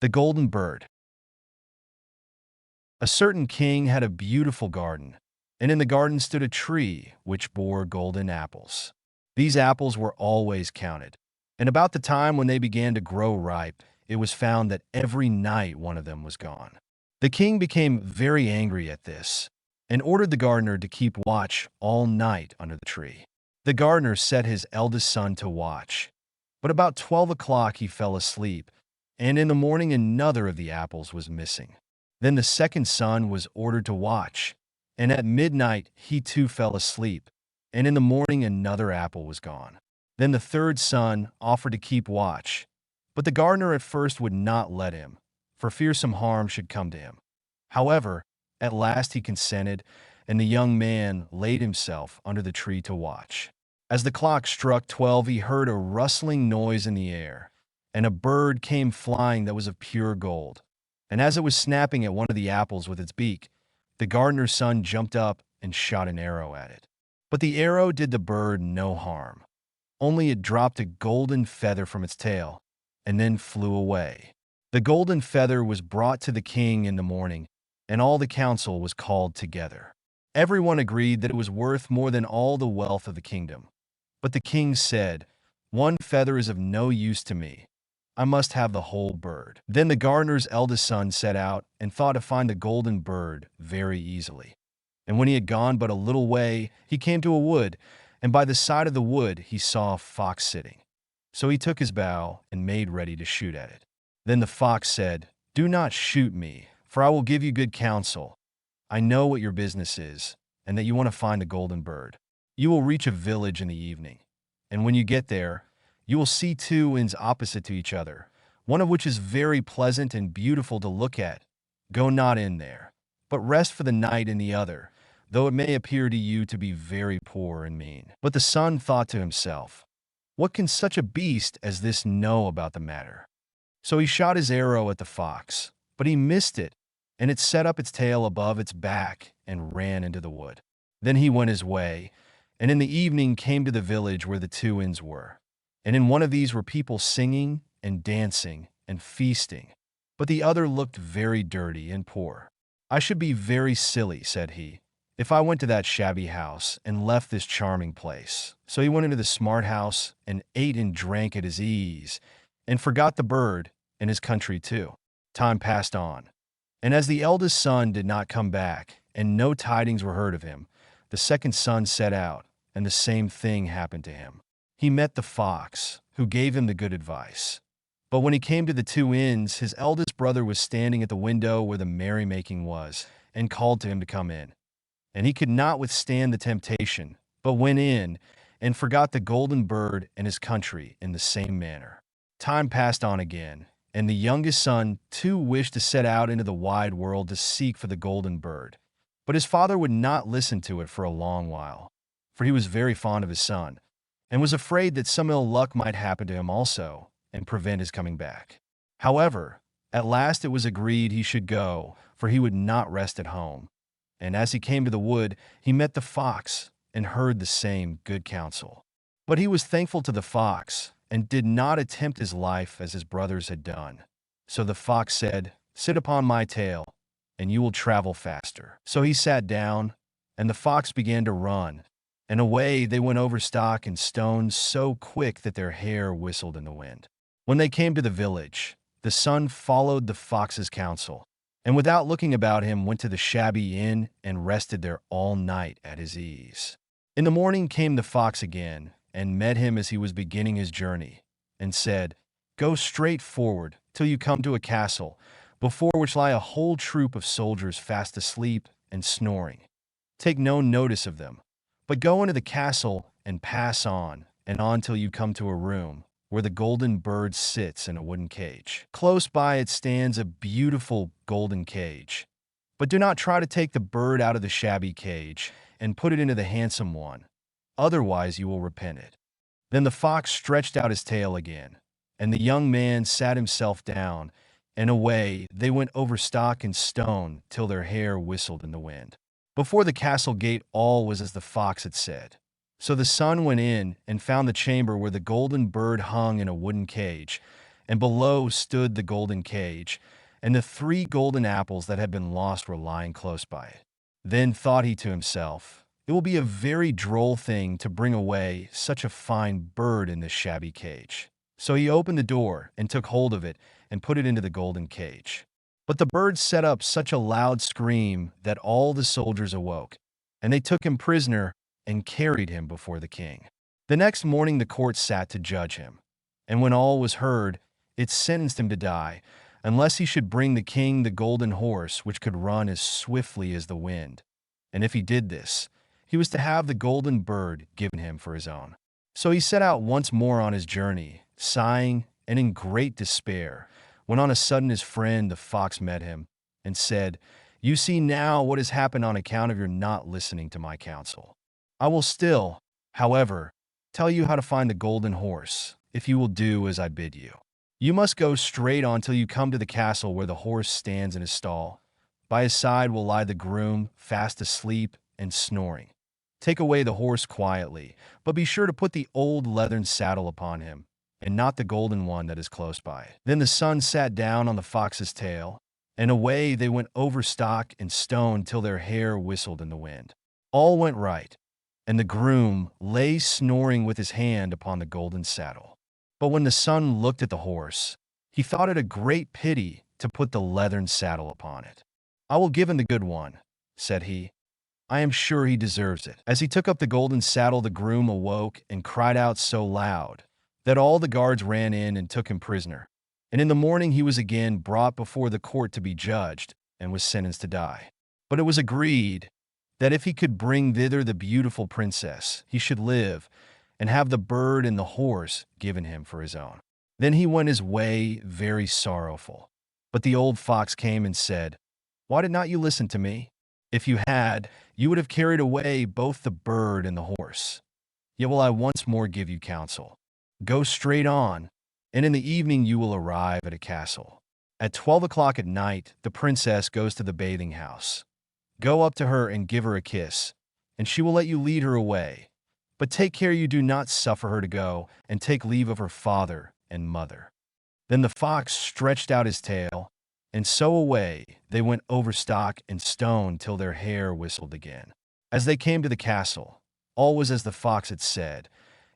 The Golden Bird. A certain king had a beautiful garden, and in the garden stood a tree which bore golden apples. These apples were always counted, and about the time when they began to grow ripe, it was found that every night one of them was gone. The king became very angry at this, and ordered the gardener to keep watch all night under the tree. The gardener set his eldest son to watch, but about 12 o'clock he fell asleep, and in the morning another of the apples was missing. Then the second son was ordered to watch, and at midnight he too fell asleep, and in the morning another apple was gone. Then the third son offered to keep watch, but the gardener at first would not let him, for fear some harm should come to him. However, at last he consented, and the young man laid himself under the tree to watch. As the clock struck 12, he heard a rustling noise in the air, and a bird came flying that was of pure gold. And as it was snapping at one of the apples with its beak, the gardener's son jumped up and shot an arrow at it. But the arrow did the bird no harm. Only it dropped a golden feather from its tail, and then flew away. The golden feather was brought to the king in the morning, and all the council was called together. Everyone agreed that it was worth more than all the wealth of the kingdom. But the king said, "One feather is of no use to me. I must have the whole bird." Then the gardener's eldest son set out and thought to find the golden bird very easily. And when he had gone but a little way, he came to a wood, and by the side of the wood he saw a fox sitting. So he took his bow and made ready to shoot at it. Then the fox said, "Do not shoot me, for I will give you good counsel. I know what your business is, and that you want to find the golden bird. You will reach a village in the evening, and when you get there, you will see two inns opposite to each other, one of which is very pleasant and beautiful to look at. Go not in there, but rest for the night in the other, though it may appear to you to be very poor and mean." But the son thought to himself, "What can such a beast as this know about the matter?" So he shot his arrow at the fox, but he missed it, and it set up its tail above its back and ran into the wood. Then he went his way, and in the evening came to the village where the two inns were. And in one of these were people singing and dancing and feasting, but the other looked very dirty and poor. "I should be very silly," said he, "if I went to that shabby house and left this charming place." So he went into the smart house and ate and drank at his ease, and forgot the bird and his country too. Time passed on, and as the eldest son did not come back, and no tidings were heard of him, the second son set out, and the same thing happened to him. He met the fox, who gave him the good advice. But when he came to the two inns, his eldest brother was standing at the window where the merrymaking was, and called to him to come in. And he could not withstand the temptation, but went in, and forgot the golden bird and his country in the same manner. Time passed on again, and the youngest son too wished to set out into the wide world to seek for the golden bird. But his father would not listen to it for a long while, for he was very fond of his son, and was afraid that some ill luck might happen to him also, and prevent his coming back. However, at last it was agreed he should go, for he would not rest at home. And as he came to the wood, he met the fox, and heard the same good counsel. But he was thankful to the fox, and did not attempt his life as his brothers had done. So the fox said, "Sit upon my tail, and you will travel faster." So he sat down, and the fox began to run, and away they went over stock and stones so quick that their hair whistled in the wind. When they came to the village, the son followed the fox's counsel, and without looking about him went to the shabby inn and rested there all night at his ease. In the morning came the fox again, and met him as he was beginning his journey, and said, "Go straight forward till you come to a castle, before which lie a whole troop of soldiers fast asleep and snoring. Take no notice of them, but go into the castle and pass on and on till you come to a room where the golden bird sits in a wooden cage. Close by it stands a beautiful golden cage. But do not try to take the bird out of the shabby cage and put it into the handsome one. Otherwise you will repent it." Then the fox stretched out his tail again, and the young man sat himself down, and away they went over stock and stone till their hair whistled in the wind. Before the castle gate all was as the fox had said. So the son went in and found the chamber where the golden bird hung in a wooden cage, and below stood the golden cage, and the 3 golden apples that had been lost were lying close by it. Then thought he to himself, "It will be a very droll thing to bring away such a fine bird in this shabby cage." So he opened the door and took hold of it and put it into the golden cage. But the bird set up such a loud scream that all the soldiers awoke, and they took him prisoner and carried him before the king. The next morning the court sat to judge him, and when all was heard, it sentenced him to die, unless he should bring the king the golden horse which could run as swiftly as the wind. And if he did this, he was to have the golden bird given him for his own. So he set out once more on his journey, sighing and in great despair, when on a sudden his friend the fox met him, and said, "You see now what has happened on account of your not listening to my counsel. I will still, however, tell you how to find the golden horse, if you will do as I bid you. You must go straight on till you come to the castle where the horse stands in his stall. By his side will lie the groom, fast asleep and snoring. Take away the horse quietly, but be sure to put the old leathern saddle upon him, and not the golden one that is close by." Then the son sat down on the fox's tail, and away they went over stock and stone till their hair whistled in the wind. All went right, and the groom lay snoring with his hand upon the golden saddle. But when the son looked at the horse, he thought it a great pity to put the leathern saddle upon it. "I will give him the good one," said he. "I am sure he deserves it." As he took up the golden saddle, the groom awoke and cried out so loud that all the guards ran in and took him prisoner. And in the morning he was again brought before the court to be judged, and was sentenced to die. But it was agreed that if he could bring thither the beautiful princess, he should live, and have the bird and the horse given him for his own. Then he went his way very sorrowful. But the old fox came and said, "Why did not you listen to me? If you had, you would have carried away both the bird and the horse. Yet will I once more give you counsel. Go straight on, and in the evening you will arrive at a castle. At 12 o'clock at night, the princess goes to the bathing house. Go up to her and give her a kiss, and she will let you lead her away. But take care you do not suffer her to go, and take leave of her father and mother." Then the fox stretched out his tail, and so away they went over stock and stone till their hair whistled again. As they came to the castle, all was as the fox had said,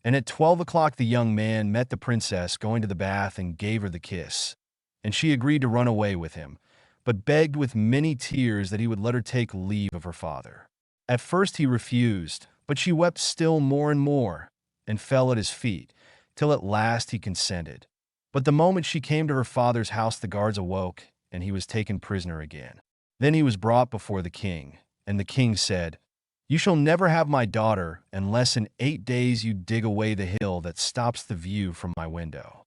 and at 12 o'clock the young man met the princess going to the bath and gave her the kiss, and she agreed to run away with him, but begged with many tears that he would let her take leave of her father. At first he refused, but she wept still more and more, and fell at his feet, till at last he consented. But the moment she came to her father's house the guards awoke, and he was taken prisoner again. Then he was brought before the king, and the king said, "You shall never have my daughter unless in 8 days you dig away the hill that stops the view from my window."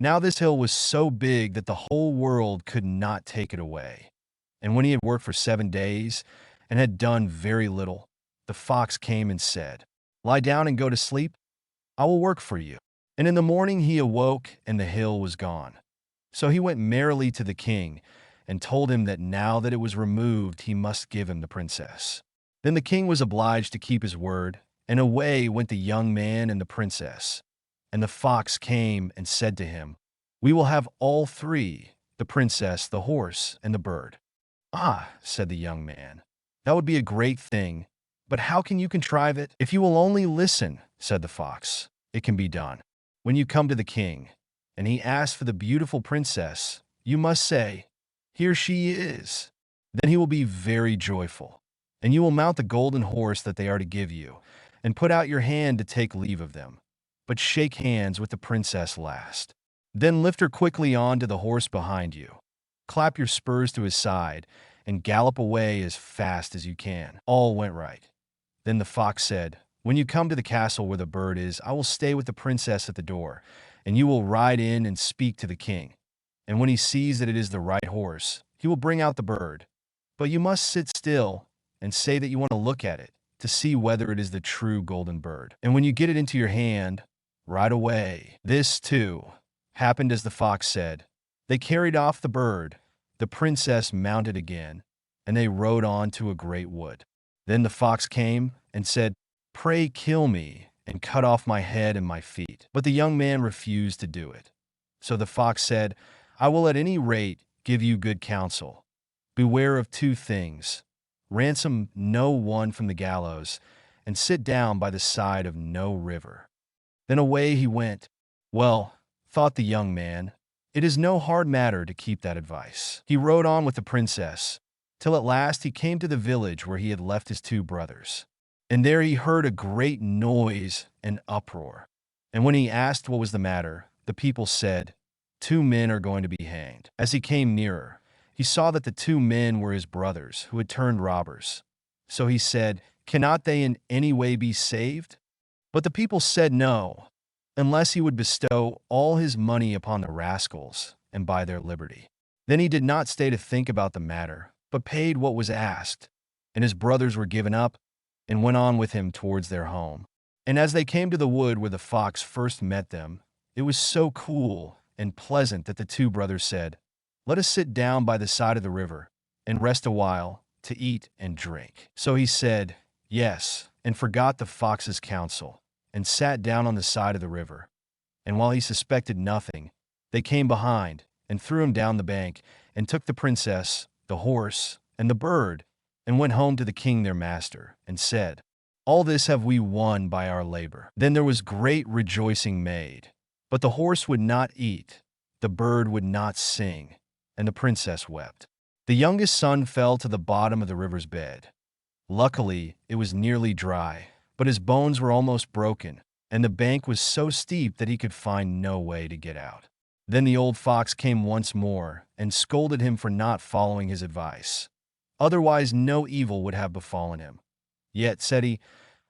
Now this hill was so big that the whole world could not take it away. And when he had worked for 7 days, and had done very little, the fox came and said, "Lie down and go to sleep. I will work for you." And in the morning he awoke, and the hill was gone. So he went merrily to the king, and told him that now that it was removed he must give him the princess. Then the king was obliged to keep his word, and away went the young man and the princess. And the fox came and said to him, "We will have all 3, the princess, the horse, and the bird." "Ah," said the young man, "that would be a great thing, but how can you contrive it?" "If you will only listen," said the fox, "it can be done. When you come to the king, and he asks for the beautiful princess, you must say, 'Here she is.' Then he will be very joyful, and you will mount the golden horse that they are to give you, and put out your hand to take leave of them. But shake hands with the princess last. Then lift her quickly on to the horse behind you. Clap your spurs to his side, and gallop away as fast as you can." All went right. Then the fox said, "When you come to the castle where the bird is, I will stay with the princess at the door, and you will ride in and speak to the king. And when he sees that it is the right horse, he will bring out the bird. But you must sit still and say that you want to look at it, to see whether it is the true golden bird. And when you get it into your hand, ride away." This, too, happened as the fox said. They carried off the bird, the princess mounted again, and they rode on to a great wood. Then the fox came and said, "Pray kill me, and cut off my head and my feet." But the young man refused to do it. So the fox said, I will at any rate give you good counsel. Beware of two things. Ransom no one from the gallows, and sit down by the side of no river. Then away he went. Well, thought the young man, it is no hard matter to keep that advice. He rode on with the princess, till at last he came to the village where he had left his two brothers. And there he heard a great noise and uproar. And when he asked what was the matter, the people said, 2 men are going to be hanged. As he came nearer, he saw that the 2 men were his brothers, who had turned robbers. So he said, cannot they in any way be saved? But the people said no, unless he would bestow all his money upon the rascals and buy their liberty. Then he did not stay to think about the matter, but paid what was asked. And his brothers were given up, and went on with him towards their home. And as they came to the wood where the fox first met them, it was so cool and pleasant that the 2 brothers said, let us sit down by the side of the river, and rest a while, to eat and drink. So he said, yes, and forgot the fox's counsel, and sat down on the side of the river. And while he suspected nothing, they came behind, and threw him down the bank, and took the princess, the horse, and the bird, and went home to the king their master, and said, all this have we won by our labor. Then there was great rejoicing made. But the horse would not eat, the bird would not sing, and the princess wept. The youngest son fell to the bottom of the river's bed. Luckily, it was nearly dry, but his bones were almost broken, and the bank was so steep that he could find no way to get out. Then the old fox came once more, and scolded him for not following his advice. Otherwise no evil would have befallen him. Yet, said he,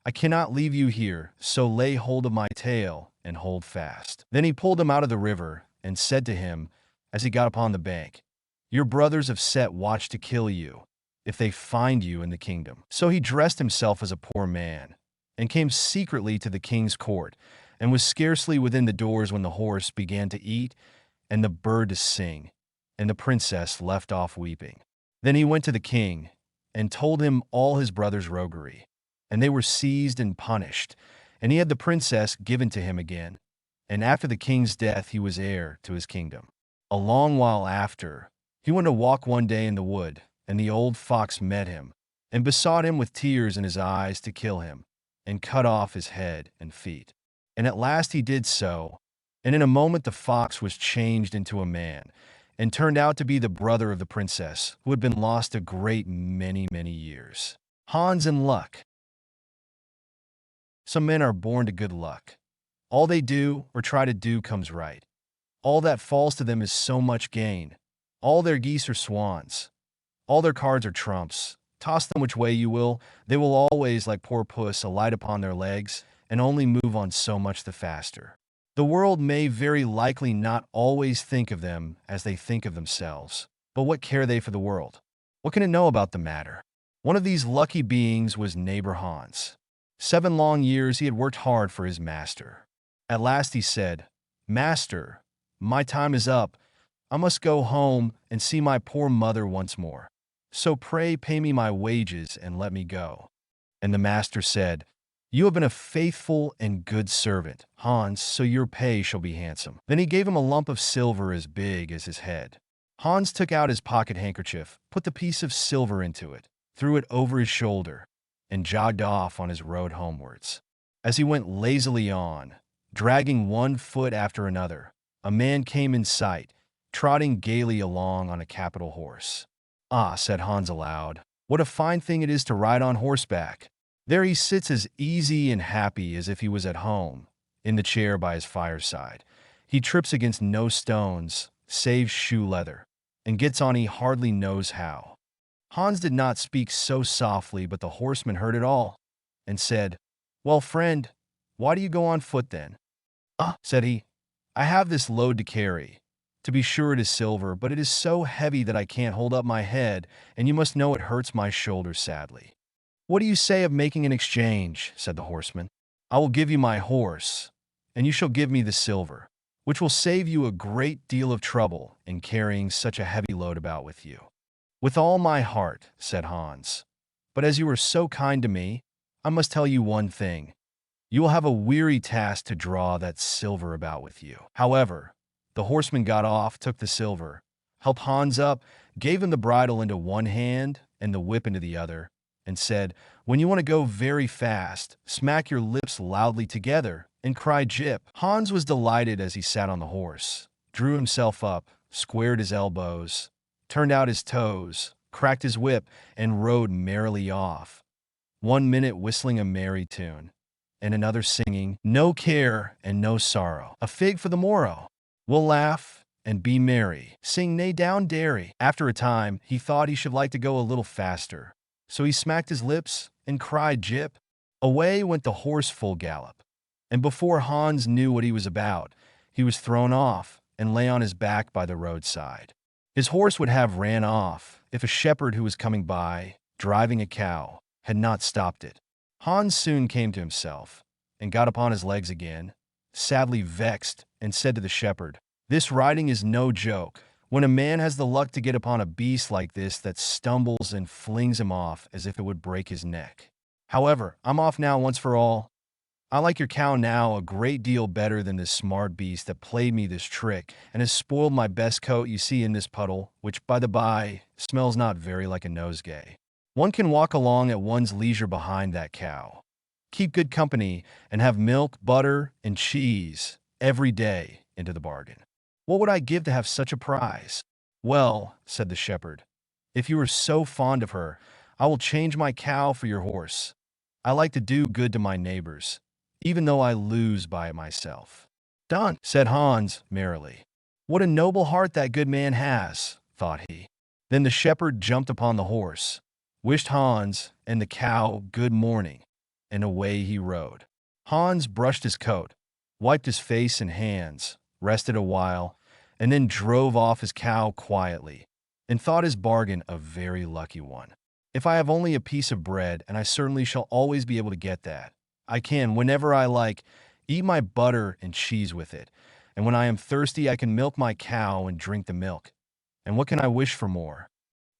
I cannot leave you here, so lay hold of my tail, and hold fast. Then he pulled him out of the river, and said to him, as he got upon the bank, your brothers have set watch to kill you, if they find you in the kingdom. So he dressed himself as a poor man, and came secretly to the king's court, and was scarcely within the doors when the horse began to eat, and the bird to sing, and the princess left off weeping. Then he went to the king, and told him all his brother's roguery, and they were seized and punished, and he had the princess given to him again. And after the king's death he was heir to his kingdom. A long while after, he went to walk one day in the wood, and the old fox met him, and besought him with tears in his eyes to kill him, and cut off his head and feet. And at last he did so, and in a moment the fox was changed into a man, and turned out to be the brother of the princess, who had been lost a great many years. Hans and luck. Some men are born to good luck. All they do or try to do comes right. All that falls to them is so much gain. All their geese are swans. All their cards are trumps. Toss them which way you will, they will always, like poor puss, alight upon their legs, and only move on so much the faster. The world may very likely not always think of them as they think of themselves, but what care they for the world? What can it know about the matter? One of these lucky beings was neighbor Hans. 7 long years he had worked hard for his master. At last he said, Master, my time is up. I must go home and see my poor mother once more. So pray pay me my wages and let me go. And the master said, You have been a faithful and good servant, Hans, so your pay shall be handsome. Then he gave him a lump of silver as big as his head. Hans took out his pocket handkerchief, put the piece of silver into it, threw it over his shoulder, and jogged off on his road homewards. As he went lazily on, dragging one foot after another, a man came in sight, trotting gaily along on a capital horse. Ah, said Hans aloud, what a fine thing it is to ride on horseback. There he sits as easy and happy as if he was at home, in the chair by his fireside. He trips against no stones, saves shoe leather, and gets on he hardly knows how. Hans did not speak so softly, but the horseman heard it all, and said, Well, friend, why do you go on foot then? Ah, said he, I have this load to carry. To be sure it is silver, but it is so heavy that I can't hold up my head, and you must know it hurts my shoulders sadly. What do you say of making an exchange? Said the horseman. I will give you my horse, and you shall give me the silver, which will save you a great deal of trouble in carrying such a heavy load about with you. With all my heart, said Hans, but as you are so kind to me, I must tell you one thing. You will have a weary task to draw that silver about with you. However, The horseman got off, took the silver, helped Hans up, gave him the bridle into one hand and the whip into the other, and said, "When you want to go very fast, smack your lips loudly together and cry Jip." Hans was delighted as he sat on the horse, drew himself up, squared his elbows, turned out his toes, cracked his whip, and rode merrily off. 1 minute whistling a merry tune, and another singing, "No care and no sorrow, a fig for the morrow. We'll laugh and be merry, sing nay down dairy." After a time, he thought he should like to go a little faster, so he smacked his lips and cried Jip. Away went the horse full gallop, and before Hans knew what he was about, he was thrown off and lay on his back by the roadside. His horse would have ran off if a shepherd who was coming by, driving a cow, had not stopped it. Hans soon came to himself and got upon his legs again, sadly vexed, and said to the shepherd, "This riding is no joke, when a man has the luck to get upon a beast like this that stumbles and flings him off as if it would break his neck. However, I'm off now once for all. I like your cow now a great deal better than this smart beast that played me this trick and has spoiled my best coat you see in this puddle, which, by the by, smells not very like a nosegay. One can walk along at one's leisure behind that cow, keep good company, and have milk, butter, and cheese every day into the bargain. What would I give to have such a prize?" "Well," said the shepherd, "if you are so fond of her, I will change my cow for your horse. I like to do good to my neighbors, even though I lose by it myself." "Done," said Hans merrily. "What a noble heart that good man has," thought he. Then the shepherd jumped upon the horse, wished Hans and the cow good morning, and away he rode. Hans brushed his coat, wiped his face and hands, rested a while, and then drove off his cow quietly, and thought his bargain a very lucky one. "If I have only a piece of bread, and I certainly shall always be able to get that, I can, whenever I like, eat my butter and cheese with it, and when I am thirsty I can milk my cow and drink the milk. And what can I wish for more?"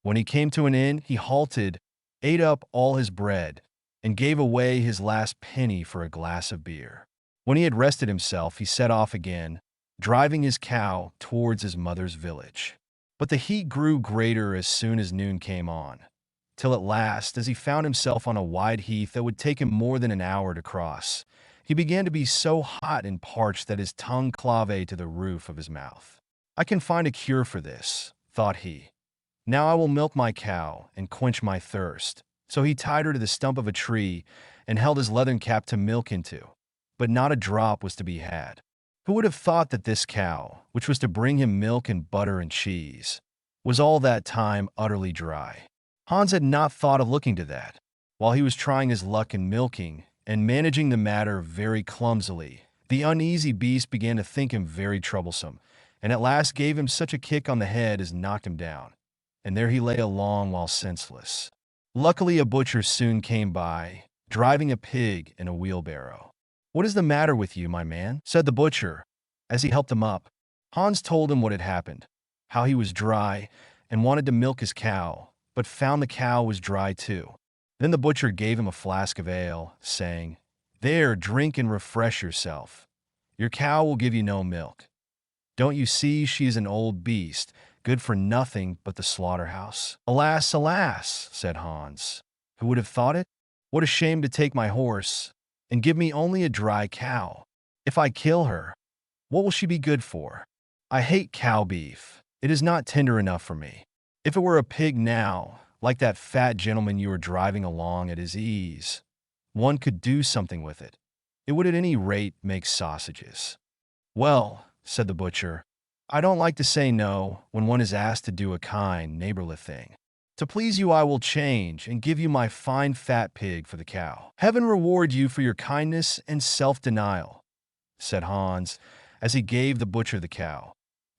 When he came to an inn, he halted, ate up all his bread, and gave away his last penny for a glass of beer. When he had rested himself, he set off again, driving his cow towards his mother's village. But the heat grew greater as soon as noon came on, till at last, as he found himself on a wide heath that would take him more than an hour to cross, he began to be so hot and parched that his tongue clave to the roof of his mouth. "I can find a cure for this," thought he. "Now I will milk my cow and quench my thirst." So he tied her to the stump of a tree and held his leathern cap to milk into, but not a drop was to be had. Who would have thought that this cow, which was to bring him milk and butter and cheese, was all that time utterly dry? Hans had not thought of looking to that. While he was trying his luck in milking and managing the matter very clumsily, the uneasy beast began to think him very troublesome, and at last gave him such a kick on the head as knocked him down, and there he lay a long while senseless. Luckily a butcher soon came by, driving a pig in a wheelbarrow. "What is the matter with you, my man?" said the butcher, as he helped him up. Hans told him what had happened, how he was dry and wanted to milk his cow, but found the cow was dry too. Then the butcher gave him a flask of ale, saying, "There, drink and refresh yourself. Your cow will give you no milk. Don't you see she is an old beast, good for nothing but the slaughterhouse?" "Alas, alas," said Hans. "Who would have thought it? What a shame to take my horse and give me only a dry cow. If I kill her, what will she be good for? I hate cow beef. It is not tender enough for me. If it were a pig now, like that fat gentleman you were driving along at his ease, one could do something with it. It would at any rate make sausages." "Well," said the butcher, "I don't like to say no when one is asked to do a kind, neighborly thing. To please you I will change and give you my fine fat pig for the cow." "Heaven reward you for your kindness and self-denial," said Hans, as he gave the butcher the cow,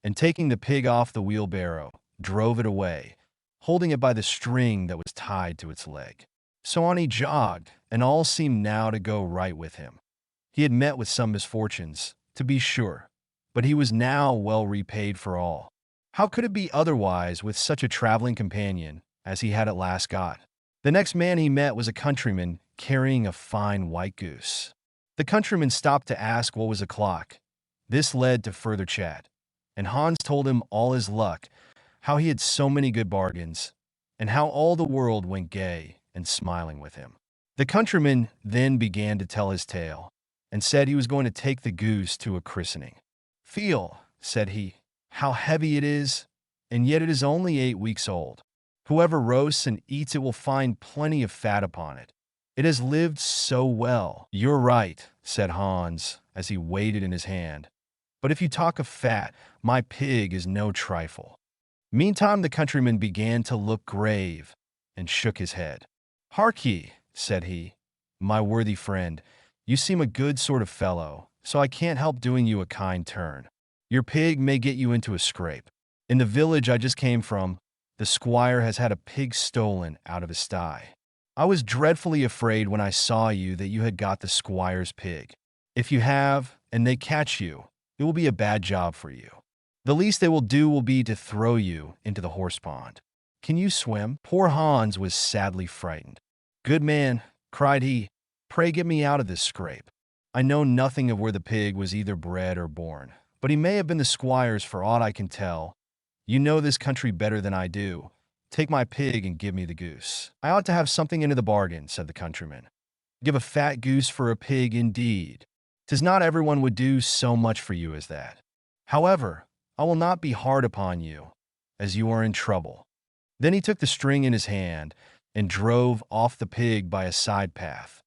and taking the pig off the wheelbarrow, drove it away, holding it by the string that was tied to its leg. So on he jogged, and all seemed now to go right with him. He had met with some misfortunes, to be sure, but he was now well repaid for all. How could it be otherwise with such a traveling companion as he had at last got? The next man he met was a countryman carrying a fine white goose. The countryman stopped to ask what was o'clock. This led to further chat. And Hans told him all his luck, how he had so many good bargains, and how all the world went gay and smiling with him. The countryman then began to tell his tale, and said he was going to take the goose to a christening. "Feel," said he, "how heavy it is, and yet it is only 8 weeks old. Whoever roasts and eats it will find plenty of fat upon it. It has lived so well." "You're right," said Hans, as he weighed it in his hand. "But if you talk of fat, my pig is no trifle." Meantime the countryman began to look grave, and shook his head. "Hark ye," said he, "my worthy friend, you seem a good sort of fellow, so I can't help doing you a kind turn. Your pig may get you into a scrape. In the village I just came from, the squire has had a pig stolen out of his sty. I was dreadfully afraid when I saw you that you had got the squire's pig. If you have, and they catch you, it will be a bad job for you. The least they will do will be to throw you into the horse pond. Can you swim?" Poor Hans was sadly frightened. "Good man," cried he, "pray get me out of this scrape. I know nothing of where the pig was either bred or born, but he may have been the squire's for aught I can tell. You know this country better than I do. Take my pig and give me the goose." "I ought to have something into the bargain," said the countryman. "Give a fat goose for a pig, indeed. 'Tis not everyone would do so much for you as that. However, I will not be hard upon you, as you are in trouble." Then he took the string in his hand, and drove off the pig by a side path,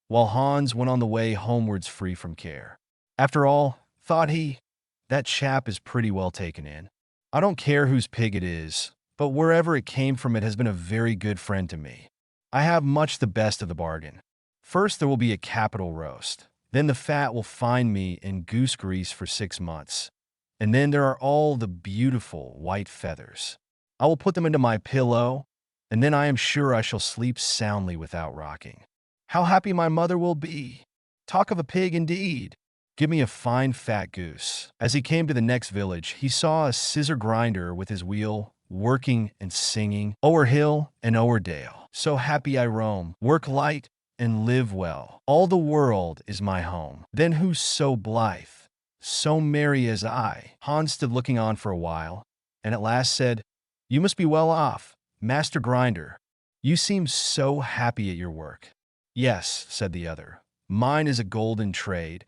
while Hans went on the way homewards free from care. "After all," thought he, "that chap is pretty well taken in. I don't care whose pig it is, but wherever it came from it has been a very good friend to me. I have much the best of the bargain. First there will be a capital roast, then the fat will find me in goose grease for 6 months, and then there are all the beautiful white feathers. I will put them into my pillow, and then I am sure I shall sleep soundly without rocking. How happy my mother will be! Talk of a pig, indeed! Give me a fine fat goose." As he came to the next village, he saw a scissor grinder with his wheel, working and singing, "O'er hill and o'er dale, so happy I roam, work light and live well. All the world is my home. Then who's so blithe, so merry as I?" Hans stood looking on for a while, and at last said, "You must be well off, Master Grinder. You seem so happy at your work." "Yes," said the other, "mine is a golden trade.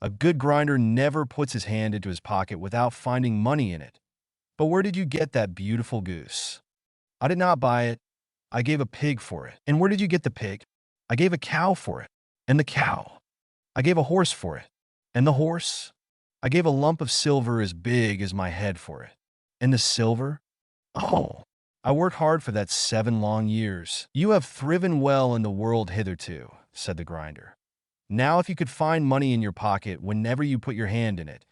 A good grinder never puts his hand into his pocket without finding money in it. But where did you get that beautiful goose?" "I did not buy it. I gave a pig for it." "And where did you get the pig?" "I gave a cow for it." "And the cow?" "I gave a horse for it." "And the horse?" "I gave a lump of silver as big as my head for it." "And the silver?" "Oh, I worked hard for that 7 long years." "You have thriven well in the world hitherto," said the grinder. "Now if you could find money in your pocket whenever you put your hand in it,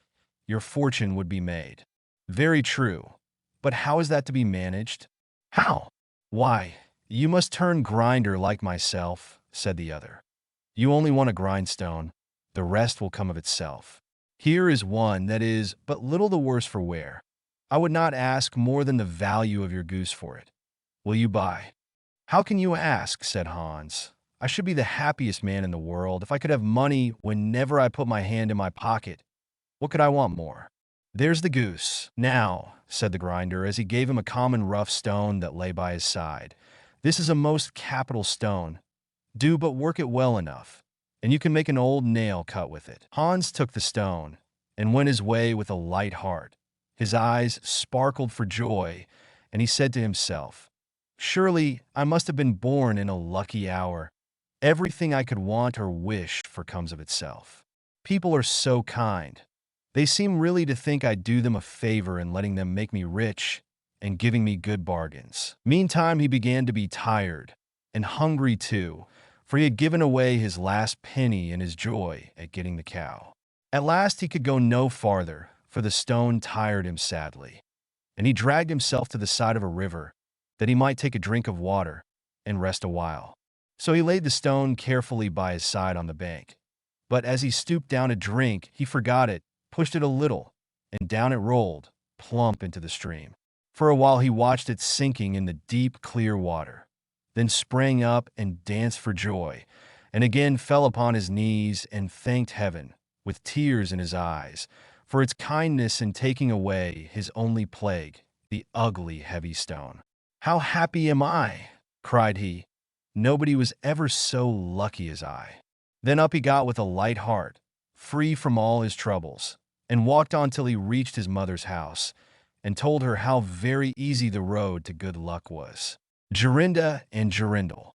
your fortune would be made." "Very true. But how is that to be managed?" "How? Why, you must turn grinder like myself," said the other. "You only want a grindstone. The rest will come of itself. Here is one that is but little the worse for wear. I would not ask more than the value of your goose for it. Will you buy?" "How can you ask?" said Hans. "I should be the happiest man in the world if I could have money whenever I put my hand in my pocket. What could I want more? There's the goose." "Now," said the grinder, as he gave him a common rough stone that lay by his side, "this is a most capital stone. Do but work it well enough, and you can make an old nail cut with it." Hans took the stone, and went his way with a light heart. His eyes sparkled for joy, and he said to himself, "Surely I must have been born in a lucky hour. Everything I could want or wish for comes of itself. People are so kind. They seem really to think I do them a favor in letting them make me rich and giving me good bargains." Meantime he began to be tired, and hungry too, for he had given away his last penny in his joy at getting the cow. At last he could go no farther, for the stone tired him sadly, and he dragged himself to the side of a river, that he might take a drink of water and rest a while. So he laid the stone carefully by his side on the bank. But as he stooped down to drink, he forgot it, pushed it a little, and down it rolled, plump into the stream. For a while he watched it sinking in the deep, clear water, then sprang up and danced for joy, and again fell upon his knees and thanked heaven, with tears in his eyes, for its kindness in taking away his only plague, the ugly heavy stone. "How happy am I!" cried he. "Nobody was ever so lucky as I." Then up he got with a light heart, free from all his troubles, and walked on till he reached his mother's house, and told her how very easy the road to good luck was. Jorinda and Jorindel.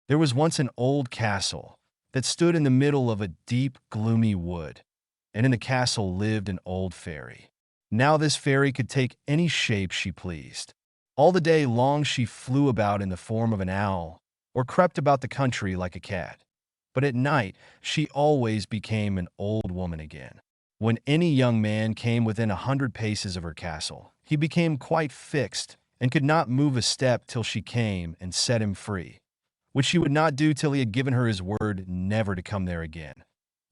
There was once an old castle that stood in the middle of a deep, gloomy wood, and in the castle lived an old fairy. Now this fairy could take any shape she pleased. All the day long she flew about in the form of an owl, or crept about the country like a cat. But at night she always became an old woman again. When any young man came within 100 paces of her castle, he became quite fixed, and could not move a step till she came and set him free, which she would not do till he had given her his word never to come there again.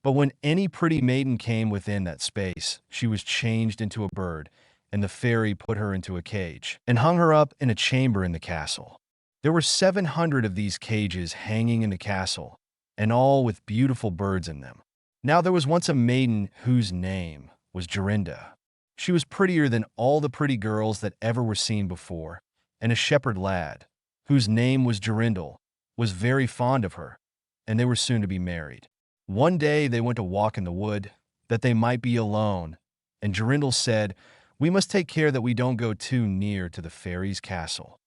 But when any pretty maiden came within that space, she was changed into a bird, and the fairy put her into a cage, and hung her up in a chamber in the castle. There were 700 of these cages hanging in the castle, and all with beautiful birds in them. Now there was once a maiden whose name was Jorinda. She was prettier than all the pretty girls that ever were seen before, and a shepherd lad, whose name was Jorindel, was very fond of her, and they were soon to be married. One day they went to walk in the wood, that they might be alone, and Jorindel said, "We must take care that we don't go too near to the fairy's castle."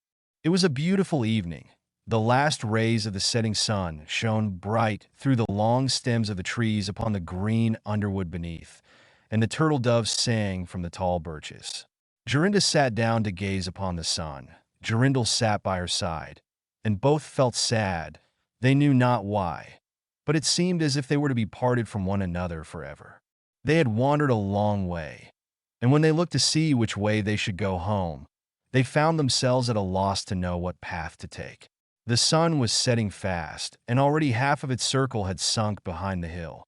It was a beautiful evening. The last rays of the setting sun shone bright through the long stems of the trees upon the green underwood beneath, and the turtle doves sang from the tall birches. Jorinda sat down to gaze upon the sun. Jorindel sat by her side, and both felt sad, they knew not why, but it seemed as if they were to be parted from one another forever. They had wandered a long way, and when they looked to see which way they should go home, they found themselves at a loss to know what path to take. The sun was setting fast, and already half of its circle had sunk behind the hill.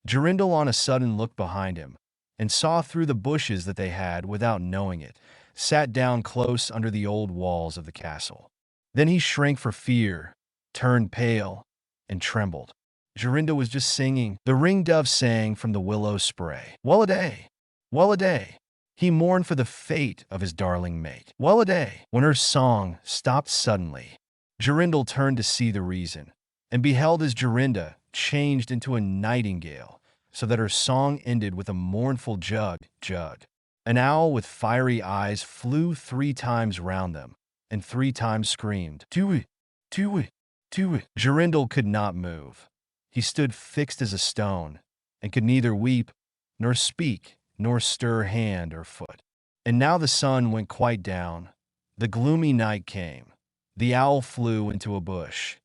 Jorindel on a sudden looked behind him, and saw through the bushes that they had, without knowing it, sat down close under the old walls of the castle. Then he shrank for fear, turned pale, and trembled. Jorinda was just singing. The ring-dove sang from the willow spray. "Well-a-day! Well-a-day!" He mourned for the fate of his darling mate. "Well-a-day!" When her song stopped suddenly, Jorindel turned to see the reason, and beheld as Jorinda changed into a nightingale, so that her song ended with a mournful jug, jug. An owl with fiery eyes flew 3 times round them, and 3 times screamed, "Tui, tui, tui." Jorindel could not move. He stood fixed as a stone, and could neither weep, nor speak, nor stir hand or foot. And now the sun went quite down. The gloomy night came. The owl flew into a bush,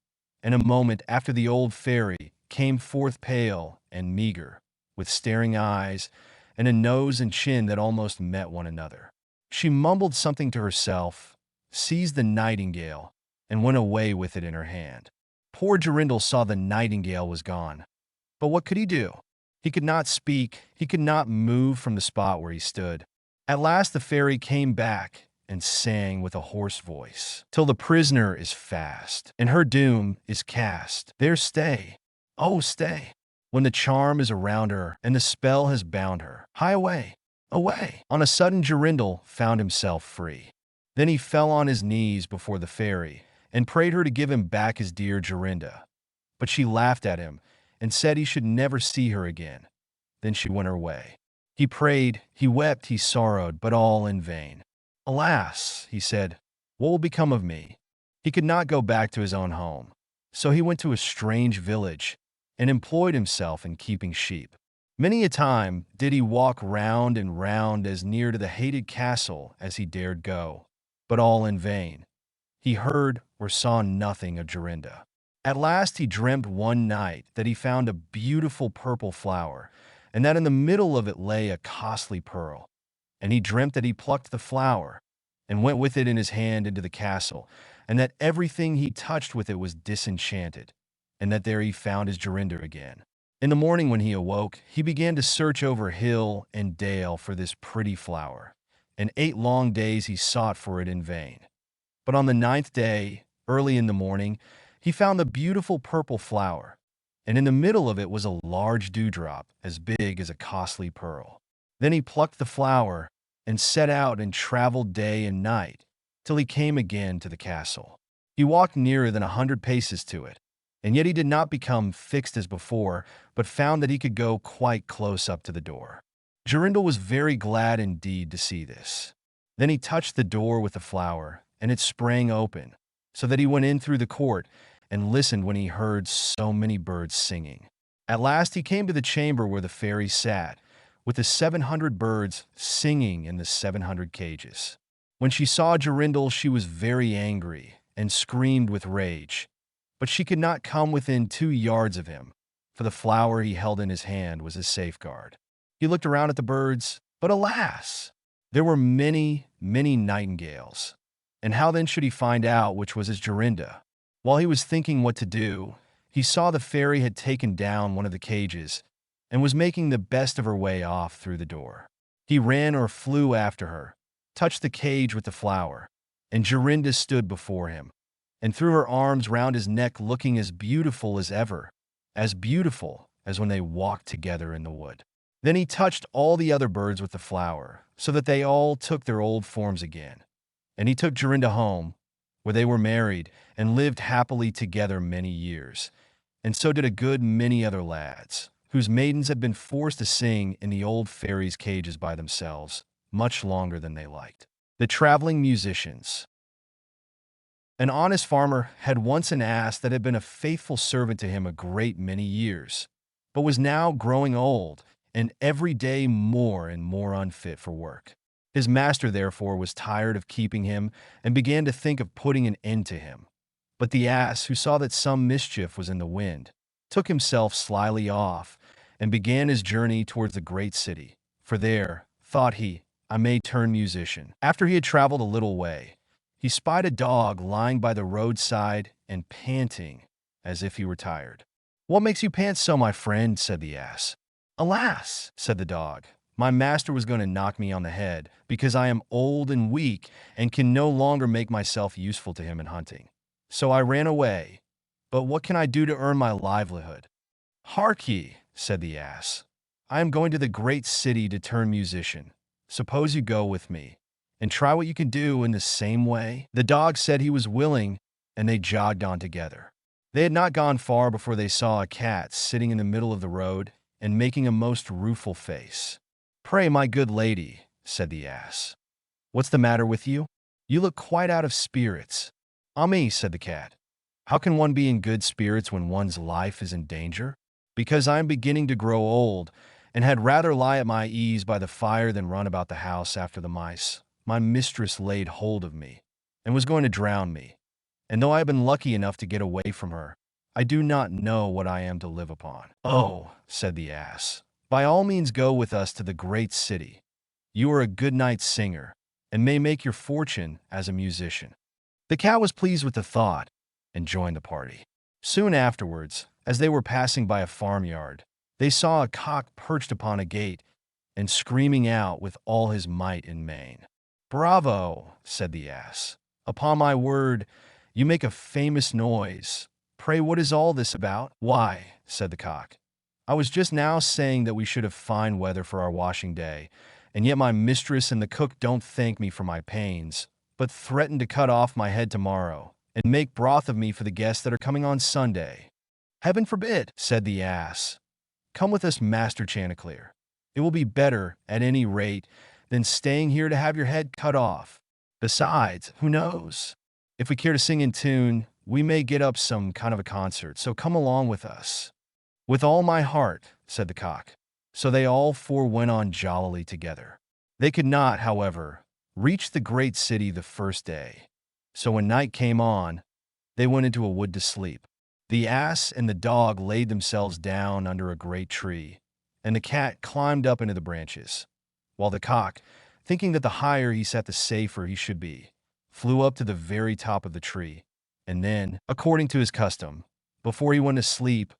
and a moment after the old fairy came forth pale and meager, with staring eyes, and a nose and chin that almost met one another. She mumbled something to herself, seized the nightingale, and went away with it in her hand. Poor Jorindel saw the nightingale was gone. But what could he do? He could not speak, he could not move from the spot where he stood. At last the fairy came back and sang with a hoarse voice, "Till the prisoner is fast, and her doom is cast, there stay, oh stay, when the charm is around her, and the spell has bound her. Hie away, away." On a sudden Jorindel found himself free. Then he fell on his knees before the fairy, and prayed her to give him back his dear Jorinda. But she laughed at him, and said he should never see her again. Then she went her way. He prayed, he wept, he sorrowed, but all in vain. "Alas," he said, "what will become of me?" He could not go back to his own home, so he went to a strange village, and employed himself in keeping sheep. Many a time did he walk round and round as near to the hated castle as he dared go, but all in vain. He heard or saw nothing of Jorinda. At last he dreamt one night that he found a beautiful purple flower, and that in the middle of it lay a costly pearl. And he dreamt that he plucked the flower, and went with it in his hand into the castle, and that everything he touched with it was disenchanted, and that there he found his Jorinda again. In the morning when he awoke, he began to search over hill and dale for this pretty flower, and 8 long days he sought for it in vain. But on the 9th day, early in the morning, he found the beautiful purple flower, and in the middle of it was a large dewdrop as big as a costly pearl. Then he plucked the flower and set out and traveled day and night till he came again to the castle. He walked nearer than 100 paces to it, and yet he did not become fixed as before, but found that he could go quite close up to the door. Jorindel was very glad indeed to see this. Then he touched the door with the flower, and it sprang open, so that he went in through the court and listened when he heard so many birds singing. At last he came to the chamber where the fairy sat, with the 700 birds singing in the 700 cages. When she saw Jorindel, she was very angry and screamed with rage, but she could not come within 2 yards of him, for the flower he held in his hand was his safeguard. He looked around at the birds, but alas! There were many, many nightingales, and how then should he find out which was his Jorinda? While he was thinking what to do, he saw the fairy had taken down one of the cages and was making the best of her way off through the door. He ran or flew after her, touched the cage with the flower, and Jorinda stood before him, and threw her arms round his neck, looking as beautiful as ever, as beautiful as when they walked together in the wood. Then he touched all the other birds with the flower, so that they all took their old forms again. And he took Jorinda home, where they were married and lived happily together many years. And so did a good many other lads, whose maidens had been forced to sing in the old fairies' cages by themselves, much longer than they liked. The Traveling Musicians. An honest farmer had once an ass that had been a faithful servant to him a great many years, but was now growing old, and every day more and more unfit for work. His master, therefore, was tired of keeping him and began to think of putting an end to him. But the ass, who saw that some mischief was in the wind, took himself slyly off and began his journey towards the great city. For there, thought he, I may turn musician. After he had traveled a little way, he spied a dog lying by the roadside and panting as if he were tired. "What makes you pant so, my friend?" said the ass. "Alas," said the dog, "my master was going to knock me on the head, because I am old and weak and can no longer make myself useful to him in hunting. So I ran away. But what can I do to earn my livelihood?" "Hark ye," said the ass, "I am going to the great city to turn musician. Suppose you go with me, and try what you can do in the same way?" The dog said he was willing, and they jogged on together. They had not gone far before they saw a cat sitting in the middle of the road and making a most rueful face. "Pray, my good lady," said the ass, "what's the matter with you? You look quite out of spirits." "Ah me," said the cat, "how can one be in good spirits when one's life is in danger? Because I am beginning to grow old, and had rather lie at my ease by the fire than run about the house after the mice. My mistress laid hold of me, and was going to drown me, and though I have been lucky enough to get away from her, I do not know what I am to live upon." "Oh," said the ass, "by all means go with us to the great city. You are a good night singer, and may make your fortune as a musician." The cat was pleased with the thought, and joined the party. Soon afterwards, as they were passing by a farmyard, they saw a cock perched upon a gate, and screaming out with all his might and main. "Bravo," said the ass, "upon my word, you make a famous noise. Pray, what is all this about?" "Why," said the cock, "I was just now saying that we should have fine weather for our washing day, and yet my mistress and the cook don't thank me for my pains, but threaten to cut off my head tomorrow, and make broth of me for the guests that are coming on Sunday." "Heaven forbid," said the ass. "Come with us, Master Chanticleer. It will be better, at any rate, than staying here to have your head cut off. Besides, who knows? If we care to sing in tune, we may get up some kind of a concert, so come along with us." "With all my heart," said the cock. So they all four went on jollily together. They could not, however, reach the great city the first day. So when night came on, they went into a wood to sleep. The ass and the dog laid themselves down under a great tree, and the cat climbed up into the branches, while the cock, thinking that the higher he sat the safer he should be, flew up to the very top of the tree, and then, according to his custom, before he went to sleep,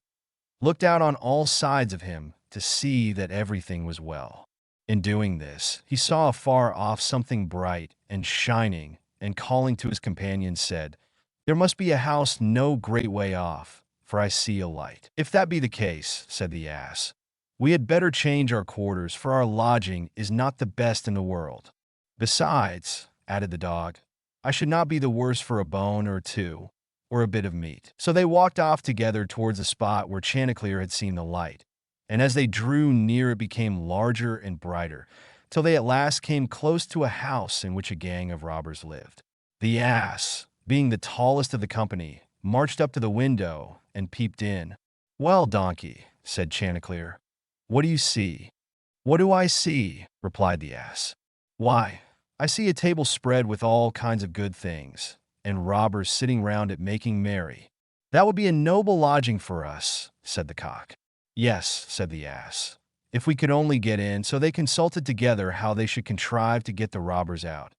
looked out on all sides of him to see that everything was well. In doing this, he saw afar off something bright and shining, and calling to his companions said, "There must be a house no great way off, for I see a light." "If that be the case," said the ass, "we had better change our quarters, for our lodging is not the best in the world. Besides," added the dog, "I should not be the worse for a bone or two, or a bit of meat." So they walked off together towards the spot where Chanticleer had seen the light, and as they drew near it became larger and brighter, till they at last came close to a house in which a gang of robbers lived. The ass, being the tallest of the company, marched up to the window and peeped in. "Well, donkey," said Chanticleer, "what do you see?" "What do I see?" replied the ass. "Why, I see a table spread with all kinds of good things, and robbers sitting round it making merry." "That would be a noble lodging for us," said the cock. "Yes," said the ass, "if we could only get in." So they consulted together how they should contrive to get the robbers out,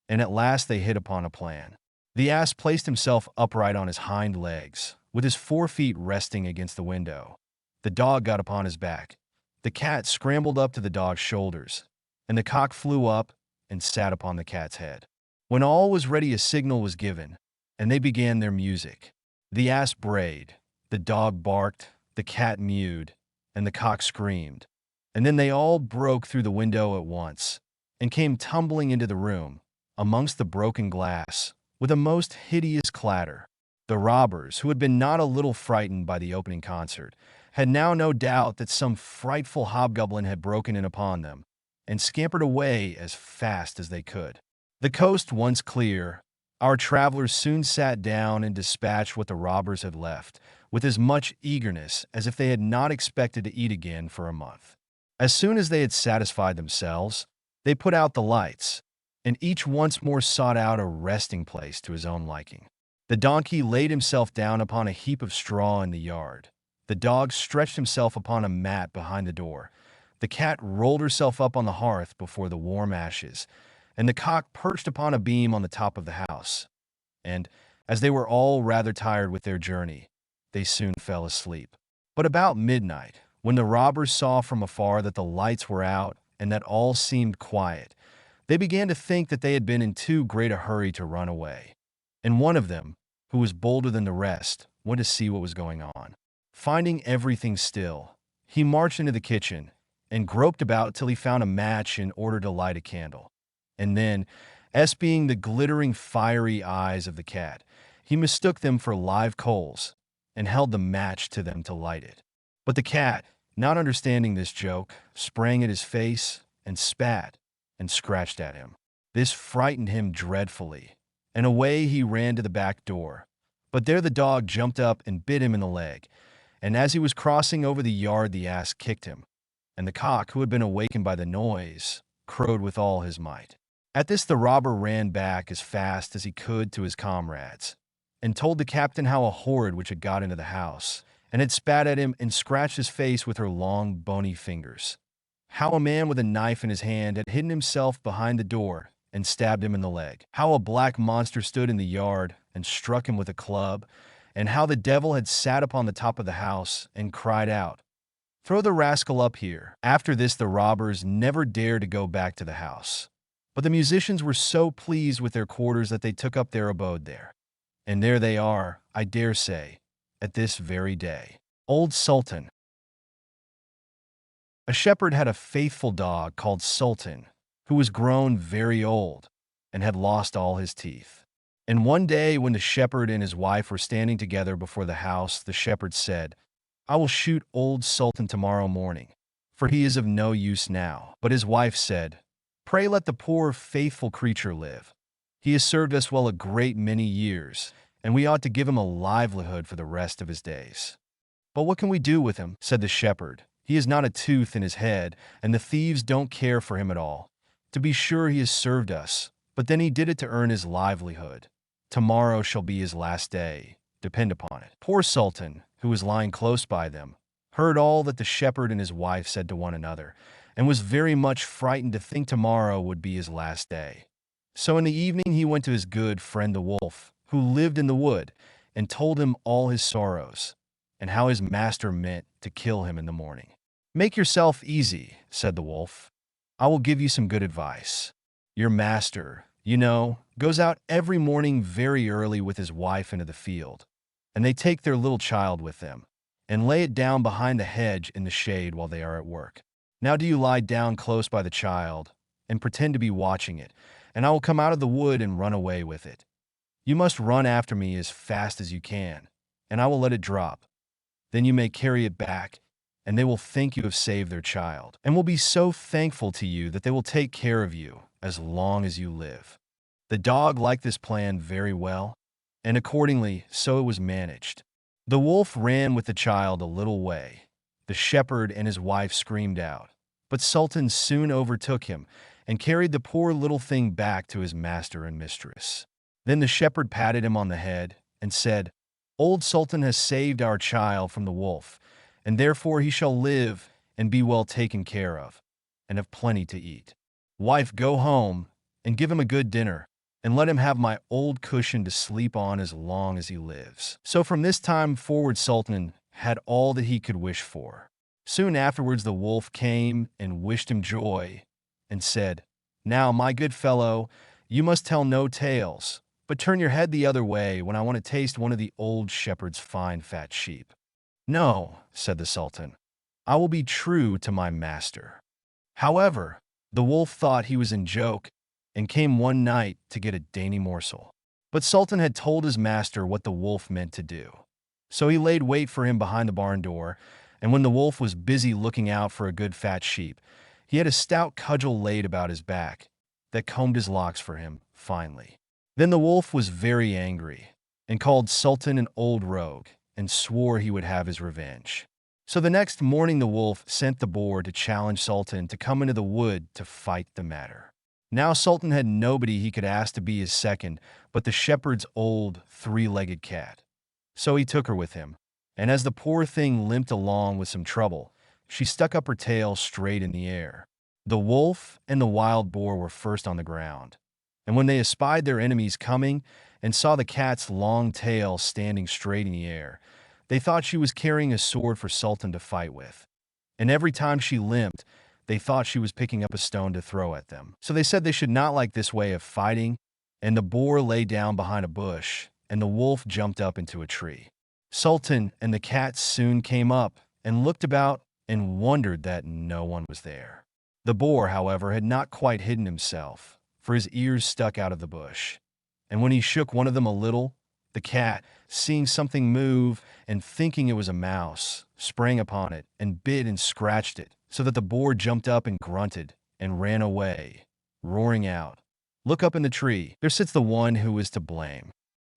and at last they hit upon a plan. The ass placed himself upright on his hind legs, with his 4 feet resting against the window. The dog got upon his back. The cat scrambled up to the dog's shoulders, and the cock flew up and sat upon the cat's head. When all was ready, a signal was given, and they began their music. The ass brayed, the dog barked, the cat mewed, and the cock screamed. And then they all broke through the window at once, and came tumbling into the room, amongst the broken glass, with a most hideous clatter. The robbers, who had been not a little frightened by the opening concert, had now no doubt that some frightful hobgoblin had broken in upon them, and scampered away as fast as they could. The coast once clear, our travelers soon sat down and dispatched what the robbers had left, with as much eagerness as if they had not expected to eat again for a month. As soon as they had satisfied themselves, they put out the lights, and each once more sought out a resting place to his own liking. The donkey laid himself down upon a heap of straw in the yard. The dog stretched himself upon a mat behind the door. The cat rolled herself up on the hearth before the warm ashes, and the cock perched upon a beam on the top of the house. And, as they were all rather tired with their journey, they soon fell asleep. But about midnight, when the robbers saw from afar that the lights were out and that all seemed quiet, they began to think that they had been in too great a hurry to run away. And one of them, who was bolder than the rest, went to see what was going on. Finding everything still, he marched into the kitchen and groped about till he found a match in order to light a candle. And then, espying the glittering fiery eyes of the cat, he mistook them for live coals and held the match to them to light it. But the cat, not understanding this joke, sprang at his face and spat and scratched at him. This frightened him dreadfully, and away he ran to the back door. But there the dog jumped up and bit him in the leg, and as he was crossing over the yard the ass kicked him, and the cock, who had been awakened by the noise, crowed with all his might. At this the robber ran back as fast as he could to his comrades, and told the captain how a horrid witch had got into the house, and had spat at him and scratched his face with her long bony fingers. How a man with a knife in his hand had hidden himself behind the door and stabbed him in the leg. How a black monster stood in the yard and struck him with a club, and how the devil had sat upon the top of the house and cried out, "Throw the rascal up here." After this the robbers never dared to go back to the house. But the musicians were so pleased with their quarters that they took up their abode there. And there they are, I dare say, at this very day. Old Sultan. A shepherd had a faithful dog called Sultan, who was grown very old and had lost all his teeth. And one day when the shepherd and his wife were standing together before the house, the shepherd said, "I will shoot old Sultan tomorrow morning, for he is of no use now." But his wife said, "Pray let the poor faithful creature live. He has served us well a great many years, and we ought to give him a livelihood for the rest of his days." "But what can we do with him?" said the shepherd. "He has not a tooth in his head, and the thieves don't care for him at all. To be sure he has served us, but then he did it to earn his livelihood. Tomorrow shall be his last day, depend upon it." Poor Sultan, who was lying close by them, heard all that the shepherd and his wife said to one another, and was very much frightened to think tomorrow would be his last day. So in the evening he went to his good friend the wolf, who lived in the wood, and told him all his sorrows, and how his master meant to kill him in the morning. "Make yourself easy," said the wolf. "I will give you some good advice. Your master, you know, goes out every morning very early with his wife into the field. and they take their little child with them, and lay it down behind the hedge in the shade while they are at work. Now do you lie down close by the child, and pretend to be watching it, and I will come out of the wood and run away with it. You must run after me as fast as you can, and I will let it drop. Then you may carry it back, and they will think you have saved their child, and will be so thankful to you that they will take care of you as long as you live." The dog liked this plan very well, and accordingly, so it was managed. The wolf ran with the child a little way. The shepherd and his wife screamed out, but Sultan soon overtook him and carried the poor little thing back to his master and mistress. Then the shepherd patted him on the head and said, "Old Sultan has saved our child from the wolf, and therefore he shall live and be well taken care of, and have plenty to eat. Wife, go home and give him a good dinner, and let him have my old cushion to sleep on as long as he lives." So from this time forward Sultan had all that he could wish for. Soon afterwards the wolf came and wished him joy, and said, "Now, my good fellow, you must tell no tales, but turn your head the other way when I want to taste one of the old shepherd's fine fat sheep." "No," said the Sultan, "I will be true to my master." However, the wolf thought he was in joke, and came one night to get a dainty morsel. But Sultan had told his master what the wolf meant to do. So he laid wait for him behind the barn door, and when the wolf was busy looking out for a good fat sheep, he had a stout cudgel laid about his back that combed his locks for him finely. Then the wolf was very angry, and called Sultan an old rogue, and swore he would have his revenge. So the next morning the wolf sent the boar to challenge Sultan to come into the wood to fight the matter. Now Sultan had nobody he could ask to be his second but the shepherd's old three-legged cat. So he took her with him, and as the poor thing limped along with some trouble, she stuck up her tail straight in the air. The wolf and the wild boar were first on the ground, and when they espied their enemies coming and saw the cat's long tail standing straight in the air, they thought she was carrying a sword for Sultan to fight with. And every time she limped, they thought she was picking up a stone to throw at them. So they said they should not like this way of fighting, and the boar lay down behind a bush, and the wolf jumped up into a tree. Sultan and the cat soon came up and looked about and wondered that no one was there. The boar, however, had not quite hidden himself, for his ears stuck out of the bush. And when he shook one of them a little, the cat, seeing something move and thinking it was a mouse, sprang upon it and bit and scratched it, so that the boar jumped up and grunted and ran away, roaring out, "Look up in the tree, there sits the one who is to blame."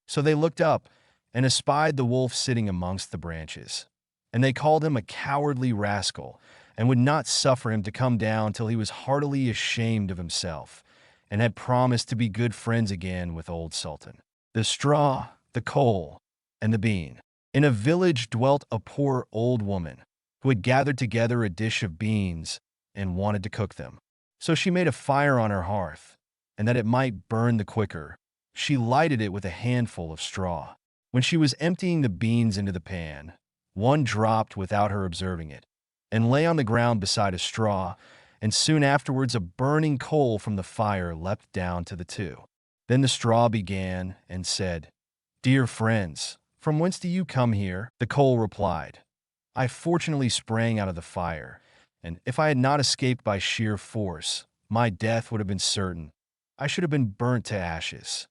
So they looked up and espied the wolf sitting amongst the branches. And they called him a cowardly rascal, and would not suffer him to come down till he was heartily ashamed of himself, and had promised to be good friends again with old Sultan. The straw, the coal, and the bean. In a village dwelt a poor old woman, who had gathered together a dish of beans and wanted to cook them. So she made a fire on her hearth, and that it might burn the quicker, she lighted it with a handful of straw. When she was emptying the beans into the pan, one dropped without her observing it, and lay on the ground beside a straw, and soon afterwards a burning coal from the fire leapt down to the two. Then the straw began and said, "Dear friends, from whence do you come here?" The coal replied, "I fortunately sprang out of the fire, and if I had not escaped by sheer force, my death would have been certain. I should have been burnt to ashes."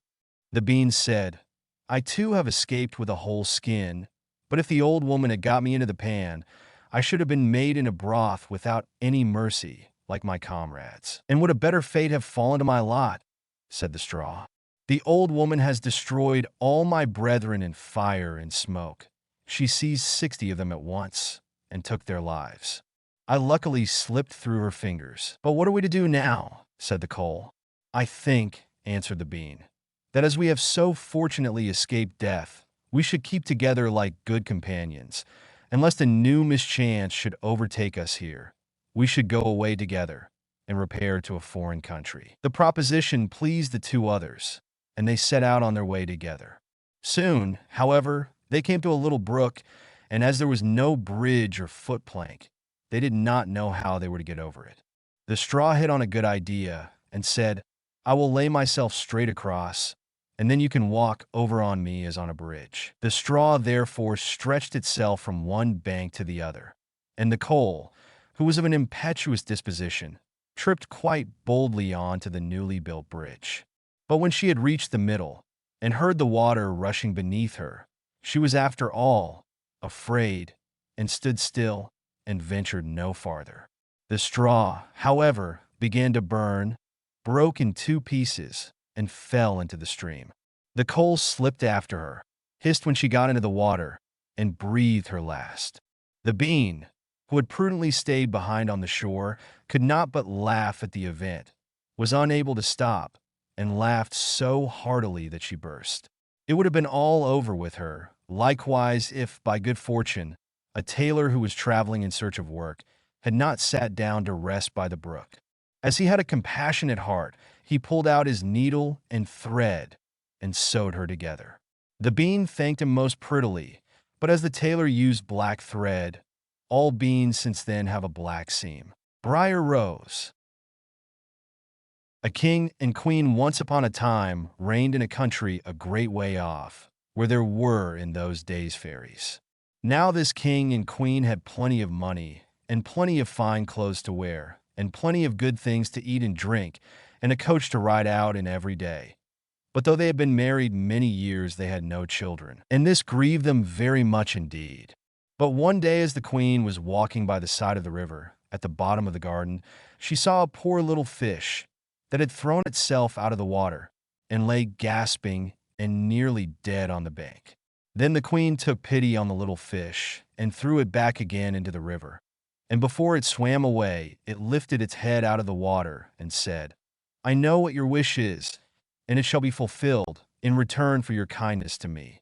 The bean said, "I too have escaped with a whole skin, but if the old woman had got me into the pan, I should have been made in a broth without any mercy, like my comrades." "And would a better fate have fallen to my lot?" said the straw. "The old woman has destroyed all my brethren in fire and smoke. She seized 60 of them at once, and took their lives. I luckily slipped through her fingers. But what are we to do now?" said the coal. "I think," answered the bean, "that as we have so fortunately escaped death, we should keep together like good companions, and lest a new mischance should overtake us here, we should go away together, and repair to a foreign country." The proposition pleased the two others, and they set out on their way together. Soon, however, they came to a little brook, and as there was no bridge or footplank, they did not know how they were to get over it. The straw hit on a good idea, and said, "I will lay myself straight across, and then you can walk over on me as on a bridge." The straw therefore stretched itself from one bank to the other, and the coal, who was of an impetuous disposition, tripped quite boldly on to the newly built bridge. But when she had reached the middle, and heard the water rushing beneath her, she was after all afraid, and stood still, and ventured no farther. The straw, however, began to burn, broke in 2 pieces, and fell into the stream. The coal slipped after her, hissed when she got into the water, and breathed her last. The bean, who had prudently stayed behind on the shore, could not but laugh at the event, was unable to stop, and laughed so heartily that she burst. It would have been all over with her, likewise, if, by good fortune, a tailor who was traveling in search of work had not sat down to rest by the brook. As he had a compassionate heart, he pulled out his needle and thread and sewed her together. The bean thanked him most prettily, but as the tailor used black thread, all beans since then have a black seam. BRIAR rose. A king and queen once upon a time reigned in a country a great way off, where there were in those days fairies. Now this king and queen had plenty of money, and plenty of fine clothes to wear, and plenty of good things to eat and drink, and a coach to ride out in every day. But though they had been married many years, they had no children, and this grieved them very much indeed. But one day as the queen was walking by the side of the river, at the bottom of the garden, she saw a poor little fish that had thrown itself out of the water, and lay gasping and nearly dead on the bank. Then the queen took pity on the little fish, and threw it back again into the river. And before it swam away, it lifted its head out of the water, and said, "I know what your wish is, and it shall be fulfilled in return for your kindness to me.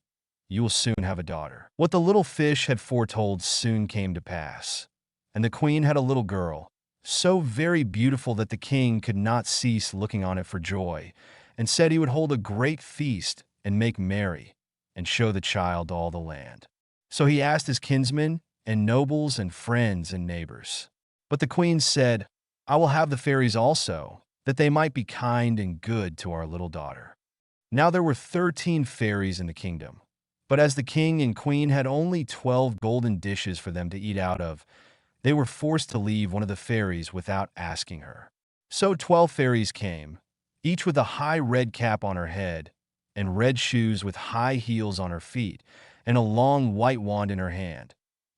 You will soon have a daughter." What the little fish had foretold soon came to pass, and the queen had a little girl, so very beautiful that the king could not cease looking on it for joy, and said he would hold a great feast and make merry, and show the child all the land. So he asked his kinsmen and nobles and friends and neighbors. But the queen said, "I will have the fairies also, that they might be kind and good to our little daughter." Now there were 13 fairies in the kingdom, but as the king and queen had only 12 golden dishes for them to eat out of, they were forced to leave one of the fairies without asking her. So 12 fairies came, each with a high red cap on her head, and red shoes with high heels on her feet, and a long white wand in her hand.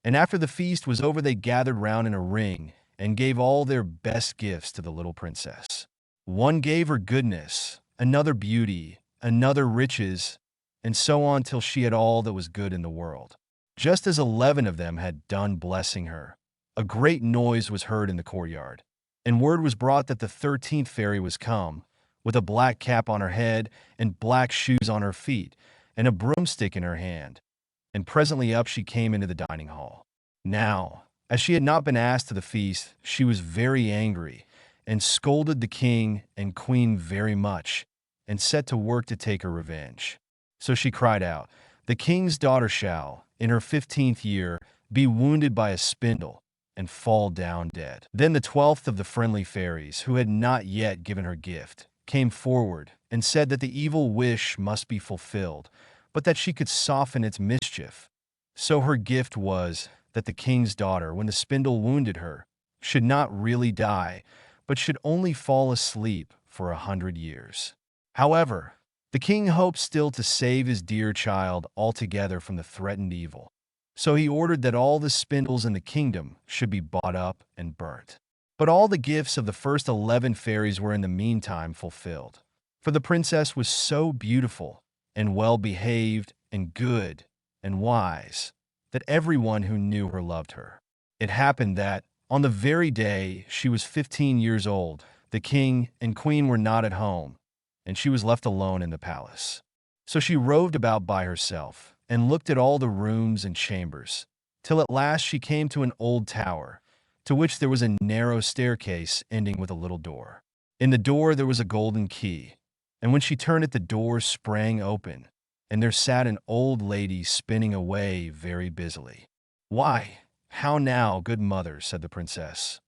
And after the feast was over, they gathered round in a ring, and gave all their best gifts to the little princess. One gave her goodness, another beauty, another riches, and so on till she had all that was good in the world. Just as 11 of them had done blessing her, a great noise was heard in the courtyard, and word was brought that the 13th fairy was come, with a black cap on her head, and black shoes on her feet, and a broomstick in her hand. And presently up she came into the dining hall. Now, as she had not been asked to the feast, she was very angry, and scolded the king and queen very much, and set to work to take her revenge. So she cried out, "The king's daughter shall, in her 15th year, be wounded by a spindle, and fall down dead." Then the 12th of the friendly fairies, who had not yet given her gift, came forward, and said that the evil wish must be fulfilled, but that she could soften its mischief. So her gift was that the king's daughter, when the spindle wounded her, should not really die, but should only fall asleep for 100 years. However, the king hoped still to save his dear child altogether from the threatened evil. So he ordered that all the spindles in the kingdom should be bought up and burnt. But all the gifts of the first 11 fairies were in the meantime fulfilled, for the princess was so beautiful and well-behaved and good and wise that everyone who knew her loved her. It happened that, on the very day she was 15 years old, the king and queen were not at home, and she was left alone in the palace. So she roved about by herself, and looked at all the rooms and chambers, till at last she came to an old tower, to which there was a narrow staircase ending with a little door. In the door there was a golden key, and when she turned it, the door sprang open, and there sat an old lady spinning away very busily. "Why, how now, good mother," said the princess.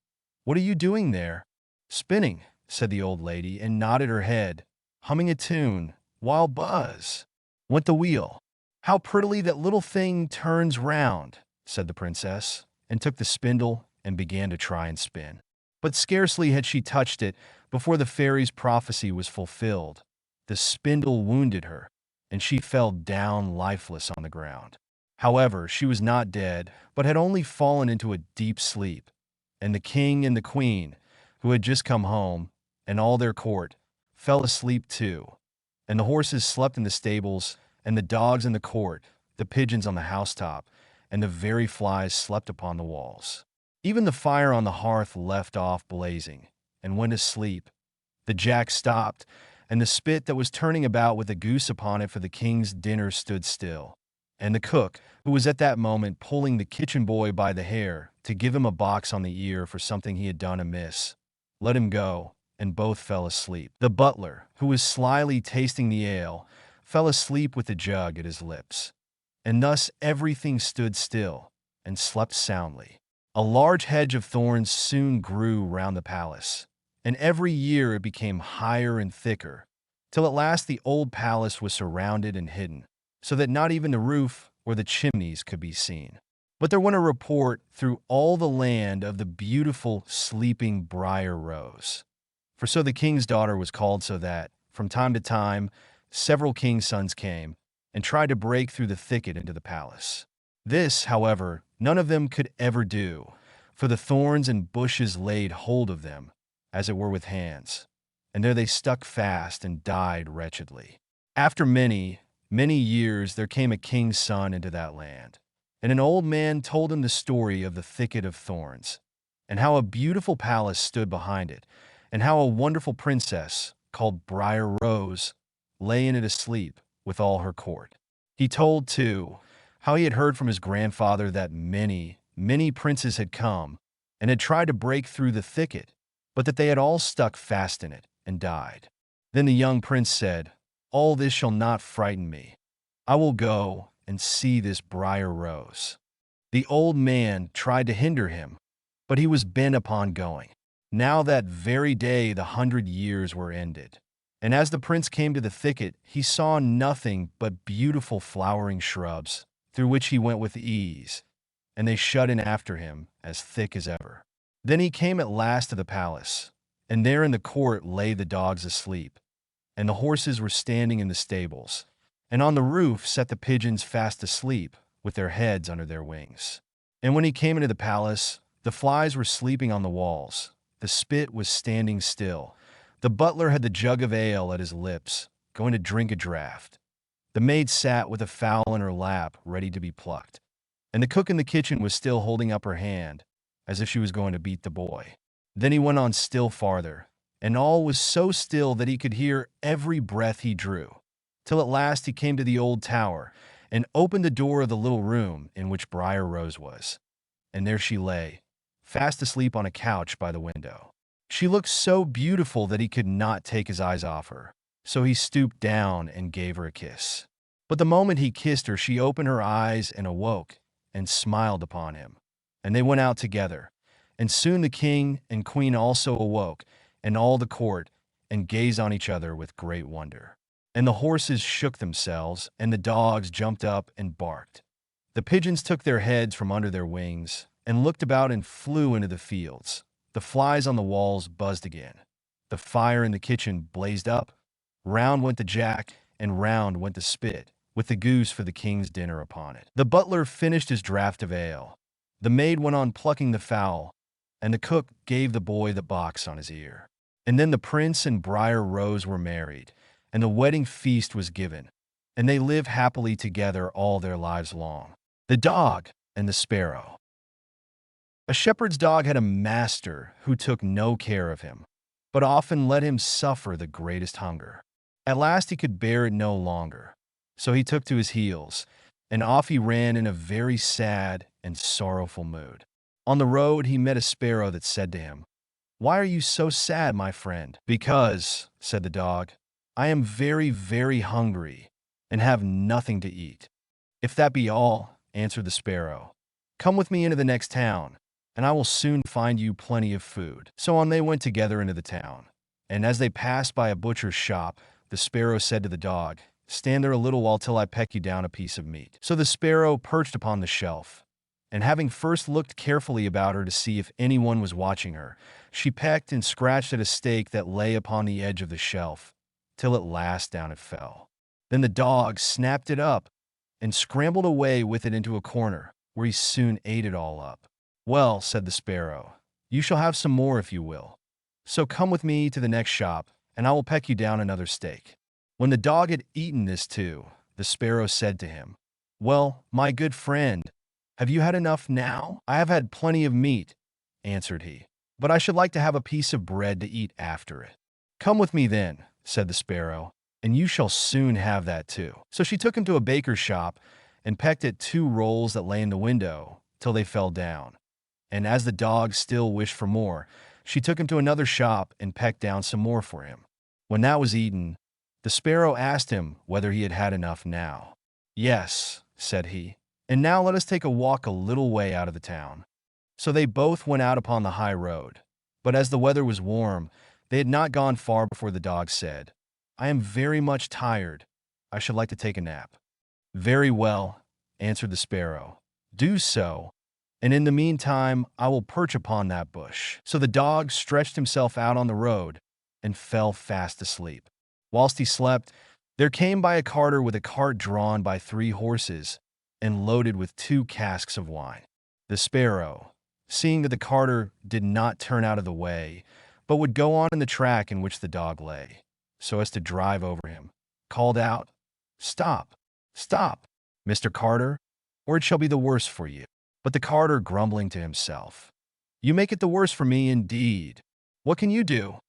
"What are you doing there?" "Spinning," said the old lady, and nodded her head, humming a tune. while buzz went the wheel. "How prettily that little thing turns round," said the princess, and took the spindle and began to try and spin. But scarcely had she touched it before the fairy's prophecy was fulfilled. The spindle wounded her, and she fell down lifeless on the ground. However, she was not dead, but had only fallen into a deep sleep. And the king and the queen, who had just come home, and all their court, fell asleep too. And the horses slept in the stables, and the dogs in the court, the pigeons on the housetop, and the very flies slept upon the walls. Even the fire on the hearth left off blazing, and went to sleep. The jack stopped, and the spit that was turning about with a goose upon it for the king's dinner stood still. And the cook, who was at that moment pulling the kitchen boy by the hair to give him a box on the ear for something he had done amiss, let him go, and both fell asleep. The butler, who was slyly tasting the ale, fell asleep with the jug at his lips. And thus everything stood still and slept soundly. A large hedge of thorns soon grew round the palace, and every year it became higher and thicker, till at last the old palace was surrounded and hidden, so that not even the roof or the chimneys could be seen. But there went a report through all the land of the beautiful sleeping Briar Rose. For so the king's daughter was called, so that, from time to time, several king's sons came and tried to break through the thicket into the palace. This, however, none of them could ever do, for the thorns and bushes laid hold of them, as it were with hands, and there they stuck fast and died wretchedly. After many, many years there came a king's son into that land, and an old man told him the story of the thicket of thorns, and how a beautiful palace stood behind it, and how a wonderful princess, called Briar Rose, lay in it asleep with all her court. He told, too, how he had heard from his grandfather that many, many princes had come and had tried to break through the thicket, but that they had all stuck fast in it and died. Then the young prince said, "All this shall not frighten me. I will go and see this Briar Rose." The old man tried to hinder him, but he was bent upon going. Now that very day the 100 years were ended, and as the prince came to the thicket, he saw nothing but beautiful flowering shrubs, through which he went with ease, and they shut in after him as thick as ever. Then he came at last to the palace, and there in the court lay the dogs asleep, and the horses were standing in the stables, and on the roof sat the pigeons fast asleep, with their heads under their wings. And when he came into the palace, the flies were sleeping on the walls, the spit was standing still, the butler had the jug of ale at his lips, going to drink a draught. The maid sat with a fowl in her lap, ready to be plucked, and the cook in the kitchen was still holding up her hand, as if she was going to beat the boy. Then he went on still farther, and all was so still that he could hear every breath he drew, till at last he came to the old tower, and opened the door of the little room in which Briar Rose was. And there she lay, fast asleep on a couch by the window. She looked so beautiful that he could not take his eyes off her, so he stooped down and gave her a kiss. But the moment he kissed her, she opened her eyes and awoke, and smiled upon him. And they went out together, and soon the king and queen also awoke, and all the court, and gazed on each other with great wonder. And the horses shook themselves, and the dogs jumped up and barked. The pigeons took their heads from under their wings, and looked about and flew into the fields. The flies on the walls buzzed again. The fire in the kitchen blazed up. Round went the jack, and round went the spit, with the goose for the king's dinner upon it. The butler finished his draught of ale. The maid went on plucking the fowl, and the cook gave the boy the box on his ear. And then the prince and Briar Rose were married, and the wedding feast was given, and they lived happily together all their lives long. The dog and the sparrow. A shepherd's dog had a master who took no care of him, but often let him suffer the greatest hunger. At last he could bear it no longer, so he took to his heels, and off he ran in a very sad and sorrowful mood. On the road he met a sparrow that said to him, "Why are you so sad, my friend?" "Because," said the dog, "I am very, very hungry, and have nothing to eat." "If that be all," answered the sparrow, "come with me into the next town, and I will soon find you plenty of food." So on they went together into the town, and as they passed by a butcher's shop, the sparrow said to the dog, "Stand there a little while till I peck you down a piece of meat." So the sparrow perched upon the shelf, and having first looked carefully about her to see if anyone was watching her, she pecked and scratched at a steak that lay upon the edge of the shelf, till at last down it fell. Then the dog snapped it up and scrambled away with it into a corner, where he soon ate it all up. "Well," said the sparrow, "you shall have some more if you will. So come with me to the next shop, and I will peck you down another steak." When the dog had eaten this too, the sparrow said to him, "Well, my good friend, have you had enough now?" "I have had plenty of meat," answered he, "but I should like to have a piece of bread to eat after it." "Come with me then," said the sparrow, "and you shall soon have that too." So she took him to a baker's shop and pecked at 2 rolls that lay in the window till they fell down. And as the dog still wished for more, she took him to another shop and pecked down some more for him. When that was eaten, the sparrow asked him whether he had had enough now. "Yes," said he, "and now let us take a walk a little way out of the town." So they both went out upon the high road. But as the weather was warm, they had not gone far before the dog said, "I am very much tired. I should like to take a nap." "Very well," answered the sparrow, "do so, and in the meantime I will perch upon that bush." So the dog stretched himself out on the road and fell fast asleep. Whilst he slept, there came by a carter with a cart drawn by 3 horses and loaded with 2 casks of wine. The sparrow, seeing that the carter did not turn out of the way, but would go on in the track in which the dog lay, so as to drive over him, called out, "Stop, stop, Mr. Carter, or it shall be the worse for you." But the carter, grumbling to himself, "You make it the worse for me indeed. What can you do?"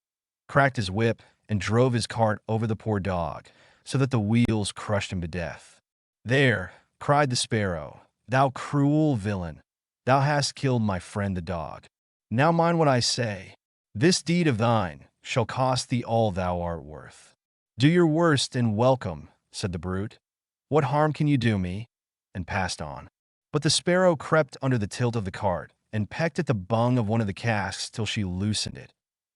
cracked his whip and drove his cart over the poor dog, so that the wheels crushed him to death. "There," cried the sparrow, "thou cruel villain, thou hast killed my friend the dog. Now mind what I say. This deed of thine shall cost thee all thou art worth." "Do your worst and welcome," said the brute. "What harm can you do me?" and passed on. But the sparrow crept under the tilt of the cart and pecked at the bung of one of the casks till she loosened it,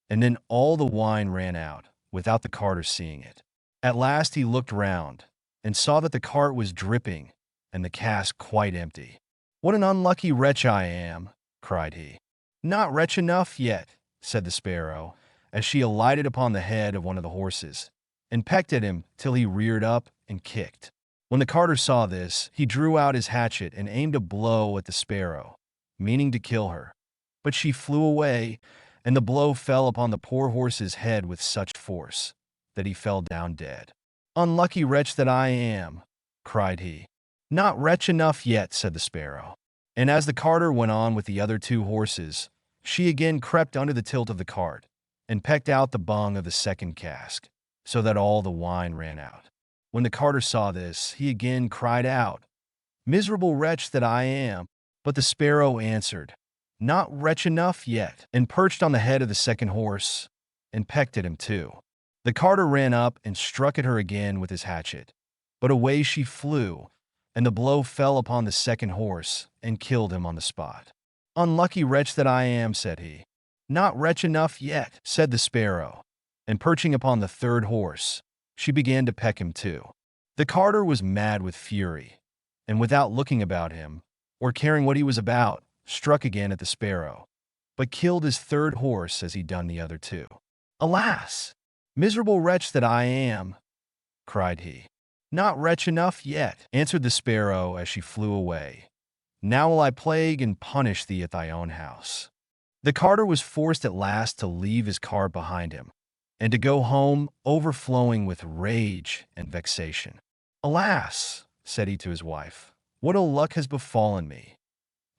and then all the wine ran out, without the carter seeing it. At last he looked round, and saw that the cart was dripping, and the cask quite empty. "What an unlucky wretch I am!" cried he. "Not wretch enough yet," said the sparrow, as she alighted upon the head of one of the horses, and pecked at him till he reared up and kicked. When the carter saw this, he drew out his hatchet and aimed a blow at the sparrow, meaning to kill her. But she flew away, and the blow fell upon the poor horse's head with such force that he fell down dead. "Unlucky wretch that I am!" cried he. "Not wretch enough yet," said the sparrow. And as the carter went on with the other 2 horses, she again crept under the tilt of the cart, and pecked out the bung of the second cask, so that all the wine ran out. When the carter saw this, he again cried out, "Miserable wretch that I am!" But the sparrow answered, "Not wretch enough yet," and perched on the head of the second horse, and pecked at him too. The carter ran up and struck at her again with his hatchet, but away she flew, and the blow fell upon the second horse, and killed him on the spot. "Unlucky wretch that I am," said he. "Not wretch enough yet," said the sparrow, and perching upon the third horse, she began to peck him too. The carter was mad with fury, and without looking about him, or caring what he was about, struck again at the sparrow, but killed his third horse as he done the other 2. "Alas! Miserable wretch that I am!" cried he. "Not wretch enough yet," answered the sparrow as she flew away. "Now will I plague and punish thee at thy own house." The carter was forced at last to leave his cart behind him, and to go home overflowing with rage and vexation. "Alas!" said he to his wife, "what ill luck has befallen me!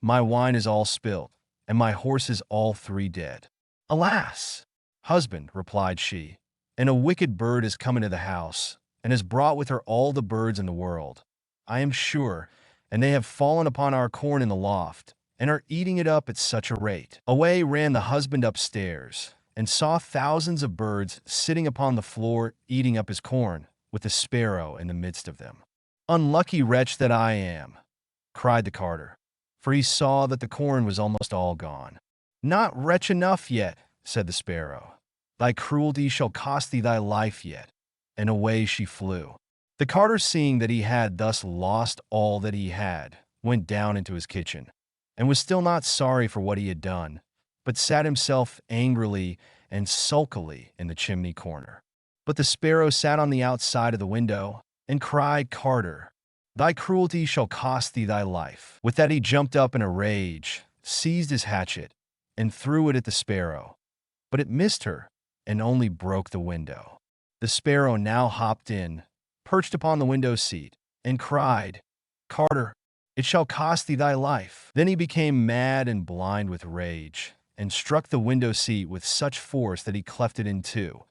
My wine is all spilt, and my horses all 3 dead." "Alas!" "Husband," replied she, "and a wicked bird has come into the house, and has brought with her all the birds in the world, I am sure, and they have fallen upon our corn in the loft, and are eating it up at such a rate." Away ran the husband upstairs, and saw thousands of birds sitting upon the floor eating up his corn, with the sparrow in the midst of them. "Unlucky wretch that I am!" cried the carter, for he saw that the corn was almost all gone. "Not wretch enough yet," said the sparrow. "Thy cruelty shall cost thee thy life yet." and away she flew. The carter, seeing that he had thus lost all that he had, went down into his kitchen, and was still not sorry for what he had done, but sat himself angrily and sulkily in the chimney corner. But the sparrow sat on the outside of the window, and cried, "Carter, thy cruelty shall cost thee thy life." With that he jumped up in a rage, seized his hatchet, and threw it at the sparrow. But it missed her, and only broke the window. The sparrow now hopped in, perched upon the window seat, and cried, "Carter, it shall cost thee thy life." Then he became mad and blind with rage, and struck the window seat with such force that he cleft it in two.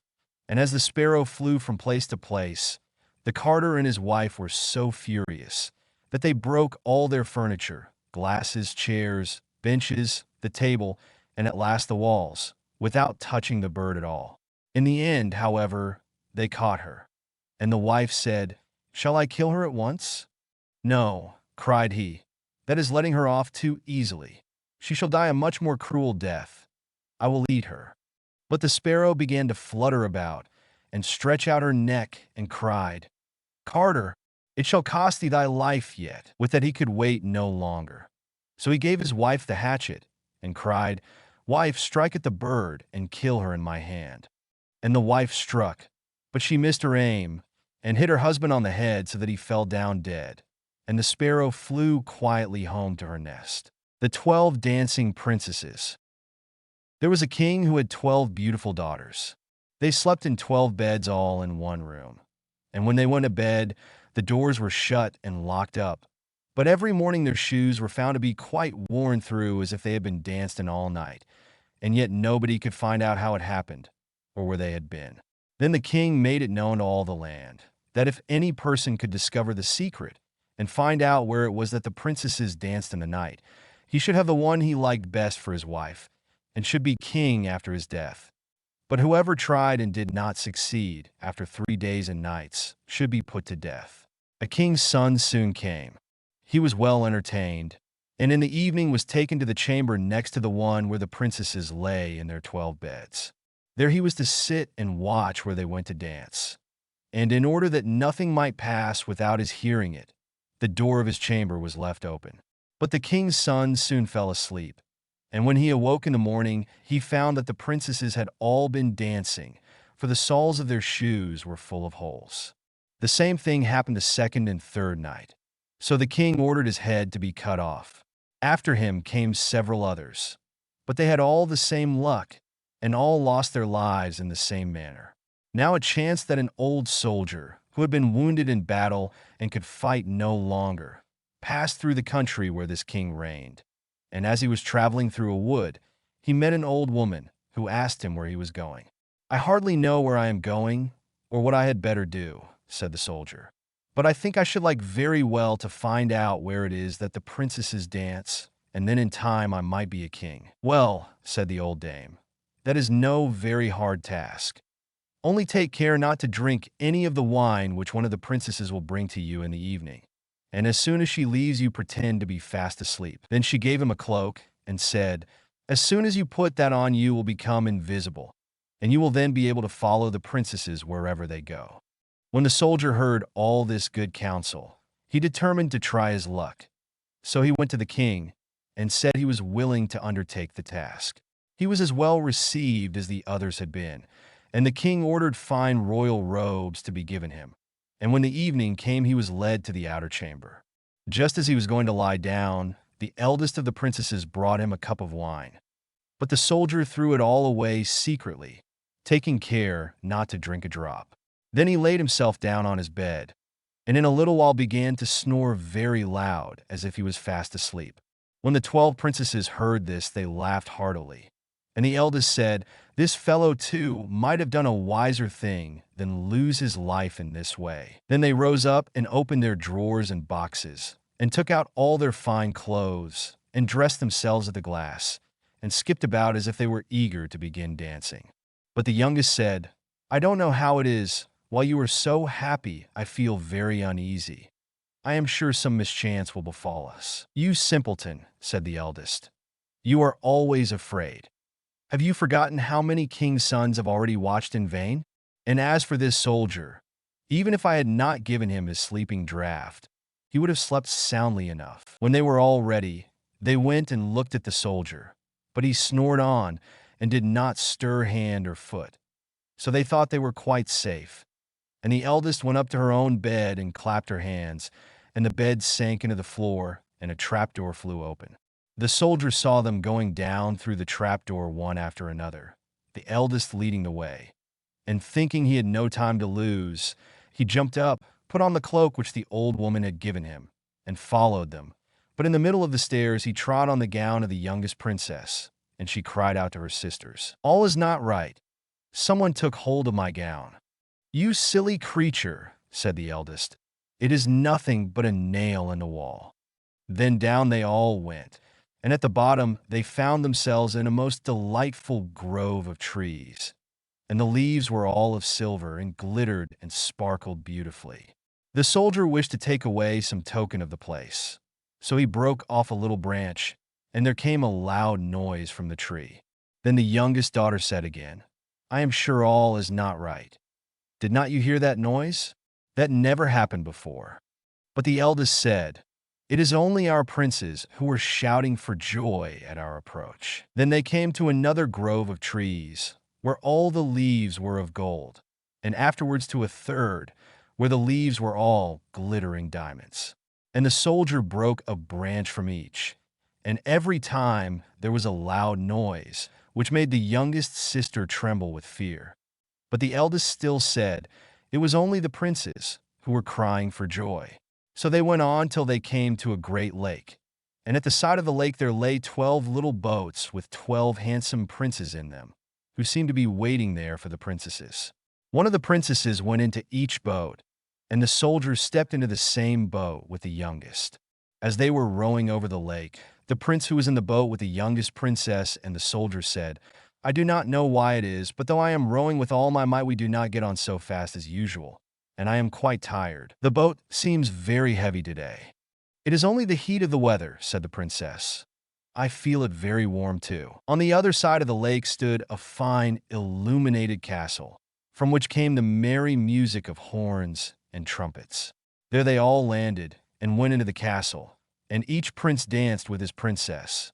And as the sparrow flew from place to place, the carter and his wife were so furious that they broke all their furniture, glasses, chairs, benches, the table, and at last the walls, without touching the bird at all. In the end, however, they caught her, and the wife said, "Shall I kill her at once?" "No," cried he, "that is letting her off too easily. She shall die a much more cruel death. I will eat her." But the sparrow began to flutter about, and stretch out her neck, and cried, "Carter, it shall cost thee thy life yet." With that he could wait no longer. So he gave his wife the hatchet, and cried, "Wife, strike at the bird, and kill her in my hand." And the wife struck, but she missed her aim, and hit her husband on the head so that he fell down dead. And the sparrow flew quietly home to her nest. The 12 Dancing Princesses. There was a king who had 12 beautiful daughters. They slept in 12 beds all in one room. And when they went to bed, the doors were shut and locked up. But every morning their shoes were found to be quite worn through as if they had been danced in all night, and yet nobody could find out how it happened or where they had been. Then the king made it known to all the land that if any person could discover the secret and find out where it was that the princesses danced in the night, he should have the one he liked best for his wife, and should be king after his death. But whoever tried and did not succeed after 3 days and nights should be put to death. A king's son soon came. He was well entertained, and in the evening was taken to the chamber next to the one where the princesses lay in their 12 beds. There he was to sit and watch where they went to dance. And in order that nothing might pass without his hearing it, the door of his chamber was left open. But the king's son soon fell asleep, and when he awoke in the morning, he found that the princesses had all been dancing, for the soles of their shoes were full of holes. The same thing happened the second and third night. So the king ordered his head to be cut off. After him came several others, but they had all the same luck, and all lost their lives in the same manner. Now it chanced that an old soldier, who had been wounded in battle and could fight no longer, passed through the country where this king reigned. And as he was traveling through a wood, he met an old woman who asked him where he was going. "I hardly know where I am going, or what I had better do," said the soldier. "But I think I should like very well to find out where it is that the princesses dance, and then in time I might be a king." "Well," said the old dame, "that is no very hard task. Only take care not to drink any of the wine which one of the princesses will bring to you in the evening. And as soon as she leaves you, pretend to be fast asleep." Then she gave him a cloak and said, "As soon as you put that on, you will become invisible, and you will then be able to follow the princesses wherever they go." When the soldier heard all this good counsel, he determined to try his luck. So he went to the king and said he was willing to undertake the task. He was as well received as the others had been, and the king ordered fine royal robes to be given him. And when the evening came, he was led to the outer chamber. Just as he was going to lie down, the eldest of the princesses brought him a cup of wine. But the soldier threw it all away secretly, taking care not to drink a drop. Then he laid himself down on his bed, and in a little while began to snore very loud, as if he was fast asleep. When the 12 princesses heard this, they laughed heartily. And the eldest said, "This fellow, too, might have done a wiser thing than lose his life in this way." Then they rose up and opened their drawers and boxes, and took out all their fine clothes, and dressed themselves at the glass, and skipped about as if they were eager to begin dancing. But the youngest said, "I don't know how it is. While you are so happy, I feel very uneasy. I am sure some mischance will befall us." "You simpleton," said the eldest. "You are always afraid. Have you forgotten how many kings' sons have already watched in vain? And as for this soldier, Even if I had not given him his sleeping draught, he would have slept soundly enough. When they were all ready, they went and looked at the soldier, but he snored on and did not stir hand or foot. So they thought they were quite safe. And the eldest went up to her own bed and clapped her hands, and the bed sank into the floor, and a trapdoor flew open. The soldier saw them going down through the trapdoor one after another, the eldest leading the way. And thinking he had no time to lose, he jumped up, put on the cloak which the old woman had given him, and followed them. But in the middle of the stairs he trod on the gown of the youngest princess, and she cried out to her sisters, "All is not right. Someone took hold of my gown." "You silly creature," said the eldest. "It is nothing but a nail in the wall." Then down they all went, and at the bottom they found themselves in a most delightful grove of trees, and the leaves were all of silver and glittered and sparkled beautifully. The soldier wished to take away some token of the place, so he broke off a little branch, and there came a loud noise from the tree. Then the youngest daughter said again, "I am sure all is not right. Did not you hear that noise? That never happened before." But the eldest said, "It is only our princes who were shouting for joy at our approach." Then they came to another grove of trees, where all the leaves were of gold, and afterwards to a third, where the leaves were all glittering diamonds. And the soldier broke a branch from each, and every time there was a loud noise, which made the youngest sister tremble with fear. But the eldest still said it was only the princes who were crying for joy. So they went on till they came to a great lake, and at the side of the lake there lay 12 little boats with 12 handsome princes in them, who seemed to be waiting there for the princesses. One of the princesses went into each boat, and the soldier stepped into the same boat with the youngest. As they were rowing over the lake, the prince who was in the boat with the youngest princess and the soldier said, "I do not know why it is, but though I am rowing with all my might, we do not get on so fast as usual, and I am quite tired. The boat seems very heavy today." "It is only the heat of the weather," said the princess. "I feel it very warm too." On the other side of the lake stood a fine, illuminated castle, from which came the merry music of horns and trumpets. There they all landed and went into the castle, and each prince danced with his princess,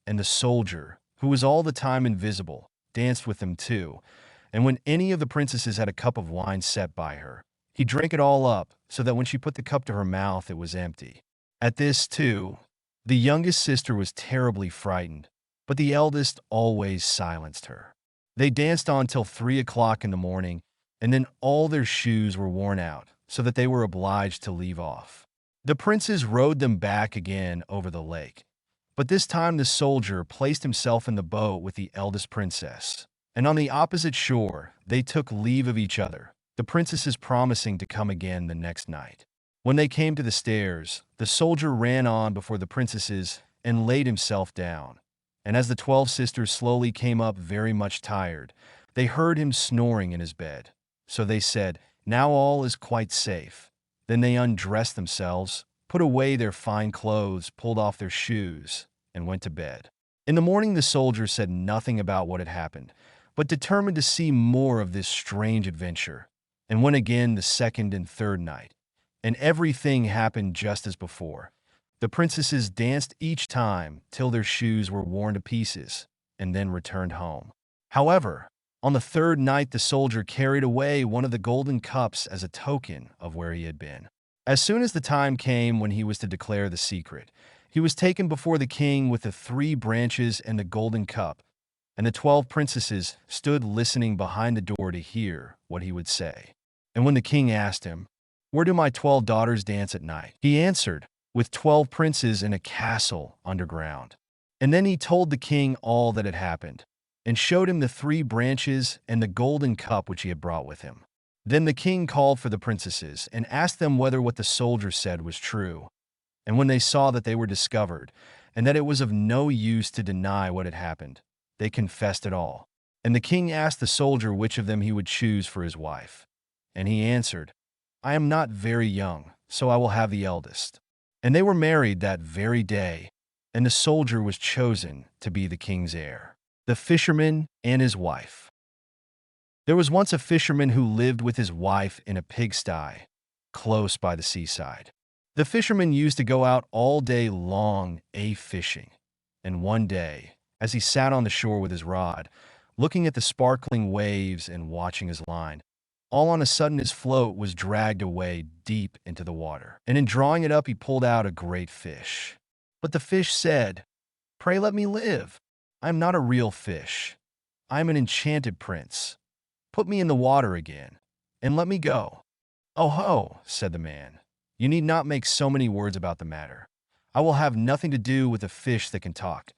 and the soldier, who was all the time invisible, danced with them too. And when any of the princesses had a cup of wine set by her, he drank it all up, so that when she put the cup to her mouth it was empty. At this, too, the youngest sister was terribly frightened, but the eldest always silenced her. They danced on till 3 o'clock in the morning, and then all their shoes were worn out, so that they were obliged to leave off. The princes rowed them back again over the lake, but this time the soldier placed himself in the boat with the eldest princess, and on the opposite shore they took leave of each other, the princesses promising to come again the next night. When they came to the stairs, the soldier ran on before the princesses and laid himself down, and as the 12 sisters slowly came up very much tired, they heard him snoring in his bed. So they said, "Now all is quite safe." Then they undressed themselves, put away their fine clothes, pulled off their shoes, and went to bed. In the morning the soldier said nothing about what had happened, but determined to see more of this strange adventure, and went again the second and third night. And everything happened just as before. The princesses danced each time till their shoes were worn to pieces, and then returned home. However, on the third night the soldier carried away one of the golden cups as a token of where he had been. As soon as the time came when he was to declare the secret, he was taken before the king with the 3 branches and the golden cup, and the 12 princesses stood listening behind the door to hear what he would say. And when the king asked him, "Where do my 12 daughters dance at night?" he answered, "With 12 princes in a castle underground." And then he told the king all that had happened, and showed him the 3 branches and the golden cup which he had brought with him. Then the king called for the princesses and asked them whether what the soldier said was true. And when they saw that they were discovered, and that it was of no use to deny what had happened, they confessed it all. And the king asked the soldier which of them he would choose for his wife. And he answered, "I am not very young, so I will have the eldest." And they were married that very day, and the soldier was chosen to be the king's heir. The Fisherman and His Wife. There was once a fisherman who lived with his wife in a pigsty, close by the seaside. The fisherman used to go out all day long fishing, and one day, as he sat on the shore with his rod, looking at the sparkling waves and watching his line, all on a sudden his float was dragged away deep into the water, and in drawing it up he pulled out a great fish. But the fish said, "Pray let me live. I am not a real fish. I am an enchanted prince. Put me in the water again, and let me go." "Oh ho," said the man, "you need not make so many words about the matter. I will have nothing to do with a fish that can talk.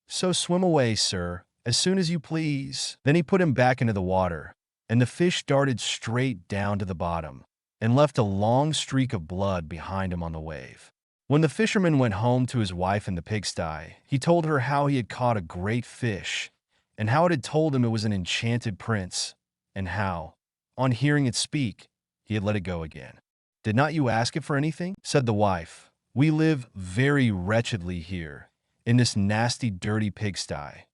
So swim away, sir, as soon as you please." Then he put him back into the water, and the fish darted straight down to the bottom and left a long streak of blood behind him on the wave. When the fisherman went home to his wife in the pigsty, he told her how he had caught a great fish, and how it had told him it was an enchanted prince, and how, on hearing it speak, he had let it go again. "Did not you ask it for anything?" said the wife. "We live very wretchedly here, in this nasty, dirty pigsty.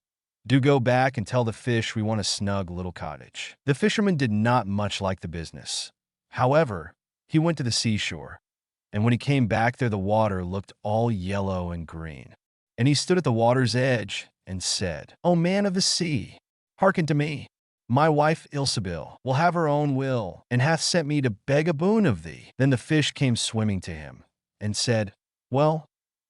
Do go back and tell the fish we want a snug little cottage." The fisherman did not much like the business. However, he went to the seashore, and when he came back there the water looked all yellow and green. And he stood at the water's edge and said, "O man of the sea, hearken to me. My wife Ilsebil will have her own will, and hath sent me to beg a boon of thee." Then the fish came swimming to him, and said, "Well,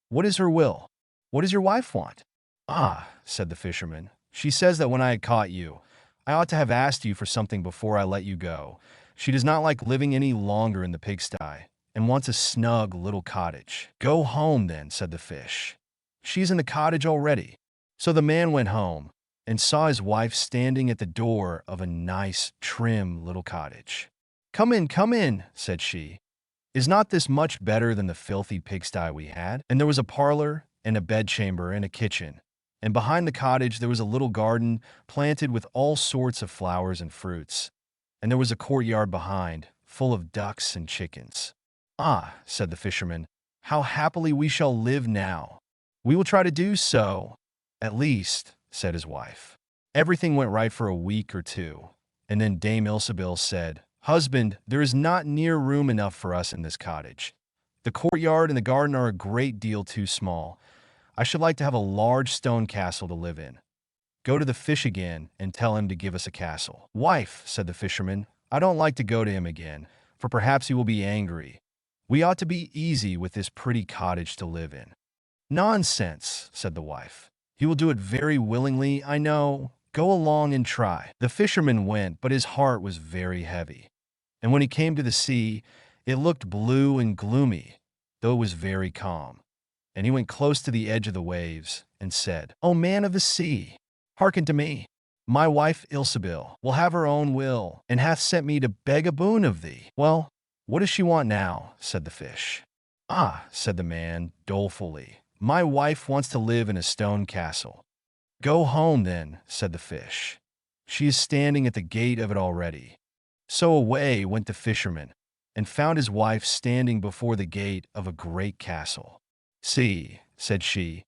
what is her will? What does your wife want?" "Ah," said the fisherman, "she says that when I had caught you, I ought to have asked you for something before I let you go. She does not like living any longer in the pigsty, and wants a snug little cottage." "Go home, then," said the fish. "She's in the cottage already." So the man went home, and saw his wife standing at the door of a nice, trim little cottage. Come in," said she. "Is not this much better than the filthy pigsty we had?" And there was a parlor, and a bedchamber, and a kitchen. And behind the cottage there was a little garden planted with all sorts of flowers and fruits. And there was a courtyard behind, full of ducks and chickens. "Ah," said the fisherman, "how happily we shall live now." "We will try to do so, at least," said his wife. Everything went right for a week or two, and then Dame Ilsebil said, "Husband, there is not near room enough for us in this cottage. The courtyard and the garden are a great deal too small. I should like to have a large stone castle to live in. Go to the fish again and tell him to give us a castle." "Wife," said the fisherman, "I don't like to go to him again, for perhaps he will be angry. We ought to be easy with this pretty cottage to live in." "Nonsense," said the wife. "He will do it very willingly, I know. Go along and try." The fisherman went, but his heart was very heavy. And when he came to the sea, it looked blue and gloomy, though it was very calm. And he went close to the edge of the waves, and said, "O man of the sea, hearken to me. My wife Ilsebil will have her own will, and hath sent me to beg a boon of thee." "Well, what does she want now?" said the fish. "Ah," said the man, dolefully, "my wife wants to live in a stone castle." "Go home, then," said the fish. "She is standing at the gate of it already." So away went the fisherman, and found his wife standing before the gate of a great castle. "See," said she,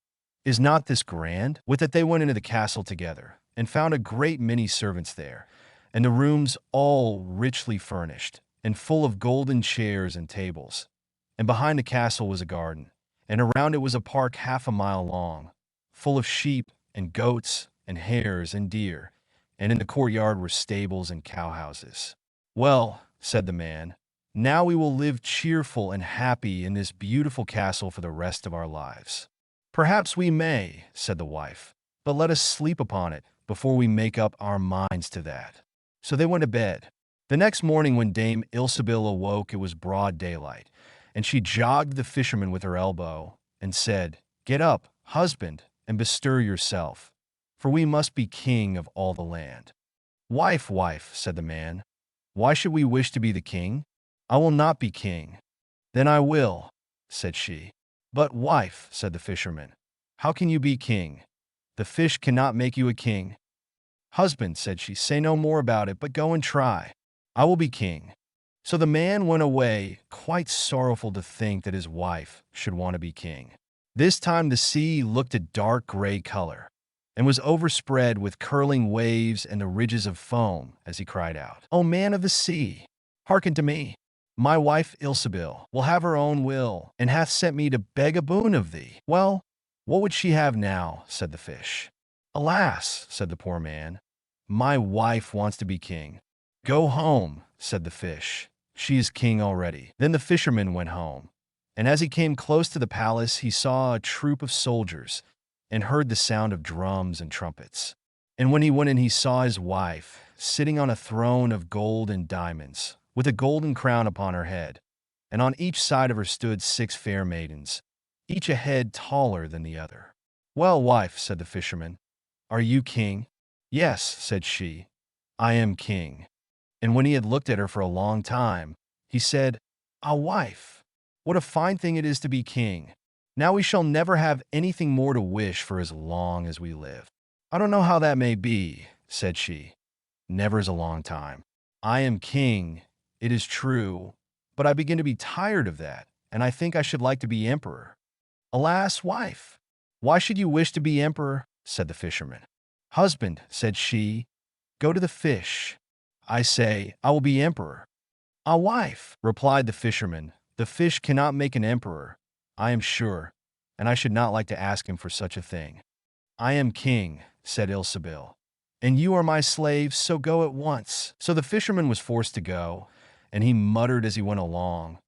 "is not this grand?" With it they went into the castle together, and found a great many servants there, and the rooms all richly furnished, and full of golden chairs and tables. And behind the castle was a garden, and around it was a park 1/2 a mile long, full of sheep and goats and hares and deer, and in the courtyard were stables and cowhouses. "Well," said the man, "now we will live cheerful and happy in this beautiful castle for the rest of our lives." "Perhaps we may," said the wife, "but let us sleep upon it before we make up our minds to that." So they went to bed. The next morning when Dame Ilsebil awoke it was broad daylight, and she jogged the fisherman with her elbow, and said, "Get up, husband, and bestir yourself, for we must be king of all the land." "Wife, wife," said the man, "why should we wish to be the king? I will not be king." "Then I will," said she. "But, wife," said the fisherman, "how can you be king? The fish cannot make you a king." "Husband," said she, "say no more about it, but go and try. I will be king." So the man went away, quite sorrowful to think that his wife should want to be king. This time the sea looked a dark gray color, and was overspread with curling waves and the ridges of foam as he cried out, "O man of the sea, hearken to me. My wife Ilsebil will have her own will, and hath sent me to beg a boon of thee." "Well, what would she have now?" said the fish. "Alas," said the poor man, "my wife wants to be king." "Go home," said the fish. "She is king already." Then the fisherman went home, and as he came close to the palace, he saw a troop of soldiers and heard the sound of drums and trumpets. And when he went in, he saw his wife sitting on a throne of gold and diamonds, with a golden crown upon her head, and on each side of her stood 6 fair maidens, each a head taller than the other. "Well, wife," said the fisherman, "are you king?" "Yes," said she, "I am king." And when he had looked at her for a long time, he said, "Ah, wife, what a fine thing it is to be king. Now we shall never have anything more to wish for as long as we live." "I don't know how that may be," said she. "Never is a long time. I am king, it is true, but I begin to be tired of that, and I think I should like to be emperor." "Alas, wife, why should you wish to be emperor?" said the fisherman. "Husband," said she, "go to the fish. I say, I will be emperor." "Ah, wife," replied the fisherman, "the fish cannot make an emperor, I am sure, and I should not like to ask him for such a thing." "I am king," said Ilsebil, "and you are my slave, so go at once." So the fisherman was forced to go, and he muttered as he went along,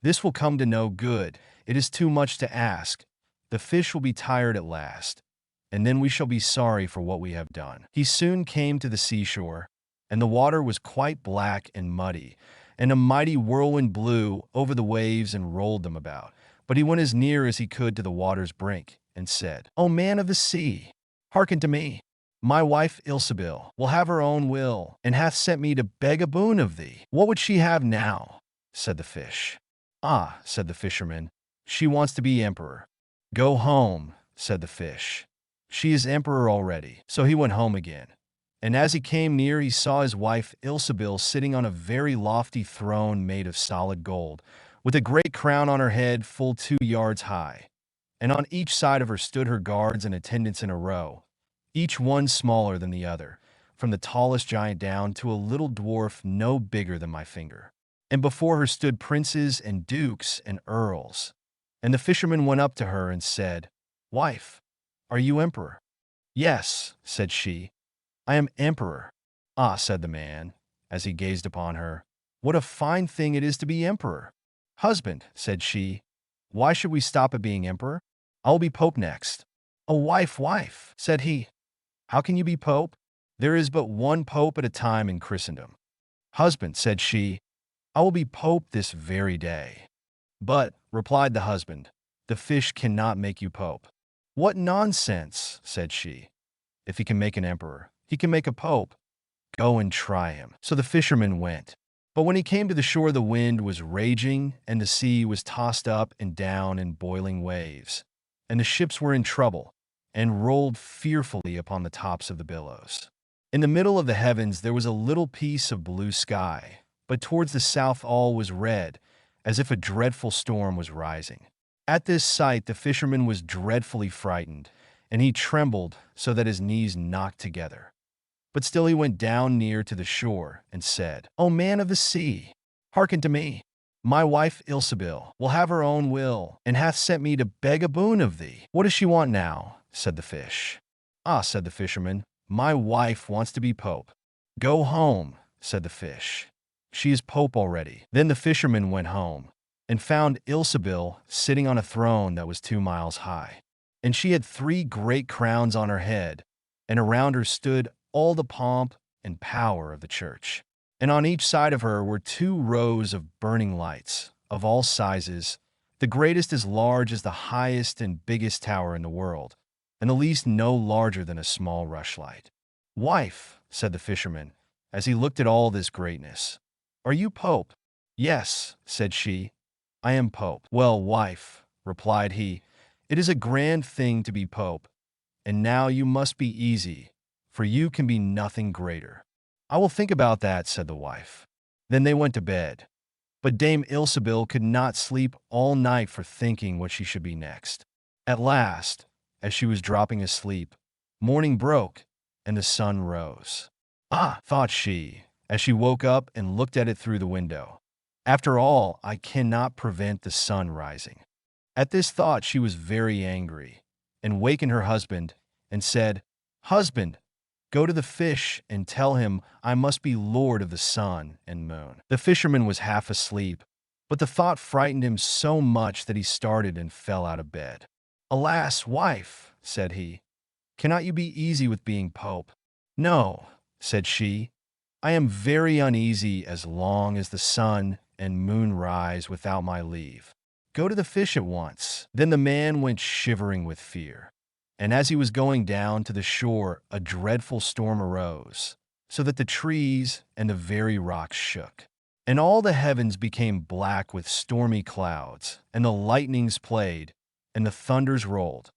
"This will come to no good. It is too much to ask. The fish will be tired at last, and then we shall be sorry for what we have done." He soon came to the seashore, and the water was quite black and muddy, and a mighty whirlwind blew over the waves and rolled them about. But he went as near as he could to the water's brink, and said, "O man of the sea, hearken to me. My wife Ilsebil will have her own will, and hath sent me to beg a boon of thee." "What would she have now?" said the fish. "Ah," said the fisherman, "she wants to be emperor." "Go home," said the fish. "She is emperor already." So he went home again. And as he came near, he saw his wife Ilsebil sitting on a very lofty throne made of solid gold, with a great crown on her head full 2 yards high. And on each side of her stood her guards and attendants in a row, each one smaller than the other, from the tallest giant down to a little dwarf no bigger than my finger. And before her stood princes and dukes and earls. And the fisherman went up to her and said, "Wife, are you emperor?" "Yes," said she, "I am emperor." "Ah," said the man, as he gazed upon her, "what a fine thing it is to be emperor." "Husband," said she, "why should we stop at being emperor? I will be pope next." "Oh, wife, wife," said he, "how can you be pope? There is but one pope at a time in Christendom." "Husband," said she, "I will be pope this very day." "But," replied the husband, "the fish cannot make you pope." "What nonsense," said she. "If he can make an emperor, he can make a pope. Go and try him." So the fisherman went. But when he came to the shore, the wind was raging, and the sea was tossed up and down in boiling waves, and the ships were in trouble, and rolled fearfully upon the tops of the billows. In the middle of the heavens there was a little piece of blue sky, but towards the south all was red, as if a dreadful storm was rising. At this sight the fisherman was dreadfully frightened, and he trembled so that his knees knocked together. But still he went down near to the shore, and said, "O man of the sea, hearken to me. My wife Ilsebil will have her own will, and hath sent me to beg a boon of thee." "What does she want now?" said the fish. "Ah," said the fisherman, "my wife wants to be pope." "Go home," said the fish. "She is pope already." Then the fisherman went home, and found Ilsebil sitting on a throne that was 2 miles high. And she had 3 great crowns on her head, and around her stood all the pomp and power of the church. And on each side of her were 2 rows of burning lights, of all sizes, the greatest as large as the highest and biggest tower in the world, and the least no larger than a small rushlight. "Wife," said the fisherman, as he looked at all this greatness, "are you pope?" "Yes," said she, "I am pope." "Well, wife," replied he, "it is a grand thing to be pope, and now you must be easy, for you can be nothing greater." "I will think about that," said the wife. Then they went to bed. But Dame Ilsebil could not sleep all night for thinking what she should be next. At last, as she was dropping asleep, Morning broke, and the sun rose. Ah, thought she, as she woke up and looked at it through the window. After all, I cannot prevent the sun rising. At this thought, she was very angry, and wakened her husband, and said, "Husband, go to the fish and tell him I must be lord of the sun and moon." The fisherman was half asleep, but the thought frightened him so much that he started and fell out of bed. "Alas, wife," said he, "cannot you be easy with being pope?" "No," said she, "I am very uneasy as long as the sun and moon rise without my leave. Go to the fish at once." Then the man went shivering with fear, and as he was going down to the shore, a dreadful storm arose, so that the trees and the very rocks shook. And all the heavens became black with stormy clouds, and the lightnings played, and the thunders rolled.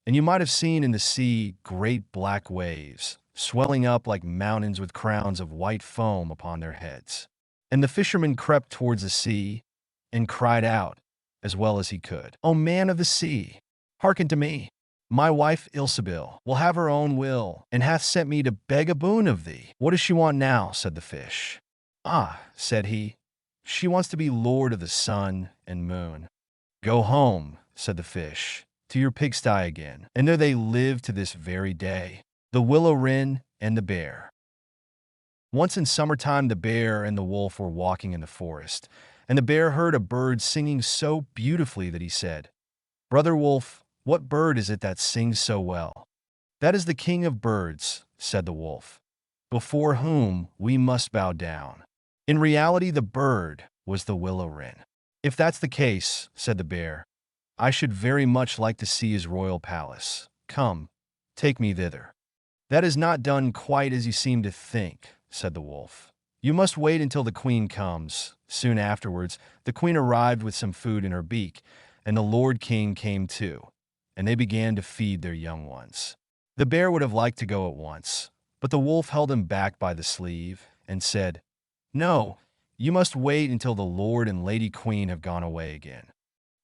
And you might have seen in the sea great black waves, swelling up like mountains with crowns of white foam upon their heads. And the fisherman crept towards the sea, and cried out, as well as he could, "O man of the sea, hearken to me. My wife Ilsebil will have her own will, and hath sent me to beg a boon of thee." "What does she want now?" said the fish. "Ah," said he, "she wants to be lord of the sun and moon." "Go home," said the fish, "to your pigsty again." And there they live to this very day. The Willow-Wren and the Bear. Once in summertime, the bear and the wolf were walking in the forest, and the bear heard a bird singing so beautifully that he said, "Brother Wolf, what bird is it that sings so well?" "That is the king of birds," said the wolf, "before whom we must bow down." In reality, the bird was the Willow-Wren. "If that's the case," said the bear, "I should very much like to see his royal palace. Come, take me thither." "That is not done quite as you seem to think," said the wolf. "You must wait until the queen comes." Soon afterwards, the queen arrived with some food in her beak, and the Lord King came too, and they began to feed their young ones. The bear would have liked to go at once, but the wolf held him back by the sleeve and said, "No, you must wait until the Lord and Lady Queen have gone away again."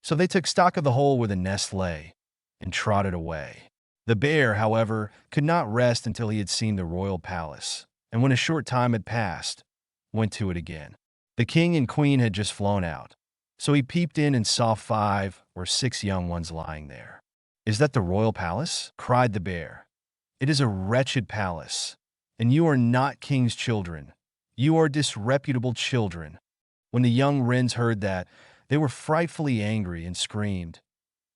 So they took stock of the hole where the nest lay and trotted away. The bear, however, could not rest until he had seen the royal palace, and when a short time had passed, went to it again. The king and queen had just flown out, so he peeped in and saw 5 or 6 young ones lying there. "Is that the royal palace?" cried the bear. "It is a wretched palace, and you are not king's children. You are disreputable children." When the young wrens heard that, they were frightfully angry and screamed,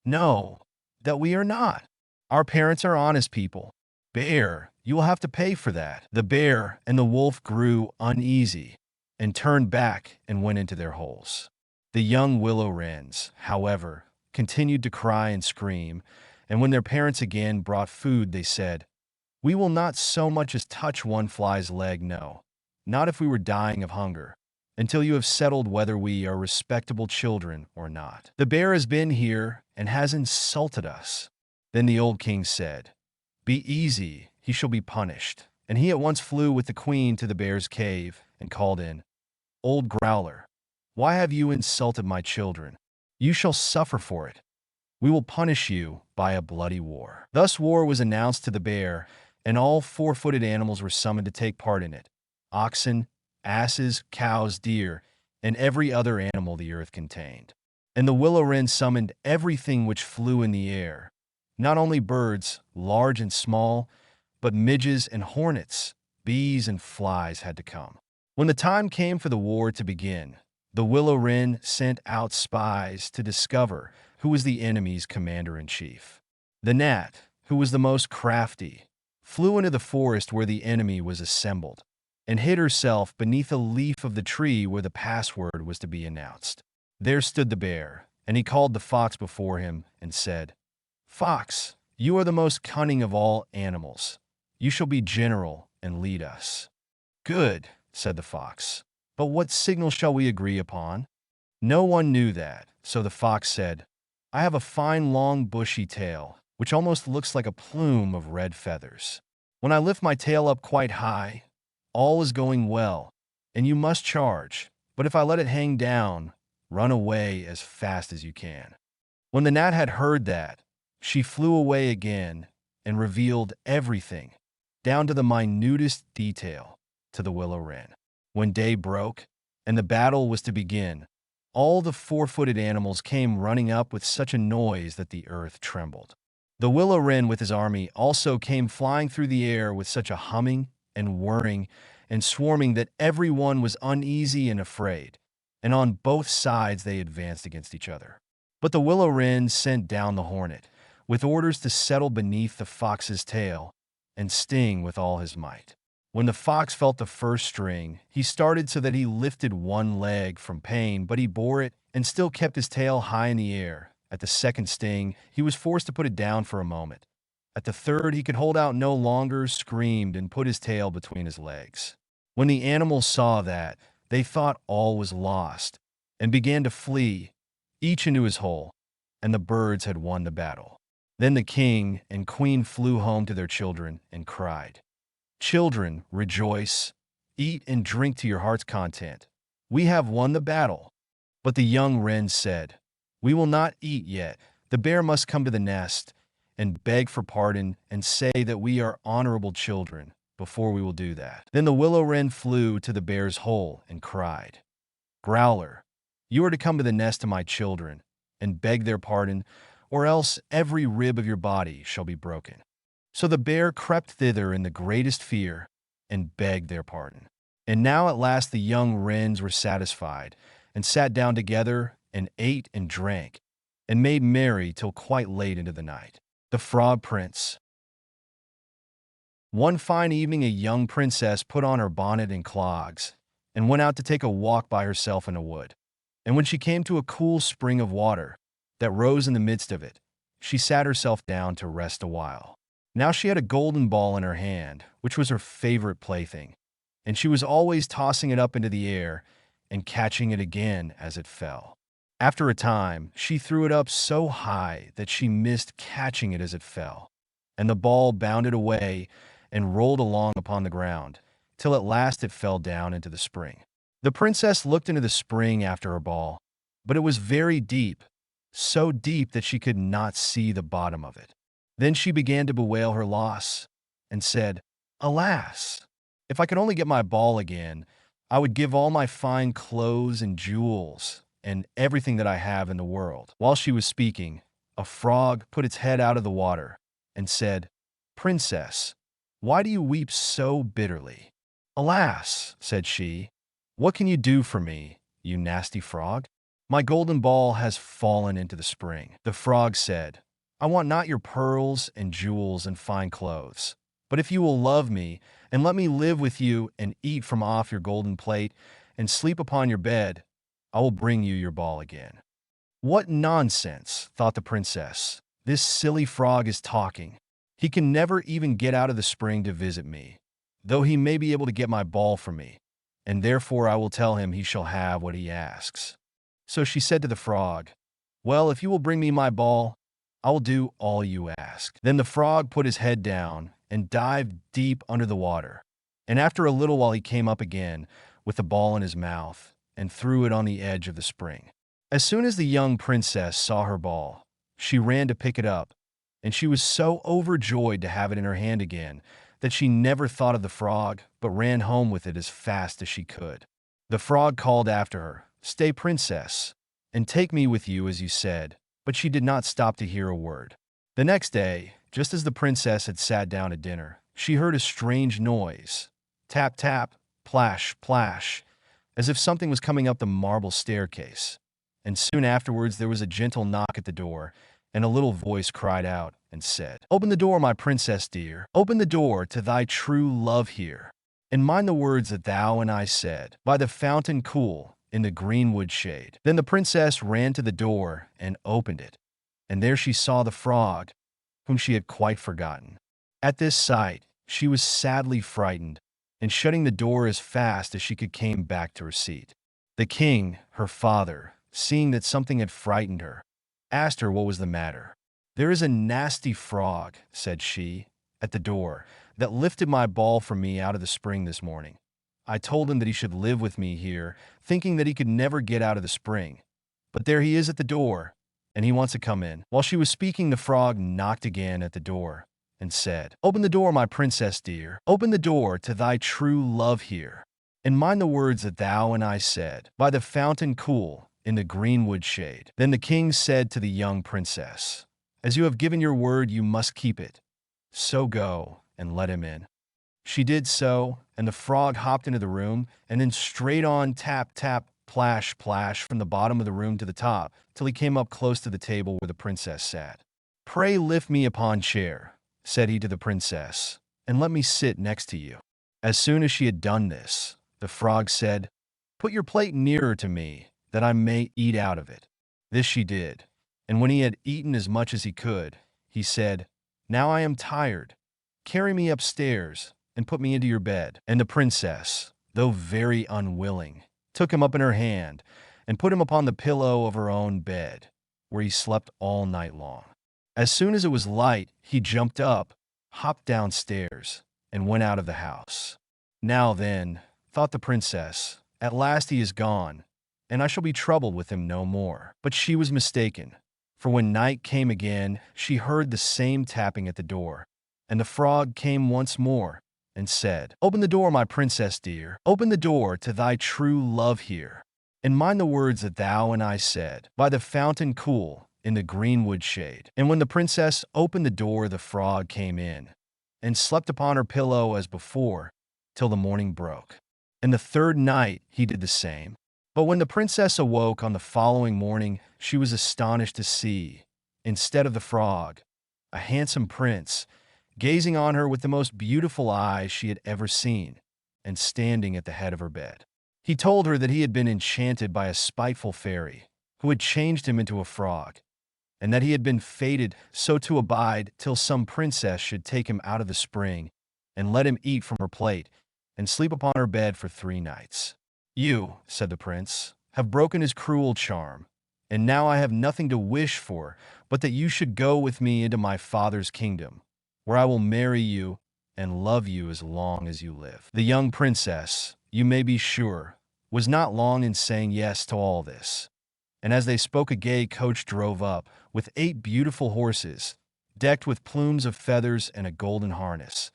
"No, that we are not. Our parents are honest people. Bear, you will have to pay for that." The bear and the wolf grew uneasy and turned back and went into their holes. The young willow-wrens, however, continued to cry and scream, and when their parents again brought food, they said, "We will not so much as touch one fly's leg, no, not if we were dying of hunger, until you have settled whether we are respectable children or not. The bear has been here and has insulted us." Then the old king said, "Be easy, he shall be punished." And he at once flew with the queen to the bear's cave and called in, "Old growler, why have you insulted my children? You shall suffer for it. We will punish you by a bloody war." Thus war was announced to the bear, and all 4-footed animals were summoned to take part in it: oxen, asses, cows, deer, and every other animal the earth contained. And the willow-wren summoned everything which flew in the air, not only birds, large and small, but midges and hornets, bees and flies had to come. When the time came for the war to begin, the willow-wren sent out spies to discover who was the enemy's commander-in-chief. The gnat, who was the most crafty, flew into the forest where the enemy was assembled, and hid herself beneath a leaf of the tree where the password was to be announced. There stood the bear, and he called the fox before him and said, "Fox, you are the most cunning of all animals. You shall be general and lead us." "Good," said the fox, "but what signal shall we agree upon?" No one knew that, so the fox said, "I have a fine long bushy tail, which almost looks like a plume of red feathers. When I lift my tail up quite high, all is going well, and you must charge, but if I let it hang down, run away as fast as you can." When the gnat had heard that, she flew away again, and revealed everything, down to the minutest detail, to the Willow-Wren. When day broke, and the battle was to begin, all the four-footed animals came running up with such a noise that the earth trembled. The Willow-Wren with his army also came flying through the air with such a humming and whirring and swarming that everyone was uneasy and afraid, and on both sides they advanced against each other. But the Willow-Wren sent down the hornet, with orders to settle beneath the fox's tail and sting with all his might. When the fox felt the first sting, he started so that he lifted one leg from pain, but he bore it and still kept his tail high in the air. At the second sting, he was forced to put it down for a moment. At the third, he could hold out no longer, screamed, and put his tail between his legs. When the animals saw that, they thought all was lost and began to flee, each into his hole, and the birds had won the battle. Then the king and queen flew home to their children and cried, "Children, rejoice, eat and drink to your heart's content. We have won the battle." But the young wrens said, "We will not eat yet. The bear must come to the nest and beg for pardon and say that we are honorable children before we will do that." Then the willow-wren flew to the bear's hole and cried, "Growler, you are to come to the nest of my children and beg their pardon, or else every rib of your body shall be broken." So the bear crept thither in the greatest fear and begged their pardon. And now at last the young wrens were satisfied and sat down together and ate and drank and made merry till quite late into the night. The Frog Prince. One fine evening a young princess put on her bonnet and clogs and went out to take a walk by herself in a wood. And when she came to a cool spring of water that rose in the midst of it, she sat herself down to rest a while. Now she had a golden ball in her hand, which was her favorite plaything, and she was always tossing it up into the air and catching it again as it fell. After a time, she threw it up so high that she missed catching it as it fell, and the ball bounded away and rolled along upon the ground, till at last it fell down into the spring. The princess looked into the spring after her ball, but it was very deep, so deep that she could not see the bottom of it. Then she began to bewail her loss and said, "Alas, if I could only get my ball again, I would give all my fine clothes and jewels and everything that I have in the world." While she was speaking, a frog put its head out of the water and said, "Princess, why do you weep so bitterly?" "Alas," said she, "what can you do for me, you nasty frog? My golden ball has fallen into the spring." The frog said, "I want not your pearls and jewels and fine clothes, but if you will love me and let me live with you and eat from off your golden plate and sleep upon your bed, I will bring you your ball again." "What nonsense," thought the princess. "This silly frog is talking. He can never even get out of the spring to visit me, though he may be able to get my ball from me, and therefore I will tell him he shall have what he asks." So she said to the frog, "Well, if you will bring me my ball, I will do all you ask." Then the frog put his head down and dived deep under the water, and after a little while he came up again with the ball in his mouth and threw it on the edge of the spring. As soon as the young princess saw her ball, she ran to pick it up, and she was so overjoyed to have it in her hand again that she never thought of the frog, but ran home with it as fast as she could. The frog called after her, "Stay, princess, and take me with you as you said," but she did not stop to hear a word. The next day, just as the princess had sat down at dinner, she heard a strange noise, tap, tap, plash, plash, as if something was coming up the marble staircase. And soon afterwards there was a gentle knock at the door, and a little voice cried out and said, "Open the door, my princess dear. Open the door to thy true love here. And mind the words that thou and I said, by the fountain cool, in the greenwood shade." Then the princess ran to the door and opened it, and there she saw the frog, whom she had quite forgotten. At this sight, she was sadly frightened, and shutting the door as fast as she could came back to her seat. The king, her father, seeing that something had frightened her, asked her what was the matter. "There is a nasty frog," said she, "at the door, that lifted my ball from me out of the spring this morning. I told him that he should live with me here, thinking that he could never get out of the spring. But there he is at the door, and he wants to come in." While she was speaking, the frog knocked again at the door, and said, "Open the door, my princess dear. Open the door to thy true love here. And mind the words that thou and I said, by the fountain cool, in the greenwood shade." Then the king said to the young princess, "As you have given your word, you must keep it. So go and let him in." She did so, and the frog hopped into the room, and then straight on tap, tap, plash, plash from the bottom of the room to the top, till he came up close to the table where the princess sat. "Pray lift me upon chair," said he to the princess, "and let me sit next to you." As soon as she had done this, the frog said, "Put your plate nearer to me, that I may eat out of it." This she did, and when he had eaten as much as he could, he said, "Now I am tired. Carry me upstairs, and put me into your bed." And the princess, though very unwilling, took him up in her hand, and put him upon the pillow of her own bed, where he slept all night long. As soon as it was light, he jumped up, hopped downstairs, and went out of the house. "Now then," thought the princess, "at last he is gone, and I shall be troubled with him no more." But she was mistaken, for when night came again, she heard the same tapping at the door, and the frog came once more, and said, "Open the door, my princess dear. Open the door to thy true love here. And mind the words that thou and I said, by the fountain cool, in the greenwood shade." And when the princess opened the door, the frog came in, and slept upon her pillow as before, till the morning broke. And the third night he did the same. But when the princess awoke on the following morning, she was astonished to see, instead of the frog, a handsome prince, gazing on her with the most beautiful eyes she had ever seen, and standing at the head of her bed. He told her that he had been enchanted by a spiteful fairy, who had changed him into a frog, and that he had been fated so to abide till some princess should take him out of the spring, and let him eat from her plate, and sleep upon her bed for 3 nights. "You," said the prince, "have broken his cruel charm, and now I have nothing to wish for but that you should go with me into my father's kingdom, where I will marry you and love you as long as you live." The young princess, you may be sure, was not long in saying yes to all this. And as they spoke, a gay coach drove up, with 8 beautiful horses, decked with plumes of feathers and a golden harness.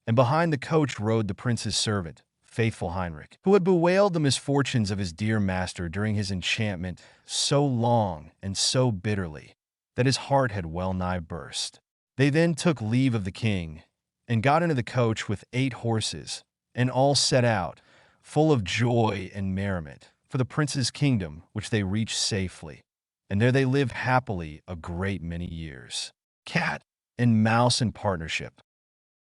And behind the coach rode the prince's servant, faithful Heinrich, who had bewailed the misfortunes of his dear master during his enchantment so long and so bitterly that his heart had well nigh burst. They then took leave of the king, and got into the coach with 8 horses, and all set out, full of joy and merriment, for the prince's kingdom, which they reached safely. And there they lived happily a great many years. Cat and Mouse in Partnership.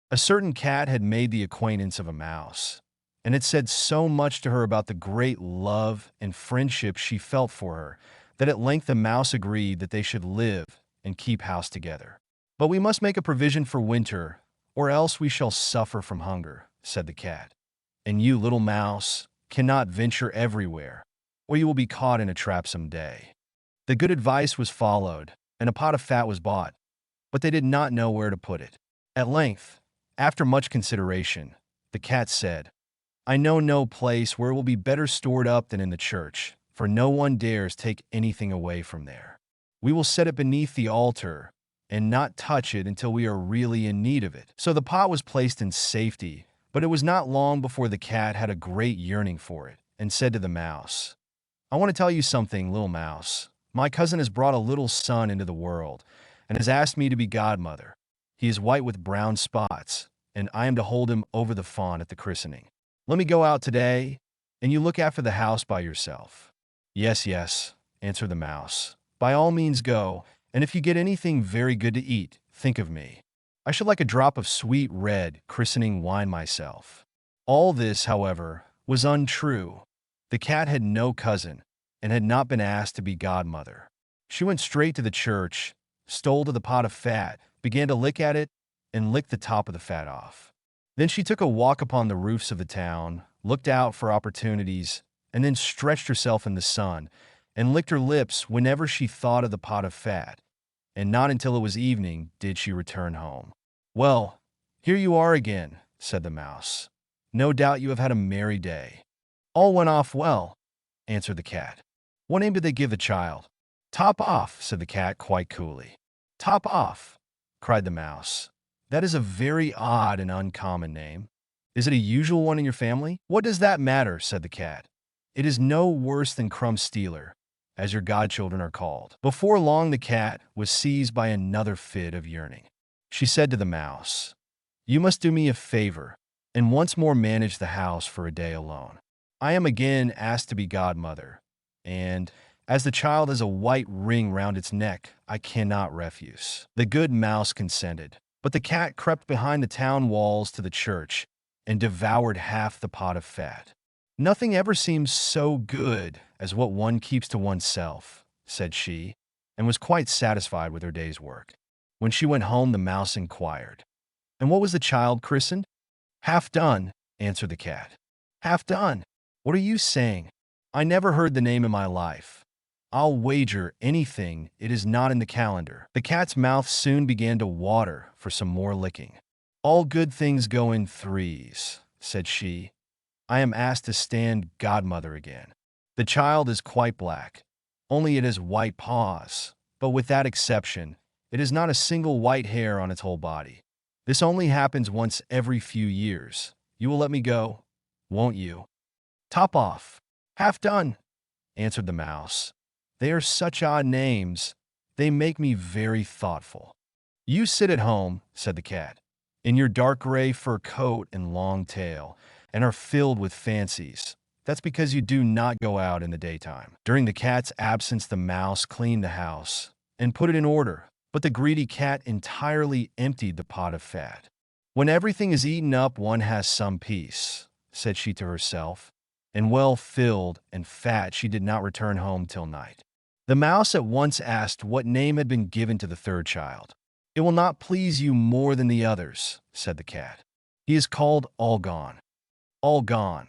A certain cat had made the acquaintance of a mouse, and had said so much to her about the great love and friendship she felt for her, that at length the mouse agreed that they should live and keep house together. "But we must make a provision for winter, or else we shall suffer from hunger," said the cat. "And you, little mouse, cannot venture everywhere, or you will be caught in a trap some day." The good advice was followed, and a pot of fat was bought, but they did not know where to put it. At length, after much consideration, the cat said, "I know no place where it will be better stored up than in the church, for no one dares take anything away from there. We will set it beneath the altar, and not touch it until we are really in need of it." So the pot was placed in safety, but it was not long before the cat had a great yearning for it, and said to the mouse, "I want to tell you something, little mouse. My cousin has brought a little son into the world, and has asked me to be godmother. He is white with brown spots, and I am to hold him over the fawn at the christening. Let me go out today, and you look after the house by yourself." "Yes, yes," answered the mouse. "By all means go, and if you get anything very good to eat, think of me. I should like a drop of sweet red christening wine myself." All this, however, was untrue. The cat had no cousin, and had not been asked to be godmother. She went straight to the church, stole to the pot of fat, began to lick at it, and licked the top of the fat off. Then she took a walk upon the roofs of the town, looked out for opportunities, and then stretched herself in the sun, and licked her lips whenever she thought of the pot of fat, and not until it was evening did she return home. "Well, here you are again," said the mouse. "No doubt you have had a merry day." "All went off well," answered the cat. "What name did they give the child?" "Top off," said the cat quite coolly. "Top off," cried the mouse. That is a very odd and uncommon name. Is it a usual one in your family? What does that matter? Said the cat. It is no worse than Crumbstealer, as your godchildren are called. Before long, the cat was seized by another fit of yearning. She said to the mouse, "You must do me a favor, and once more manage the house for a day alone. I am again asked to be godmother, and as the child has a white ring round its neck, I cannot refuse." The good mouse consented, but the cat crept behind the town walls to the church and devoured half the pot of fat. "Nothing ever seems so good as what one keeps to oneself," said she, and was quite satisfied with her day's work. When she went home, the mouse inquired, "And what was the child christened?" "Half Done," answered the cat. "Half Done? What are you saying? I never heard the name in my life. I'll wager anything it is not in the calendar." The cat's mouth soon began to water for some more licking. "All good things go in threes," said she. "I am asked to stand godmother again. The child is quite black, only it has white paws, but with that exception, it has not a single white hair on its whole body. This only happens once every few years. You will let me go, won't you?" "Top off." "Half Done," answered the mouse. "They are such odd names. They make me very thoughtful." "You sit at home," said the cat, "in your dark gray fur coat and long tail, and are filled with fancies. That's because you do not go out in the daytime." During the cat's absence, the mouse cleaned the house and put it in order, but the greedy cat entirely emptied the pot of fat. "When everything is eaten up, one has some peace," said she to herself, and well filled and fat, she did not return home till night. The mouse at once asked what name had been given to the third child. "It will not please you more than the others," said the cat. "He is called All Gone." "All Gone,"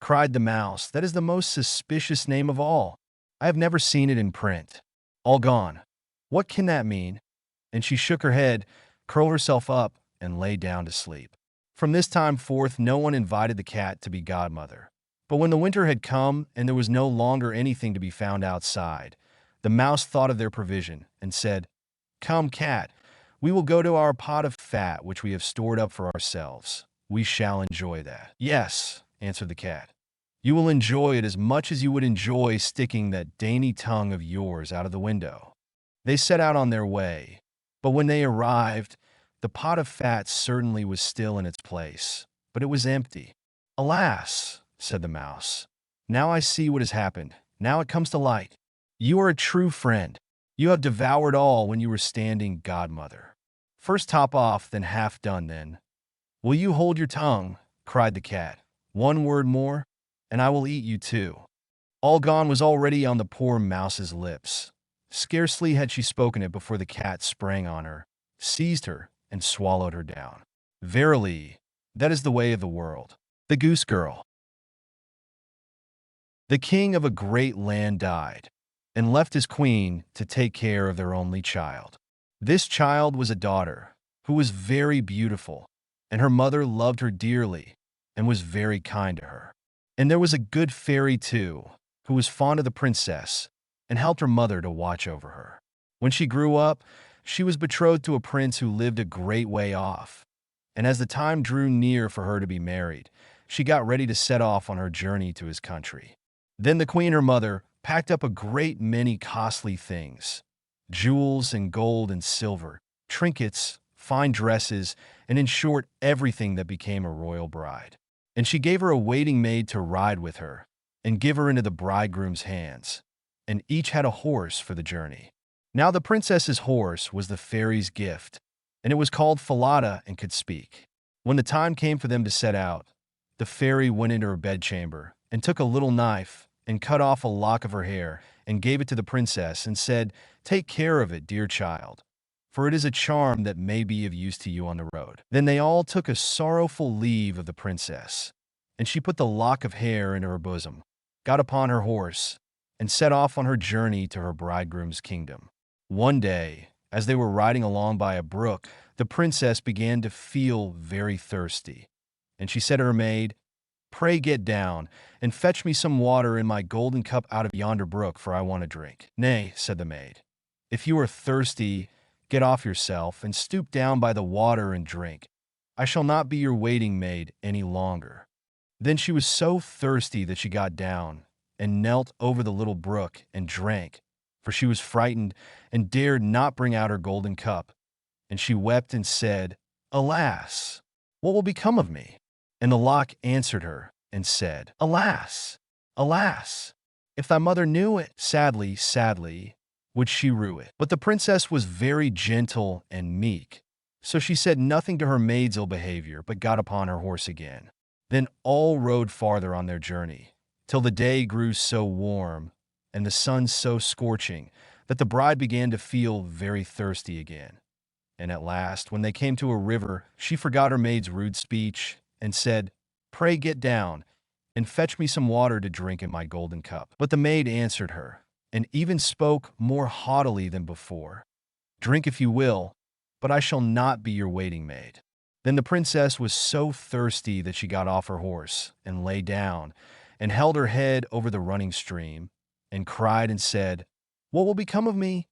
cried the mouse. "That is the most suspicious name of all. I have never seen it in print. All Gone. What can that mean?" And she shook her head, curled herself up, and lay down to sleep. From this time forth, no one invited the cat to be godmother. But when the winter had come and there was no longer anything to be found outside, the mouse thought of their provision and said, "Come, cat, we will go to our pot of fat which we have stored up for ourselves. We shall enjoy that." "Yes," answered the cat. "You will enjoy it as much as you would enjoy sticking that dainty tongue of yours out of the window." They set out on their way, but when they arrived, the pot of fat certainly was still in its place, but it was empty. "Alas," said the mouse, "now I see what has happened. Now it comes to light. You are a true friend. You have devoured all when you were standing godmother. First Top Off, then Half Done, then." "Will you hold your tongue?" cried the cat. "One word more, and I will eat you too." All Gone was already on the poor mouse's lips. Scarcely had she spoken it before the cat sprang on her, seized her, and swallowed her down. Verily, that is the way of the world. The Goose-Girl. The king of a great land died, and left his queen to take care of their only child. This child was a daughter, who was very beautiful, and her mother loved her dearly, and was very kind to her. And there was a good fairy, too, who was fond of the princess, and helped her mother to watch over her. When she grew up, she was betrothed to a prince who lived a great way off, and as the time drew near for her to be married, she got ready to set off on her journey to his country. Then the queen, her mother, packed up a great many costly things, jewels and gold and silver, trinkets, fine dresses, and in short, everything that became a royal bride. And she gave her a waiting maid to ride with her, and give her into the bridegroom's hands, and each had a horse for the journey. Now the princess's horse was the fairy's gift, and it was called Falada and could speak. When the time came for them to set out, the fairy went into her bedchamber, and took a little knife, and cut off a lock of her hair, and gave it to the princess, and said, "Take care of it, dear child, for it is a charm that may be of use to you on the road." Then they all took a sorrowful leave of the princess, and she put the lock of hair into her bosom, got upon her horse, and set off on her journey to her bridegroom's kingdom. One day, as they were riding along by a brook, the princess began to feel very thirsty, and she said to her maid, "Pray get down, and fetch me some water in my golden cup out of yonder brook, for I want to drink." "Nay," said the maid, "if you are thirsty, Get off yourself and stoop down by the water and drink. I shall not be your waiting maid any longer." Then she was so thirsty that she got down and knelt over the little brook and drank, for she was frightened and dared not bring out her golden cup. And she wept and said, "Alas, what will become of me?" And the lock answered her and said, "Alas, alas, if thy mother knew it, sadly, sadly, would she rue it." But the princess was very gentle and meek, so she said nothing to her maid's ill behavior, but got upon her horse again. Then all rode farther on their journey, till the day grew so warm and the sun so scorching that the bride began to feel very thirsty again. And at last, when they came to a river, she forgot her maid's rude speech and said, "Pray get down and fetch me some water to drink in my golden cup." But the maid answered her, and even spoke more haughtily than before, "Drink if you will, but I shall not be your waiting maid." Then the princess was so thirsty that she got off her horse and lay down and held her head over the running stream and cried and said, "What will become of me?"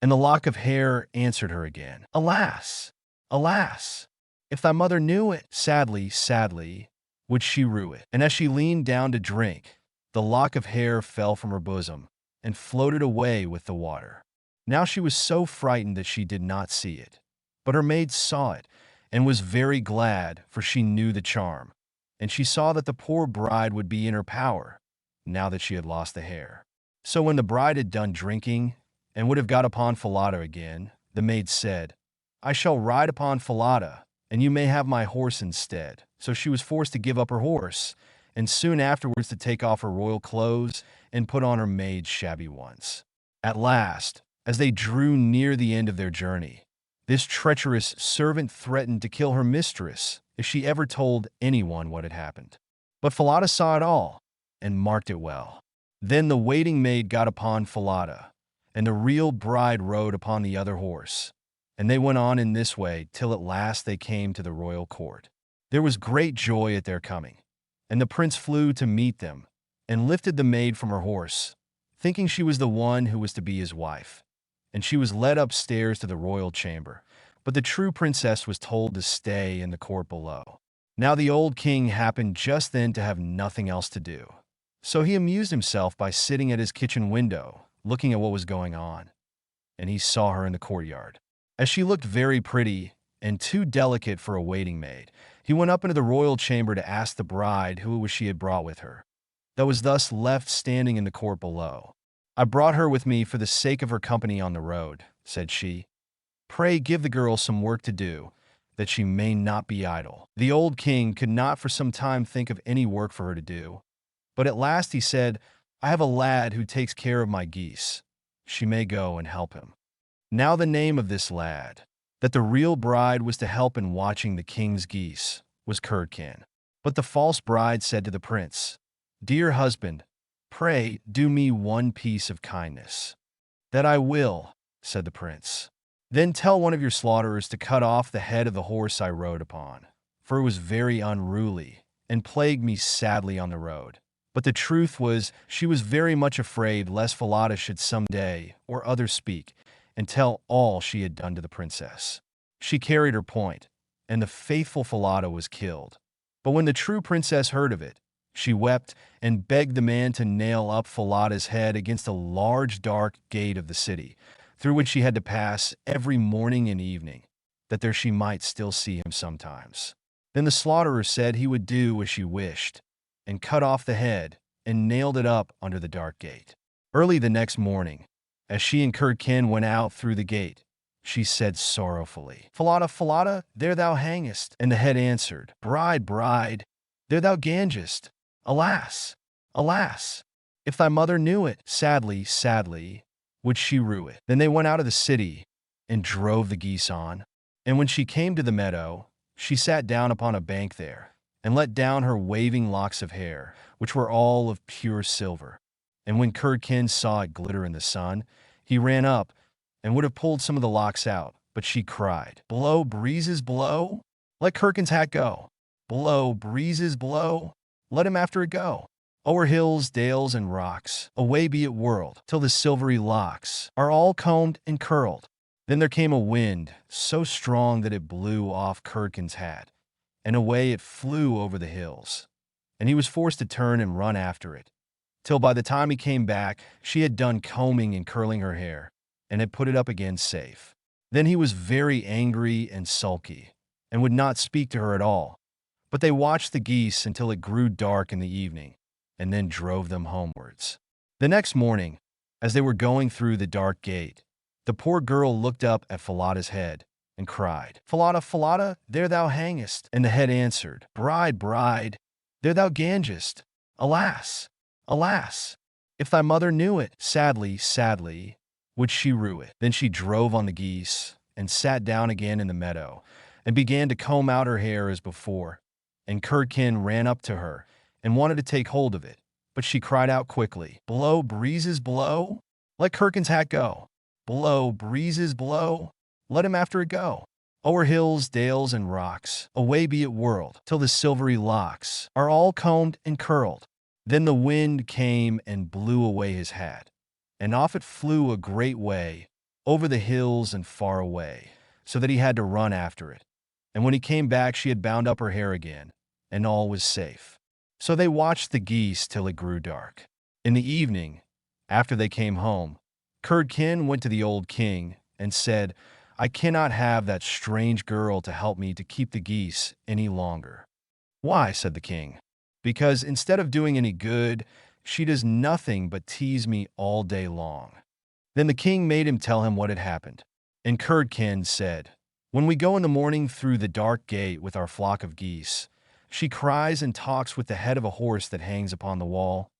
And the lock of hair answered her again, "Alas, alas, if thy mother knew it, sadly, sadly, would she rue it." And as she leaned down to drink, the lock of hair fell from her bosom and floated away with the water. Now she was so frightened that she did not see it, but her maid saw it and was very glad, for she knew the charm, and she saw that the poor bride would be in her power, now that she had lost the hair. So when the bride had done drinking, and would have got upon Falada again, the maid said, "I shall ride upon Falada, and you may have my horse instead." So she was forced to give up her horse, and soon afterwards to take off her royal clothes and put on her maid's shabby ones. At last, as they drew near the end of their journey, this treacherous servant threatened to kill her mistress if she ever told anyone what had happened. But Falada saw it all and marked it well. Then the waiting maid got upon Falada, and the real bride rode upon the other horse, and they went on in this way till at last they came to the royal court. There was great joy at their coming, and the prince flew to meet them and lifted the maid from her horse, thinking she was the one who was to be his wife. And she was led upstairs to the royal chamber, but the true princess was told to stay in the court below. Now the old king happened just then to have nothing else to do, so he amused himself by sitting at his kitchen window, looking at what was going on, and he saw her in the courtyard. As she looked very pretty and too delicate for a waiting maid, he went up into the royal chamber to ask the bride who it was she had brought with her, that was thus left standing in the court below. "I brought her with me for the sake of her company on the road," said she. "Pray give the girl some work to do, that she may not be idle." The old king could not for some time think of any work for her to do, but at last he said, "I have a lad who takes care of my geese. She may go and help him." Now the name of this lad, that the real bride was to help in watching the king's geese, was Curdken. But the false bride said to the prince, "Dear husband, pray do me one piece of kindness." "That I will," said the prince. "Then tell one of your slaughterers to cut off the head of the horse I rode upon, for it was very unruly and plagued me sadly on the road." But the truth was, she was very much afraid lest Falada should some day or other speak and tell all she had done to the princess. She carried her point, and the faithful Falada was killed. But when the true princess heard of it, she wept and begged the man to nail up Falada's head against a large dark gate of the city, through which she had to pass every morning and evening, that there she might still see him sometimes. Then the slaughterer said he would do as she wished, and cut off the head and nailed it up under the dark gate. Early the next morning, as she and Curdken went out through the gate, she said sorrowfully, "Falada, Falada, there thou hangest." And the head answered, "Bride, bride, there thou gangest. Alas, alas, if thy mother knew it, sadly, sadly, would she rue it." Then they went out of the city and drove the geese on. And when she came to the meadow, she sat down upon a bank there and let down her waving locks of hair, which were all of pure silver. And when Curdken saw it glitter in the sun, he ran up and would have pulled some of the locks out, but she cried, "Blow, breezes, blow! Let Curdken's hat go. Blow, breezes, blow! Let him after it go. O'er hills, dales, and rocks, away be it whirled, till the silvery locks are all combed and curled." Then there came a wind, so strong that it blew off Curdken's hat, and away it flew over the hills. And he was forced to turn and run after it, till by the time he came back, she had done combing and curling her hair, and had put it up again safe. Then he was very angry and sulky, and would not speak to her at all. But they watched the geese until it grew dark in the evening, and then drove them homewards. The next morning, as they were going through the dark gate, the poor girl looked up at Falada's head, and cried, "Falada, Falada, there thou hangest." And the head answered, "Bride, bride, there thou gangest. Alas, alas, if thy mother knew it, sadly, sadly, would she rue it." Then she drove on the geese, and sat down again in the meadow, and began to comb out her hair as before. And Curdken ran up to her, and wanted to take hold of it, but she cried out quickly, "Blow, breezes, blow! Let Curdken's hat go. Blow, breezes, blow! Let him after it go. O'er hills, dales, and rocks, away be it whirled, till the silvery locks are all combed and curled." Then the wind came and blew away his hat, and off it flew a great way, over the hills and far away, so that he had to run after it. And when he came back, she had bound up her hair again, and all was safe. So they watched the geese till it grew dark. In the evening, after they came home, Curdken went to the old king and said, "I cannot have that strange girl to help me to keep the geese any longer." "Why?" said the king. "Because instead of doing any good, she does nothing but tease me all day long." Then the king made him tell him what had happened. And Curdken said, "When we go in the morning through the dark gate with our flock of geese, she cries and talks with the head of a horse that hangs upon the wall,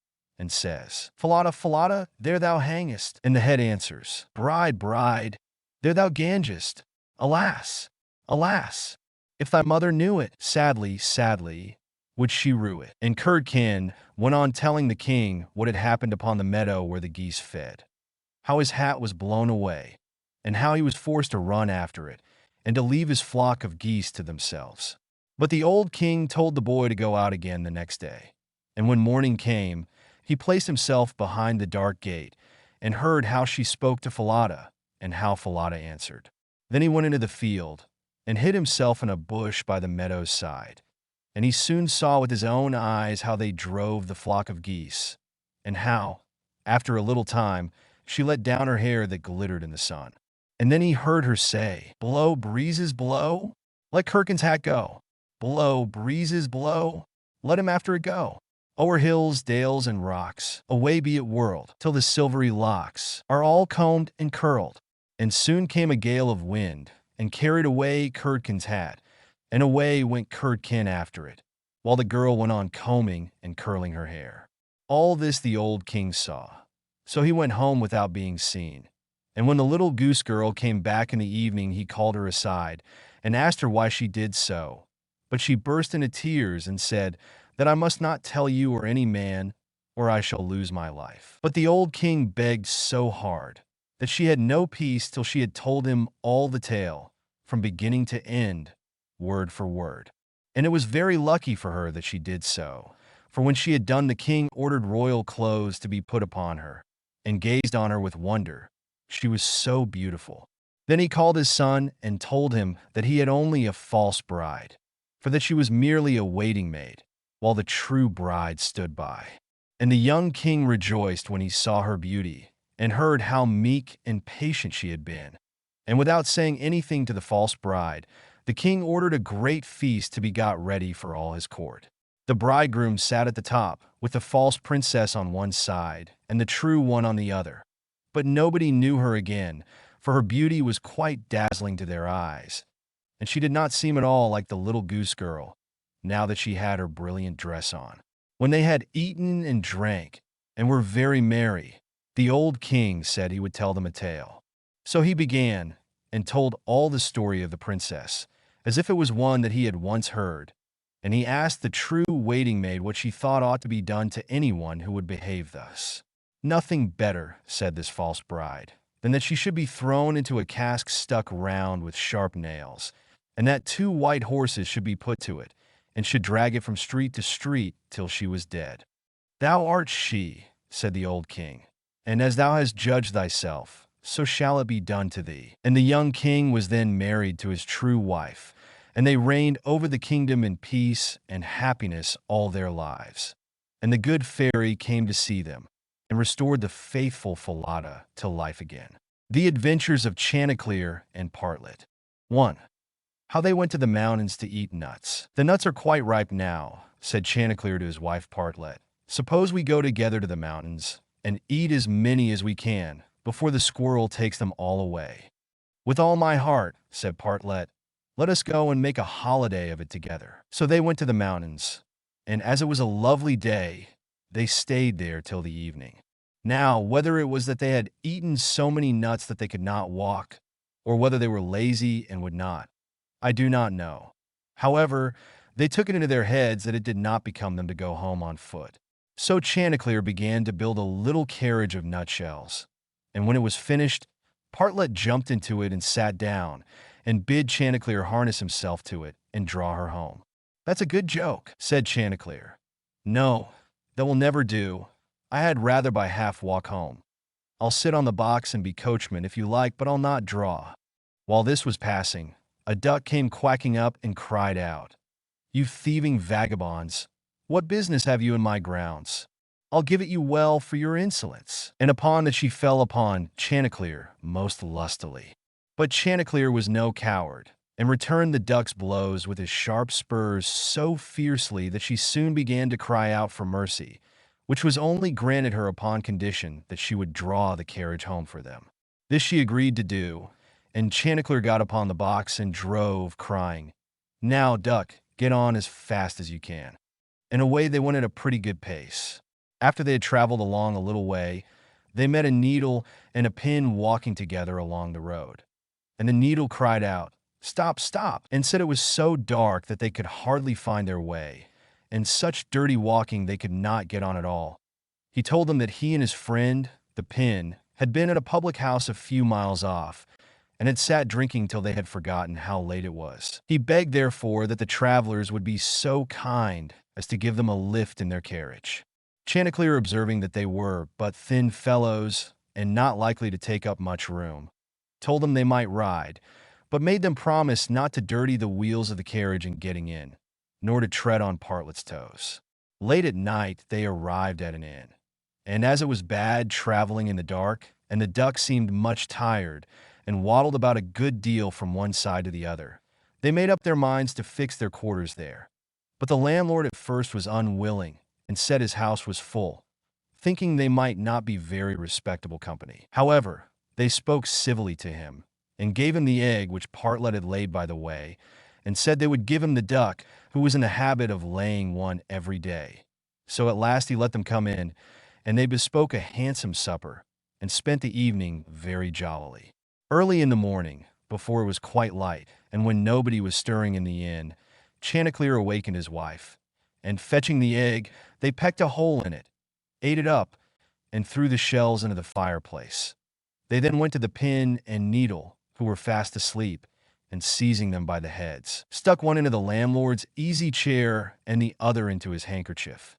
and says, 'Falada, Falada, there thou hangest.' And the head answers, 'Bride, bride, there thou gangest. Alas, alas, if thy mother knew it, sadly, sadly, would she rue it.'" And Curdken went on telling the king what had happened upon the meadow where the geese fed, how his hat was blown away, and how he was forced to run after it, and to leave his flock of geese to themselves. But the old king told the boy to go out again the next day. And when morning came, he placed himself behind the dark gate, and heard how she spoke to Falada, and how Falada answered. Then he went into the field, and hid himself in a bush by the meadow's side. And he soon saw with his own eyes how they drove the flock of geese, and how, after a little time, she let down her hair that glittered in the sun. And then he heard her say, "Blow, breezes, blow! Let Curdken's hat go. Blow, breezes, blow! Let him after it go. O'er hills, dales, and rocks, away be it whirled, till the silvery locks are all combed and curled." And soon came a gale of wind, and carried away Curdken's hat, and away went Curdken after it, while the girl went on combing and curling her hair. All this the old king saw, so he went home without being seen. And when the little goose girl came back in the evening, he called her aside, and asked her why she did so. But she burst into tears, and said, "That I must not tell you or any man, or I shall lose my life." But the old king begged so hard, that she had no peace till she had told him all the tale, from beginning to end, word for word. And it was very lucky for her that she did so, for when she had done, the king ordered royal clothes to be put upon her, and gazed on her with wonder. She was so beautiful. Then he called his son, and told him that he had only a false bride, for that she was merely a waiting maid, while the true bride stood by. And the young king rejoiced when he saw her beauty, and heard how meek and patient she had been. And without saying anything to the false bride, the king ordered a great feast to be got ready for all his court. The bridegroom sat at the top, with the false princess on one side, and the true one on the other. But nobody knew her again, for her beauty was quite dazzling to their eyes, and she did not seem at all like the little goose girl, now that she had her brilliant dress on. When they had eaten and drank, and were very merry, the old king said he would tell them a tale. So he began, and told all the story of the princess, as if it was one that he had once heard, and he asked the true waiting maid what she thought ought to be done to anyone who would behave thus. "Nothing better," said this false bride, "than that she should be thrown into a cask stuck round with sharp nails, and that 2 white horses should be put to it, and should drag it from street to street till she was dead." "Thou art she," said the old king, "and as thou hast judged thyself, so shall it be done to thee. And the young king was then married to his true wife, and they reigned over the kingdom in peace and happiness all their lives. And the good fairy came to see them, and restored the faithful Falada to life again. The Adventures of Chanticleer and Partlet. 1. How they went to the mountains to eat nuts. The nuts are quite ripe now, said Chanticleer to his wife Partlet. Suppose we go together to the mountains, and eat as many as we can, before the squirrel takes them all away. With all my heart, said Partlet. Let us go and make a holiday of it together. So they went to the mountains, and as it was a lovely day, they stayed there till the evening. Now, whether it was that they had eaten so many nuts that they could not walk, or whether they were lazy and would not, I do not know. However, they took it into their heads that it did not become them to go home on foot. So Chanticleer began to build a little carriage of nutshells, and when it was finished, Partlet jumped into it and sat down, and bid Chanticleer harness himself to it and draw her home. That's a good joke, said Chanticleer. No, that will never do. I had rather by half walk home. I'll sit on the box and be coachman if you like, but I'll not draw. While this was passing, a duck came quacking up and cried out, You thieving vagabonds, what business have you in my grounds? I'll give it you well for your insolence. And upon that she fell upon Chanticleer most lustily. But Chanticleer was no coward, and returned the duck's blows with his sharp spurs so fiercely that she soon began to cry out for mercy, which was only granted her upon condition that she would draw the carriage home for them. This she agreed to do, and Chanticleer got upon the box and drove, crying, Now, duck, get on as fast as you can. And away they went at a pretty good pace. After they had traveled along a little way, they met a needle and a pin walking together along the road. And the needle cried out, Stop, stop, and said it was so dark that they could hardly find their way, and such dirty walking they could not get on at all. He told them that he and his friend, the pin, had been at a public house a few miles off, and had sat drinking till they had forgotten how late it was. He begged, therefore, that the travelers would be so kind as to give them a lift in their carriage. Chanticleer, observing that they were but thin fellows, and not likely to take up much room, told them they might ride, but made them promise not to dirty the wheels of the carriage in getting in, nor to tread on Partlet's toes. Late at night they arrived at an inn, and as it was bad traveling in the dark, and the duck seemed much tired, and waddled about a good deal from one side to the other, they made up their minds to fix their quarters there. But the landlord at first was unwilling, and said his house was full, thinking they might not be very respectable company. However, they spoke civilly to him, and gave him the egg which Partlet had laid by the way, and said they would give him the duck, who was in the habit of laying one every day. So at last he let them come in, and they bespoke a handsome supper, and spent the evening very jollily. Early in the morning, before it was quite light, and when nobody was stirring in the inn, Chanticleer awakened his wife, and fetching the egg, they pecked a hole in it, ate it up, and threw the shells into the fireplace. They then went to the pin and needle, who were fast asleep, and seizing them by the heads, stuck one into the landlord's easy chair and the other into his handkerchief.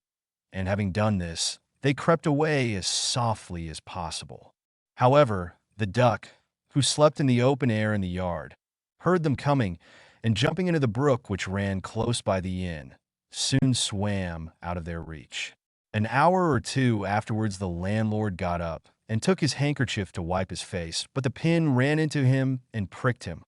And having done this, they crept away as softly as possible. However, the duck, who slept in the open air in the yard, heard them coming, and jumping into the brook which ran close by the inn, soon swam out of their reach. An hour or two afterwards the landlord got up, and took his handkerchief to wipe his face, but the pin ran into him and pricked him.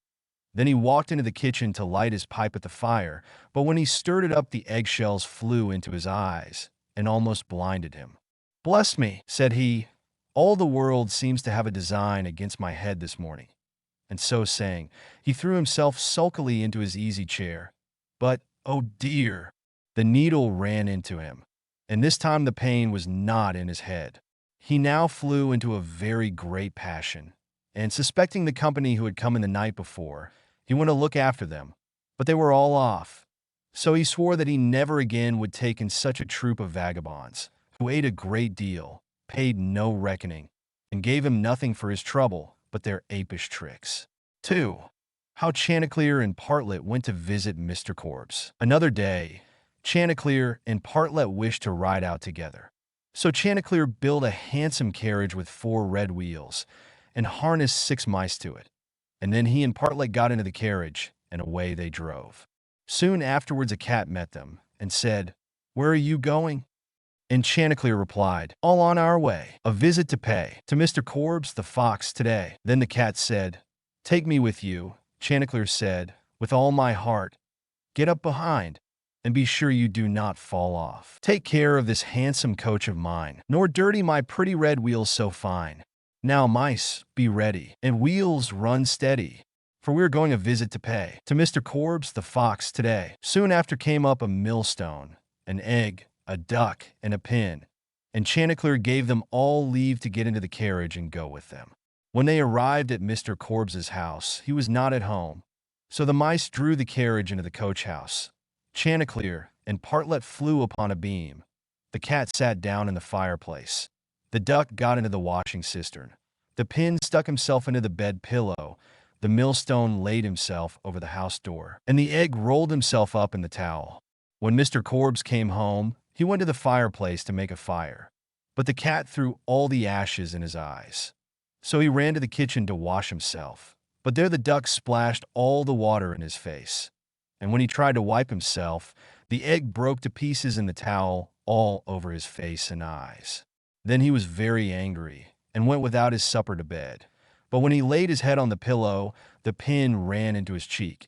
Then he walked into the kitchen to light his pipe at the fire, but when he stirred it up the eggshells flew into his eyes, and almost blinded him. Bless me, said he, all the world seems to have a design against my head this morning. And so saying, he threw himself sulkily into his easy chair. But, oh dear, the needle ran into him, and this time the pain was not in his head. He now flew into a very great passion, and suspecting the company who had come in the night before, he went to look after them, but they were all off. So he swore that he never again would take in such a troop of vagabonds, who ate a great deal, paid no reckoning, and gave him nothing for his trouble but their apish tricks. 2. How Chanticleer and Partlet went to visit Mr. Corpse. Another day, Chanticleer and Partlet wished to ride out together. So Chanticleer built a handsome carriage with 4 red wheels, and harnessed 6 mice to it. And then he and Partlet got into the carriage, and away they drove. Soon afterwards a cat met them, and said, "Where are you going?" And Chanticleer replied, "All on our way, a visit to pay to Mr. Korbes the fox today." Then the cat said, "Take me with you." Chanticleer said, "With all my heart. Get up behind, and be sure you do not fall off. Take care of this handsome coach of mine, nor dirty my pretty red wheels so fine. Now, mice, be ready, and wheels run steady, for we are going a visit to pay to Mr. Korbes the fox today." Soon after came up a millstone, an egg, a duck, and a pin, and Chanticleer gave them all leave to get into the carriage and go with them. When they arrived at Mr. Korbes's house, he was not at home, so the mice drew the carriage into the coach house. Chanticleer and Partlet flew upon a beam. The cat sat down in the fireplace. The duck got into the washing cistern. The pin stuck himself into the bed pillow. The millstone laid himself over the house door, and the egg rolled himself up in the towel. When Mr. Korbes came home, he went to the fireplace to make a fire, but the cat threw all the ashes in his eyes. So he ran to the kitchen to wash himself, but there the duck splashed all the water in his face. And when he tried to wipe himself, the egg broke to pieces in the towel all over his face and eyes. Then he was very angry and went without his supper to bed. But when he laid his head on the pillow, the pin ran into his cheek.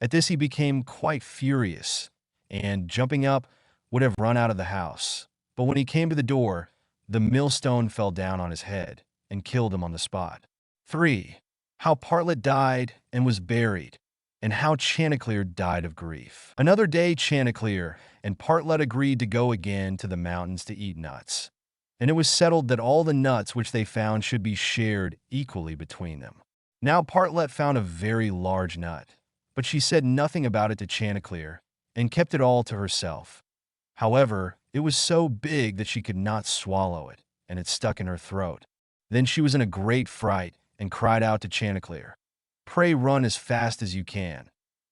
At this he became quite furious, and, jumping up, would have run out of the house. But when he came to the door, the millstone fell down on his head and killed him on the spot. 3. How Partlet died and was buried, and how Chanticleer died of grief. Another day Chanticleer and Partlet agreed to go again to the mountains to eat nuts, and it was settled that all the nuts which they found should be shared equally between them. Now Partlet found a very large nut, but she said nothing about it to Chanticleer, and kept it all to herself. However, it was so big that she could not swallow it, and it stuck in her throat. Then she was in a great fright, and cried out to Chanticleer, "Pray run as fast as you can,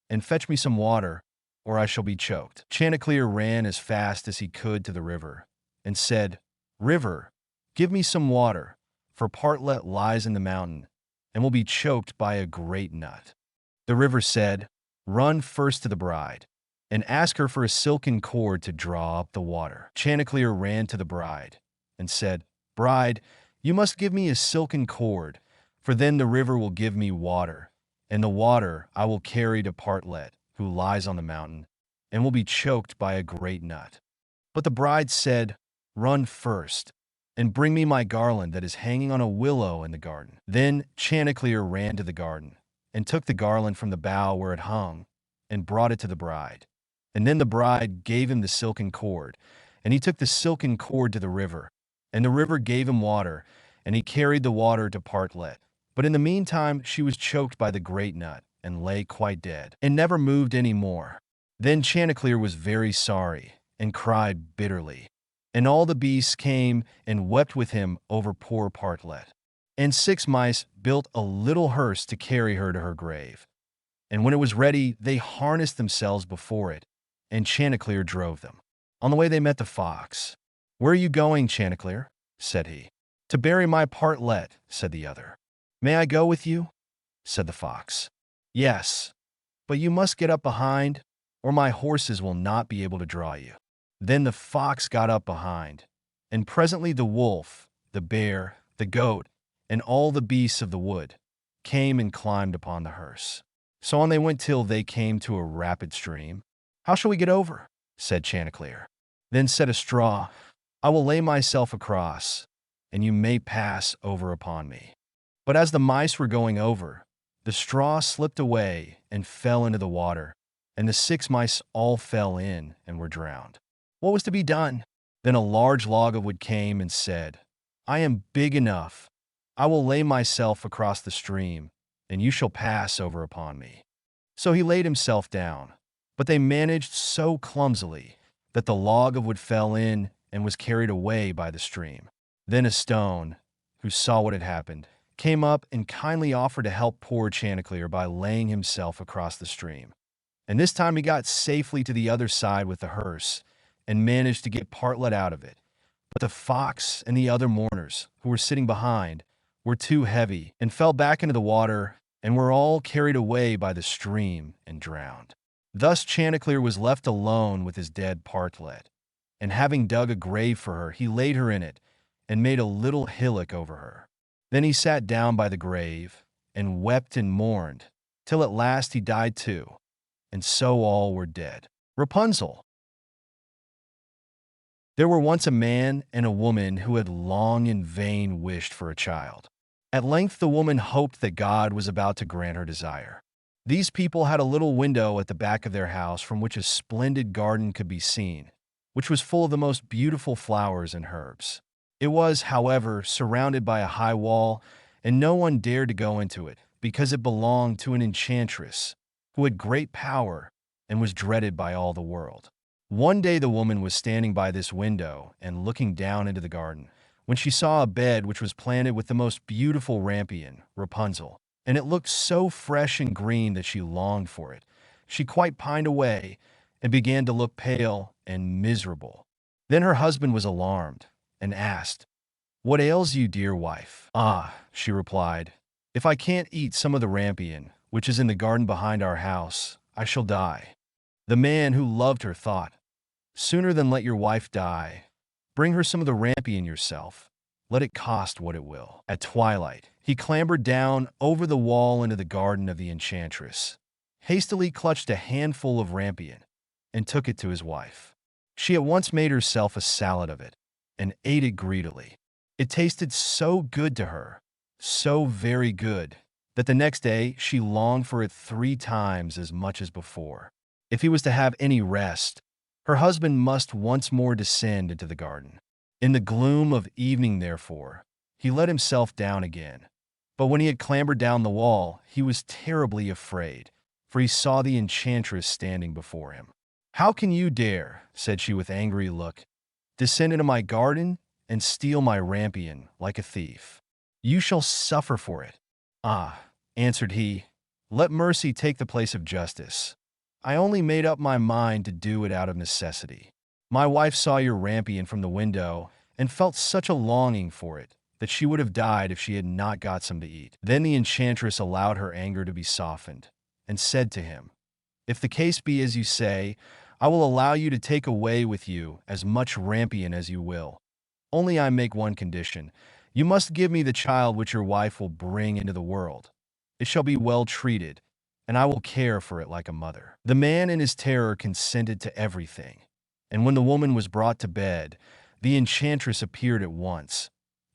and fetch me some water, or I shall be choked." Chanticleer ran as fast as he could to the river, and said, "River, give me some water, for Partlet lies in the mountain, and will be choked by a great nut." The river said, "Run first to the bride, and ask her for a silken cord to draw up the water." Chanticleer ran to the bride, and said, "Bride, you must give me a silken cord, for then the river will give me water, and the water I will carry to Partlet, who lies on the mountain, and will be choked by a great nut." But the bride said, "Run first, and bring me my garland that is hanging on a willow in the garden." Then Chanticleer ran to the garden, and took the garland from the bough where it hung, and brought it to the bride. And then the bride gave him the silken cord, and he took the silken cord to the river, and the river gave him water, and he carried the water to Partlet. But in the meantime she was choked by the great nut, and lay quite dead, and never moved any more. Then Chanticleer was very sorry, and cried bitterly. And all the beasts came and wept with him over poor Partlet. And 6 mice built a little hearse to carry her to her grave. And when it was ready, they harnessed themselves before it, and Chanticleer drove them. On the way they met the fox. "Where are you going, Chanticleer?" said he. "To bury my Partlet," said the other. "May I go with you?" said the fox. "Yes, but you must get up behind, or my horses will not be able to draw you." Then the fox got up behind, and presently the wolf, the bear, the goat, and all the beasts of the wood came and climbed upon the hearse. So on they went till they came to a rapid stream. "How shall we get over?" said Chanticleer. Then said a straw, "I will lay myself across, and you may pass over upon me." But as the mice were going over, the straw slipped away and fell into the water, and the 6 mice all fell in and were drowned. What was to be done? Then a large log of wood came and said, "I am big enough. I will lay myself across the stream, and you shall pass over upon me." So he laid himself down, but they managed so clumsily that the log of wood fell in and was carried away by the stream. Then a stone, who saw what had happened, came up and kindly offered to help poor Chanticleer by laying himself across the stream. And this time he got safely to the other side with the hearse, and managed to get Partlet out of it. But the fox and the other mourners, who were sitting behind, were too heavy and fell back into the water and were all carried away by the stream and drowned. Thus Chanticleer was left alone with his dead Partlet, and having dug a grave for her, he laid her in it and made a little hillock over her. Then he sat down by the grave and wept and mourned, till at last he died too, and so all were dead. Rapunzel. There were once a man and a woman who had long in vain wished for a child. At length the woman hoped that God was about to grant her desire. These people had a little window at the back of their house from which a splendid garden could be seen, which was full of the most beautiful flowers and herbs. It was, however, surrounded by a high wall, and no one dared to go into it, because it belonged to an enchantress who had great power and was dreaded by all the world. One day the woman was standing by this window and looking down into the garden, when she saw a bed which was planted with the most beautiful rampion, Rapunzel, and it looked so fresh and green that she longed for it. She quite pined away and began to look pale and miserable. Then her husband was alarmed and asked, "What ails you, dear wife?" "Ah," she replied, "if I can't eat some of the rampion, which is in the garden behind our house, I shall die." The man who loved her thought, "Sooner than let your wife die, bring her some of the rampion yourself. Let it cost what it will." At twilight, he clambered down over the wall into the garden of the enchantress, hastily clutched a handful of rampion, and took it to his wife. She at once made herself a salad of it, and ate it greedily. It tasted so good to her, so very good, that the next day she longed for it 3 times as much as before. If he was to have any rest, her husband must once more descend into the garden. In the gloom of evening, therefore, he let himself down again. But when he had clambered down the wall, he was terribly afraid, for he saw the enchantress standing before him. "How can you dare," said she with angry look, "descend into my garden and steal my rampion like a thief? You shall suffer for it." "Ah," answered he, "let mercy take the place of justice. I only made up my mind to do it out of necessity. My wife saw your rampion from the window and felt such a longing for it that she would have died if she had not got some to eat." Then the enchantress allowed her anger to be softened, and said to him, "If the case be as you say, I will allow you to take away with you as much rampion as you will. Only I make one condition. You must give me the child which your wife will bring into the world. It shall be well treated, and I will care for it like a mother." The man in his terror consented to everything, and when the woman was brought to bed, the enchantress appeared at once,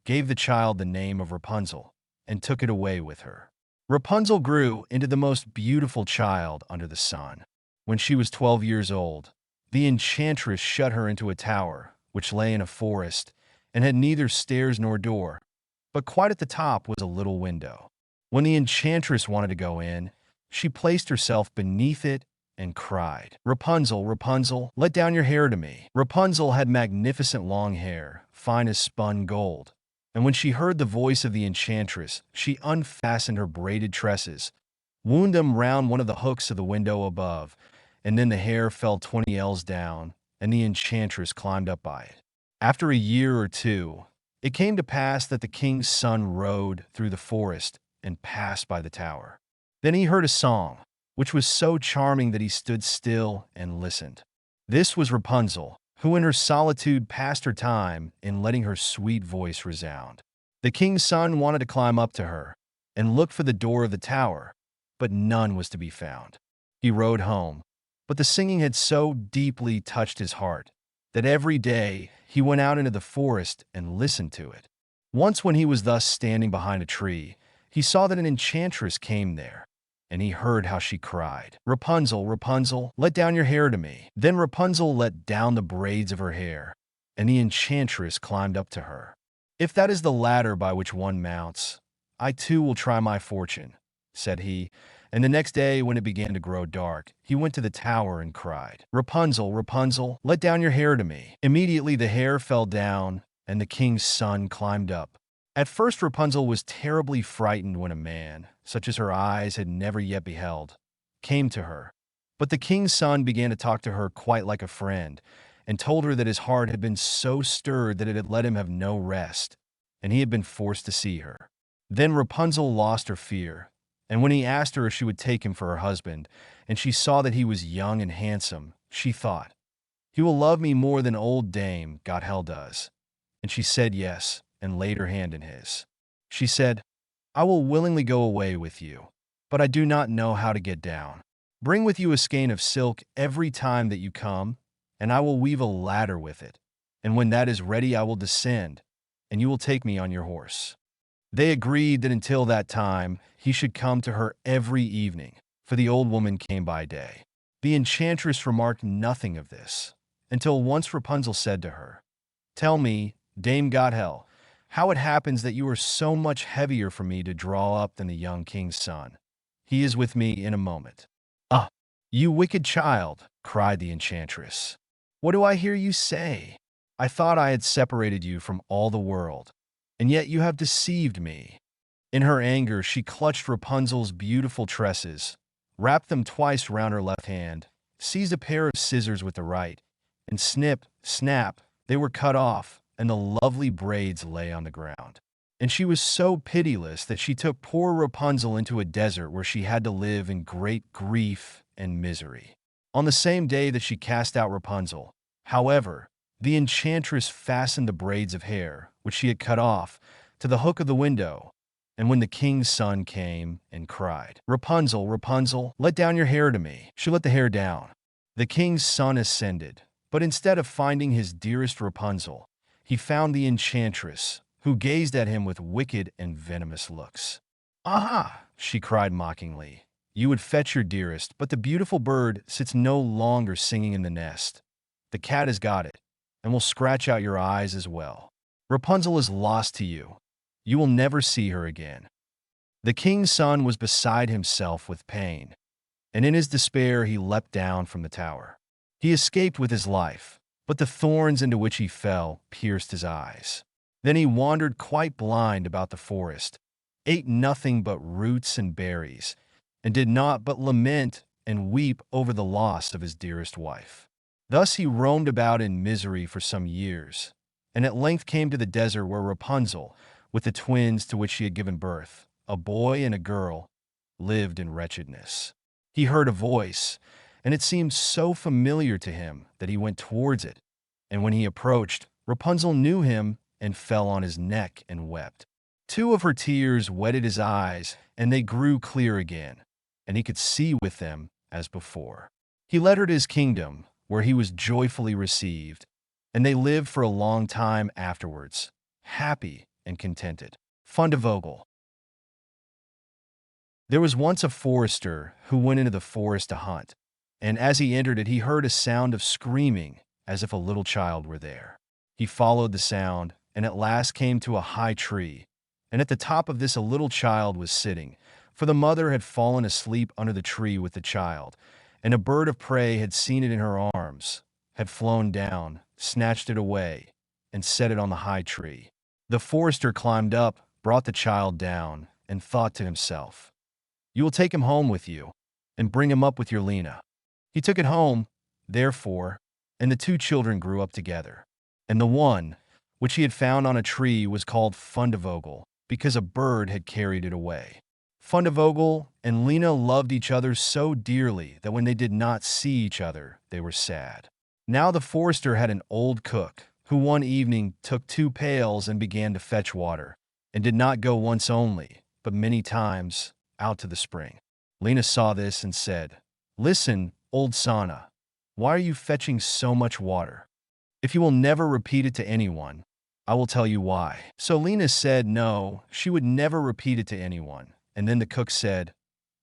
gave the child the name of Rapunzel, and took it away with her. Rapunzel grew into the most beautiful child under the sun. When she was 12 years old, the enchantress shut her into a tower, which lay in a forest, and had neither stairs nor door, but quite at the top was a little window. When the enchantress wanted to go in, she placed herself beneath it and cried, "Rapunzel, Rapunzel, let down your hair to me." Rapunzel had magnificent long hair, fine as spun gold, and when she heard the voice of the enchantress, she unfastened her braided tresses, wound them round one of the hooks of the window above, and then the hair fell 20 ells down, and the enchantress climbed up by it. After a year or two, it came to pass that the king's son rode through the forest and passed by the tower. Then he heard a song, which was so charming that he stood still and listened. This was Rapunzel, who in her solitude passed her time in letting her sweet voice resound. The king's son wanted to climb up to her and look for the door of the tower, but none was to be found. He rode home, but the singing had so deeply touched his heart that every day he went out into the forest and listened to it. Once when he was thus standing behind a tree, he saw that an enchantress came there, and he heard how she cried, "Rapunzel, Rapunzel, let down your hair to me." Then Rapunzel let down the braids of her hair, and the enchantress climbed up to her. "If that is the ladder by which one mounts, I too will try my fortune," said he, and the next day when it began to grow dark, he went to the tower and cried, "Rapunzel, Rapunzel, let down your hair to me." Immediately the hair fell down, and the king's son climbed up. At first Rapunzel was terribly frightened when a man, such as her eyes had never yet beheld, came to her. But the king's son began to talk to her quite like a friend, and told her that his heart had been so stirred that it had let him have no rest, and he had been forced to see her. Then Rapunzel lost her fear, and when he asked her if she would take him for her husband, and she saw that he was young and handsome, she thought, "He will love me more than old Dame Gothel does." And she said yes, and laid her hand in his. She said, "I will willingly go away with you, but I do not know how to get down. Bring with you a skein of silk every time that you come, and I will weave a ladder with it. And when that is ready, I will descend, and you will take me on your horse." They agreed that until that time, he should come to her every evening, for the old woman came by day. The enchantress remarked nothing of this, until once Rapunzel said to her, "Tell me, Dame Gothel, how it happens that you are so much heavier for me to draw up than the young king's son. He is with me in a moment." "Ah, you wicked child," cried the enchantress. "What do I hear you say? I thought I had separated you from all the world, and yet you have deceived me." In her anger, she clutched Rapunzel's beautiful tresses, wrapped them twice round her left hand, seized a pair of scissors with the right, and snip, snap, they were cut off, and the lovely braids lay on the ground. And she was so pitiless that she took poor Rapunzel into a desert where she had to live in great grief and misery. On the same day that she cast out Rapunzel, however, the enchantress fastened the braids of hair, which she had cut off, to the hook of the window, and when the king's son came and cried, "Rapunzel, Rapunzel, let down your hair to me," she let the hair down. The king's son ascended, but instead of finding his dearest Rapunzel, he found the enchantress, who gazed at him with wicked and venomous looks. "Aha!" she cried mockingly. "You would fetch your dearest, but the beautiful bird sits no longer singing in the nest. The cat has got it, and will scratch out your eyes as well. Rapunzel is lost to you. You will never see her again." The king's son was beside himself with pain, and in his despair he leapt down from the tower. He escaped with his life, but the thorns into which he fell pierced his eyes. Then he wandered quite blind about the forest, ate nothing but roots and berries, and did not but lament and weep over the loss of his dearest wife. Thus he roamed about in misery for some years, and at length came to the desert where Rapunzel, with the twins to which she had given birth, a boy and a girl, lived in wretchedness. He heard a voice, and it seemed so familiar to him that he went towards it, and when he approached, Rapunzel knew him and fell on his neck and wept. Two of her tears wetted his eyes, and they grew clear again, and he could see with them as before. He led her to his kingdom, where he was joyfully received, and they lived for a long time afterwards, happy and contented. Fundevogel. There was once a forester who went into the forest to hunt, and as he entered it, he heard a sound of screaming as if a little child were there. He followed the sound, and at last came to a high tree, and at the top of this a little child was sitting, for the mother had fallen asleep under the tree with the child, and a bird of prey had seen it in her arms, had flown down, snatched it away, and set it on the high tree. The forester climbed up, brought the child down, and thought to himself, "You will take him home with you, and bring him up with your Lena." He took it home, therefore, and the two children grew up together. And the one, which he had found on a tree, was called Fundevogel, because a bird had carried it away. Fundevogel and Lena loved each other so dearly that when they did not see each other, they were sad. Now the forester had an old cook, who one evening took 2 pails and began to fetch water, and did not go once only, but many times, out to the spring. Lena saw this and said, "Listen, old Sana, why are you fetching so much water? If you will never repeat it to anyone, I will tell you why." So Lena said no, she would never repeat it to anyone. And then the cook said,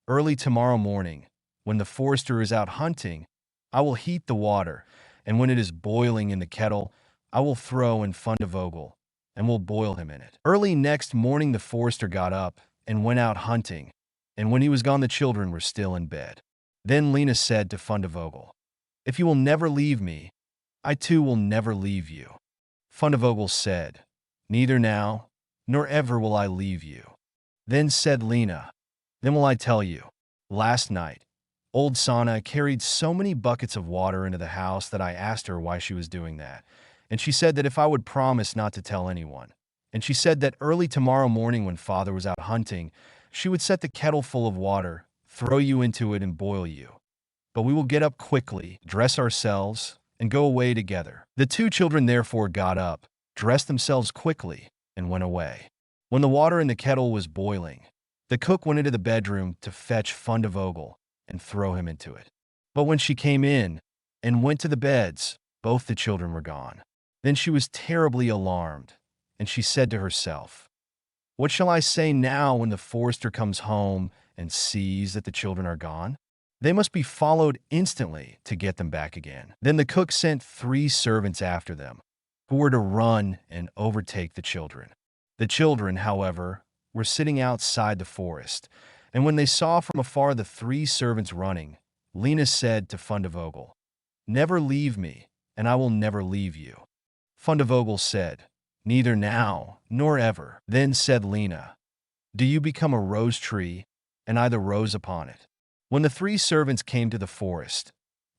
"Early tomorrow morning, when the forester is out hunting, I will heat the water, and when it is boiling in the kettle, I will throw in Fundevogel, and will boil him in it." Early next morning the forester got up and went out hunting, and when he was gone the children were still in bed. Then Lena said to Fundevogel, "If you will never leave me, I too will never leave you." Fundevogel said, "Neither now, nor ever will I leave you." Then said Lena, "Then will I tell you. Last night, old Sana carried so many buckets of water into the house that I asked her why she was doing that, and she said that if I would promise not to tell anyone, and she said that early tomorrow morning when father was out hunting, she would set the kettle full of water, throw you into it and boil you. But we will get up quickly, dress ourselves, and go away together. The two children therefore got up, dressed themselves quickly, and went away. When the water in the kettle was boiling, the cook went into the bedroom to fetch Fundevogel and throw him into it. But when she came in and went to the beds, both the children were gone. Then she was terribly alarmed, and she said to herself, "What shall I say now when the forester comes home and sees that the children are gone? They must be followed instantly to get them back again." Then the cook sent 3 servants after them, who were to run and overtake the children. The children, however, were sitting outside the forest, and when they saw from afar the 3 servants running, Lena said to Fundevogel, "Never leave me, and I will never leave you." Fundevogel said, "Neither now nor ever." Then said Lena, "Do you become a rose tree, and I the rose upon it." When the 3 servants came to the forest,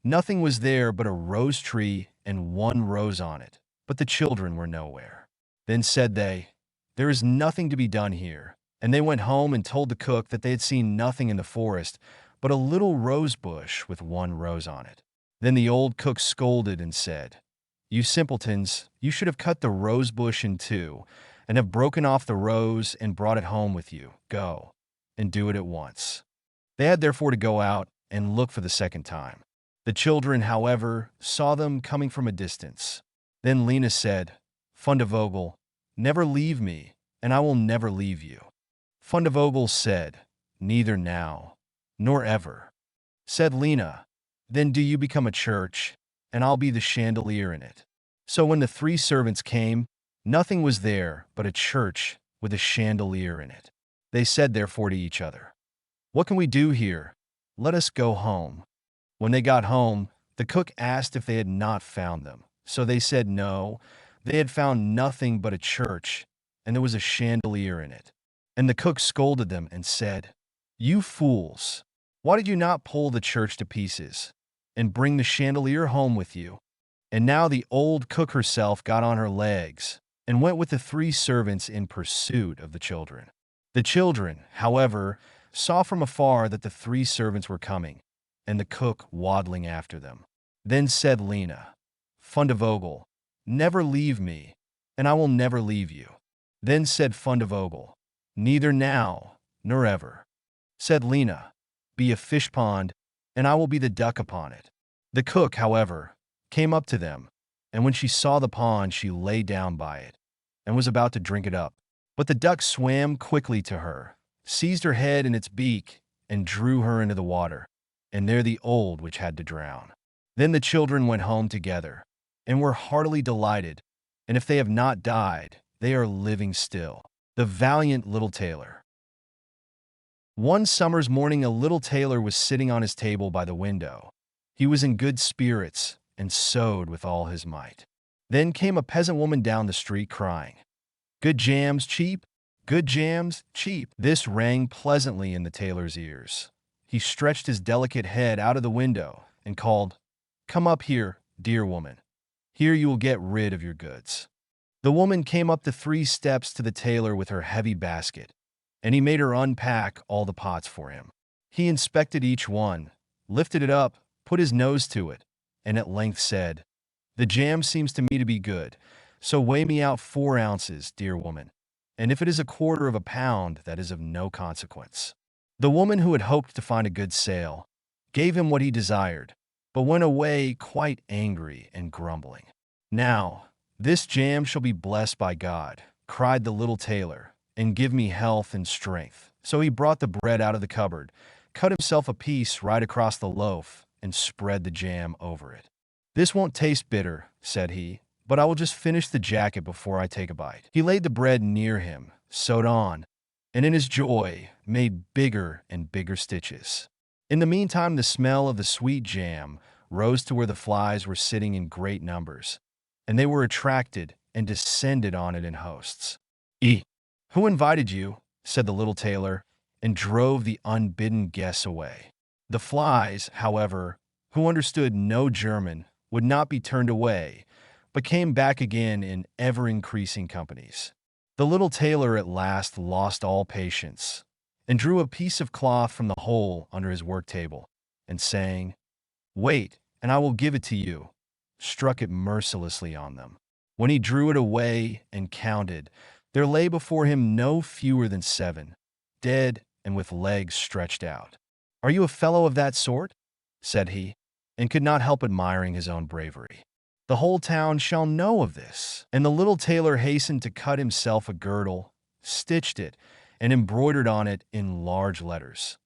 nothing was there but a rose tree and 1 rose on it, but the children were nowhere. Then said they, "There is nothing to be done here." And they went home and told the cook that they had seen nothing in the forest but a little rose bush with 1 rose on it. Then the old cook scolded and said, "You simpletons, you should have cut the rose bush in 2 and have broken off the rose and brought it home with you. Go, and do it at once." They had therefore to go out and look for the second time. The children, however, saw them coming from a distance. Then Lena said, "Fundevogel, never leave me, and I will never leave you." Fundevogel said, "Neither now nor ever." Said Lena, "Then do you become a church, and I'll be the chandelier in it." So when the 3 servants came, nothing was there but a church with a chandelier in it. They said therefore to each other, "What can we do here? Let us go home." When they got home, the cook asked if they had not found them. So they said no, they had found nothing but a church, and there was a chandelier in it. And the cook scolded them and said, "You fools, why did you not pull the church to pieces and bring the chandelier home with you?" And now the old cook herself got on her legs and went with the 3 servants in pursuit of the children. The children, however, saw from afar that the 3 servants were coming, and the cook waddling after them. Then said Lena, "Fundevogel, never leave me, and I will never leave you." Then said Fundevogel, "Neither now nor ever." Said Lena, "Be a fish pond, and I will be the duck upon it." The cook, however, came up to them, and when she saw the pond, she lay down by it, and was about to drink it up. But the duck swam quickly to her, seized her head in its beak, and drew her into the water, and there the old witch had to drown. Then the children went home together, and were heartily delighted, and if they have not died, they are living still. The Valiant Little Tailor. One summer's morning a little tailor was sitting on his table by the window. He was in good spirits, and sewed with all his might. Then came a peasant woman down the street crying, "Good jams cheap, good jams cheap." This rang pleasantly in the tailor's ears. He stretched his delicate head out of the window and called, "Come up here, dear woman. Here you will get rid of your goods." The woman came up the 3 steps to the tailor with her heavy basket, and he made her unpack all the pots for him. He inspected each one, lifted it up, put his nose to it, and at length said, "The jam seems to me to be good, so weigh me out 4 ounces, dear woman, and if it is 1/4 of a pound, that is of no consequence." The woman, who had hoped to find a good sale, gave him what he desired, but went away quite angry and grumbling. "Now, this jam shall be blessed by God," cried the little tailor, "and give me health and strength." So he brought the bread out of the cupboard, cut himself a piece right across the loaf, and spread the jam over it. "This won't taste bitter," said he, "but I will just finish the jacket before I take a bite." He laid the bread near him, sewed on, and in his joy made bigger and bigger stitches. In the meantime, the smell of the sweet jam rose to where the flies were sitting in great numbers, and they were attracted and descended on it in hosts. "Who invited you?" said the little tailor, and drove the unbidden guests away. The flies, however, who understood no German, would not be turned away, but came back again in ever-increasing companies. The little tailor at last lost all patience and drew a piece of cloth from the hole under his work table and saying, "Wait, and I will give it to you," struck it mercilessly on them. When he drew it away and counted, there lay before him no fewer than 7, dead and with legs stretched out. "Are you a fellow of that sort?" said he, and could not help admiring his own bravery. "The whole town shall know of this." And the little tailor hastened to cut himself a girdle, stitched it, and embroidered on it in large letters,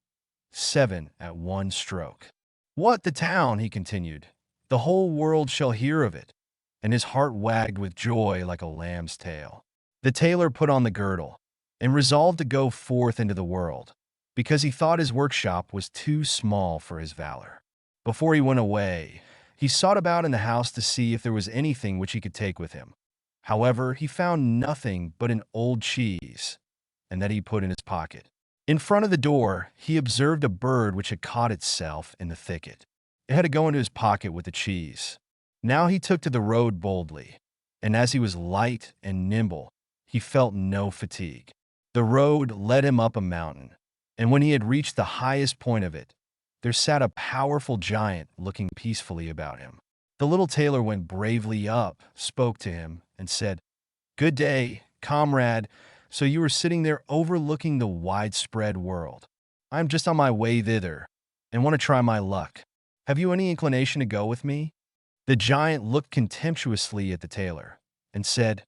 7 at one stroke. "What, the town?" he continued. "The whole world shall hear of it." And his heart wagged with joy like a lamb's tail. The tailor put on the girdle and resolved to go forth into the world, because he thought his workshop was too small for his valor. Before he went away, he sought about in the house to see if there was anything which he could take with him. However, he found nothing but an old cheese, and that he put in his pocket. In front of the door, he observed a bird which had caught itself in the thicket. It had to go into his pocket with the cheese. Now he took to the road boldly, and as he was light and nimble, he felt no fatigue. The road led him up a mountain, and when he had reached the highest point of it, there sat a powerful giant looking peacefully about him. The little tailor went bravely up, spoke to him, and said, "Good day, comrade. So you are sitting there overlooking the widespread world. I am just on my way thither, and want to try my luck. Have you any inclination to go with me?" The giant looked contemptuously at the tailor, and said,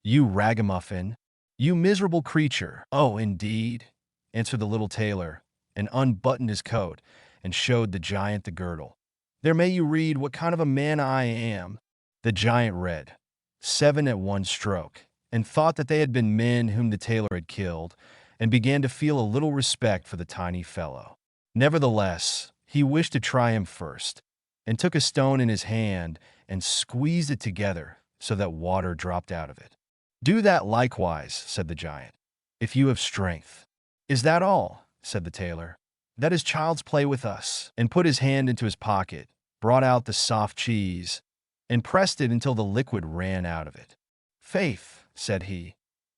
"You ragamuffin, you miserable creature." "Oh, indeed," answered the little tailor, and unbuttoned his coat, and showed the giant the girdle. "There may you read what kind of a man I am." The giant read, 7 at one stroke, and thought that they had been men whom the tailor had killed, and began to feel a little respect for the tiny fellow. Nevertheless, he wished to try him first, and took a stone in his hand and squeezed it together so that water dropped out of it. "Do that likewise," said the giant, "if you have strength." "Is that all?" said the tailor. "That is child's play with us," and put his hand into his pocket, brought out the soft cheese, and pressed it until the liquid ran out of it. "Faith," said he,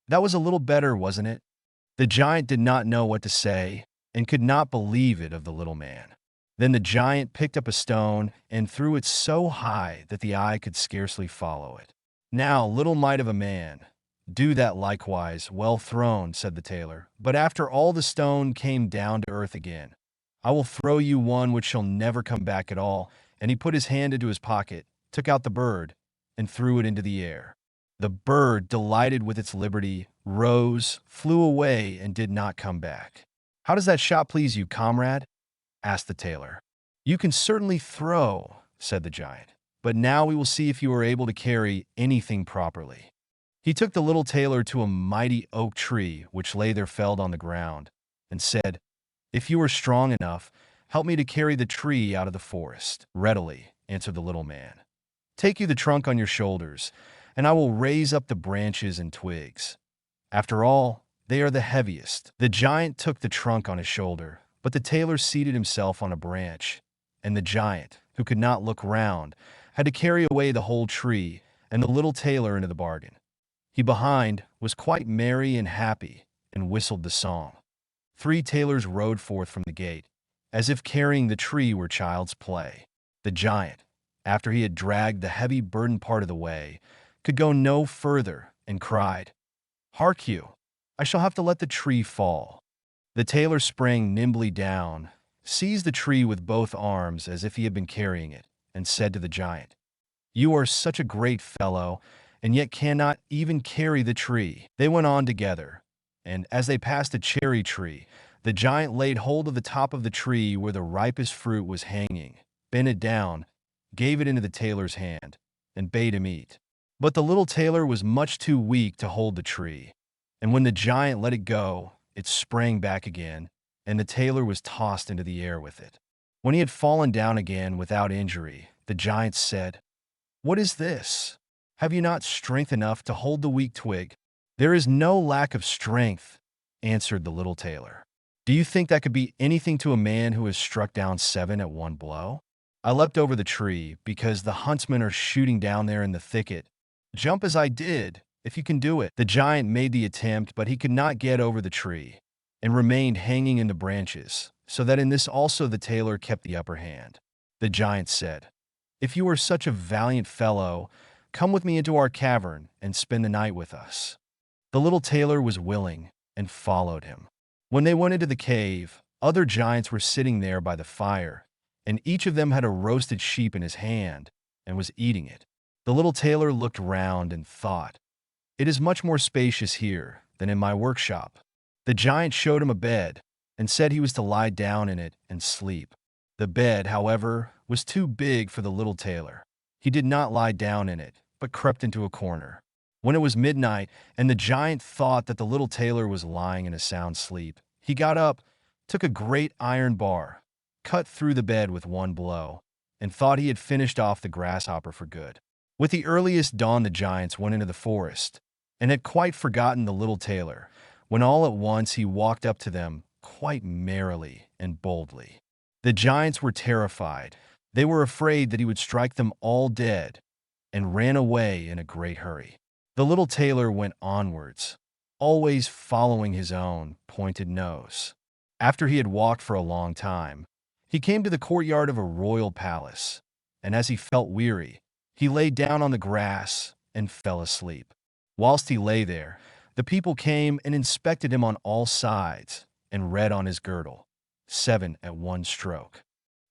"that was a little better, wasn't it?" The giant did not know what to say, and could not believe it of the little man. Then the giant picked up a stone and threw it so high that the eye could scarcely follow it. "Now, little mite of a man, do that likewise, well thrown," said the tailor. "But after all the stone came down to earth again, I will throw you one which shall never come back at all." And he put his hand into his pocket, took out the bird, and threw it into the air. The bird, delighted with its liberty, rose, flew away, and did not come back. "How does that shot please you, comrade?" asked the tailor. "You can certainly throw," said the giant, "but now we will see if you are able to carry anything properly." He took the little tailor to a mighty oak tree which lay there felled on the ground, and said, "If you are strong enough, help me to carry the tree out of the forest." "Readily," answered the little man. "Take you the trunk on your shoulders, and I will raise up the branches and twigs. After all, they are the heaviest." The giant took the trunk on his shoulder, but the tailor seated himself on a branch, and the giant, who could not look round, had to carry away the whole tree, and the little tailor into the bargain. He behind was quite merry and happy, and whistled the song. 3 tailors rode forth from the gate, as if carrying the tree were child's play. The giant, after he had dragged the heavy burden part of the way, could go no further, and cried, "Hark you, I shall have to let the tree fall." The tailor sprang nimbly down, seized the tree with both arms as if he had been carrying it, and said to the giant, "You are such a great fellow, and yet cannot even carry the tree." They went on together, and as they passed a cherry tree, the giant laid hold of the top of the tree where the ripest fruit was hanging, bent it down, gave it into the tailor's hand, and bade him eat. But the little tailor was much too weak to hold the tree, and when the giant let it go, it sprang back again, and the tailor was tossed into the air with it. When he had fallen down again without injury, the giant said, "What is this? Have you not strength enough to hold the weak twig?" "There is no lack of strength," answered the little tailor. "Do you think that could be anything to a man who has struck down 7 at one blow? I leapt over the tree because the huntsmen are shooting down there in the thicket. Jump as I did, if you can do it." The giant made the attempt, but he could not get over the tree and remained hanging in the branches, so that in this also the tailor kept the upper hand. The giant said, "If you are such a valiant fellow, come with me into our cavern and spend the night with us." The little tailor was willing and followed him. When they went into the cave, other giants were sitting there by the fire, and each of them had a roasted sheep in his hand and was eating it. The little tailor looked round and thought, "It is much more spacious here than in my workshop." The giant showed him a bed and said he was to lie down in it and sleep. The bed, however, was too big for the little tailor. He did not lie down in it, but crept into a corner. When it was midnight, and the giant thought that the little tailor was lying in a sound sleep, he got up, took a great iron bar, cut through the bed with one blow, and thought he had finished off the grasshopper for good. With the earliest dawn the giants went into the forest, and had quite forgotten the little tailor, when all at once he walked up to them quite merrily and boldly. The giants were terrified. They were afraid that he would strike them all dead, and ran away in a great hurry. The little tailor went onwards, always following his own pointed nose. After he had walked for a long time, he came to the courtyard of a royal palace, and as he felt weary, he lay down on the grass and fell asleep. Whilst he lay there, the people came and inspected him on all sides, and read on his girdle, 7 at one stroke.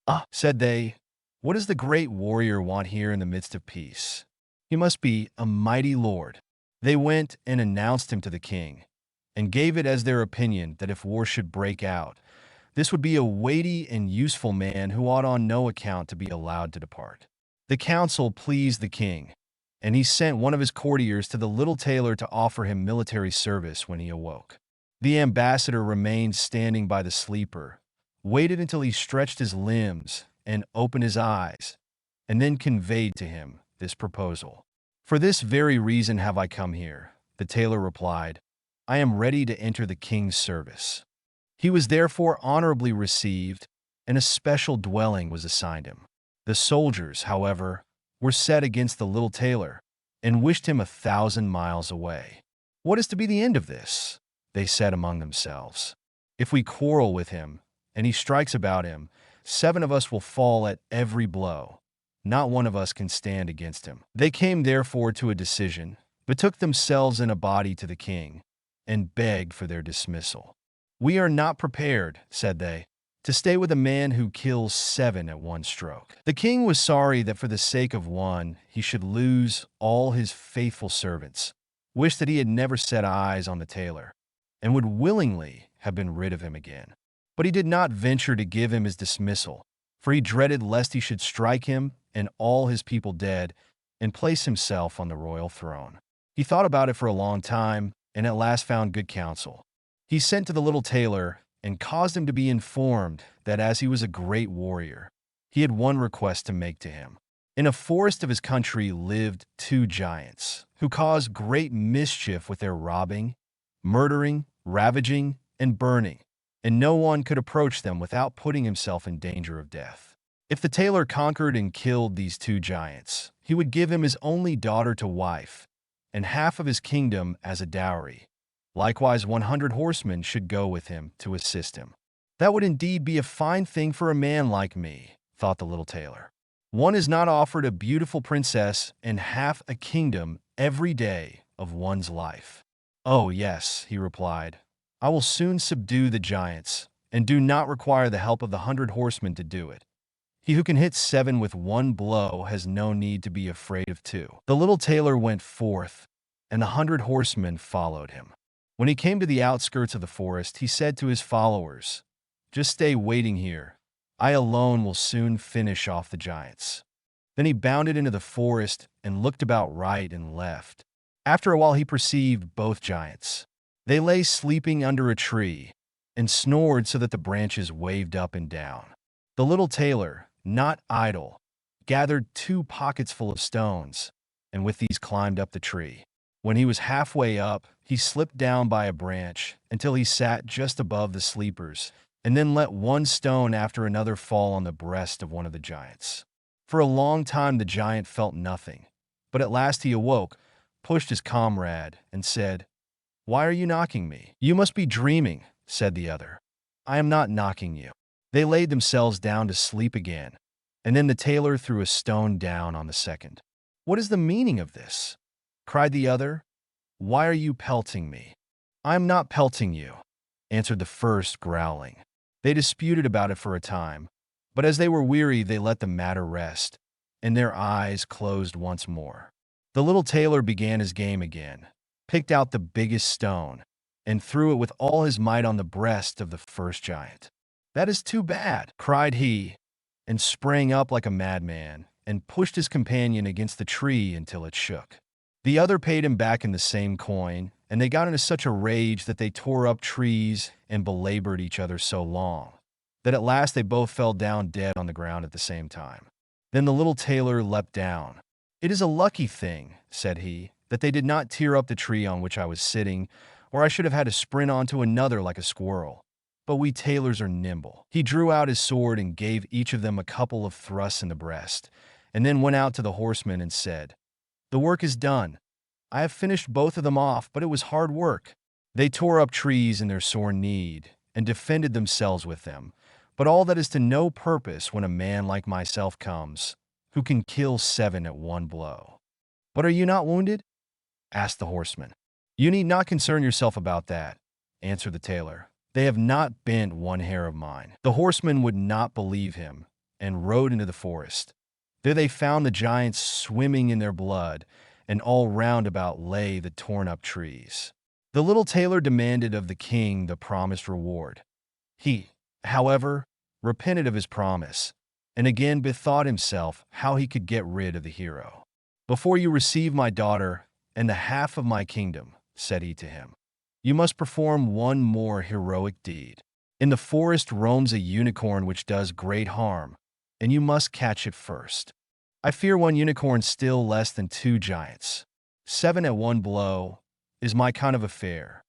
"Ah," said they, "what does the great warrior want here in the midst of peace? He must be a mighty lord." They went and announced him to the king, and gave it as their opinion that if war should break out, this would be a weighty and useful man who ought on no account to be allowed to depart. The counsel pleased the king, and he sent one of his courtiers to the little tailor to offer him military service when he awoke. The ambassador remained standing by the sleeper, waited until he stretched his limbs and opened his eyes, and then conveyed to him this proposal. "For this very reason have I come here," the tailor replied. "I am ready to enter the king's service." He was therefore honorably received, and a special dwelling was assigned him. The soldiers, however, were set against the little tailor, and wished him 1,000 miles away. "What is to be the end of this?" they said among themselves. "If we quarrel with him, and he strikes about him, 7 of us will fall at every blow. Not one of us can stand against him." They came therefore to a decision, betook themselves in a body to the king, and begged for their dismissal. "We are not prepared," said they, "to stay with a man who kills 7 at one stroke." The king was sorry that for the sake of one he should lose all his faithful servants, wished that he had never set eyes on the tailor, and would willingly have been rid of him again. But he did not venture to give him his dismissal, for he dreaded lest he should strike him and all his people dead, and place himself on the royal throne. He thought about it for a long time, and at last found good counsel. He sent to the little tailor, and caused him to be informed that as he was a great warrior, he had one request to make to him. In a forest of his country lived 2 giants, who caused great mischief with their robbing, murdering, ravaging, and burning, and no one could approach them without putting himself in danger of death. If the tailor conquered and killed these 2 giants, he would give him his only daughter to wife, and half of his kingdom as a dowry. Likewise 100 horsemen should go with him to assist him. "That would indeed be a fine thing for a man like me," thought the little tailor. "One is not offered a beautiful princess and half a kingdom every day of one's life." "Oh, yes," he replied, "I will soon subdue the giants, and do not require the help of the 100 horsemen to do it. He who can hit 7 with one blow has no need to be afraid of 2. The little tailor went forth, and the 100 horsemen followed him. When he came to the outskirts of the forest, he said to his followers, "Just stay waiting here. I alone will soon finish off the giants." Then he bounded into the forest and looked about right and left. After a while he perceived both giants. They lay sleeping under a tree, and snored so that the branches waved up and down. The little tailor, not idle, gathered 2 pockets full of stones, and with these climbed up the tree. When he was halfway up, he slipped down by a branch until he sat just above the sleepers, and then let one stone after another fall on the breast of one of the giants. For a long time the giant felt nothing, but at last he awoke, pushed his comrade and said, "Why are you knocking me?" "You must be dreaming," said the other. "I am not knocking you." They laid themselves down to sleep again, and then the tailor threw a stone down on the second. "What is the meaning of this?" cried the other. "Why are you pelting me?" "I am not pelting you," answered the first, growling. They disputed about it for a time, but as they were weary, they let the matter rest, and their eyes closed once more. The little tailor began his game again, picked out the biggest stone, and threw it with all his might on the breast of the first giant. "That is too bad," cried he, and sprang up like a madman, and pushed his companion against the tree until it shook. The other paid him back in the same coin, and they got into such a rage that they tore up trees and belabored each other so long, that at last they both fell down dead on the ground at the same time. Then the little tailor leapt down. "It is a lucky thing," said he, "that they did not tear up the tree on which I was sitting, or I should have had to sprint onto another like a squirrel. But we tailors are nimble." He drew out his sword and gave each of them a couple of thrusts in the breast, and then went out to the horsemen and said, "The work is done. I have finished both of them off, but it was hard work." They tore up trees in their sore need, and defended themselves with them, but all that is to no purpose when a man like myself comes, who can kill 7 at one blow. "But are you not wounded?" asked the horseman. "You need not concern yourself about that," answered the tailor. "They have not bent one hair of mine." The horsemen would not believe him, and rode into the forest. There they found the giants swimming in their blood, and all round about lay the torn-up trees. The little tailor demanded of the king the promised reward. He, however, repented of his promise, and again bethought himself how he could get rid of the hero. "Before you receive my daughter and the half of my kingdom," said he to him, "you must perform one more heroic deed. In the forest roams a unicorn which does great harm, and you must catch it first. I fear one unicorn still less than 2 giants. 7 at one blow is my kind of affair."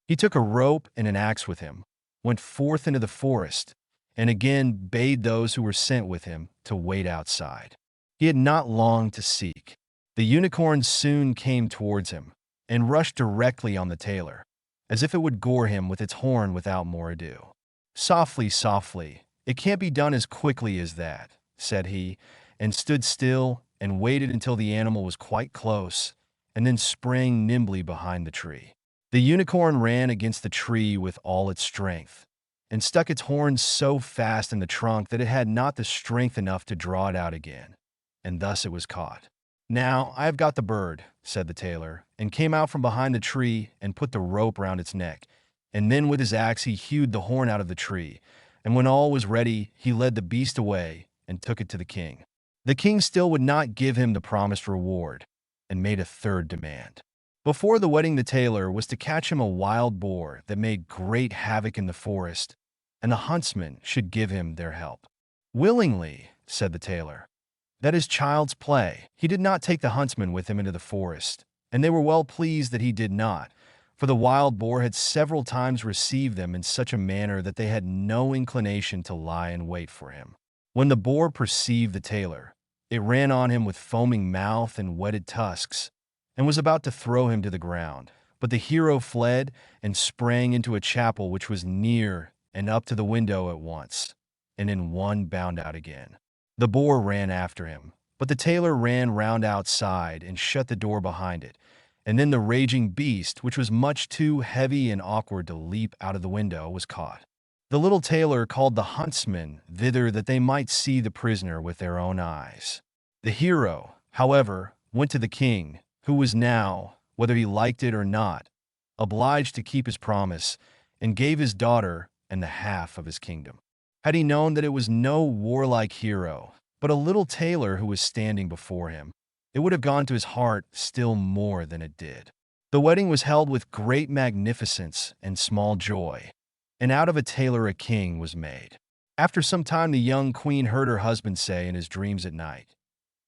He took a rope and an axe with him, went forth into the forest, and again bade those who were sent with him to wait outside. He had not long to seek. The unicorn soon came towards him, and rushed directly on the tailor, as if it would gore him with its horn without more ado. "Softly, softly, it can't be done as quickly as that," said he, and stood still and waited until the animal was quite close, and then sprang nimbly behind the tree. The unicorn ran against the tree with all its strength, and stuck its horns so fast in the trunk that it had not the strength enough to draw it out again, and thus it was caught. "Now I have got the bird," said the tailor, and came out from behind the tree and put the rope round its neck, and then with his axe he hewed the horn out of the tree, and when all was ready he led the beast away and took it to the king. The king still would not give him the promised reward, and made a third demand. Before the wedding, the tailor was to catch him a wild boar that made great havoc in the forest, and the huntsmen should give him their help. "Willingly," said the tailor. "That is child's play." He did not take the huntsmen with him into the forest, and they were well pleased that he did not, for the wild boar had several times received them in such a manner that they had no inclination to lie in wait for him. When the boar perceived the tailor, it ran on him with foaming mouth and whetted tusks, and was about to throw him to the ground. But the hero fled and sprang into a chapel which was near and up to the window at once, and in one bound out again. The boar ran after him, but the tailor ran round outside and shut the door behind it, and then the raging beast, which was much too heavy and awkward to leap out of the window, was caught. The little tailor called the huntsmen thither that they might see the prisoner with their own eyes. The hero, however, went to the king, who was now, whether he liked it or not, obliged to keep his promise, and gave his daughter and the half of his kingdom. Had he known that it was no warlike hero, but a little tailor who was standing before him, it would have gone to his heart still more than it did. The wedding was held with great magnificence and small joy, and out of a tailor a king was made. After some time the young queen heard her husband say in his dreams at night,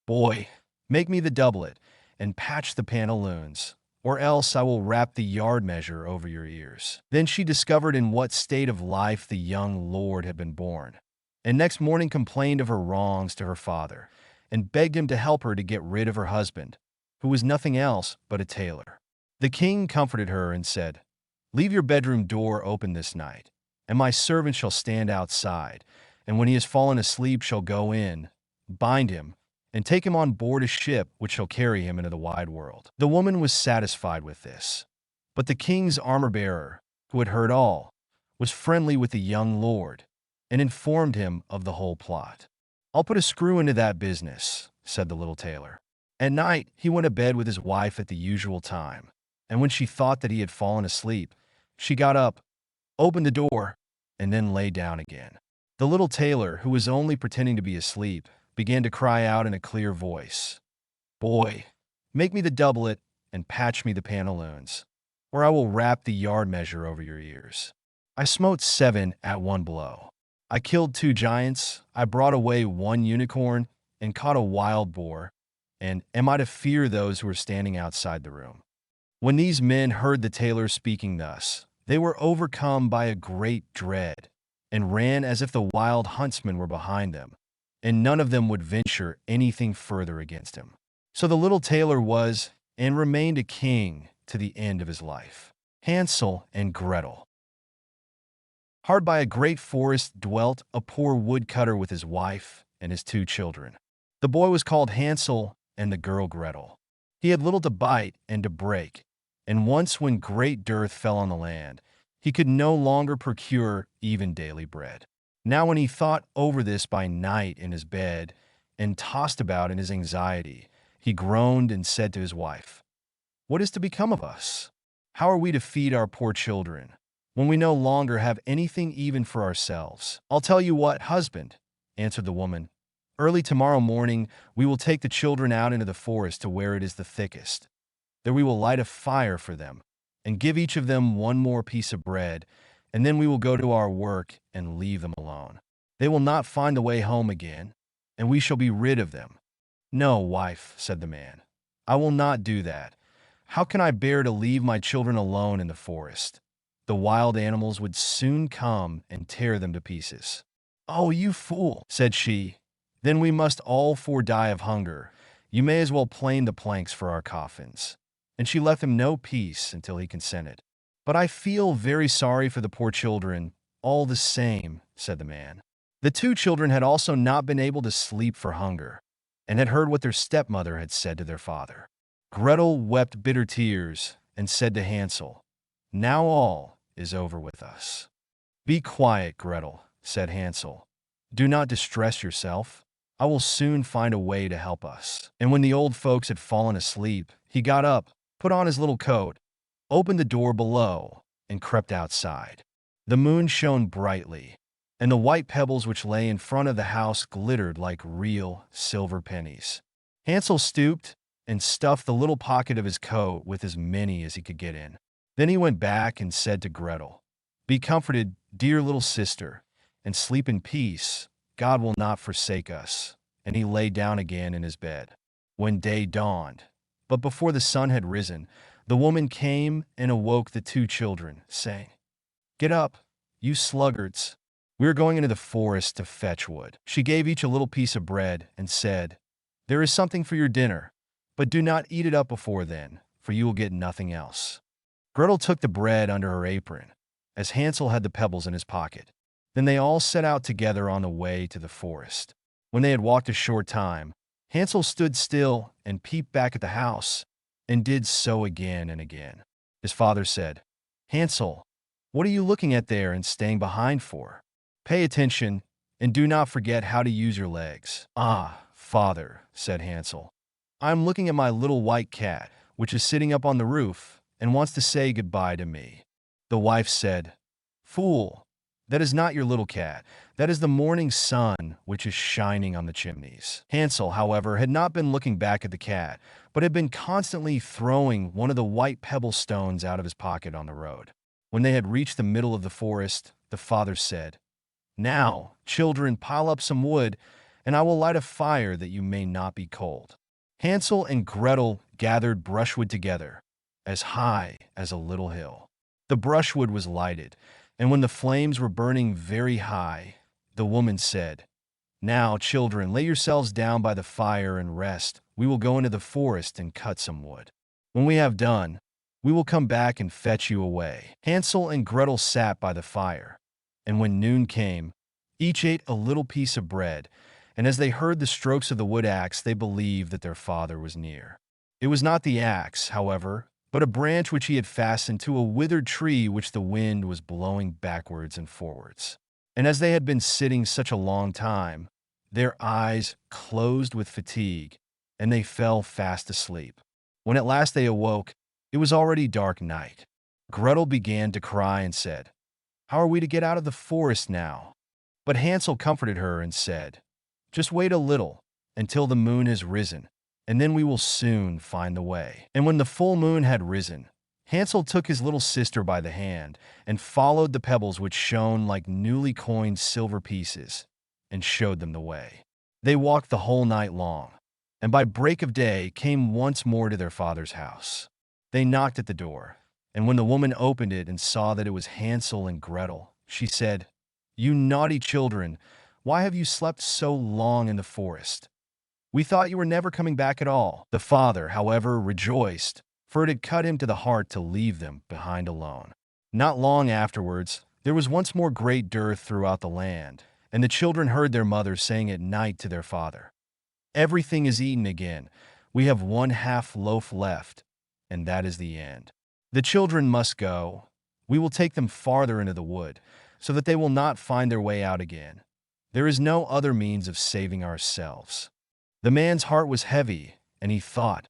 "Boy, make me the doublet, and patch the pantaloons, or else I will wrap the yard measure over your ears." Then she discovered in what state of life the young lord had been born, and next morning complained of her wrongs to her father, and begged him to help her to get rid of her husband, who was nothing else but a tailor. The king comforted her and said, "Leave your bedroom door open this night, and my servant shall stand outside, and when he has fallen asleep shall go in, bind him, and take him on board a ship which shall carry him into the wide world." The woman was satisfied with this. But the king's armor-bearer, who had heard all, was friendly with the young lord, and informed him of the whole plot. "I'll put a screw into that business," said the little tailor. At night, he went to bed with his wife at the usual time, and when she thought that he had fallen asleep, she got up, opened the door, and then lay down again. The little tailor, who was only pretending to be asleep, began to cry out in a clear voice, "Boy, make me the doublet and patch me the pantaloons, or I will wrap the yard measure over your ears." I smote 7 at one blow. I killed 2 giants, I brought away 1 unicorn, and caught a wild boar, and am I to fear those who are standing outside the room? When these men heard the tailor speaking thus, they were overcome by a great dread, and ran as if the wild huntsmen were behind them, and none of them would venture anything further against him. So the little tailor was, and remained a king to the end of his life. Hansel and Gretel. Hard by a great forest dwelt a poor woodcutter with his wife and his 2 children. The boy was called Hansel, and the girl Gretel. He had little to bite and to break, and once when great dearth fell on the land, he could no longer procure even daily bread. Now when he thought over this by night in his bed, and tossed about in his anxiety, he groaned and said to his wife, "What is to become of us? How are we to feed our poor children, when we no longer have anything even for ourselves?" "I'll tell you what, husband," answered the woman. "Early tomorrow morning we will take the children out into the forest to where it is the thickest. There we will light a fire for them, and give each of them 1 more piece of bread, and then we will go to our work and leave them alone. They will not find the way home again, and we shall be rid of them." "No, wife," said the man, "I will not do that. How can I bear to leave my children alone in the forest? The wild animals would soon come and tear them to pieces." "Oh, you fool," said she, "then we must all 4 die of hunger. You may as well plane the planks for our coffins." And she left him no peace until he consented. "But I feel very sorry for the poor children, all the same," said the man. The 2 children had also not been able to sleep for hunger, and had heard what their stepmother had said to their father. Gretel wept bitter tears, and said to Hansel, "Now all is over with us." "Be quiet, Gretel," said Hansel. "Do not distress yourself. I will soon find a way to help us." And when the old folks had fallen asleep, he got up, put on his little coat, opened the door below, and crept outside. The moon shone brightly, and the white pebbles which lay in front of the house glittered like real silver pennies. Hansel stooped and stuffed the little pocket of his coat with as many as he could get in. Then he went back and said to Gretel, "Be comforted, dear little sister, and sleep in peace. God will not forsake us." And he lay down again in his bed. When day dawned, but before the sun had risen, the woman came and awoke the 2 children, saying, "Get up, you sluggards. We are going into the forest to fetch wood." She gave each a little piece of bread and said, "There is something for your dinner, but do not eat it up before then, for you will get nothing else." Gretel took the bread under her apron, as Hansel had the pebbles in his pocket. Then they all set out together on the way to the forest. When they had walked a short time, Hansel stood still and peeped back at the house, and did so again and again. His father said, "Hansel, what are you looking at there and staying behind for? Pay attention, and do not forget how to use your legs." "Ah, father," said Hansel, "I am looking at my little white cat, which is sitting up on the roof, and wants to say goodbye to me." The wife said, "Fool, that is not your little cat. That is the morning sun which is shining on the chimneys." Hansel, however, had not been looking back at the cat, but had been constantly throwing one of the white pebble stones out of his pocket on the road. When they had reached the middle of the forest, the father said, "Now, children, pile up some wood, and I will light a fire that you may not be cold." Hansel and Gretel gathered brushwood together, as high as a little hill. The brushwood was lighted, and when the flames were burning very high, the woman said, Now, children, lay yourselves down by the fire and rest. We will go into the forest and cut some wood. When we have done, we will come back and fetch you away." Hansel and Gretel sat by the fire, and when noon came, each ate a little piece of bread, and as they heard the strokes of the wood axe, they believed that their father was near. It was not the axe, however, but a branch which he had fastened to a withered tree which the wind was blowing backwards and forwards. And as they had been sitting such a long time, their eyes closed with fatigue, and they fell fast asleep. When at last they awoke, it was already dark night. Gretel began to cry and said, "How are we to get out of the forest now?" But Hansel comforted her and said, "Just wait a little, until the moon has risen, and then we will soon find the way." And when the full moon had risen, Hansel took his little sister by the hand and followed the pebbles which shone like newly coined silver pieces, and showed them the way. They walked the whole night long, and by break of day came once more to their father's house. They knocked at the door, and when the woman opened it and saw that it was Hansel and Gretel, she said, "You naughty children, why have you slept so long in the forest? We thought you were never coming back at all." The father, however, rejoiced, for it had cut him to the heart to leave them behind alone. Not long afterwards, there was once more great dearth throughout the land, and the children heard their mother saying at night to their father, "Everything is eaten again. We have 1/2 loaf left, and that is the end. The children must go. We will take them farther into the wood, so that they will not find their way out again. There is no other means of saving ourselves." The man's heart was heavy, and he thought,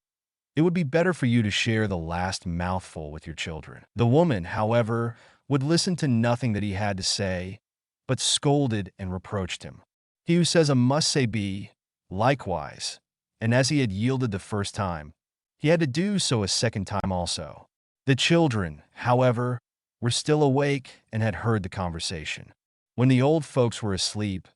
"It would be better for you to share the last mouthful with your children." The woman, however, would listen to nothing that he had to say, but scolded and reproached him. He who says a must say be, likewise, and as he had yielded the first time, he had to do so a second time also. The children, however, were still awake and had heard the conversation. When the old folks were asleep,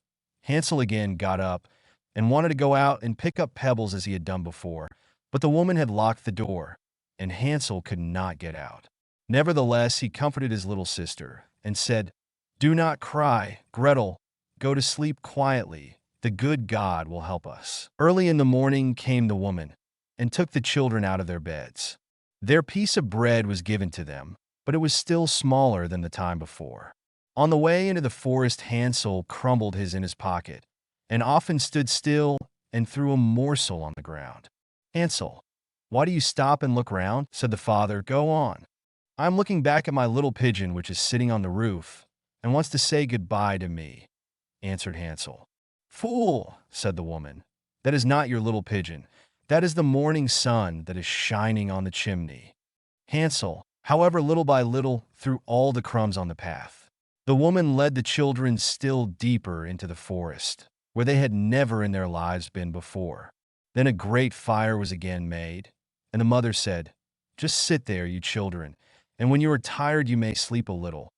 Hansel again got up and wanted to go out and pick up pebbles as he had done before, but the woman had locked the door, and Hansel could not get out. Nevertheless, he comforted his little sister and said, "Do not cry, Gretel. Go to sleep quietly. The good God will help us." Early in the morning came the woman and took the children out of their beds. Their piece of bread was given to them, but it was still smaller than the time before. On the way into the forest, Hansel crumbled his in his pocket, and often stood still and threw a morsel on the ground. "Hansel, why do you stop and look round?" said the father. "Go on." "I am looking back at my little pigeon which is sitting on the roof and wants to say goodbye to me," answered Hansel. "Fool," said the woman, "that is not your little pigeon. That is the morning sun that is shining on the chimney." Hansel, however, little by little, threw all the crumbs on the path. The woman led the children still deeper into the forest, where they had never in their lives been before. Then a great fire was again made, and the mother said, "Just sit there, you children, and when you are tired you may sleep a little.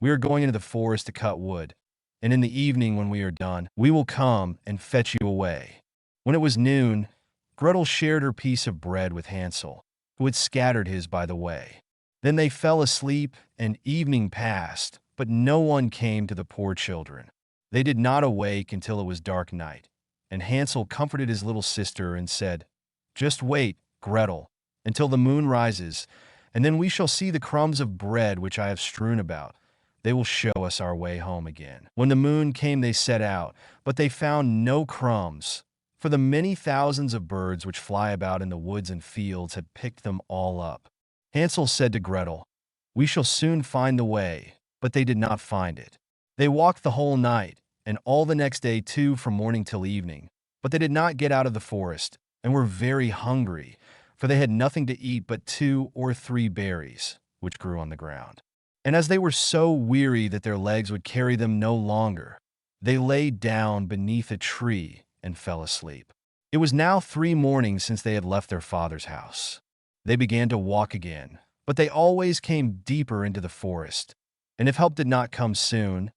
We are going into the forest to cut wood, and in the evening when we are done, we will come and fetch you away." When it was noon, Gretel shared her piece of bread with Hansel, who had scattered his by the way. Then they fell asleep, and evening passed, but no one came to the poor children. They did not awake until it was dark night, and Hansel comforted his little sister and said, "Just wait, Gretel, until the moon rises, and then we shall see the crumbs of bread which I have strewn about. They will show us our way home again." When the moon came, they set out, but they found no crumbs, for the many thousands of birds which fly about in the woods and fields had picked them all up. Hansel said to Gretel, "We shall soon find the way," but they did not find it. They walked the whole night, and all the next day too, from morning till evening, but they did not get out of the forest, and were very hungry, for they had nothing to eat but 2 or 3 berries, which grew on the ground. And as they were so weary that their legs would carry them no longer, they lay down beneath a tree and fell asleep. It was now 3 mornings since they had left their father's house. They began to walk again, but they always came deeper into the forest, and if help did not come soon,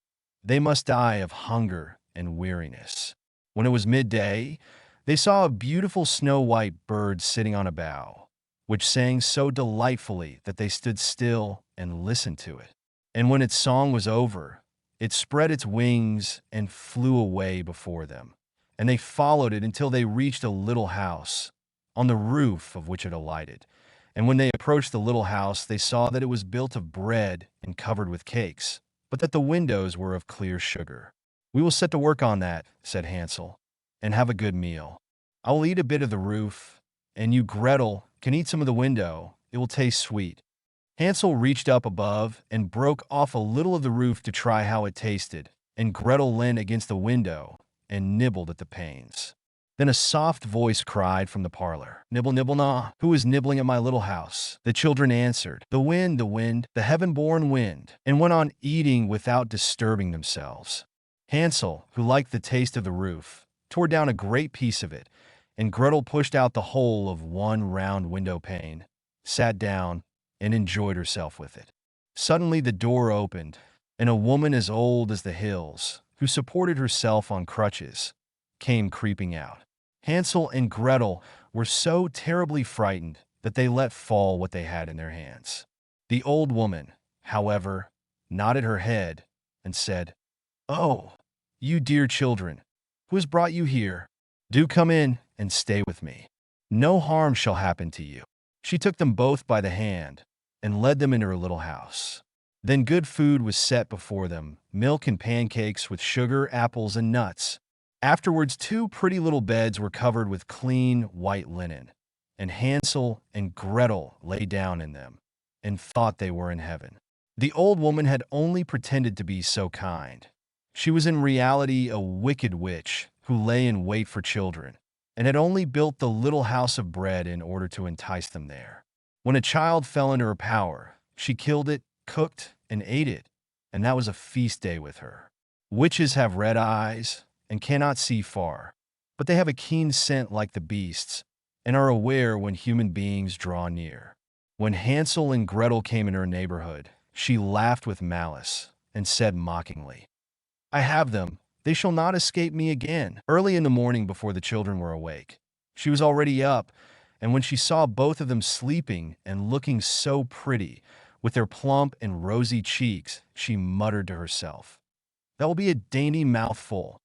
they must die of hunger and weariness. When it was midday, they saw a beautiful snow-white bird sitting on a bough, which sang so delightfully that they stood still and listened to it. And when its song was over, It spread its wings and flew away before them, and they followed it until they reached a little house, on the roof of which it alighted. And when they approached the little house, they saw that it was built of bread and covered with cakes, but that the windows were of clear sugar. "We will set to work on that," said Hansel, "and have a good meal. I will eat a bit of the roof, and you, Gretel, can eat some of the window. It will taste sweet." Hansel reached up above and broke off a little of the roof to try how it tasted, and Gretel leaned against the window and nibbled at the panes. Then a soft voice cried from the parlor, "Nibble, nibble, gnaw. Who is nibbling at my little house?" The children answered, the wind, the heaven-born wind," and went on eating without disturbing themselves. Hansel, who liked the taste of the roof, tore down a great piece of it, and Gretel pushed out the whole of one round window pane, sat down, and enjoyed herself with it. Suddenly the door opened, and a woman as old as the hills, who supported herself on crutches, came creeping out. Hansel and Gretel were so terribly frightened that they let fall what they had in their hands. The old woman, however, nodded her head and said, "Oh, you dear children, who has brought you here? Do come in and stay with me. No harm shall happen to you." She took them both by the hand and led them into her little house. Then good food was set before them, milk and pancakes with sugar, apples, and nuts. Afterwards, 2 pretty little beds were covered with clean, white linen, and Hansel and Gretel lay down in them and thought they were in heaven. The old woman had only pretended to be so kind. She was in reality a wicked witch who lay in wait for children, and had only built the little house of bread in order to entice them there. When a child fell into her power, she killed it, cooked, and ate it, and that was a feast day with her. Witches have red eyes and cannot see far, but they have a keen scent like the beasts, and are aware when human beings draw near. When Hansel and Gretel came in her neighborhood, she laughed with malice, and said mockingly, "I have them. They shall not escape me again." Early in the morning, before the children were awake, she was already up, and when she saw both of them sleeping and looking so pretty, with their plump and rosy cheeks, she muttered to herself, "That will be a dainty mouthful."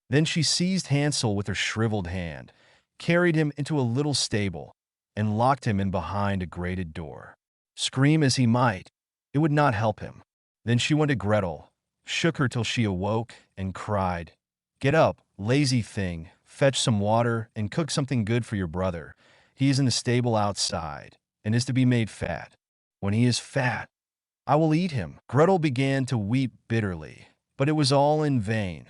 Then she seized Hansel with her shriveled hand, carried him into a little stable, and locked him in behind a grated door. Scream as he might, it would not help him. Then she went to Gretel, shook her till she awoke, and cried, "Get up, lazy thing, fetch some water, and cook something good for your brother. He is in the stable outside, and is to be made fat. When he is fat, I will eat him." Gretel began to weep bitterly, but it was all in vain,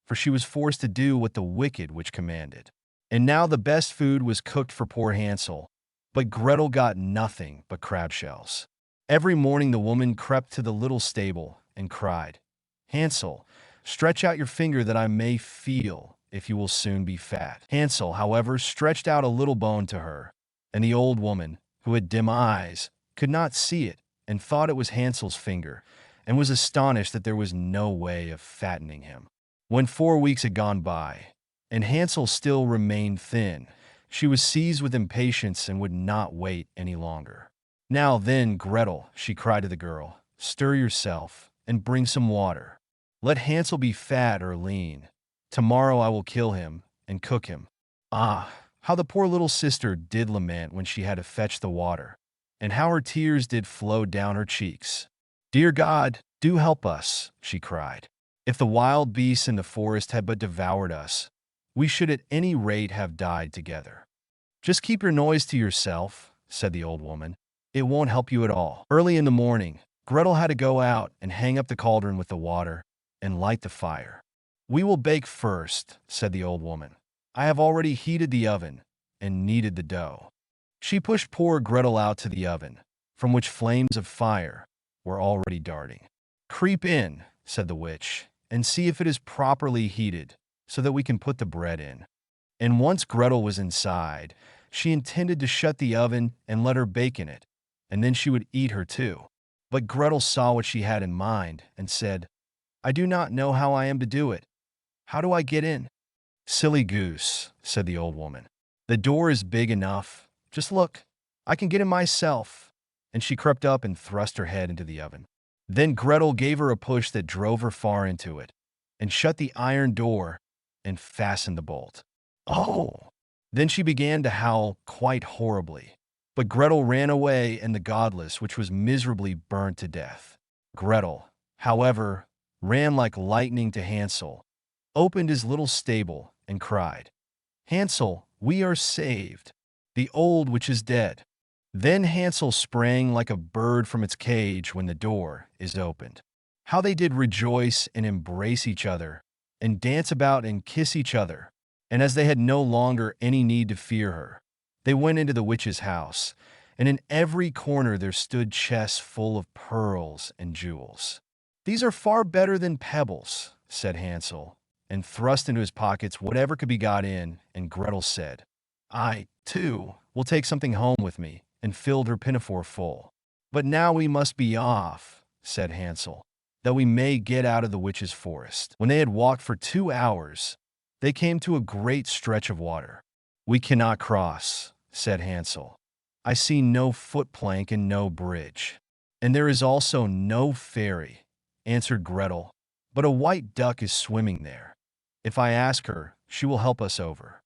for she was forced to do what the wicked witch commanded. And now the best food was cooked for poor Hansel, but Gretel got nothing but crab shells. Every morning the woman crept to the little stable and cried, "Hansel, stretch out your finger that I may feel if you will soon be fat." Hansel, however, stretched out a little bone to her, and the old woman, who had dim eyes, could not see it, and thought it was Hansel's finger, and was astonished that there was no way of fattening him. When 4 weeks had gone by, and Hansel still remained thin, she was seized with impatience and would not wait any longer. "Now then, Gretel," she cried to the girl, "stir yourself, and bring some water. Let Hansel be fat or lean. Tomorrow I will kill him and cook him." Ah, how the poor little sister did lament when she had to fetch the water, and how her tears did flow down her cheeks. "Dear God, do help us," she cried. "If the wild beasts in the forest had but devoured us, we should at any rate have died together." "Just keep your noise to yourself," said the old woman. "It won't help you at all." Early in the morning, Gretel had to go out and hang up the cauldron with the water and light the fire. "We will bake first," said the old woman. "I have already heated the oven and kneaded the dough." She pushed poor Gretel out to the oven, from which flames of fire were already darting. "Creep in," said the witch, "and see if it is properly heated, so that we can put the bread in." And once Gretel was inside, she intended to shut the oven and let her bake in it, and then she would eat her too. But Gretel saw what she had in mind, and said, "I do not know how I am to do it. How do I get in?" "Silly goose," said the old woman. "The door is big enough. Just look, I can get in myself." And she crept up and thrust her head into the oven. Then Gretel gave her a push that drove her far into it, and shut the iron door and fastened the bolt. Oh! Then she began to howl quite horribly. But Gretel ran away, and the godless, which was miserably burnt to death. Gretel, however, ran like lightning to Hansel, opened his little stable, and cried, "Hansel, we are saved. The old witch is dead." Then Hansel sprang like a bird from its cage when the door is opened. How they did rejoice and embrace each other, and dance about and kiss each other. And as they had no longer any need to fear her, they went into the witch's house, and in every corner there stood chests full of pearls and jewels. "These are far better than pebbles," said Hansel, and thrust into his pockets whatever could be got in, and Gretel said, "I, too, will take something home with me," and filled her pinafore full. "But now we must be off," said Hansel, "that we may get out of the witch's forest." When they had walked for 2 hours, they came to a great stretch of water. "We cannot cross," said Hansel. "I see no footplank and no bridge." "And there is also no ferry," answered Gretel, "but a white duck is swimming there. If I ask her, she will help us over."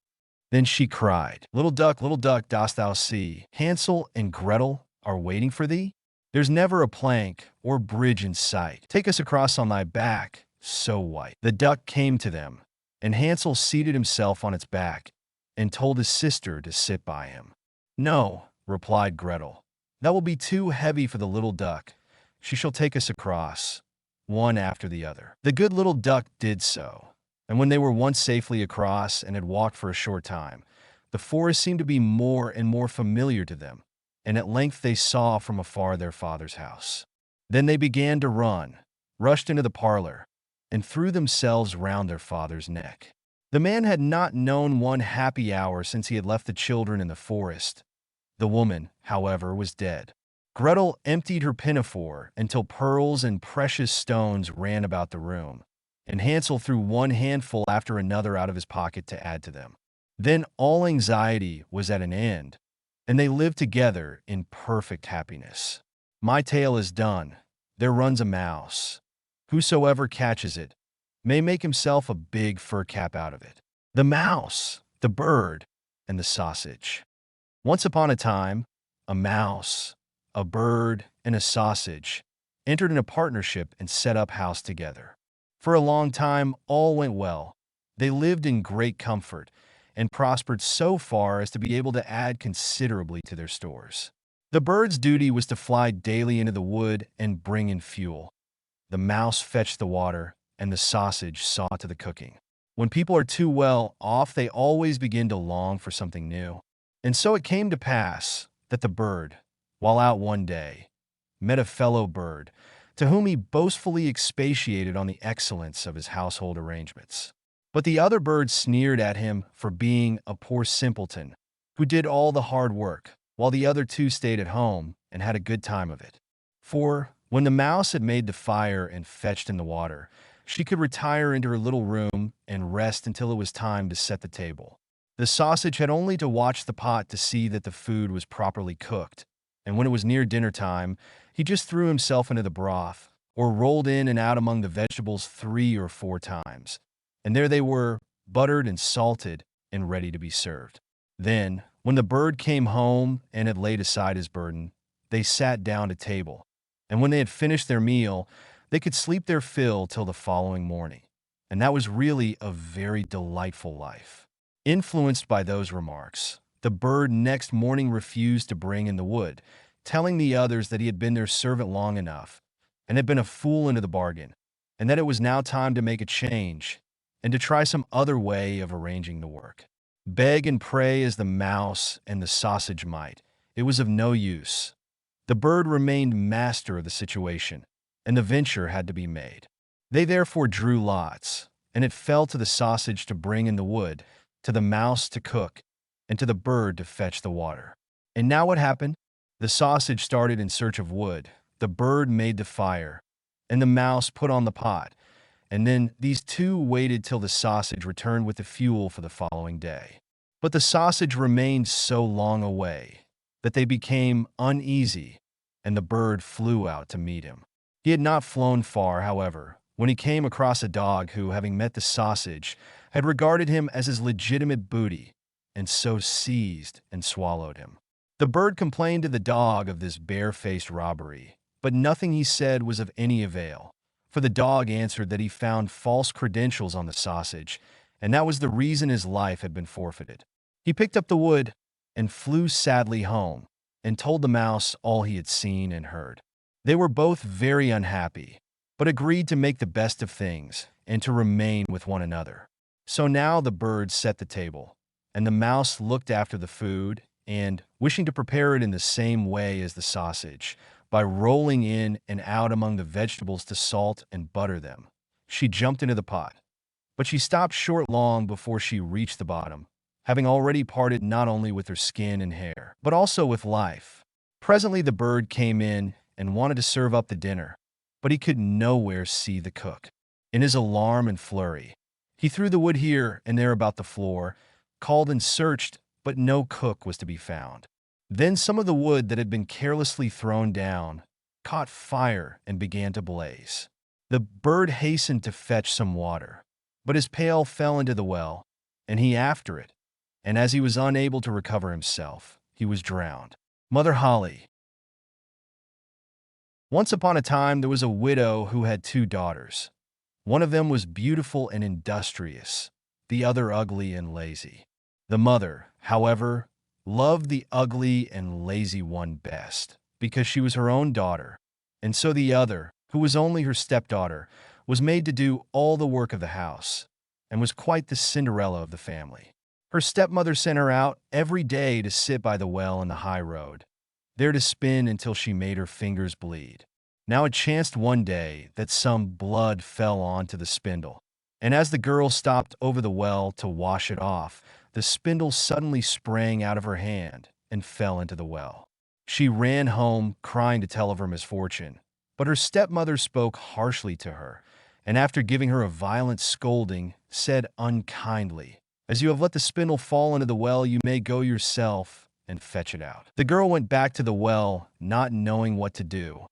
Then she cried, little duck, dost thou see? Hansel and Gretel are waiting for thee? There's never a plank or bridge in sight. Take us across on thy back, so white." The duck came to them, and Hansel seated himself on its back and told his sister to sit by him. "No," replied Gretel, "that will be too heavy for the little duck. She shall take us across, one after the other." The good little duck did so, and when they were once safely across and had walked for a short time, the forest seemed to be more and more familiar to them, and at length they saw from afar their father's house. Then they began to run, rushed into the parlor, and threw themselves round their father's neck. The man had not known one happy hour since he had left the children in the forest. The woman, however, was dead. Gretel emptied her pinafore until pearls and precious stones ran about the room, and Hansel threw one handful after another out of his pocket to add to them. Then all anxiety was at an end, and they lived together in perfect happiness. My tale is done. There runs a mouse. Whosoever catches it may make himself a big fur cap out of it. The mouse, the bird, and the sausage. Once upon a time, a mouse, a bird, and a sausage entered in a partnership and set up house together. For a long time, all went well. They lived in great comfort and prospered so far as to be able to add considerably to their stores. The bird's duty was to fly daily into the wood and bring in fuel. The mouse fetched the water, and the sausage saw to the cooking. When people are too well off, they always begin to long for something new. And so it came to pass that the bird, while out one day, met a fellow bird, to whom he boastfully expatiated on the excellence of his household arrangements. But the other bird sneered at him for being a poor simpleton, who did all the hard work, while the other two stayed at home and had a good time of it. For when the mouse had made the fire and fetched in the water, she could retire into her little room and rest until it was time to set the table. The sausage had only to watch the pot to see that the food was properly cooked, and when it was near dinner time, he just threw himself into the broth, or rolled in and out among the vegetables 3 or 4 times, and there they were, buttered and salted, and ready to be served. Then, when the bird came home and had laid aside his burden, they sat down to table, and when they had finished their meal, they could sleep their fill till the following morning, and that was really a very delightful life. Influenced by those remarks, the bird next morning refused to bring in the wood, telling the others that he had been their servant long enough, and had been a fool into the bargain, and that it was now time to make a change, and to try some other way of arranging the work. Beg and pray as the mouse and the sausage might, it was of no use. The bird remained master of the situation, and the venture had to be made. They therefore drew lots, and it fell to the sausage to bring in the wood, to the mouse to cook, and to the bird to fetch the water. And now what happened? The sausage started in search of wood, the bird made the fire, and the mouse put on the pot, and then these two waited till the sausage returned with the fuel for the following day. But the sausage remained so long away that they became uneasy, and the bird flew out to meet him. He had not flown far, however, when he came across a dog who, having met the sausage, had regarded him as his legitimate booty, and so seized and swallowed him. The bird complained to the dog of this barefaced robbery, but nothing he said was of any avail, for the dog answered that he found false credentials on the sausage, and that was the reason his life had been forfeited. He picked up the wood and flew sadly home, and told the mouse all he had seen and heard. They were both very unhappy, but agreed to make the best of things and to remain with one another. So now the bird set the table, and the mouse looked after the food, and, wishing to prepare it in the same way as the sausage, by rolling in and out among the vegetables to salt and butter them, she jumped into the pot. But she stopped short long before she reached the bottom, having already parted not only with her skin and hair, but also with life. Presently the bird came in and wanted to serve up the dinner, but he could nowhere see the cook. In his alarm and flurry, he threw the wood here and there about the floor, called and searched, but no cook was to be found. Then some of the wood that had been carelessly thrown down caught fire and began to blaze. The bird hastened to fetch some water, but his pail fell into the well, and he after it, and as he was unable to recover himself, he was drowned. Mother Holly. Once upon a time there was a widow who had 2 daughters. One of them was beautiful and industrious, the other ugly and lazy. The mother, however, loved the ugly and lazy one best, because she was her own daughter, and so the other, who was only her stepdaughter, was made to do all the work of the house, and was quite the Cinderella of the family. Her stepmother sent her out every day to sit by the well in the high road, there to spin until she made her fingers bleed. Now it chanced one day that some blood fell onto the spindle, and as the girl stopped over the well to wash it off, the spindle suddenly sprang out of her hand and fell into the well. She ran home, crying to tell of her misfortune, but her stepmother spoke harshly to her, and after giving her a violent scolding, said unkindly, "As you have let the spindle fall into the well, you may go yourself and fetch it out." The girl went back to the well, not knowing what to do,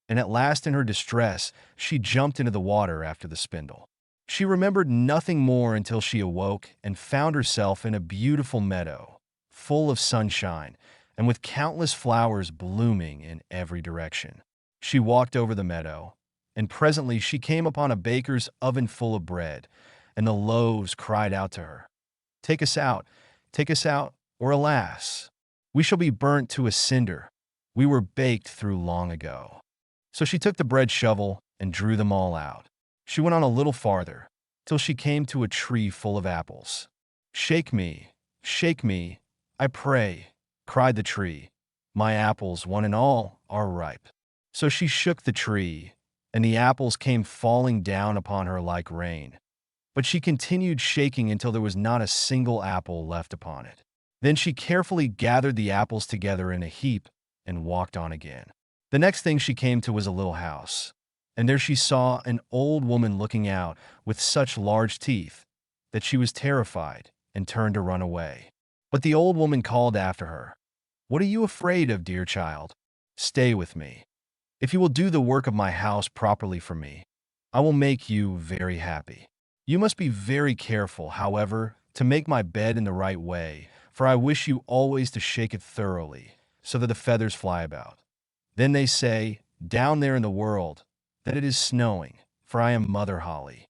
and at last in her distress, she jumped into the water after the spindle. She remembered nothing more until she awoke and found herself in a beautiful meadow, full of sunshine, and with countless flowers blooming in every direction. She walked over the meadow, and presently she came upon a baker's oven full of bread, and the loaves cried out to her, take us out, or alas, we shall be burnt to a cinder. We were baked through long ago." So she took the bread shovel and drew them all out. She went on a little farther, till she came to a tree full of apples. Shake me, I pray," cried the tree. "My apples, one and all, are ripe." So she shook the tree, and the apples came falling down upon her like rain. But she continued shaking until there was not a single apple left upon it. Then she carefully gathered the apples together in a heap and walked on again. The next thing she came to was a little house, and there she saw an old woman looking out with such large teeth that she was terrified and turned to run away. But the old woman called after her, "What are you afraid of, dear child? Stay with me. If you will do the work of my house properly for me, I will make you very happy. You must be very careful, however, to make my bed in the right way, for I wish you always to shake it thoroughly, so that the feathers fly about. Then they say, down there in the world, that it is snowing, for I am Mother Holly."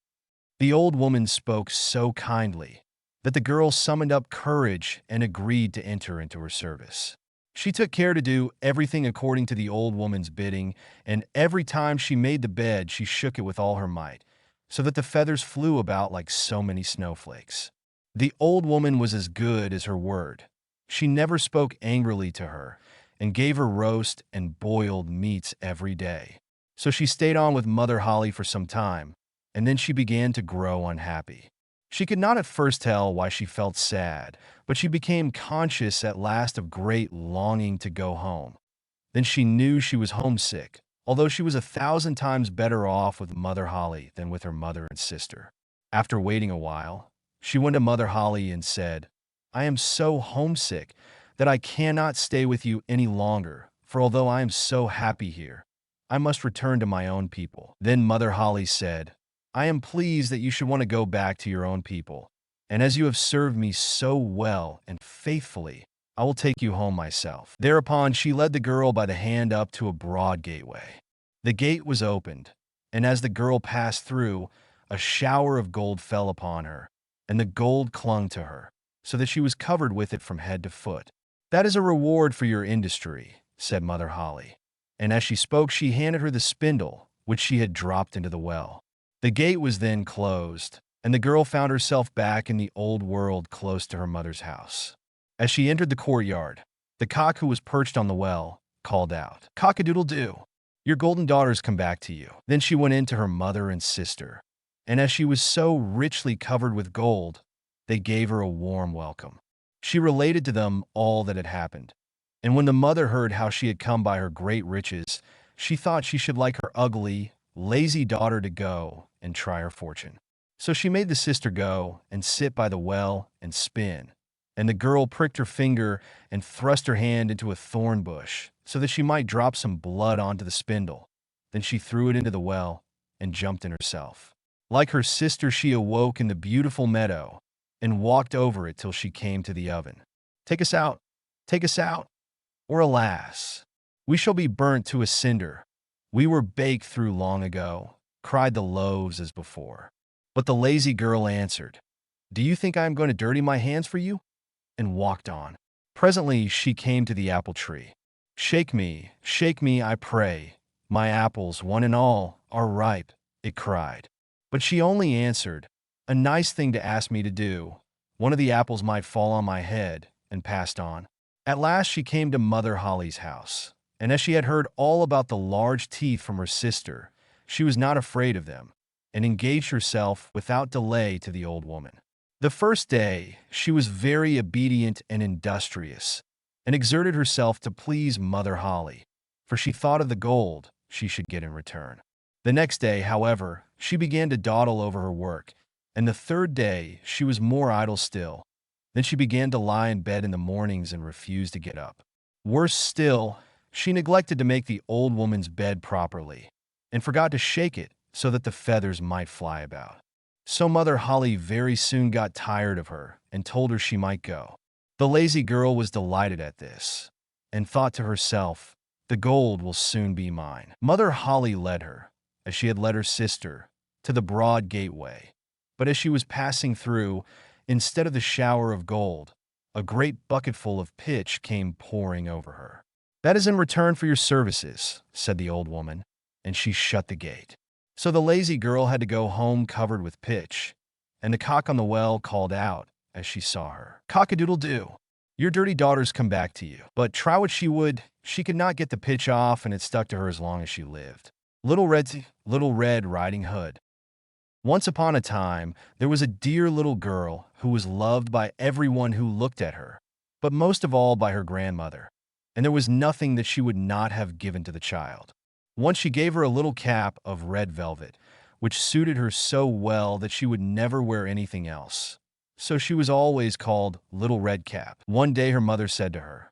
The old woman spoke so kindly that the girl summoned up courage and agreed to enter into her service. She took care to do everything according to the old woman's bidding, and every time she made the bed, she shook it with all her might, so that the feathers flew about like so many snowflakes. The old woman was as good as her word. She never spoke angrily to her, and gave her roast and boiled meats every day. So she stayed on with Mother Holly for some time, and then she began to grow unhappy. She could not at first tell why she felt sad, but she became conscious at last of great longing to go home. Then she knew she was homesick, although she was 1,000 times better off with Mother Holly than with her mother and sister. After waiting a while, she went to Mother Holly and said, "I am so homesick that I cannot stay with you any longer, for although I am so happy here, I must return to my own people." Then Mother Holly said, "I am pleased that you should want to go back to your own people, and as you have served me so well and faithfully, I will take you home myself." Thereupon she led the girl by the hand up to a broad gateway. The gate was opened, and as the girl passed through, a shower of gold fell upon her, and the gold clung to her, so that she was covered with it from head to foot. "That is a reward for your industry," said Mother Holly. And as she spoke, she handed her the spindle, which she had dropped into the well. The gate was then closed, and the girl found herself back in the old world close to her mother's house. As she entered the courtyard, the cock who was perched on the well called out, "Cock-a-doodle-doo, your golden daughters come back to you." Then she went in to her mother and sister, and as she was so richly covered with gold, they gave her a warm welcome. She related to them all that had happened, and when the mother heard how she had come by her great riches, she thought she should like her ugly, lazy daughter to go and try her fortune. So she made the sister go and sit by the well and spin, and the girl pricked her finger and thrust her hand into a thorn bush so that she might drop some blood onto the spindle. Then she threw it into the well and jumped in herself. Like her sister, she awoke in the beautiful meadow and walked over it till she came to the oven. Take us out, or alas, we shall be burnt to a cinder. We were baked through long ago," cried the loaves as before. But the lazy girl answered, "Do you think I am going to dirty my hands for you?" and walked on. Presently she came to the apple tree. Shake me, I pray. My apples, one and all, are ripe," it cried. But she only answered, "A nice thing to ask me to do. One of the apples might fall on my head," and passed on. At last she came to Mother Holly's house, and as she had heard all about the large teeth from her sister, she was not afraid of them, and engaged herself without delay to the old woman. The first day she was very obedient and industrious, and exerted herself to please Mother Holly, for she thought of the gold she should get in return. The next day, however, she began to dawdle over her work, and the third day she was more idle still. Then she began to lie in bed in the mornings and refused to get up. Worse still, she neglected to make the old woman's bed properly, and forgot to shake it so that the feathers might fly about. So Mother Holly very soon got tired of her and told her she might go. The lazy girl was delighted at this, and thought to herself, "The gold will soon be mine." Mother Holly led her, as she had led her sister, to the broad gateway. But as she was passing through, instead of the shower of gold, a great bucketful of pitch came pouring over her. "That is in return for your services," said the old woman, and she shut the gate. So the lazy girl had to go home covered with pitch, and the cock on the well called out as she saw her, "Cock-a-doodle-doo, your dirty daughters come back to you." But try what she would, she could not get the pitch off, and it stuck to her as long as she lived. Little Red Riding Hood. Once upon a time, there was a dear little girl who was loved by everyone who looked at her, but most of all by her grandmother, and there was nothing that she would not have given to the child. Once she gave her a little cap of red velvet, which suited her so well that she would never wear anything else. So she was always called Little Red Cap. One day her mother said to her,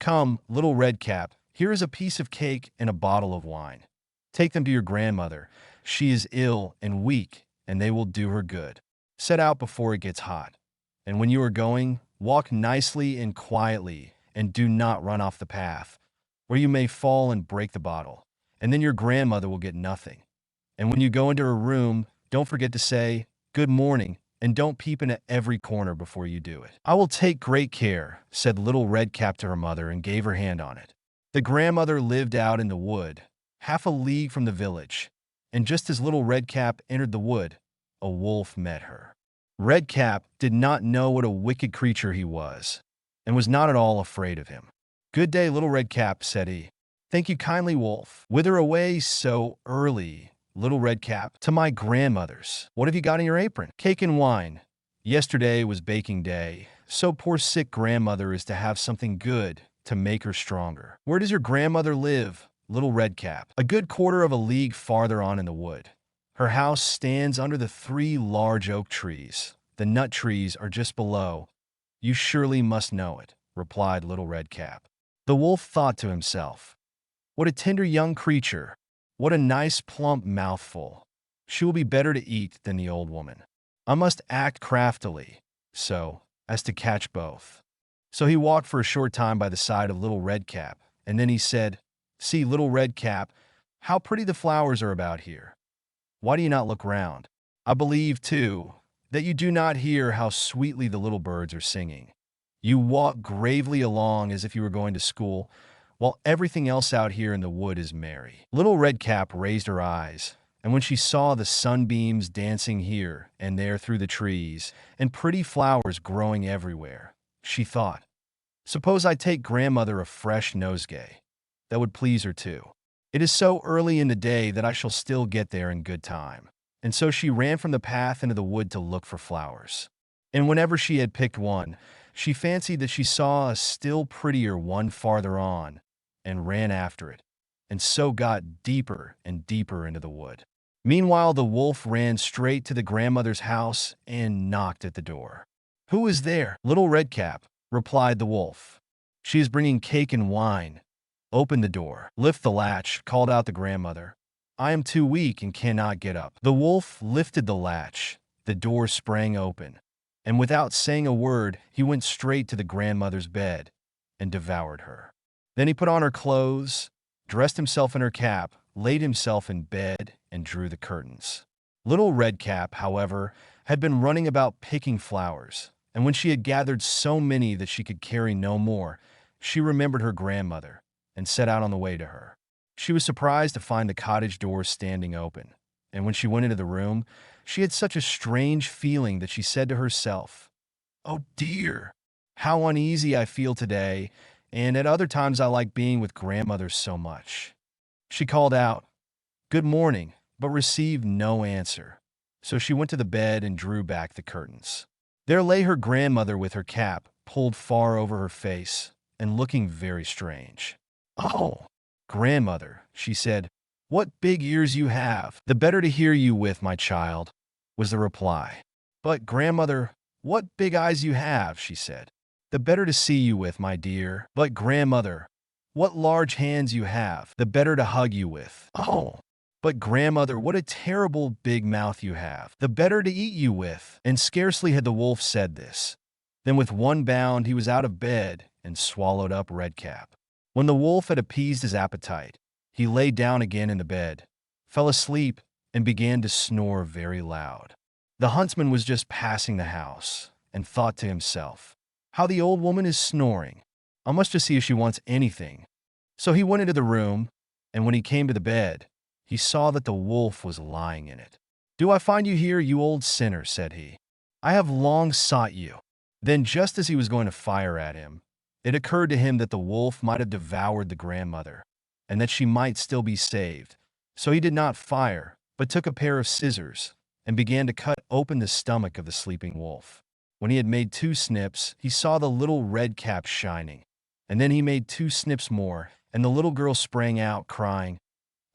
"Come, Little Red Cap, here is a piece of cake and a bottle of wine. Take them to your grandmother. She is ill and weak, and they will do her good. Set out before it gets hot, and when you are going, walk nicely and quietly, and do not run off the path, where you may fall and break the bottle. And then your grandmother will get nothing. And when you go into her room, don't forget to say, 'Good morning,' and don't peep into every corner before you do it." "I will take great care," said Little Red Cap to her mother, and gave her hand on it. The grandmother lived out in the wood, half a league from the village, and just as Little Red Cap entered the wood, a wolf met her. Red Cap did not know what a wicked creature he was, and was not at all afraid of him. "Good day, Little Red Cap," said he. "Thank you kindly, wolf. Whither away so early, Little Red Cap?" "To my grandmother's." "What have you got in your apron?" "Cake and wine. Yesterday was baking day, so poor sick grandmother is to have something good to make her stronger." "Where does your grandmother live, Little Red Cap?" "A good quarter of a league farther on in the wood. Her house stands under the 3 large oak trees. The nut trees are just below. You surely must know it," replied Little Red Cap. The wolf thought to himself, "What a tender young creature. What a nice plump mouthful. She will be better to eat than the old woman. I must act craftily, so as to catch both." So he walked for a short time by the side of Little Red Cap, and then he said, "See, Little Red Cap, how pretty the flowers are about here. Why do you not look round? I believe, too, that you do not hear how sweetly the little birds are singing. You walk gravely along as if you were going to school, while everything else out here in the wood is merry." Little Red Cap raised her eyes, and when she saw the sunbeams dancing here and there through the trees, and pretty flowers growing everywhere, she thought, "Suppose I take grandmother a fresh nosegay. That would please her too. It is so early in the day that I shall still get there in good time." And so she ran from the path into the wood to look for flowers. And whenever she had picked one, she fancied that she saw a still prettier one farther on, and ran after it, and so got deeper and deeper into the wood. Meanwhile, the wolf ran straight to the grandmother's house and knocked at the door. "Who is there?" "Little Red Cap," replied the wolf. "She is bringing cake and wine. Open the door." "Lift the latch," called out the grandmother. "I am too weak and cannot get up." The wolf lifted the latch. The door sprang open, and without saying a word, he went straight to the grandmother's bed and devoured her. Then he put on her clothes, dressed himself in her cap, laid himself in bed, and drew the curtains. Little Red Cap, however, had been running about picking flowers, and when she had gathered so many that she could carry no more, she remembered her grandmother and set out on the way to her. She was surprised to find the cottage door standing open, and when she went into the room, she had such a strange feeling that she said to herself, "Oh dear, how uneasy I feel today, and at other times I like being with grandmother so much." She called out, "Good morning," but received no answer, so she went to the bed and drew back the curtains. There lay her grandmother with her cap pulled far over her face and looking very strange. "Oh, grandmother," she said, "what big ears you have!" "The better to hear you with, my child," was the reply. "But, grandmother, what big eyes you have," she said. "The better to see you with, my dear." "But, grandmother, what large hands you have, the better to hug you with." "Oh, but, grandmother, what a terrible big mouth you have, the better to eat you with." And scarcely had the wolf said this, then with one bound he was out of bed and swallowed up Red Cap. When the wolf had appeased his appetite, he lay down again in the bed, fell asleep, and began to snore very loud. The huntsman was just passing the house, and thought to himself, "How the old woman is snoring. I must just see if she wants anything." So he went into the room, and when he came to the bed, he saw that the wolf was lying in it. "Do I find you here, you old sinner?" said he. "I have long sought you." Then, just as he was going to fire at him, it occurred to him that the wolf might have devoured the grandmother, and that she might still be saved. So he did not fire, but took a pair of scissors and began to cut open the stomach of the sleeping wolf. When he had made 2 snips, he saw the little Red Cap shining, and then he made 2 snips more, and the little girl sprang out, crying,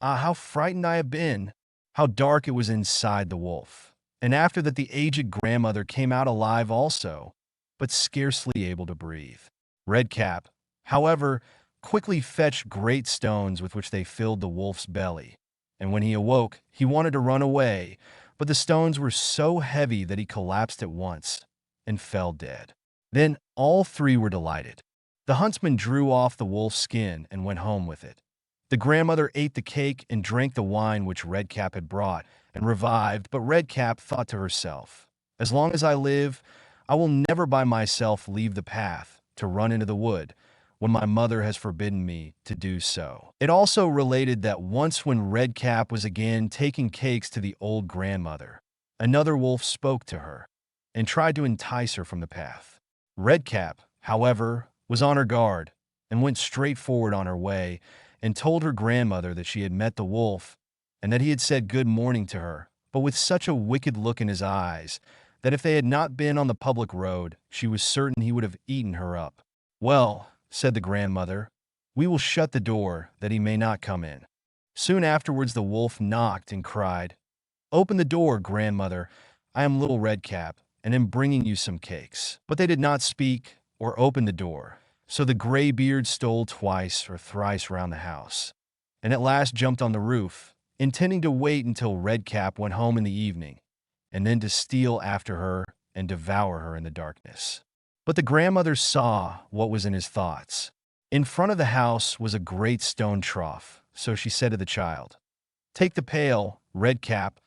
"Ah, how frightened I have been!" How dark it was inside the wolf. And after that the aged grandmother came out alive also, but scarcely able to breathe. Red Cap, however, quickly fetched great stones with which they filled the wolf's belly, and when he awoke, he wanted to run away, but the stones were so heavy that he collapsed at once and fell dead. Then all 3 were delighted. The huntsman drew off the wolf's skin and went home with it. The grandmother ate the cake and drank the wine which Red Cap had brought, and revived, but Red Cap thought to herself, "As long as I live, I will never by myself leave the path to run into the wood, when my mother has forbidden me to do so." It also related that once when Red Cap was again taking cakes to the old grandmother, another wolf spoke to her and tried to entice her from the path. Red Cap, however, was on her guard and went straight forward on her way and told her grandmother that she had met the wolf and that he had said good morning to her, but with such a wicked look in his eyes that if they had not been on the public road, she was certain he would have eaten her up. "Well," said the grandmother, "we will shut the door that he may not come in." Soon afterwards the wolf knocked and cried, "Open the door, grandmother. I am Little Red Cap, and am bringing you some cakes." But they did not speak or open the door, so the gray beard stole twice or thrice round the house, and at last jumped on the roof, intending to wait until Redcap went home in the evening, and then to steal after her and devour her in the darkness. But the grandmother saw what was in his thoughts. In front of the house was a great stone trough, so she said to the child, "Take the pail, Redcap.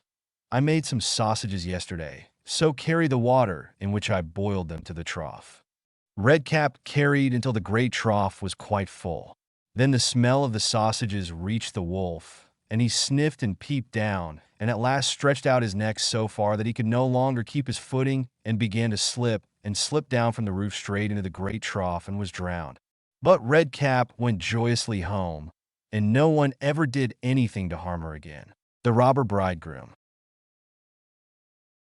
I made some sausages yesterday, so carry the water in which I boiled them to the trough." Redcap carried until the great trough was quite full. Then the smell of the sausages reached the wolf, and he sniffed and peeped down, and at last stretched out his neck so far that he could no longer keep his footing and began to slip down from the roof straight into the great trough and was drowned. But Redcap went joyously home, and no one ever did anything to harm her again. The Robber Bridegroom.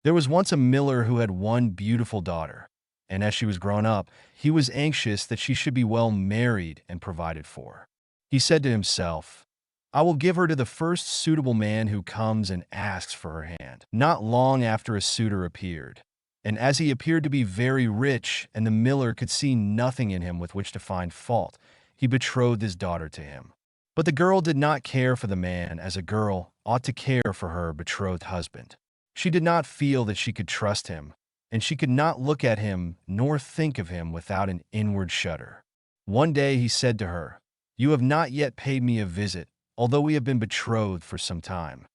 There was once a miller who had one beautiful daughter, and as she was grown up, he was anxious that she should be well married and provided for. He said to himself, "I will give her to the first suitable man who comes and asks for her hand." Not long after a suitor appeared, and as he appeared to be very rich and the miller could see nothing in him with which to find fault, he betrothed his daughter to him. But the girl did not care for the man as a girl ought to care for her betrothed husband. She did not feel that she could trust him, and she could not look at him nor think of him without an inward shudder. One day he said to her, "You have not yet paid me a visit, although we have been betrothed for some time."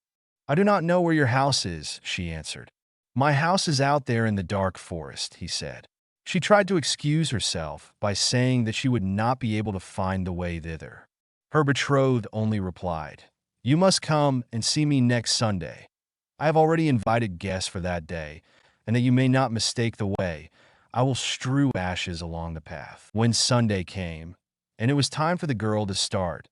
"I do not know where your house is," she answered. "My house is out there in the dark forest," he said. She tried to excuse herself by saying that she would not be able to find the way thither. Her betrothed only replied, "You must come and see me next Sunday. I have already invited guests for that day, and that you may not mistake the way, I will strew ashes along the path." When Sunday came, and it was time for the girl to start,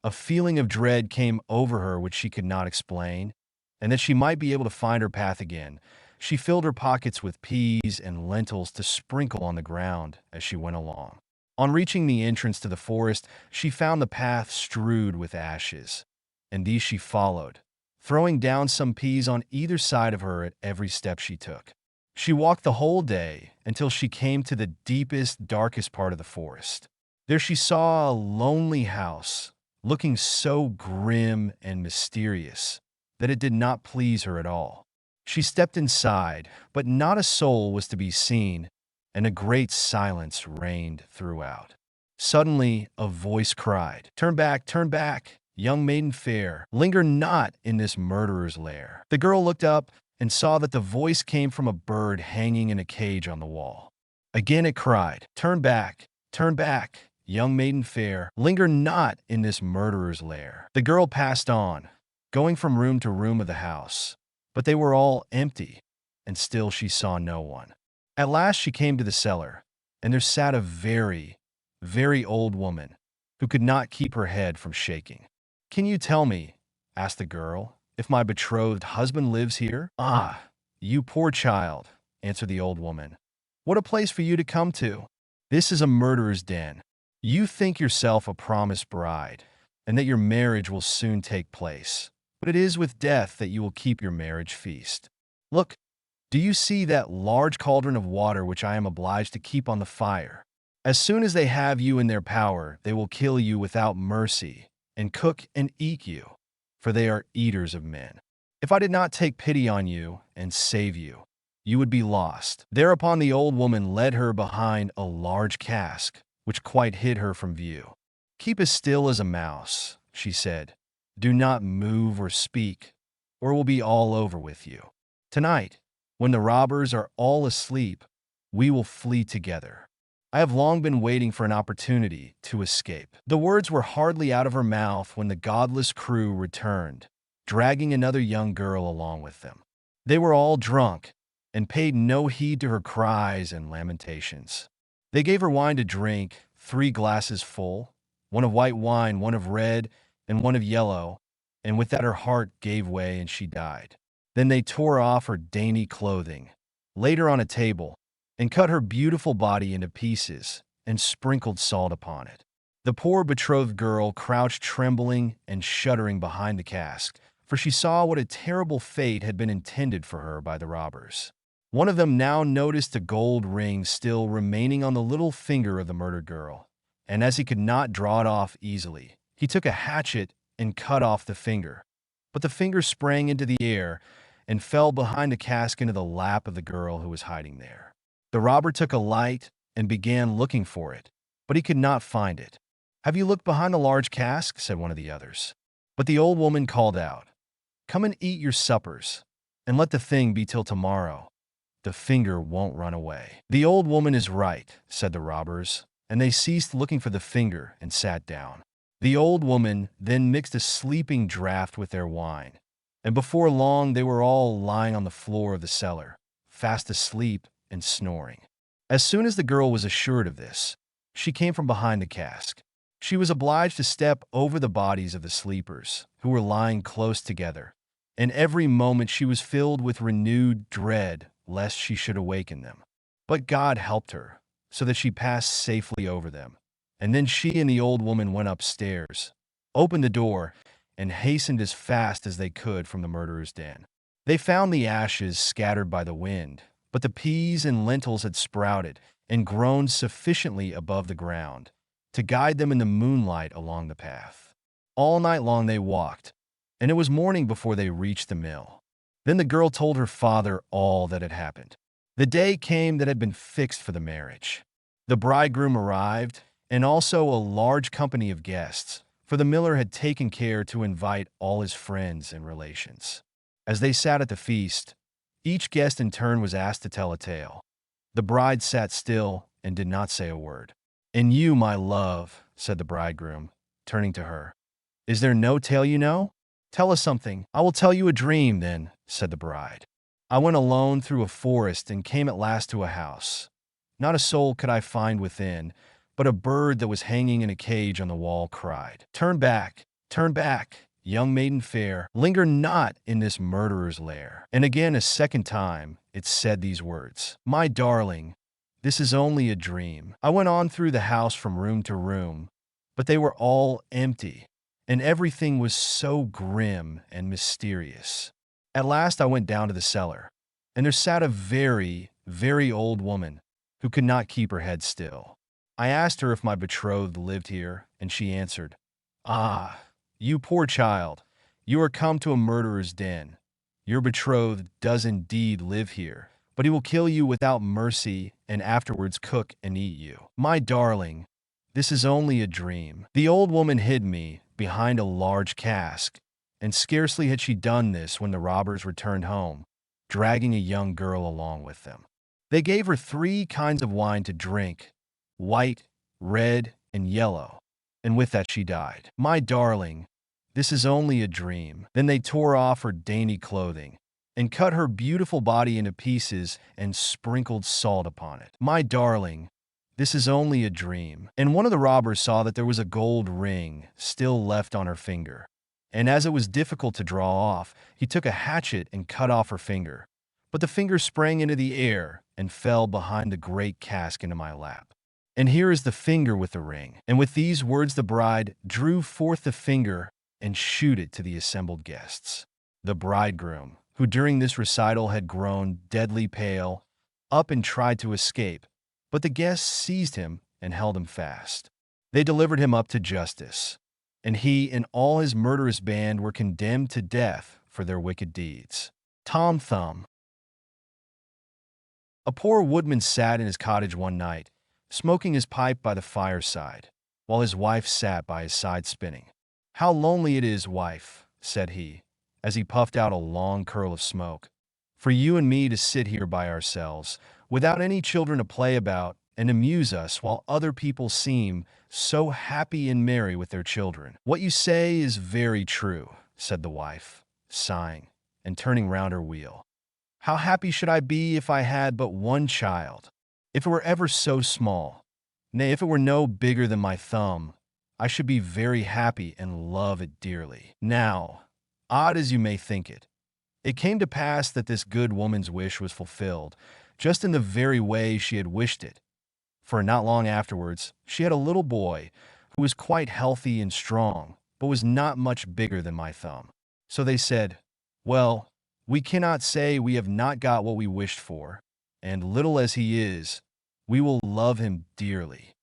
a feeling of dread came over her which she could not explain, and that she might be able to find her path again, she filled her pockets with peas and lentils to sprinkle on the ground as she went along. On reaching the entrance to the forest, she found the path strewed with ashes, and these she followed, throwing down some peas on either side of her at every step she took. She walked the whole day until she came to the deepest, darkest part of the forest. There she saw a lonely house, looking so grim and mysterious that it did not please her at all. She stepped inside, but not a soul was to be seen, and a great silence reigned throughout. Suddenly, a voice cried, turn back, young maiden fair, linger not in this murderer's lair." The girl looked up and saw that the voice came from a bird hanging in a cage on the wall. Again it cried, turn back, young maiden fair, linger not in this murderer's lair." The girl passed on, going from room to room of the house, but they were all empty, and still she saw no one. At last she came to the cellar, and there sat a very, very old woman who could not keep her head from shaking. "Can you tell me," asked the girl, "if my betrothed husband lives here?" "Ah, you poor child," answered the old woman. "What a place for you to come to! This is a murderer's den. You think yourself a promised bride, and that your marriage will soon take place, but it is with death that you will keep your marriage feast. Look, do you see that large cauldron of water which I am obliged to keep on the fire? As soon as they have you in their power, they will kill you without mercy, and cook and eat you, for they are eaters of men. If I did not take pity on you and save you, you would be lost." Thereupon the old woman led her behind a large cask, which quite hid her from view. "Keep as still as a mouse," she said. "Do not move or speak, or it will be all over with you. Tonight, when the robbers are all asleep, we will flee together. I have long been waiting for an opportunity to escape." The words were hardly out of her mouth when the godless crew returned, dragging another young girl along with them. They were all drunk, and paid no heed to her cries and lamentations. They gave her wine to drink, 3 glasses full, one of white wine, one of red, and one of yellow, and with that her heart gave way and she died. Then they tore off her dainty clothing, laid her on a table, and cut her beautiful body into pieces, and sprinkled salt upon it. The poor betrothed girl crouched trembling and shuddering behind the cask, for she saw what a terrible fate had been intended for her by the robbers. One of them now noticed a gold ring still remaining on the little finger of the murdered girl, and as he could not draw it off easily, he took a hatchet and cut off the finger. But the finger sprang into the air and fell behind a cask into the lap of the girl who was hiding there. The robber took a light and began looking for it, but he could not find it. "Have you looked behind the large cask?" said one of the others. But the old woman called out, "Come and eat your suppers, and let the thing be till tomorrow. The finger won't run away." "The old woman is right," said the robbers, and they ceased looking for the finger and sat down. The old woman then mixed a sleeping draught with their wine, and before long they were all lying on the floor of the cellar, fast asleep and snoring. As soon as the girl was assured of this, she came from behind the cask. She was obliged to step over the bodies of the sleepers, who were lying close together, and every moment she was filled with renewed dread lest she should awaken them. But God helped her, so that she passed safely over them. And then she and the old woman went upstairs, opened the door, and hastened as fast as they could from the murderer's den. They found the ashes scattered by the wind, but the peas and lentils had sprouted and grown sufficiently above the ground to guide them in the moonlight along the path. All night long they walked, and it was morning before they reached the mill. Then the girl told her father all that had happened. The day came that had been fixed for the marriage. The bridegroom arrived, and also a large company of guests, for the miller had taken care to invite all his friends and relations. As they sat at the feast, each guest in turn was asked to tell a tale. The bride sat still and did not say a word. "And you, my love," said the bridegroom, turning to her, "is there no tale you know? Tell us something." "I will tell you a dream, then," said the bride. "I went alone through a forest and came at last to a house. Not a soul could I find within, but a bird that was hanging in a cage on the wall cried, 'Turn back, young maiden fair, linger not in this murderer's lair.' And again a second time it said these words, 'My darling, this is only a dream.' I went on through the house from room to room, but they were all empty, and everything was so grim and mysterious. At last I went down to the cellar, and there sat a very, very old woman who could not keep her head still. I asked her if my betrothed lived here, and she answered, 'Ah, you poor child, you are come to a murderer's den. Your betrothed does indeed live here, but he will kill you without mercy and afterwards cook and eat you. My darling, this is only a dream.' The old woman hid me behind a large cask, and scarcely had she done this when the robbers returned home, dragging a young girl along with them. They gave her 3 kinds of wine to drink, white, red, and yellow, and with that she died. My darling, this is only a dream." Then they tore off her dainty clothing, and cut her beautiful body into pieces and sprinkled salt upon it. My darling, this is only a dream. And one of the robbers saw that there was a gold ring still left on her finger, and as it was difficult to draw off, he took a hatchet and cut off her finger. But the finger sprang into the air and fell behind the great cask into my lap. And here is the finger with the ring." And with these words the bride drew forth the finger and shewed it to the assembled guests. The bridegroom, who during this recital had grown deadly pale, up and tried to escape, but the guests seized him and held him fast. They delivered him up to justice, and he and all his murderous band were condemned to death for their wicked deeds. Tom Thumb. A poor woodman sat in his cottage one night, smoking his pipe by the fireside, while his wife sat by his side spinning. "How lonely it is, wife," said he, as he puffed out a long curl of smoke, "for you and me to sit here by ourselves, without any children to play about and amuse us, while other people seem so happy and merry with their children." "What you say is very true," said the wife, sighing, and turning round her wheel. "How happy should I be if I had but one child, if it were ever so small. Nay, if it were no bigger than my thumb, I should be very happy and love it dearly." Now, odd as you may think it, it came to pass that this good woman's wish was fulfilled, just in the very way she had wished it. For not long afterwards, she had a little boy who was quite healthy and strong, but was not much bigger than my thumb. So they said, "Well, we cannot say we have not got what we wished for, and little as he is, we will love him dearly."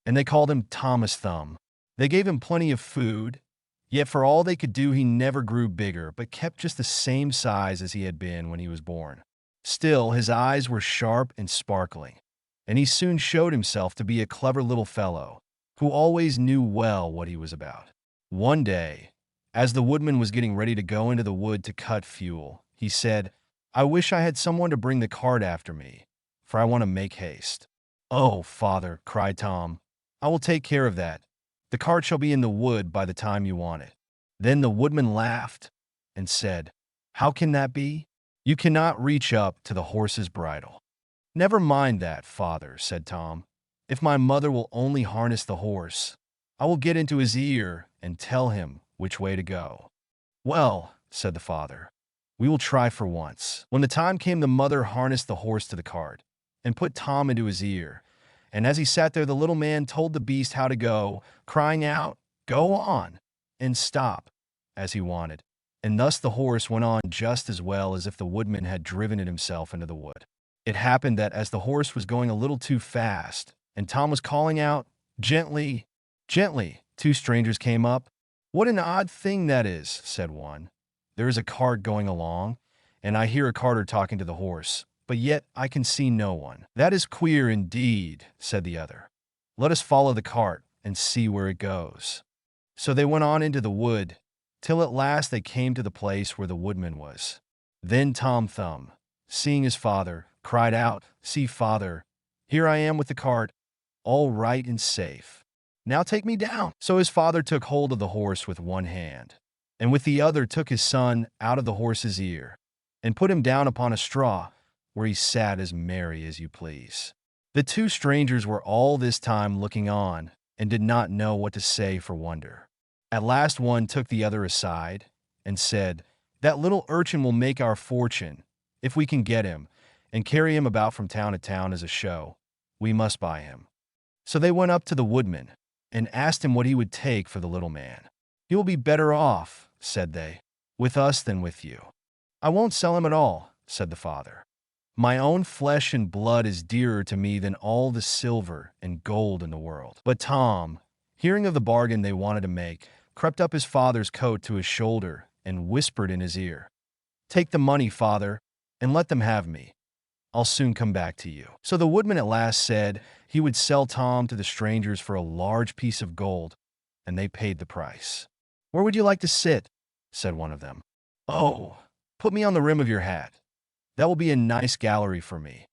And they called him Thomas Thumb. They gave him plenty of food, Yet for all they could do, he never grew bigger, but kept just the same size as he had been when he was born. Still, his eyes were sharp and sparkling, and he soon showed himself to be a clever little fellow who always knew well what he was about. One day, as the woodman was getting ready to go into the wood to cut fuel, he said, "I wish I had someone to bring the cart after me, for I want to make haste." "Oh, father," cried Tom, "I will take care of that. The cart shall be in the wood by the time you want it." Then the woodman laughed and said, "How can that be? You cannot reach up to the horse's bridle." "Never mind that, father," said Tom. "If my mother will only harness the horse, I will get into his ear and tell him which way to go." "Well," said the father, "we will try for once." When the time came, the mother harnessed the horse to the cart and put Tom into his ear. And as he sat there, the little man told the beast how to go, crying out, "Go on," and stop, as he wanted. And thus the horse went on just as well as if the woodman had driven it himself into the wood. It happened that as the horse was going a little too fast, and Tom was calling out, "Gently, gently," two strangers came up. "What an odd thing that is," said one. "There is a cart going along, and I hear a carter talking to the horse, but yet I can see no one." "That is queer indeed," said the other. "Let us follow the cart and see where it goes." So they went on into the wood, till at last they came to the place where the woodman was. Then Tom Thumb, seeing his father, cried out, "See, father, here I am with the cart, all right and safe. Now take me down." So his father took hold of the horse with one hand, and with the other took his son out of the horse's ear, and put him down upon a straw, where he sat as merry as you please. The two strangers were all this time looking on, and did not know what to say for wonder. At last one took the other aside, and said, "That little urchin will make our fortune, if we can get him, and carry him about from town to town as a show. We must buy him." So they went up to the woodman, and asked him what he would take for the little man. "He will be better off," said they, "with us than with you." "I won't sell him at all," said the father. "My own flesh and blood is dearer to me than all the silver and gold in the world." But Tom, hearing of the bargain they wanted to make, crept up his father's coat to his shoulder and whispered in his ear, "Take the money, father, and let them have me. I'll soon come back to you." So the woodman at last said he would sell Tom to the strangers for a large piece of gold, and they paid the price. "Where would you like to sit?" said one of them. "Oh, put me on the rim of your hat. That will be a nice gallery for me.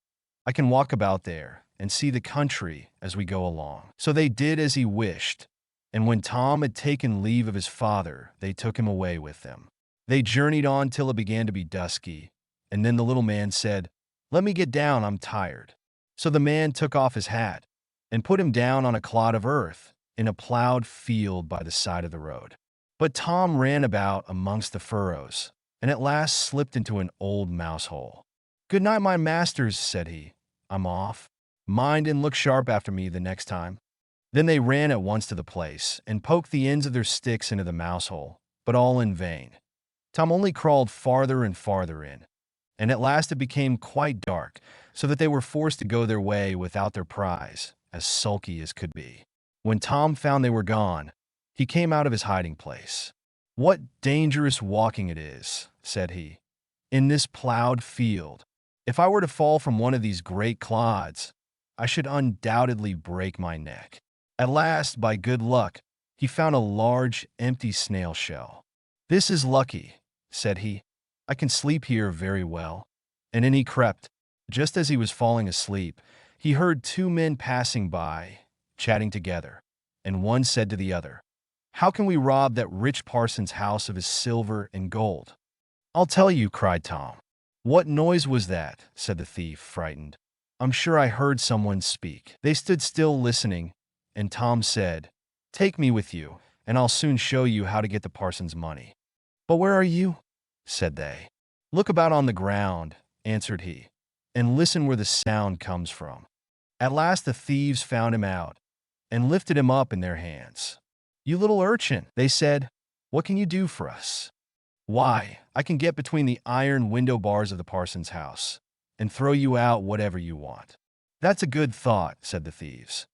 I can walk about there and see the country as we go along." So they did as he wished, and when Tom had taken leave of his father, they took him away with them. They journeyed on till it began to be dusky, and then the little man said, "Let me get down, I'm tired." So the man took off his hat and put him down on a clod of earth in a plowed field by the side of the road. But Tom ran about amongst the furrows, and at last slipped into an old mouse hole. "Good night, my masters," said he. "I'm off. Mind and look sharp after me the next time." Then they ran at once to the place, and poked the ends of their sticks into the mouse hole, but all in vain. Tom only crawled farther and farther in, and at last it became quite dark, so that they were forced to go their way without their prize, as sulky as could be. When Tom found they were gone, he came out of his hiding place. "What dangerous walking it is," said he, "in this plowed field. If I were to fall from one of these great clods, I should undoubtedly break my neck." At last, by good luck, he found a large, empty snail shell. "This is lucky," said he. "I can sleep here very well." And in he crept. Just as he was falling asleep, he heard two men passing by, chatting together, and one said to the other, "How can we rob that rich parson's house of his silver and gold?" "I'll tell you," cried Tom. "What noise was that?" said the thief, frightened. "I'm sure I heard someone speak." They stood still listening, and Tom said, "Take me with you, and I'll soon show you how to get the parson's money." "But where are you?" said they. "Look about on the ground," answered he, "and listen where the sound comes from." At last the thieves found him out, and lifted him up in their hands. "You little urchin," they said, "what can you do for us?" "Why, I can get between the iron window bars of the parson's house, and throw you out whatever you want." "That's a good thought," said the thieves.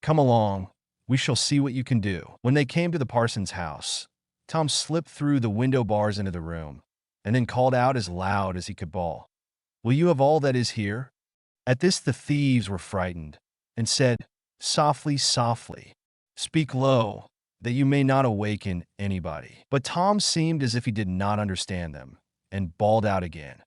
"Come along, we shall see what you can do." When they came to the parson's house, Tom slipped through the window bars into the room, and then called out as loud as he could bawl, "Will you have all that is here?" At this the thieves were frightened, and said, "Softly, softly. Speak low, that you may not awaken anybody." But Tom seemed as if he did not understand them, and bawled out again,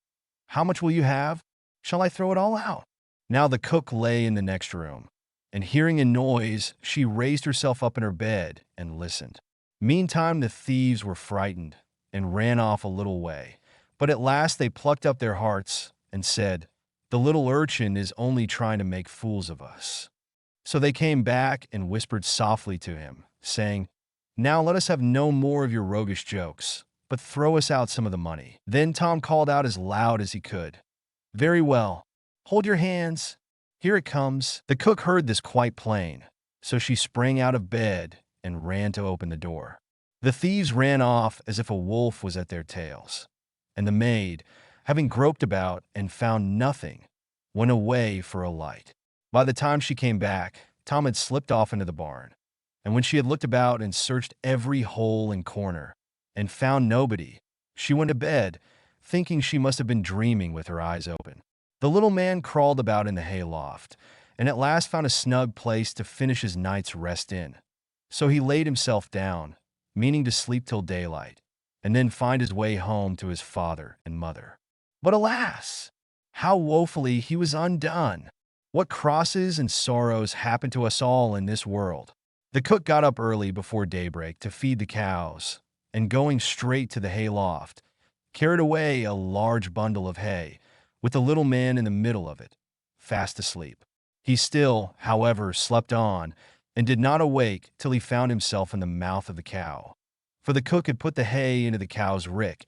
"How much will you have? Shall I throw it all out?" Now the cook lay in the next room, and hearing a noise, she raised herself up in her bed and listened. Meantime the thieves were frightened, and ran off a little way. But at last they plucked up their hearts, and said, "The little urchin is only trying to make fools of us." So they came back and whispered softly to him, saying, "Now let us have no more of your roguish jokes, but throw us out some of the money." Then Tom called out as loud as he could, "Very well. Hold your hands. Here it comes." The cook heard this quite plain, so she sprang out of bed and ran to open the door. The thieves ran off as if a wolf was at their tails, and the maid, having groped about and found nothing, went away for a light. By the time she came back, Tom had slipped off into the barn, and when she had looked about and searched every hole and corner, and found nobody, she went to bed, thinking she must have been dreaming with her eyes open. The little man crawled about in the hayloft, and at last found a snug place to finish his night's rest in. So he laid himself down, meaning to sleep till daylight, and then find his way home to his father and mother. But alas! How woefully he was undone! What crosses and sorrows happen to us all in this world! The cook got up early before daybreak to feed the cows, and going straight to the hayloft, carried away a large bundle of hay, with the little man in the middle of it, fast asleep. He still, however, slept on, and did not awake till he found himself in the mouth of the cow. For the cook had put the hay into the cow's rick,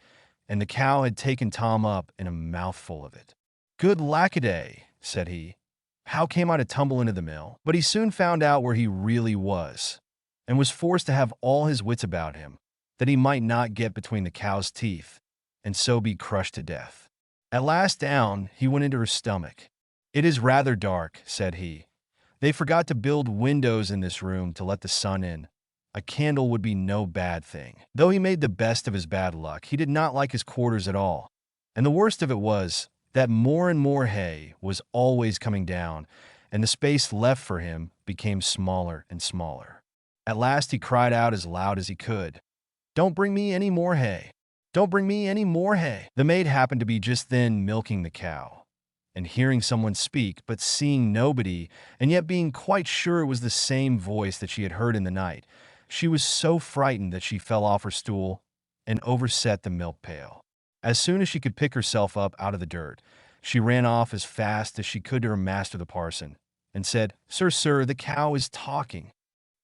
and the cow had taken Tom up in a mouthful of it. "Good lackaday," said he, "how came I to tumble into the mill?" But he soon found out where he really was, and was forced to have all his wits about him, that he might not get between the cow's teeth, and so be crushed to death. At last down he went into her stomach. "It is rather dark," said he. "They forgot to build windows in this room to let the sun in. A candle would be no bad thing." Though he made the best of his bad luck, he did not like his quarters at all, and the worst of it was that more and more hay was always coming down, and the space left for him became smaller and smaller. At last he cried out as loud as he could, "Don't bring me any more hay! Don't bring me any more hay!" The maid happened to be just then milking the cow, and hearing someone speak, but seeing nobody, and yet being quite sure it was the same voice that she had heard in the night, she was so frightened that she fell off her stool and overset the milk pail. As soon as she could pick herself up out of the dirt, she ran off as fast as she could to her master the parson, and said, Sir, the cow is talking."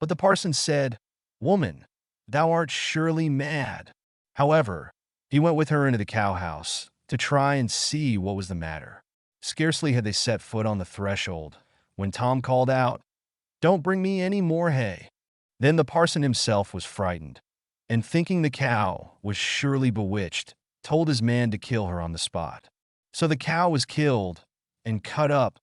But the parson said, "Woman, thou art surely mad." However, he went with her into the cow-house to try and see what was the matter. Scarcely had they set foot on the threshold when Tom called out, "Don't bring me any more hay." Then the parson himself was frightened, and thinking the cow was surely bewitched, told his man to kill her on the spot. So the cow was killed and cut up,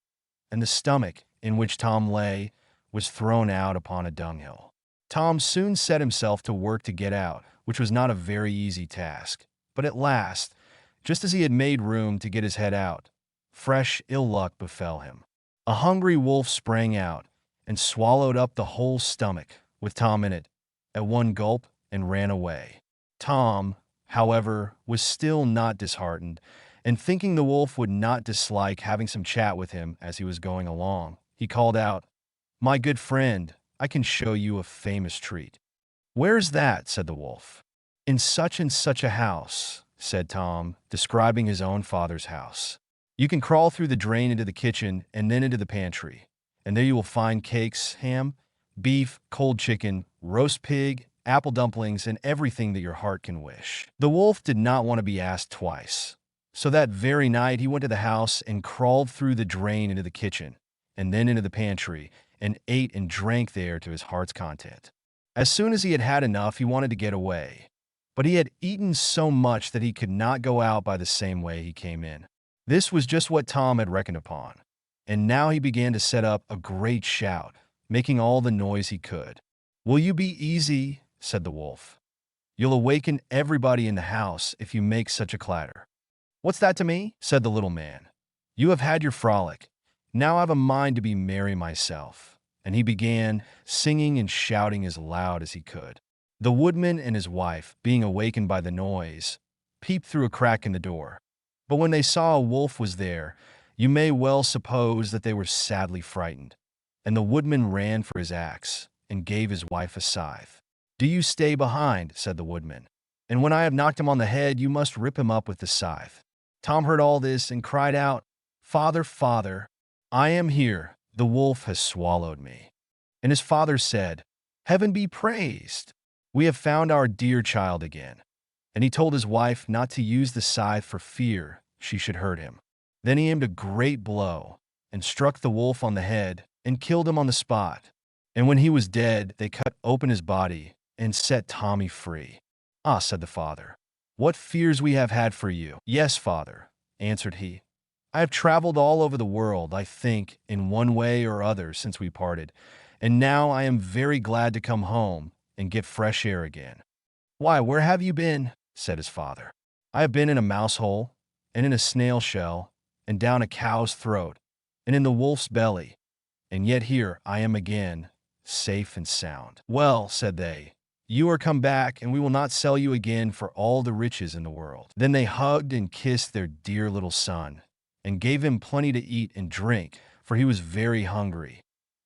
and the stomach in which Tom lay was thrown out upon a dunghill. Tom soon set himself to work to get out, which was not a very easy task. But at last, just as he had made room to get his head out, fresh ill luck befell him. A hungry wolf sprang out and swallowed up the whole stomach, with Tom in it, at one gulp, and ran away. Tom, however, was still not disheartened, and thinking the wolf would not dislike having some chat with him as he was going along, he called out, "My good friend, I can show you a famous treat." "Where's that?" said the wolf. "In such and such a house," said Tom, describing his own father's house. "You can crawl through the drain into the kitchen and then into the pantry, and there you will find cakes, ham, beef, cold chicken, roast pig, apple dumplings, and everything that your heart can wish." The wolf did not want to be asked twice, so that very night he went to the house and crawled through the drain into the kitchen, and then into the pantry, and ate and drank there to his heart's content. As soon as he had had enough, he wanted to get away, but he had eaten so much that he could not go out by the same way he came in. This was just what Tom had reckoned upon, and now he began to set up a great shout, making all the noise he could. "Will you be easy?" said the wolf. You'll awaken everybody in the house if you make such a clatter." "What's that to me?" said the little man. "You have had your frolic. Now I've a mind to be merry myself." And he began singing and shouting as loud as he could. The woodman and his wife, being awakened by the noise, peeped through a crack in the door. But when they saw a wolf was there, you may well suppose that they were sadly frightened. And the woodman ran for his axe and gave his wife a scythe. "Do you stay behind," said the woodman, "and when I have knocked him on the head, you must rip him up with the scythe." Tom heard all this and cried out, "Father, father, I am here. The wolf has swallowed me." And his father said, "Heaven be praised. We have found our dear child again." And he told his wife not to use the scythe for fear she should hurt him. Then he aimed a great blow and struck the wolf on the head and killed him on the spot. And when he was dead, they cut open his body and set Tommy free. "Ah," said the father, "what fears we have had for you." "Yes, father," answered he. "I have traveled all over the world, I think, in one way or other since we parted, and now I am very glad to come home and get fresh air again." "Why, where have you been?" said his father. "I have been in a mouse hole, and in a snail shell, and down a cow's throat, and in the wolf's belly, and yet here I am again, safe and sound." "Well," said they, "you are come back, and we will not sell you again for all the riches in the world." Then they hugged and kissed their dear little son, and gave him plenty to eat and drink, for he was very hungry.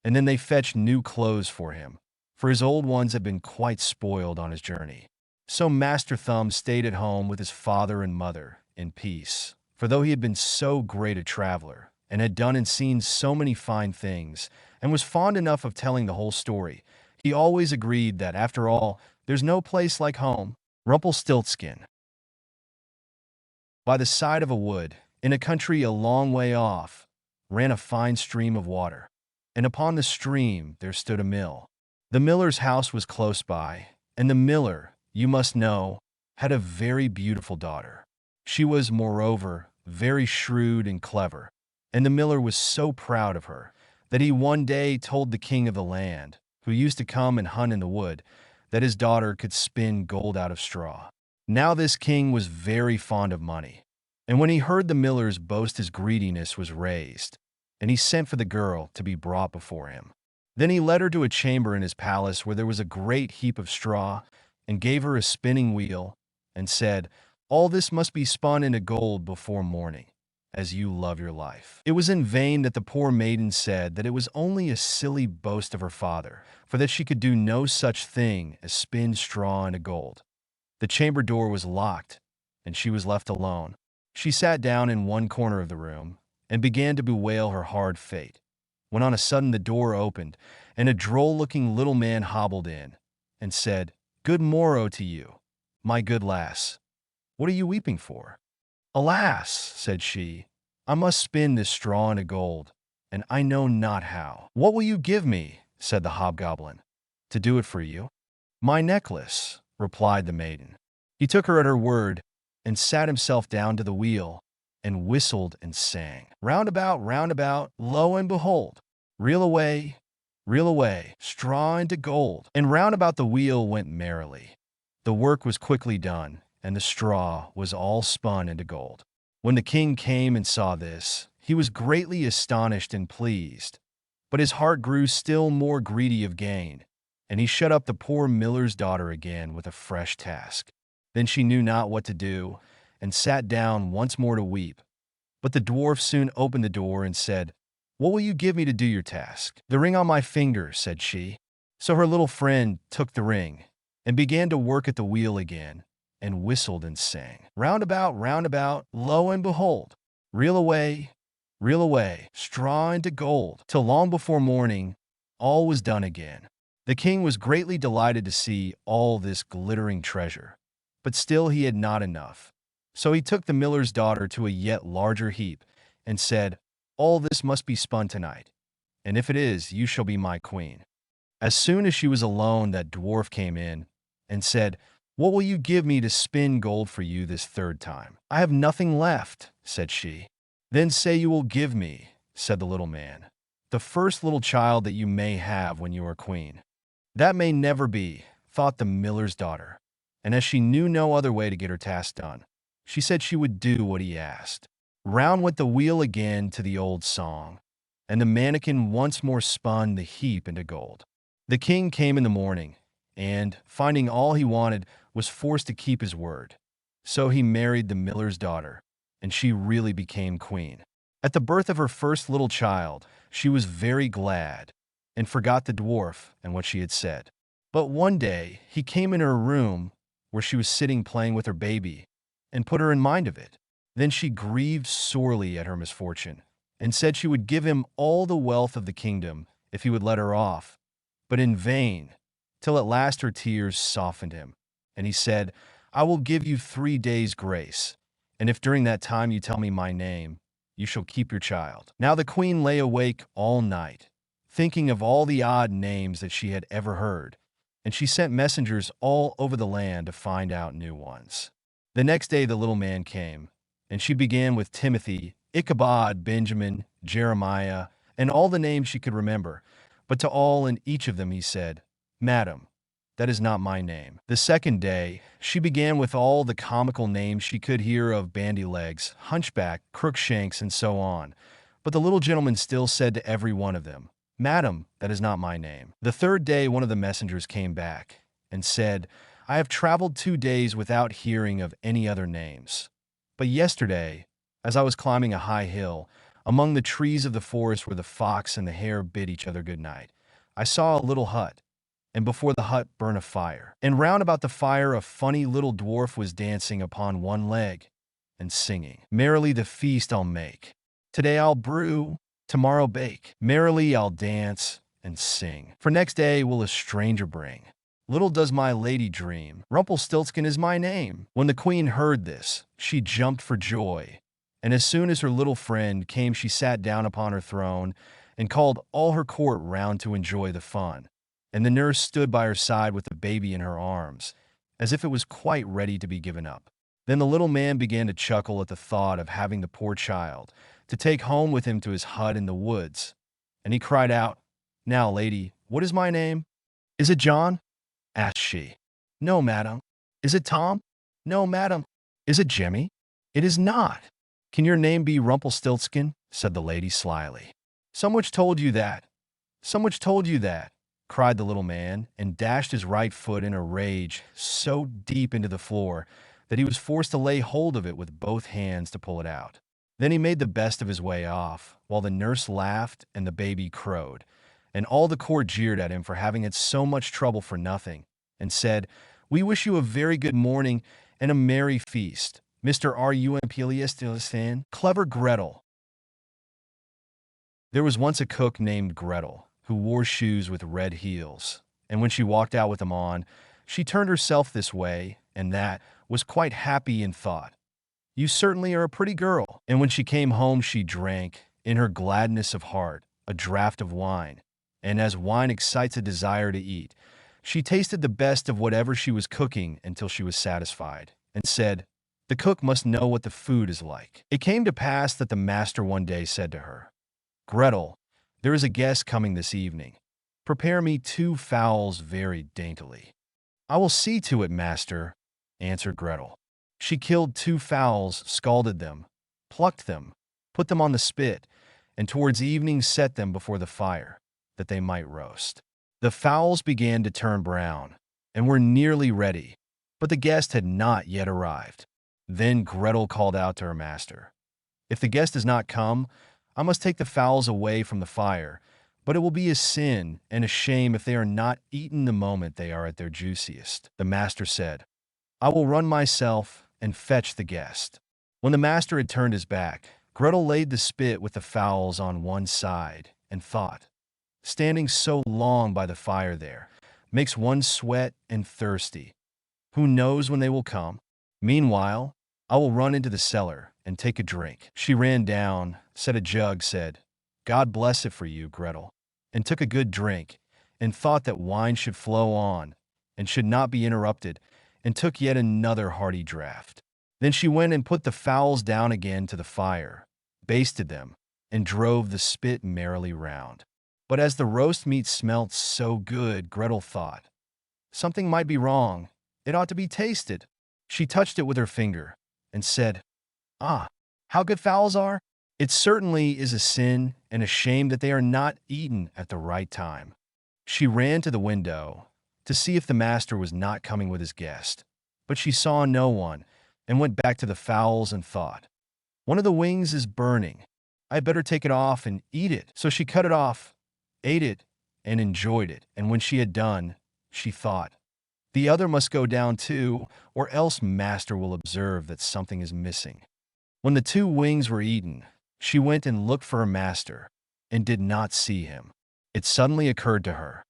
And then they fetched new clothes for him, for his old ones had been quite spoiled on his journey. So Master Thumb stayed at home with his father and mother in peace, for though he had been so great a traveler, and had done and seen so many fine things, and was fond enough of telling the whole story, he always agreed that, after all, there's no place like home. Rumpelstiltskin. By the side of a wood, in a country a long way off, ran a fine stream of water, and upon the stream there stood a mill. The miller's house was close by, and the miller, you must know, had a very beautiful daughter. She was, moreover, very shrewd and clever, and the miller was so proud of her that he one day told the king of the land, who used to come and hunt in the wood, that his daughter could spin gold out of straw. Now this king was very fond of money, and when he heard the miller's boast, his greediness was raised, and he sent for the girl to be brought before him. Then he led her to a chamber in his palace where there was a great heap of straw, and gave her a spinning wheel, and said, "All this must be spun into gold before morning, as you love your life." It was in vain that the poor maiden said that it was only a silly boast of her father, for that she could do no such thing as spin straw into gold. The chamber door was locked, and she was left alone. She sat down in one corner of the room, and began to bewail her hard fate, when on a sudden the door opened, and a droll-looking little man hobbled in, and said, "Good morrow to you, my good lass. What are you weeping for?" "Alas," said she, "I must spin this straw into gold, and I know not how." "What will you give me," said the hobgoblin, "to do it for you?" "My necklace," replied the maiden. He took her at her word, and sat himself down to the wheel, and whistled and sang, round about, lo and behold, reel away, straw into gold." And round about the wheel went merrily. The work was quickly done, and the straw was all spun into gold. When the king came and saw this, he was greatly astonished and pleased, but his heart grew still more greedy of gain, and he shut up the poor miller's daughter again with a fresh task. Then she knew not what to do, and sat down once more to weep. But the dwarf soon opened the door and said, "What will you give me to do your task?" "The ring on my finger," said she. So her little friend took the ring, and began to work at the wheel again, and whistled and sang, round about, lo and behold, reel away, straw into gold, till long before morning all was done again. The king was greatly delighted to see all this glittering treasure, but still he had not enough. So he took the miller's daughter to a yet larger heap, and said, "All this must be spun tonight, and if it is, you shall be my queen." As soon as she was alone, that dwarf came in, and said, "What will you give me to spin gold for you this third time?" "I have nothing left," said she. "Then say you will give me," said the little man, "the first little child that you may have when you are queen." "That may never be," thought the miller's daughter, and as she knew no other way to get her task done, she said she would do what he asked. Round went the wheel again to the old song, and the mannequin once more spun the heap into gold. The king came in the morning, and, finding all he wanted, was forced to keep his word. So he married the miller's daughter, and she really became queen. At the birth of her first little child, she was very glad, and forgot the dwarf and what she had said. But one day he came in her room, where she was sitting playing with her baby, and put her in mind of it. Then she grieved sorely at her misfortune, and said she would give him all the wealth of the kingdom if he would let her off, but in vain, till at last her tears softened him, and he said, "I will give you 3 days' grace, and if during that time you tell me my name, you shall keep your child." Now the queen lay awake all night, thinking of all the odd names that she had ever heard, and she sent messengers all over the land to find out new ones. The next day the little man came, and she began with Timothy, Ichabod, Benjamin, Jeremiah, and all the names she could remember, but to all and each of them he said, "Madam, that is not my name." The second day she began with all the comical names she could hear of Bandy-Legs, Hunchback, Crookshanks, and so on, but the little gentleman still said to every one of them, "Madam, that is not my name." The third day one of the messengers came back and said, "I have traveled 2 days without hearing of any other names. But yesterday, as I was climbing a high hill, among the trees of the forest where the fox and the hare bid each other good night, I saw a little hut, and before the hut burned a fire. And round about the fire a funny little dwarf was dancing upon one leg, and singing, "Merrily the feast I'll make. Today I'll brew, tomorrow bake. Merrily I'll dance and sing. For next day will a stranger bring. Little does my lady dream, Rumpelstiltskin is my name." When the queen heard this, she jumped for joy, and as soon as her little friend came she sat down upon her throne and called all her court round to enjoy the fun. And the nurse stood by her side with the baby in her arms, as if it was quite ready to be given up. Then the little man began to chuckle at the thought of having the poor child to take home with him to his hut in the woods, and he cried out, "Now, lady, what is my name?" "Is it John?" asked she. "No, madam." "Is it Tom?" "No, madam." "Is it Jemmy?" "It is not." "Can your name be Rumpelstiltskin?" said the lady slyly. "Some which told you that. Some which told you that," cried the little man, and dashed his right foot in a rage so deep into the floor that he was forced to lay hold of it with both hands to pull it out. Then he made the best of his way off, while the nurse laughed and the baby crowed, and all the court jeered at him for having had so much trouble for nothing, and said, "We wish you a very good morning and a merry feast, Mr. RUMPELSTILTSKIN, clever Gretel." There was once a cook named Gretel, who wore shoes with red heels, and when she walked out with them on, she turned herself this way and that, was quite happy and thought, "You certainly are a pretty girl." And when she came home she drank, in her gladness of heart, a draught of wine, and as wine excites a desire to eat, she tasted the best of whatever she was cooking until she was satisfied, and said, "The cook must know what the food is like." It came to pass that the master one day said to her, "Gretel, there is a guest coming this evening. Prepare me 2 fowls very daintily." "I will see to it, master," answered Gretel. She killed 2 fowls, scalded them, plucked them, put them on the spit, and towards evening set them before the fire, that they might roast. The fowls began to turn brown, and were nearly ready, but the guest had not yet arrived. Then Gretel called out to her master, "If the guest does not come, I must take the fowls away from the fire, but it will be a sin and a shame if they are not eaten the moment they are at their juiciest." The master said, "I will run myself and fetch the guest." When the master had turned his back, Gretel laid the spit with the fowls on one side and thought, "Standing so long by the fire there makes one sweat and thirsty. Who knows when they will come? Meanwhile, I will run into the cellar and take a drink." She ran down, set a jug, said, "God bless it for you, Gretel," and took a good drink, and thought that wine should flow on, and should not be interrupted, and took yet another hearty draught. Then she went and put the fowls down again to the fire, basted them, and drove the spit merrily round. But as the roast meat smelt so good, Gretel thought, something might be wrong, It ought to be tasted." She touched it with her finger and said, "Ah, how good fowls are! It certainly is a sin and a shame that they are not eaten at the right time." She ran to the window to see if the master was not coming with his guest, but she saw no one and went back to the fowls and thought, "One of the wings is burning. I had better take it off and eat it." So she cut it off, ate it, and enjoyed it. And when she had done, she thought, "The other must go down too, or else master will observe that something is missing." When the 2 wings were eaten, she went and looked for her master and did not see him. It suddenly occurred to her,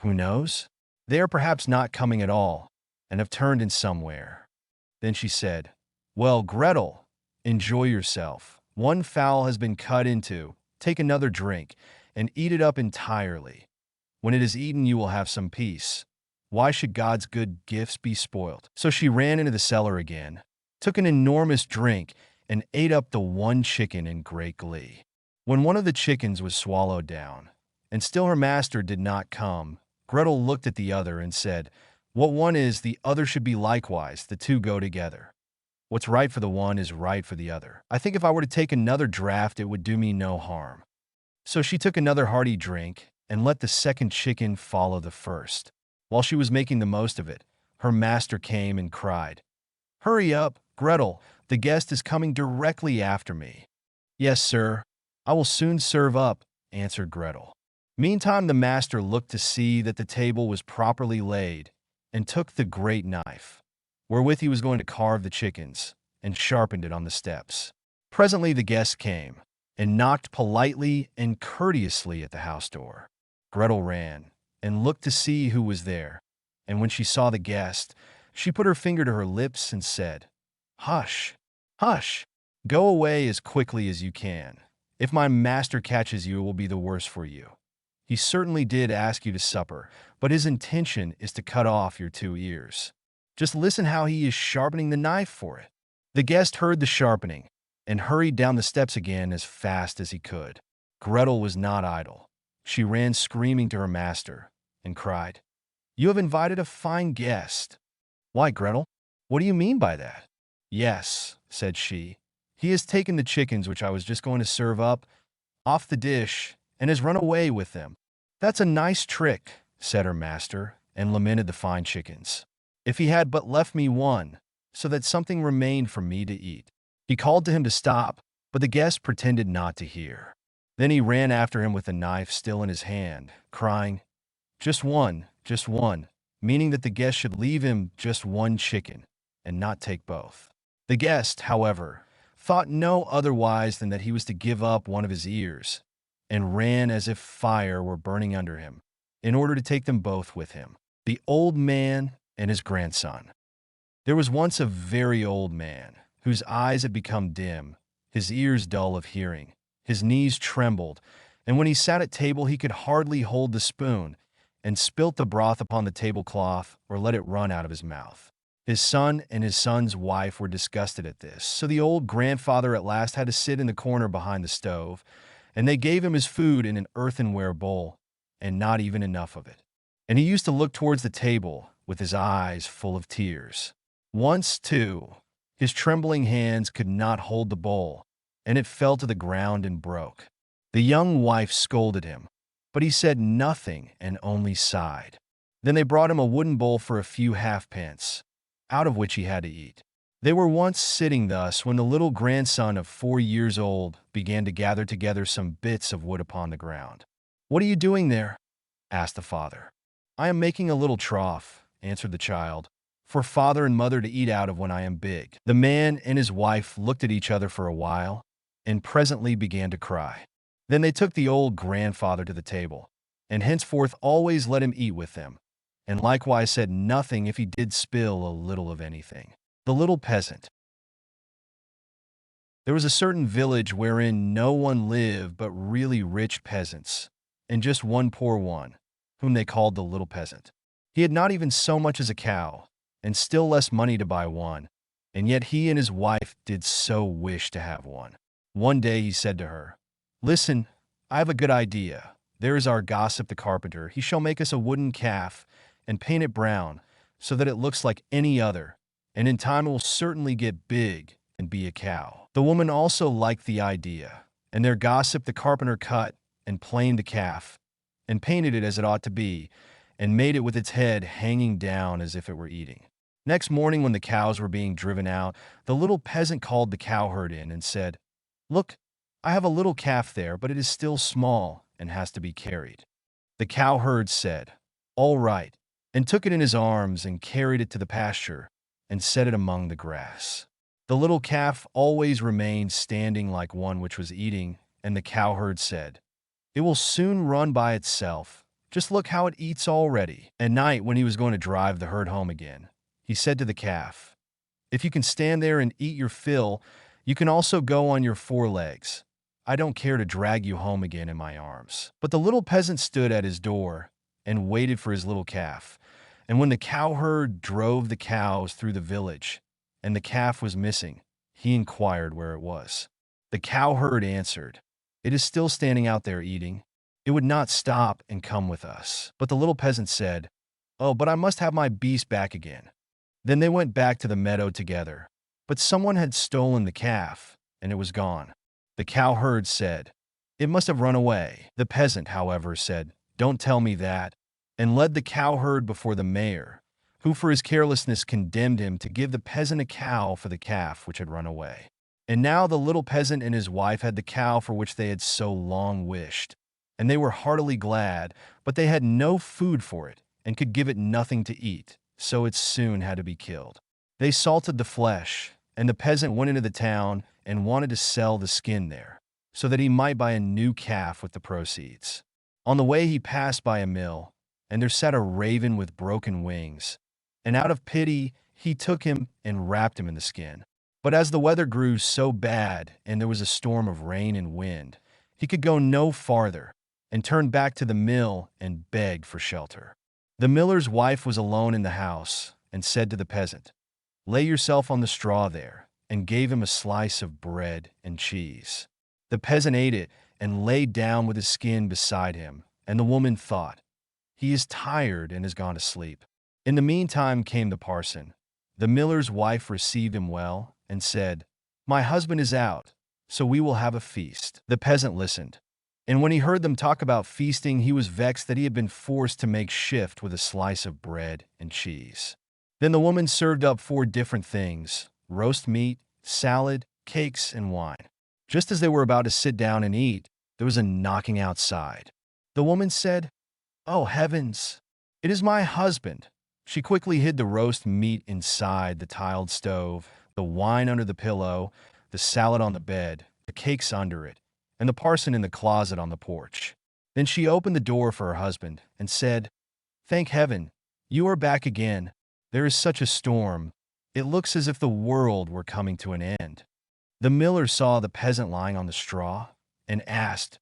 "Who knows? They are perhaps not coming at all and have turned in somewhere." Then she said, "Well, Gretel, enjoy yourself. 1 fowl has been cut into. Take another drink and eat it up entirely. When it is eaten, you will have some peace. Why should God's good gifts be spoiled?" So she ran into the cellar again, took an enormous drink, and ate up the 1 chicken in great glee. When one of the chickens was swallowed down, and still her master did not come, Gretel looked at the other and said, "What one is, the other should be likewise. The 2 go together. What's right for the one is right for the other. I think if I were to take another draught, it would do me no harm." So she took another hearty drink and let the 2nd chicken follow the first. While she was making the most of it, her master came and cried, "Hurry up, Gretel, the guest is coming directly after me." "Yes, sir, I will soon serve up," answered Gretel. Meantime, the master looked to see that the table was properly laid and took the great knife, wherewith he was going to carve the chickens, and sharpened it on the steps. Presently the guest came and knocked politely and courteously at the house door. Gretel ran and looked to see who was there, and when she saw the guest, she put her finger to her lips and said, "Hush, hush! Go away as quickly as you can. If my master catches you, it will be the worse for you. He certainly did ask you to supper, but his intention is to cut off your 2 ears. Just listen how he is sharpening the knife for it." The guest heard the sharpening and hurried down the steps again as fast as he could. Gretel was not idle. She ran screaming to her master and cried, "You have invited a fine guest." "Why, Gretel, what do you mean by that?" "Yes," said she, "he has taken the chickens which I was just going to serve up off the dish and has run away with them." "That's a nice trick," said her master, and lamented the fine chickens. "If he had but left me one, so that something remained for me to eat." He called to him to stop, but the guest pretended not to hear. Then he ran after him with the knife still in his hand, crying, just one," meaning that the guest should leave him just 1 chicken and not take both. The guest, however, thought no otherwise than that he was to give up one of his ears, and ran as if fire were burning under him, in order to take them both with him. The old man and his grandson. There was once a very old man, whose eyes had become dim, his ears dull of hearing, his knees trembled, and when he sat at table he could hardly hold the spoon, and spilt the broth upon the tablecloth or let it run out of his mouth. His son and his son's wife were disgusted at this, so the old grandfather at last had to sit in the corner behind the stove, and they gave him his food in an earthenware bowl, and not even enough of it. And he used to look towards the table with his eyes full of tears. Once, too, his trembling hands could not hold the bowl, and it fell to the ground and broke. The young wife scolded him, but he said nothing and only sighed. Then they brought him a wooden bowl for a few halfpence, out of which he had to eat. They were once sitting thus when the little grandson of 4 years old began to gather together some bits of wood upon the ground. "What are you doing there?" asked the father. "I am making a little trough," answered the child, "for father and mother to eat out of when I am big." The man and his wife looked at each other for a while, and presently began to cry. Then they took the old grandfather to the table, and henceforth always let him eat with them, and likewise said nothing if he did spill a little of anything. The Little Peasant. There was a certain village wherein no one lived but really rich peasants, and just one poor one, whom they called the Little Peasant. He had not even so much as a cow, and still less money to buy one, and yet he and his wife did so wish to have one. One day he said to her, "Listen, I have a good idea. There is our gossip the carpenter. He shall make us a wooden calf and paint it brown, so that it looks like any other, and in time it will certainly get big and be a cow." The woman also liked the idea, and their gossip the carpenter cut and planed the calf, and painted it as it ought to be, and made it with its head hanging down as if it were eating. Next morning, when the cows were being driven out, the little peasant called the cowherd in and said, "Look, I have a little calf there, but it is still small and has to be carried." The cowherd said, "All right," and took it in his arms and carried it to the pasture and set it among the grass. The little calf always remained standing like one which was eating, and the cowherd said, "It will soon run by itself. Just look how it eats already." At night, when he was going to drive the herd home again, he said to the calf, "If you can stand there and eat your fill, you can also go on your 4 legs. I don't care to drag you home again in my arms." But the little peasant stood at his door and waited for his little calf. And when the cowherd drove the cows through the village, and the calf was missing, he inquired where it was. The cowherd answered, "It is still standing out there eating. It would not stop and come with us." But the little peasant said, "Oh, but I must have my beast back again." Then they went back to the meadow together, but someone had stolen the calf, and it was gone. The cowherd said, "It must have run away." The peasant, however, said, "Don't tell me that," and led the cowherd before the mayor, who for his carelessness condemned him to give the peasant a cow for the calf which had run away. And now the little peasant and his wife had the cow for which they had so long wished, and they were heartily glad, but they had no food for it, and could give it nothing to eat, so it soon had to be killed. They salted the flesh, and the peasant went into the town and wanted to sell the skin there, so that he might buy a new calf with the proceeds. On the way he passed by a mill, and there sat a raven with broken wings, and out of pity he took him and wrapped him in the skin. But as the weather grew so bad, and there was a storm of rain and wind, he could go no farther, and turned back to the mill and begged for shelter. The miller's wife was alone in the house, and said to the peasant, "Lay yourself on the straw there," and gave him a slice of bread and cheese. The peasant ate it and lay down with his skin beside him, and the woman thought, "He is tired and has gone to sleep." In the meantime came the parson. The miller's wife received him well, and said, "My husband is out, so we will have a feast." The peasant listened, and when he heard them talk about feasting, he was vexed that he had been forced to make shift with a slice of bread and cheese. Then the woman served up 4 different things: roast meat, salad, cakes, and wine. Just as they were about to sit down and eat, there was a knocking outside. The woman said, "Oh, heavens! It is my husband." She quickly hid the roast meat inside the tiled stove, the wine under the pillow, the salad on the bed, the cakes under it, and the parson in the closet on the porch. Then she opened the door for her husband and said, "Thank heaven, you are back again. There is such a storm. It looks as if the world were coming to an end." The miller saw the peasant lying on the straw and asked,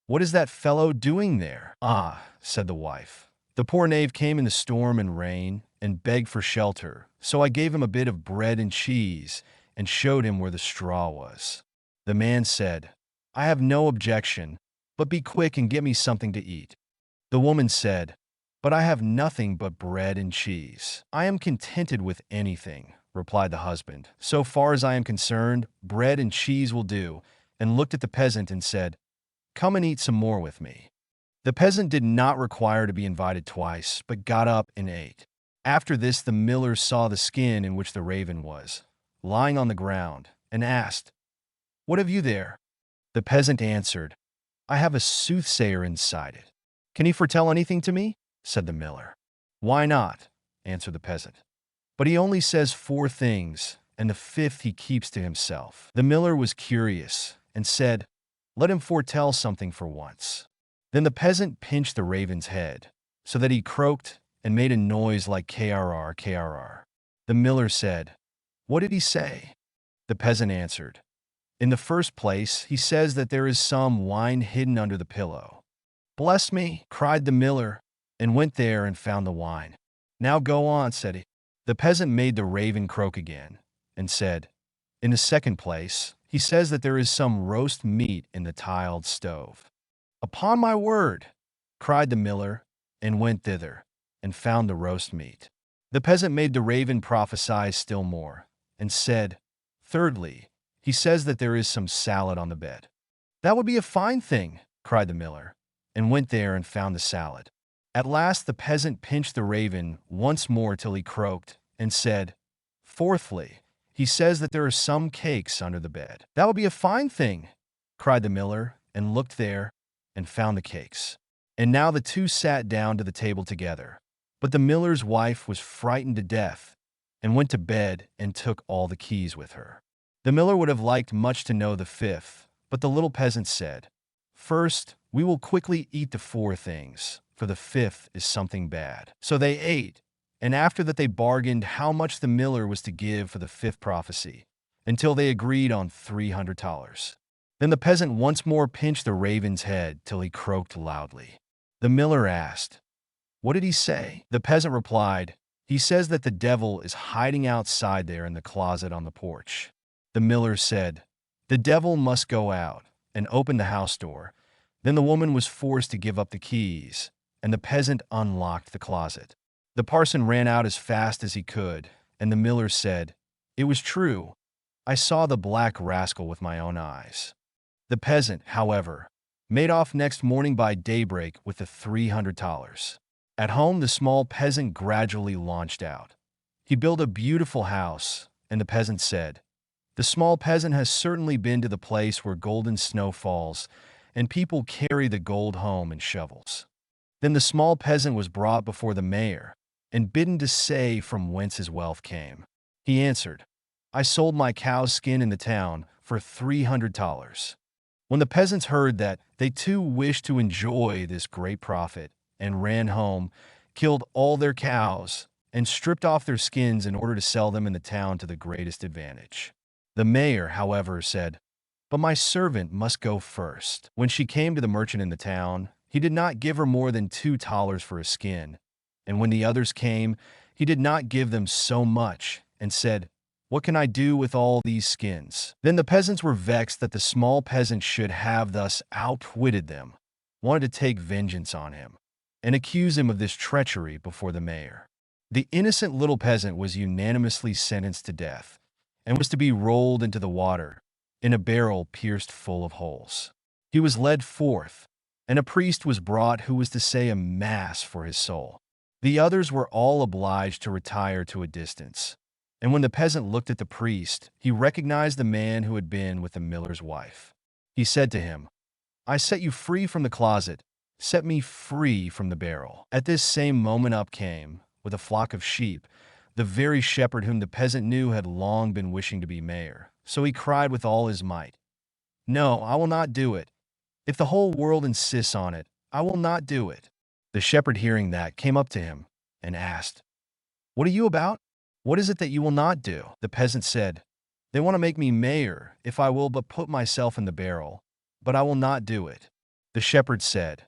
"What is that fellow doing there?" "Ah," said the wife, "the poor knave came in the storm and rain and begged for shelter, so I gave him a bit of bread and cheese and showed him where the straw was." The man said, "I have no objection, but be quick and get me something to eat." The woman said, "But I have nothing but bread and cheese." "I am contented with anything," replied the husband. "So far as I am concerned, bread and cheese will do," and looked at the peasant and said, "Come and eat some more with me." The peasant did not require to be invited twice, but got up and ate. After this, the miller saw the skin in which the raven was, lying on the ground, and asked, "What have you there?" The peasant answered, "I have a soothsayer inside it." "Can he foretell anything to me?" said the miller. "Why not?" answered the peasant. "But he only says 4 things, and the 5th he keeps to himself." The miller was curious, and said, "Let him foretell something for once." Then the peasant pinched the raven's head, so that he croaked and made a noise like krr, krr. The miller said, "What did he say?" The peasant answered, "In the first place, he says that there is some wine hidden under the pillow." "Bless me!" cried the miller, and went there and found the wine. "Now go on," said he. The peasant made the raven croak again, and said, "In the second place, he says that there is some roast meat in the tiled stove." "Upon my word!" cried the miller, and went thither, and found the roast meat. The peasant made the raven prophesy still more, and said, "Thirdly, he says that there is some salad on the bed." "That would be a fine thing," cried the miller, and went there and found the salad. At last the peasant pinched the raven once more till he croaked, and said, "Fourthly, he says that there are some cakes under the bed." "That would be a fine thing," cried the miller, and looked there, and found the cakes. And now the two sat down to the table together. But the miller's wife was frightened to death, and went to bed and took all the keys with her. The miller would have liked much to know the fifth, but the little peasant said, "First, we will quickly eat the four things, for the fifth is something bad." So they ate, and after that they bargained how much the miller was to give for the fifth prophecy, until they agreed on $300. Then the peasant once more pinched the raven's head till he croaked loudly. The miller asked, "What did he say?" The peasant replied, "He says that the devil is hiding outside there in the closet on the porch." The miller said, "The devil must go out," and opened the house door. Then the woman was forced to give up the keys, and the peasant unlocked the closet. The parson ran out as fast as he could, and the miller said, "It was true. I saw the black rascal with my own eyes." The peasant, however, made off next morning by daybreak with the $300. At home, the small peasant gradually launched out. He built a beautiful house, and the peasant said, "The small peasant has certainly been to the place where golden snow falls, and people carry the gold home in shovels." Then the small peasant was brought before the mayor, and bidden to say from whence his wealth came. He answered, "I sold my cow's skin in the town for $300. When the peasants heard that, they too wished to enjoy this great profit, and ran home, killed all their cows, and stripped off their skins in order to sell them in the town to the greatest advantage. The mayor, however, said, "But my servant must go first." When she came to the merchant in the town, he did not give her more than $2 for a skin, and when the others came, he did not give them so much, and said, "What can I do with all these skins?" Then the peasants were vexed that the small peasant should have thus outwitted them, wanted to take vengeance on him, and accuse him of this treachery before the mayor. The innocent little peasant was unanimously sentenced to death, and was to be rolled into the water, in a barrel pierced full of holes. He was led forth, and a priest was brought who was to say a mass for his soul. The others were all obliged to retire to a distance, and when the peasant looked at the priest, he recognized the man who had been with the miller's wife. He said to him, "I set you free from the closet, set me free from the barrel." At this same moment up came, with a flock of sheep, the very shepherd whom the peasant knew had long been wishing to be mayor. So he cried with all his might, "No, I will not do it. If the whole world insists on it, I will not do it." The shepherd, hearing that, came up to him and asked, "What are you about? What is it that you will not do?" The peasant said, "They want to make me mayor if I will but put myself in the barrel, but I will not do it." The shepherd said,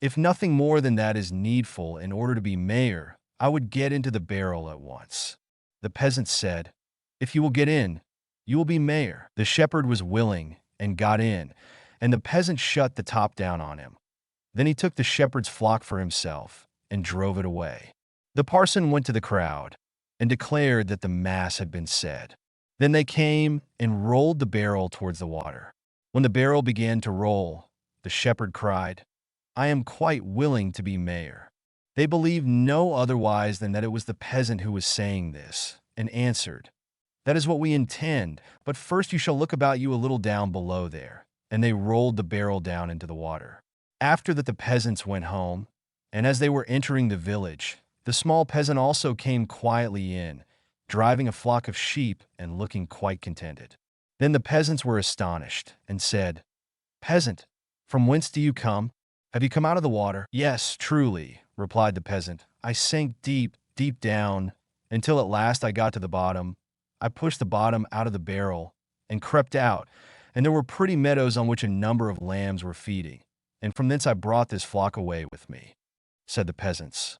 "If nothing more than that is needful in order to be mayor, I would get into the barrel at once." The peasant said, "If you will get in, you will be mayor." The shepherd was willing and got in, and the peasant shut the top down on him. Then he took the shepherd's flock for himself and drove it away. The parson went to the crowd and declared that the mass had been said. Then they came and rolled the barrel towards the water. When the barrel began to roll, the shepherd cried, "I am quite willing to be mayor." They believed no otherwise than that it was the peasant who was saying this, and answered, "That is what we intend, but first you shall look about you a little down below there." And they rolled the barrel down into the water. After that the peasants went home, and as they were entering the village, the small peasant also came quietly in, driving a flock of sheep and looking quite contented. Then the peasants were astonished, and said, "Peasant, from whence do you come? Have you come out of the water?" "Yes, truly," replied the peasant. "I sank deep, deep down, until at last I got to the bottom. I pushed the bottom out of the barrel, and crept out, and there were pretty meadows on which a number of lambs were feeding, and from thence I brought this flock away with me." Said the peasants,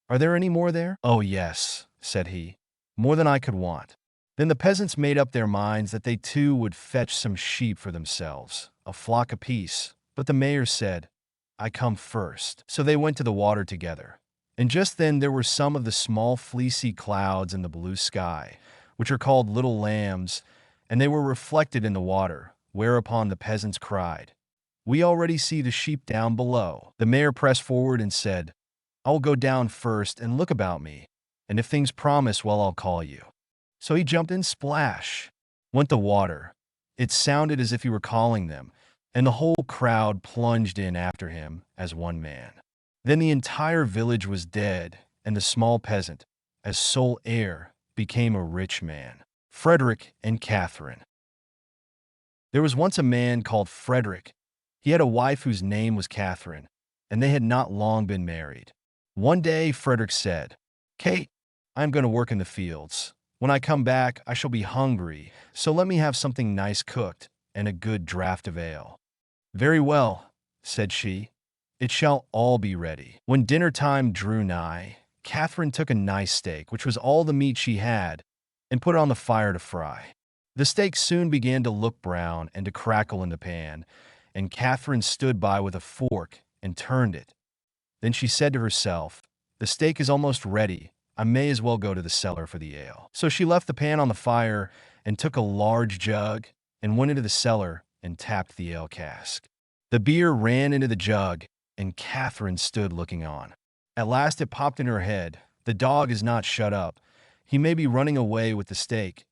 "Are there any more there?" "Oh, yes," said he, "more than I could want." Then the peasants made up their minds that they too would fetch some sheep for themselves, a flock apiece. But the mayor said, "I come first." So they went to the water together, And just then there were some of the small fleecy clouds in the blue sky, which are called little lambs, and they were reflected in the water, whereupon the peasants cried, "We already see the sheep down below." The mayor pressed forward and said, "I will go down first and look about me, and if things promise well, I'll call you." So he jumped in, splash went the water. It sounded as if he were calling them, and the whole crowd plunged in after him as one man. Then the entire village was dead, and the small peasant, as sole heir, became a rich man. Frederick and Catherine. There was once a man called Frederick. He had a wife whose name was Catherine, and they had not long been married. One day Frederick said, "Kate, I am going to work in the fields. When I come back, I shall be hungry, so let me have something nice cooked and a good draught of ale." "Very well," said she. "It shall all be ready." When dinner time drew nigh, Catherine took a nice steak, which was all the meat she had, and put it on the fire to fry. The steak soon began to look brown and to crackle in the pan, and Catherine stood by with a fork and turned it. Then she said to herself, "The steak is almost ready. I may as well go to the cellar for the ale." So she left the pan on the fire and took a large jug and went into the cellar and tapped the ale cask. The beer ran into the jug, and Catherine stood looking on. At last it popped in her head, "The dog is not shut up. He may be running away with the steak.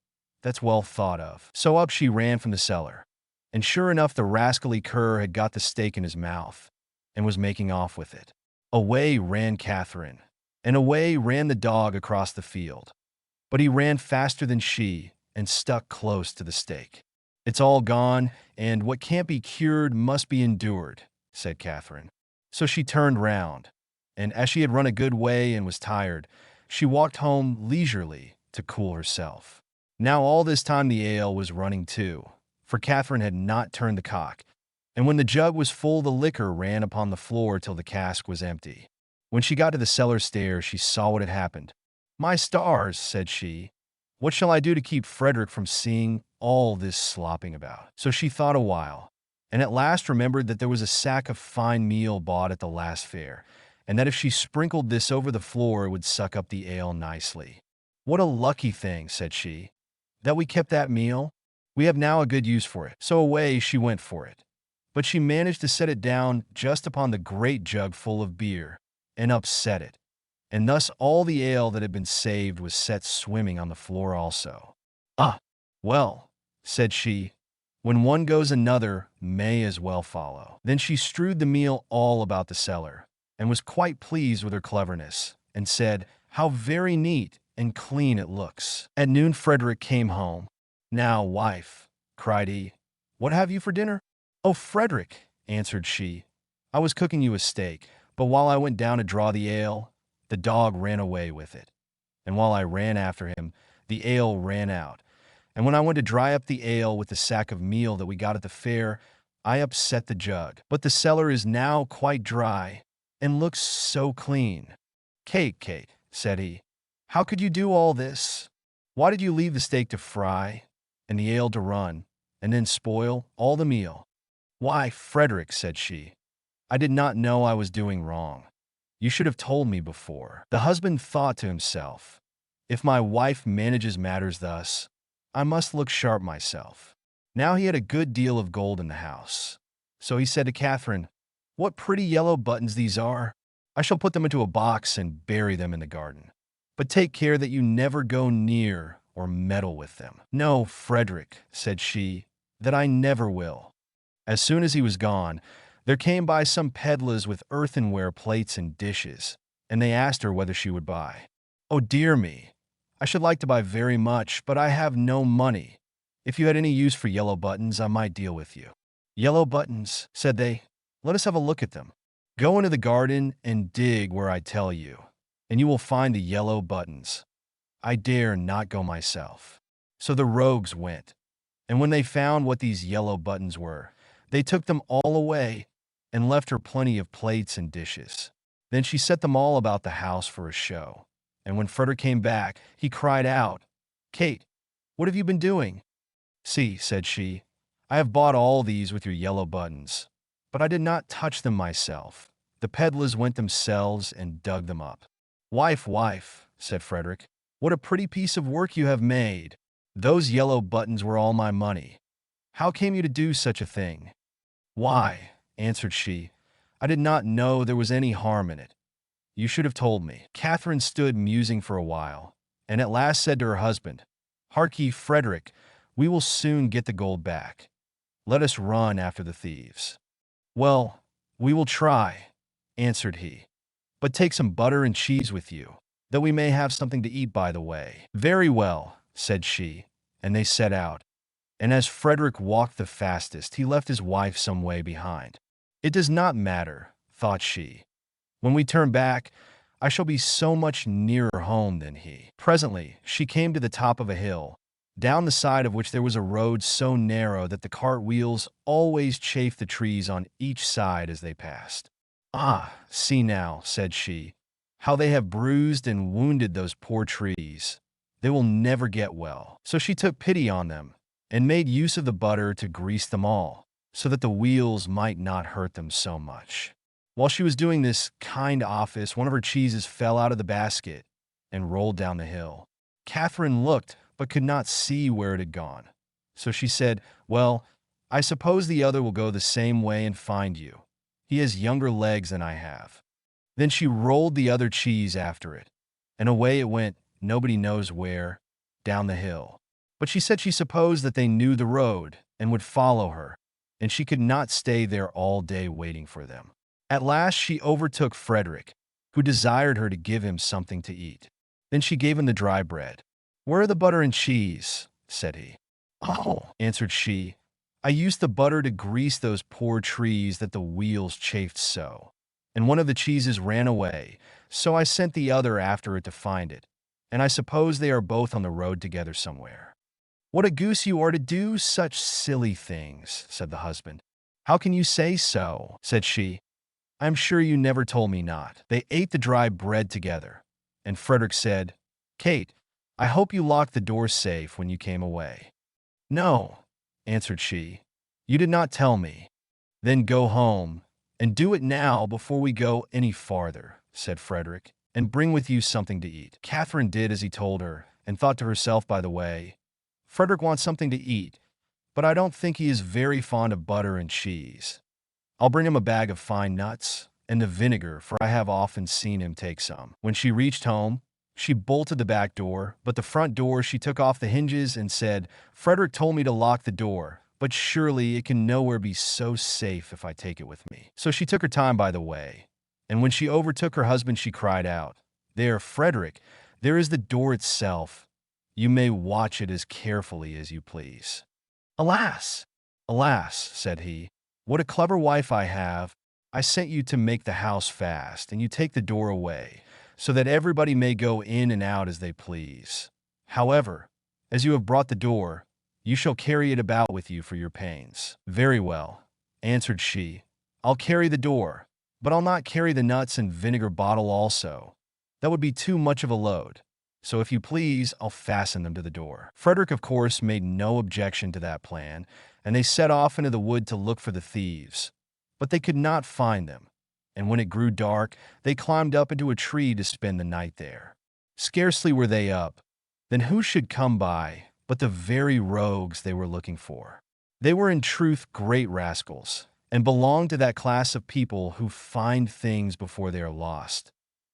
That's well thought of." So up she ran from the cellar. And sure enough, the rascally cur had got the steak in his mouth and was making off with it. Away ran Catherine, and away ran the dog across the field. But he ran faster than she and stuck close to the steak. "It's all gone, and what can't be cured must be endured," said Catherine. So she turned round, and as she had run a good way and was tired, she walked home leisurely to cool herself. Now all this time the ale was running too, for Catherine had not turned the cock, and when the jug was full the liquor ran upon the floor till the cask was empty. When she got to the cellar stairs, she saw what had happened. "My stars," said she, "what shall I do to keep Frederick from seeing all this slopping about?" So she thought a while, and at last remembered that there was a sack of fine meal bought at the last fair, and that if she sprinkled this over the floor it would suck up the ale nicely. "What a lucky thing," said she, "that we kept that meal. We have now a good use for it." So away she went for it. But she managed to set it down just upon the great jug full of beer, and upset it, and thus all the ale that had been saved was set swimming on the floor also. "Ah, well," said she, "when one goes another may as well follow." Then she strewed the meal all about the cellar, and was quite pleased with her cleverness, and said, "How very neat and clean it looks." At noon Frederick came home. "Now, wife," cried he, "what have you for dinner?" "Oh, Frederick," answered she, "I was cooking you a steak, but while I went down to draw the ale, the dog ran away with it. And while I ran after him, the ale ran out. And when I went to dry up the ale with the sack of meal that we got at the fair, I upset the jug. But the cellar is now quite dry, and looks so clean." "Kate, Kate," said he, "how could you do all this? Why did you leave the steak to fry, and the ale to run, and then spoil all the meal?" "Why, Frederick," said she, "I did not know I was doing wrong. You should have told me before." The husband thought to himself, "If my wife manages matters thus, I must look sharp myself." Now he had a good deal of gold in the house. So he said to Catherine, "What pretty yellow buttons these are! I shall put them into a box and bury them in the garden. But take care that you never go near or meddle with them." "No, Frederick," said she, "that I never will." As soon as he was gone, there came by some peddlers with earthenware plates and dishes, and they asked her whether she would buy. "Oh, dear me, I should like to buy very much, but I have no money. If you had any use for yellow buttons, I might deal with you." "Yellow buttons," said they, "let us have a look at them. Go into the garden and dig where I tell you, and you will find the yellow buttons. I dare not go myself." So the rogues went, and when they found what these yellow buttons were, they took them all away and left her plenty of plates and dishes. Then she set them all about the house for a show, and when Frederick came back, he cried out, "Kate, what have you been doing?" "See," said she, "I have bought all these with your yellow buttons, but I did not touch them myself. The peddlers went themselves and dug them up." "Wife, wife," said Frederick, "what a pretty piece of work you have made. Those yellow buttons were all my money. How came you to do such a thing?" "Why," answered she, "I did not know there was any harm in it. You should have told me." Catherine stood musing for a while, and at last said to her husband, "Hark ye, Frederick, we will soon get the gold back. Let us run after the thieves." "Well, we will try," answered he, "but take some butter and cheese with you, that we may have something to eat by the way." "Very well," said she, and they set out. And as Frederick walked the fastest, he left his wife some way behind. "It does not matter," thought she. "When we turn back, I shall be so much nearer home than he." Presently, she came to the top of a hill, down the side of which there was a road so narrow that the cart wheels always chafed the trees on each side as they passed. "Ah, see now," said she, "how they have bruised and wounded those poor trees. They will never get well." So she took pity on them, and made use of the butter to grease them all, so that the wheels might not hurt them so much. While she was doing this kind office, one of her cheeses fell out of the basket and rolled down the hill. Catherine looked, but could not see where it had gone. So she said, "Well, I suppose the other will go the same way and find you. He has younger legs than I have." Then she rolled the other cheese after it, and away it went, nobody knows where, down the hill. But she said she supposed that they knew the road and would follow her, and she could not stay there all day waiting for them. At last she overtook Frederick, who desired her to give him something to eat. Then she gave him the dry bread. "Where are the butter and cheese?" said he. "Oh," answered she, "I used the butter to grease those poor trees that the wheels chafed so. And one of the cheeses ran away, so I sent the other after it to find it, and I suppose they are both on the road together somewhere." "What a goose you are to do such silly things," said the husband. "How can you say so?" said she. "I am sure you never told me not." They ate the dry bread together, and Frederick said, "Kate, I hope you locked the door safe when you came away." "No," answered she, "you did not tell me." "Then go home, and do it now before we go any farther," said Frederick, "and bring with you something to eat." Catherine did as he told her, and thought to herself by the way, "Frederick wants something to eat, but I don't think he is very fond of butter and cheese. I'll bring him a bag of fine nuts and the vinegar, for I have often seen him take some." When she reached home, she bolted the back door, but the front door she took off the hinges and said, "Frederick told me to lock the door, but surely it can nowhere be so safe if I take it with me." So she took her time by the way, and when she overtook her husband she cried out, "There, Frederick, there is the door itself. You may watch it as carefully as you please." "Alas, alas," said he, "what a clever wife I have. I sent you to make the house fast, and you take the door away, so that everybody may go in and out as they please. However, as you have brought the door, you shall carry it about with you for your pains." "Very well," answered she, "I'll carry the door, but I'll not carry the nuts and vinegar bottle also. That would be too much of a load. So if you please, I'll fasten them to the door." Frederick, of course, made no objection to that plan, and they set off into the wood to look for the thieves. But they could not find them, and when it grew dark, they climbed up into a tree to spend the night there. Scarcely were they up, then who should come by but the very rogues they were looking for. They were in truth great rascals, and belonged to that class of people who find things before they are lost.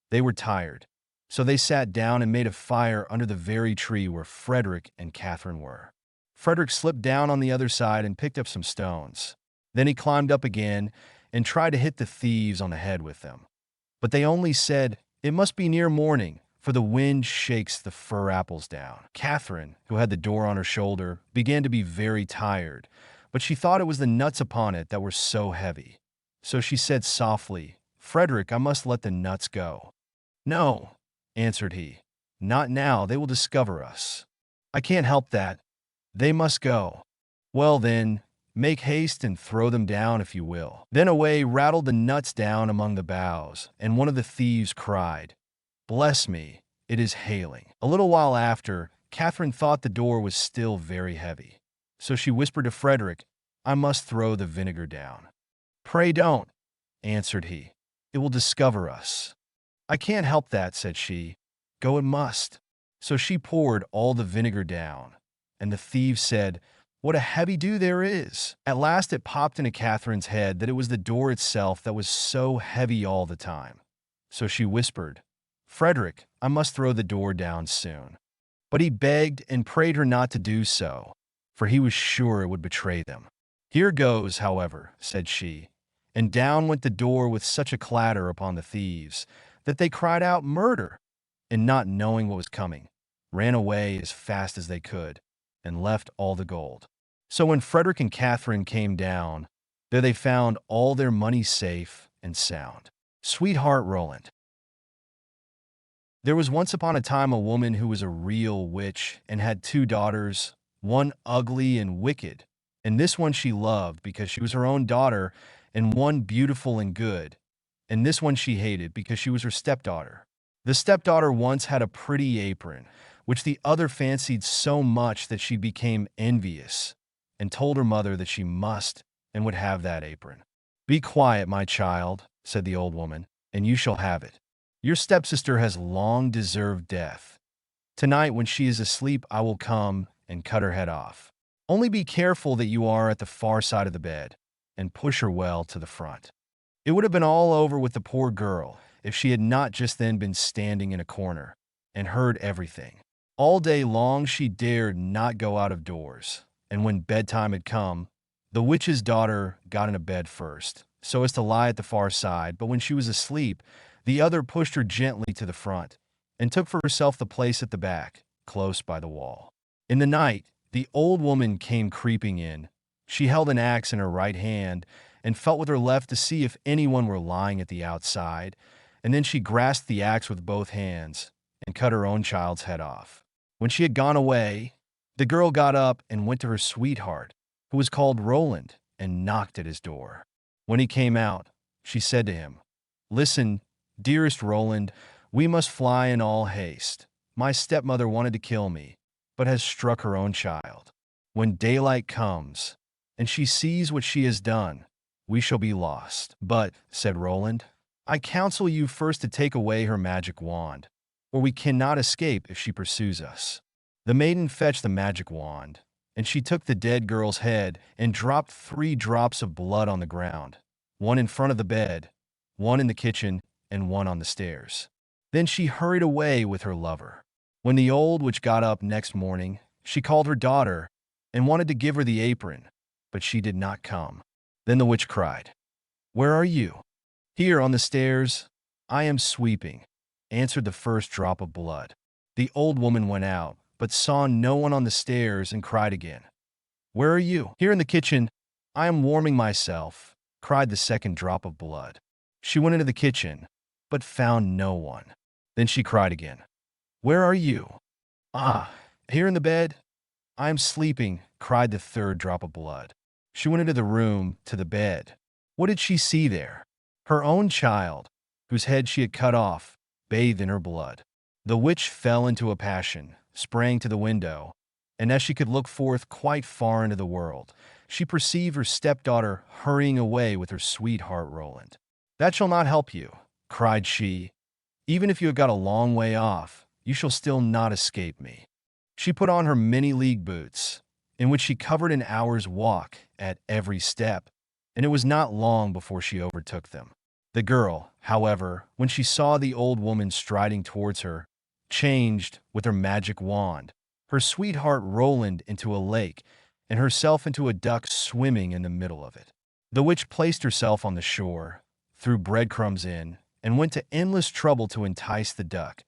They were tired, so they sat down and made a fire under the very tree where Frederick and Catherine were. Frederick slipped down on the other side and picked up some stones. Then he climbed up again and tried to hit the thieves on the head with them. But they only said, "It must be near morning, for the wind shakes the fir apples down." Catherine, who had the door on her shoulder, began to be very tired, but she thought it was the nuts upon it that were so heavy. So she said softly, "Frederick, I must let the nuts go." "No," answered he, "not now, they will discover us." "I can't help that. They must go." "Well then, make haste and throw them down if you will." Then away rattled the nuts down among the boughs, and one of the thieves cried, "Bless me, it is hailing." A little while after, Catherine thought the door was still very heavy. So she whispered to Frederick, "I must throw the vinegar down." "Pray don't," answered he. "It will discover us." "I can't help that," said she. "Go it must." So she poured all the vinegar down, and the thieves said, "What a heavy dew there is!" At last it popped into Catherine's head that it was the door itself that was so heavy all the time. So she whispered, "Frederick, I must throw the door down soon." But he begged and prayed her not to do so, for he was sure it would betray them. "Here goes, however," said she, and down went the door with such a clatter upon the thieves that they cried out, "Murder!" and not knowing what was coming, ran away as fast as they could, and left all the gold. So when Frederick and Catherine came down, there they found all their money safe and sound. Sweetheart Roland. There was once upon a time a woman who was a real witch and had 2 daughters, one ugly and wicked, and this one she loved because she was her own daughter, and one beautiful and good, and this one she hated because she was her stepdaughter. The stepdaughter once had a pretty apron, which the other fancied so much that she became envious, and told her mother that she must and would have that apron. "Be quiet, my child," said the old woman, "and you shall have it. Your stepsister has long deserved death. Tonight, when she is asleep, I will come and cut her head off. Only be careful that you are at the far side of the bed, and push her well to the front." It would have been all over with the poor girl if she had not just then been standing in a corner and heard everything. All day long she dared not go out of doors, and when bedtime had come, the witch's daughter got into bed first, so as to lie at the far side, but when she was asleep, the other pushed her gently to the front, and took for herself the place at the back, close by the wall. In the night, the old woman came creeping in. She held an axe in her right hand, and felt with her left to see if anyone were lying at the outside, and then she grasped the axe with both hands, and cut her own child's head off. When she had gone away, the girl got up and went to her sweetheart, who was called Roland, and knocked at his door. When he came out, she said to him, "Listen, dearest Roland, we must fly in all haste. My stepmother wanted to kill me, but has struck her own child. When daylight comes, and she sees what she has done, we shall be lost." "But," said Roland, "I counsel you first to take away her magic wand, or we cannot escape if she pursues us." The maiden fetched the magic wand, and she took the dead girl's head and dropped 3 drops of blood on the ground, one in front of the bed, one in the kitchen, and one on the stairs. Then she hurried away with her lover. When the old witch got up next morning, she called her daughter and wanted to give her the apron, but she did not come. Then the witch cried, "Where are you?" "Here on the stairs. I am sweeping," answered the first drop of blood. The old woman went out, but saw no one on the stairs and cried again, "Where are you?" "Here in the kitchen. I am warming myself," cried the second drop of blood. She went into the kitchen, but found no one. Then she cried again, "Where are you?" "Ah, here in the bed. I am sleeping," cried the third drop of blood. She went into the room to the bed. What did she see there? Her own child, whose head she had cut off, bathed in her blood. The witch fell into a passion, sprang to the window, and as she could look forth quite far into the world, she perceived her stepdaughter hurrying away with her sweetheart Roland. "That shall not help you," cried she. "Even if you have got a long way off, you shall still not escape me." She put on her many-league boots, in which she covered an hour's walk at every step, and it was not long before she overtook them. The girl, however, when she saw the old woman striding towards her, changed, with her magic wand, her sweetheart Roland into a lake, and herself into a duck swimming in the middle of it. The witch placed herself on the shore, threw breadcrumbs in, and went to endless trouble to entice the duck.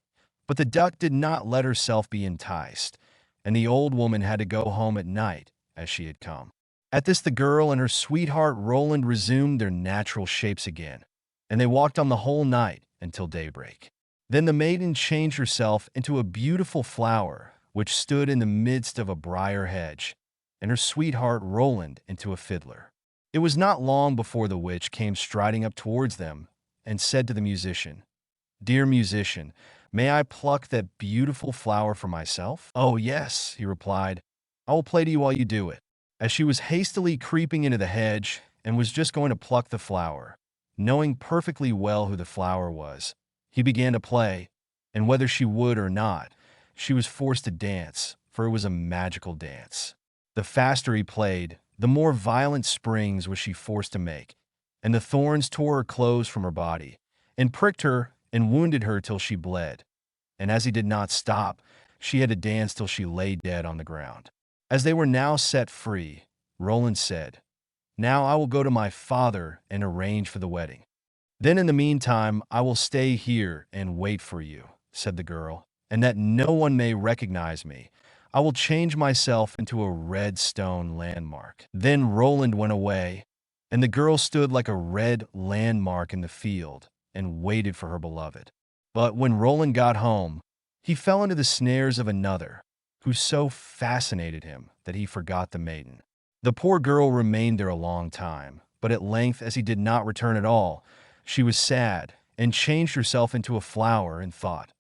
But the duck did not let herself be enticed, and the old woman had to go home at night as she had come. At this the girl and her sweetheart Roland resumed their natural shapes again, and they walked on the whole night until daybreak. Then the maiden changed herself into a beautiful flower which stood in the midst of a briar hedge, and her sweetheart Roland into a fiddler. It was not long before the witch came striding up towards them and said to the musician, "Dear musician, may I pluck that beautiful flower for myself?" "Oh, yes," he replied. "I will play to you while you do it." As she was hastily creeping into the hedge and was just going to pluck the flower, knowing perfectly well who the flower was, He began to play, and whether she would or not, she was forced to dance, for it was a magical dance. The faster he played, the more violent springs was she forced to make, and the thorns tore her clothes from her body, and pricked her and wounded her till she bled. And as he did not stop, she had to dance till she lay dead on the ground. As they were now set free, Roland said, "Now I will go to my father and arrange for the wedding. Then in the meantime I will stay here and wait for you," said the girl, "and that no one may recognize me, I will change myself into a red stone landmark." Then Roland went away, and the girl stood like a red landmark in the field and waited for her beloved. But when Roland got home, he fell into the snares of another, who so fascinated him that he forgot the maiden. The poor girl remained there a long time, but at length, as he did not return at all, she was sad and changed herself into a flower and thought,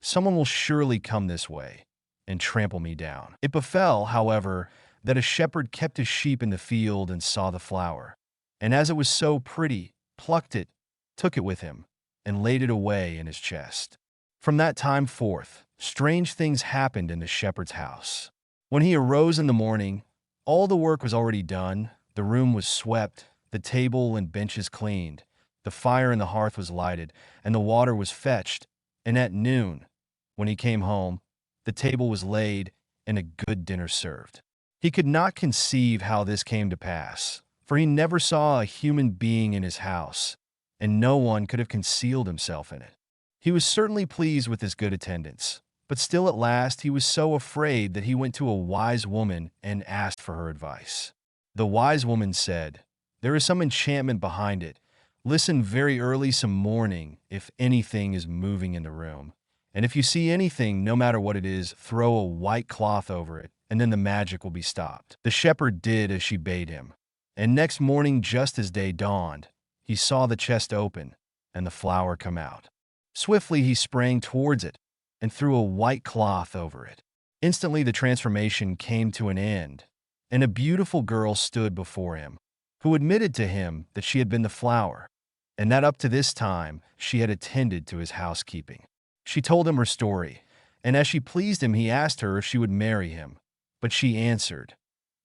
"Someone will surely come this way and trample me down." It befell, however, that a shepherd kept his sheep in the field and saw the flower, and as it was so pretty, plucked it, took it with him, and laid it away in his chest. From that time forth, strange things happened in the shepherd's house. When he arose in the morning, all the work was already done, the room was swept, the table and benches cleaned, the fire in the hearth was lighted, and the water was fetched, and at noon, when he came home, the table was laid, and a good dinner served. He could not conceive how this came to pass, for he never saw a human being in his house, and no one could have concealed himself in it. He was certainly pleased with his good attendance, but still at last he was so afraid that he went to a wise woman and asked for her advice. The wise woman said, "There is some enchantment behind it. Listen very early some morning if anything is moving in the room. And if you see anything, no matter what it is, throw a white cloth over it, and then the magic will be stopped." The shepherd did as she bade him, and next morning, just as day dawned, he saw the chest open and the flower come out. Swiftly he sprang towards it and threw a white cloth over it. Instantly the transformation came to an end, and a beautiful girl stood before him, who admitted to him that she had been the flower, and that up to this time she had attended to his housekeeping. She told him her story, and as she pleased him, he asked her if she would marry him. But she answered,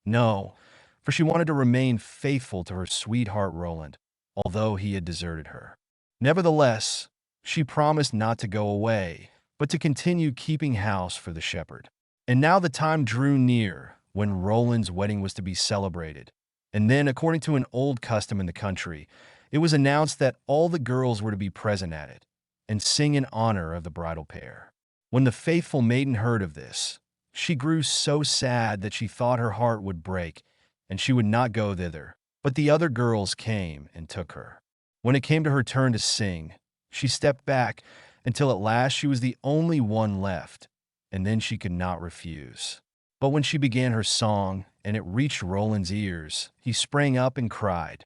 no, for she wanted to remain faithful to her sweetheart Roland, although he had deserted her. Nevertheless, she promised not to go away, but to continue keeping house for the shepherd. And now the time drew near when Roland's wedding was to be celebrated, and then, according to an old custom in the country, it was announced that all the girls were to be present at it and sing in honor of the bridal pair. When the faithful maiden heard of this, she grew so sad that she thought her heart would break, and she would not go thither. But the other girls came and took her. When it came to her turn to sing, she stepped back until at last she was the only one left, and then she could not refuse. But when she began her song, and it reached Roland's ears, he sprang up and cried,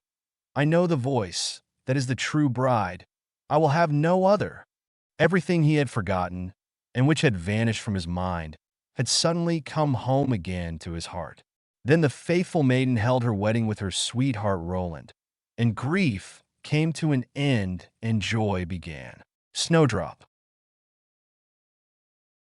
"I know the voice, that is the true bride. I will have no other." Everything he had forgotten, and which had vanished from his mind, had suddenly come home again to his heart. Then the faithful maiden held her wedding with her sweetheart Roland, and grief came to an end and joy began. Snowdrop.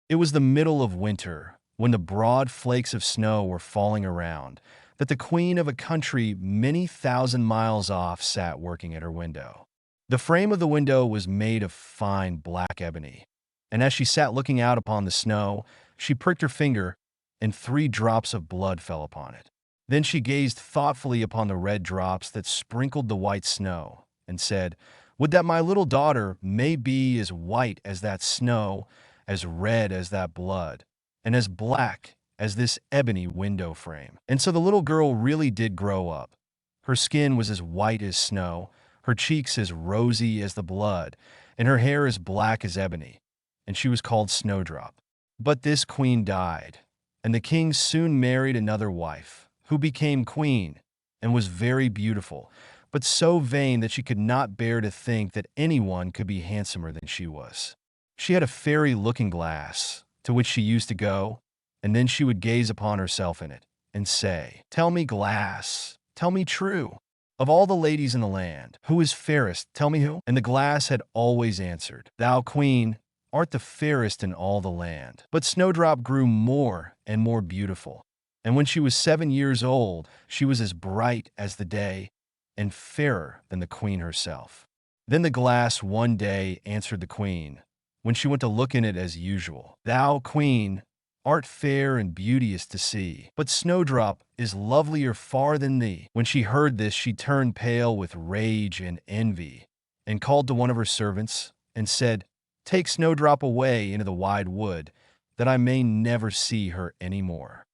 It was the middle of winter, when the broad flakes of snow were falling around, that the queen of a country many thousand miles off sat working at her window. The frame of the window was made of fine black ebony, and as she sat looking out upon the snow, she pricked her finger, and 3 drops of blood fell upon it. Then she gazed thoughtfully upon the red drops that sprinkled the white snow, and said, "Would that my little daughter may be as white as that snow, as red as that blood, and as black as this ebony window frame." And so the little girl really did grow up. Her skin was as white as snow, her cheeks as rosy as the blood, and her hair as black as ebony, and she was called Snowdrop. But this queen died, and the king soon married another wife, who became queen, and was very beautiful, but so vain that she could not bear to think that anyone could be handsomer than she was. She had a fairy looking-glass, to which she used to go, and then she would gaze upon herself in it, and say, "Tell me, glass, tell me true, Of all the ladies in the land, who is fairest? Tell me who? And the glass had always answered, Thou, Queen, art the fairest in all the land. But Snowdrop grew more and more beautiful, and when she was 7 years old, she was as bright as the day and fairer than the Queen herself. Then the glass one day answered the Queen, when she went to look in it as usual, Thou, Queen, art fair and beauteous to see, but Snowdrop is lovelier far than thee. When she heard this, she turned pale with rage and envy, and called to one of her servants, and said, Take Snowdrop away into the wide wood, that I may never see her any more.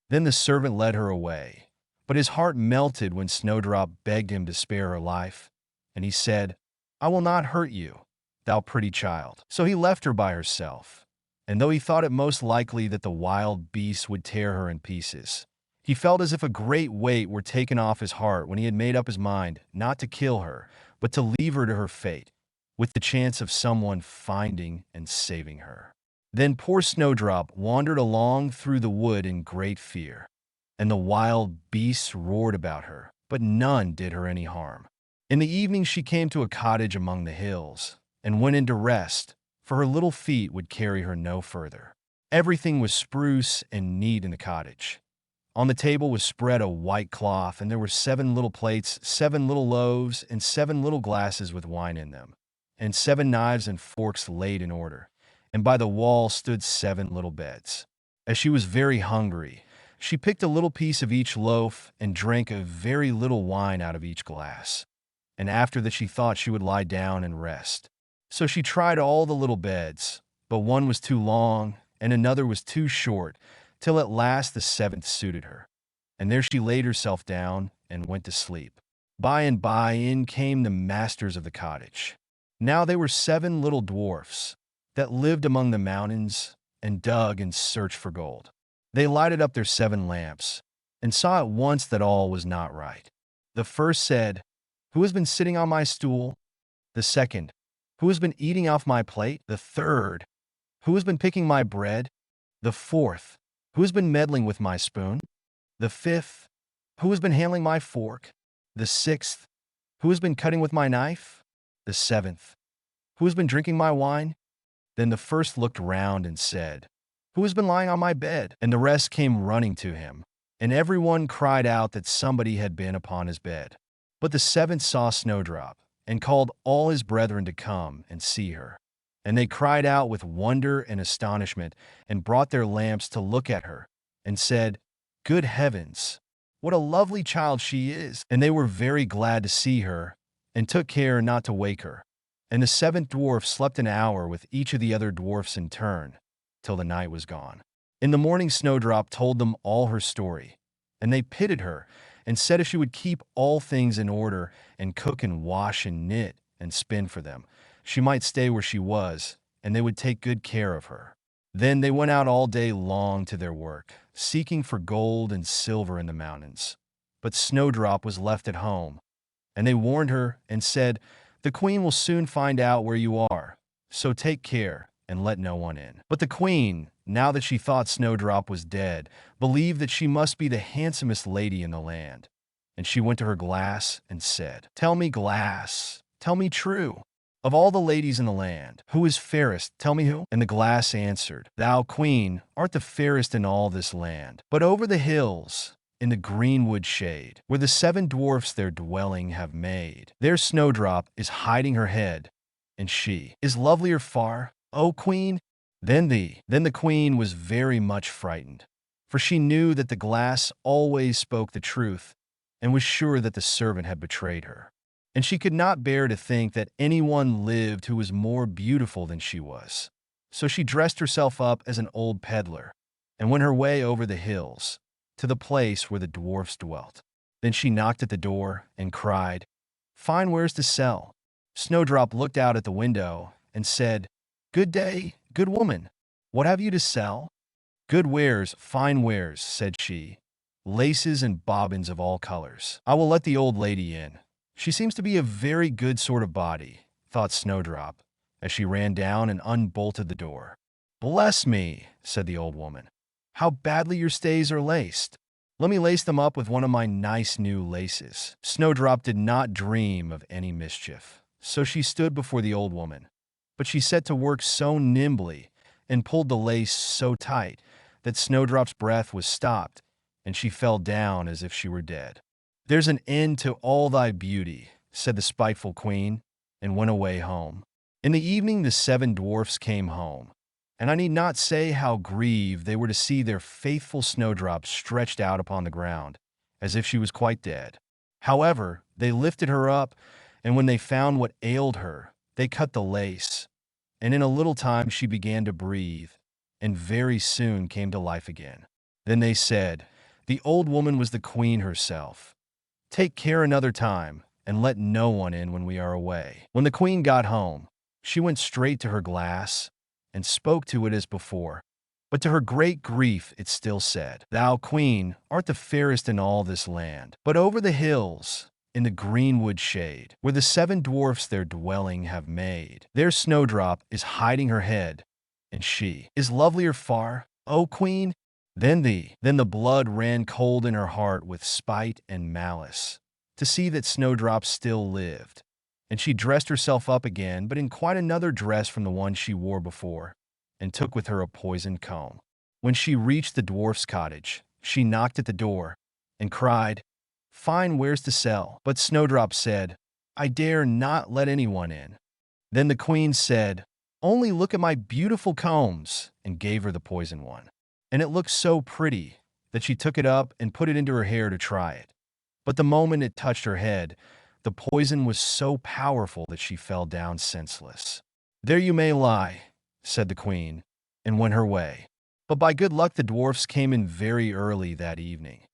Then the servant led her away, but his heart melted when Snowdrop begged him to spare her life, and he said, I will not hurt you, thou pretty child. So he left her by herself, and though he thought it most likely that the wild beasts would tear her in pieces, he felt as if a great weight were taken off his heart when he had made up his mind not to kill her, but to leave her to her fate, with the chance of someone finding and saving her. Then poor Snowdrop wandered along through the wood in great fear, and the wild beasts roared about her, but none did her any harm. In the evening she came to a cottage among the hills, and went in to rest, for her little feet would carry her no further. Everything was spruce and neat in the cottage. On the table was spread a white cloth, and there were 7 little plates, 7 little loaves, and 7 little glasses with wine in them, and 7 knives and forks laid in order, and by the wall stood 7 little beds. As she was very hungry, she picked a little piece of each loaf and drank a very little wine out of each glass, and after that she thought she would lie down and rest. So she tried all the little beds, but one was too long, and another was too short, till at last the 7th suited her, and there she laid herself down and went to sleep. By and by in came the masters of the cottage. Now they were 7 little dwarfs, that lived among the mountains, and dug and searched for gold. They lighted up their 7 lamps, and saw at once that all was not right. The first said, Who has been sitting on my stool? The second, Who has been eating off my plate? The third, Who has been picking my bread? The fourth, Who has been meddling with my spoon? The fifth, Who has been handling my fork? The sixth, Who has been cutting with my knife? The seventh, Who has been drinking my wine? Then the first looked round and said, Who has been lying on my bed? And the rest came running to him, and everyone cried out that somebody had been upon his bed. But the 7th saw Snowdrop, and called all his brethren to come and see her. And they cried out with wonder and astonishment, and brought their lamps to look at her, and said, Good heavens, what a lovely child she is! And they were very glad to see her, and took care not to wake her. And the 7th dwarf slept an hour with each of the other dwarfs in turn, till the night was gone. In the morning Snowdrop told them all her story, and they pitied her, and said if she would keep all things in order, and cook and wash and knit and spin for them, she might stay where she was, and they would take good care of her. Then they went out all day long to their work, seeking for gold and silver in the mountains. But Snowdrop was left at home, and they warned her and said, The Queen will soon find out where you are, so take care and let no one in. But the Queen, now that she thought Snowdrop was dead, believed that she must be the handsomest lady in the land. And she went to her glass and said, Tell me, glass, tell me true. Of all the ladies in the land, who is fairest? Tell me who? And the glass answered, Thou, Queen, art the fairest in all this land. But over the hills, in the greenwood shade, where the 7 dwarfs their dwelling have made, there Snowdrop is hiding her head, and she is lovelier far, O Queen. Then the Queen was very much frightened, for she knew that the glass always spoke the truth, and was sure that the servant had betrayed her. And she could not bear to think that anyone lived who was more beautiful than she was. So she dressed herself up as an old peddler, and went her way over the hills, to the place where the dwarfs dwelt. Then she knocked at the door, and cried, Fine wares to sell. Snowdrop looked out at the window, and said, Good day, good woman, what have you to sell? Good wares, fine wares, said she, laces and bobbins of all colors. I will let the old lady in. She seems to be a very good sort of body, thought Snowdrop, as she ran down and unbolted the door. Bless me, said the old woman, how badly your stays are laced. Let me lace them up with one of my nice new laces." Snowdrop did not dream of any mischief, so she stood before the old woman. But she set to work so nimbly and pulled the lace so tight that Snowdrop's breath was stopped, and she fell down as if she were dead. "There's an end to all thy beauty," said the spiteful queen, and went away home. In the evening the 7 dwarfs came home, and I need not say how grieved they were to see their faithful Snowdrop stretched out upon the ground, as if she was quite dead. However, they lifted her up, and when they found what ailed her, they cut the lace, and in a little time she began to breathe, and very soon came to life again. Then they said, "The old woman was the queen herself. Take care another time, and let no one in when we are away." When the queen got home, she went straight to her glass, and spoke to it as before. But to her great grief it still said, "Thou, queen, art the fairest in all this land. But over the hills, in the greenwood shade, where the 7 dwarfs their dwelling have made, there Snowdrop is hiding her head, and she is lovelier far, O queen, than thee." Then the blood ran cold in her heart with spite and malice, to see that Snowdrop still lived, and she dressed herself up again, but in quite another dress from the one she wore before, and took with her a poisoned comb. When she reached the dwarf's cottage, she knocked at the door, and cried, "Fine wares to sell." But Snowdrop said, "I dare not let anyone in." Then the queen said, "Only look at my beautiful combs," and gave her the poisoned one. And it looked so pretty that she took it up and put it into her hair to try it. But the moment it touched her head, the poison was so powerful that she fell down senseless. "There you may lie," said the queen, and went her way. But by good luck the dwarfs came in very early that evening,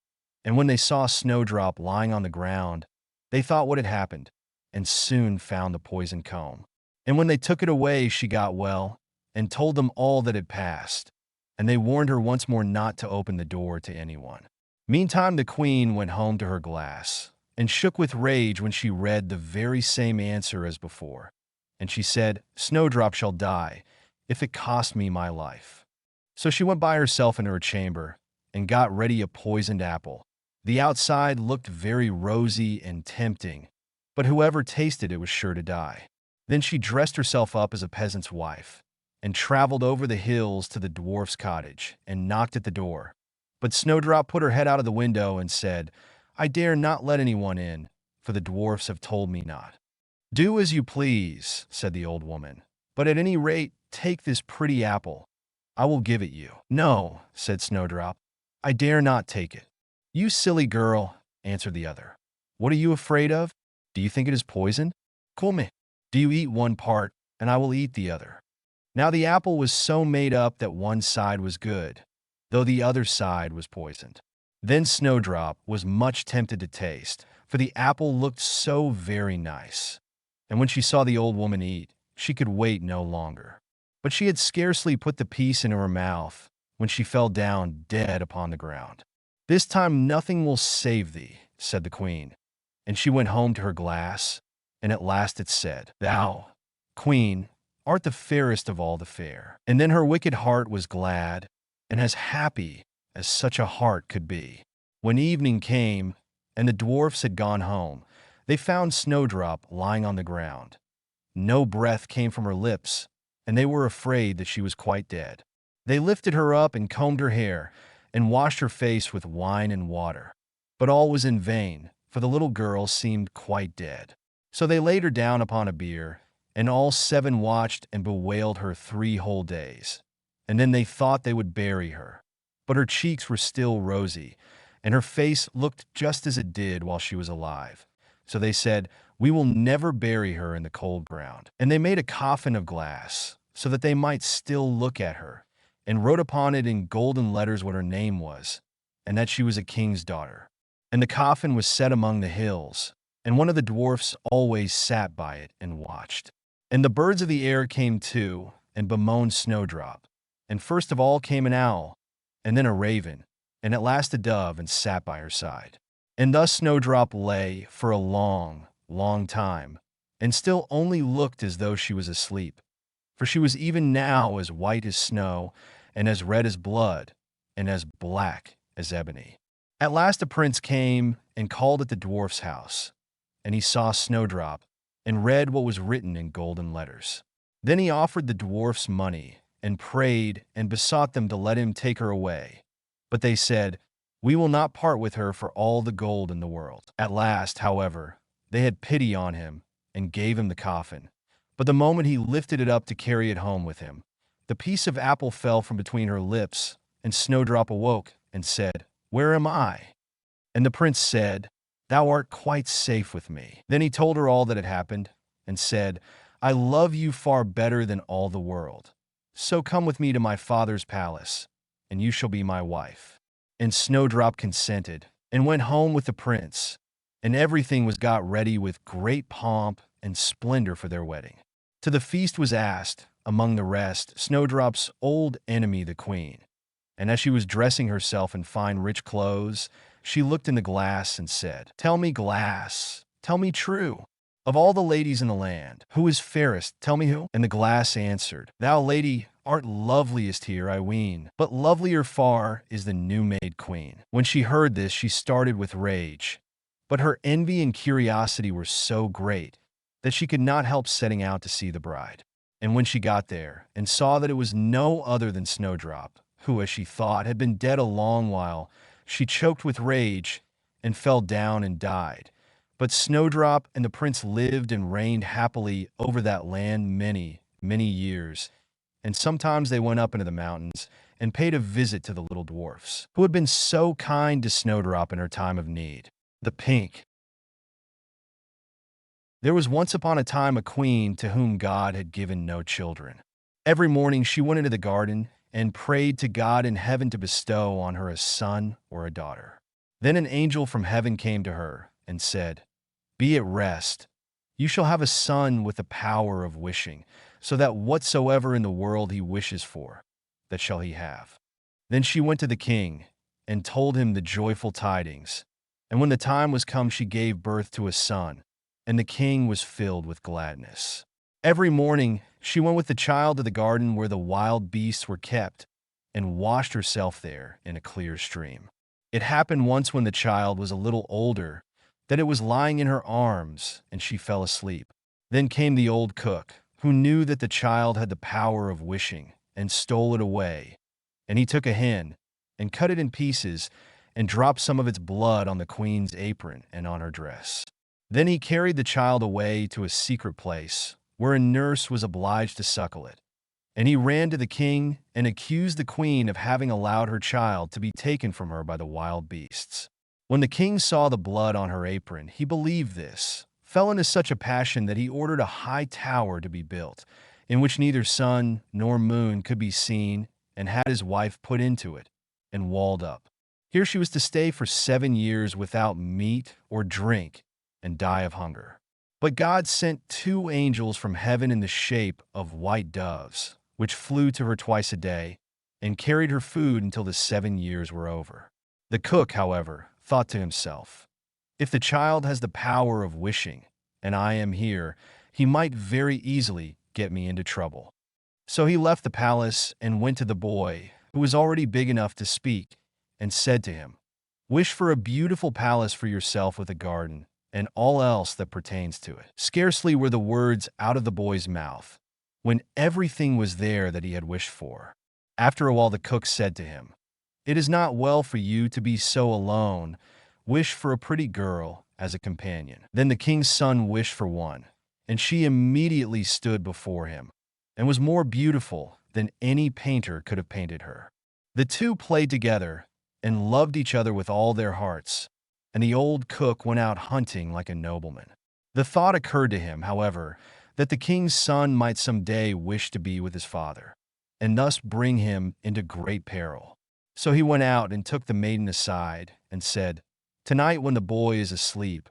and when they saw Snowdrop lying on the ground, they thought what had happened, and soon found the poisoned comb. And when they took it away, she got well, and told them all that had passed, and they warned her once more not to open the door to anyone. Meantime the queen went home to her glass, and shook with rage when she read the very same answer as before. And she said, "Snowdrop shall die, if it cost me my life." So she went by herself into her chamber, and got ready a poisoned apple. The outside looked very rosy and tempting, but whoever tasted it was sure to die. Then she dressed herself up as a peasant's wife, and traveled over the hills to the dwarf's cottage, and knocked at the door. But Snowdrop put her head out of the window and said, "I dare not let anyone in, for the dwarfs have told me not." "Do as you please," said the old woman, "but at any rate take this pretty apple. I will give it you." "No," said Snowdrop, "I dare not take it." "You silly girl," answered the other. "What are you afraid of? Do you think it is poisoned? Come, do you eat one part, and I will eat the other." Now the apple was so made up that one side was good, though the other side was poisoned. Then Snowdrop was much tempted to taste, for the apple looked so very nice. And when she saw the old woman eat, she could wait no longer. But she had scarcely put the piece into her mouth when she fell down dead upon the ground. "This time nothing will save thee," said the queen. And she went home to her glass, and at last it said, "Thou, queen, art the fairest of all the fair." And then her wicked heart was glad, and as happy as such a heart could be. When evening came, and the dwarfs had gone home, they found Snowdrop lying on the ground. No breath came from her lips, and they were afraid that she was quite dead. They lifted her up and combed her hair, and washed her face with wine and water. But all was in vain, for the little girl seemed quite dead. So they laid her down upon a bier, and all 7 watched and bewailed her 3 whole days. And then they thought they would bury her. But her cheeks were still rosy, and her face looked just as it did while she was alive. So they said, "We will never bury her in the cold ground." And they made a coffin of glass, so that they might still look at her, and wrote upon it in golden letters what her name was, and that she was a king's daughter. And the coffin was set among the hills, and one of the dwarfs always sat by it and watched. And the birds of the air came too, and bemoaned Snowdrop. And first of all came an owl, and then a raven, and at last a dove, and sat by her side. And thus Snowdrop lay for a long, long time, and still only looked as though she was asleep. For she was even now as white as snow, and as red as blood, and as black as ebony. At last a prince came and called at the dwarf's house, and he saw Snowdrop and read what was written in golden letters. Then he offered the dwarfs money and prayed and besought them to let him take her away. But they said, "We will not part with her for all the gold in the world." At last, however, they had pity on him and gave him the coffin. But the moment he lifted it up to carry it home with him, the piece of apple fell from between her lips, and Snowdrop awoke and said, "Where am I?" And the prince said, "Thou art quite safe with me." Then he told her all that had happened, and said, "I love you far better than all the world. So come with me to my father's palace, and you shall be my wife." And Snowdrop consented, and went home with the prince, and everything was got ready with great pomp and splendor for their wedding. To the feast was asked, among the rest, Snowdrop's old enemy, the queen. And as she was dressing herself in fine rich clothes, she looked in the glass and said, "Tell me, glass, tell me true, of all the ladies in the land, who is fairest? Tell me who." And the glass answered, "Thou, lady, art loveliest here, I ween, but lovelier far is the new-made queen." When she heard this, she started with rage, but her envy and curiosity were so great that she could not help setting out to see the bride. And when she got there and saw that it was no other than Snowdrop, who, as she thought, had been dead a long while, she choked with rage and fell down and died. But Snowdrop and the prince lived and reigned happily over that land many, many years, and sometimes they went up into the mountains and paid a visit to the little dwarfs, who had been so kind to Snowdrop in her time of need. The Pink. There was once upon a time a queen to whom God had given no children. Every morning she went into the garden and prayed to God in heaven to bestow on her a son or a daughter. Then an angel from heaven came to her and said, "Be at rest. You shall have a son with the power of wishing, so that whatsoever in the world he wishes for, that shall he have." Then she went to the king and told him the joyful tidings. And when the time was come, she gave birth to a son, and the king was filled with gladness. Every morning she went with the child to the garden where the wild beasts were kept, and washed herself there in a clear stream. It happened once when the child was a little older that it was lying in her arms, and she fell asleep. Then came the old cook, who knew that the child had the power of wishing, and stole it away. And he took a hen, and cut it in pieces, and dropped some of its blood on the queen's apron and on her dress. Then he carried the child away to a secret place, where a nurse was obliged to suckle it. And he ran to the king and accused the queen of having allowed her child to be taken from her by the wild beasts. When the king saw the blood on her apron, he believed this, fell into such a passion that he ordered a high tower to be built, in which neither sun nor moon could be seen, and had his wife put into it, and walled up. Here she was to stay for 7 years without meat or drink, and die of hunger. But God sent 2 angels from heaven in the shape of white doves, which flew to her twice a day, and carried her food until the 7 years were over. The cook, however, thought to himself, "If the child has the power of wishing, and I am here, he might very easily get me into trouble." So he left the palace and went to the boy, who was already big enough to speak, and said to him, "Wish for a beautiful palace for yourself with a garden, and all else that pertains to it." Scarcely were the words out of the boy's mouth, when everything was there that he had wished for. After a while the cook said to him, "It is not well for you to be so alone. Wish for a pretty girl as a companion." Then the king's son wished for one, and she immediately stood before him, and was more beautiful than any painter could have painted her. The two played together, and loved each other with all their hearts, and the old cook went out hunting like a nobleman. The thought occurred to him, however, that the king's son might some day wish to be with his father, and thus bring him into great peril. So he went out and took the maiden aside, and said, "Tonight when the boy is asleep,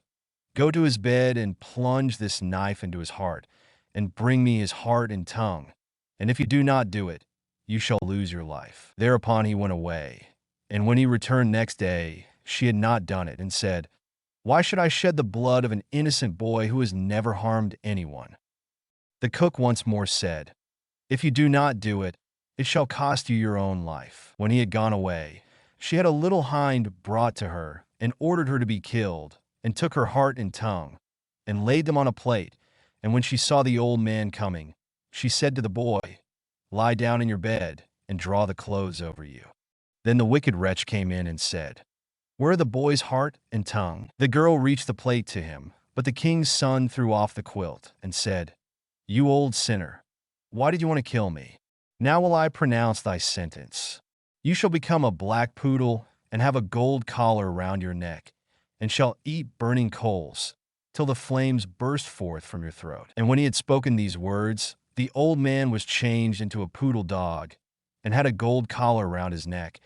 go to his bed and plunge this knife into his heart, and bring me his heart and tongue, and if you do not do it, you shall lose your life." Thereupon he went away, and when he returned next day, she had not done it, and said, "Why should I shed the blood of an innocent boy who has never harmed anyone?" The cook once more said, "If you do not do it, it shall cost you your own life." When he had gone away, she had a little hind brought to her and ordered her to be killed, and took her heart and tongue, and laid them on a plate. And when she saw the old man coming, she said to the boy, "Lie down in your bed, and draw the clothes over you." Then the wicked wretch came in and said, "Where are the boy's heart and tongue?" The girl reached the plate to him, but the king's son threw off the quilt and said, "You old sinner, why did you want to kill me? Now will I pronounce thy sentence. You shall become a black poodle and have a gold collar round your neck, and shall eat burning coals till the flames burst forth from your throat." And when he had spoken these words, the old man was changed into a poodle dog and had a gold collar round his neck,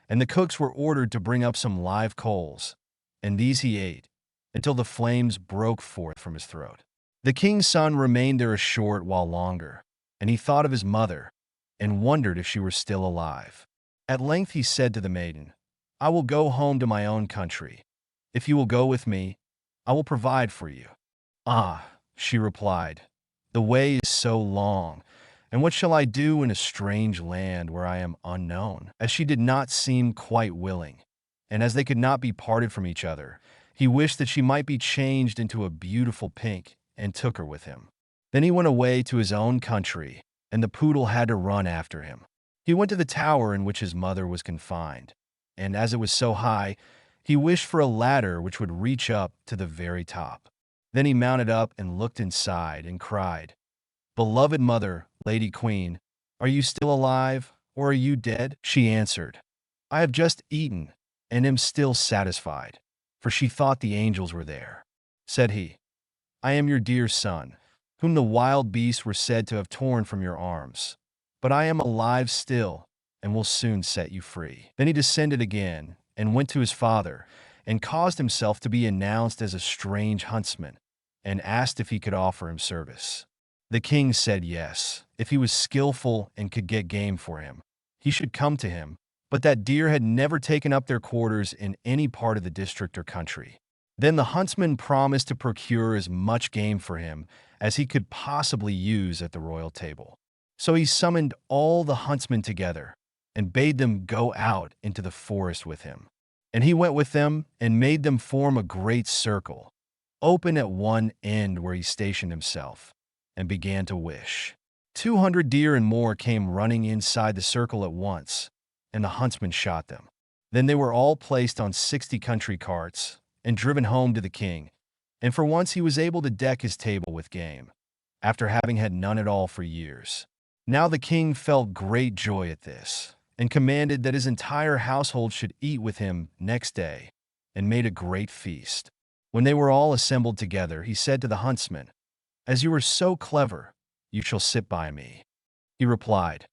and the cooks were ordered to bring up some live coals, and these he ate until the flames broke forth from his throat. The king's son remained there a short while longer, and he thought of his mother and wondered if she were still alive. At length he said to the maiden, "I will go home to my own country. If you will go with me, I will provide for you." "Ah," she replied, "the way is so long, and what shall I do in a strange land where I am unknown?" As she did not seem quite willing, and as they could not be parted from each other, he wished that she might be changed into a beautiful pink, and took her with him. Then he went away to his own country, and the poodle had to run after him. He went to the tower in which his mother was confined, and as it was so high, he wished for a ladder which would reach up to the very top. Then he mounted up and looked inside and cried, "Beloved mother, Lady Queen, are you still alive, or are you dead?" She answered, "I have just eaten, and am still satisfied," for she thought the angels were there. Said he, "I am your dear son, whom the wild beasts were said to have torn from your arms. But I am alive still, and will soon set you free." Then he descended again, and went to his father, and caused himself to be announced as a strange huntsman, and asked if he could offer him service. The king said yes, if he was skillful and could get game for him, he should come to him, but that deer had never taken up their quarters in any part of the district or country. Then the huntsman promised to procure as much game for him as he could possibly use at the royal table. So he summoned all the huntsmen together, and bade them go out into the forest with him. And he went with them, and made them form a great circle, open at one end where he stationed himself, and began to wish. 200 deer and more came running inside the circle at once, and the huntsman shot them. Then they were all placed on 60 country carts, and driven home to the king, and for once he was able to deck his table with game, after having had none at all for years. Now the king felt great joy at this, and commanded that his entire household should eat with him next day, and made a great feast. When they were all assembled together, he said to the huntsman, "As you are so clever, you shall sit by me." He replied,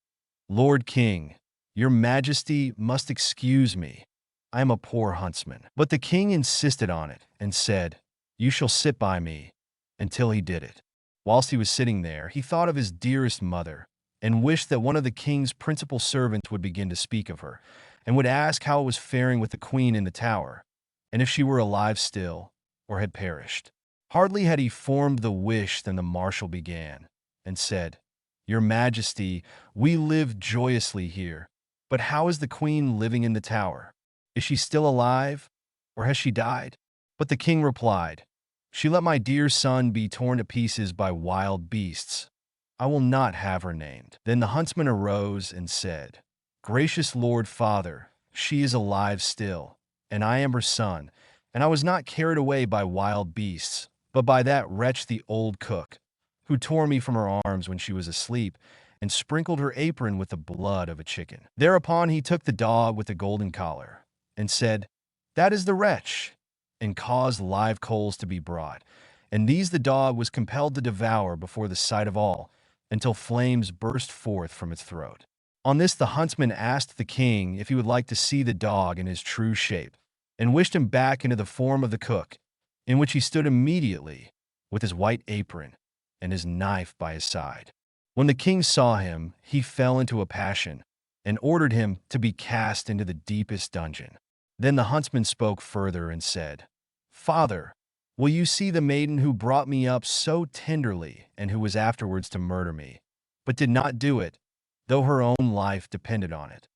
"Lord King, your majesty must excuse me. I am a poor huntsman." But the king insisted on it, and said, "You shall sit by me," until he did it. Whilst he was sitting there, he thought of his dearest mother, and wished that one of the king's principal servants would begin to speak of her, and would ask how it was faring with the queen in the tower, and if she were alive still, or had perished. Hardly had he formed the wish than the marshal began, and said, "Your Majesty, we live joyously here, but how is the queen living in the tower? Is she still alive, or has she died?" But the king replied, "She let my dear son be torn to pieces by wild beasts. I will not have her named." Then the huntsman arose and said, "Gracious Lord Father, she is alive still, and I am her son, and I was not carried away by wild beasts, but by that wretch the old cook, who tore me from her arms when she was asleep, and sprinkled her apron with the blood of a chicken." Thereupon he took the dog with the golden collar, and said, "That is the wretch," and caused live coals to be brought, and these the dog was compelled to devour before the sight of all, until flames burst forth from its throat. On this the huntsman asked the king if he would like to see the dog in his true shape, and wished him back into the form of the cook, in which he stood immediately, with his white apron and his knife by his side. When the king saw him, he fell into a passion, and ordered him to be cast into the deepest dungeon. Then the huntsman spoke further and said, "Father, will you see the maiden who brought me up so tenderly, and who was afterwards to murder me, but did not do it, though her own life depended on it?"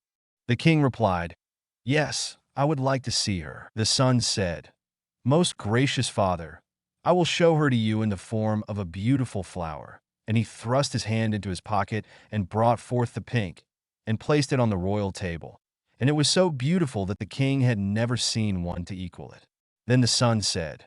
The king replied, "Yes, I would like to see her." The son said, "Most gracious father, I will show her to you in the form of a beautiful flower." And he thrust his hand into his pocket and brought forth the pink and placed it on the royal table. And it was so beautiful that the king had never seen one to equal it. Then the son said,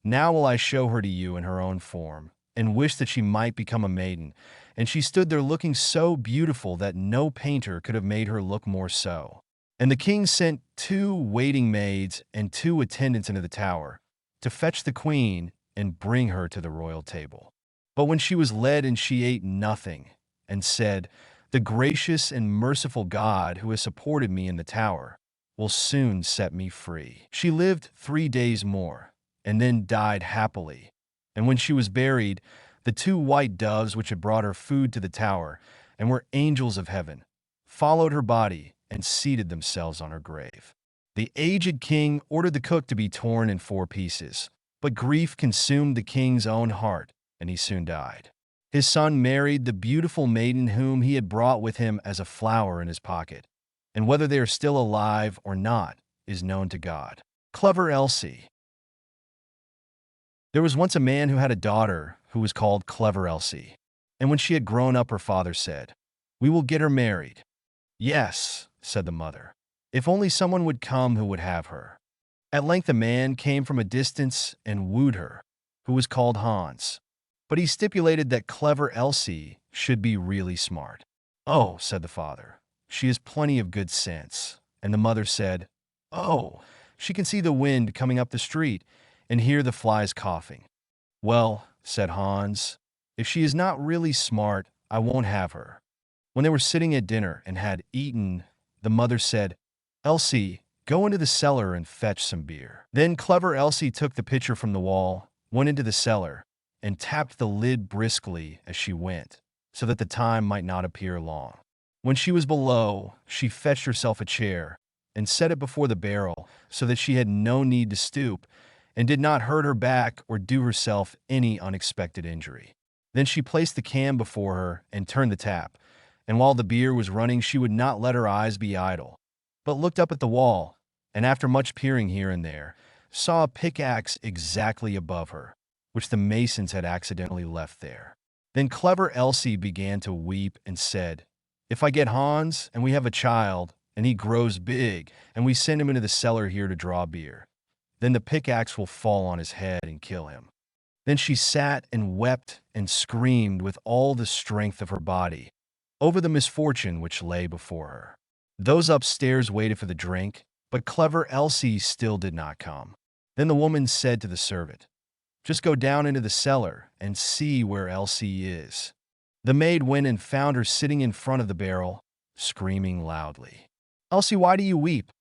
"Now will I show her to you in her own form," and wished that she might become a maiden. And she stood there looking so beautiful that no painter could have made her look more so. And the king sent 2 waiting maids and 2 attendants into the tower to fetch the queen and bring her to the royal table. But when she was led in, she ate nothing, and said, "The gracious and merciful God who has supported me in the tower will soon set me free." She lived 3 days more, and then died happily. And when she was buried, the 2 white doves which had brought her food to the tower, and were angels of heaven, followed her body and seated themselves on her grave. The aged king ordered the cook to be torn in 4 pieces, but grief consumed the king's own heart, and he soon died. His son married the beautiful maiden whom he had brought with him as a flower in his pocket, and whether they are still alive or not is known to God. Clever Elsie. There was once a man who had a daughter who was called Clever Elsie, and when she had grown up, her father said, "We will get her married." "Yes," said the mother, "if only someone would come who would have her." At length a man came from a distance and wooed her, who was called Hans. But he stipulated that Clever Elsie should be really smart. "Oh," said the father, "she has plenty of good sense." And the mother said, "Oh, she can see the wind coming up the street and hear the flies coughing." "Well," said Hans, "if she is not really smart, I won't have her." When they were sitting at dinner and had eaten, the mother said, "Elsie, go into the cellar and fetch some beer." Then Clever Elsie took the pitcher from the wall, went into the cellar, and tapped the lid briskly as she went, so that the time might not appear long. When she was below, she fetched herself a chair and set it before the barrel so that she had no need to stoop and did not hurt her back or do herself any unexpected injury. Then she placed the can before her and turned the tap, and while the beer was running she would not let her eyes be idle, but looked up at the wall, and after much peering here and there, saw a pickaxe exactly above her, which the masons had accidentally left there. Then Clever Elsie began to weep and said, "If I get Hans and we have a child, and he grows big, and we send him into the cellar here to draw beer, then the pickaxe will fall on his head and kill him." Then she sat and wept and screamed with all the strength of her body over the misfortune which lay before her. Those upstairs waited for the drink, but Clever Elsie still did not come. Then the woman said to the servant, "Just go down into the cellar and see where Elsie is." The maid went and found her sitting in front of the barrel, screaming loudly. "Elsie, why do you weep?"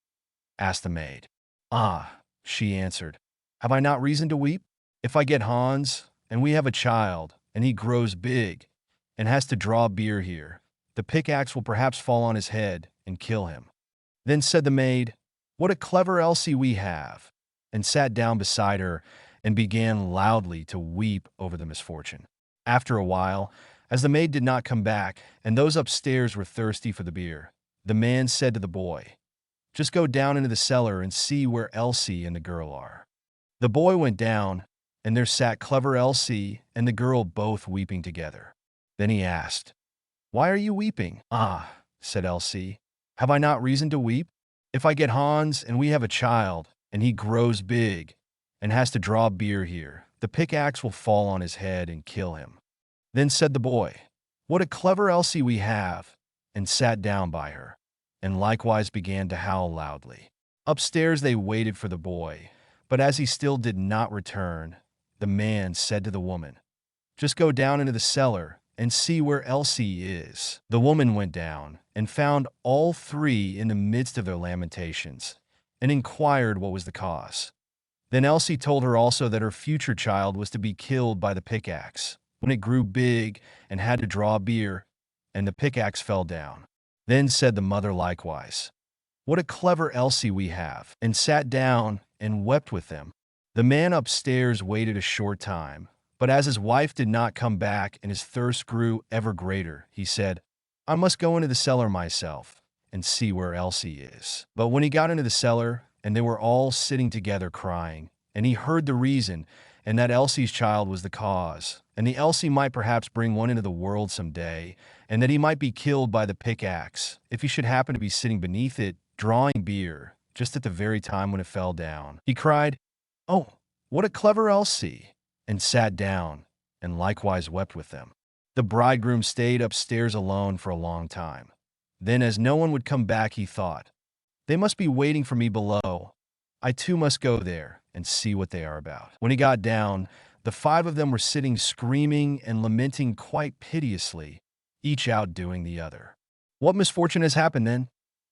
asked the maid. "Ah," she answered, "have I not reason to weep? If I get Hans, and we have a child, and he grows big, and has to draw beer here, the pickaxe will perhaps fall on his head and kill him." Then said the maid, "What a clever Elsie we have," and sat down beside her and began loudly to weep over the misfortune. After a while, as the maid did not come back, and those upstairs were thirsty for the beer, the man said to the boy, "Just go down into the cellar and see where Elsie and the girl are." The boy went down, and there sat Clever Elsie and the girl both weeping together. Then he asked, "Why are you weeping?" "Ah," said Elsie, "have I not reason to weep? If I get Hans and we have a child, and he grows big, and has to draw beer here, the pickaxe will fall on his head and kill him." Then said the boy, "What a clever Elsie we have," and sat down by her, and likewise began to howl loudly. Upstairs they waited for the boy, but as he still did not return, the man said to the woman, "Just go down into the cellar and see where Elsie is." The woman went down and found all three in the midst of their lamentations, and inquired what was the cause. Then Elsie told her also that her future child was to be killed by the pickaxe when it grew big and had to draw beer, and the pickaxe fell down. Then said the mother likewise, "What a clever Elsie we have," and sat down and wept with them. The man upstairs waited a short time, but as his wife did not come back and his thirst grew ever greater, he said, "I must go into the cellar myself and see where Elsie is. But when he got into the cellar, and they were all sitting together crying, and he heard the reason, and that Elsie's child was the cause, and the Elsie might perhaps bring one into the world someday, and that he might be killed by the pickaxe if he should happen to be sitting beneath it, drawing beer, just at the very time when it fell down. He cried, "Oh, what a clever Elsie!" and sat down, and likewise wept with them. The bridegroom stayed upstairs alone for a long time. Then, as no one would come back, he thought, "They must be waiting for me below. I too must go there and see what they are about." When he got down, the 5 of them were sitting screaming and lamenting quite piteously, each outdoing the other. "What misfortune has happened, then?"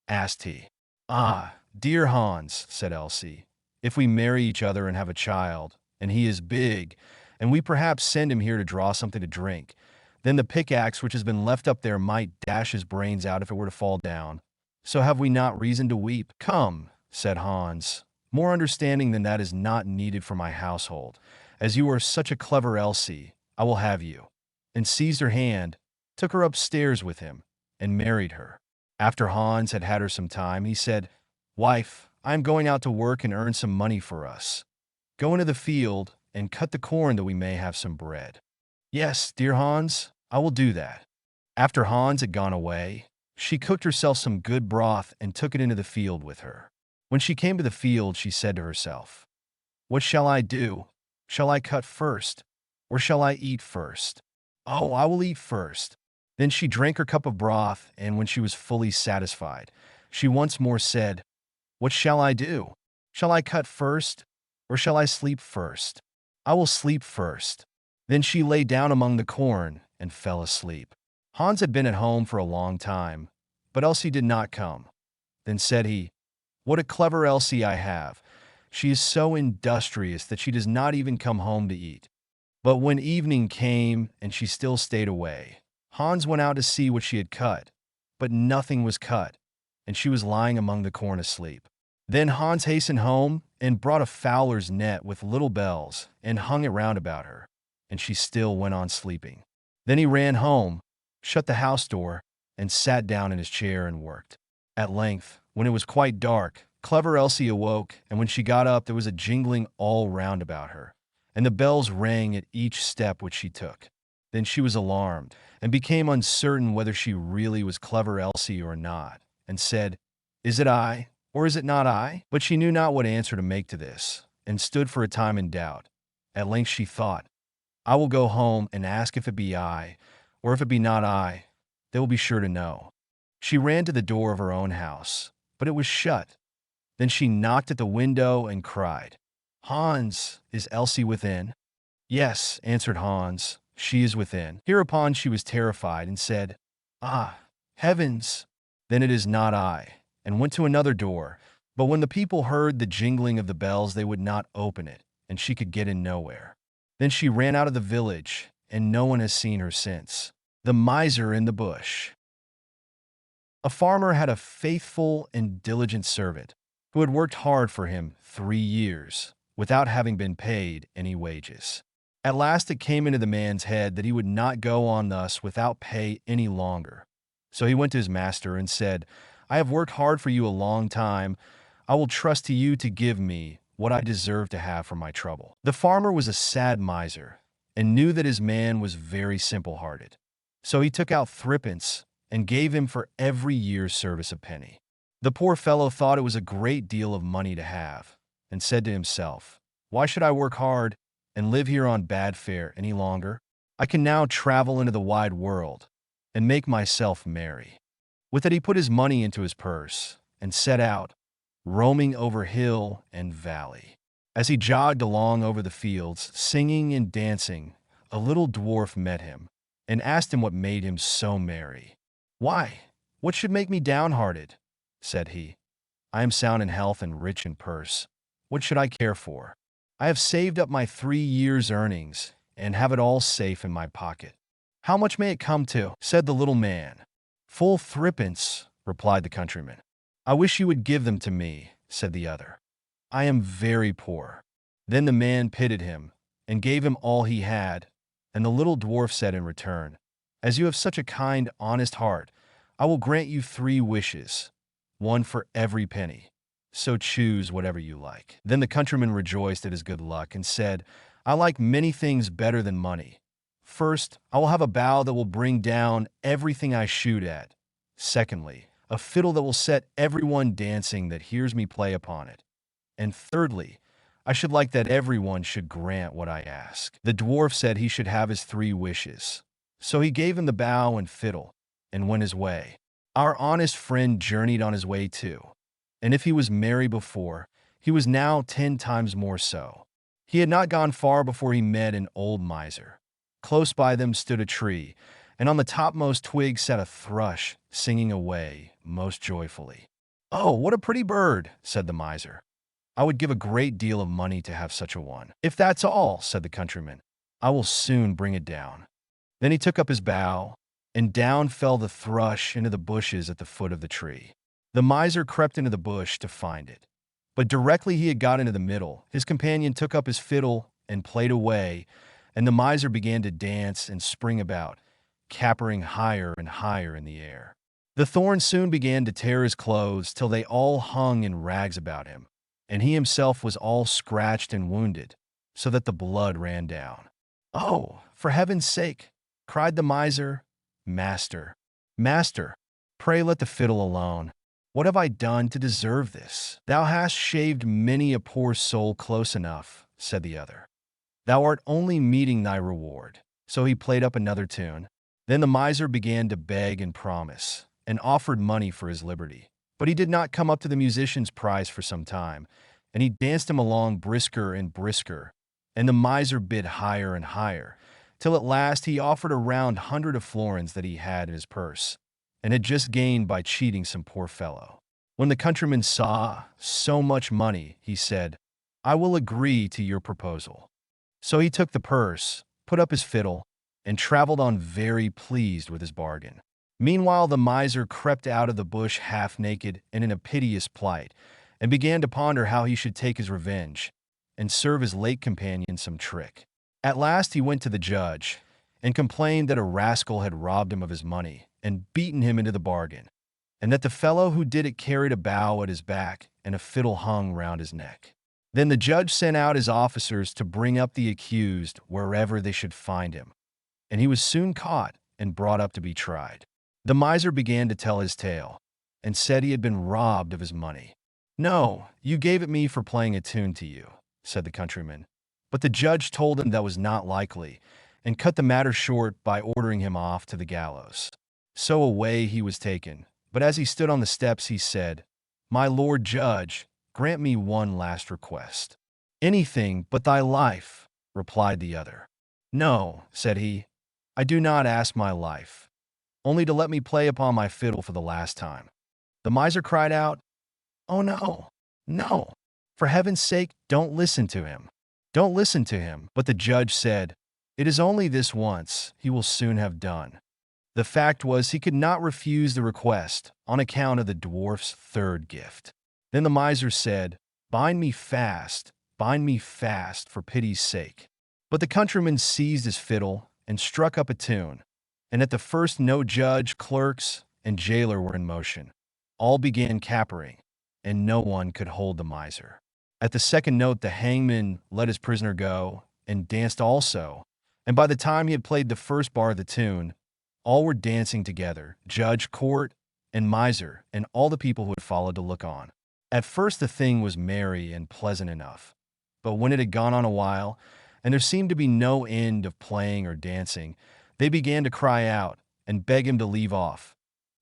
asked he. "Ah, dear Hans," said Elsie, "if we marry each other and have a child, and he is big, and we perhaps send him here to draw something to drink, then the pickaxe which has been left up there might dash his brains out if it were to fall down. So have we not reason to weep?" "Come," said Hans, "more understanding than that is not needed for my household. As you are such a clever Elsie, I will have you," and seized her hand, took her upstairs with him, and married her. After Hans had had her some time, he said, "Wife, I am going out to work and earn some money for us. Go into the field and cut the corn that we may have some bread." "Yes, dear Hans, I will do that." After Hans had gone away, she cooked herself some good broth and took it into the field with her. When she came to the field, she said to herself, "What shall I do? Shall I cut first, or shall I eat first? Oh, I will eat first." Then she drank her cup of broth, and when she was fully satisfied, she once more said, "What shall I do? Shall I cut first, or shall I sleep first? I will sleep first." Then she lay down among the corn and fell asleep. Hans had been at home for a long time, but Elsie did not come. Then said he, "What a clever Elsie I have! She is so industrious that she does not even come home to eat." But when evening came and she still stayed away, Hans went out to see what she had cut, but nothing was cut, and she was lying among the corn asleep. Then Hans hastened home and brought a fowler's net with little bells and hung it round about her, and she still went on sleeping. Then he ran home, shut the house door, and sat down in his chair and worked. At length, when it was quite dark, clever Elsie awoke, and when she got up there was a jingling all round about her, and the bells rang at each step which she took. Then she was alarmed, and became uncertain whether she really was clever Elsie or not, and said, "Is it I, or is it not I?" But she knew not what answer to make to this, and stood for a time in doubt. At length she thought, "I will go home and ask if it be I, or if it be not I, they will be sure to know." She ran to the door of her own house, but it was shut. Then she knocked at the window and cried, "Hans, is Elsie within?" "Yes," answered Hans, "she is within." Hereupon she was terrified and said, "Ah, heavens! Then it is not I," and went to another door. But when the people heard the jingling of the bells, they would not open it, and she could get in nowhere. Then she ran out of the village, and no one has seen her since. The Miser in the Bush. A farmer had a faithful and diligent servant who had worked hard for him 3 years without having been paid any wages. At last it came into the man's head that he would not go on thus without pay any longer. So he went to his master and said, "I have worked hard for you a long time. I will trust to you to give me what I deserve to have for my trouble." The farmer was a sad miser and knew that his man was very simple-hearted. So he took out 3 and gave him for every year's service a penny. The poor fellow thought it was a great deal of money to have, and said to himself, "Why should I work hard and live here on bad fare any longer? I can now travel into the wide world and make myself merry." With it he put his money into his purse and set out, roaming over hill and valley. As he jogged along over the fields, singing and dancing, a little dwarf met him and asked him what made him so merry. "Why, what should make me downhearted?" said he. "I am sound in health and rich in purse. What should I care for? I have saved up my 3 years' earnings and have it all safe in my pocket." "How much may it come to?" said the little man. "Full 3 replied the countryman. "I wish you would give them to me," said the other. "I am very poor." Then the man pitied him and gave him all he had, and the little dwarf said in return, "As you have such a kind, honest heart, I will grant you 3 wishes, one for every penny. So choose whatever you like." Then the countryman rejoiced at his good luck and said, "I like many things better than money. First, I will have a bow that will bring down everything I shoot at. Secondly, a fiddle that will set everyone dancing that hears me play upon it. And thirdly, I should like that everyone should grant what I ask." The dwarf said he should have his 3 wishes. So he gave him the bow and fiddle, and went his way. Our honest friend journeyed on his way too. And if he was merry before, he was now 10 times more so. He had not gone far before he met an old miser. Close by them stood a tree, and on the topmost twig sat a thrush, singing away most joyfully. "Oh, what a pretty bird," said the miser. "I would give a great deal of money to have such a one." "If that's all," said the countryman, "I will soon bring it down." Then he took up his bow, and down fell the thrush into the bushes at the foot of the tree. The miser crept into the bush to find it. But directly he had got into the middle, his companion took up his fiddle and played away, and the miser began to dance and spring about, capering higher and higher in the air. The thorns soon began to tear his clothes till they all hung in rags about him, and he himself was all scratched and wounded, so that the blood ran down. "Oh, for heaven's sake," cried the miser, "Master, master, pray let the fiddle alone. What have I done to deserve this?" "Thou hast shaved many a poor soul close enough," said the other. "Thou art only meeting thy reward." So he played up another tune. Then the miser began to beg and promise, and offered money for his liberty. But he did not come up to the musician's price for some time, and he danced him along brisker and brisker, and the miser bid higher and higher, till at last he offered a round 100 of florins that he had in his purse, and had just gained by cheating some poor fellow. When the countryman saw so much money, he said, "I will agree to your proposal." So he took the purse, put up his fiddle, and traveled on very pleased with his bargain. Meanwhile the miser crept out of the bush half naked and in a piteous plight, and began to ponder how he should take his revenge, and serve his late companion some trick. At last he went to the judge, and complained that a rascal had robbed him of his money, and beaten him into the bargain, and that the fellow who did it carried a bow at his back, and a fiddle hung round his neck. Then the judge sent out his officers to bring up the accused wherever they should find him, and he was soon caught and brought up to be tried. The miser began to tell his tale, and said he had been robbed of his money. "No, you gave it me for playing a tune to you," said the countryman. But the judge told him that was not likely, and cut the matter short by ordering him off to the gallows. So away he was taken, but as he stood on the steps he said, "My lord judge, grant me one last request." "Anything but thy life," replied the other. "No," said he, "I do not ask my life, only to let me play upon my fiddle for the last time." The miser cried out, "Oh no, no, for heaven's sake, don't listen to him. Don't listen to him." But the judge said, "It is only this once, he will soon have done." The fact was he could not refuse the request on account of the dwarf's 3rd gift. Then the miser said, bind me fast, for pity's sake." But the countryman seized his fiddle and struck up a tune, and at the first note judge, clerks, and jailer were in motion. All began capering, and no one could hold the miser. At the second note the hangman let his prisoner go, and danced also, and by the time he had played the first bar of the tune, all were dancing together, judge, court, and miser, and all the people who had followed to look on. At first the thing was merry and pleasant enough, but when it had gone on a while, and there seemed to be no end of playing or dancing, they began to cry out, and beg him to leave off.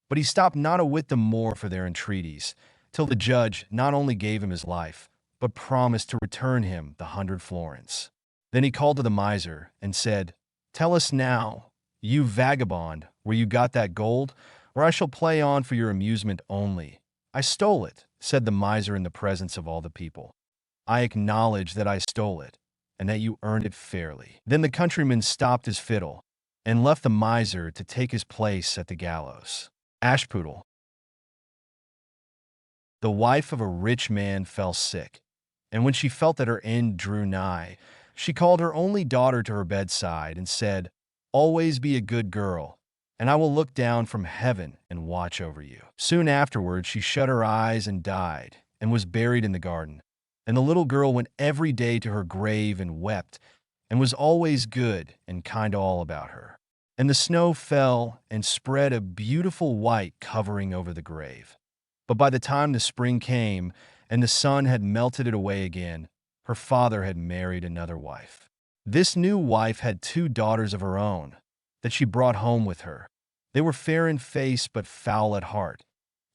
But he stopped not a whit the more for their entreaties, till the judge not only gave him his life, but promised to return him the 100 florins. Then he called to the miser, and said, "Tell us now, you vagabond, where you got that gold, or I shall play on for your amusement only." "I stole it," said the miser in the presence of all the people. "I acknowledge that I stole it, and that you earned it fairly." Then the countryman stopped his fiddle, and left the miser to take his place at the gallows. ASHPUTTEL. The wife of a rich man fell sick, and when she felt that her end drew nigh, she called her only daughter to her bedside, and said, "Always be a good girl, and I will look down from heaven and watch over you." Soon afterward, she shut her eyes and died, and was buried in the garden. And the little girl went every day to her grave and wept, and was always good and kind all about her. And the snow fell and spread a beautiful white covering over the grave. But by the time the spring came and the sun had melted it away again, her father had married another wife. This new wife had 2 daughters of her own that she brought home with her. They were fair in face but foul at heart,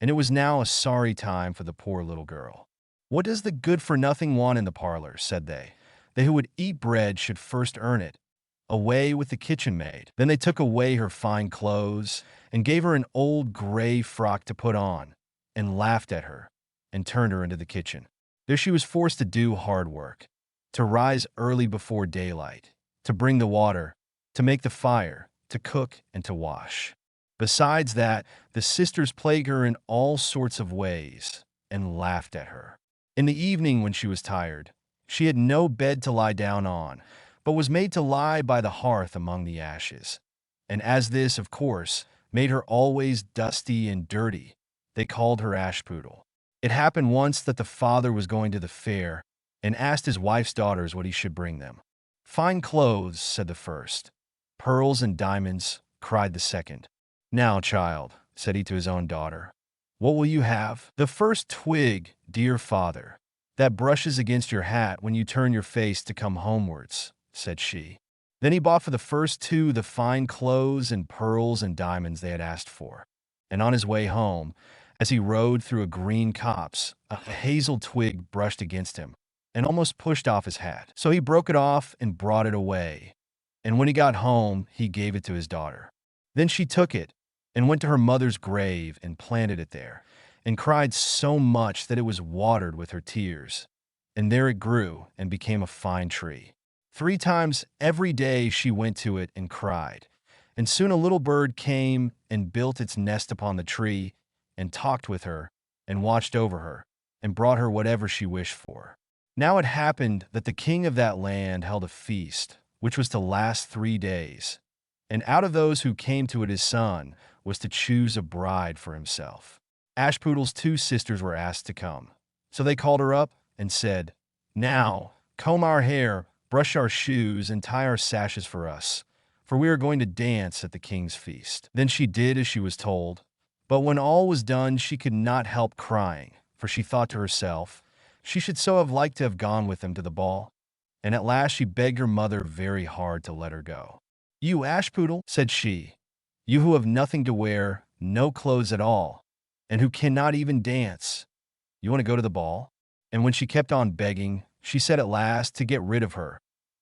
and it was now a sorry time for the poor little girl. "What does the good-for-nothing want in the parlor?" said they. "They who would eat bread should first earn it. Away with the kitchen maid." Then they took away her fine clothes and gave her an old gray frock to put on, and laughed at her, and turned her into the kitchen. There she was forced to do hard work, to rise early before daylight, to bring the water, to make the fire, to cook, and to wash. Besides that, the sisters plagued her in all sorts of ways, and laughed at her. In the evening, when she was tired, she had no bed to lie down on, but was made to lie by the hearth among the ashes. And as this, of course, made her always dusty and dirty, they called her Ashputtel. It happened once that the father was going to the fair, and asked his wife's daughters what he should bring them. "Fine clothes," said the first. "Pearls and diamonds," cried the second. "Now, child," said he to his own daughter, "what will you have?" "The first twig, dear father, that brushes against your hat when you turn your face to come homewards," said she. Then he bought for the first 2 the fine clothes and pearls and diamonds they had asked for. And on his way home, as he rode through a green copse, a hazel twig brushed against him, and almost pushed off his hat. So he broke it off and brought it away. And when he got home, he gave it to his daughter. Then she took it, and went to her mother's grave and planted it there, and cried so much that it was watered with her tears. And there it grew and became a fine tree. 3 times every day she went to it and cried. And soon a little bird came and built its nest upon the tree, and talked with her, and watched over her, and brought her whatever she wished for. Now it happened that the king of that land held a feast, which was to last 3 days. And out of those who came to it, his son was to choose a bride for himself. Ashputtel's 2 sisters were asked to come. So they called her up and said, "Now, comb our hair, brush our shoes, and tie our sashes for us, for we are going to dance at the king's feast." Then she did as she was told. But when all was done, she could not help crying, for she thought to herself, she should so have liked to have gone with them to the ball. And at last she begged her mother very hard to let her go. "You, Ashputtel," said she, "you who have nothing to wear, no clothes at all, and who cannot even dance, you want to go to the ball?" And when she kept on begging, she said at last, to get rid of her,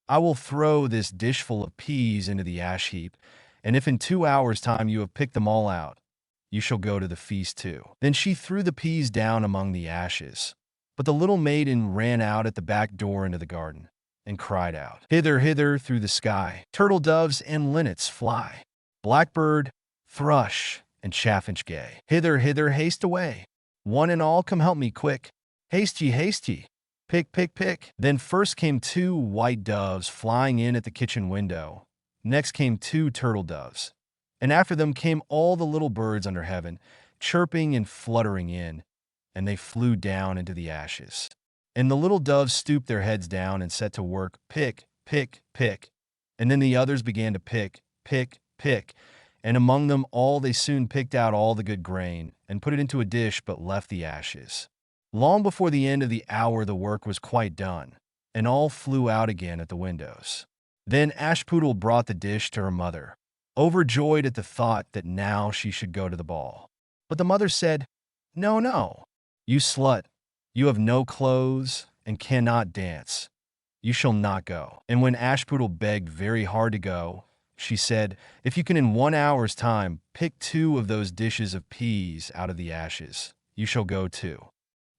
"I will throw this dishful of peas into the ash heap, and if in 2 hours' time you have picked them all out, you shall go to the feast too." Then she threw the peas down among the ashes. But the little maiden ran out at the back door into the garden, and cried out, "Hither, hither, through the sky, turtle doves and linnets fly. Blackbird, thrush, and chaffinch gay, hither, hither, haste away. One and all come help me quick. Haste ye, haste ye. Pick, pick, pick." Then first came 2 white doves flying in at the kitchen window. Next came 2 turtle doves. And after them came all the little birds under heaven, chirping and fluttering in, and they flew down into the ashes. And the little doves stooped their heads down and set to work, pick, pick, pick. And then the others began to pick, pick, pick. And among them all they soon picked out all the good grain, and put it into a dish, but left the ashes. Long before the end of the hour the work was quite done, and all flew out again at the windows. Then Ashputtel brought the dish to her mother, overjoyed at the thought that now she should go to the ball. But the mother said, "No, no, you slut, you have no clothes and cannot dance. You shall not go." And when Ashputtel begged very hard to go, she said, "If you can in 1 hour's time pick 2 of those dishes of peas out of the ashes, you shall go too."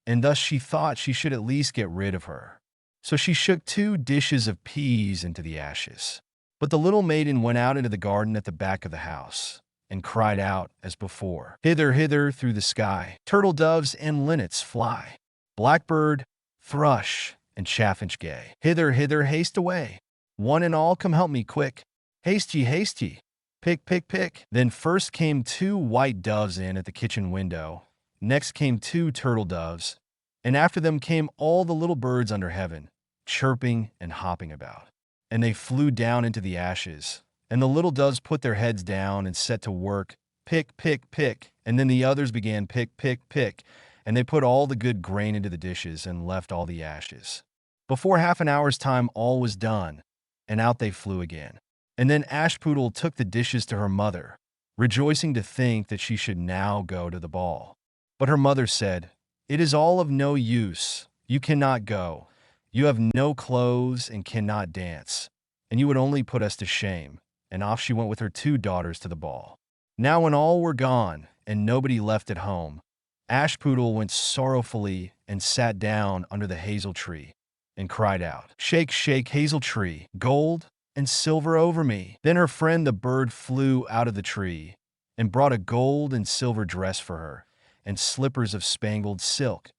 And thus she thought she should at least get rid of her. So she shook 2 dishes of peas into the ashes. But the little maiden went out into the garden at the back of the house, and cried out as before, "Hither, hither, through the sky, turtle doves and linnets fly. Blackbird, thrush, and chaffinch gay, hither, hither, haste away. One and all come help me quick. Haste ye, haste ye. Pick, pick, pick. Then first came 2 white doves in at the kitchen window. Next came 2 turtle doves. And after them came all the little birds under heaven, chirping and hopping about. And they flew down into the ashes. And the little doves put their heads down and set to work, pick, pick, pick. And then the others began pick, pick, pick. And they put all the good grain into the dishes and left all the ashes. Before half an hour's time all was done, and out they flew again. And then ASHPUTTEL took the dishes to her mother, rejoicing to think that she should now go to the ball. But her mother said, "It is all of no use. You cannot go. You have no clothes and cannot dance, and you would only put us to shame." And off she went with her 2 daughters to the ball. Now when all were gone, and nobody left at home, ASHPUTTEL went sorrowfully and sat down under the hazel tree, and cried out, "Shake, shake, hazel tree, gold and silver over me." Then her friend the bird flew out of the tree, and brought a gold and silver dress for her, and slippers of spangled silk,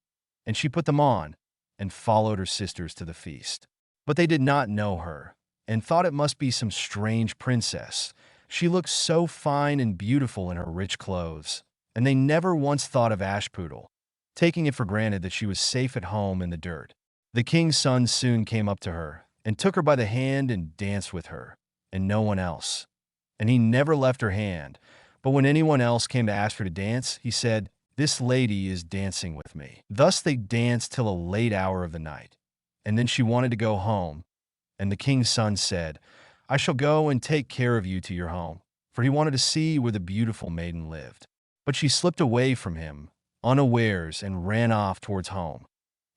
and she put them on, and followed her sisters to the feast. But they did not know her, and thought it must be some strange princess. She looked so fine and beautiful in her rich clothes, and they never once thought of ASHPUTTEL, taking it for granted that she was safe at home in the dirt. The king's son soon came up to her, and took her by the hand and danced with her, and no one else. And he never left her hand, but when anyone else came to ask her to dance, he said, "This lady is dancing with me." Thus they danced till a late hour of the night, and then she wanted to go home, and the king's son said, "I shall go and take care of you to your home," for he wanted to see where the beautiful maiden lived. But she slipped away from him, unawares, and ran off towards home.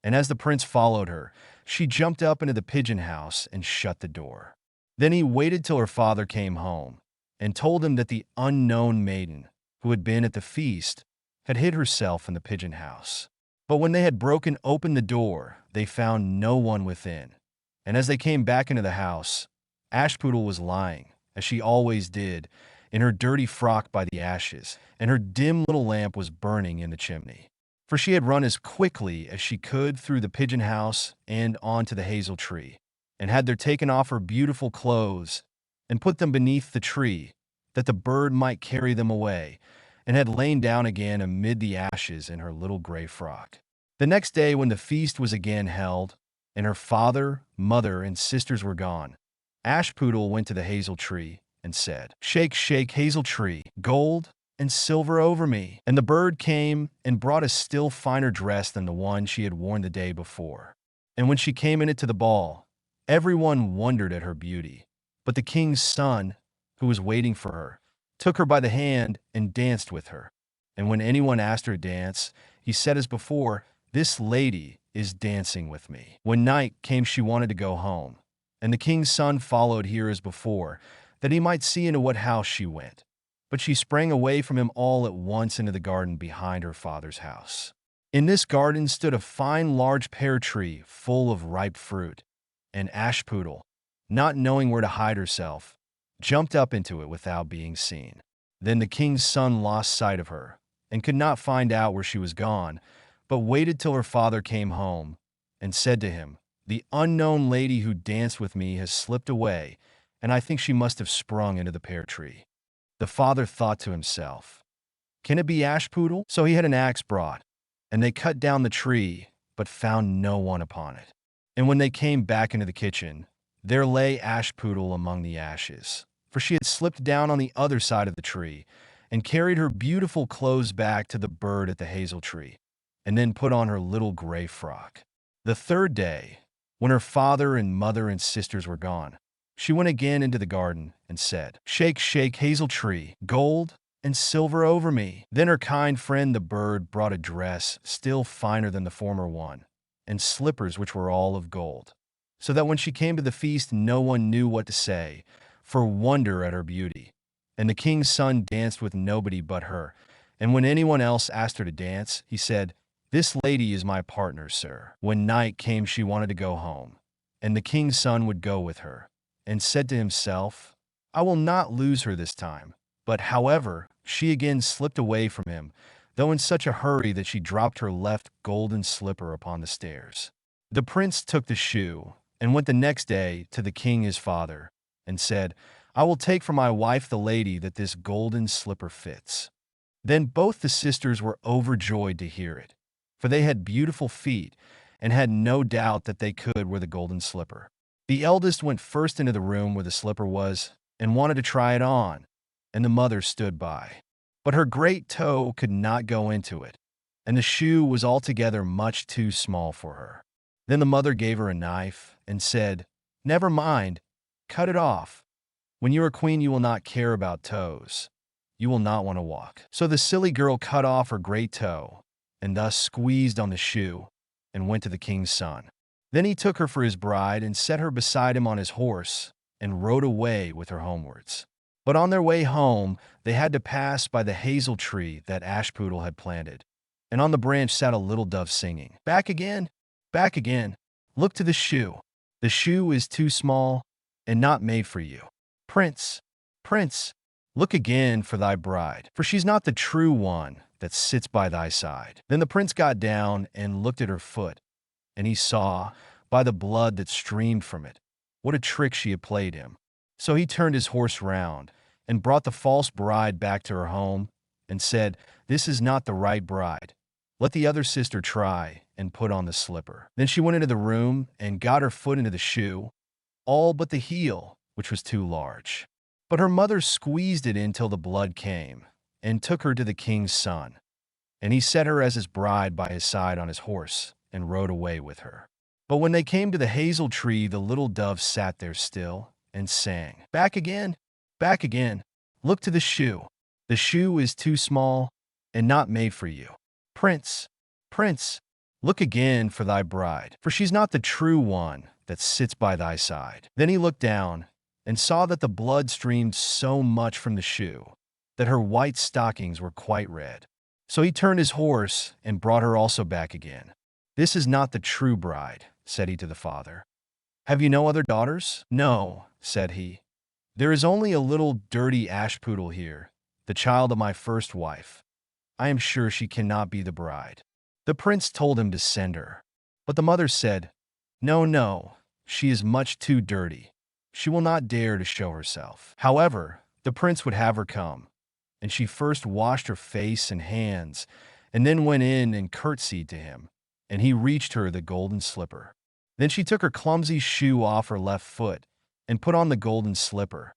And as the prince followed her, she jumped up into the pigeon house and shut the door. Then he waited till her father came home, and told him that the unknown maiden, who had been at the feast, had hid herself in the pigeon house. But when they had broken open the door, they found no one within. And as they came back into the house, ASHPUTTEL was lying, as she always did, in her dirty frock by the ashes, and her dim little lamp was burning in the chimney. For she had run as quickly as she could through the pigeon house and onto the hazel tree, and had there taken off her beautiful clothes and put them beneath the tree, that the bird might carry them away, and had lain down again amid the ashes in her little gray frock. The next day, when the feast was again held, and her father, mother, and sisters were gone, ASHPUTTEL went to the hazel tree and said, "Shake, shake, hazel tree, gold and silver over me." And the bird came and brought a still finer dress than the one she had worn the day before. And when she came in it to the ball, everyone wondered at her beauty. But the king's son, who was waiting for her, took her by the hand and danced with her. And when anyone asked her to dance, he said as before, "This lady is dancing with me." When night came, she wanted to go home, and the king's son followed here as before, that he might see into what house she went. But she sprang away from him all at once into the garden behind her father's house. In this garden stood a fine large pear tree full of ripe fruit, and ASHPUTTEL, not knowing where to hide herself, jumped up into it without being seen. Then the king's son lost sight of her, and could not find out where she was gone, but waited till her father came home, and said to him, "The unknown lady who danced with me has slipped away, and I think she must have sprung into the pear tree." The father thought to himself, "Can it be ASHPUTTEL?" So he had an axe brought, and they cut down the tree, but found no one upon it. And when they came back into the kitchen, there lay ASHPUTTEL among the ashes, for she had slipped down on the other side of the tree, and carried her beautiful clothes back to the bird at the hazel tree, and then put on her little gray frock. The third day, when her father and mother and sisters were gone, she went again into the garden and said, "Shake, shake, hazel tree, gold and silver over me." Then her kind friend the bird brought a dress still finer than the former one, and slippers which were all of gold, so that when she came to the feast no one knew what to say, for wonder at her beauty. And the king's son danced with nobody but her, and when anyone else asked her to dance, he said, "This lady is my partner, sir." When night came she wanted to go home, and the king's son would go with her, and said to himself, "I will not lose her this time." But however, she again slipped away from him, though in such a hurry that she dropped her left golden slipper upon the stairs. The prince took the shoe, and went the next day to the king his father, and said, I will take for my wife the lady that this golden slipper fits." Then both the sisters were overjoyed to hear it, for they had beautiful feet and had no doubt that they could wear the golden slipper. The eldest went first into the room where the slipper was and wanted to try it on, and the mother stood by. But her great toe could not go into it, and the shoe was altogether much too small for her. Then the mother gave her a knife and said, "Never mind, cut it off. When you are queen, you will not care about toes. You will not want to walk." So the silly girl cut off her great toe, and thus squeezed on the shoe, and went to the king's son. Then he took her for his bride and set her beside him on his horse, and rode away with her homewards. But on their way home, they had to pass by the hazel tree that Ashputtel had planted, and on the branch sat a little dove singing, "Back again, back again. Look to the shoe. The shoe is too small and not made for you. Prince, prince, look again for thy bride, for she's not the true one that sits by thy side." Then the prince got down and looked at her foot, and he saw, by the blood that streamed from it, what a trick she had played him. So he turned his horse round and brought the false bride back to her home and said, "This is not the right bride. Let the other sister try and put on the slipper." Then she went into the room and got her foot into the shoe, all but the heel, which was too large. But her mother squeezed it in till the blood came, and took her to the king's son. And he set her as his bride by his side on his horse, and rode away with her. But when they came to the hazel tree, the little dove sat there still, and sang, "Back again, back again. Look to the shoe. The shoe is too small and not made for you. Prince, prince, look again for thy bride, for she's not the true one that sits by thy side." Then he looked down and saw that the blood streamed so much from the shoe that her white stockings were quite red. So he turned his horse and brought her also back again. "This is not the true bride," said he to the father. "Have you no other daughters?" "No," said he. "There is only a little dirty Ashputtel here, the child of my first wife. I am sure she cannot be the bride." The prince told him to send her. But the mother said, "No, no, she is much too dirty. She will not dare to show herself." However, the prince would have her come, and she first washed her face and hands, and then went in and curtsied to him, and he reached her the golden slipper. Then she took her clumsy shoe off her left foot, and put on the golden slipper,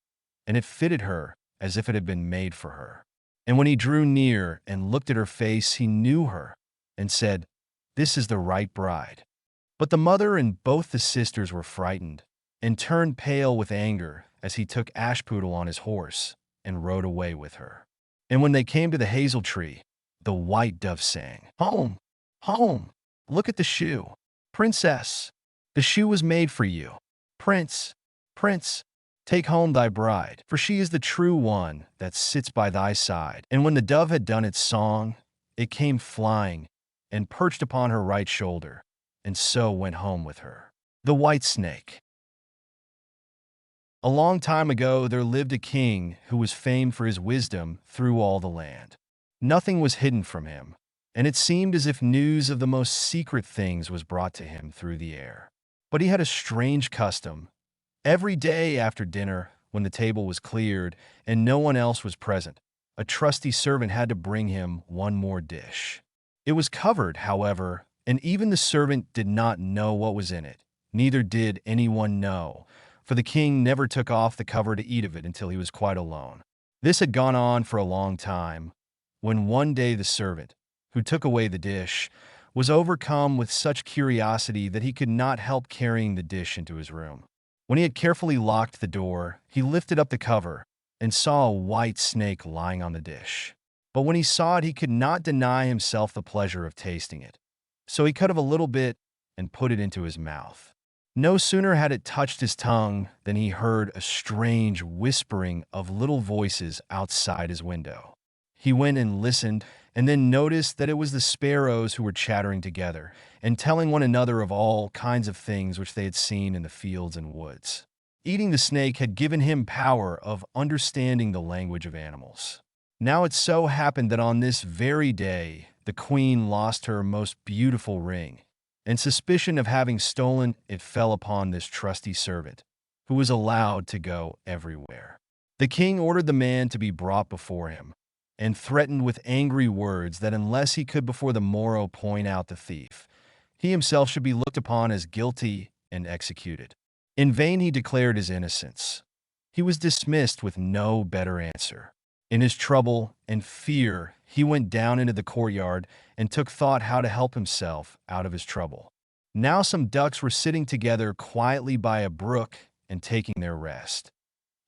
and it fitted her as if it had been made for her. And when he drew near and looked at her face, he knew her, and said, "This is the right bride." But the mother and both the sisters were frightened, and turned pale with anger as he took Ashputtel on his horse, and rode away with her. And when they came to the hazel tree, the white dove sang, "Home, home, look at the shoe. Princess, the shoe was made for you. Prince, prince, take home thy bride, for she is the true one that sits by thy side." And when the dove had done its song, it came flying and perched upon her right shoulder, and so went home with her. The White Snake. A long time ago there lived a king who was famed for his wisdom through all the land. Nothing was hidden from him, and it seemed as if news of the most secret things was brought to him through the air. But he had a strange custom. Every day after dinner, when the table was cleared and no one else was present, a trusty servant had to bring him one more dish. It was covered, however, and even the servant did not know what was in it. Neither did anyone know, for the king never took off the cover to eat of it until he was quite alone. This had gone on for a long time, when one day the servant, who took away the dish, was overcome with such curiosity that he could not help carrying the dish into his room. When he had carefully locked the door, he lifted up the cover and saw a white snake lying on the dish. But when he saw it, he could not deny himself the pleasure of tasting it. So he cut off a little bit and put it into his mouth. No sooner had it touched his tongue than he heard a strange whispering of little voices outside his window. He went and listened, and then noticed that it was the sparrows who were chattering together and telling one another of all kinds of things which they had seen in the fields and woods. Eating the snake had given him power of understanding the language of animals. Now it so happened that on this very day, the queen lost her most beautiful ring, and suspicion of having stolen it fell upon this trusty servant, who was allowed to go everywhere. The king ordered the man to be brought before him, and threatened with angry words that unless he could before the morrow point out the thief, he himself should be looked upon as guilty and executed. In vain he declared his innocence. He was dismissed with no better answer. In his trouble and fear, he went down into the courtyard and took thought how to help himself out of his trouble. Now some ducks were sitting together quietly by a brook and taking their rest.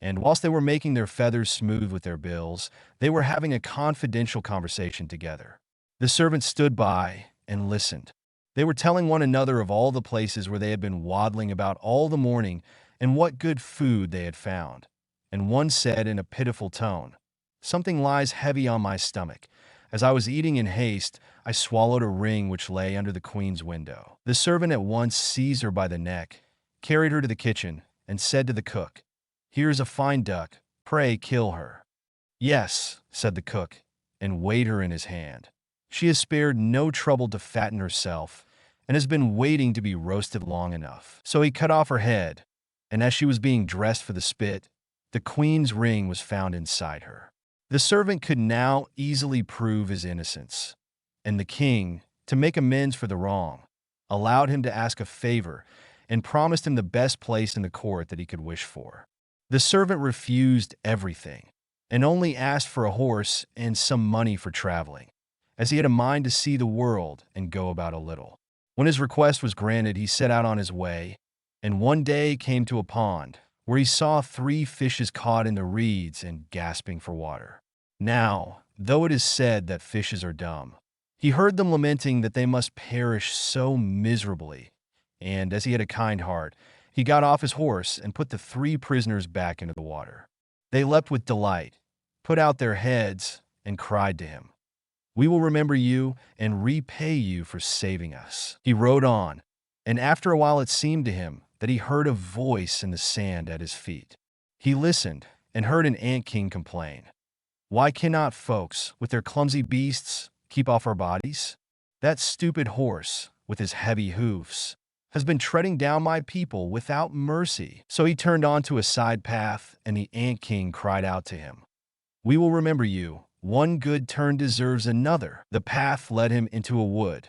And whilst they were making their feathers smooth with their bills, they were having a confidential conversation together. The servants stood by and listened. They were telling one another of all the places where they had been waddling about all the morning and what good food they had found. And one said in a pitiful tone, "Something lies heavy on my stomach. As I was eating in haste, I swallowed a ring which lay under the queen's window." The servant at once seized her by the neck, carried her to the kitchen, and said to the cook, "Here is a fine duck, pray kill her." "Yes," said the cook, and weighed her in his hand. "She has spared no trouble to fatten herself, and has been waiting to be roasted long enough." So he cut off her head, and as she was being dressed for the spit, the queen's ring was found inside her. The servant could now easily prove his innocence, and the king, to make amends for the wrong, allowed him to ask a favor and promised him the best place in the court that he could wish for. The servant refused everything, and only asked for a horse and some money for traveling, as he had a mind to see the world and go about a little. When his request was granted, he set out on his way, and one day came to a pond, where he saw 3 fishes caught in the reeds and gasping for water. Now, though it is said that fishes are dumb, he heard them lamenting that they must perish so miserably, and, as he had a kind heart, he got off his horse and put the 3 prisoners back into the water. They leapt with delight, put out their heads, and cried to him, "We will remember you and repay you for saving us." He rode on, and after a while it seemed to him that he heard a voice in the sand at his feet. He listened and heard an ant-king complain, "Why cannot folks, with their clumsy beasts, keep off our bodies? That stupid horse, with his heavy hoofs, has been treading down my people without mercy." So he turned on to a side path, and the ant-king cried out to him, "We will remember you. One good turn deserves another." The path led him into a wood,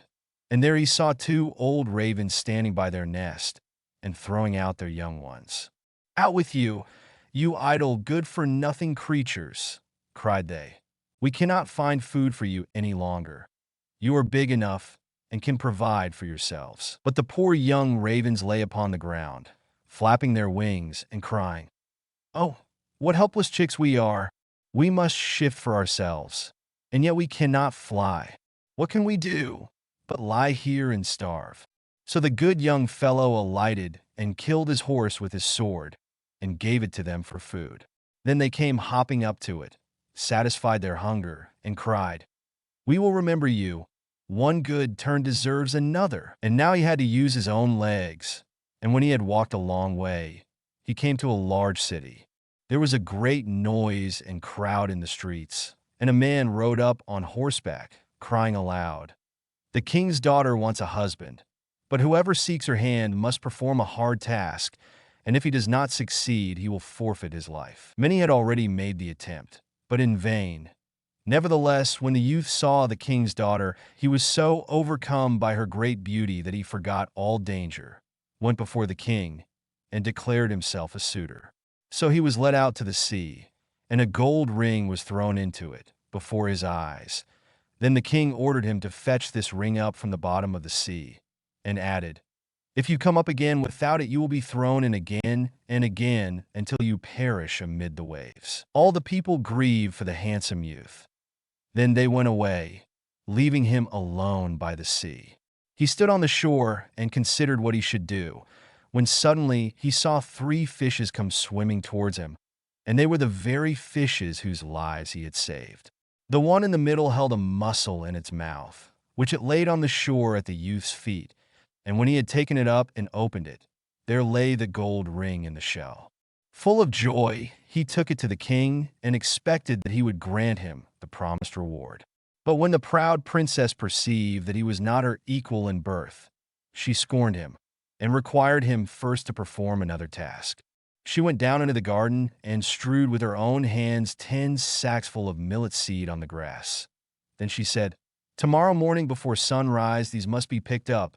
and there he saw 2 old ravens standing by their nest and throwing out their young ones. "Out with you, you idle, good-for-nothing creatures," cried they. "We cannot find food for you any longer. You are big enough and can provide for yourselves." But the poor young ravens lay upon the ground, flapping their wings and crying, "Oh, what helpless chicks we are! We must shift for ourselves, and yet we cannot fly. What can we do but lie here and starve?" So the good young fellow alighted and killed his horse with his sword and gave it to them for food. Then they came hopping up to it, satisfied their hunger, and cried, "We will remember you. One good turn deserves another." And now he had to use his own legs, and when he had walked a long way, he came to a large city. There was a great noise and crowd in the streets, and a man rode up on horseback, crying aloud, "The king's daughter wants a husband, but whoever seeks her hand must perform a hard task, and if he does not succeed, he will forfeit his life." Many had already made the attempt, but in vain. Nevertheless, when the youth saw the king's daughter, he was so overcome by her great beauty that he forgot all danger, went before the king, and declared himself a suitor. So he was led out to the sea, and a gold ring was thrown into it, before his eyes. Then the king ordered him to fetch this ring up from the bottom of the sea, and added, "If you come up again without it, you will be thrown in again and again until you perish amid the waves." All the people grieved for the handsome youth. Then they went away, leaving him alone by the sea. He stood on the shore and considered what he should do, when suddenly he saw 3 fishes come swimming towards him, and they were the very fishes whose lives he had saved. The one in the middle held a mussel in its mouth, which it laid on the shore at the youth's feet, and when he had taken it up and opened it, there lay the gold ring in the shell. Full of joy, he took it to the king and expected that he would grant him the promised reward. But when the proud princess perceived that he was not her equal in birth, she scorned him and required him first to perform another task. She went down into the garden and strewed with her own hands 10 sacks full of millet seed on the grass. Then she said, "Tomorrow morning before sunrise, these must be picked up,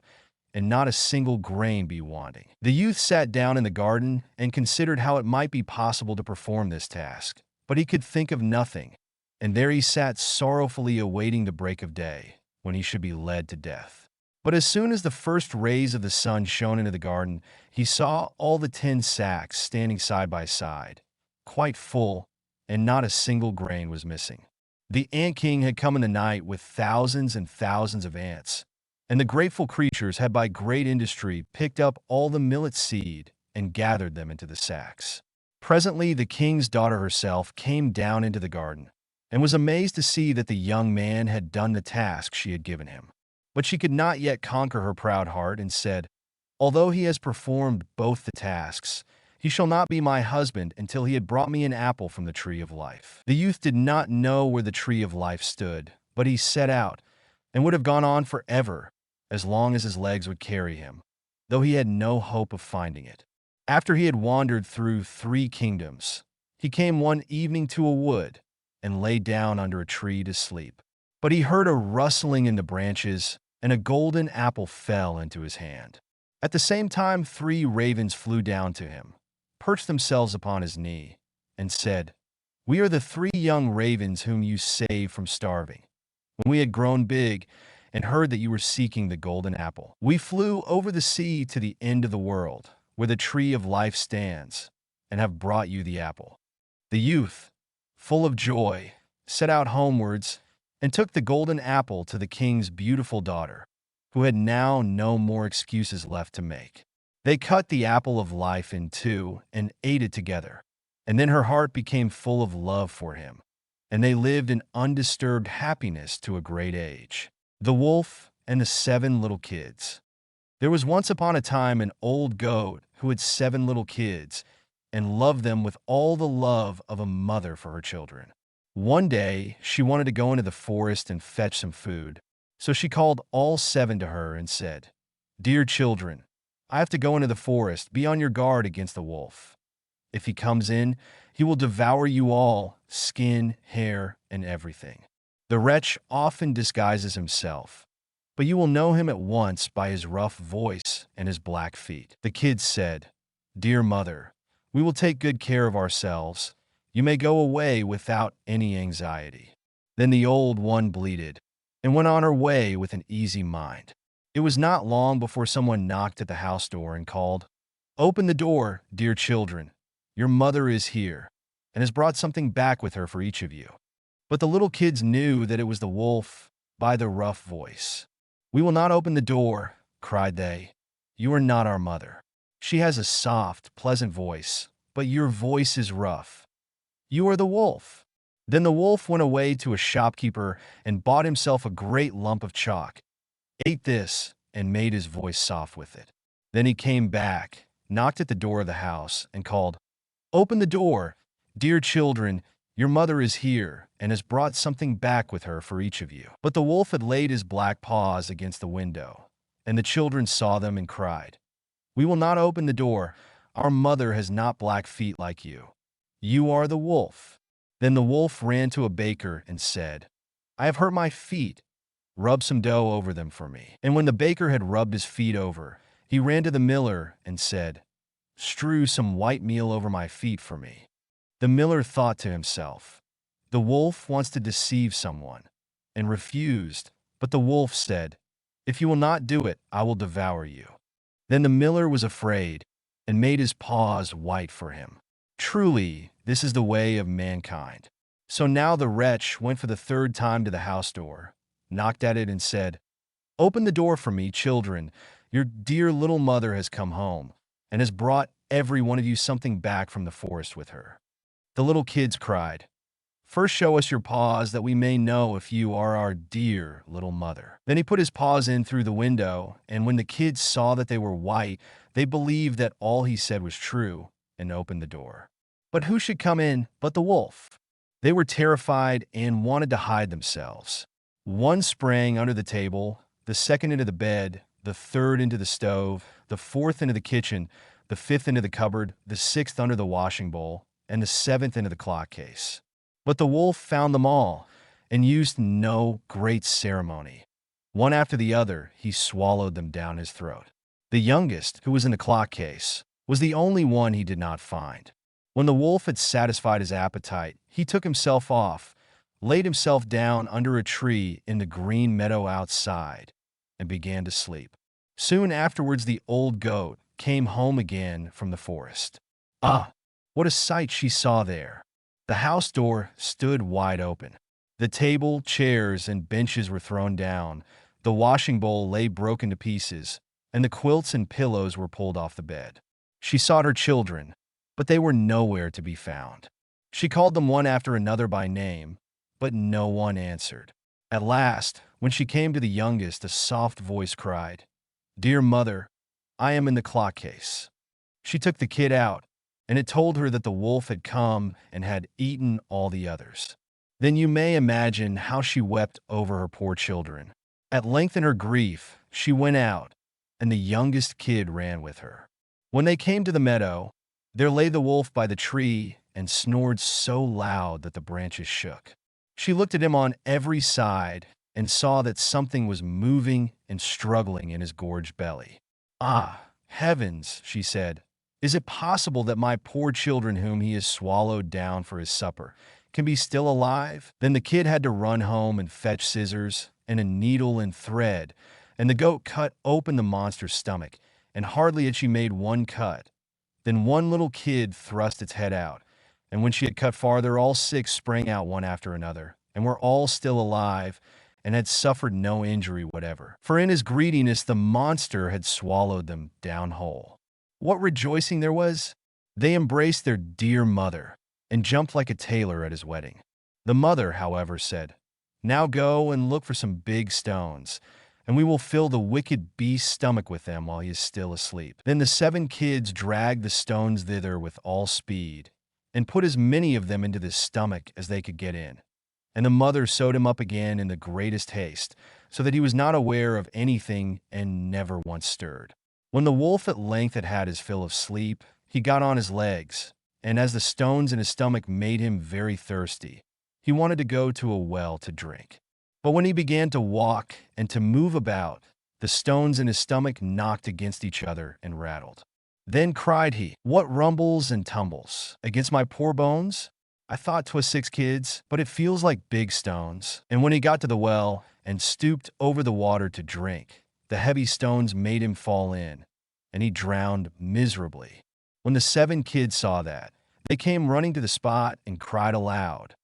and not a single grain be wanting." The youth sat down in the garden and considered how it might be possible to perform this task, but he could think of nothing, and there he sat sorrowfully awaiting the break of day, when he should be led to death. But as soon as the first rays of the sun shone into the garden, he saw all the 10 sacks standing side by side, quite full, and not a single grain was missing. The Ant King had come in the night with thousands and thousands of ants, and the grateful creatures had by great industry picked up all the millet seed and gathered them into the sacks. Presently the king's daughter herself came down into the garden, and was amazed to see that the young man had done the task she had given him. But she could not yet conquer her proud heart, and said, "Although he has performed both the tasks, he shall not be my husband until he had brought me an apple from the tree of life." The youth did not know where the tree of life stood, but he set out, and would have gone on forever, as long as his legs would carry him, though he had no hope of finding it. After he had wandered through 3 kingdoms, he came one evening to a wood, and lay down under a tree to sleep. But he heard a rustling in the branches, and a golden apple fell into his hand. At the same time 3 ravens flew down to him, perched themselves upon his knee, and said, "We are the 3 young ravens whom you saved from starving, when we had grown big and heard that you were seeking the golden apple. We flew over the sea to the end of the world, where the tree of life stands, and have brought you the apple." The youth, full of joy, set out homewards, and took the golden apple to the king's beautiful daughter, who had now no more excuses left to make. They cut the apple of life in 2 and ate it together, and then her heart became full of love for him, and they lived in undisturbed happiness to a great age. The Wolf and the 7 Little Kids. There was once upon a time an old goat who had 7 little kids, and loved them with all the love of a mother for her children. One day, she wanted to go into the forest and fetch some food, so she called all 7 to her and said, "Dear children, I have to go into the forest. Be on your guard against the wolf. If he comes in, he will devour you all, skin, hair, and everything. The wretch often disguises himself, but you will know him at once by his rough voice and his black feet." The kids said, "Dear mother, we will take good care of ourselves. You may go away without any anxiety." Then the old one bleated, and went on her way with an easy mind. It was not long before someone knocked at the house door and called, "Open the door, dear children. Your mother is here, and has brought something back with her for each of you." But the little kids knew that it was the wolf by the rough voice. "We will not open the door," cried they. "You are not our mother. She has a soft, pleasant voice, but your voice is rough. You are the wolf." Then the wolf went away to a shopkeeper and bought himself a great lump of chalk, ate this, and made his voice soft with it. Then he came back, knocked at the door of the house, and called, "Open the door, dear children. Your mother is here, and has brought something back with her for each of you." But the wolf had laid his black paws against the window, and the children saw them and cried, "We will not open the door. Our mother has not black feet like you. You are the wolf." Then the wolf ran to a baker and said, "I have hurt my feet. Rub some dough over them for me." And when the baker had rubbed his feet over, he ran to the miller and said, "Strew some white meal over my feet for me." The miller thought to himself, "The wolf wants to deceive someone," and refused. But the wolf said, "If you will not do it, I will devour you." Then the miller was afraid, and made his paws white for him. Truly, this is the way of mankind. So now the wretch went for the 3rd time to the house door, knocked at it, and said, "Open the door for me, children. Your dear little mother has come home, and has brought every one of you something back from the forest with her." The little kids cried, "First show us your paws, that we may know if you are our dear little mother." Then he put his paws in through the window, and when the kids saw that they were white, they believed that all he said was true, and opened the door. But who should come in but the wolf? They were terrified and wanted to hide themselves. One sprang under the table, the second into the bed, the third into the stove, the fourth into the kitchen, the 5th into the cupboard, the 6th under the washing bowl, and the 7th into the clock case. But the wolf found them all, and used no great ceremony. One after the other, he swallowed them down his throat. The youngest, who was in the clock case, was the only one he did not find. When the wolf had satisfied his appetite, he took himself off, laid himself down under a tree in the green meadow outside, and began to sleep. Soon afterwards the old goat came home again from the forest. Ah, what a sight she saw there! The house door stood wide open. The table, chairs, and benches were thrown down, the washing bowl lay broken to pieces, and the quilts and pillows were pulled off the bed. She sought her children, but they were nowhere to be found. She called them one after another by name, but no one answered. At last, when she came to the youngest, a soft voice cried, "Dear mother, I am in the clock case." She took the kid out, and it told her that the wolf had come and had eaten all the others. Then you may imagine how she wept over her poor children. At length in her grief, she went out, and the youngest kid ran with her. When they came to the meadow, there lay the wolf by the tree and snored so loud that the branches shook. She looked at him on every side and saw that something was moving and struggling in his gorged belly. "Ah, heavens," she said, "is it possible that my poor children whom he has swallowed down for his supper can be still alive?" Then the kid had to run home and fetch scissors and a needle and thread, and the goat cut open the monster's stomach, and hardly had she made one cut, then one little kid thrust its head out, and when she had cut farther, all 6 sprang out one after another, and were all still alive, and had suffered no injury whatever. For in his greediness the monster had swallowed them down whole. What rejoicing there was! They embraced their dear mother, and jumped like a tailor at his wedding. The mother, however, said, "Now go and look for some big stones, and we will fill the wicked beast's stomach with them while he is still asleep." Then the 7 kids dragged the stones thither with all speed, and put as many of them into the stomach as they could get in. And the mother sewed him up again in the greatest haste, so that he was not aware of anything and never once stirred. When the wolf at length had had his fill of sleep, he got on his legs, and as the stones in his stomach made him very thirsty, he wanted to go to a well to drink. But when he began to walk and to move about, the stones in his stomach knocked against each other and rattled. Then cried he, "What rumbles and tumbles against my poor bones? I thought 'twas 6 kids, but it feels like big stones." And when he got to the well and stooped over the water to drink, the heavy stones made him fall in, and he drowned miserably. When the 7 kids saw that, they came running to the spot and cried aloud,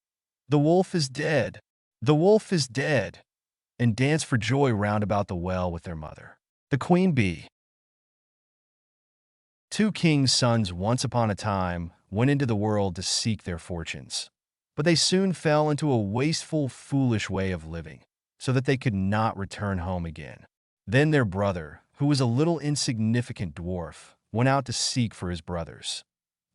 "The wolf is dead! The wolf is dead!" and danced for joy round about the well with their mother. The Queen Bee. 2 kings' sons once upon a time went into the world to seek their fortunes, but they soon fell into a wasteful, foolish way of living, so that they could not return home again. Then their brother, who was a little insignificant dwarf, went out to seek for his brothers.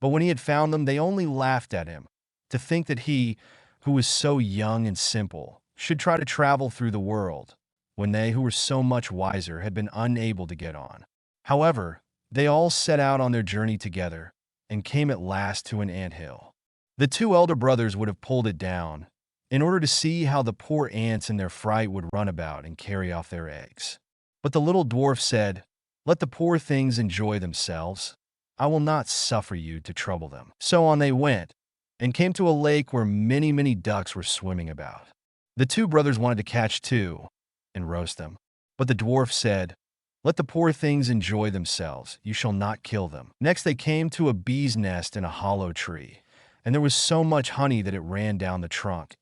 But when he had found them, they only laughed at him, to think that he, who was so young and simple, should try to travel through the world, when they, who were so much wiser, had been unable to get on. However, they all set out on their journey together, and came at last to an ant-hill. The 2 elder brothers would have pulled it down, in order to see how the poor ants in their fright would run about and carry off their eggs. But the little dwarf said, "Let the poor things enjoy themselves. I will not suffer you to trouble them." So on they went, and came to a lake where many, many ducks were swimming about. The 2 brothers wanted to catch 2 and roast them, but the dwarf said, "Let the poor things enjoy themselves. You shall not kill them." Next they came to a bee's nest in a hollow tree, and there was so much honey that it ran down the trunk.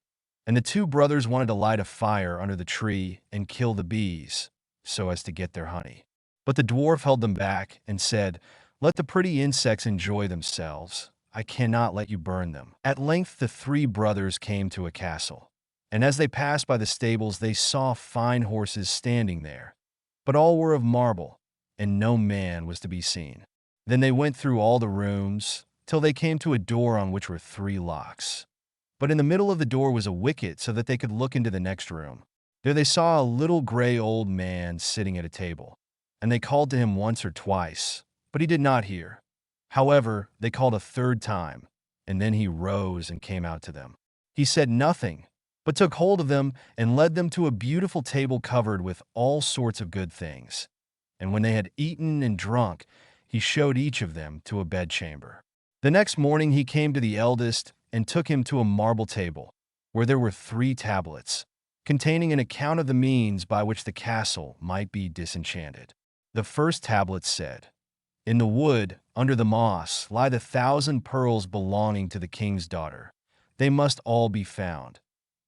And the 2 brothers wanted to light a fire under the tree and kill the bees, so as to get their honey. But the dwarf held them back and said, "Let the pretty insects enjoy themselves. I cannot let you burn them." At length the 3 brothers came to a castle, and as they passed by the stables they saw fine horses standing there, but all were of marble, and no man was to be seen. Then they went through all the rooms, till they came to a door on which were 3 locks. But in the middle of the door was a wicket, so that they could look into the next room. There they saw a little gray old man sitting at a table, and they called to him once or twice, but he did not hear. However, they called a third time, and then he rose and came out to them. He said nothing, but took hold of them and led them to a beautiful table covered with all sorts of good things. And when they had eaten and drunk, he showed each of them to a bedchamber. The next morning he came to the eldest and took him to a marble table, where there were 3 tablets, containing an account of the means by which the castle might be disenchanted. The first tablet said, "In the wood, under the moss, lie the 1,000 pearls belonging to the king's daughter. They must all be found,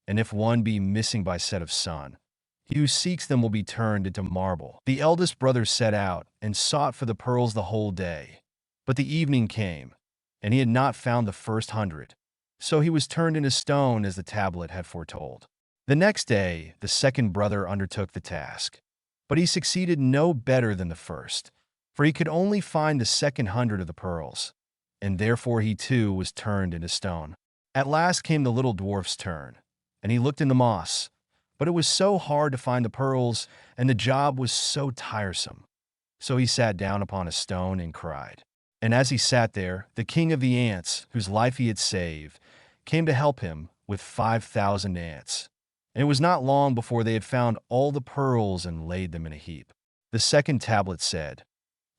and if one be missing by set of sun, he who seeks them will be turned into marble." The eldest brother set out and sought for the pearls the whole day. But the evening came, and he had not found the first 100, so he was turned into stone as the tablet had foretold. The next day, the second brother undertook the task, but he succeeded no better than the first, for he could only find the second 100 of the pearls, and therefore he too was turned into stone. At last came the little dwarf's turn, and he looked in the moss, but it was so hard to find the pearls, and the job was so tiresome. So he sat down upon a stone and cried. And as he sat there, the king of the ants, whose life he had saved, came to help him with 5,000 ants. And it was not long before they had found all the pearls and laid them in a heap. The second tablet said,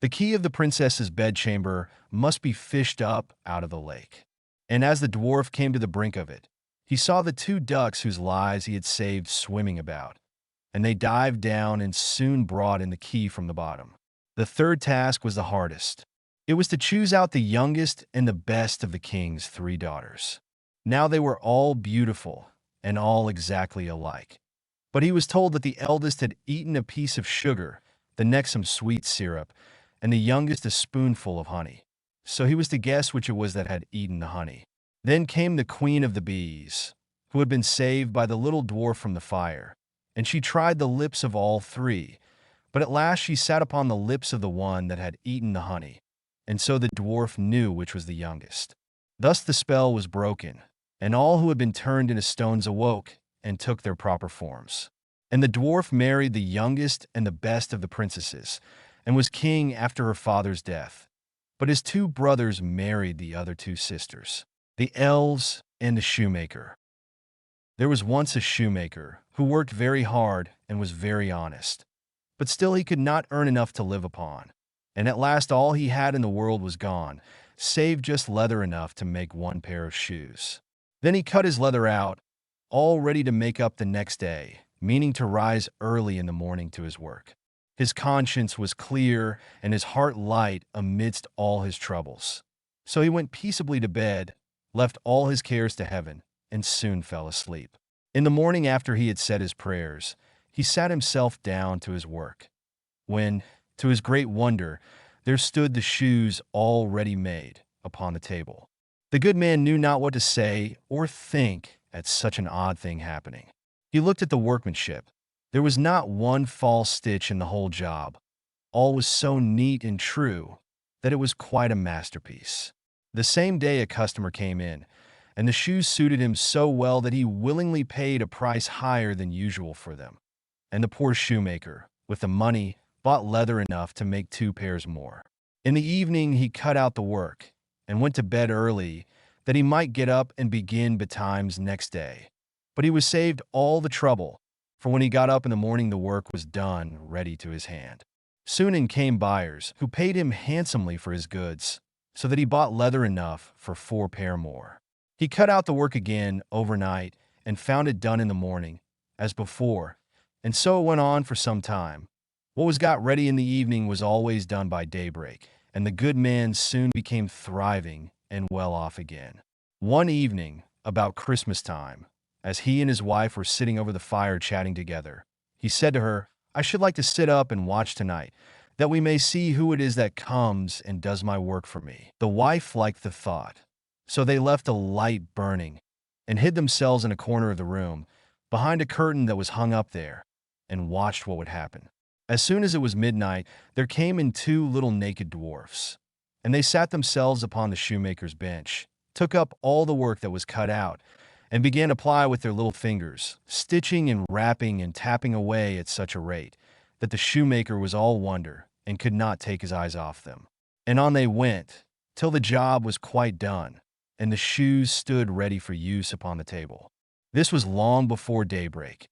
"The key of the princess's bedchamber must be fished up out of the lake." And as the dwarf came to the brink of it, he saw the 2 ducks whose lives he had saved swimming about, and they dived down and soon brought in the key from the bottom. The third task was the hardest. It was to choose out the youngest and the best of the king's 3 daughters. Now they were all beautiful and all exactly alike. But he was told that the eldest had eaten a piece of sugar, the next some sweet syrup, and the youngest a spoonful of honey. So he was to guess which it was that had eaten the honey. Then came the queen of the bees, who had been saved by the little dwarf from the fire, and she tried the lips of all 3, but at last she sat upon the lips of the one that had eaten the honey, and so the dwarf knew which was the youngest. Thus the spell was broken, and all who had been turned into stones awoke and took their proper forms. And the dwarf married the youngest and the best of the princesses, and was king after her father's death. But his 2 brothers married the other 2 sisters, the elves and the shoemaker. There was once a shoemaker who worked very hard and was very honest, but still he could not earn enough to live upon. And at last all he had in the world was gone, save just leather enough to make 1 pair of shoes. Then he cut his leather out, all ready to make up the next day, meaning to rise early in the morning to his work. His conscience was clear and his heart light amidst all his troubles. So he went peaceably to bed, left all his cares to heaven, and soon fell asleep. In the morning after he had said his prayers, he sat himself down to his work, when, to his great wonder, there stood the shoes all ready made upon the table. The good man knew not what to say or think at such an odd thing happening. He looked at the workmanship. There was not 1 false stitch in the whole job. All was so neat and true that it was quite a masterpiece. The same day a customer came in, and the shoes suited him so well that he willingly paid a price higher than usual for them. And the poor shoemaker, with the money, bought leather enough to make 2 pairs more. In the evening he cut out the work, and went to bed early, that he might get up and begin betimes next day. But he was saved all the trouble, for when he got up in the morning the work was done, ready to his hand. Soon in came buyers, who paid him handsomely for his goods, so that he bought leather enough for 4 pair more. He cut out the work again overnight, and found it done in the morning, as before, and so it went on for some time. What was got ready in the evening was always done by daybreak, and the good man soon became thriving and well off again. One evening, about Christmas time, as he and his wife were sitting over the fire chatting together, he said to her, "I should like to sit up and watch tonight, that we may see who it is that comes and does my work for me." The wife liked the thought, so they left a light burning and hid themselves in a corner of the room, behind a curtain that was hung up there, and watched what would happen. As soon as it was midnight, there came in 2 little naked dwarfs, and they sat themselves upon the shoemaker's bench, took up all the work that was cut out, and began to ply with their little fingers, stitching and rapping and tapping away at such a rate that the shoemaker was all wonder and could not take his eyes off them. And on they went, till the job was quite done, and the shoes stood ready for use upon the table. This was long before daybreak,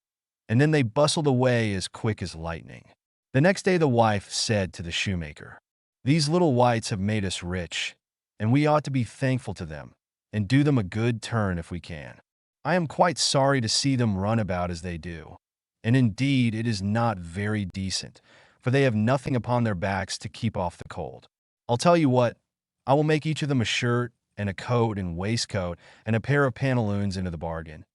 and then they bustled away as quick as lightning. The next day the wife said to the shoemaker, "These little wights have made us rich, and we ought to be thankful to them, and do them a good turn if we can. I am quite sorry to see them run about as they do, and indeed it is not very decent, for they have nothing upon their backs to keep off the cold. I'll tell you what, I will make each of them a shirt and a coat and waistcoat and a pair of pantaloons into the bargain.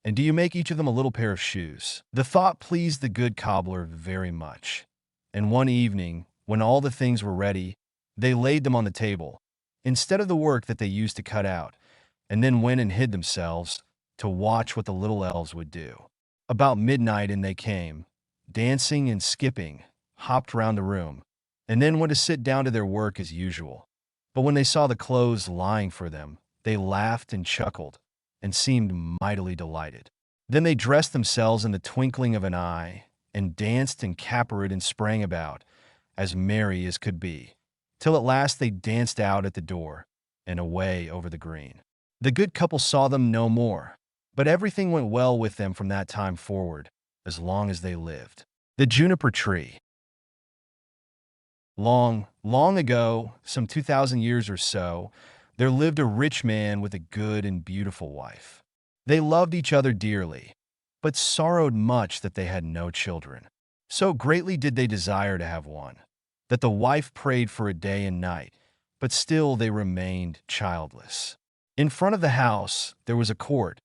And do you make each of them a little pair of shoes?" The thought pleased the good cobbler very much. And one evening, when all the things were ready, they laid them on the table, instead of the work that they used to cut out, and then went and hid themselves to watch what the little elves would do. About midnight in they came, dancing and skipping, hopped round the room, and then went to sit down to their work as usual. But when they saw the clothes lying for them, they laughed and chuckled, and seemed mightily delighted. Then they dressed themselves in the twinkling of an eye, and danced and capered and sprang about, as merry as could be, till at last they danced out at the door, and away over the green. The good couple saw them no more, but everything went well with them from that time forward, as long as they lived. The Juniper-Tree. Long, long ago, some 2,000 years or so, there lived a rich man with a good and beautiful wife. They loved each other dearly, but sorrowed much that they had no children. So greatly did they desire to have one, that the wife prayed for it day and night, but still they remained childless. In front of the house there was a court,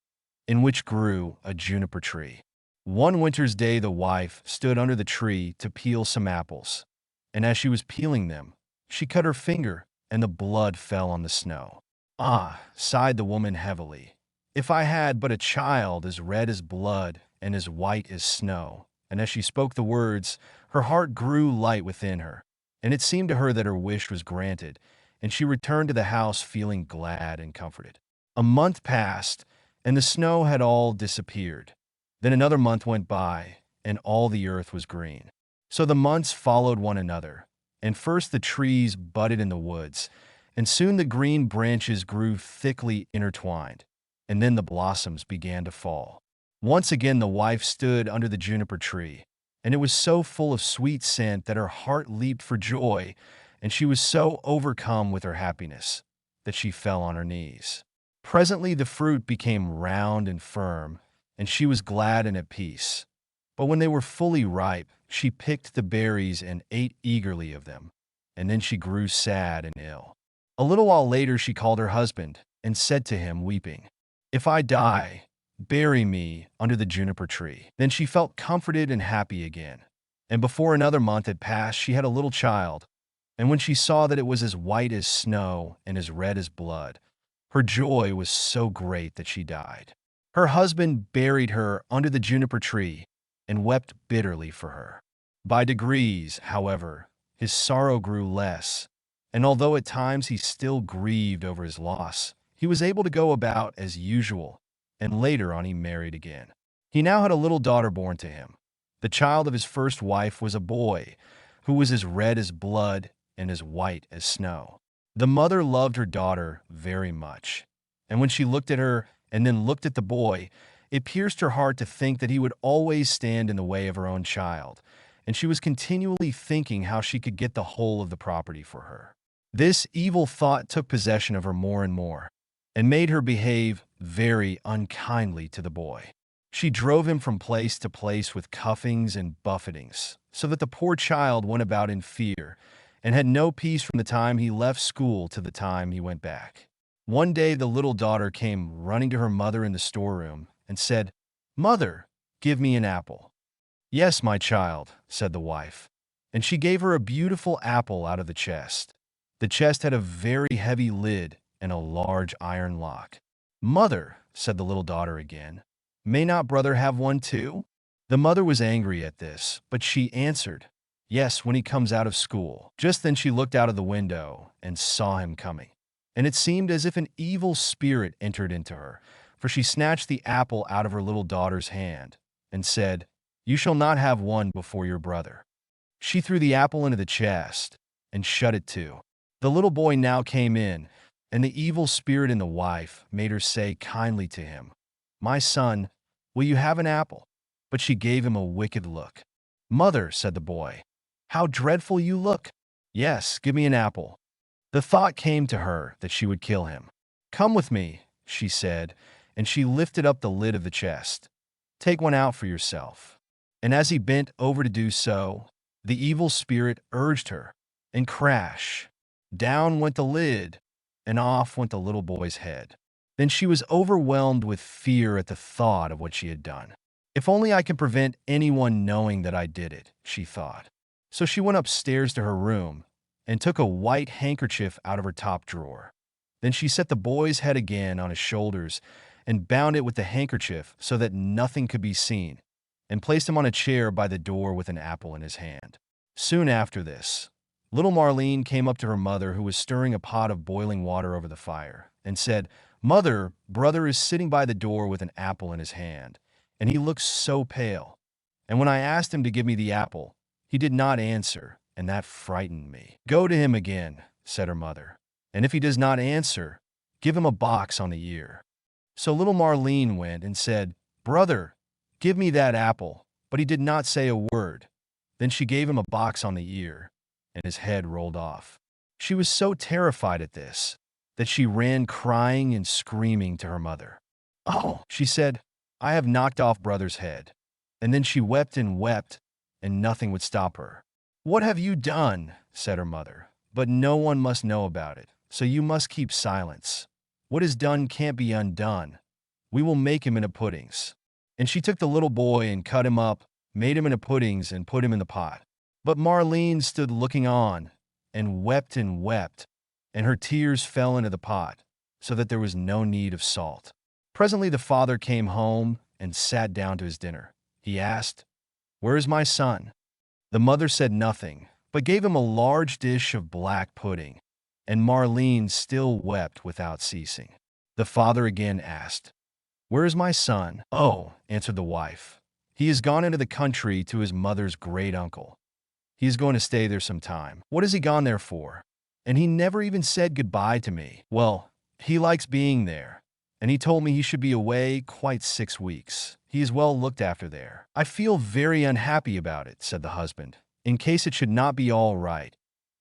in which grew a juniper-tree. One winter's day the wife stood under the tree to peel some apples, and as she was peeling them, she cut her finger, and the blood fell on the snow. "Ah," sighed the woman heavily, "if I had but a child as red as blood and as white as snow." And as she spoke the words, her heart grew light within her, and it seemed to her that her wish was granted, and she returned to the house feeling glad and comforted. A month passed, and the snow had all disappeared. Then another month went by, and all the earth was green. So the months followed one another, and first the trees budded in the woods, and soon the green branches grew thickly intertwined, and then the blossoms began to fall. Once again the wife stood under the juniper-tree, and it was so full of sweet scent that her heart leaped for joy, and she was so overcome with her happiness that she fell on her knees. Presently the fruit became round and firm, and she was glad and at peace. But when they were fully ripe, she picked the berries and ate eagerly of them, and then she grew sad and ill. A little while later she called her husband, and said to him, weeping, "If I die, bury me under the juniper-tree." Then she felt comforted and happy again, and before another month had passed she had a little child, and when she saw that it was as white as snow and as red as blood, her joy was so great that she died. Her husband buried her under the juniper-tree, and wept bitterly for her. By degrees, however, his sorrow grew less, and although at times he still grieved over his loss, he was able to go about as usual, and later on he married again. He now had a little daughter born to him. The child of his first wife was a boy, who was as red as blood and as white as snow. The mother loved her daughter very much, and when she looked at her and then looked at the boy, it pierced her heart to think that he would always stand in the way of her own child, and she was continually thinking how she could get the whole of the property for her. This evil thought took possession of her more and more, and made her behave very unkindly to the boy. She drove him from place to place with cuffings and buffetings, so that the poor child went about in fear, and had no peace from the time he left school to the time he went back. One day the little daughter came running to her mother in the storeroom, and said, "Mother, give me an apple." "Yes, my child," said the wife, and she gave her a beautiful apple out of the chest. The chest had a very heavy lid and a large iron lock. "Mother," said the little daughter again, "may not brother have one too?" The mother was angry at this, but she answered, "Yes, when he comes out of school." Just then she looked out of the window and saw him coming, and it seemed as if an evil spirit entered into her, for she snatched the apple out of her little daughter's hand, and said, "You shall not have one before your brother." She threw the apple into the chest, and shut it to. The little boy now came in, and the evil spirit in the wife made her say kindly to him, "My son, will you have an apple?" But she gave him a wicked look. "Mother," said the boy, "how dreadful you look." "Yes, give me an apple." The thought came to her that she would kill him. "Come with me," she said, and she lifted up the lid of the chest. "Take one out for yourself." And as he bent over to do so, the evil spirit urged her, and crash! Down went the lid, and off went the little boy's head. Then she was overwhelmed with fear at the thought of what she had done. "If only I can prevent anyone knowing that I did it," she thought. So she went upstairs to her room and took a white handkerchief out of her top drawer. Then she set the boy's head again on his shoulders and bound it with the handkerchief so that nothing could be seen, and placed him on a chair by the door with an apple in his hand. Soon after this, little Marlene came up to her mother, who was stirring a pot of boiling water over the fire, and said, "Mother, brother is sitting by the door with an apple in his hand, and he looks so pale. And when I asked him to give me the apple, he did not answer, and that frightened me." "Go to him again," said her mother, "and if he does not answer, give him a box on the ear." So little Marlene went and said, "Brother, give me that apple," but he did not say a word. Then she gave him a box on the ear, and his head rolled off. She was so terrified at this that she ran crying and screaming to her mother. "Oh," she said, "I have knocked off brother's head." And then she wept, and nothing would stop her. "What have you done?" said her mother. "But no one must know about it, so you must keep silence. What is done can't be undone. We will make him into puddings." And she took the little boy and cut him up, made him into puddings, and put him in the pot. But Marlene stood looking on, and wept, and her tears fell into the pot, so that there was no need of salt. Presently the father came home and sat down to his dinner. He asked, "Where is my son?" The mother said nothing, but gave him a large dish of black pudding, and Marlene still wept without ceasing. The father again asked, "Where is my son?" "Oh," answered the wife, "he has gone into the country to his mother's great uncle. He is going to stay there some time." "What has he gone there for? And he never even said goodbye to me." "Well, he likes being there, and he told me he should be away quite 6 weeks. He is well looked after there." "I feel very unhappy about it," said the husband, "in case it should not be all right,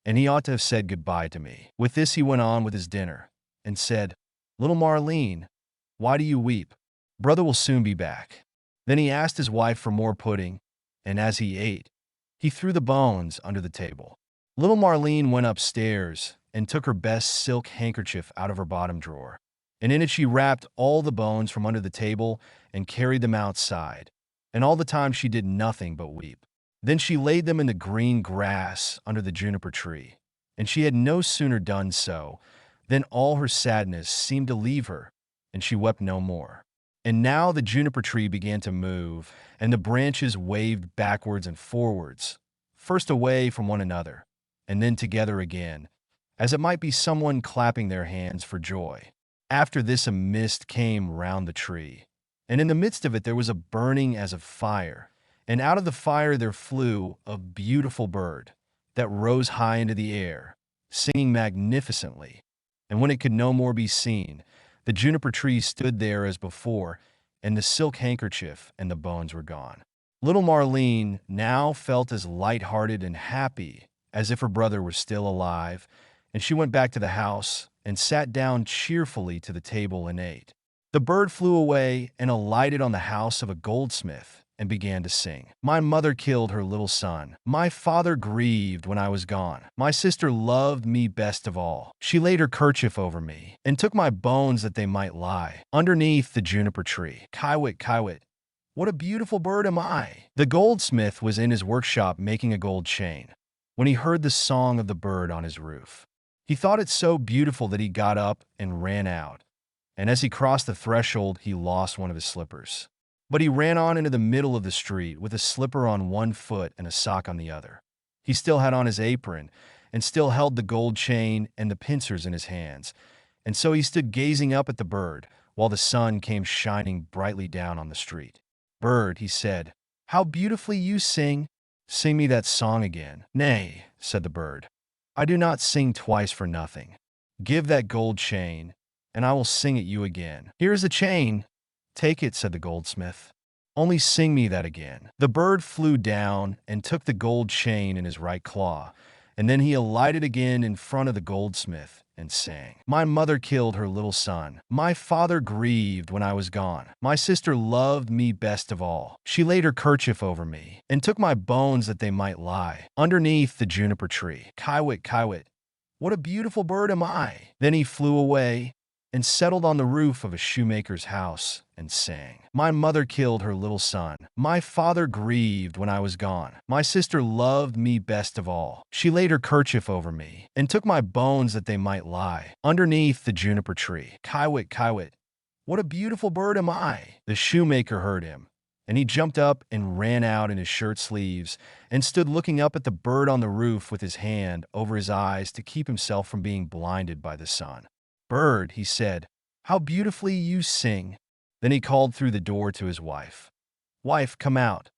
and he ought to have said goodbye to me." With this he went on with his dinner, and said, "Little Marlene, why do you weep? Brother will soon be back." Then he asked his wife for more pudding, and as he ate, he threw the bones under the table. Little Marlene went upstairs and took her best silk handkerchief out of her bottom drawer, and in it she wrapped all the bones from under the table and carried them outside, and all the time she did nothing but weep. Then she laid them in the green grass under the juniper-tree, and she had no sooner done so than all her sadness seemed to leave her, and she wept no more. And now the juniper-tree began to move, and the branches waved backwards and forwards, first away from one another, and then together again, as it might be someone clapping their hands for joy. After this a mist came round the tree, and in the midst of it there was a burning as of fire, and out of the fire there flew a beautiful bird that rose high into the air, singing magnificently. And when it could no more be seen, the juniper-tree stood there as before, and the silk handkerchief and the bones were gone. Little Marlene now felt as light-hearted and happy as if her brother were still alive, and she went back to the house and sat down cheerfully to the table and ate. The bird flew away and alighted on the house of a goldsmith and began to sing. "My mother killed her little son. My father grieved when I was gone. My sister loved me best of all. She laid her kerchief over me and took my bones that they might lie underneath the juniper-tree. Kiwit, kiwit, what a beautiful bird am I!" The goldsmith was in his workshop making a gold chain when he heard the song of the bird on his roof. He thought it so beautiful that he got up and ran out, and as he crossed the threshold he lost one of his slippers. But he ran on into the middle of the street with a slipper on one foot and a sock on the other. He still had on his apron and still held the gold chain and the pincers in his hands, and so he stood gazing up at the bird while the sun came shining brightly down on the street. "Bird," he said, "how beautifully you sing! Sing me that song again." "Nay," said the bird, I do not sing twice for nothing. Give that gold chain, and I will sing it you again. Here is the chain. Take it, said the goldsmith. Only sing me that again. The bird flew down and took the gold chain in his right claw, and then he alighted again in front of the goldsmith and sang. My mother killed her little son. My father grieved when I was gone. My sister loved me best of all. She laid her kerchief over me and took my bones that they might lie underneath the juniper tree. Kiwit, kiwit, what a beautiful bird am I! Then he flew away and settled on the roof of a shoemaker's house and sang. My mother killed her little son. My father grieved when I was gone. My sister loved me best of all. She laid her kerchief over me and took my bones that they might lie underneath the juniper tree. Kiwit, kiwit, what a beautiful bird am I! The shoemaker heard him, and he jumped up and ran out in his shirt sleeves and stood looking up at the bird on the roof with his hand over his eyes to keep himself from being blinded by the sun. Bird, he said, how beautifully you sing. Then he called through the door to his wife. Wife, come out.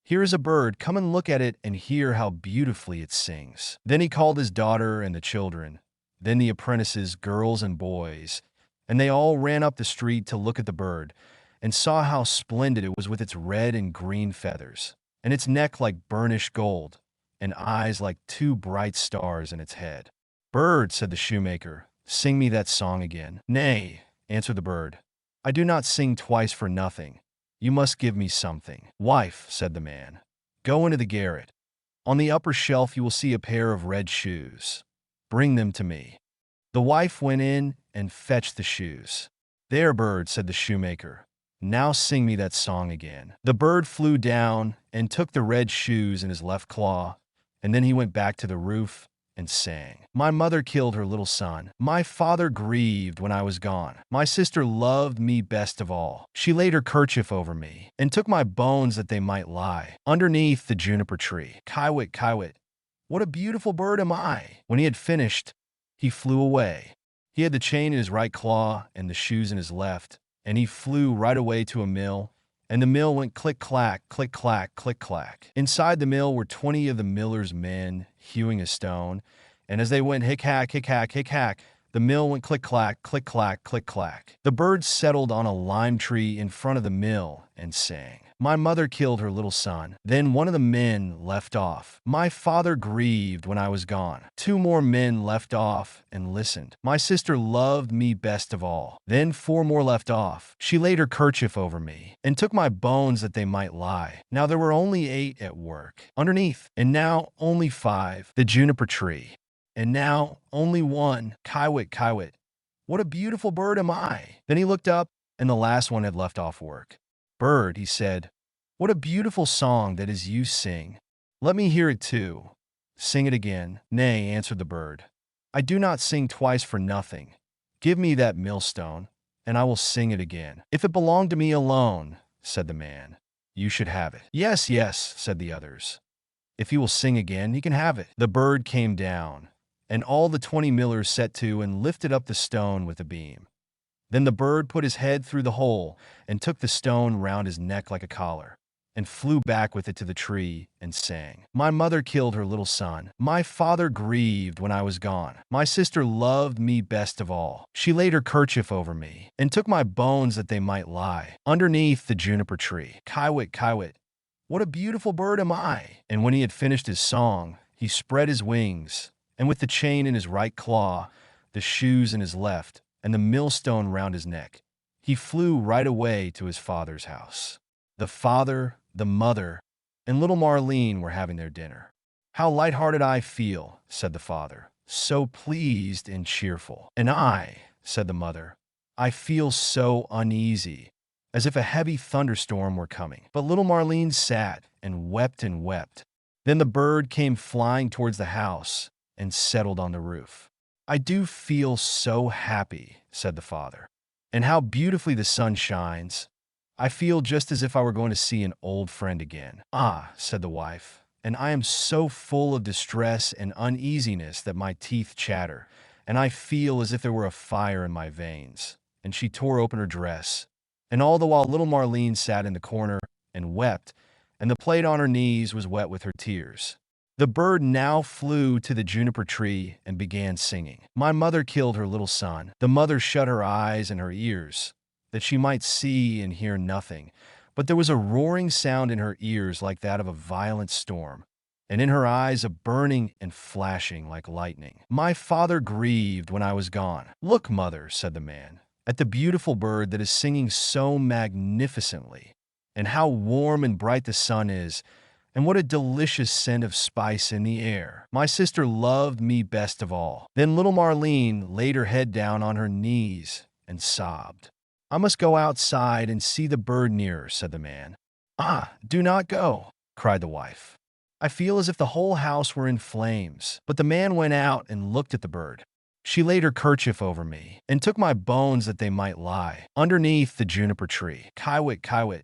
Here is a bird, come and look at it and hear how beautifully it sings. Then he called his daughter and the children, then the apprentices, girls and boys, and they all ran up the street to look at the bird and saw how splendid it was with its red and green feathers, and its neck like burnished gold, and eyes like two bright stars in its head. Bird, said the shoemaker, sing me that song again. Nay, answered the bird, I do not sing twice for nothing. You must give me something. Wife, said the man, go into the garret. On the upper shelf you will see a pair of red shoes. Bring them to me. The wife went in and fetched the shoes. There, bird, said the shoemaker, now sing me that song again. The bird flew down and took the red shoes in his left claw, and then he went back to the roof and sang. My mother killed her little son. My father grieved when I was gone. My sister loved me best of all. She laid her kerchief over me and took my bones that they might lie underneath the juniper tree. Kiwit, kiwit, what a beautiful bird am I! When he had finished, he flew away. He had the chain in his right claw and the shoes in his left, and he flew right away to a mill, and the mill went click-clack, click-clack, click-clack. Inside the mill were 20 of the miller's men hewing a stone, and as they went hick-hack, hick-hack, hick-hack, the mill went click-clack, click-clack, click-clack. The bird settled on a lime tree in front of the mill and sang. My mother killed her little son. Then one of the men left off. My father grieved when I was gone. 2 more men left off and listened. My sister loved me best of all. Then 4 more left off. She laid her kerchief over me and took my bones that they might lie. Now there were only 8 at work underneath, and now only 5, the juniper tree, and now only 1, kiwit, kiwit. What a beautiful bird am I! Then he looked up, and the last one had left off work. Bird, he said, what a beautiful song that is you sing. Let me hear it too. Sing it again. Nay, answered the bird, I do not sing twice for nothing. Give me that millstone, and I will sing it again. If it belonged to me alone, said the man, you should have it. Yes, yes, said the others. If he will sing again, he can have it. The bird came down, and all the 20 millers set to and lifted up the stone with a beam. Then the bird put his head through the hole and took the stone round his neck like a collar, and flew back with it to the tree and sang. My mother killed her little son. My father grieved when I was gone. My sister loved me best of all. She laid her kerchief over me and took my bones that they might lie underneath the juniper tree. Kiwit, kiwit, what a beautiful bird am I! And when he had finished his song, he spread his wings, and with the chain in his right claw, the shoes in his left, and the millstone round his neck, he flew right away to his father's house. The father, the mother, and little Marlene were having their dinner. How light-hearted I feel, said the father, so pleased and cheerful. And I, said the mother, I feel so uneasy, as if a heavy thunderstorm were coming. But little Marlene sat and wept and wept. Then the bird came flying towards the house and settled on the roof. I do feel so happy, said the father. And how beautifully the sun shines. I feel just as if I were going to see an old friend again. Ah, said the wife, and I am so full of distress and uneasiness that my teeth chatter, and I feel as if there were a fire in my veins. And she tore open her dress, and all the while little Marlene sat in the corner and wept, and the plate on her knees was wet with her tears. The bird now flew to the juniper tree and began singing. My mother killed her little son. The mother shut her eyes and her ears, that she might see and hear nothing. But there was a roaring sound in her ears like that of a violent storm, and in her eyes a burning and flashing like lightning. My father grieved when I was gone. Look, mother, said the man, at the beautiful bird that is singing so magnificently, and how warm and bright the sun is, and what a delicious scent of spice in the air. My sister loved me best of all. Then little Marlene laid her head down on her knees and sobbed. I must go outside and see the bird nearer, said the man. Ah, do not go, cried the wife. I feel as if the whole house were in flames. But the man went out and looked at the bird. She laid her kerchief over me and took my bones that they might lie underneath the juniper tree. Kiwit, kiwit,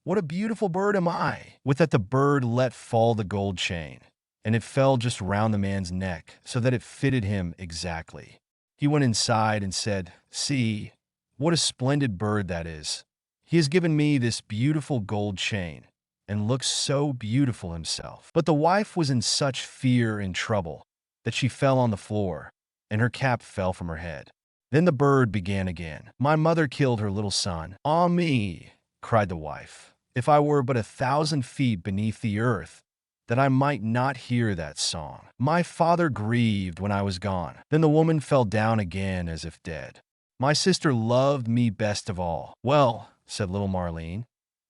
what a beautiful bird am I! With that the bird let fall the gold chain, and it fell just round the man's neck, so that it fitted him exactly. He went inside and said, See, what a splendid bird that is. He has given me this beautiful gold chain, and looks so beautiful himself. But the wife was in such fear and trouble that she fell on the floor, and her cap fell from her head. Then the bird began again. My mother killed her little son. Ah me, cried the wife, if I were but 1,000 feet beneath the earth, that I might not hear that song. My father grieved when I was gone. Then the woman fell down again as if dead. My sister loved me best of all. Well, said little Marlene,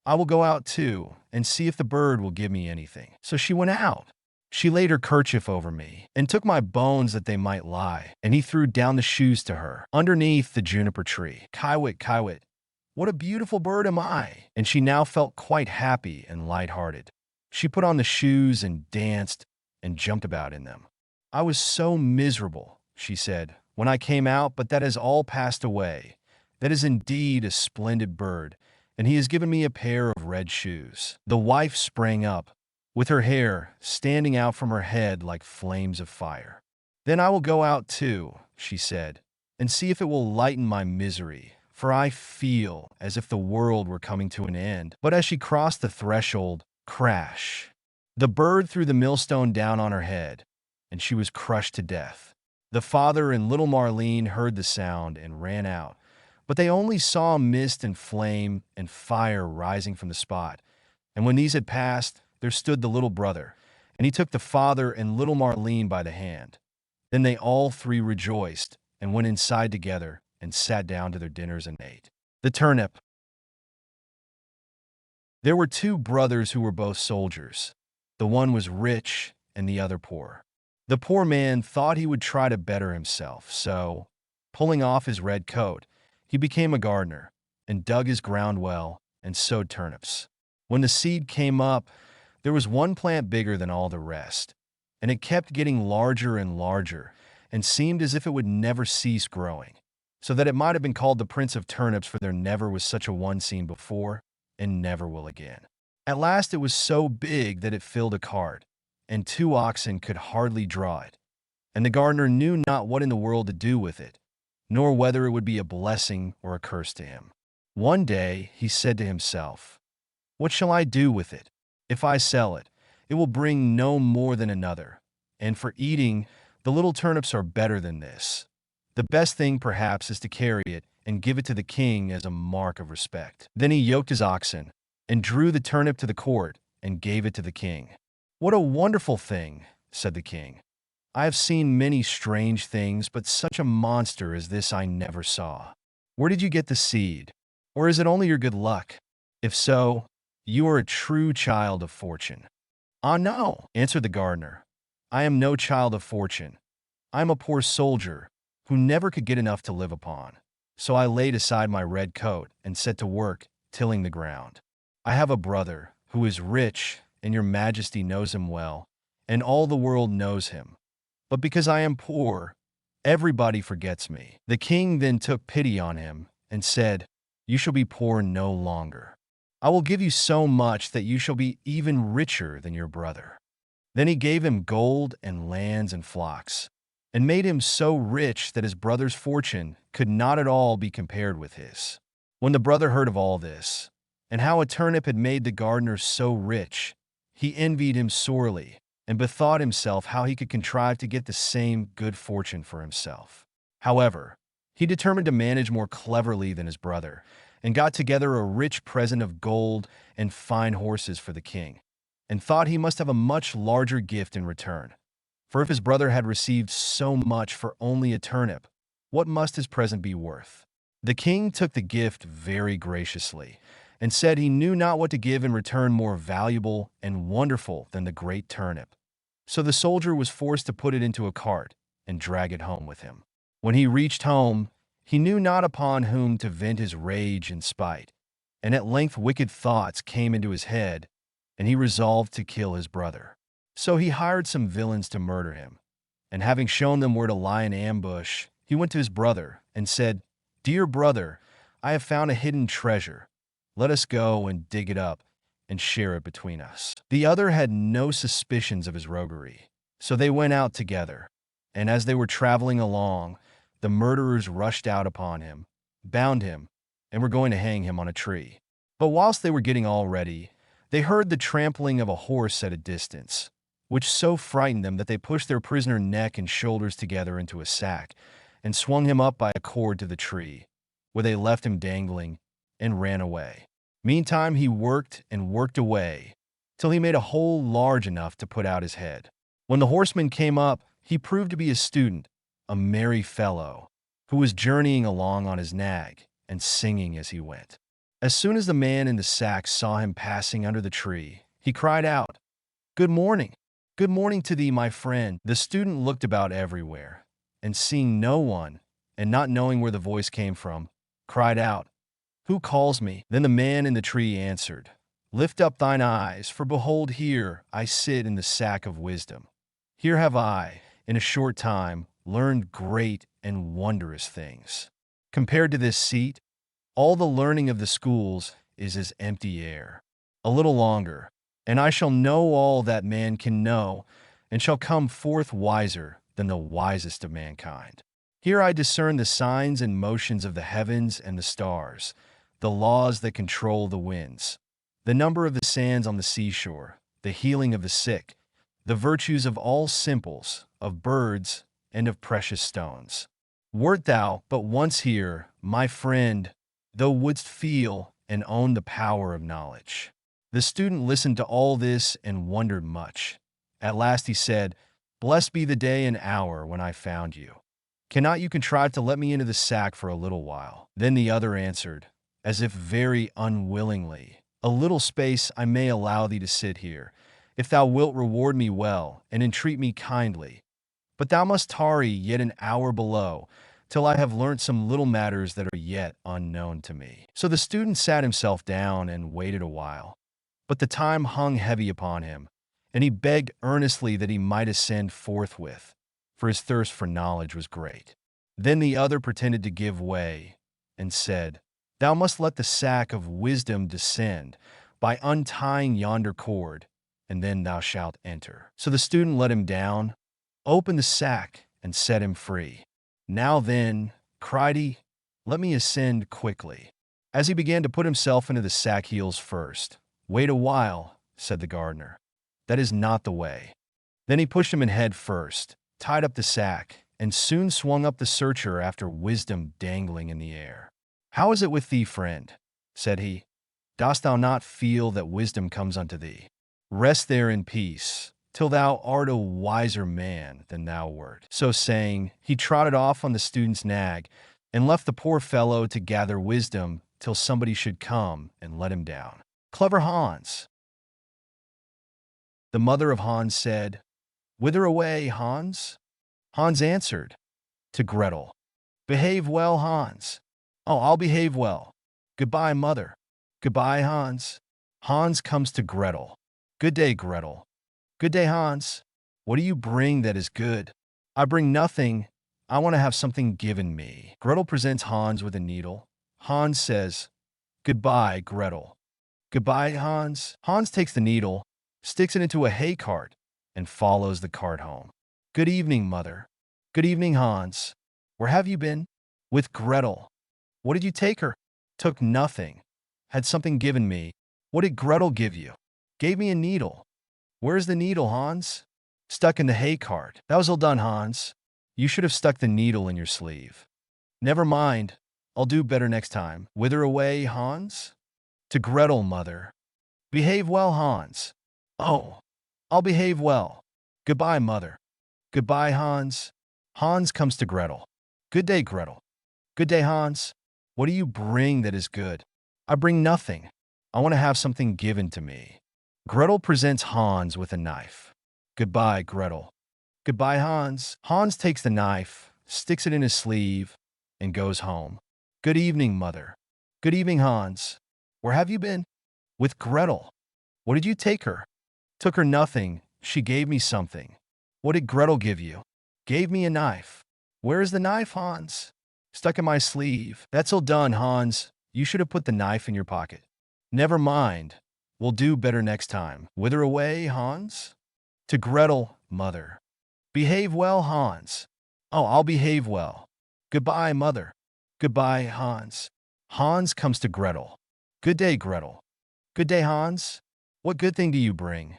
I will go out too, and see if the bird will give me anything. So she went out. She laid her kerchief over me, and took my bones that they might lie, and he threw down the shoes to her, underneath the juniper tree. Kiwit, kiwit, what a beautiful bird am I! And she now felt quite happy and light-hearted. She put on the shoes and danced and jumped about in them. I was so miserable, she said, when I came out, but that has all passed away. That is indeed a splendid bird, and he has given me a pair of red shoes. The wife sprang up, with her hair standing out from her head like flames of fire. Then I will go out too, she said, and see if it will lighten my misery, for I feel as if the world were coming to an end. But as she crossed the threshold, crash! The bird threw the millstone down on her head, and she was crushed to death. The father and little Marlene heard the sound and ran out, but they only saw mist and flame and fire rising from the spot. And when these had passed, there stood the little brother, and he took the father and little Marlene by the hand. Then they all three rejoiced and went inside together and sat down to their dinners and ate. The turnip. There were two brothers who were both soldiers. The one was rich and the other poor. The poor man thought he would try to better himself, so, pulling off his red coat, he became a gardener and dug his ground well and sowed turnips. When the seed came up, there was one plant bigger than all the rest, and it kept getting larger and larger and seemed as if it would never cease growing, so that it might have been called the Prince of Turnips, for there never was such a one seen before and never will again. At last it was so big that it filled a cart, and 2 oxen could hardly draw it, and the gardener knew not what in the world to do with it, nor whether it would be a blessing or a curse to him. One day he said to himself, What shall I do with it? If I sell it, it will bring no more than another, and for eating, the little turnips are better than this. The best thing, perhaps, is to carry it and give it to the king as a mark of respect. Then he yoked his oxen, and drew the turnip to the court, and gave it to the king. What a wonderful thing, said the king. I have seen many strange things, but such a monster as this I never saw. Where did you get the seed? Or is it only your good luck? If so, you are a true child of fortune. Ah, no, answered the gardener. I am no child of fortune. I am a poor soldier who never could get enough to live upon. So I laid aside my red coat and set to work tilling the ground. I have a brother who is rich, and your majesty knows him well, and all the world knows him. But because I am poor, everybody forgets me. The king then took pity on him and said, You shall be poor no longer. I will give you so much that you shall be even richer than your brother. Then he gave him gold and lands and flocks, and made him so rich that his brother's fortune could not at all be compared with his. When the brother heard of all this, and how a turnip had made the gardener so rich, he envied him sorely, and bethought himself how he could contrive to get the same good fortune for himself. However, he determined to manage more cleverly than his brother, and got together a rich present of gold and fine horses for the king, and thought he must have a much larger gift in return. For if his brother had received so much for only a turnip, what must his present be worth? The king took the gift very graciously, and said he knew not what to give in return more valuable and wonderful than the great turnip. So the soldier was forced to put it into a cart and drag it home with him. When he reached home, he knew not upon whom to vent his rage and spite, and at length wicked thoughts came into his head, and he resolved to kill his brother. So he hired some villains to murder him, and having shown them where to lie in ambush, he went to his brother and said, "Dear brother, I have found a hidden treasure. Let us go and dig it up and share it between us." The other had no suspicions of his roguery, so they went out together, and as they were traveling along, the murderers rushed out upon him, bound him, and were going to hang him on a tree. But whilst they were getting all ready, they heard the trampling of a horse at a distance, which so frightened them that they pushed their prisoner neck and shoulders together into a sack, and swung him up by a cord to the tree, where they left him dangling, and ran away. Meantime he worked and worked away, till he made a hole large enough to put out his head. When the horseman came up, he proved to be a student, a merry fellow, who was journeying along on his nag, and singing as he went. As soon as the man in the sack saw him passing under the tree, he cried out, "Good morning! Good morning to thee, my friend." The student looked about everywhere, and seeing no one, and not knowing where the voice came from, cried out, "Who calls me?" Then the man in the tree answered, "Lift up thine eyes, for behold here I sit in the sack of wisdom. Here have I, in a short time, learned great and wondrous things. Compared to this seat, all the learning of the schools is as empty air. A little longer, and I shall know all that man can know, and shall come forth wiser than the wisest of mankind. Here I discern the signs and motions of the heavens and the stars, the laws that control the winds, the number of the sands on the seashore, the healing of the sick, the virtues of all simples, of birds, and of precious stones. Wert thou but once here, my friend, thou wouldst feel and own the power of knowledge." The student listened to all this and wondered much. At last he said, "Blessed be the day and hour when I found you. Cannot you contrive to let me into the sack for a little while?" Then the other answered, as if very unwillingly, "A little space I may allow thee to sit here, if thou wilt reward me well and entreat me kindly. But thou must tarry yet an hour below, till I have learnt some little matters that are yet unknown to me." So the student sat himself down and waited a while. But the time hung heavy upon him, and he begged earnestly that he might ascend forthwith, for his thirst for knowledge was great. Then the other pretended to give way, and said, "Thou must let the sack of wisdom descend, by untying yonder cord, and then thou shalt enter." So the student let him down, opened the sack, and set him free. "Now then," cried he, "let me ascend quickly." As he began to put himself into the sack heels first, "Wait a while," said the gardener. "That is not the way." Then he pushed him in head first, tied up the sack, and soon swung up the searcher after wisdom dangling in the air. "How is it with thee, friend?" said he. "Dost thou not feel that wisdom comes unto thee? Rest there in peace, till thou art a wiser man than thou wert." So saying, he trotted off on the student's nag, and left the poor fellow to gather wisdom till somebody should come and let him down. Clever Hans. The mother of Hans said, "Whither away, Hans?" Hans answered, "To Gretel." "Behave well, Hans." "Oh, I'll behave well. Goodbye, mother." "Goodbye, Hans." Hans comes to Gretel. "Good day, Gretel." "Good day, Hans. What do you bring that is good?" "I bring nothing. I want to have something given me." Gretel presents Hans with a needle. Hans says, "Goodbye, Gretel." "Goodbye, Hans." Hans takes the needle, sticks it into a hay cart, and follows the cart home. "Good evening, mother." "Good evening, Hans. Where have you been?" "With Gretel." "What did you take her?" "Took nothing. Had something given me." "What did Gretel give you?" "Gave me a needle." "Where is the needle, Hans?" Stuck in the hay cart. That was all done, Hans. You should have stuck the needle in your sleeve. Never mind. I'll do better next time. Whither away, Hans? To Gretel, mother. Behave well, Hans. Oh, I'll behave well. Goodbye, mother. Goodbye, Hans. Hans comes to Gretel. Good day, Gretel. Good day, Hans. What do you bring that is good? I bring nothing. I want to have something given to me. Gretel presents Hans with a knife. Goodbye, Gretel. Goodbye, Hans. Hans takes the knife, sticks it in his sleeve, and goes home. Good evening, mother. Good evening, Hans. Where have you been? With Gretel. What did you take her? Took her nothing. She gave me something. What did Gretel give you? Gave me a knife. Where is the knife, Hans? Stuck in my sleeve. That's all done, Hans. You should have put the knife in your pocket. Never mind. We'll do better next time. Whither away, Hans? To Gretel, mother. Behave well, Hans. Oh, I'll behave well. Goodbye, mother. Goodbye, Hans. Hans comes to Gretel. Good day, Gretel. Good day, Hans. What good thing do you bring?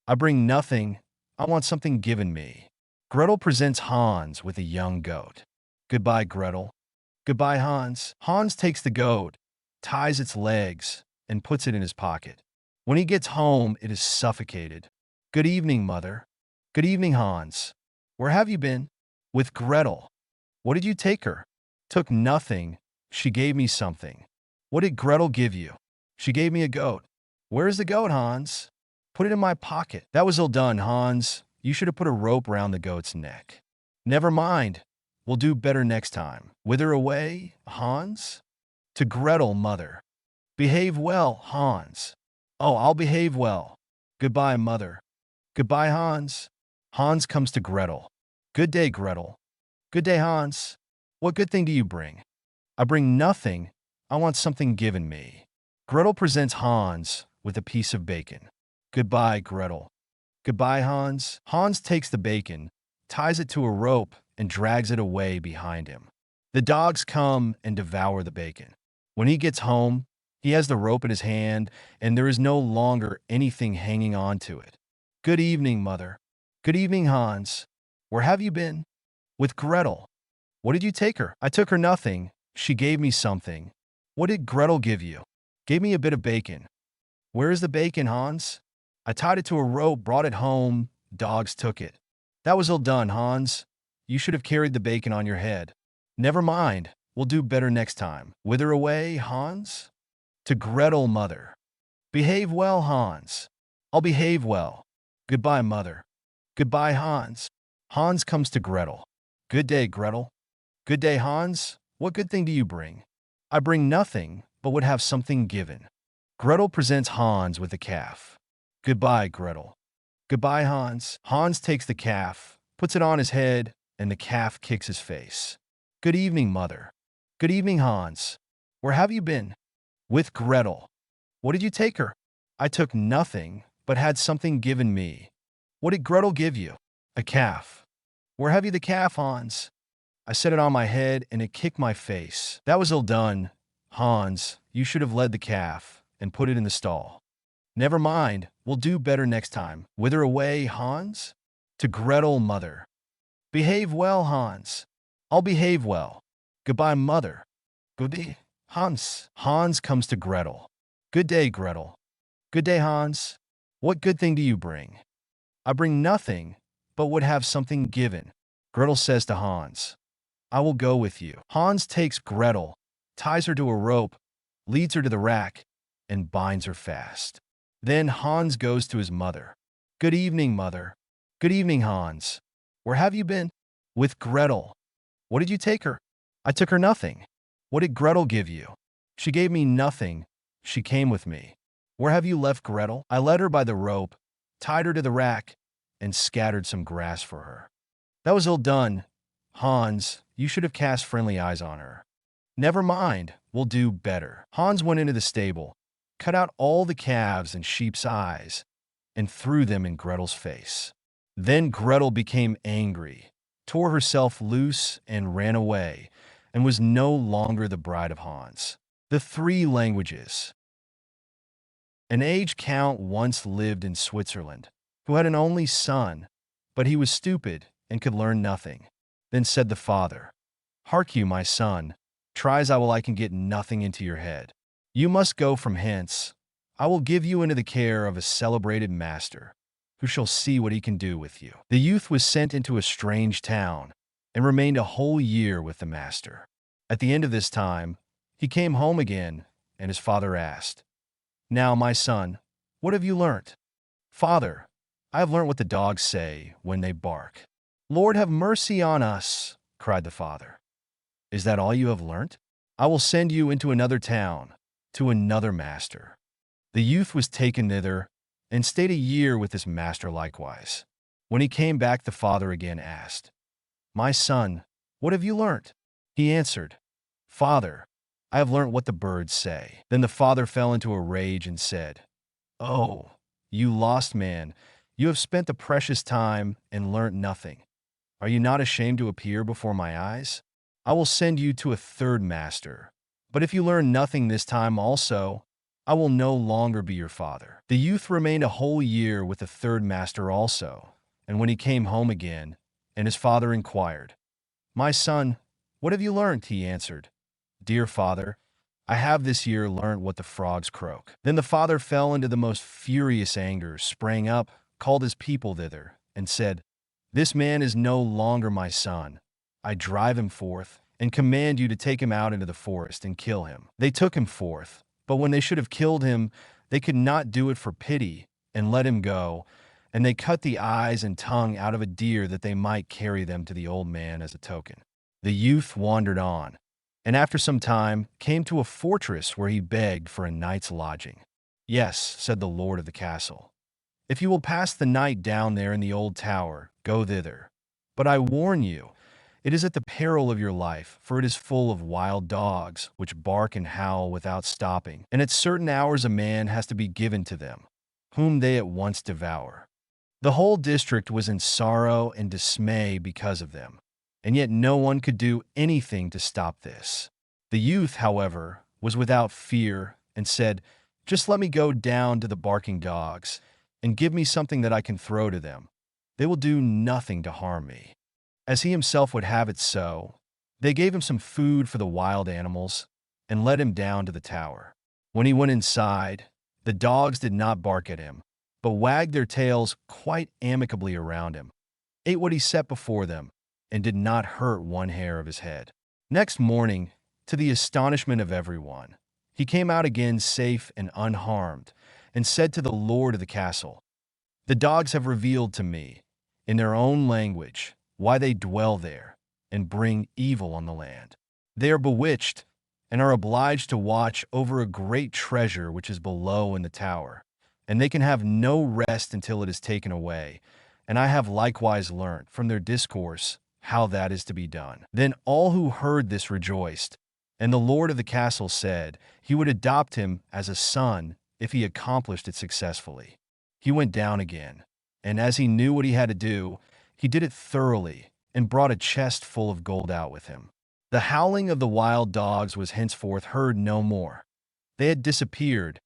I bring nothing. I want something given me. Gretel presents Hans with a young goat. Goodbye, Gretel. Goodbye, Hans. Hans takes the goat, ties its legs, and puts it in his pocket. When he gets home, it is suffocated. Good evening, mother. Good evening, Hans. Where have you been? With Gretel. What did you take her? Took nothing. She gave me something. What did Gretel give you? She gave me a goat. Where is the goat, Hans? Put it in my pocket. That was ill done, Hans. You should have put a rope round the goat's neck. Never mind. We'll do better next time. Whither away, Hans? To Gretel, mother. Behave well, Hans. Oh, I'll behave well. Goodbye, mother. Goodbye, Hans. Hans comes to Gretel. Good day, Gretel. Good day, Hans. What good thing do you bring? I bring nothing. I want something given me. Gretel presents Hans with a piece of bacon. Goodbye, Gretel. Goodbye, Hans. Hans takes the bacon, ties it to a rope, and drags it away behind him. The dogs come and devour the bacon. When he gets home, he has the rope in his hand, and there is no longer anything hanging on to it. Good evening, mother. Good evening, Hans. Where have you been? With Gretel. What did you take her? I took her nothing. She gave me something. What did Gretel give you? Gave me a bit of bacon. Where is the bacon, Hans? I tied it to a rope, brought it home. Dogs took it. That was ill done, Hans. You should have carried the bacon on your head. Never mind. We'll do better next time. Whither away, Hans? To Gretel, mother. Behave well, Hans. I'll behave well. Goodbye, mother. Goodbye, Hans. Hans comes to Gretel. Good day, Gretel. Good day, Hans. What good thing do you bring? I bring nothing, but would have something given. Gretel presents Hans with a calf. Goodbye, Gretel. Goodbye, Hans. Hans takes the calf, puts it on his head, and the calf kicks his face. Good evening, mother. Good evening, Hans. Where have you been? With Gretel. What did you take her? I took nothing, but had something given me. What did Gretel give you? A calf. Where have you the calf, Hans? I set it on my head, and it kicked my face. That was ill done. Hans, you should have led the calf and put it in the stall. Never mind, we'll do better next time. Whither away, Hans? To Gretel, mother. Behave well, Hans. I'll behave well. Goodbye, mother. Good day, Hans. Hans comes to Gretel. Good day, Gretel. Good day, Hans. What good thing do you bring? I bring nothing, but would have something given. Gretel says to Hans, I will go with you. Hans takes Gretel, ties her to a rope, leads her to the rack, and binds her fast. Then Hans goes to his mother. Good evening, mother. Good evening, Hans. Where have you been? With Gretel. What did you take her? I took her nothing. What did Gretel give you? She gave me nothing. She came with me. Where have you left Gretel? I led her by the rope, tied her to the rack, and scattered some grass for her. That was ill done. Hans, you should have cast friendly eyes on her. Never mind, we'll do better. Hans went into the stable, cut out all the calves and sheep's eyes, and threw them in Gretel's face. Then Gretel became angry, tore herself loose, and ran away, and was no longer the bride of Hans. The Three Languages. An aged count once lived in Switzerland, who had an only son, But he was stupid and could learn nothing. Then said the father, "Hark you, my son, try as I can get nothing into your head. You must go from hence. I will give you into the care of a celebrated master, who shall see what he can do with you." The youth was sent into a strange town and remained a whole year with the master. At the end of this time, he came home again, and his father asked, "Now, my son, what have you learnt?" "Father, I have learnt what the dogs say when they bark." "Lord, have mercy on us," cried the father. "Is that all you have learnt? I will send you into another town, to another master." The youth was taken thither, and stayed a year with his master likewise. When he came back, the father again asked, "My son, what have you learnt?" He answered, "Father, I have learnt what the birds say." Then the father fell into a rage and said, "Oh, you lost man, you have spent the precious time and learnt nothing. Are you not ashamed to appear before my eyes? I will send you to a third master, but if you learn nothing this time also, I will no longer be your father." The youth remained a whole year with the third master also, and when he came home again, and his father inquired, "My son, what have you learnt?" he answered, "Dear father, I have this year learnt what the frogs croak." Then the father fell into the most furious anger, sprang up, called his people thither, and said, "This man is no longer my son. I drive him forth, and command you to take him out into the forest and kill him." They took him forth, but when they should have killed him, they could not do it for pity, and let him go, and they cut the eyes and tongue out of a deer that they might carry them to the old man as a token. The youth wandered on, and after some time came to a fortress where he begged for a night's lodging. "Yes," said the lord of the castle, "if you will pass the night down there in the old tower, go thither. But I warn you, it is at the peril of your life, for it is full of wild dogs, which bark and howl without stopping, and at certain hours a man has to be given to them, whom they at once devour." The whole district was in sorrow and dismay because of them, and yet no one could do anything to stop this. The youth, however, was without fear, and said, "Just let me go down to the barking dogs, and give me something that I can throw to them. They will do nothing to harm me." As he himself would have it so, they gave him some food for the wild animals, and led him down to the tower. When he went inside, the dogs did not bark at him, but wagged their tails quite amicably around him, ate what he set before them, and did not hurt one hair of his head. Next morning, to the astonishment of everyone, he came out again safe and unharmed, and said to the lord of the castle, "The dogs have revealed to me, in their own language, why they dwell there, and bring evil on the land. They are bewitched, and are obliged to watch over a great treasure which is below in the tower, and they can have no rest until it is taken away, and I have likewise learnt from their discourse how that is to be done." Then all who heard this rejoiced, and the lord of the castle said he would adopt him as a son if he accomplished it successfully. He went down again, and as he knew what he had to do, he did it thoroughly, and brought a chest full of gold out with him. The howling of the wild dogs was henceforth heard no more. They had disappeared,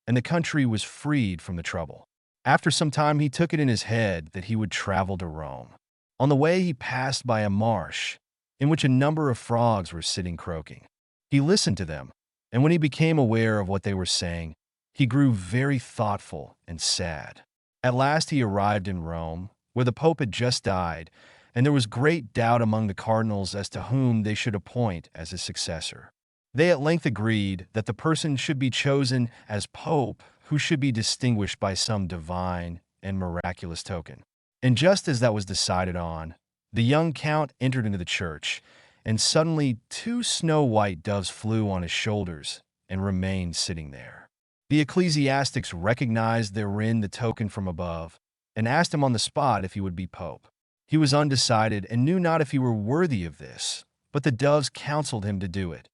and the country was freed from the trouble. After some time he took it in his head that he would travel to Rome. On the way he passed by a marsh, in which a number of frogs were sitting croaking. He listened to them, and when he became aware of what they were saying, he grew very thoughtful and sad. At last he arrived in Rome, where the Pope had just died, and there was great doubt among the cardinals as to whom they should appoint as his successor. They at length agreed that the person should be chosen as Pope who should be distinguished by some divine and miraculous token. And just as that was decided on, the young count entered into the church, and suddenly 2 snow-white doves flew on his shoulders and remained sitting there. The ecclesiastics recognized therein the token from above, and asked him on the spot if he would be pope. He was undecided and knew not if he were worthy of this, but the doves counseled him to do it,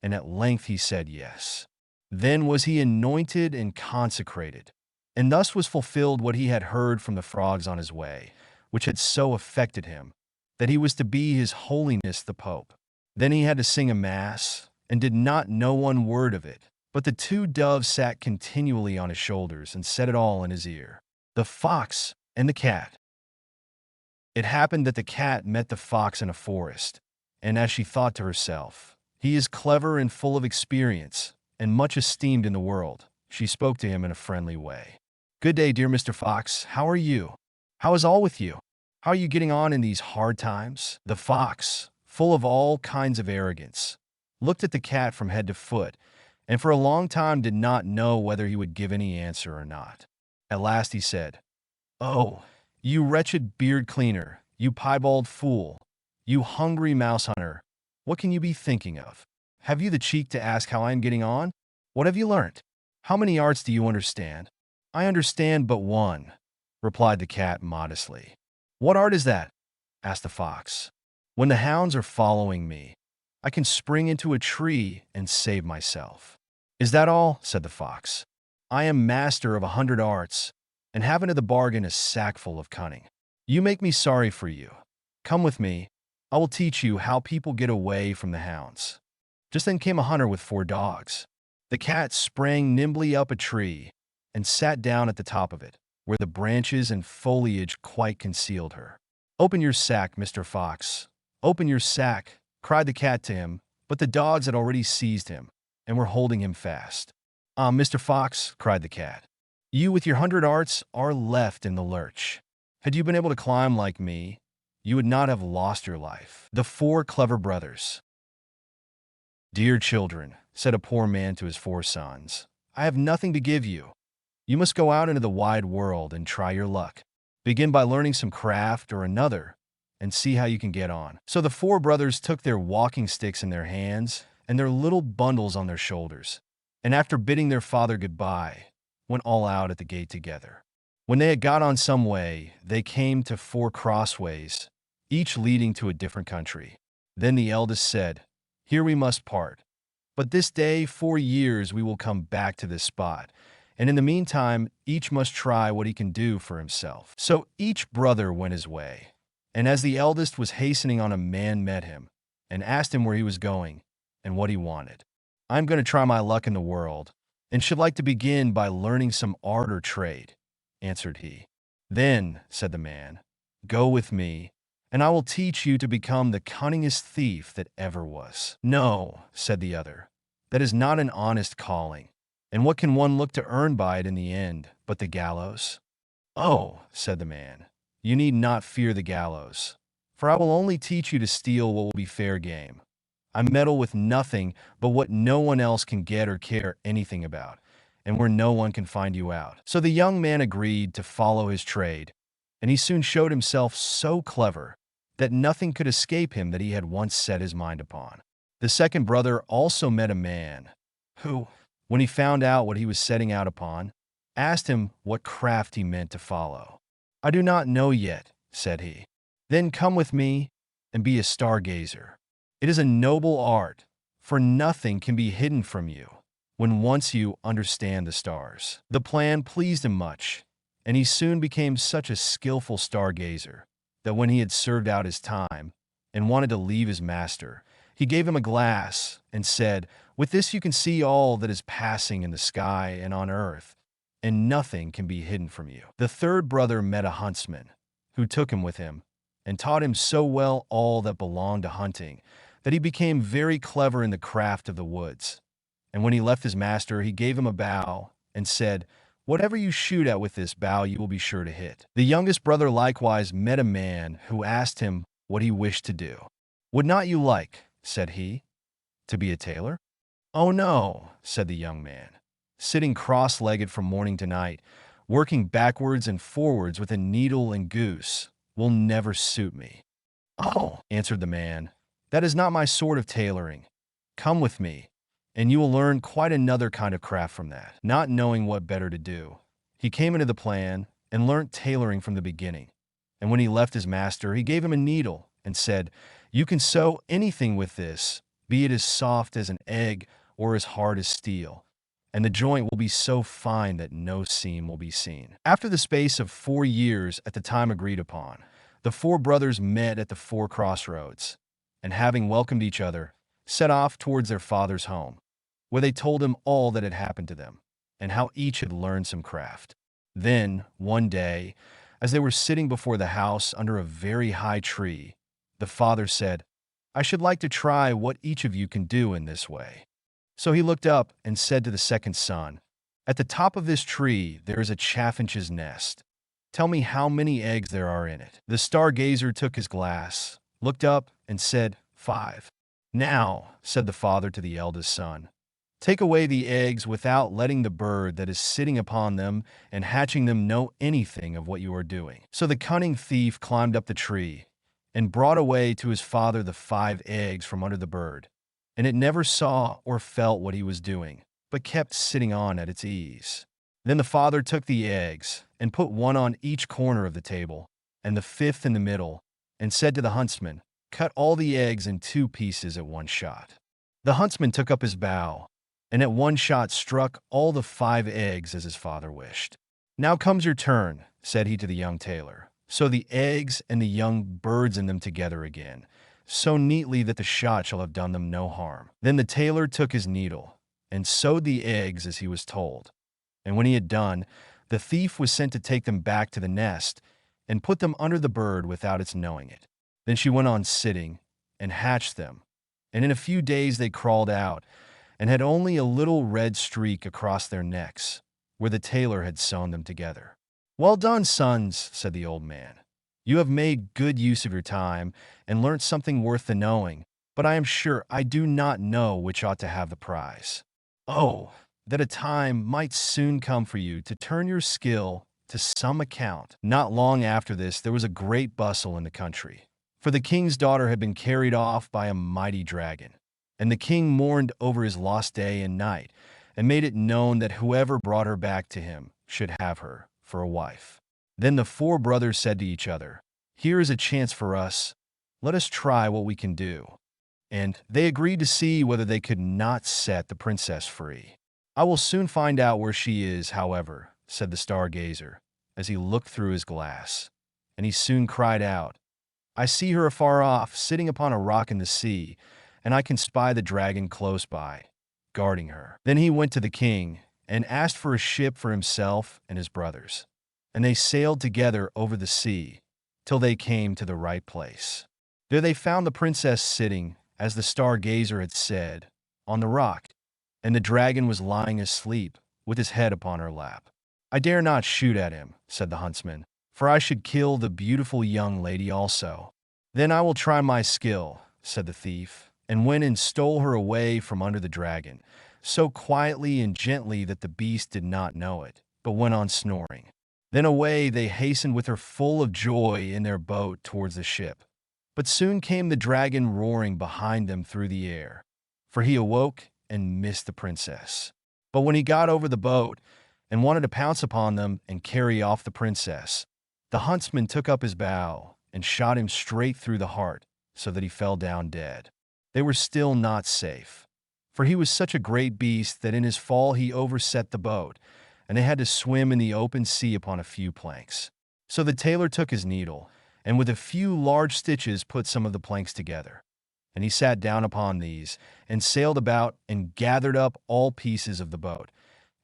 and at length he said yes. Then was he anointed and consecrated, and thus was fulfilled what he had heard from the frogs on his way, which had so affected him, that he was to be his holiness the Pope. Then he had to sing a mass, and did not know one word of it, but the 2 doves sat continually on his shoulders and said it all in his ear. The Fox and the Cat. It happened that the cat met the fox in a forest, and as she thought to herself, "He is clever and full of experience, and much esteemed in the world," she spoke to him in a friendly way. "Good day, dear Mr. Fox. How are you? How is all with you? How are you getting on in these hard times?" The fox, full of all kinds of arrogance, looked at the cat from head to foot, and for a long time did not know whether he would give any answer or not. At last he said, "Oh, you wretched beard cleaner, you piebald fool, you hungry mouse hunter, what can you be thinking of? Have you the cheek to ask how I am getting on? What have you learnt? How many arts do you understand?" "I understand but one," replied the cat modestly. "What art is that?" asked the fox. "When the hounds are following me, I can spring into a tree and save myself." "Is that all?" said the fox. "I am master of 100 arts, and have into the bargain a sackful of cunning. You make me sorry for you. Come with me. I will teach you how people get away from the hounds." Just then came a hunter with 4 dogs. The cat sprang nimbly up a tree and sat down at the top of it, where the branches and foliage quite concealed her. "Open your sack, Mr. Fox. Open your sack," cried the cat to him, but the dogs had already seized him and were holding him fast. "Ah, Mr. Fox," cried the cat, "you with your 100 arts are left in the lurch. Had you been able to climb like me, you would not have lost your life." The 4 clever brothers. "Dear children," said a poor man to his 4 sons, "I have nothing to give you. You must go out into the wide world and try your luck. Begin by learning some craft or another, and see how you can get on." So the 4 brothers took their walking sticks in their hands and their little bundles on their shoulders, and after bidding their father goodbye, went all out at the gate together. When they had got on some way, they came to 4 crossways, each leading to a different country. Then the eldest said, "Here we must part, but this day 4 years we will come back to this spot, and in the meantime each must try what he can do for himself." So each brother went his way, and as the eldest was hastening on, a man met him and asked him where he was going and what he wanted. "I'm going to try my luck in the world, and should like to begin by learning some art or trade," answered he. "Then," said the man, "go with me, and I will teach you to become the cunningest thief that ever was." "No," said the other, "that is not an honest calling, and what can one look to earn by it in the end but the gallows?" "Oh," said the man, "you need not fear the gallows, for I will only teach you to steal what will be fair game. I meddle with nothing but what no one else can get or care anything about, and where no one can find you out." So the young man agreed to follow his trade, and he soon showed himself so clever that nothing could escape him that he had once set his mind upon. The second brother also met a man who, when he found out what he was setting out upon, asked him what craft he meant to follow. "I do not know yet," said he. "Then come with me and be a stargazer. It is a noble art, for nothing can be hidden from you when once you understand the stars." The plan pleased him much, and he soon became such a skillful stargazer that when he had served out his time and wanted to leave his master, he gave him a glass and said, "With this you can see all that is passing in the sky and on earth, and nothing can be hidden from you." The third brother met a huntsman, who took him with him and taught him so well all that belonged to hunting that he became very clever in the craft of the woods. And when he left his master, he gave him a bow and said, "Whatever you shoot at with this bow, you will be sure to hit." The youngest brother likewise met a man who asked him what he wished to do. "Would not you like," said he, "to be a tailor?" "Oh no," said the young man, "sitting cross-legged from morning to night, working backwards and forwards with a needle and goose, will never suit me." "Oh," answered the man, "that is not my sort of tailoring. Come with me, and you will learn quite another kind of craft from that." Not knowing what better to do, he came into the plan and learnt tailoring from the beginning. And when he left his master, he gave him a needle and said, "You can sew anything with this, be it as soft as an egg or as hard as steel, and the joint will be so fine that no seam will be seen." After the space of 4 years at the time agreed upon, the 4 brothers met at the 4 crossroads, and having welcomed each other, set off towards their father's home, where they told him all that had happened to them, and how each had learned some craft. Then, one day, As they were sitting before the house under a very high tree, the father said, "I should like to try what each of you can do in this way." So he looked up and said to the second son, "At the top of this tree there is a chaffinch's nest. Tell me how many eggs there are in it." The stargazer took his glass, looked up, and said, "5." "Now," said the father to the eldest son, "take away the eggs without letting the bird that is sitting upon them and hatching them know anything of what you are doing." So the cunning thief climbed up the tree and brought away to his father the 5 eggs from under the bird, and it never saw or felt what he was doing, but kept sitting on at its ease. Then the father took the eggs and put one on each corner of the table, and the 5th in the middle, and said to the huntsman, "Cut all the eggs in 2 pieces at one shot." The huntsman took up his bow, and at one shot struck all the 5 eggs as his father wished. "Now comes your turn," said he to the young tailor. "Sew the eggs and the young birds in them together again, so neatly that the shot shall have done them no harm." Then the tailor took his needle and sewed the eggs as he was told. And when he had done, the thief was sent to take them back to the nest and put them under the bird without its knowing it. Then she went on sitting and hatched them, and in a few days they crawled out and had only a little red streak across their necks, where the tailor had sewn them together. "Well done, sons," said the old man. "You have made good use of your time and learnt something worth the knowing, but I am sure I do not know which ought to have the prize. Oh, that a time might soon come for you to turn your skill to some account." Not long after this there was a great bustle in the country, for the king's daughter had been carried off by a mighty dragon, and the king mourned over his lost day and night, and made it known that whoever brought her back to him should have her for a wife. Then the 4 brothers said to each other, "Here is a chance for us. Let us try what we can do." And they agreed to see whether they could not set the princess free. "I will soon find out where she is, however," said the stargazer, as he looked through his glass. And he soon cried out, "I see her afar off, sitting upon a rock in the sea, and I can spy the dragon close by, guarding her." Then he went to the king and asked for a ship for himself and his brothers, and they sailed together over the sea till they came to the right place. There they found the princess sitting, as the stargazer had said, on the rock, and the dragon was lying asleep with his head upon her lap. "I dare not shoot at him," said the huntsman, "for I should kill the beautiful young lady also." "Then I will try my skill," said the thief, and went and stole her away from under the dragon, so quietly and gently that the beast did not know it, but went on snoring. Then away they hastened with her full of joy in their boat towards the ship. But soon came the dragon roaring behind them through the air, for he awoke and missed the princess. But when he got over the boat and wanted to pounce upon them and carry off the princess, the huntsman took up his bow and shot him straight through the heart, so that he fell down dead. They were still not safe, for he was such a great beast that in his fall he overset the boat, and they had to swim in the open sea upon a few planks. So the tailor took his needle, and with a few large stitches put some of the planks together. And he sat down upon these, and sailed about, and gathered up all pieces of the boat,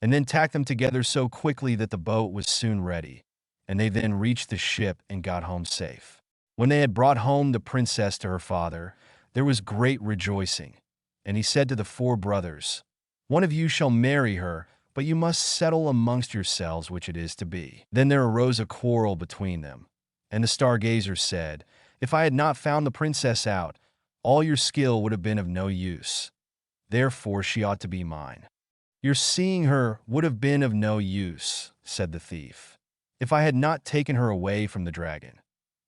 and then tacked them together so quickly that the boat was soon ready, and they then reached the ship and got home safe. When they had brought home the princess to her father, there was great rejoicing, and he said to the 4 brothers, "One of you shall marry her, but you must settle amongst yourselves which it is to be." Then there arose a quarrel between them, and the stargazer said, "If I had not found the princess out, all your skill would have been of no use. Therefore she ought to be mine." "Your seeing her would have been of no use," said the thief, "if I had not taken her away from the dragon.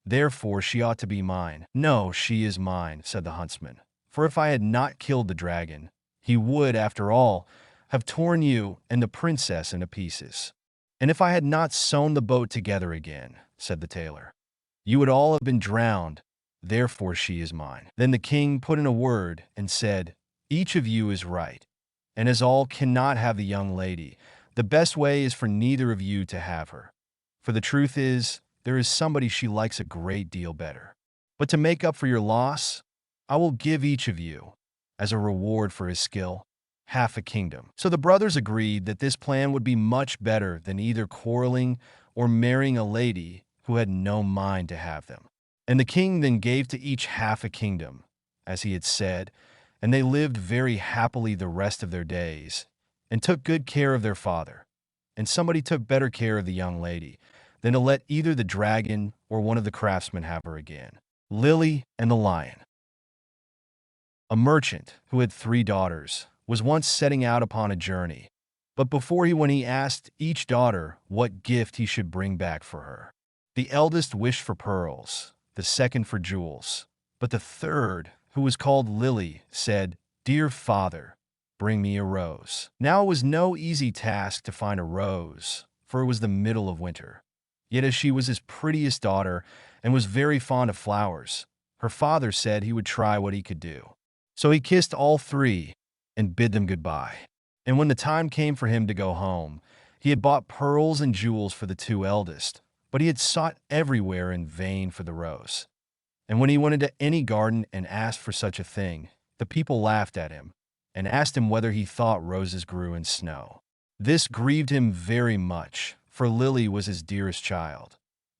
Therefore she ought to be mine." "No, she is mine," said the huntsman, "for if I had not killed the dragon, he would, after all, have torn you and the princess into pieces. And if I had not sewn the boat together again," said the tailor, "you would all have been drowned. Therefore she is mine." Then the king put in a word and said, "Each of you is right, and as all cannot have the young lady, the best way is for neither of you to have her. For the truth is, there is somebody she likes a great deal better. But to make up for your loss, I will give each of you, as a reward for his skill, half a kingdom." So the brothers agreed that this plan would be much better than either quarreling or marrying a lady who had no mind to have them. And the king then gave to each half a kingdom, as he had said, and they lived very happily the rest of their days, and took good care of their father. And somebody took better care of the young lady than to let either the dragon or one of the craftsmen have her again. Lily and the Lion. A merchant, who had 3 daughters, was once setting out upon a journey, but before he went he asked each daughter what gift he should bring back for her. The eldest wished for pearls, the second for jewels, but the third, who was called Lily, said, "Dear father, bring me a rose." Now it was no easy task to find a rose, for it was the middle of winter. Yet as she was his prettiest daughter and was very fond of flowers, her father said he would try what he could do. So he kissed all 3 and bid them goodbye. And when the time came for him to go home, he had bought pearls and jewels for the 2 eldest, but he had sought everywhere in vain for the rose. And when he went into any garden and asked for such a thing, the people laughed at him and asked him whether he thought roses grew in snow. This grieved him very much, for Lily was his dearest child.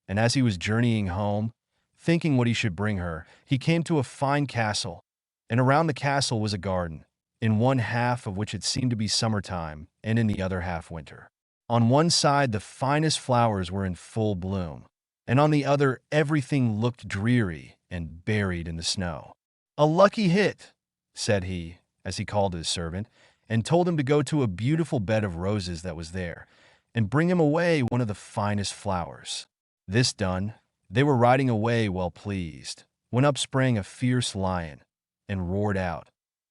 And as he was journeying home, thinking what he should bring her, he came to a fine castle, and around the castle was a garden, in one half of which it seemed to be summertime, and in the other half winter. On one side the finest flowers were in full bloom, and on the other everything looked dreary and buried in the snow. "A lucky hit," said he, as he called his servant, and told him to go to a beautiful bed of roses that was there, and bring him away one of the finest flowers. This done, they were riding away well pleased, when up sprang a fierce lion, and roared out,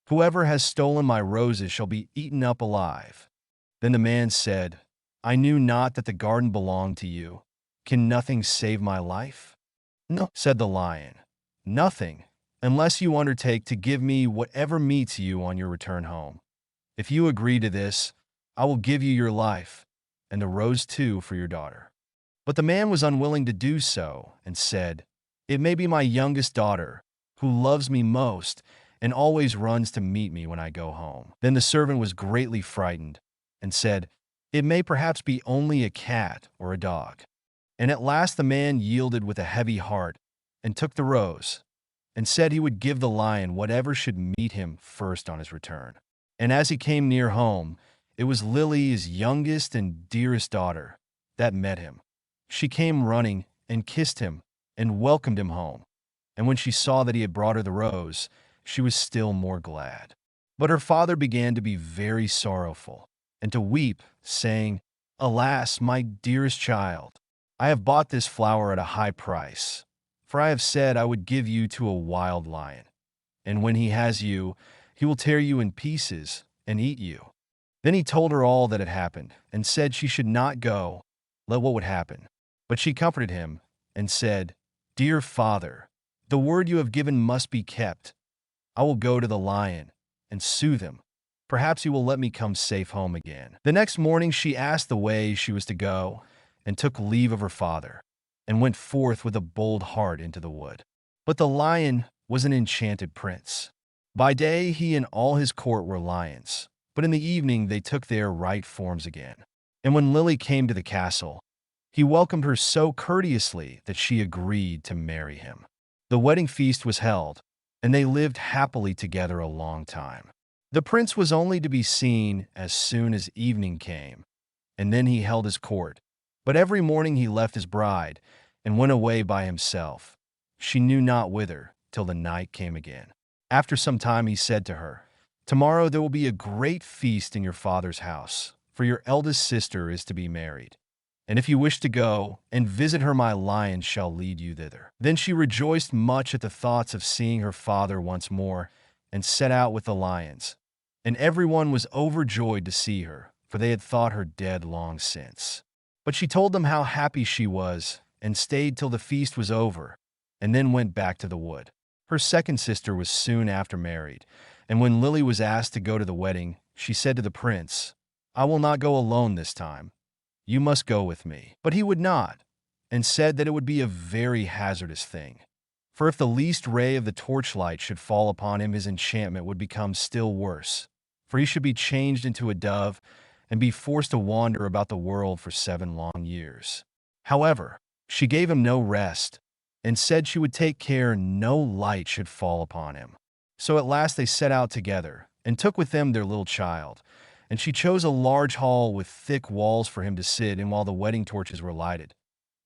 "Whoever has stolen my roses shall be eaten up alive." Then the man said, "I knew not that the garden belonged to you. Can nothing save my life?" "No," said the lion, "nothing, unless you undertake to give me whatever meets you on your return home. If you agree to this, I will give you your life, and the rose too for your daughter." But the man was unwilling to do so, and said, "It may be my youngest daughter, who loves me most, and always runs to meet me when I go home." Then the servant was greatly frightened, and said, "It may perhaps be only a cat or a dog." And at last the man yielded with a heavy heart, and took the rose, and said he would give the lion whatever should meet him first on his return. And as he came near home, it was Lily's youngest and dearest daughter that met him. She came running and kissed him and welcomed him home. And when she saw that he had brought her the rose, she was still more glad. But her father began to be very sorrowful, and to weep, saying, "Alas, my dearest child, I have bought this flower at a high price, for I have said I would give you to a wild lion. And when he has you, he will tear you in pieces and eat you." Then he told her all that had happened, and said she should not go, let what would happen. But she comforted him, and said, "Dear father, the word you have given must be kept. I will go to the lion and soothe him. Perhaps he will let me come safe home again." The next morning she asked the way she was to go, and took leave of her father, and went forth with a bold heart into the wood. But the lion was an enchanted prince. By day he and all his court were lions, but in the evening they took their right forms again. And when Lily came to the castle, he welcomed her so courteously that she agreed to marry him. The wedding feast was held, and they lived happily together a long time. The prince was only to be seen as soon as evening came, and then he held his court. But every morning he left his bride, and went away by himself. She knew not whither, till the night came again. After some time he said to her, "Tomorrow there will be a great feast in your father's house, for your eldest sister is to be married. And if you wish to go and visit her, my lion shall lead you thither." Then she rejoiced much at the thoughts of seeing her father once more, and set out with the lions. And everyone was overjoyed to see her, for they had thought her dead long since. But she told them how happy she was, and stayed till the feast was over, and then went back to the wood. Her second sister was soon after married, and when Lily was asked to go to the wedding, she said to the prince, "I will not go alone this time. You must go with me." But he would not, and said that it would be a very hazardous thing. For if the least ray of the torchlight should fall upon him, his enchantment would become still worse, for he should be changed into a dove, and be forced to wander about the world for 7 long years. However, She gave him no rest, and said she would take care no light should fall upon him. So at last they set out together, and took with them their little child, and she chose a large hall with thick walls for him to sit in while the wedding torches were lighted.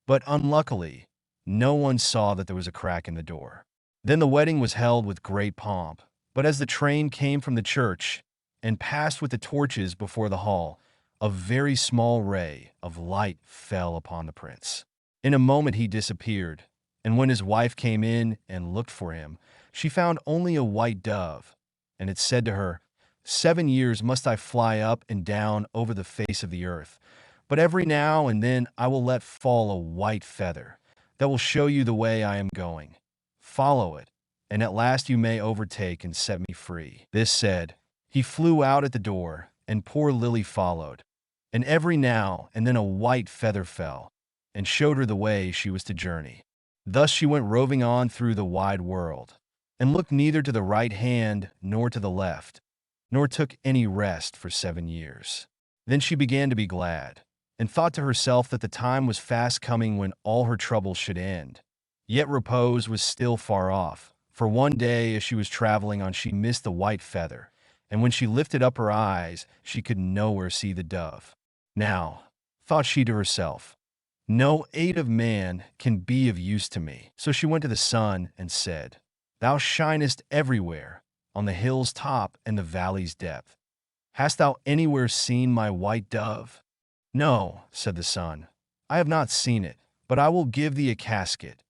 But unluckily, no one saw that there was a crack in the door. Then the wedding was held with great pomp, but as the train came from the church and passed with the torches before the hall, a very small ray of light fell upon the prince. In a moment he disappeared, and when his wife came in and looked for him, she found only a white dove, and it said to her, 7 years must I fly up and down over the face of the earth, but every now and then I will let fall a white feather that will show you the way I am going. Follow it, and at last you may overtake and set me free." This said, he flew out at the door, and poor Lily followed, and every now and then a white feather fell, and showed her the way she was to journey. Thus she went roving on through the wide world, and looked neither to the right hand nor to the left, nor took any rest for 7 years. Then she began to be glad, and thought to herself that the time was fast coming when all her troubles should end. Yet repose was still far off, for one day as she was traveling on she missed the white feather, and when she lifted up her eyes she could nowhere see the dove. "Now," thought she to herself, "no aid of man can be of use to me." So she went to the sun and said, "Thou shinest everywhere, on the hill's top and the valley's depth. Hast thou anywhere seen my white dove?" "No," said the sun, "I have not seen it, but I will give thee a casket.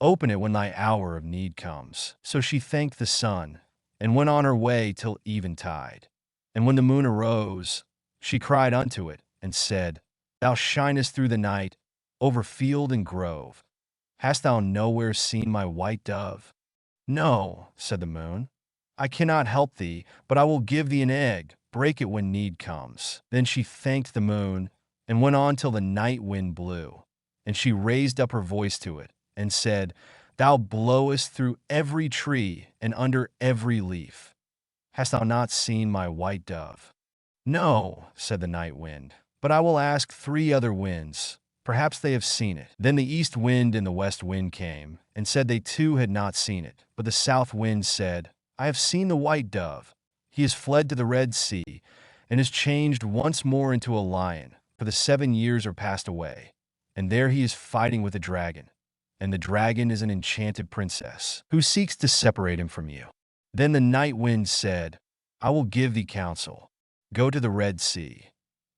Open it when thy hour of need comes." So she thanked the sun, and went on her way till eventide. And when the moon arose, she cried unto it, and said, "Thou shinest through the night, over field and grove. Hast thou nowhere seen my white dove?" "No," said the moon, "I cannot help thee, but I will give thee an egg. Break it when need comes." Then she thanked the moon, and went on till the night wind blew, and she raised up her voice to it, and said, "Thou blowest through every tree and under every leaf. Hast thou not seen my white dove?" "No," said the night wind, "but I will ask 3 other winds. Perhaps they have seen it." Then the east wind and the west wind came, and said they too had not seen it. But the south wind said, "I have seen the white dove. He has fled to the Red Sea, and is changed once more into a lion, for the 7 years are passed away. And there he is fighting with a dragon, and the dragon is an enchanted princess, who seeks to separate him from you." Then the night wind said, "I will give thee counsel. Go to the Red Sea.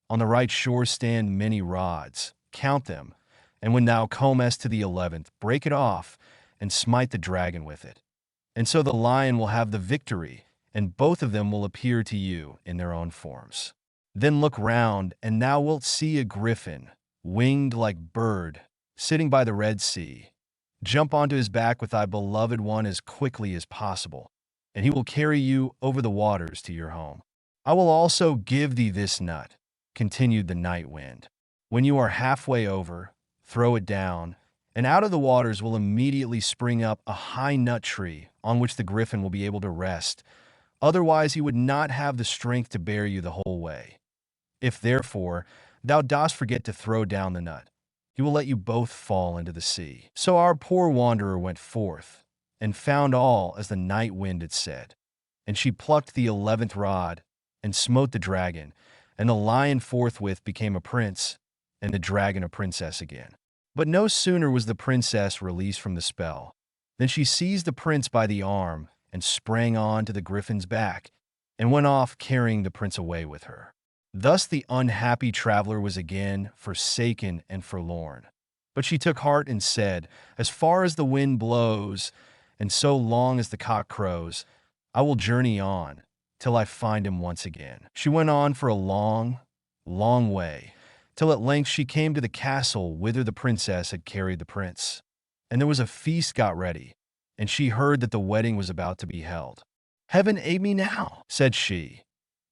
On the right shore stand many rods. Count them, and when thou comest to the 11th, break it off, and smite the dragon with it. And so the lion will have the victory, and both of them will appear to you in their own forms. Then look round, and thou wilt see a griffin, winged like bird, sitting by the Red Sea. Jump onto his back with thy beloved one as quickly as possible, and he will carry you over the waters to your home. I will also give thee this nut," continued the night wind. "When you are halfway over, throw it down, and out of the waters will immediately spring up a high nut tree on which the griffin will be able to rest. Otherwise he would not have the strength to bear you the whole way. If, therefore, thou dost forget to throw down the nut, he will let you both fall into the sea." So our poor wanderer went forth, and found all as the night wind had said. And she plucked the 11th rod, and smote the dragon, and the lion forthwith became a prince, and the dragon a princess again. But no sooner was the princess released from the spell, than she seized the prince by the arm, and sprang on to the griffin's back, and went off carrying the prince away with her. Thus the unhappy traveler was again forsaken and forlorn. But she took heart and said, "As far as the wind blows, and so long as the cock crows, I will journey on, till I find him once again." She went on for a long, long way, till at length she came to the castle whither the princess had carried the prince. And there was a feast got ready, and she heard that the wedding was about to be held. "Heaven aid me now," said she.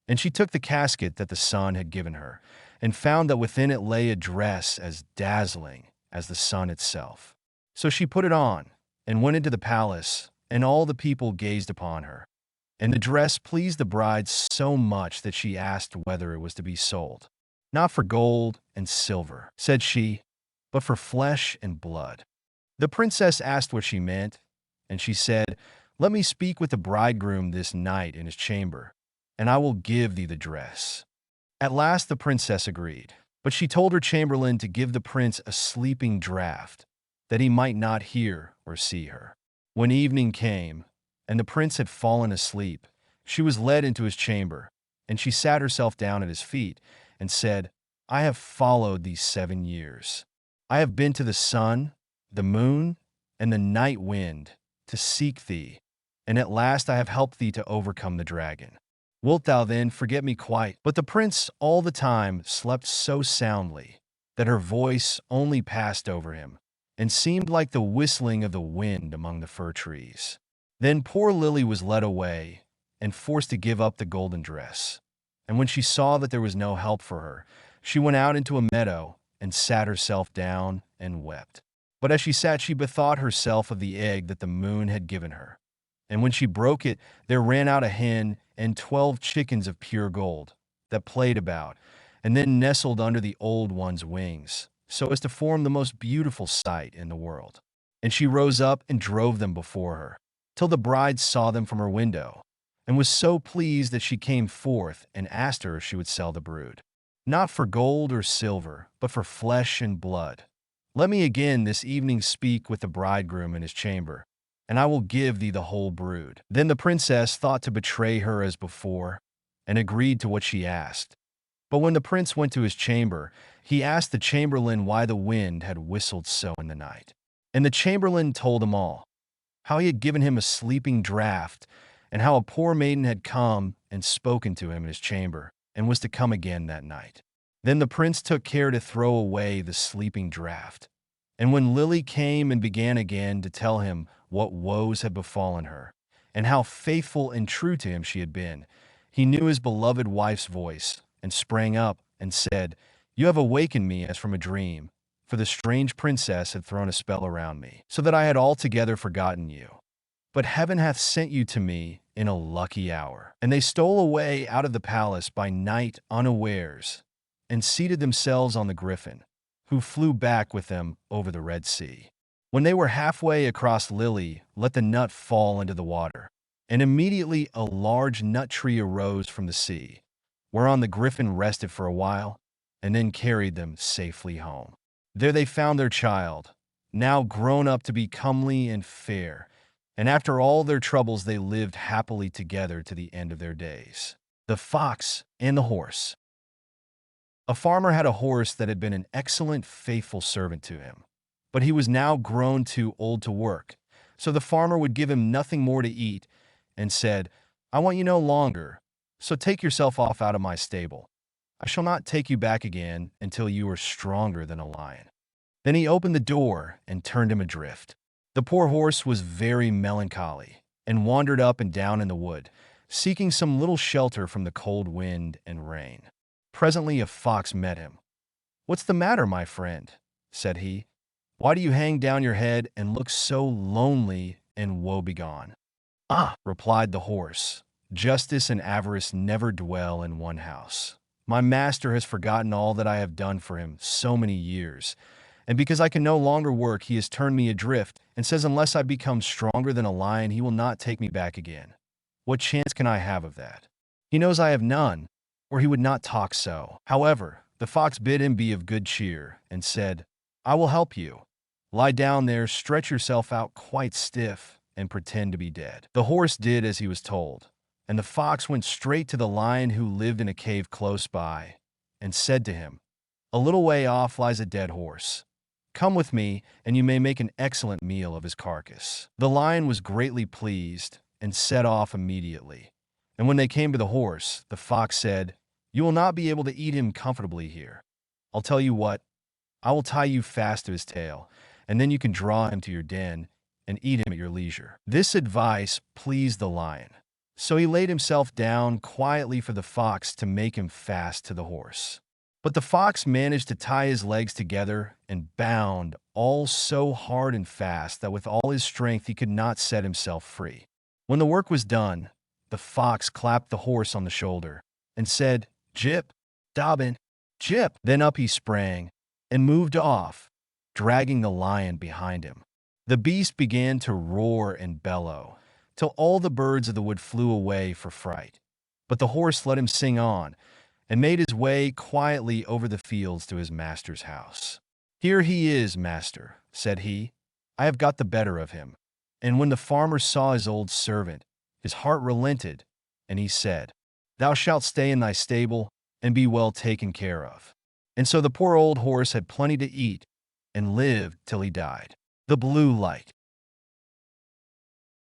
And she took the casket that the sun had given her, and found that within it lay a dress as dazzling as the sun itself. So she put it on, and went into the palace, and all the people gazed upon her. And the dress pleased the bride so much that she asked whether it was to be sold. "Not for gold and silver," said she, but for flesh and blood. The princess asked what she meant, and she said, "Let me speak with the bridegroom this night in his chamber, and I will give thee the dress." At last the princess agreed, but she told her chamberlain to give the prince a sleeping draught, that he might not hear or see her. When evening came, and the prince had fallen asleep, she was led into his chamber, and she sat herself down at his feet, and said, "I have followed these 7 years. I have been to the sun, the moon, and the night wind, to seek thee, and at last I have helped thee to overcome the dragon. Wilt thou then forget me quite?" But the prince all the time slept so soundly that her voice only passed over him, and seemed like the whistling of the wind among the fir trees. Then poor Lily was led away, and forced to give up the golden dress. And when she saw that there was no help for her, she went out into a meadow, and sat herself down and wept. But as she sat, she bethought herself of the egg that the moon had given her. And when she broke it, there ran out a hen and 12 chickens of pure gold, that played about, and then nestled under the old one's wings, so as to form the most beautiful sight in the world. And she rose up and drove them before her, till the bride saw them from her window, and was so pleased that she came forth and asked her if she would sell the brood. "Not for gold or silver, but for flesh and blood. Let me again this evening speak with the bridegroom in his chamber, and I will give thee the whole brood." Then the princess thought to betray her as before, and agreed to what she asked. But when the prince went to his chamber, he asked the chamberlain why the wind had whistled so in the night. And the chamberlain told him all, how he had given him a sleeping draught, and how a poor maiden had come and spoken to him in his chamber, and was to come again that night. Then the prince took care to throw away the sleeping draught. And when Lily came and began again to tell him what woes had befallen her, and how faithful and true to him she had been, he knew his beloved wife's voice, and sprang up and said, "You have awakened me as from a dream, for the strange princess had thrown a spell around me, so that I had altogether forgotten you. But heaven hath sent you to me in a lucky hour." And they stole away out of the palace by night unawares, and seated themselves on the griffin, who flew back with them over the Red Sea. When they were halfway across, Lily let the nut fall into the water, and immediately a large nut tree arose from the sea, whereon the griffin rested for a while, and then carried them safely home. There they found their child, now grown up to be comely and fair, and after all their troubles they lived happily together to the end of their days. The Fox and the Horse. A farmer had a horse that had been an excellent, faithful servant to him, but he was now grown too old to work, so the farmer would give him nothing more to eat, and said, "I want you no longer, so take yourself off out of my stable. I shall not take you back again until you are stronger than a lion." Then he opened the door and turned him adrift. The poor horse was very melancholy, and wandered up and down in the wood, seeking some little shelter from the cold wind and rain. Presently a fox met him. "What's the matter, my friend?" said he. "Why do you hang down your head and look so lonely and woebegone?" "Ah," replied the horse, "justice and avarice never dwell in one house. My master has forgotten all that I have done for him so many years, and because I can no longer work, he has turned me adrift, and says unless I become stronger than a lion, he will not take me back again. What chance can I have of that? He knows I have none, or he would not talk so." However, the fox bid him be of good cheer, and said, "I will help you. Lie down there, stretch yourself out quite stiff, and pretend to be dead." The horse did as he was told, and the fox went straight to the lion who lived in a cave close by, and said to him, "A little way off lies a dead horse. Come with me, and you may make an excellent meal of his carcass." The lion was greatly pleased, and set off immediately. And when they came to the horse, the fox said, "You will not be able to eat him comfortably here. I'll tell you what, I will tie you fast to his tail, and then you can draw him to your den and eat him at your leisure." This advice pleased the lion, so he laid himself down quietly for the fox to make him fast to the horse. But the fox managed to tie his legs together and bound all so hard and fast that with all his strength he could not set himself free. When the work was done, the fox clapped the horse on the shoulder and said, "Jip, Dobbin, Jip." Then up he sprang and moved off, dragging the lion behind him. The beast began to roar and bellow, till all the birds of the wood flew away for fright. But the horse let him sing on, and made his way quietly over the fields to his master's house. "Here he is, master," said he. "I have got the better of him." And when the farmer saw his old servant, his heart relented, and he said, "Thou shalt stay in thy stable, and be well taken care of." And so the poor old horse had plenty to eat, and lived till he died. The Blue Light.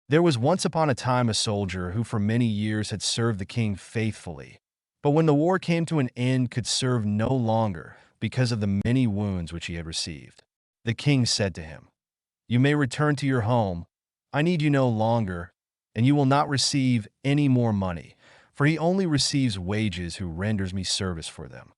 There was once upon a time a soldier who for many years had served the king faithfully, but when the war came to an end could serve no longer because of the many wounds which he had received. The king said to him, "You may return to your home. I need you no longer, and you will not receive any more money, for he only receives wages who renders me service for them."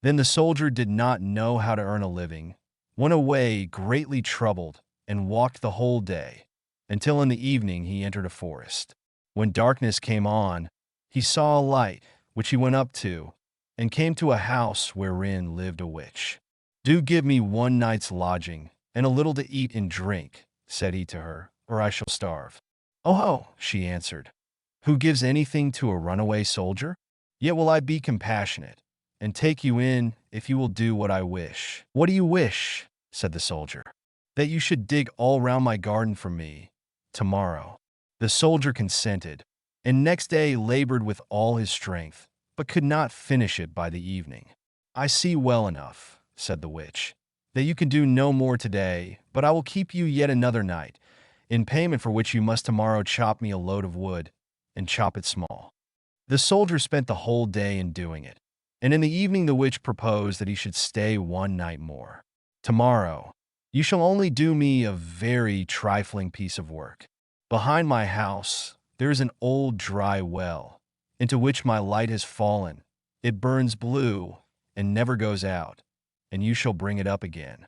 Then the soldier did not know how to earn a living, went away greatly troubled, and walked the whole day, until in the evening he entered a forest. When darkness came on, he saw a light, which he went up to, and came to a house wherein lived a witch. "Do give me one night's lodging, and a little to eat and drink," said he to her, "or I shall starve." "Oh ho," she answered, "who gives anything to a runaway soldier? Yet will I be compassionate, and take you in if you will do what I wish." "What do you wish?" said the soldier. "That you should dig all round my garden for me, tomorrow." The soldier consented, and next day labored with all his strength, but could not finish it by the evening. "I see well enough," said the witch, "that you can do no more today, but I will keep you yet another night, in payment for which you must tomorrow chop me a load of wood, and chop it small." The soldier spent the whole day in doing it, and in the evening the witch proposed that he should stay one night more. "Tomorrow, you shall only do me a very trifling piece of work. Behind my house there is an old dry well, into which my light has fallen. It burns blue, and never goes out, and you shall bring it up again."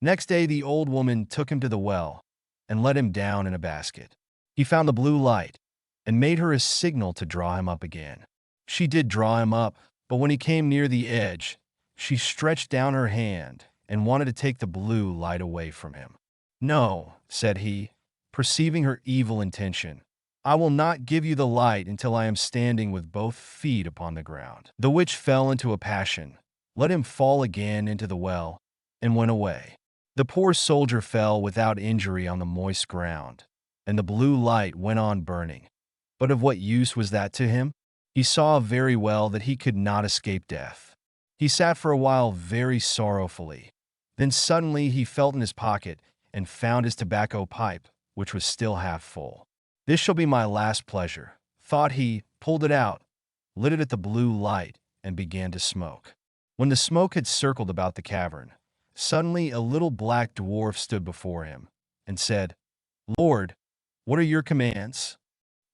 Next day the old woman took him to the well, and let him down in a basket. He found the blue light, and made her a signal to draw him up again. She did draw him up, but when he came near the edge, she stretched down her hand, and wanted to take the blue light away from him. "No," said he, perceiving her evil intention, "I will not give you the light until I am standing with both feet upon the ground." The witch fell into a passion, let him fall again into the well, and went away. The poor soldier fell without injury on the moist ground, and the blue light went on burning. But of what use was that to him? He saw very well that he could not escape death. He sat for a while very sorrowfully. Then suddenly he felt in his pocket and found his tobacco pipe, which was still half full. "This shall be my last pleasure," thought he, pulled it out, lit it at the blue light, and began to smoke. When the smoke had circled about the cavern, suddenly a little black dwarf stood before him, and said, "Lord, what are your commands?"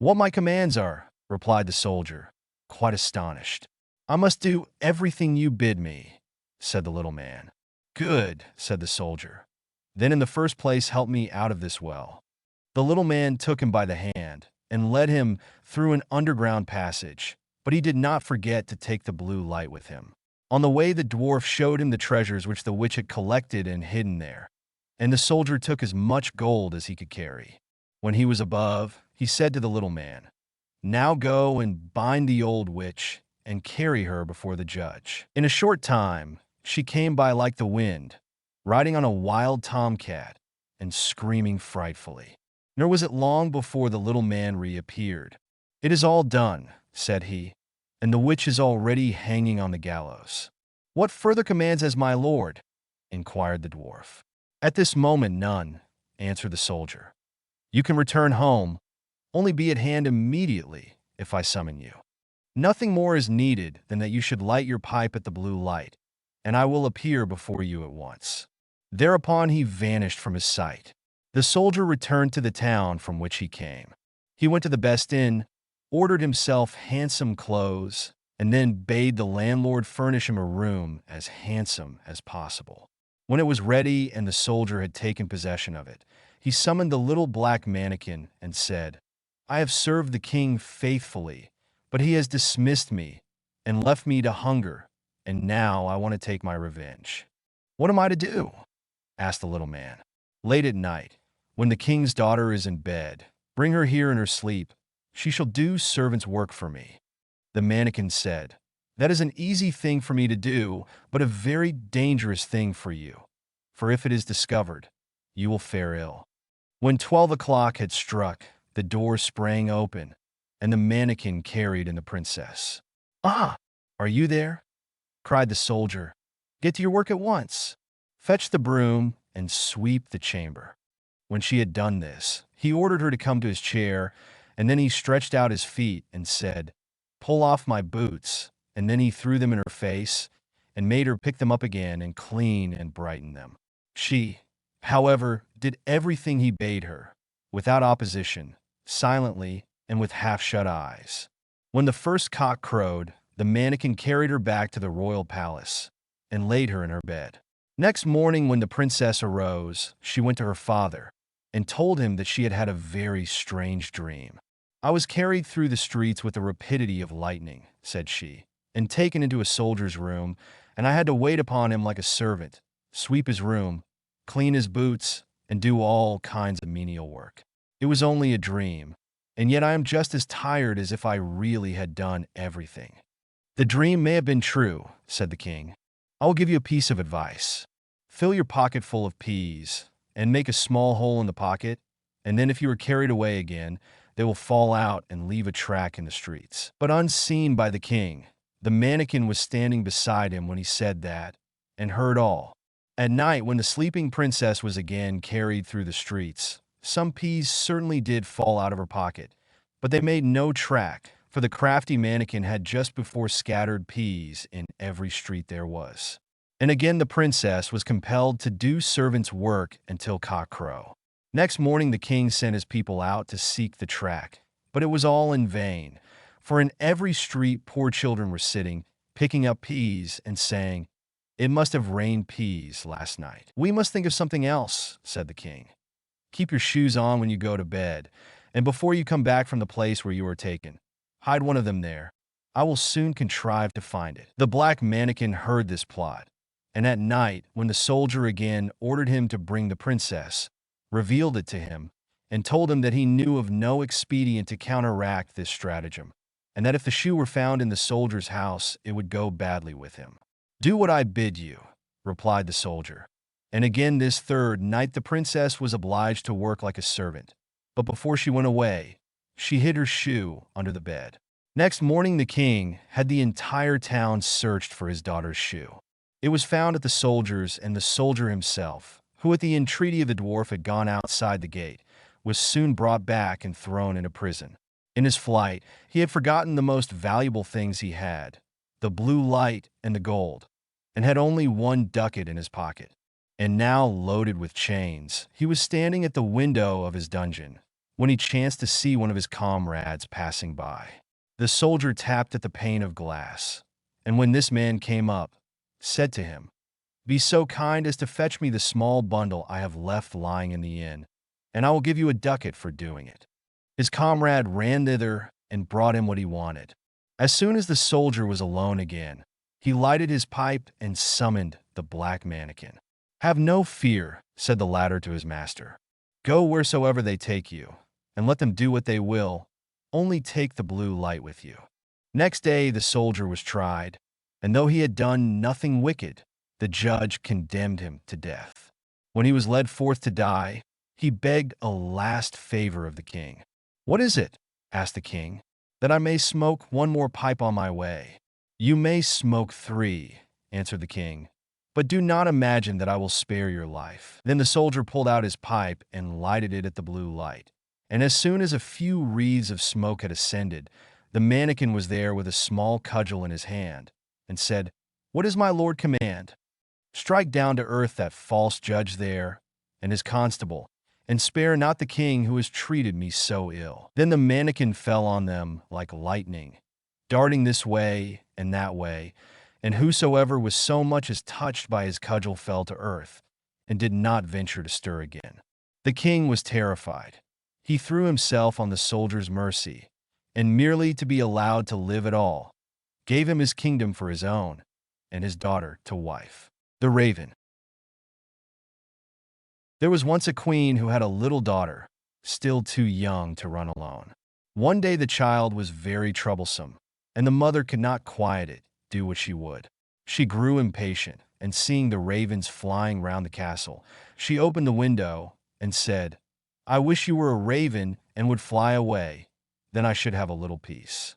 "What my commands are," replied the soldier, quite astonished. "I must do everything you bid me," said the little man. "Good," said the soldier. "Then in the first place help me out of this well." The little man took him by the hand, and led him through an underground passage, but he did not forget to take the blue light with him. On the way the dwarf showed him the treasures which the witch had collected and hidden there, and the soldier took as much gold as he could carry. When he was above, he said to the little man, "Now go and bind the old witch, and carry her before the judge." In a short time, she came by like the wind, riding on a wild tomcat, and screaming frightfully. Nor was it long before the little man reappeared. "It is all done," said he, "and the witch is already hanging on the gallows." "What further commands has my lord?" inquired the dwarf. "At this moment none," answered the soldier. "You can return home, only be at hand immediately if I summon you. Nothing more is needed than that you should light your pipe at the blue light, and I will appear before you at once." Thereupon he vanished from his sight. The soldier returned to the town from which he came. He went to the best inn, ordered himself handsome clothes, and then bade the landlord furnish him a room as handsome as possible. When it was ready and the soldier had taken possession of it, he summoned the little black mannikin and said, "I have served the king faithfully, but he has dismissed me and left me to hunger, and now I want to take my revenge. What am I to do?" asked the little man. Late at night, when the king's daughter is in bed, bring her here in her sleep. She shall do servant's work for me. The mannequin said, That is an easy thing for me to do, but a very dangerous thing for you. For if it is discovered, you will fare ill. When 12 o'clock had struck, the door sprang open, and the mannequin carried in the princess. "Ah, are you there?" cried the soldier. "Get to your work at once. Fetch the broom and sweep the chamber." When she had done this, he ordered her to come to his chair, and then he stretched out his feet and said, "Pull off my boots." And then he threw them in her face and made her pick them up again and clean and brighten them. She, however, did everything he bade her, without opposition, silently, and with half-shut eyes. When the first cock crowed, the mannequin carried her back to the royal palace and laid her in her bed. Next morning, when the princess arose, she went to her father and told him that she had had a very strange dream. "I was carried through the streets with the rapidity of lightning," said she, "and taken into a soldier's room, and I had to wait upon him like a servant, sweep his room, clean his boots, and do all kinds of menial work. It was only a dream, and yet I am just as tired as if I really had done everything." "The dream may have been true," said the king. "I will give you a piece of advice. Fill your pocket full of peas, and make a small hole in the pocket, and then if you are carried away again, they will fall out and leave a track in the streets." But unseen by the king, the mannequin was standing beside him when he said that, and heard all. At night, when the sleeping princess was again carried through the streets, some peas certainly did fall out of her pocket, but they made no track, for the crafty mannequin had just before scattered peas in every street there was. And again the princess was compelled to do servant's work until cockcrow. Next morning the king sent his people out to seek the track, but it was all in vain, for in every street poor children were sitting, picking up peas and saying, "It must have rained peas last night." "We must think of something else," said the king. "Keep your shoes on when you go to bed, and before you come back from the place where you were taken, hide one of them there. I will soon contrive to find it." The black mannequin heard this plot, and at night, when the soldier again ordered him to bring the princess, revealed it to him, and told him that he knew of no expedient to counteract this stratagem, and that if the shoe were found in the soldier's house, it would go badly with him. "Do what I bid you," replied the soldier. And again this third night the princess was obliged to work like a servant, but before she went away, she hid her shoe under the bed. Next morning the king had the entire town searched for his daughter's shoe. It was found at the soldier's, and the soldier himself, who at the entreaty of the dwarf had gone outside the gate, was soon brought back and thrown into prison. In his flight, he had forgotten the most valuable things he had, the blue light and the gold, and had only 1 ducat in his pocket. And now, loaded with chains, he was standing at the window of his dungeon, when he chanced to see one of his comrades passing by. The soldier tapped at the pane of glass, and when this man came up, said to him, "Be so kind as to fetch me the small bundle I have left lying in the inn, and I will give you a ducat for doing it." His comrade ran thither and brought him what he wanted. As soon as the soldier was alone again, he lighted his pipe and summoned the black mannequin. "Have no fear," said the latter to his master. "Go wheresoever they take you, and let them do what they will, only take the blue light with you." Next day the soldier was tried, and though he had done nothing wicked, the judge condemned him to death. When he was led forth to die, he begged a last favor of the king. "What is it?" asked the king. "That I may smoke one more pipe on my way." "You may smoke 3, answered the king, "but do not imagine that I will spare your life." Then the soldier pulled out his pipe and lighted it at the blue light, and as soon as a few wreaths of smoke had ascended, the mannequin was there with a small cudgel in his hand, and said, "What does my lord command? Strike down to earth that false judge there, and his constable, and spare not the king who has treated me so ill." Then the mannequin fell on them like lightning, darting this way and that way, and whosoever was so much as touched by his cudgel fell to earth, and did not venture to stir again. The king was terrified. He threw himself on the soldier's mercy, and merely to be allowed to live at all, gave him his kingdom for his own, and his daughter to wife. The Raven. There was once a queen who had a little daughter, still too young to run alone. One day the child was very troublesome, and the mother could not quiet it, do what she would. She grew impatient, and seeing the ravens flying round the castle, she opened the window and said, "I wish you were a raven and would fly away, then I should have a little peace."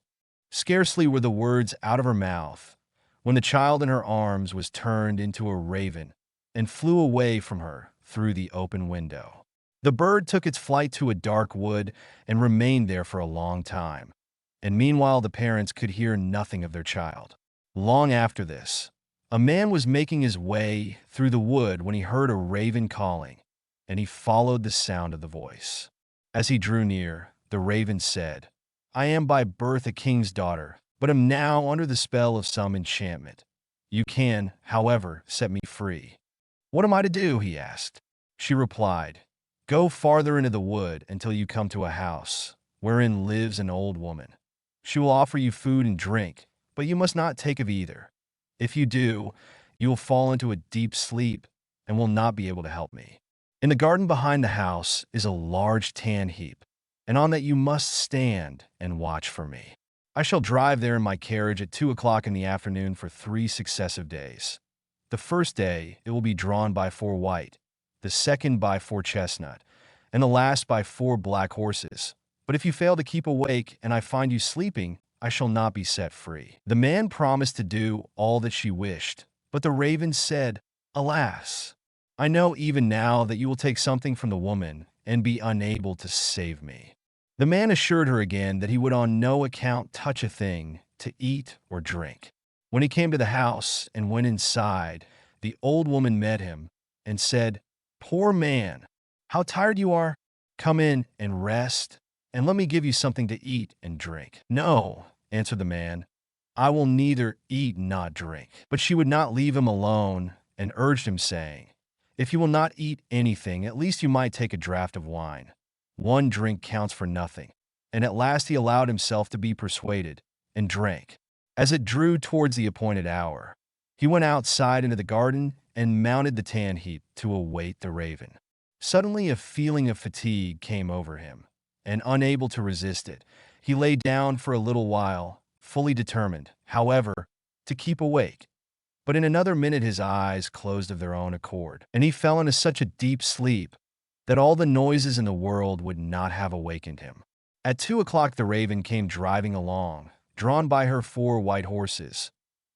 Scarcely were the words out of her mouth when the child in her arms was turned into a raven and flew away from her through the open window. The bird took its flight to a dark wood and remained there for a long time, and meanwhile the parents could hear nothing of their child. Long after this, a man was making his way through the wood when he heard a raven calling, and he followed the sound of the voice. As he drew near, the raven said, "I am by birth a king's daughter, but am now under the spell of some enchantment. You can, however, set me free." "What am I to do?" he asked. She replied, "Go farther into the wood until you come to a house, wherein lives an old woman. She will offer you food and drink, but you must not take of either. If you do, you will fall into a deep sleep and will not be able to help me. In the garden behind the house is a large tan heap, and on that you must stand and watch for me. I shall drive there in my carriage at 2 o'clock in the afternoon for 3 successive days. The first day it will be drawn by 4 white, the second by 4 chestnut, and the last by 4 black horses. But if you fail to keep awake and I find you sleeping, I shall not be set free." The man promised to do all that she wished, but the raven said, "Alas, I know even now that you will take something from the woman and be unable to save me." The man assured her again that he would on no account touch a thing to eat or drink. When he came to the house and went inside, the old woman met him and said, "Poor man, how tired you are! Come in and rest, and let me give you something to eat and drink." "No," answered the man, "I will neither eat nor drink." But she would not leave him alone and urged him, saying, "If you will not eat anything, at least you might take a draught of wine. 1 drink counts for nothing." And at last he allowed himself to be persuaded and drank. As it drew towards the appointed hour, he went outside into the garden and mounted the tan heap to await the raven. Suddenly a feeling of fatigue came over him, and unable to resist it, he lay down for a little while, fully determined, however, to keep awake. But in another minute his eyes closed of their own accord, and he fell into such a deep sleep that all the noises in the world would not have awakened him. At 2 o'clock the raven came driving along, drawn by her 4 white horses.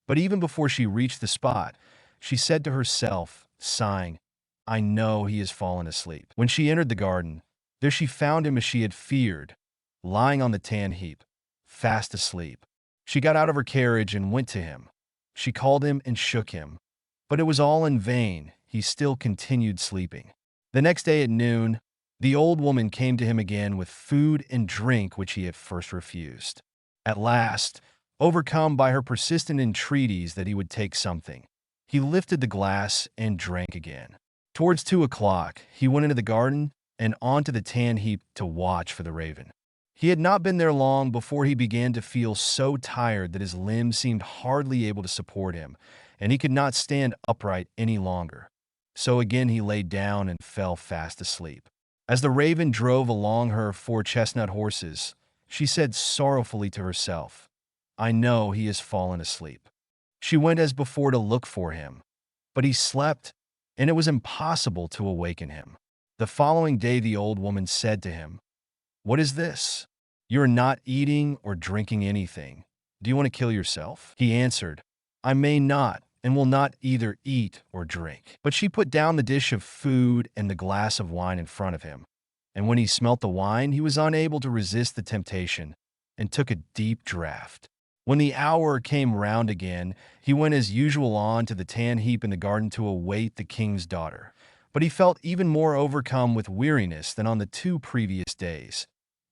But even before she reached the spot, she said to herself, sighing, "I know he has fallen asleep." When she entered the garden, there she found him as she had feared, lying on the tan heap, fast asleep. She got out of her carriage and went to him. She called him and shook him, but it was all in vain. He still continued sleeping. The next day at noon, the old woman came to him again with food and drink which he had first refused. At last, overcome by her persistent entreaties that he would take something, he lifted the glass and drank again. Towards 2 o'clock, he went into the garden and onto the tan heap to watch for the raven. He had not been there long before he began to feel so tired that his limbs seemed hardly able to support him, and he could not stand upright any longer. So again he lay down and fell fast asleep. As the raven drove along her 4 chestnut horses, she said sorrowfully to herself, "I know he has fallen asleep." She went as before to look for him, but he slept, and it was impossible to awaken him. The following day the old woman said to him, "What is this? You are not eating or drinking anything. Do you want to kill yourself?" He answered, "I may not, and will not either eat or drink." But she put down the dish of food and the glass of wine in front of him, and when he smelt the wine, he was unable to resist the temptation and took a deep draught. When the hour came round again, he went as usual on to the tan heap in the garden to await the king's daughter. But he felt even more overcome with weariness than on the 2 previous days,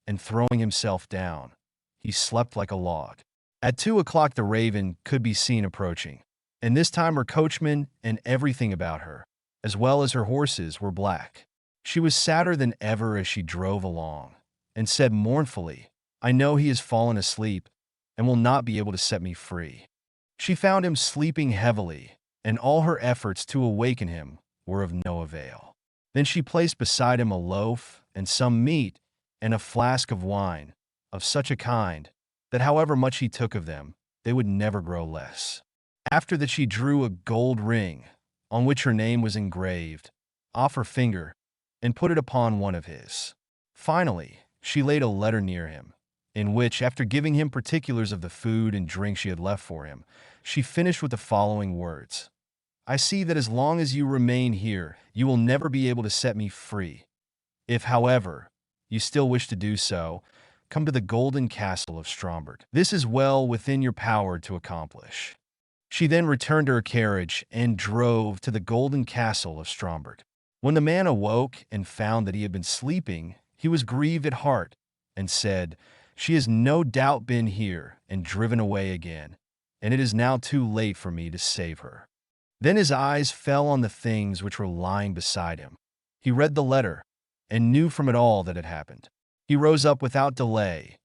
and throwing himself down, he slept like a log. At 2 o'clock the raven could be seen approaching, and this time her coachman and everything about her, as well as her horses, were black. She was sadder than ever as she drove along, and said mournfully, "I know he has fallen asleep, and will not be able to set me free." She found him sleeping heavily, and all her efforts to awaken him were of no avail. Then she placed beside him a loaf and some meat and a flask of wine, of such a kind that however much he took of them, they would never grow less. After that she drew a gold ring, on which her name was engraved, off her finger, and put it upon one of his. Finally, she laid a letter near him, in which, after giving him particulars of the food and drink she had left for him, she finished with the following words: "I see that as long as you remain here, you will never be able to set me free. If, however, you still wish to do so, come to the golden castle of Stromberg. This is well within your power to accomplish." She then returned to her carriage and drove to the golden castle of Stromberg. When the man awoke and found that he had been sleeping, he was grieved at heart and said, "She has no doubt been here and driven away again, and it is now too late for me to save her." Then his eyes fell on the things which were lying beside him. He read the letter and knew from it all that had happened. He rose up without delay,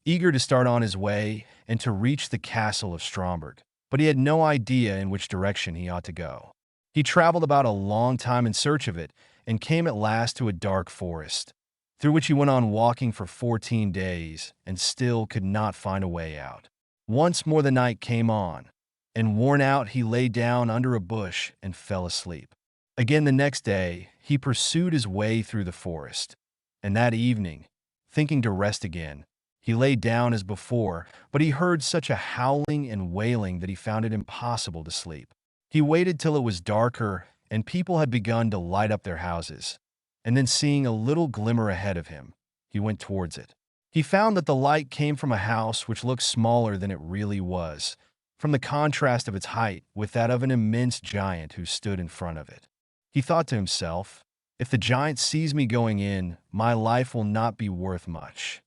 eager to start on his way and to reach the castle of Stromberg, but he had no idea in which direction he ought to go. He traveled about a long time in search of it and came at last to a dark forest, through which he went on walking for 14 days and still could not find a way out. Once more the night came on, and worn out he lay down under a bush and fell asleep. Again the next day he pursued his way through the forest, and that evening, thinking to rest again, he lay down as before, but he heard such a howling and wailing that he found it impossible to sleep. He waited till it was darker and people had begun to light up their houses, and then seeing a little glimmer ahead of him, he went towards it. He found that the light came from a house which looked smaller than it really was, from the contrast of its height with that of an immense giant who stood in front of it. He thought to himself, "If the giant sees me going in, my life will not be worth much."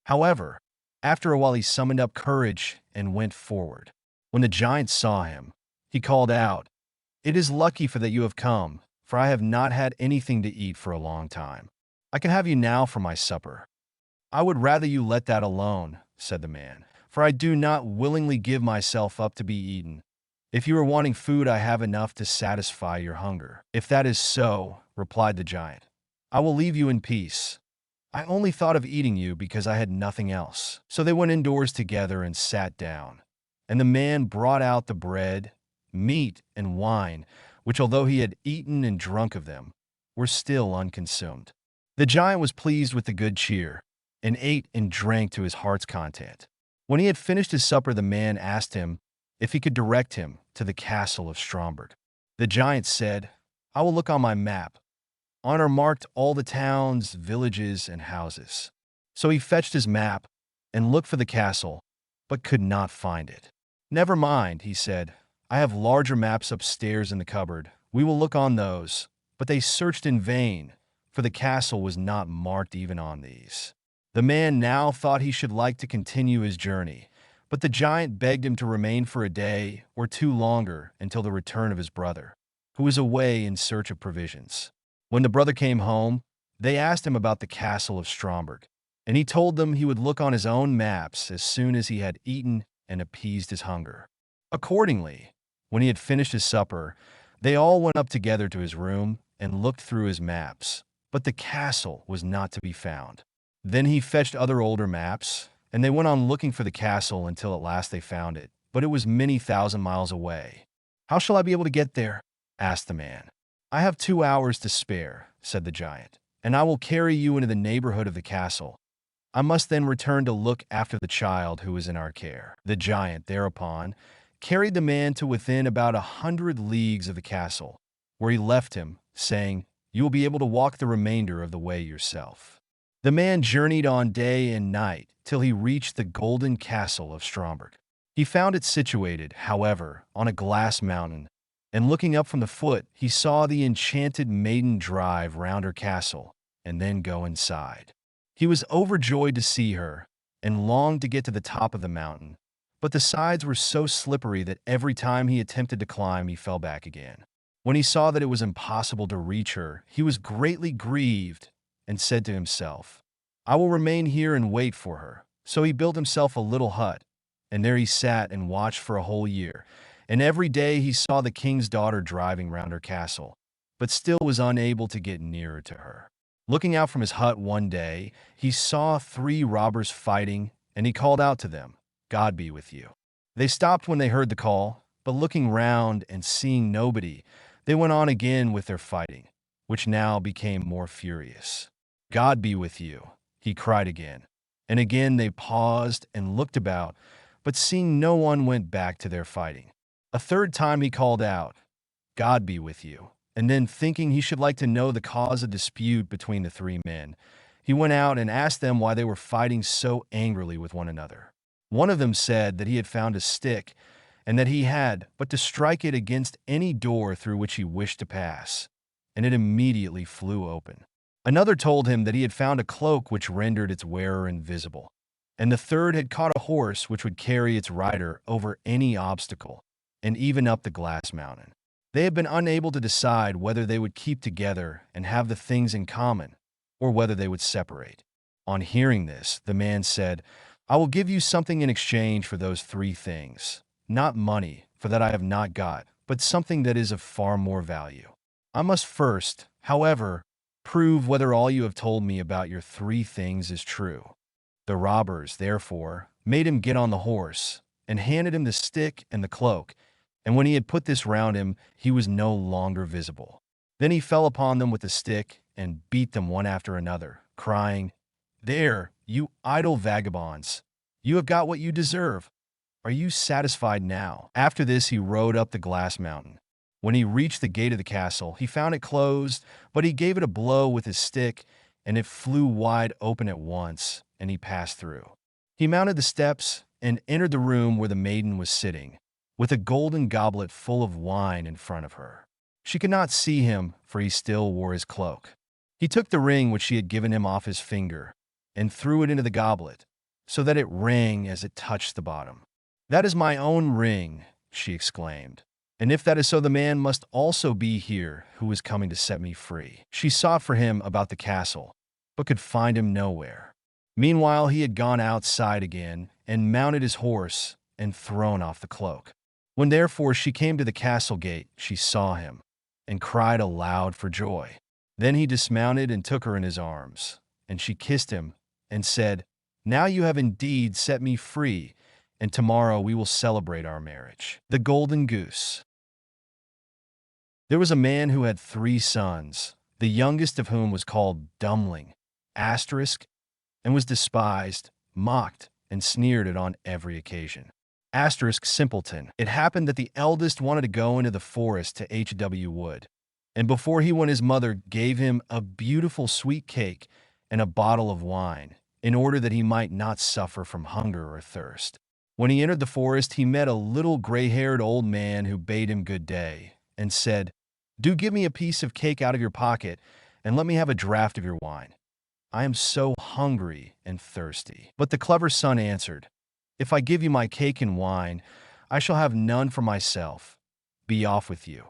However, after a while he summoned up courage and went forward. When the giant saw him, he called out, "It is lucky for that you have come, for I have not had anything to eat for a long time. I can have you now for my supper." "I would rather you let that alone," said the man, "for I do not willingly give myself up to be eaten. If you are wanting food, I have enough to satisfy your hunger." "If that is so," replied the giant, "I will leave you in peace. I only thought of eating you because I had nothing else." So they went indoors together and sat down, and the man brought out the bread, meat, and wine, which, although he had eaten and drunk of them, were still unconsumed. The giant was pleased with the good cheer, and ate and drank to his heart's content. When he had finished his supper, the man asked him if he could direct him to the castle of Stromberg. The giant said, "I will look on my map. On it are marked all the towns, villages, and houses." So he fetched his map and looked for the castle, but could not find it. "Never mind," he said, "I have larger maps upstairs in the cupboard. We will look on those." But they searched in vain, for the castle was not marked even on these. The man now thought he should like to continue his journey, but the giant begged him to remain for a day or two longer until the return of his brother, who was away in search of provisions. When the brother came home, they asked him about the castle of Stromberg, and he told them he would look on his own maps as soon as he had eaten and appeased his hunger. Accordingly, when he had finished his supper, they all went up together to his room and looked through his maps, but the castle was not to be found. Then he fetched other older maps, and they went on looking for the castle until at last they found it, but it was many thousand miles away. "How shall I be able to get there?" asked the man. "I have 2 hours to spare," said the giant, "and I will carry you into the neighborhood of the castle. I must then return to look after the child who is in our care." The giant, thereupon, carried the man to within about 100 leagues of the castle, where he left him, saying, "You will be able to walk the remainder of the way yourself." The man journeyed on day and night till he reached the golden castle of Stromberg. He found it situated, however, on a glass mountain, and looking up from the foot, he saw the enchanted maiden drive round her castle and then go inside. He was overjoyed to see her and longed to get to the top of the mountain, but the sides were so slippery that every time he attempted to climb, he fell back again. When he saw that it was impossible to reach her, he was greatly grieved and said to himself, "I will remain here and wait for her." So he built himself a little hut, and there he sat and watched for a whole year, and every day he saw the king's daughter driving round her castle, but still was unable to get nearer to her. Looking out from his hut one day, he saw 3 robbers fighting, and he called out to them, "God be with you." They stopped when they heard the call, but looking round and seeing nobody, they went on again with their fighting, which now became more furious. "God be with you," he cried again. And again they paused and looked about, but seeing no one went back to their fighting. A third time he called out, "God be with you." And then, thinking he should like to know the cause of dispute between the 3 men, he went out and asked them why they were fighting so angrily with one another. One of them said that he had found a stick, and that he had but to strike it against any door through which he wished to pass, and it immediately flew open. Another told him that he had found a cloak which rendered its wearer invisible, and the third had caught a horse which would carry its rider over any obstacle, and even up the glass mountain. They had been unable to decide whether they would keep together and have the things in common, or whether they would separate. On hearing this, the man said, "I will give you something in exchange for those 3 things. Not money, for that I have not got, but something that is of far more value. I must first, however, prove whether all you have told me about your 3 things is true." The robbers, therefore, made him get on the horse, and handed him the stick and the cloak, and when he had put this round him, he was no longer visible. Then he fell upon them with the stick, and beat them one after another, crying, "There, you idle vagabonds! You have got what you deserve. Are you satisfied now?" After this he rode up the glass mountain. When he reached the gate of the castle, he found it closed, but he gave it a blow with his stick, and it flew wide open at once, and he passed through. He mounted the steps, and entered the room where the maiden was sitting, with a golden goblet full of wine in front of her. She could not see him, for he still wore his cloak. He took the ring which she had given him off his finger, and threw it into the goblet, so that it rang as it touched the bottom. "That is my own ring," she exclaimed. "And if that is so, the man must also be here who is coming to set me free." She sought for him about the castle, but could find him nowhere. Meanwhile he had gone outside again, and mounted his horse, and thrown off the cloak. When therefore she came to the castle gate, she saw him, and cried aloud for joy. Then he dismounted and took her in his arms, and she kissed him, and said, "Now you have indeed set me free, and tomorrow we will celebrate our marriage." The Golden Goose. There was a man who had 3 sons, the youngest of whom was called Dummling, and was despised, mocked, and sneered at on every occasion. Simpleton. It happened that the eldest wanted to go into the forest to H.W. Wood, and before he went his mother gave him a beautiful sweet cake and a bottle of wine, in order that he might not suffer from hunger or thirst. When he entered the forest, he met a little gray-haired old man who bade him good day, and said, "Do give me a piece of cake out of your pocket, and let me have a draught of your wine. I am so hungry and thirsty." But the clever son answered, "If I give you my cake and wine, I shall have none for myself. Be off with you."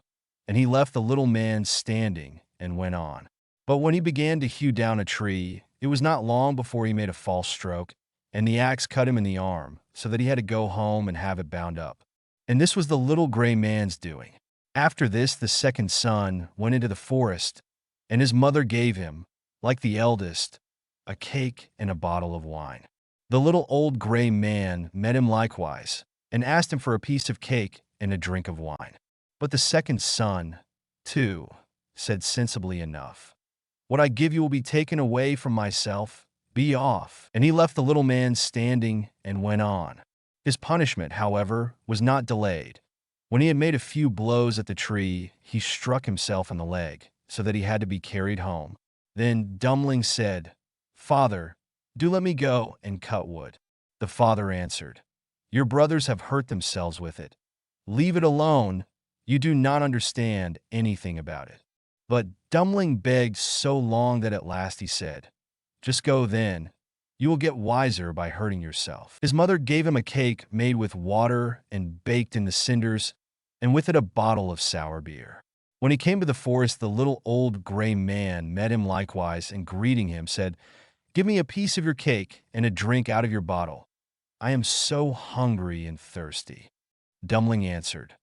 And he left the little man standing and went on. But when he began to hew down a tree, it was not long before he made a false stroke, and the axe cut him in the arm, so that he had to go home and have it bound up. And this was the little gray man's doing. After this, the second son went into the forest, and his mother gave him, like the eldest, a cake and a bottle of wine. The little old gray man met him likewise, and asked him for a piece of cake and a drink of wine. But the second son, too, said sensibly enough, "What I give you will be taken away from myself. Be off." And he left the little man standing and went on. His punishment, however, was not delayed. When he had made a few blows at the tree, he struck himself in the leg, so that he had to be carried home. Then Dummling said, "Father, do let me go and cut wood." The father answered, "Your brothers have hurt themselves with it. Leave it alone. You do not understand anything about it." But Dummling begged so long that at last he said, "Just go then. You will get wiser by hurting yourself." His mother gave him a cake made with water and baked in the cinders, and with it a bottle of sour beer. When he came to the forest, the little old gray man met him likewise, and greeting him, said, "Give me a piece of your cake and a drink out of your bottle. I am so hungry and thirsty." Dummling answered,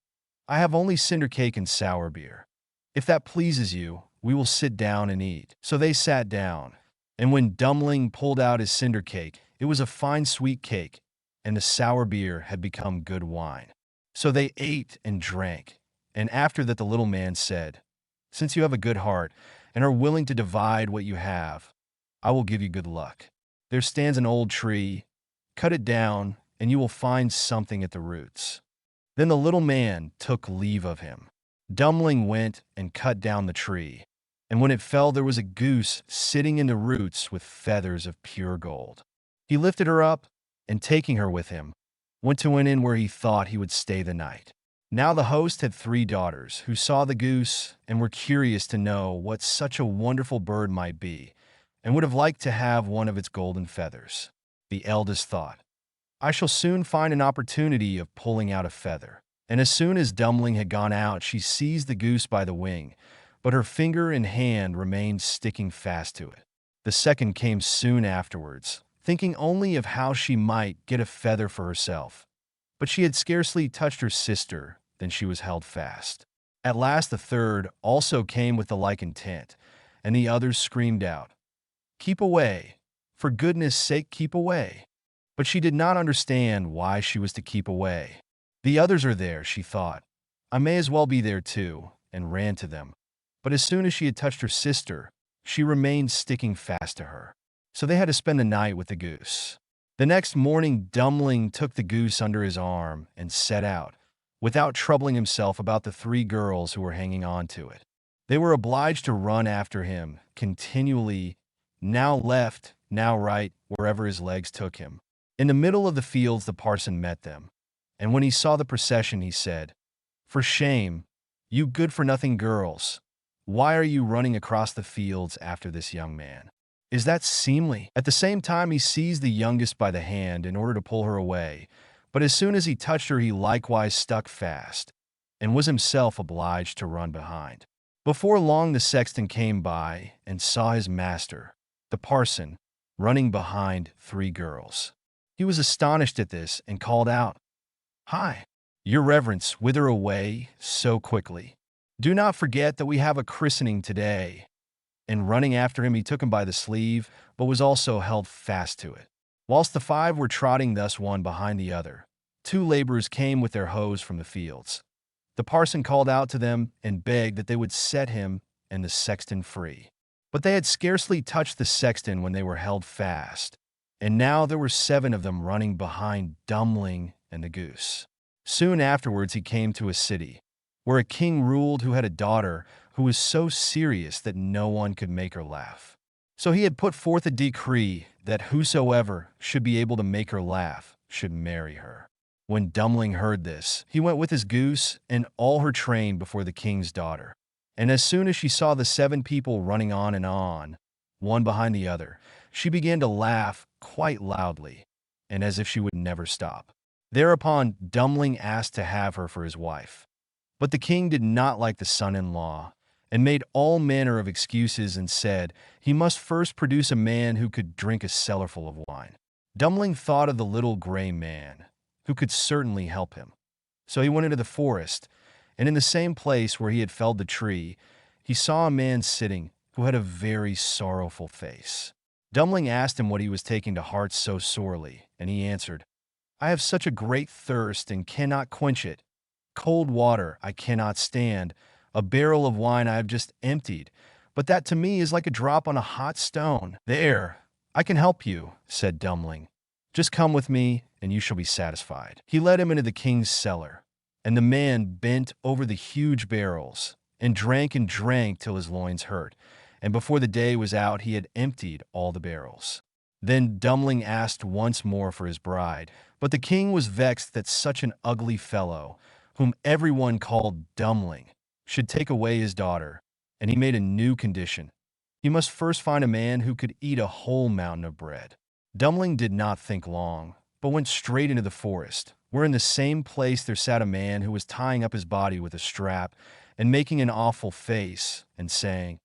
"I have only cinder cake and sour beer." If that pleases you, we will sit down and eat." So they sat down, and when Dummling pulled out his cinder cake, it was a fine sweet cake, and the sour beer had become good wine. So they ate and drank, and after that the little man said, "Since you have a good heart and are willing to divide what you have, I will give you good luck. There stands an old tree. Cut it down, and you will find something at the roots." Then the little man took leave of him. Dummling went and cut down the tree, and when it fell there was a goose sitting in the roots with feathers of pure gold. He lifted her up, and taking her with him, went to an inn where he thought he would stay the night. Now the host had 3 daughters who saw the goose and were curious to know what such a wonderful bird might be, and would have liked to have one of its golden feathers. The eldest thought, "I shall soon find an opportunity of pulling out a feather." And as soon as Dummling had gone out, she seized the goose by the wing, but her finger and hand remained sticking fast to it. The second came soon afterwards, thinking only of how she might get a feather for herself. But she had scarcely touched her sister than she was held fast. At last the third also came with the like intent, and the others screamed out, "Keep away! For goodness' sake, keep away!" But she did not understand why she was to keep away. "The others are there," she thought. "I may as well be there too," and ran to them. But as soon as she had touched her sister, she remained sticking fast to her. So they had to spend the night with the goose. The next morning Dummling took the goose under his arm and set out, without troubling himself about the 3 girls who were hanging on to it. They were obliged to run after him continually, now left, now right, wherever his legs took him. In the middle of the fields the parson met them, and when he saw the procession he said, "For shame, you good-for-nothing girls! Why are you running across the fields after this young man? Is that seemly?" At the same time he seized the youngest by the hand in order to pull her away, but as soon as he touched her he likewise stuck fast, and was himself obliged to run behind. Before long the sexton came by and saw his master, the parson, running behind 3 girls. He was astonished at this and called out, "Hi, your reverence, whither away so quickly? Do not forget that we have a christening today." And running after him, he took him by the sleeve, but was also held fast to it. Whilst the 5 were trotting thus one behind the other, 2 laborers came with their hoes from the fields. The parson called out to them and begged that they would set him and the sexton free. But they had scarcely touched the sexton when they were held fast, and now there were 7 of them running behind Dummling and the goose. Soon afterwards he came to a city, where a king ruled who had a daughter who was so serious that no one could make her laugh. So he had put forth a decree that whosoever should be able to make her laugh should marry her. When Dummling heard this, he went with his goose and all her train before the king's daughter. And as soon as she saw the 7 people running on, one behind the other, she began to laugh quite loudly, and as if she would never stop. Thereupon Dummling asked to have her for his wife. But the king did not like the son-in-law, and made all manner of excuses and said he must first produce a man who could drink a cellarful of wine. Dummling thought of the little gray man, who could certainly help him. So he went into the forest, and in the same place where he had felled the tree, he saw a man sitting who had a very sorrowful face. Dummling asked him what he was taking to heart so sorely, and he answered, "I have such a great thirst and cannot quench it. Cold water I cannot stand. A barrel of wine I have just emptied, but that to me is like a drop on a hot stone." "There, I can help you," said Dummling. "Just come with me, and you shall be satisfied." He led him into the king's cellar, and the man bent over the huge barrels, and drank till his loins hurt, and before the day was out he had emptied all the barrels. Then Dummling asked once more for his bride, but the king was vexed that such an ugly fellow, whom everyone called Dummling, should take away his daughter, and he made a new condition. He must first find a man who could eat a whole mountain of bread. Dummling did not think long, but went straight into the forest, where in the same place there sat a man who was tying up his body with a strap, and making an awful face, and saying,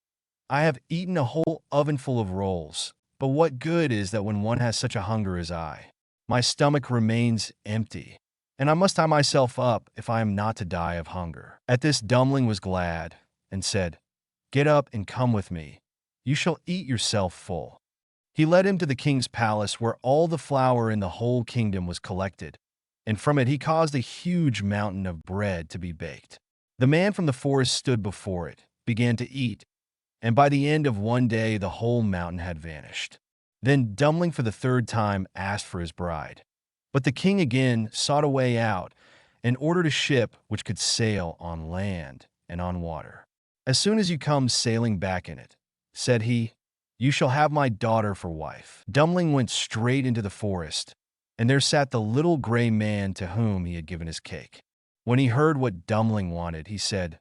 "I have eaten a whole ovenful of rolls, but what good is that when one has such a hunger as I? My stomach remains empty, and I must tie myself up if I am not to die of hunger." At this Dummling was glad, and said, "Get up and come with me. You shall eat yourself full." He led him to the king's palace where all the flour in the whole kingdom was collected, and from it he caused a huge mountain of bread to be baked. The man from the forest stood before it, began to eat, and by the end of one day the whole mountain had vanished. Then Dumpling for the third time asked for his bride. But the king again sought a way out and ordered a ship which could sail on land and on water. "As soon as you come sailing back in it," said he, "you shall have my daughter for wife." Dumpling went straight into the forest, and there sat the little gray man to whom he had given his cake. When he heard what Dumpling wanted, he said,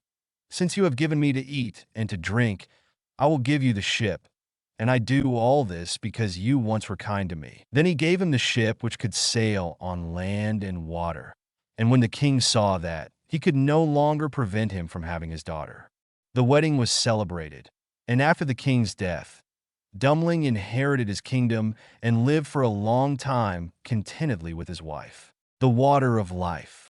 "Since you have given me to eat and to drink, I will give you the ship, and I do all this because you once were kind to me." Then he gave him the ship which could sail on land and water, and when the king saw that, he could no longer prevent him from having his daughter. The wedding was celebrated, and after the king's death, Dumpling inherited his kingdom and lived for a long time contentedly with his wife. The water of life.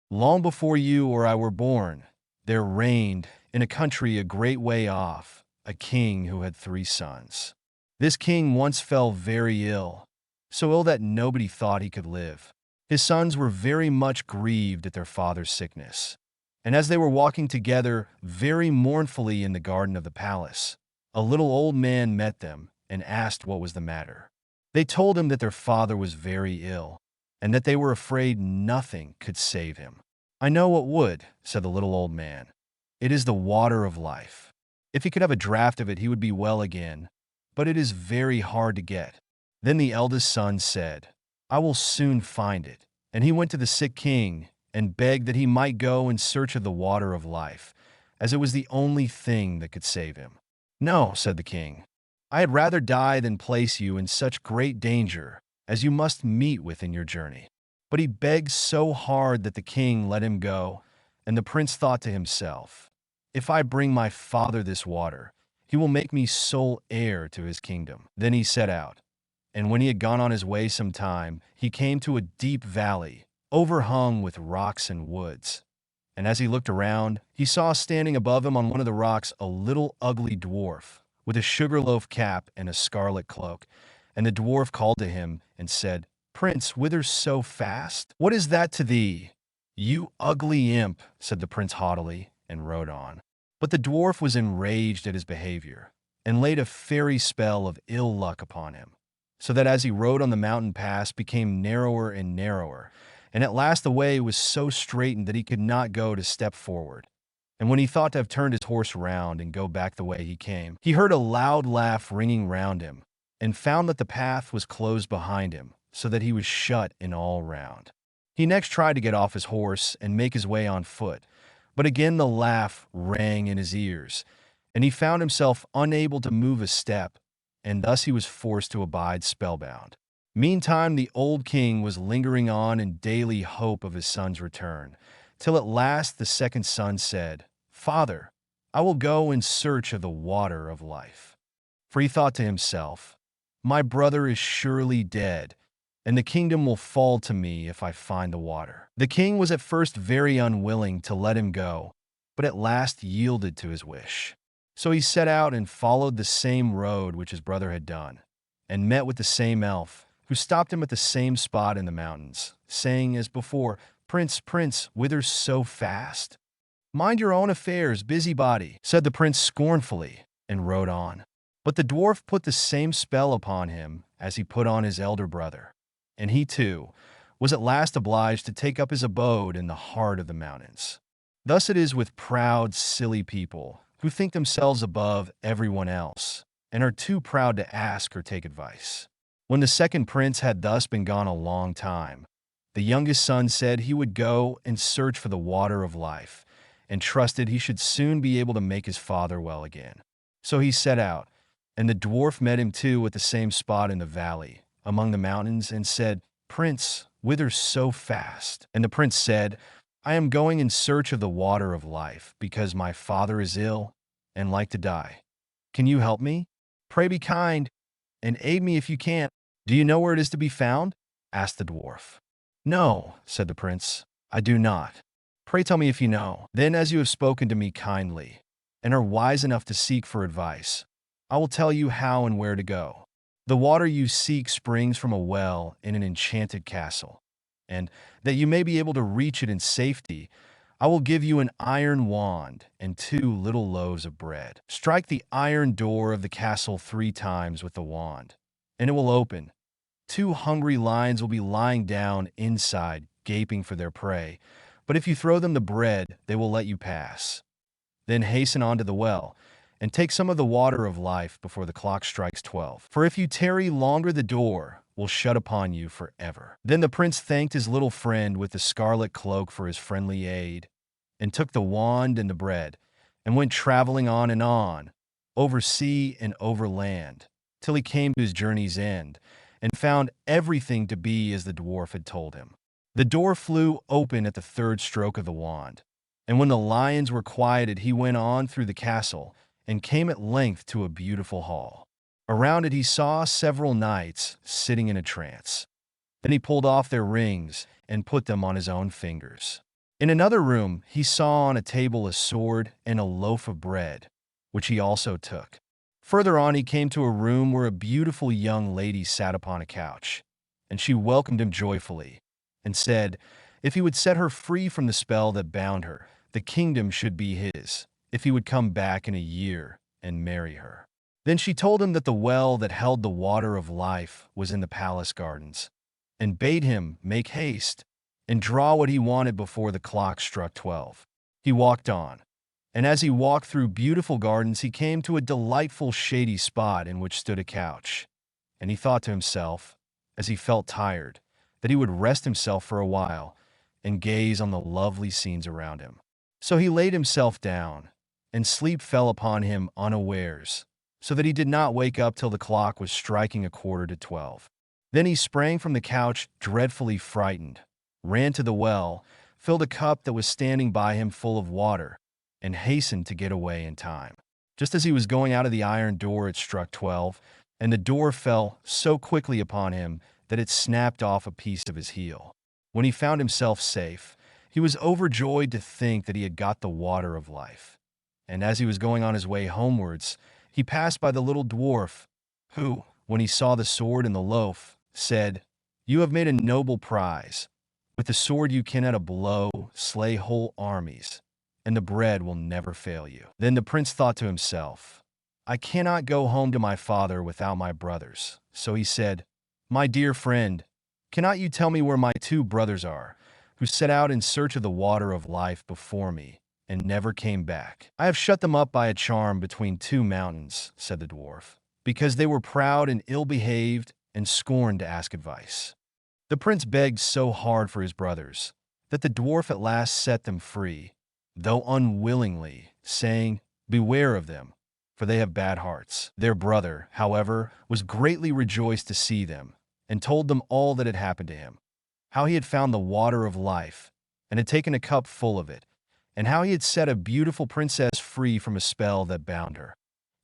Long before you or I were born, there reigned, in a country a great way off, a king who had 3 sons. This king once fell very ill, so ill that nobody thought he could live. His sons were very much grieved at their father's sickness, and as they were walking together very mournfully in the garden of the palace, a little old man met them and asked what was the matter. They told him that their father was very ill, and that they were afraid nothing could save him. "I know what would," said the little old man. "It is the water of life. If he could have a draught of it, he would be well again, but it is very hard to get." Then the eldest son said, "I will soon find it." And he went to the sick king and begged that he might go in search of the water of life, as it was the only thing that could save him. "No," said the king, "I had rather die than place you in such great danger as you must meet with in your journey." But he begged so hard that the king let him go, and the prince thought to himself, "If I bring my father this water, he will make me sole heir to his kingdom." Then he set out, and when he had gone on his way some time, he came to a deep valley, overhung with rocks and woods. And as he looked around, he saw standing above him on one of the rocks a little ugly dwarf, with a sugarloaf cap and a scarlet cloak. And the dwarf called to him and said, "Prince, whither so fast? What is that to thee?" "You ugly imp," said the prince haughtily, and rode on. But the dwarf was enraged at his behavior, and laid a fairy spell of ill luck upon him, so that as he rode on the mountain pass became narrower and narrower, and at last the way was so straitened that he could not go to step forward. And when he thought to have turned his horse round and go back the way he came, he heard a loud laugh ringing round him, and found that the path was closed behind him, so that he was shut in all round. He next tried to get off his horse and make his way on foot, but again the laugh rang in his ears, and he found himself unable to move a step, and thus he was forced to abide spellbound. Meantime the old king was lingering on in daily hope of his son's return, till at last the second son said, "Father, I will go in search of the water of life." For he thought to himself, "My brother is surely dead, and the kingdom will fall to me if I find the water." The king was at first very unwilling to let him go, but at last yielded to his wish. So he set out and followed the same road which his brother had done, and met with the same elf, who stopped him at the same spot in the mountains, saying as before, "Prince, prince, whither so fast?" "Mind your own affairs, busybody," said the prince scornfully, and rode on. But the dwarf put the same spell upon him as he put on his elder brother, and he too was at last obliged to take up his abode in the heart of the mountains. Thus it is with proud, silly people who think themselves above everyone else, and are too proud to ask or take advice. When the second prince had thus been gone a long time, the youngest son said he would go and search for the water of life, and trusted he should soon be able to make his father well again. So he set out, and the dwarf met him too at the same spot in the valley, among the mountains, and said, "Prince, whither so fast?" And the prince said, "I am going in search of the water of life, because my father is ill and like to die. Can you help me? Pray be kind, and aid me if you can." "Do you know where it is to be found?" asked the dwarf. "No," said the prince, "I do not." Pray tell me if you know. Then, as you have spoken to me kindly, and are wise enough to seek for advice, I will tell you how and where to go. The water you seek springs from a well in an enchanted castle, and that you may be able to reach it in safety, I will give you an iron wand and 2 little loaves of bread. Strike the iron door of the castle 3 times with the wand, and it will open. 2 hungry lions will be lying down inside, gaping for their prey, but if you throw them the bread, they will let you pass. Then hasten on to the well, and take some of the water of life before the clock strikes 12. For if you tarry longer, the door will shut upon you forever. Then the prince thanked his little friend with the scarlet cloak for his friendly aid, and took the wand and the bread, and went traveling on, over sea and over land, till he came to his journey's end, and found everything to be as the dwarf had told him. The door flew open at the 3rd stroke of the wand, and when the lions were quieted, he went on through the castle, and came at length to a beautiful hall. Around it he saw several knights sitting in a trance. Then he pulled off their rings, and put them on his own fingers. In another room he saw on a table a sword and a loaf of bread, which he also took. Further on he came to a room where a beautiful young lady sat upon a couch, and she welcomed him joyfully, and said, if he would set her free from the spell that bound her, the kingdom should be his, if he would come back in a year and marry her. Then she told him that the well that held the water of life was in the palace gardens, and bade him make haste and draw what he wanted before the clock struck 12. He walked on, and as he walked through beautiful gardens, he came to a delightful shady spot in which stood a couch, and he thought to himself, as he felt tired, that he would rest himself for a while and gaze on the lovely scenes around him. So he laid himself down, and sleep fell upon him unawares, so that he did not wake up till the clock was striking 11:45. Then he sprang from the couch, dreadfully frightened, ran to the well, filled a cup that was standing by him full of water, and hastened to get away in time. Just as he was going out of the iron door, it struck 12, and the door fell so quickly upon him that it snapped off a piece of his heel. When he found himself safe, he was overjoyed to think that he had got the water of life. And as he was going on his way homewards, he passed by the little dwarf, who, when he saw the sword and the loaf, said, "You have made a noble prize. With the sword you can at a blow slay whole armies, and the bread will never fail you." Then the prince thought to himself, "I cannot go home to my father without my brothers." So he said, "My dear friend, cannot you tell me where my 2 brothers are, who set out in search of the water of life before me, and never came back?" "I have shut them up by a charm between 2 mountains," said the dwarf, "because they were proud and ill-behaved and scorned to ask advice." The prince begged so hard for his brothers that the dwarf at last set them free, though unwillingly, saying, "Beware of them, for they have bad hearts." Their brother, however, was greatly rejoiced to see them, and told them all that had happened to him, how he had found the water of life, and had taken a cup full of it, and how he had set a beautiful princess free from a spell that bound her,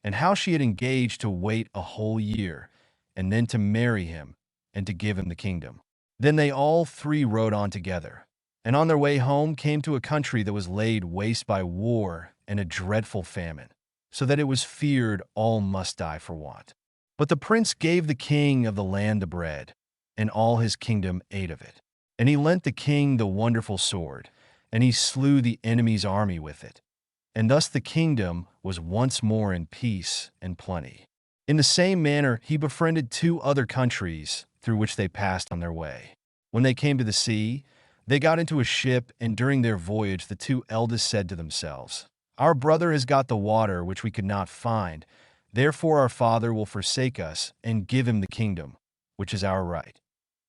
and how she had engaged to wait a whole year, and then to marry him, and to give him the kingdom. Then they all 3 rode on together, and on their way home came to a country that was laid waste by war and a dreadful famine, so that it was feared all must die for want. But the prince gave the king of the land the bread, and all his kingdom ate of it. And he lent the king the wonderful sword, and he slew the enemy's army with it. And thus the kingdom was once more in peace and plenty. In the same manner he befriended 2 other countries through which they passed on their way. When they came to the sea, they got into a ship, and during their voyage the 2 eldest said to themselves, "Our brother has got the water which we could not find, therefore our father will forsake us and give him the kingdom, which is our right."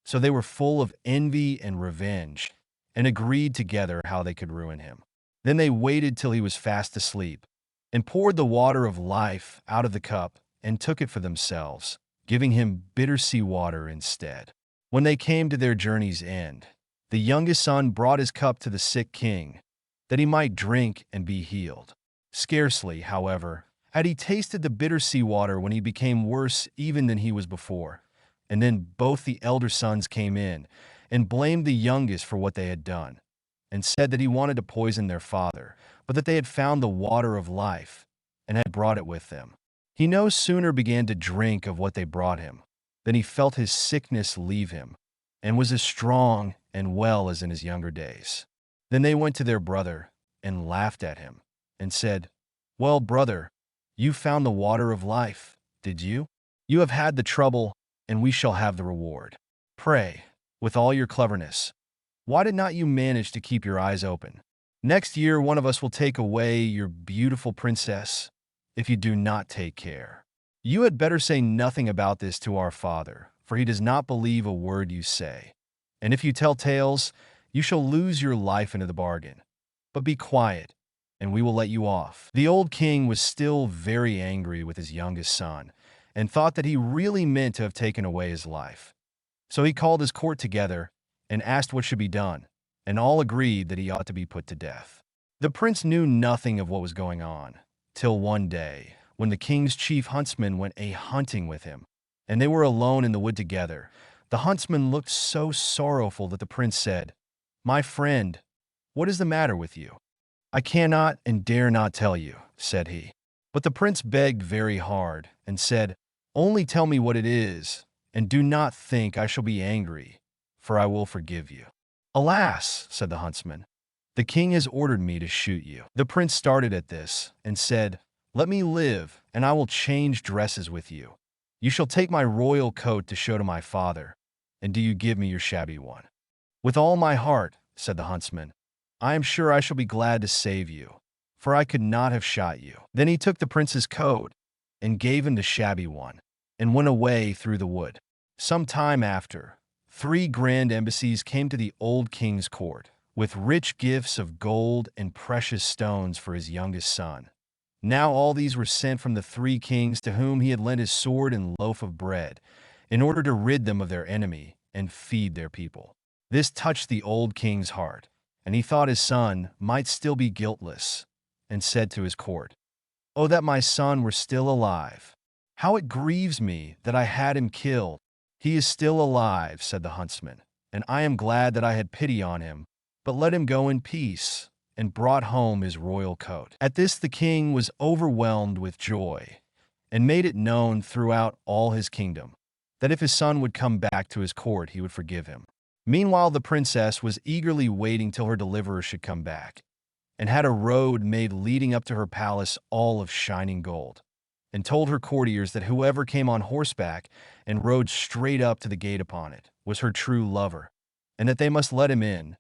So they were full of envy and revenge, and agreed together how they could ruin him. Then they waited till he was fast asleep, and poured the water of life out of the cup, and took it for themselves, giving him bitter sea water instead. When they came to their journey's end, the youngest son brought his cup to the sick king, that he might drink and be healed. Scarcely, however, had he tasted the bitter sea water when he became worse even than he was before, and then both the elder sons came in, and blamed the youngest for what they had done, and said that he wanted to poison their father, but that they had found the water of life and had brought it with them. He no sooner began to drink of what they brought him than he felt his sickness leave him, and was as strong and well as in his younger days. Then they went to their brother and laughed at him, and said, "Well, brother, you found the water of life, did you? You have had the trouble, and we shall have the reward. Pray, with all your cleverness, why did not you manage to keep your eyes open? Next year one of us will take away your beautiful princess, if you do not take care. You had better say nothing about this to our father, for he does not believe a word you say. And if you tell tales, you shall lose your life into the bargain. But be quiet, and we will let you off." The old king was still very angry with his youngest son, and thought that he really meant to have taken away his life. So he called his court together and asked what should be done, and all agreed that he ought to be put to death. The prince knew nothing of what was going on, till one day, when the king's chief huntsman went a-hunting with him, and they were alone in the wood together. The huntsman looked so sorrowful that the prince said, "My friend, what is the matter with you?" "I cannot and dare not tell you," said he. But the prince begged very hard, and said, "Only tell me what it is, and do not think I shall be angry, for I will forgive you." "Alas," said the huntsman, "the king has ordered me to shoot you." The prince started at this, and said, "Let me live, and I will change dresses with you. You shall take my royal coat to show to my father, and do you give me your shabby one." "With all my heart," said the huntsman. "I am sure I shall be glad to save you, for I could not have shot you." Then he took the prince's coat, and gave him the shabby one, and went away through the wood. Some time after, 3 grand embassies came to the old king's court, with rich gifts of gold and precious stones for his youngest son. Now all these were sent from the 3 kings to whom he had lent his sword and loaf of bread, in order to rid them of their enemy and feed their people. This touched the old king's heart, and he thought his son might still be guiltless, and said to his court, "Oh, that my son were still alive! How it grieves me that I had him killed!" "He is still alive," said the huntsman, "and I am glad that I had pity on him, but let him go in peace," and brought home his royal coat. At this the king was overwhelmed with joy, and made it known throughout all his kingdom that if his son would come back to his court he would forgive him. Meanwhile the princess was eagerly waiting till her deliverer should come back, and had a road made leading up to her palace all of shining gold, and told her courtiers that whoever came on horseback and rode straight up to the gate upon it was her true lover, and that they must let him in,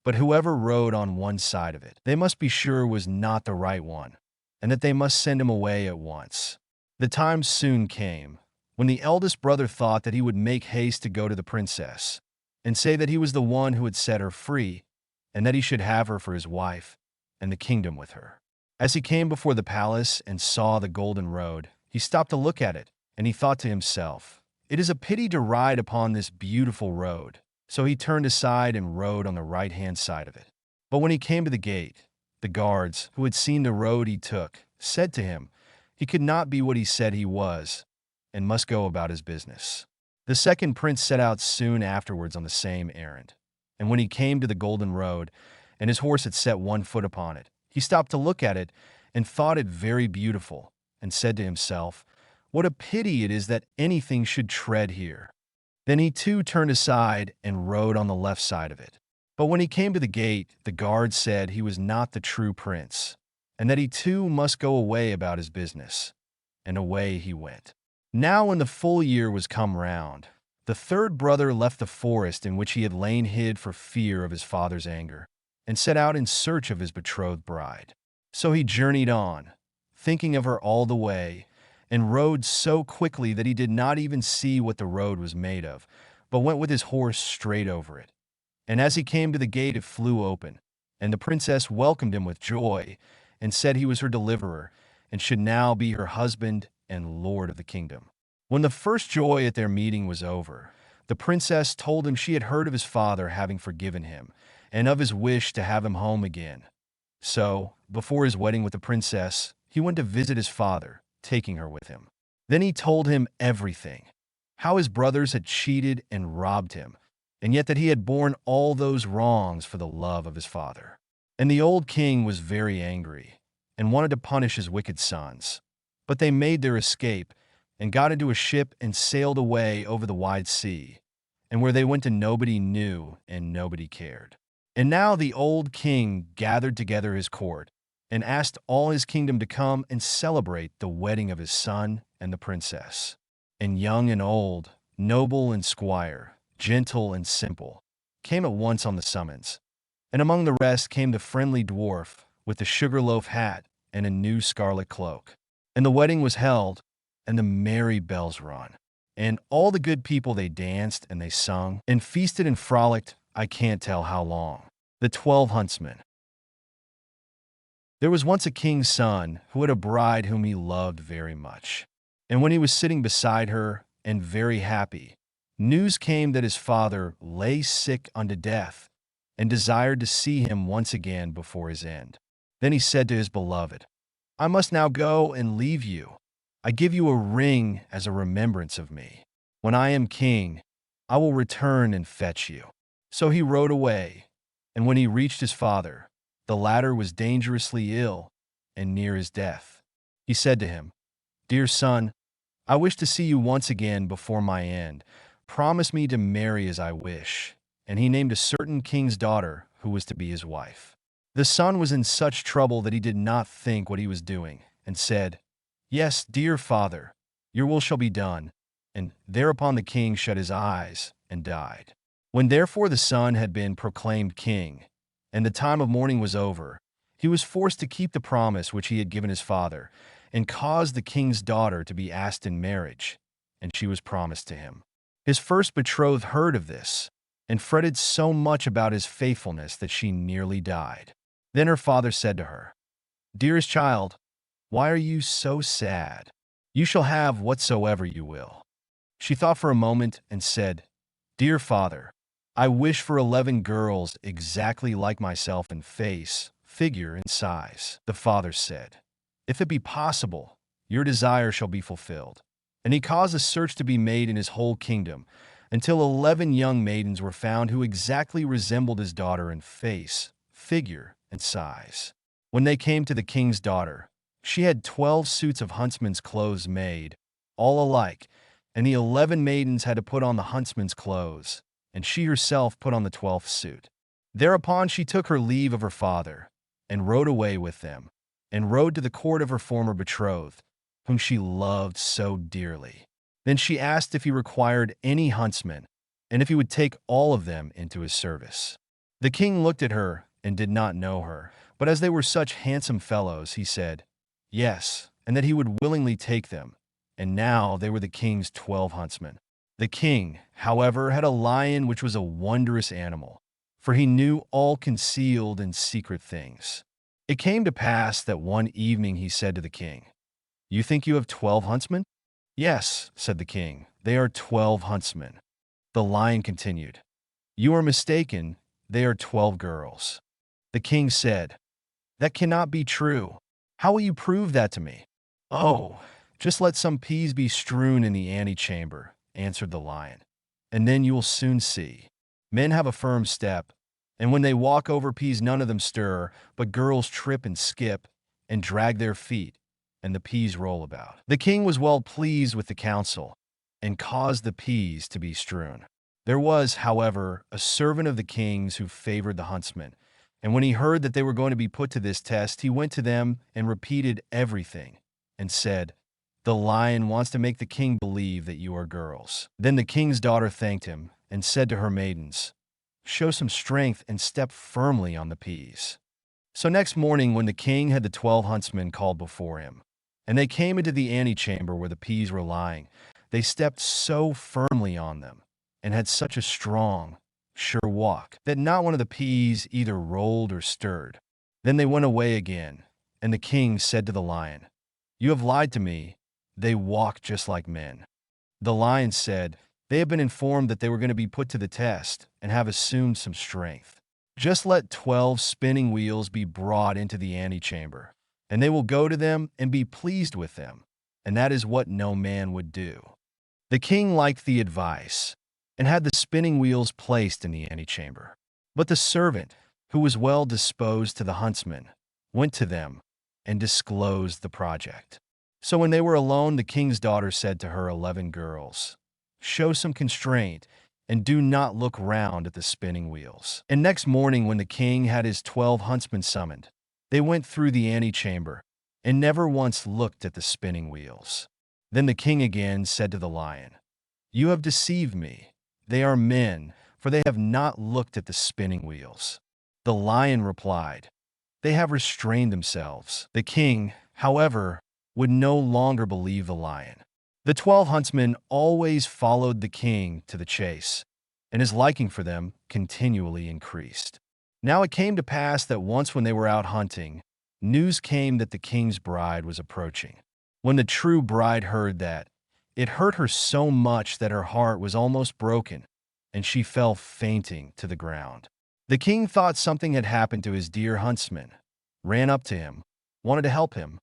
but whoever rode on one side of it, they must be sure was not the right one, and that they must send him away at once. The time soon came, when the eldest brother thought that he would make haste to go to the princess, and say that he was the one who had set her free, and that he should have her for his wife, and the kingdom with her. As he came before the palace and saw the golden road, he stopped to look at it, and he thought to himself, "It is a pity to ride upon this beautiful road." So he turned aside and rode on the right-hand side of it. But when he came to the gate, the guards, who had seen the road he took, said to him he could not be what he said he was, and must go about his business. The second prince set out soon afterwards on the same errand, and when he came to the golden road, and his horse had set one foot upon it, he stopped to look at it, and thought it very beautiful, and said to himself, "What a pity it is that anything should tread here." Then he too turned aside and rode on the left side of it. But when he came to the gate, the guard said he was not the true prince, and that he too must go away about his business. And away he went. Now when the full year was come round, the third brother left the forest in which he had lain hid for fear of his father's anger, and set out in search of his betrothed bride. So he journeyed on, thinking of her all the way, and rode so quickly that he did not even see what the road was made of, but went with his horse straight over it. And as he came to the gate it flew open, and the princess welcomed him with joy, and said he was her deliverer, and should now be her husband and lord of the kingdom. When the first joy at their meeting was over, the princess told him she had heard of his father having forgiven him, and of his wish to have him home again. So, before his wedding with the princess, he went to visit his father, taking her with him. Then he told him everything, how his brothers had cheated and robbed him, and yet that he had borne all those wrongs for the love of his father. And the old king was very angry, and wanted to punish his wicked sons. But they made their escape, and got into a ship and sailed away over the wide sea, and where they went to nobody knew and nobody cared. And now the old king gathered together his court, and asked all his kingdom to come and celebrate the wedding of his son and the princess. And young and old, noble and squire, gentle and simple, came at once on the summons. And among the rest came the friendly dwarf with the sugar-loaf hat and a new scarlet cloak. And the wedding was held, and the merry bells rung. And all the good people, they danced and they sung, and feasted and frolicked, I can't tell how long. The 12 Huntsmen. There was once a king's son who had a bride whom he loved very much. And when he was sitting beside her, and very happy, news came that his father lay sick unto death, and desired to see him once again before his end. Then he said to his beloved, I must now go and leave you. I give you a ring as a remembrance of me. When I am king, I will return and fetch you. So he rode away, and when he reached his father, the latter was dangerously ill and near his death. He said to him, Dear son, I wish to see you once again before my end. Promise me to marry as I wish. And he named a certain king's daughter who was to be his wife. The son was in such trouble that he did not think what he was doing, and said, Yes, dear father, your will shall be done. And thereupon the king shut his eyes and died. When therefore the son had been proclaimed king, and the time of mourning was over, he was forced to keep the promise which he had given his father, and caused the king's daughter to be asked in marriage, and she was promised to him. His first betrothed heard of this, and fretted so much about his faithfulness that she nearly died. Then her father said to her, Dearest child, why are you so sad? You shall have whatsoever you will. She thought for a moment and said, Dear father, I wish for 11 girls exactly like myself in face, figure, and size. The father said, If it be possible, your desire shall be fulfilled. And he caused a search to be made in his whole kingdom, until 11 young maidens were found who exactly resembled his daughter in face, figure, and size. When they came to the king's daughter, she had 12 suits of huntsmen's clothes made, all alike, and the 11 maidens had to put on the huntsman's clothes, and she herself put on the 12th suit. Thereupon she took her leave of her father, and rode away with them, and rode to the court of her former betrothed, whom she loved so dearly. Then she asked if he required any huntsmen, and if he would take all of them into his service. The king looked at her and did not know her, but as they were such handsome fellows, he said, Yes, and that he would willingly take them, and now they were the king's 12 huntsmen. The king, however, had a lion which was a wondrous animal, for he knew all concealed and secret things. It came to pass that one evening he said to the king, You think you have 12 huntsmen? Yes, said the king, they are 12 huntsmen. The lion continued, You are mistaken, they are 12 girls. The king said, That cannot be true. How will you prove that to me? Oh, just let some peas be strewn in the antechamber, answered the lion, and then you will soon see. Men have a firm step, and when they walk over peas none of them stir, but girls trip and skip, and drag their feet, and the peas roll about. The king was well pleased with the counsel, and caused the peas to be strewn. There was, however, a servant of the king's who favored the huntsmen, and when he heard that they were going to be put to this test, he went to them and repeated everything, and said, The lion wants to make the king believe that you are girls. Then the king's daughter thanked him, and said to her maidens, Show some strength and step firmly on the peas. So next morning, when the king had the 12 huntsmen called before him, and they came into the antechamber where the peas were lying, they stepped so firmly on them, and had such a strong, sure walk, that not one of the peas either rolled or stirred. Then they went away again, and the king said to the lion, You have lied to me, they walk just like men. The lion said, They have been informed that they were going to be put to the test, and have assumed some strength. Just let 12 spinning wheels be brought into the antechamber, and they will go to them and be pleased with them, and that is what no man would do. The king liked the advice, and had the spinning wheels placed in the antechamber. But the servant, who was well disposed to the huntsman, went to them and disclosed the project. So when they were alone, the king's daughter said to her 11 girls, "Show some constraint, and do not look round at the spinning wheels." And next morning, when the king had his 12 huntsmen summoned, they went through the antechamber and never once looked at the spinning wheels. Then the king again said to the lion, "You have deceived me. They are men, for they have not looked at the spinning wheels." The lion replied, "They have restrained themselves." The king, however, would no longer believe the lion. The 12 huntsmen always followed the king to the chase, and his liking for them continually increased. Now it came to pass that once when they were out hunting, news came that the king's bride was approaching. When the true bride heard that, it hurt her so much that her heart was almost broken, and she fell fainting to the ground. The king thought something had happened to his dear huntsman, ran up to him, wanted to help him,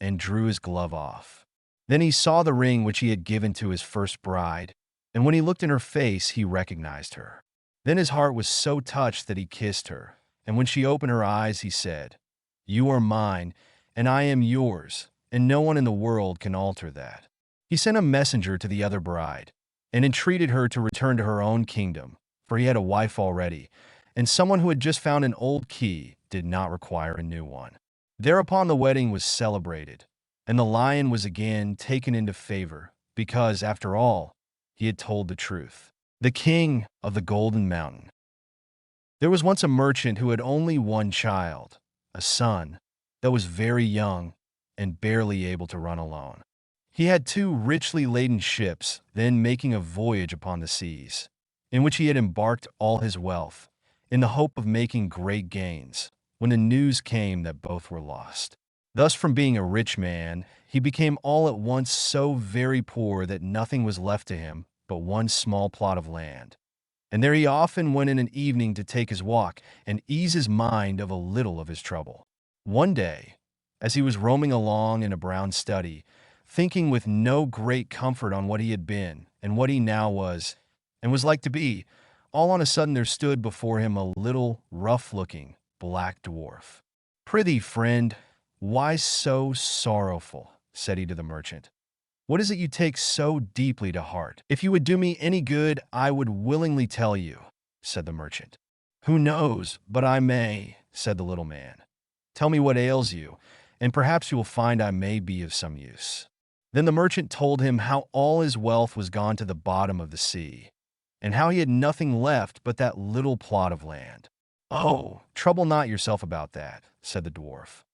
and drew his glove off. Then he saw the ring which he had given to his first bride, and when he looked in her face, he recognized her. Then his heart was so touched that he kissed her, and when she opened her eyes, he said, "You are mine, and I am yours, and no one in the world can alter that." He sent a messenger to the other bride, and entreated her to return to her own kingdom, for he had a wife already, and someone who had just found an old key did not require a new one. Thereupon the wedding was celebrated, and the lion was again taken into favor, because, after all, he had told the truth. The King of the Golden Mountain. There was once a merchant who had only one child, a son, that was very young and barely able to run alone. He had 2 richly laden ships then making a voyage upon the seas, in which he had embarked all his wealth, in the hope of making great gains, when the news came that both were lost. Thus, from being a rich man, he became all at once so very poor that nothing was left to him but one small plot of land. And there he often went in an evening to take his walk and ease his mind of a little of his trouble. One day, as he was roaming along in a brown study, thinking with no great comfort on what he had been and what he now was and was like to be, all on a sudden there stood before him a little, rough-looking, black dwarf. "Prithee, friend, why so sorrowful?" said he to the merchant. "What is it you take so deeply to heart? If you would do me any good, I would willingly tell you," said the merchant. "Who knows but I may," said the little man. "Tell me what ails you, and perhaps you will find I may be of some use." Then the merchant told him how all his wealth was gone to the bottom of the sea, and how he had nothing left but that little plot of land. "Oh, trouble not yourself about that," said the dwarf.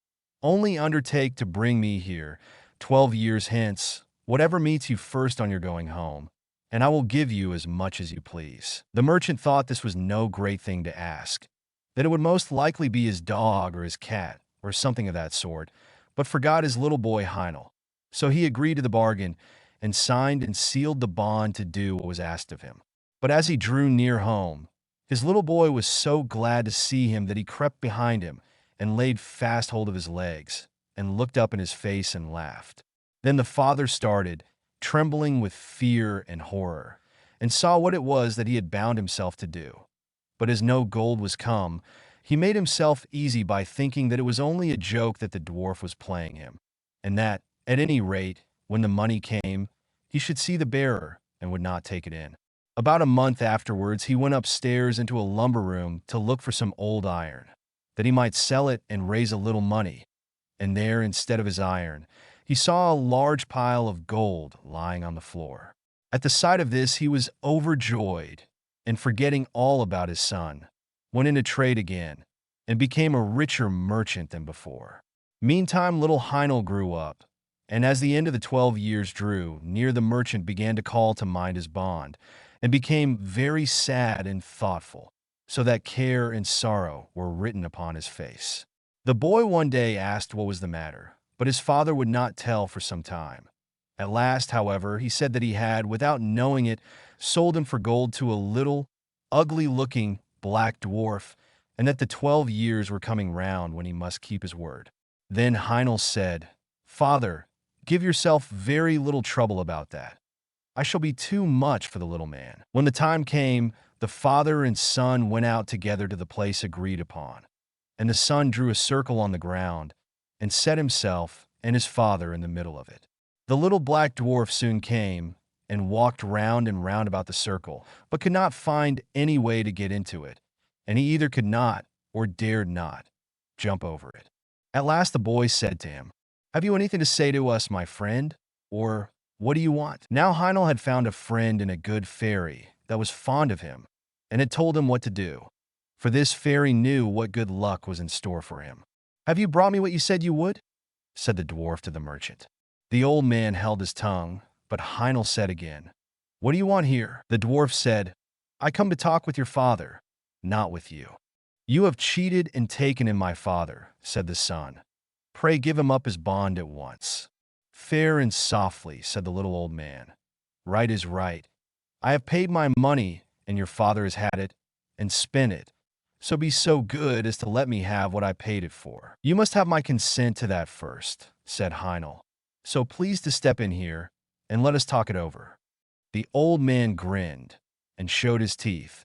"Only undertake to bring me here 12 years hence, whatever meets you first on your going home, and I will give you as much as you please." The merchant thought this was no great thing to ask, that it would most likely be his dog or his cat, or something of that sort, but forgot his little boy Heinel. So he agreed to the bargain, and signed and sealed the bond to do what was asked of him. But as he drew near home, his little boy was so glad to see him that he crept behind him and laid fast hold of his legs, and looked up in his face and laughed. Then the father started, trembling with fear and horror, and saw what it was that he had bound himself to do. But as no gold was come, he made himself easy by thinking that it was only a joke that the dwarf was playing him, and that, at any rate, when the money came, he should see the bearer and would not take it in. About a month afterwards, he went upstairs into a lumber room to look for some old iron, that he might sell it and raise a little money. And there, instead of his iron, he saw a large pile of gold lying on the floor. At the sight of this, he was overjoyed, and forgetting all about his son, went into trade again, and became a richer merchant than before. Meantime, little Heinel grew up, and as the end of the 12 years drew near, the merchant began to call to mind his bond, and became very sad and thoughtful, so that care and sorrow were written upon his face. The boy one day asked what was the matter, but his father would not tell for some time. At last, however, he said that he had, without knowing it, sold him for gold to a little, ugly-looking black dwarf, and that the 12 years were coming round when he must keep his word. Then Heinel said, "Father, give yourself very little trouble about that. I shall be too much for the little man." When the time came, the father and son went out together to the place agreed upon, and the son drew a circle on the ground and set himself and his father in the middle of it. The little black dwarf soon came and walked round and round about the circle, but could not find any way to get into it, and he either could not or dared not jump over it. At last the boy said to him, "Have you anything to say to us, my friend? Or what do you want?" Now Heinel had found a friend in a good fairy that was fond of him and had told him what to do, for this fairy knew what good luck was in store for him. "Have you brought me what you said you would?" said the dwarf to the merchant. The old man held his tongue, but Heinel said again, "What do you want here?" The dwarf said, "I come to talk with your father, not with you." "You have cheated and taken in my father," said the son. "Pray give him up his bond at once." "Fair and softly," said the little old man. "Right is right. I have paid my money, and your father has had it, and spent it. So be so good as to let me have what I paid it for." "You must have my consent to that first," said Heinel. "So please to step in here, and let us talk it over." The old man grinned and showed his teeth,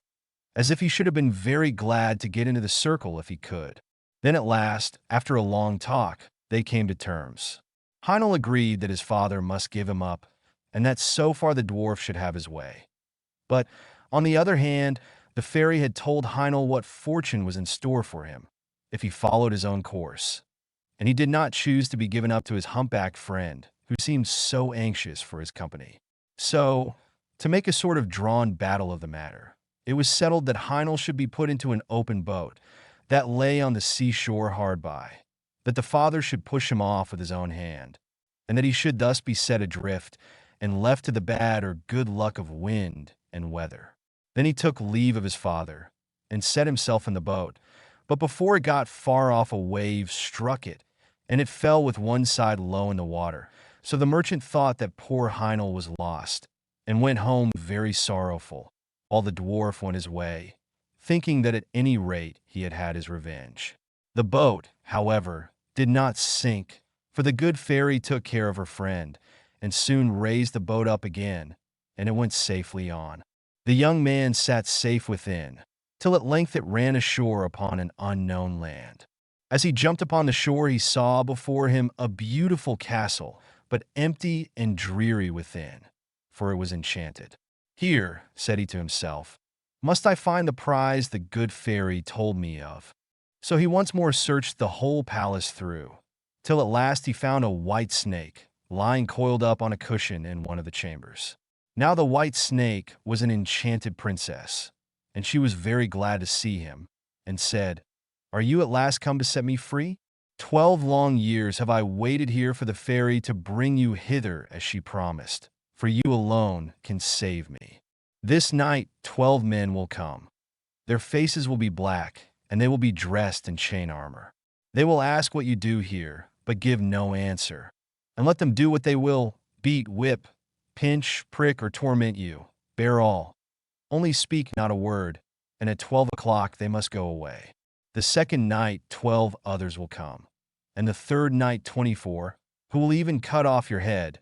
as if he should have been very glad to get into the circle if he could. Then at last, after a long talk, they came to terms. Heinel agreed that his father must give him up, and that so far the dwarf should have his way. But, on the other hand, the fairy had told Heinel what fortune was in store for him if he followed his own course, and he did not choose to be given up to his humpback friend, who seemed so anxious for his company. So, to make a sort of drawn battle of the matter, it was settled that Heinel should be put into an open boat that lay on the seashore hard by, that the father should push him off with his own hand, and that he should thus be set adrift and left to the bad or good luck of wind and weather. Then he took leave of his father and set himself in the boat, but before it got far off a wave struck it, and it fell with one side low in the water. So the merchant thought that poor Heinel was lost, and went home very sorrowful, while the dwarf went his way, thinking that at any rate he had had his revenge. The boat, however, did not sink, for the good fairy took care of her friend, and soon raised the boat up again, and it went safely on. The young man sat safe within, till at length it ran ashore upon an unknown land. As he jumped upon the shore, he saw before him a beautiful castle, but empty and dreary within, for it was enchanted. "Here," said he to himself, "must I find the prize the good fairy told me of." So he once more searched the whole palace through, till at last he found a white snake lying coiled up on a cushion in one of the chambers. Now the white snake was an enchanted princess, and she was very glad to see him, and said, "Are you at last come to set me free? 12 long years have I waited here for the fairy to bring you hither as she promised, for you alone can save me. This night 12 men will come. Their faces will be black, and they will be dressed in chain armor. They will ask what you do here, but give no answer. And let them do what they will, beat, whip, pinch, prick, or torment you. Bear all. Only speak not a word, and at 12 o'clock they must go away. The second night 12 others will come, and the third night 24, who will even cut off your head.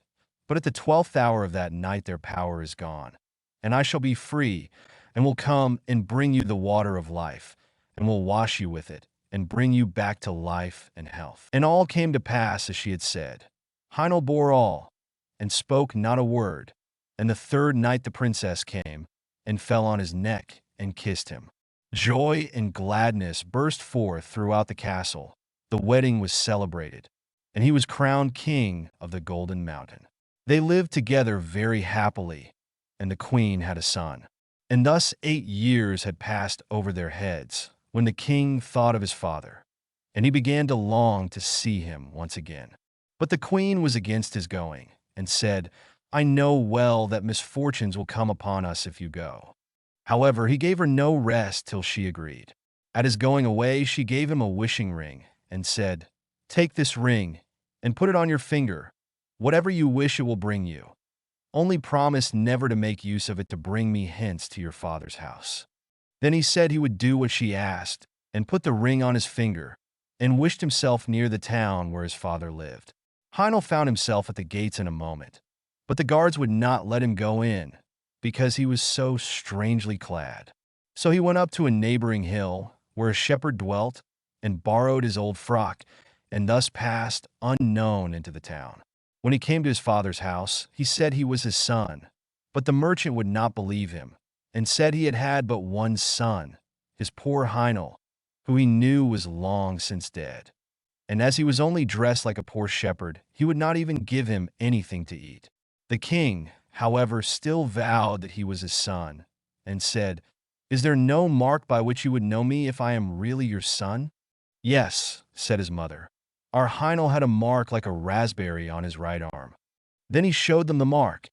But at the 12th hour of that night their power is gone, and I shall be free, and will come and bring you the water of life, and will wash you with it, and bring you back to life and health." And all came to pass as she had said. Heinel bore all, and spoke not a word, and the third night the princess came, and fell on his neck, and kissed him. Joy and gladness burst forth throughout the castle. The wedding was celebrated, and he was crowned king of the Golden Mountain. They lived together very happily, and the queen had a son. And thus 8 years had passed over their heads, when the king thought of his father, and he began to long to see him once again. But the queen was against his going, and said, "I know well that misfortunes will come upon us if you go." However, he gave her no rest till she agreed. At his going away, she gave him a wishing ring, and said, "Take this ring, and put it on your finger. Whatever you wish it will bring you. Only promise never to make use of it to bring me hence to your father's house." Then he said he would do what she asked, and put the ring on his finger, and wished himself near the town where his father lived. Heinel found himself at the gates in a moment, But the guards would not let him go in, because he was so strangely clad. So he went up to a neighboring hill, where a shepherd dwelt, and borrowed his old frock, and thus passed unknown into the town. When he came to his father's house, he said he was his son, but the merchant would not believe him, and said he had had but one son, his poor Heinel, who he knew was long since dead. And as he was only dressed like a poor shepherd, he would not even give him anything to eat. The king, however, still vowed that he was his son, and said, "Is there no mark by which you would know me if I am really your son?" "Yes," said his mother. "Our Heinel had a mark like a raspberry on his right arm." Then he showed them the mark,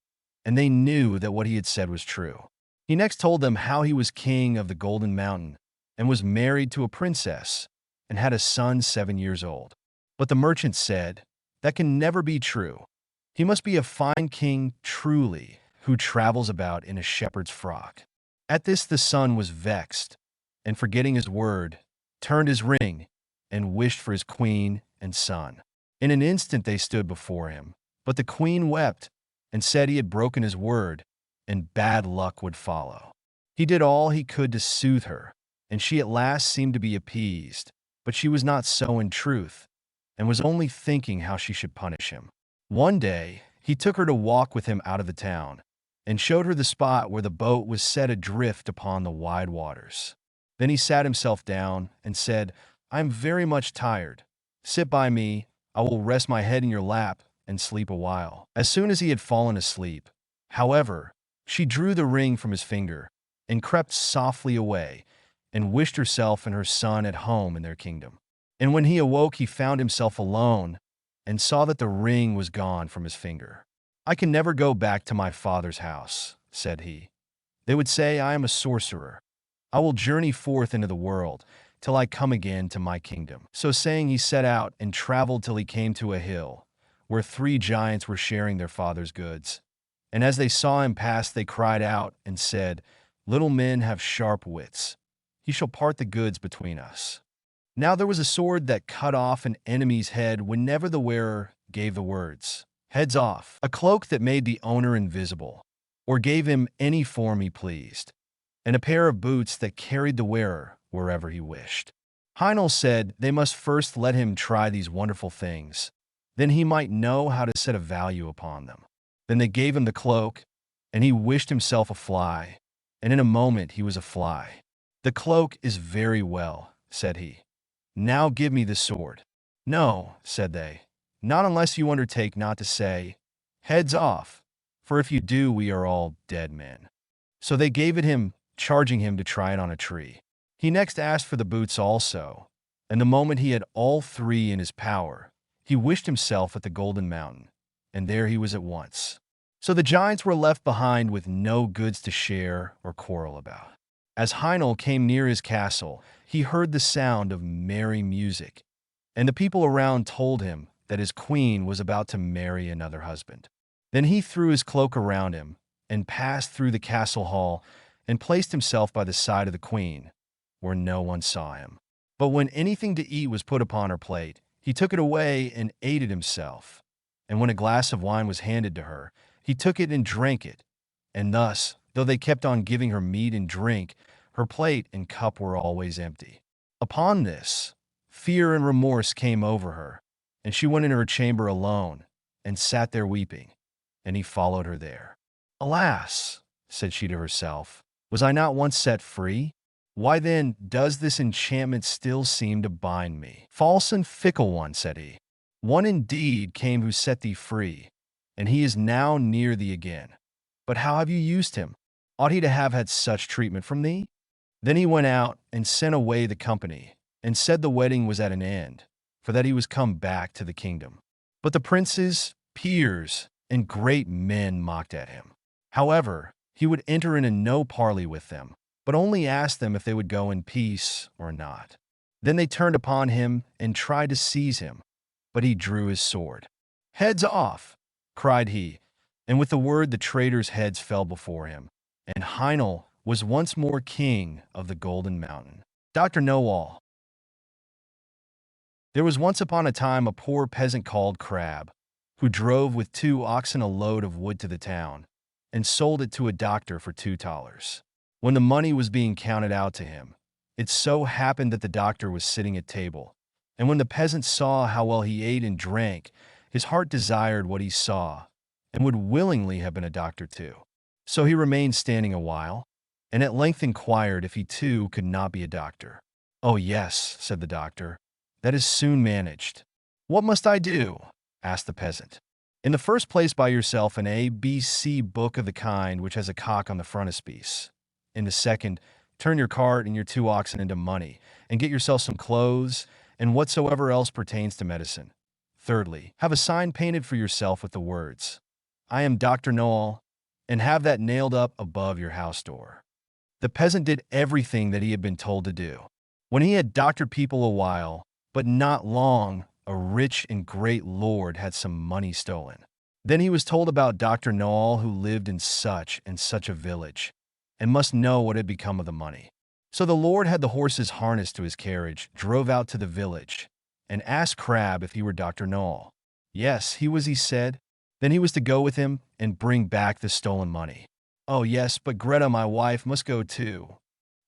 and they knew that what he had said was true. He next told them how he was king of the Golden Mountain, and was married to a princess, and had a son 7 years old. But the merchant said, "That can never be true. He must be a fine king truly, who travels about in a shepherd's frock." At this the son was vexed, and forgetting his word, turned his ring, and wished for his queen and son. In an instant they stood before him, but the queen wept, and said he had broken his word, and bad luck would follow. He did all he could to soothe her, and she at last seemed to be appeased, but she was not so in truth, and was only thinking how she should punish him. One day he took her to walk with him out of the town, and showed her the spot where the boat was set adrift upon the wide waters. Then he sat himself down, and said, "I am very much tired. Sit by me, I will rest my head in your lap, and sleep a while." As soon as he had fallen asleep, however, she drew the ring from his finger, and crept softly away, and wished herself and her son at home in their kingdom. And when he awoke, he found himself alone, and saw that the ring was gone from his finger. "I can never go back to my father's house," said he. "They would say I am a sorcerer. I will journey forth into the world, till I come again to my kingdom." So saying, he set out, and traveled till he came to a hill, where 3 giants were sharing their father's goods. And as they saw him pass, they cried out, and said, "Little men have sharp wits. He shall part the goods between us." Now there was a sword that cut off an enemy's head whenever the wearer gave the words, "Heads off," a cloak that made the owner invisible, or gave him any form he pleased, and a pair of boots that carried the wearer wherever he wished. Heinel said they must first let him try these wonderful things, then he might know how to set a value upon them. Then they gave him the cloak, and he wished himself a fly, and in a moment he was a fly. "The cloak is very well," said he. "Now give me the sword." "No," said they, "not unless you undertake not to say, 'Heads off,' for if you do, we are all dead men." So they gave it him, charging him to try it on a tree. He next asked for the boots also, and the moment he had all 3 in his power, he wished himself at the Golden Mountain, and there he was at once. So the giants were left behind with no goods to share or quarrel about. As Heinel came near his castle, he heard the sound of merry music, and the people around told him that his queen was about to marry another husband. Then he threw his cloak around him, and passed through the castle hall, and placed himself by the side of the queen, where no one saw him. But when anything to eat was put upon her plate, he took it away and ate it himself. And when a glass of wine was handed to her, he took it and drank it, and thus, though they kept on giving her meat and drink, her plate and cup were always empty. Upon this, fear and remorse came over her, and she went into her chamber alone, and sat there weeping, and he followed her there. "Alas," said she to herself, "was I not once set free? Why then does this enchantment still seem to bind me?" "False and fickle one," said he. "One indeed came who set thee free, and he is now near thee again. But how have you used him? Ought he to have had such treatment from thee?" Then he went out and sent away the company, and said the wedding was at an end, for that he was come back to the kingdom. But the princes, peers, and great men mocked at him. However, he would enter into no parley with them, but only asked them if they would go in peace or not. Then they turned upon him and tried to seize him, but he drew his sword. "Heads off!" cried he, and with the word the traitors' heads fell before him, and Heinel was once more king of the Golden Mountain. Dr. Know-all. There was once upon a time a poor peasant called Crab, who drove with 2 oxen a load of wood to the town and sold it to a doctor for $2. When the money was being counted out to him, it so happened that the doctor was sitting at table, and when the peasant saw how well he ate and drank, his heart desired what he saw, and would willingly have been a doctor too. So he remained standing a while, and at length inquired if he too could not be a doctor. "Oh yes," said the doctor, "that is soon managed." "What must I do?" asked the peasant. "In the first place, buy yourself an ABC book of the kind which has a cock on the frontispiece. In the second, turn your cart and your 2 oxen into money, and get yourself some clothes, and whatsoever else pertains to medicine. Thirdly, have a sign painted for yourself with the words, 'I am Dr. Noel,' and have that nailed up above your house door." The peasant did everything that he had been told to do. When he had doctored people a while, but not long, a rich and great lord had some money stolen. Then he was told about Dr. Noel, who lived in such and such a village, and must know what had become of the money. So the lord had the horses harnessed to his carriage, drove out to the village, and asked Crab if he were Dr. Noel. Yes, he was, he said. Then he was to go with him and bring back the stolen money. "Oh yes, but Greta, my wife, must go too."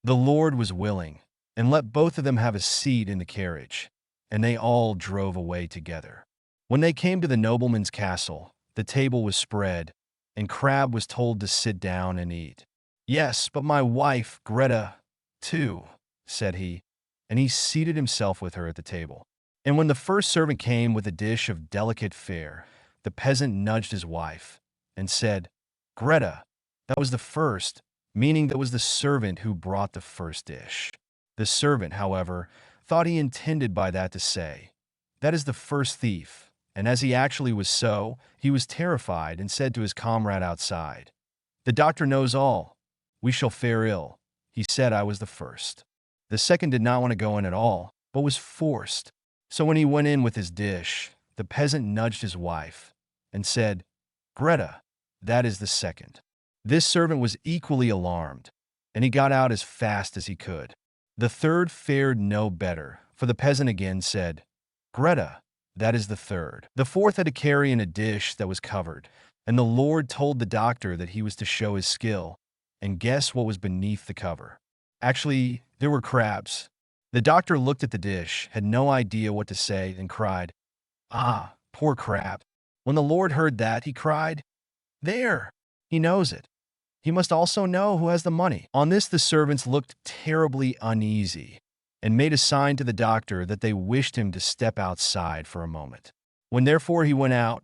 The lord was willing, and let both of them have a seat in the carriage, and they all drove away together. When they came to the nobleman's castle, the table was spread, and Crab was told to sit down and eat. "Yes, but my wife, Greta, too," said he, and he seated himself with her at the table. And when the first servant came with a dish of delicate fare, the peasant nudged his wife and said, "Greta, that was the first," meaning that was the servant who brought the first dish. The servant, however, thought he intended by that to say, "That is the first thief," and as he actually was so, he was terrified and said to his comrade outside, "The doctor knows all. We shall fare ill. He said I was the first." The second did not want to go in at all, but was forced. So when he went in with his dish, the peasant nudged his wife and said, "Greta, that is the second." This servant was equally alarmed, and he got out as fast as he could. The third fared no better, for the peasant again said, "Greta, that is the third." The fourth had to carry in a dish that was covered, and the lord told the doctor that he was to show his skill, and guess what was beneath the cover. Actually, there were crabs. The doctor looked at the dish, had no idea what to say, and cried, "Ah, poor crab." When the lord heard that, he cried, "There! He knows it. He must also know who has the money." On this the servants looked terribly uneasy, and made a sign to the doctor that they wished him to step outside for a moment. When therefore he went out,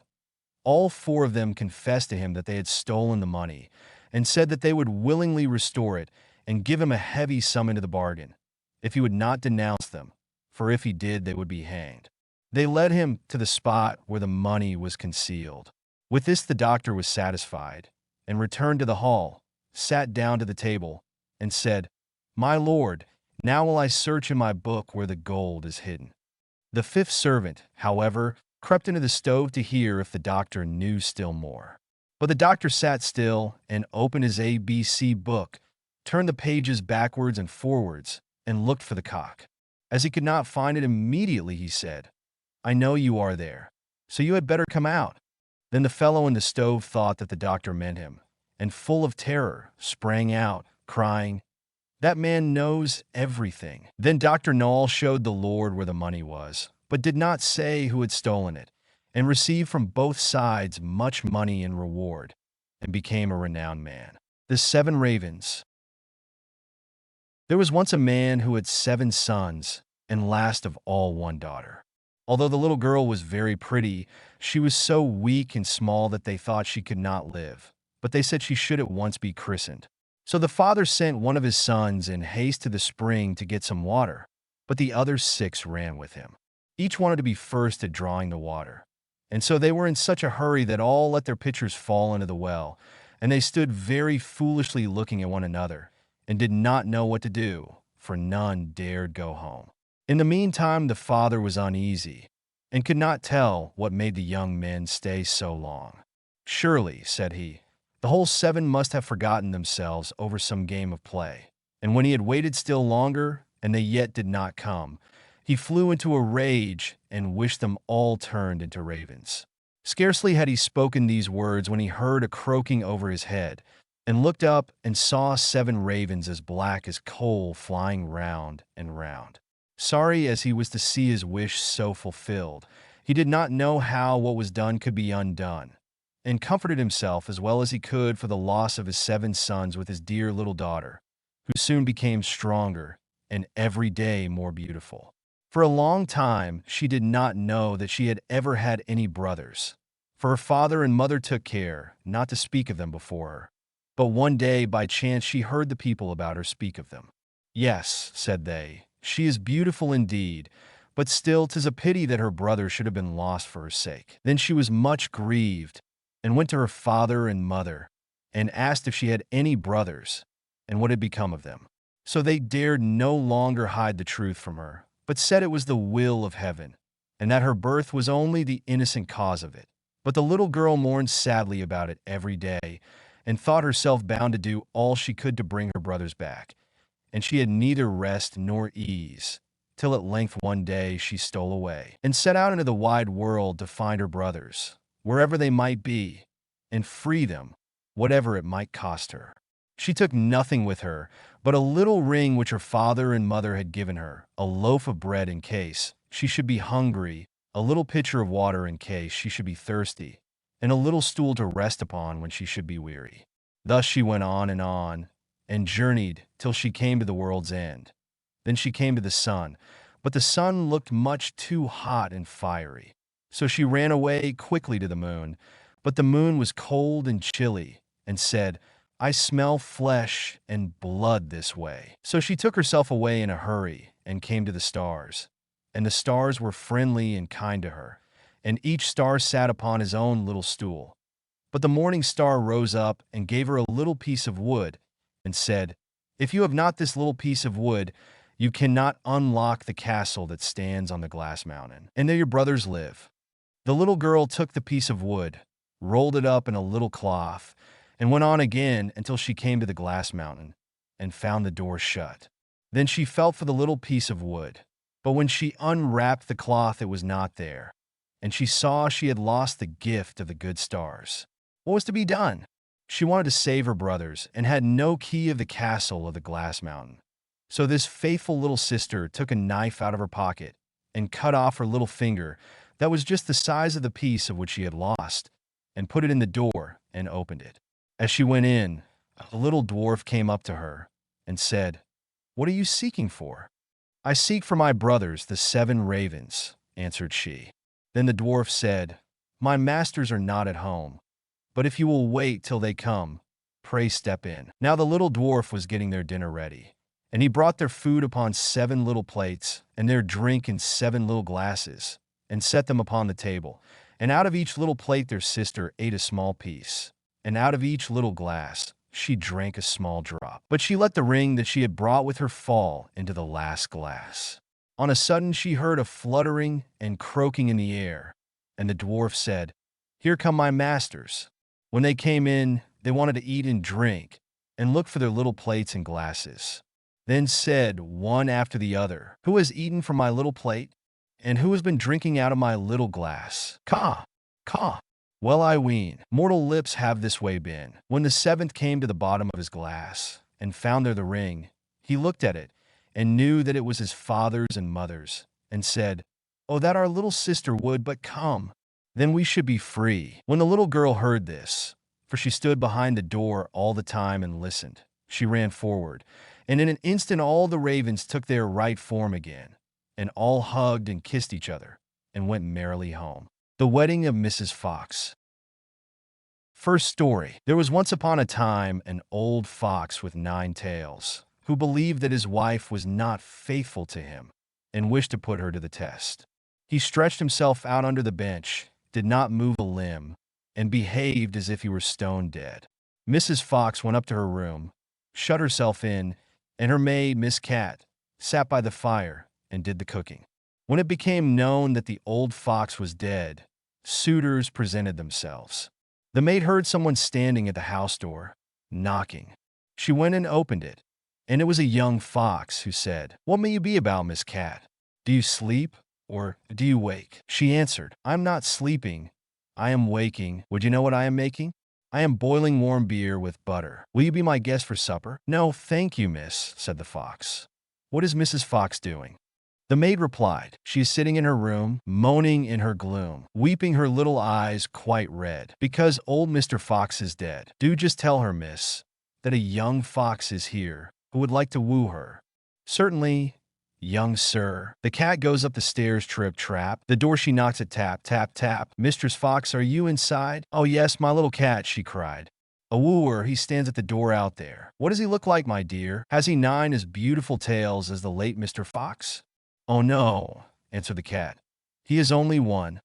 all 4 of them confessed to him that they had stolen the money, and said that they would willingly restore it and give him a heavy sum into the bargain, if he would not denounce them, for if he did, they would be hanged. They led him to the spot where the money was concealed. With this the doctor was satisfied, and returned to the hall, sat down to the table, and said, "My lord, now will I search in my book where the gold is hidden." The 5th servant, however, crept into the stove to hear if the doctor knew still more. But the doctor sat still and opened his ABC book, turned the pages backwards and forwards, and looked for the cock. As he could not find it immediately, he said, "I know you are there, so you had better come out." Then the fellow in the stove thought that the doctor meant him, and full of terror, sprang out, crying, "That man knows everything." Then Dr. Noel showed the lord where the money was, but did not say who had stolen it, and received from both sides much money in reward, and became a renowned man. The 7 Ravens. There was once a man who had 7 sons, and last of all 1 daughter. Although the little girl was very pretty, she was so weak and small that they thought she could not live, but they said she should at once be christened. So the father sent one of his sons in haste to the spring to get some water, but the other 6 ran with him. Each wanted to be first at drawing the water, and so they were in such a hurry that all let their pitchers fall into the well, and they stood very foolishly looking at one another, and did not know what to do, for none dared go home. In the meantime the father was uneasy, and could not tell what made the young men stay so long. "Surely," said he, "the whole 7 must have forgotten themselves over some game of play." And when he had waited still longer, and they yet did not come, he flew into a rage and wished them all turned into ravens. Scarcely had he spoken these words when he heard a croaking over his head, and looked up and saw 7 ravens as black as coal flying round and round. Sorry as he was to see his wish so fulfilled, he did not know how what was done could be undone, and comforted himself as well as he could for the loss of his 7 sons with his dear little daughter, who soon became stronger and every day more beautiful. For a long time, she did not know that she had ever had any brothers, for her father and mother took care not to speak of them before her. But one day, by chance, she heard the people about her speak of them. "Yes," said they, "she is beautiful indeed, but still 'tis a pity that her brother should have been lost for her sake." Then she was much grieved, and went to her father and mother, and asked if she had any brothers, and what had become of them. So they dared no longer hide the truth from her, but said it was the will of heaven, and that her birth was only the innocent cause of it. But the little girl mourned sadly about it every day, and thought herself bound to do all she could to bring her brothers back, and she had neither rest nor ease, till at length one day she stole away, and set out into the wide world to find her brothers, wherever they might be, and free them, whatever it might cost her. She took nothing with her but a little ring which her father and mother had given her, a loaf of bread in case she should be hungry, a little pitcher of water in case she should be thirsty, and a little stool to rest upon when she should be weary. Thus she went on, and journeyed till she came to the world's end. Then she came to the sun, but the sun looked much too hot and fiery. So she ran away quickly to the moon, but the moon was cold and chilly, and said, "I smell flesh and blood this way." So she took herself away in a hurry, and came to the stars. And the stars were friendly and kind to her, and each star sat upon his own little stool. But the morning star rose up and gave her a little piece of wood, and said, "If you have not this little piece of wood, you cannot unlock the castle that stands on the glass mountain, and there your brothers live." The little girl took the piece of wood, rolled it up in a little cloth, and went on again until she came to the glass mountain, and found the door shut. Then she felt for the little piece of wood, but when she unwrapped the cloth it was not there, and she saw she had lost the gift of the good stars. What was to be done? She wanted to save her brothers, and had no key of the castle of the glass mountain. So this faithful little sister took a knife out of her pocket, and cut off her little finger that was just the size of the piece of which she had lost, and put it in the door, and opened it. As she went in, a little dwarf came up to her, and said, "What are you seeking for?" "I seek for my brothers, the 7 ravens," answered she. Then the dwarf said, "My masters are not at home, but if you will wait till they come, pray step in." Now the little dwarf was getting their dinner ready, and he brought their food upon 7 little plates, and their drink in 7 little glasses, and set them upon the table. And out of each little plate their sister ate a small piece, and out of each little glass she drank a small drop. But she let the ring that she had brought with her fall into the last glass. On a sudden she heard a fluttering and croaking in the air, and the dwarf said, "Here come my masters." When they came in, they wanted to eat and drink, and looked for their little plates and glasses. Then said one after the other, "Who has eaten from my little plate? And who has been drinking out of my little glass? Caw, caw. Well, I ween, mortal lips have this way been." When the 7th came to the bottom of his glass, and found there the ring, he looked at it, and knew that it was his father's and mother's, and said, "Oh, that our little sister would but come! Then we should be free." When the little girl heard this, for she stood behind the door all the time and listened, she ran forward, and in an instant all the ravens took their right form again, and all hugged and kissed each other, and went merrily home. The Wedding of Mrs. Fox. First story. There was once upon a time an old fox with 9 tails, who believed that his wife was not faithful to him, and wished to put her to the test. He stretched himself out under the bench, did not move a limb, and behaved as if he were stone dead. Mrs. Fox went up to her room, shut herself in, and her maid, Miss Cat, sat by the fire and did the cooking. When it became known that the old fox was dead, suitors presented themselves. The maid heard someone standing at the house door, knocking. She went and opened it, and it was a young fox who said, "What may you be about, Miss Cat? Do you sleep, or do you wake?" She answered, "I'm not sleeping, I am waking. Would you know what I am making? I am boiling warm beer with butter. Will you be my guest for supper? No, thank you, miss, said the fox. What is Mrs. Fox doing? The maid replied, she is sitting in her room, moaning in her gloom, weeping her little eyes quite red, because old Mr. Fox is dead. Do just tell her, miss, that a young fox is here who would like to woo her. Certainly, young sir. The cat goes up the stairs, trip, trap. The door she knocks at, tap, tap, tap. Mistress Fox, are you inside? Oh yes, my little cat, she cried. A wooer, he stands at the door out there. What does he look like, my dear? Has he 9 as beautiful tails as the late Mr. Fox? Oh no, answered the cat. He is only 1.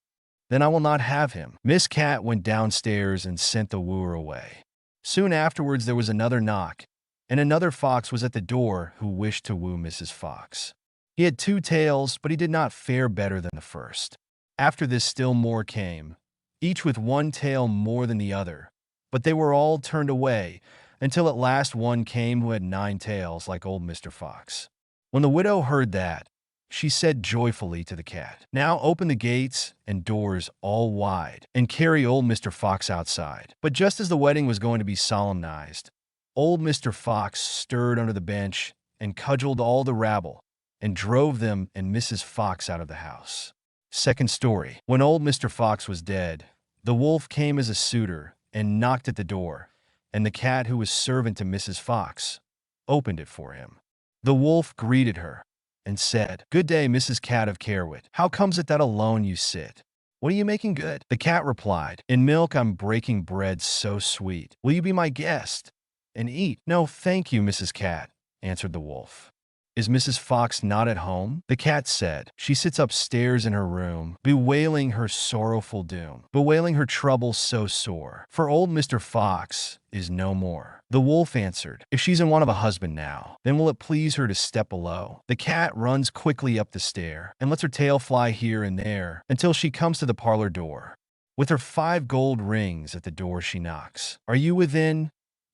Then I will not have him. Miss Cat went downstairs and sent the wooer away. Soon afterwards there was another knock, and another fox was at the door who wished to woo Mrs. Fox. He had 2 tails, but he did not fare better than the first. After this still more came, each with 1 tail more than the other, but they were all turned away, until at last one came who had 9 tails like old Mr. Fox. When the widow heard that, she said joyfully to the cat, now open the gates and doors all wide, and carry old Mr. Fox outside. But just as the wedding was going to be solemnized, old Mr. Fox stirred under the bench and cudgeled all the rabble, and drove them and Mrs. Fox out of the house. Second story. When old Mr. Fox was dead, the wolf came as a suitor and knocked at the door, and the cat, who was servant to Mrs. Fox, opened it for him. The wolf greeted her and said, good day, Mrs. Cat of Carewood. How comes it that alone you sit? What are you making good? The cat replied, in milk I'm breaking bread so sweet. Will you be my guest and eat? No, thank you, Mrs. Cat, answered the wolf. Is Mrs. Fox not at home? The cat said, she sits upstairs in her room, bewailing her sorrowful doom, bewailing her trouble so sore, for old Mr. Fox is no more. The wolf answered, if she's in want of a husband now, then will it please her to step below? The cat runs quickly up the stair, and lets her tail fly here and there, until she comes to the parlor door. With her 5 gold rings at the door she knocks. Are you within,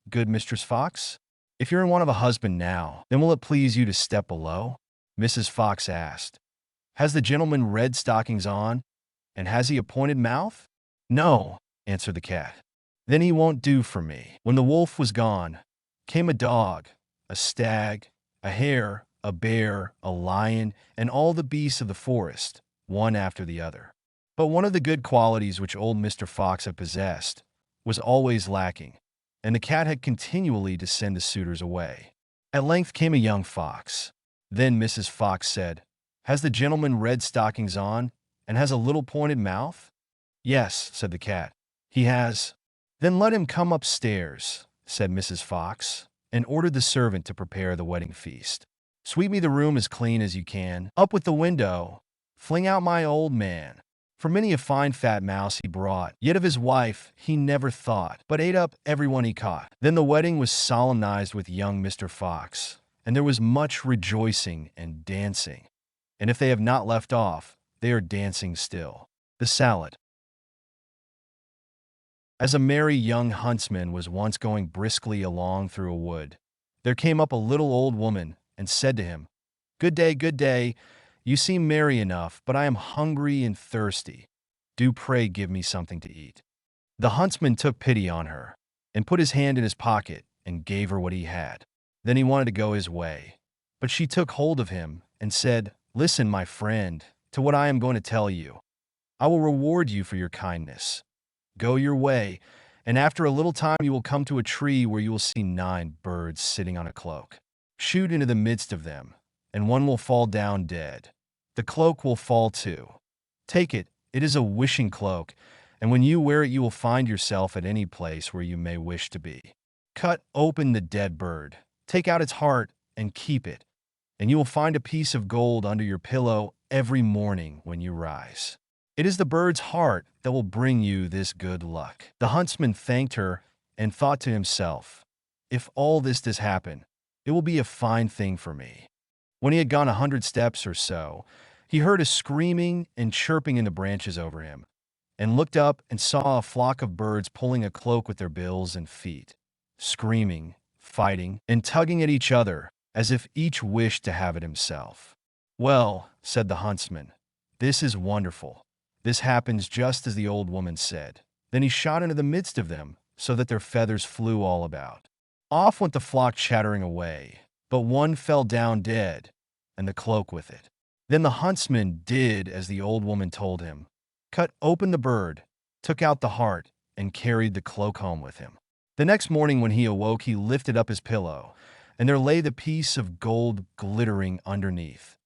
good Mistress Fox? If you're in want of a husband now, then will it please you to step below? Mrs. Fox asked. Has the gentleman red stockings on, and has he a pointed mouth? No, answered the cat. Then he won't do for me. When the wolf was gone, came a dog, a stag, a hare, a bear, a lion, and all the beasts of the forest, one after the other. But one of the good qualities which old Mr. Fox had possessed was always lacking, and the cat had continually to send the suitors away. At length came a young fox. Then Mrs. Fox said, has the gentleman red stockings on, and has a little pointed mouth? Yes, said the cat, he has. Then let him come upstairs, said Mrs. Fox, and ordered the servant to prepare the wedding feast. Sweep me the room as clean as you can. Up with the window. Fling out my old man. For many a fine fat mouse he brought, yet of his wife he never thought, but ate up every one he caught. Then the wedding was solemnized with young Mr. Fox, and there was much rejoicing and dancing. And if they have not left off, they are dancing still. The Salad. As a merry young huntsman was once going briskly along through a wood, there came up a little old woman and said to him, good day, you seem merry enough, but I am hungry and thirsty. Do pray give me something to eat. The huntsman took pity on her, and put his hand in his pocket, and gave her what he had. Then he wanted to go his way, but she took hold of him, and said, listen, my friend, to what I am going to tell you. I will reward you for your kindness. Go your way, and after a little time you will come to a tree where you will see 9 birds sitting on a cloak. Shoot into the midst of them, and one will fall down dead. The cloak will fall too. Take it, it is a wishing cloak, and when you wear it you will find yourself at any place where you may wish to be. Cut open the dead bird, take out its heart, and keep it, and you will find a piece of gold under your pillow every morning when you rise. It is the bird's heart that will bring you this good luck. The huntsman thanked her and thought to himself, if all this does happen, it will be a fine thing for me. When he had gone 100 steps or so, he heard a screaming and chirping in the branches over him, and looked up and saw a flock of birds pulling a cloak with their bills and feet, screaming, fighting, and tugging at each other, as if each wished to have it himself. Well, said the huntsman, this is wonderful. This happens just as the old woman said. Then he shot into the midst of them, so that their feathers flew all about. Off went the flock chattering away, but one fell down dead, and the cloak with it. Then the huntsman did as the old woman told him, cut open the bird, took out the heart, and carried the cloak home with him. The next morning when he awoke, he lifted up his pillow, and there lay the piece of gold glittering underneath.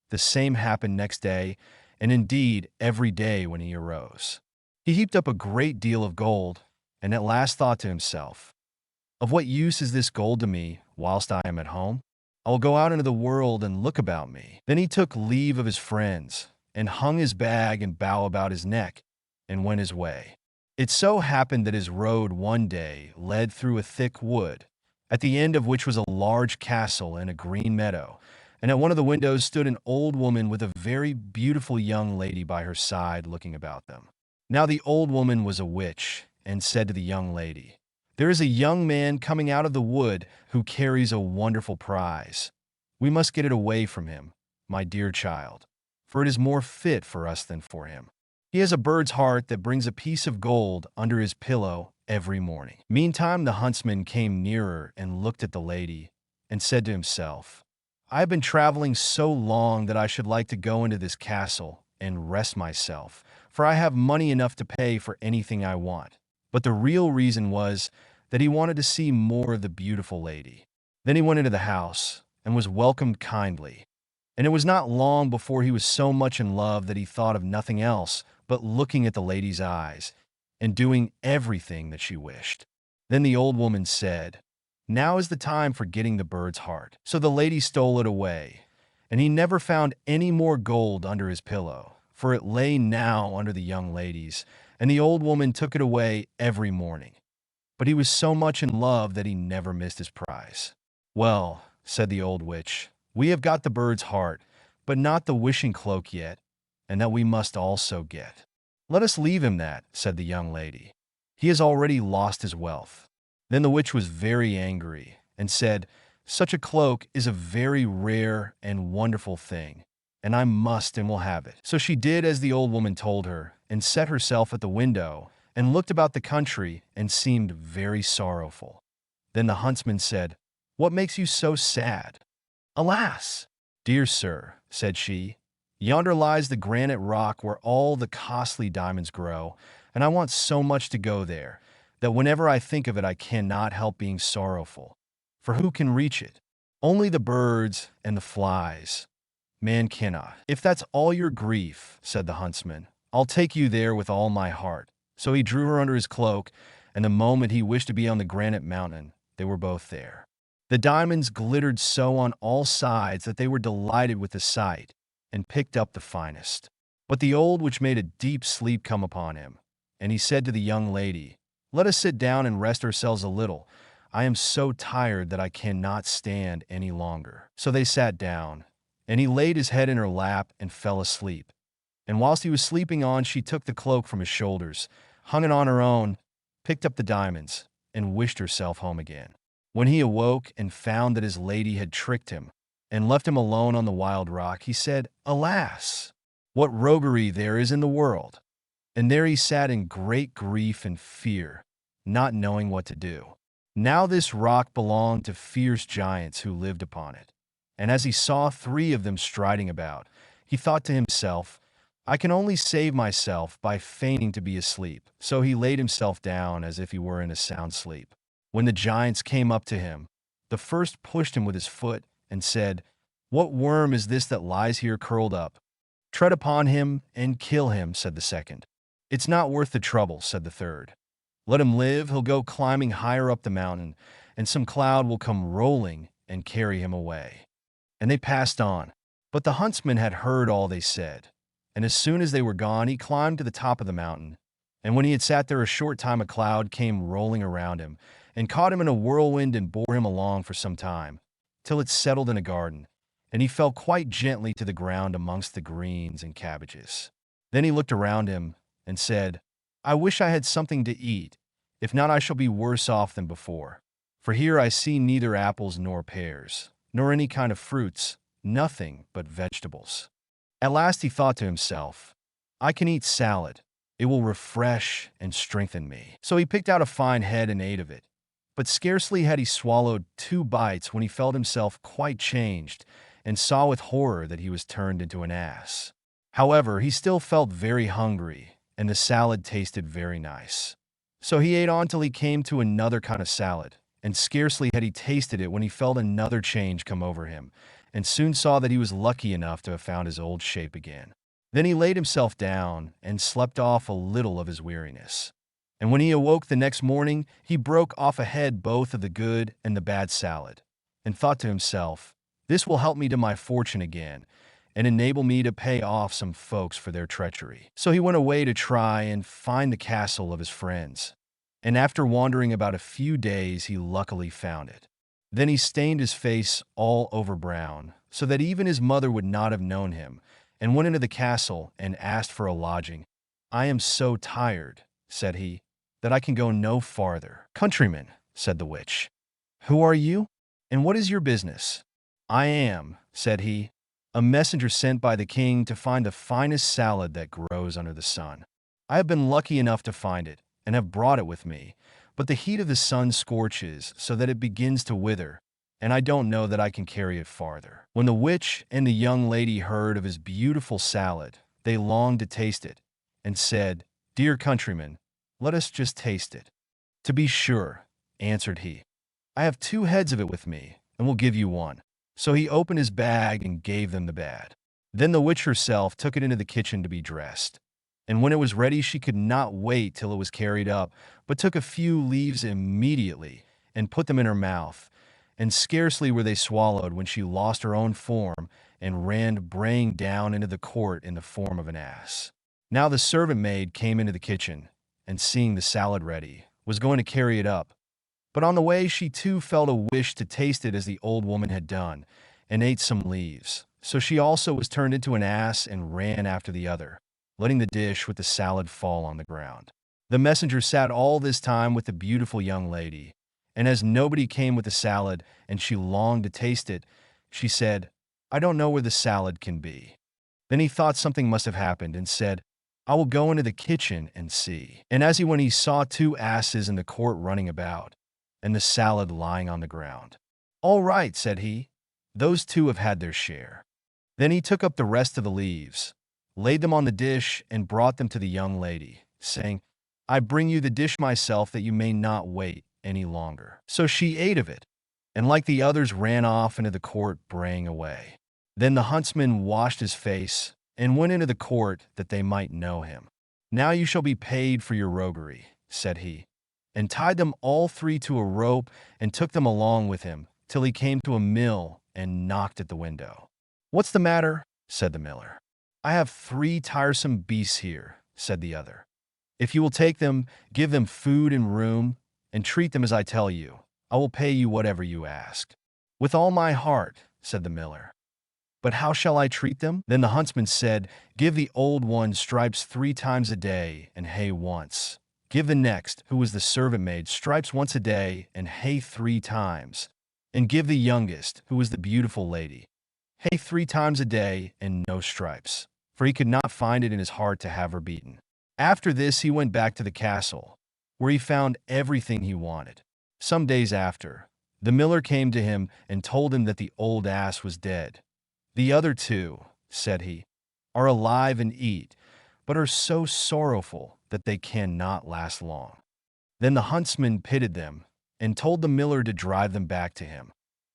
The same happened next day, and indeed every day when he arose. He heaped up a great deal of gold, and at last thought to himself, of what use is this gold to me whilst I am at home? I will go out into the world and look about me. Then he took leave of his friends, and hung his bag and bough about his neck, and went his way. It so happened that his road one day led through a thick wood, at the end of which was a large castle and a green meadow, and at one of the windows stood an old woman with a very beautiful young lady by her side looking about them. Now the old woman was a witch, and said to the young lady, there is a young man coming out of the wood who carries a wonderful prize. We must get it away from him, my dear child, for it is more fit for us than for him. He has a bird's heart that brings a piece of gold under his pillow every morning. Meantime the huntsman came nearer and looked at the lady, and said to himself, I have been traveling so long that I should like to go into this castle and rest myself, for I have money enough to pay for anything I want. But the real reason was that he wanted to see more of the beautiful lady. Then he went into the house and was welcomed kindly. And it was not long before he was so much in love that he thought of nothing else but looking at the lady's eyes and doing everything that she wished. Then the old woman said, now is the time for getting the bird's heart. So the lady stole it away, and he never found any more gold under his pillow, for it lay now under the young lady's, and the old woman took it away every morning. But he was so much in love that he never missed his prize. Well, said the old witch, we have got the bird's heart, but not the wishing cloak yet, and that we must also get. Let us leave him that, said the young lady. He has already lost his wealth. Then the witch was very angry, and said, such a cloak is a very rare and wonderful thing, and I must and will have it. So she did as the old woman told her, and set herself at the window, and looked about the country, and seemed very sorrowful. Then the huntsman said, what makes you so sad? Alas! Dear sir, said she, yonder lies the granite rock where all the costly diamonds grow, and I want so much to go there, that whenever I think of it I cannot help being sorrowful. For who can reach it? Only the birds and the flies. Man cannot. If that's all your grief, said the huntsman, I'll take you there with all my heart. So he drew her under his cloak, and the moment he wished to be on the granite mountain, they were both there. The diamonds glittered so on all sides that they were delighted with the sight, and picked up the finest. But the old witch made a deep sleep come upon him, and he said to the young lady, let us sit down and rest ourselves a little. I am so tired that I cannot stand any longer. So they sat down, and he laid his head in her lap and fell asleep. And whilst he was sleeping on, she took the cloak from his shoulders, hung it on her own, picked up the diamonds, and wished herself home again. When he awoke and found that his lady had tricked him and left him alone on the wild rock, he said, alas, what roguery there is in the world! And there he sat in great grief and fear, not knowing what to do. Now this rock belonged to fierce giants who lived upon it. And as he saw 3 of them striding about, he thought to himself, I can only save myself by feigning to be asleep. So he laid himself down as if he were in a sound sleep. When the giants came up to him, the first pushed him with his foot and said, what worm is this that lies here curled up? Tread upon him and kill him, said the second. It's not worth the trouble, said the third. Let him live, he'll go climbing higher up the mountain, and some cloud will come rolling and carry him away. And they passed on. But the huntsman had heard all they said, and as soon as they were gone, he climbed to the top of the mountain. And when he had sat there a short time, a cloud came rolling around him, and caught him in a whirlwind and bore him along for some time, till it settled in a garden, and he fell quite gently to the ground amongst the greens and cabbages. Then he looked around him and said, I wish I had something to eat. If not, I shall be worse off than before. For here I see neither apples nor pears, nor any kind of fruits, nothing but vegetables. At last he thought to himself, I can eat salad. It will refresh and strengthen me." So he picked out a fine head and ate of it. But scarcely had he swallowed 2 bites when he felt himself quite changed and saw with horror that he was turned into an ass. However, he still felt very hungry, and the salad tasted very nice. So he ate on till he came to another kind of salad, and scarcely had he tasted it when he felt another change come over him, and soon saw that he was lucky enough to have found his old shape again. Then he laid himself down and slept off a little of his weariness. And when he awoke the next morning, he broke off ahead both of the good and the bad salad, and thought to himself, "This will help me to my fortune again, and enable me to pay off some folks for their treachery." So he went away to try and find the castle of his friends, and after wandering about a few days, he luckily found it. Then he stained his face all over brown, so that even his mother would not have known him, and went into the castle and asked for a lodging. "I am so tired," said he, "that I can go no farther." "Countryman," said the witch, "who are you, and what is your business?" "I am," said he, "a messenger sent by the king to find the finest salad that grows under the sun. I have been lucky enough to find it, and have brought it with me, but the heat of the sun scorches so that it begins to wither, and I don't know that I can carry it farther." When the witch and the young lady heard of his beautiful salad, they longed to taste it, and said, "Dear countryman, let us just taste it." "To be sure," answered he, "I have 2 heads of it with me, and will give you one." So he opened his bag and gave them the bad. Then the witch herself took it into the kitchen to be dressed. And when it was ready, she could not wait till it was carried up, but took a few leaves immediately and put them in her mouth. And scarcely were they swallowed when she lost her own form and ran braying down into the court in the form of an ass. Now the servant maid came into the kitchen, and seeing the salad ready, was going to carry it up. But on the way she too felt a wish to taste it as the old woman had done, and ate some leaves. So she also was turned into an ass and ran after the other, letting the dish with the salad fall on the ground. The messenger sat all this time with the beautiful young lady, and as nobody came with the salad, and she longed to taste it, she said, "I don't know where the salad can be." Then he thought something must have happened, and said, "I will go into the kitchen and see." And as he went, he saw 2 asses in the court running about, and the salad lying on the ground. "All right," said he, "those 2 have had their share." Then he took up the rest of the leaves, laid them on the dish, and brought them to the young lady, saying, "I bring you the dish myself that you may not wait any longer." So she ate of it, and like the others ran off into the court braying away. Then the huntsman washed his face, and went into the court that they might know him. "Now you shall be paid for your roguery," said he, and tied them all 3 to a rope, and took them along with him, till he came to a mill and knocked at the window. "What's the matter?" said the miller. "I have 3 tiresome beasts here," said the other. "If you will take them, give them food and room, and treat them as I tell you, I will pay you whatever you ask." "With all my heart," said the miller. "But how shall I treat them?" Then the huntsman said, "Give the old one stripes 3 times a day, and hay once. Give the next, who was the servant maid, stripes once a day, and hay 3 times. And give the youngest, who was the beautiful lady, hay 3 times a day, and no stripes." For he could not find it in his heart to have her beaten. After this he went back to the castle, where he found everything he wanted. Some days after, the miller came to him and told him that the old ass was dead. "The other 2," said he, "are alive and eat, but are so sorrowful that they cannot last long." Then the huntsman pitied them, and told the miller to drive them back to him.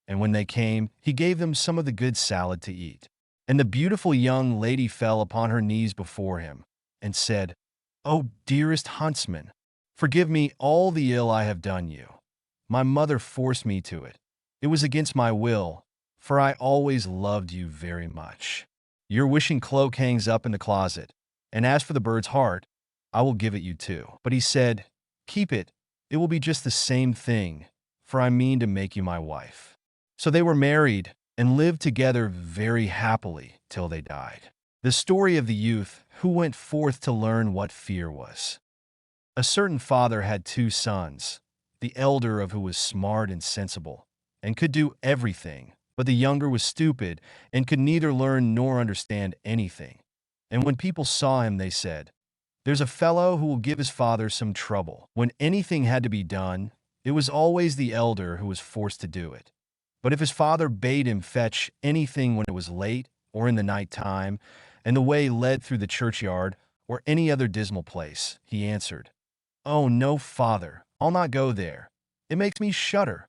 And when they came, he gave them some of the good salad to eat. And the beautiful young lady fell upon her knees before him, and said, "O dearest huntsman, forgive me all the ill I have done you. My mother forced me to it. It was against my will, for I always loved you very much. Your wishing cloak hangs up in the closet, and as for the bird's heart, I will give it you too." But he said, "Keep it, it will be just the same thing, for I mean to make you my wife." So they were married, and lived together very happily till they died. The story of the youth who went forth to learn what fear was. A certain father had 2 sons, the elder of who was smart and sensible, and could do everything, but the younger was stupid, and could neither learn nor understand anything. And when people saw him, they said, "There's a fellow who will give his father some trouble." When anything had to be done, it was always the elder who was forced to do it. But if his father bade him fetch anything when it was late or in the night time, and the way led through the churchyard or any other dismal place, he answered, "Oh, no, father, I'll not go there. It makes me shudder,"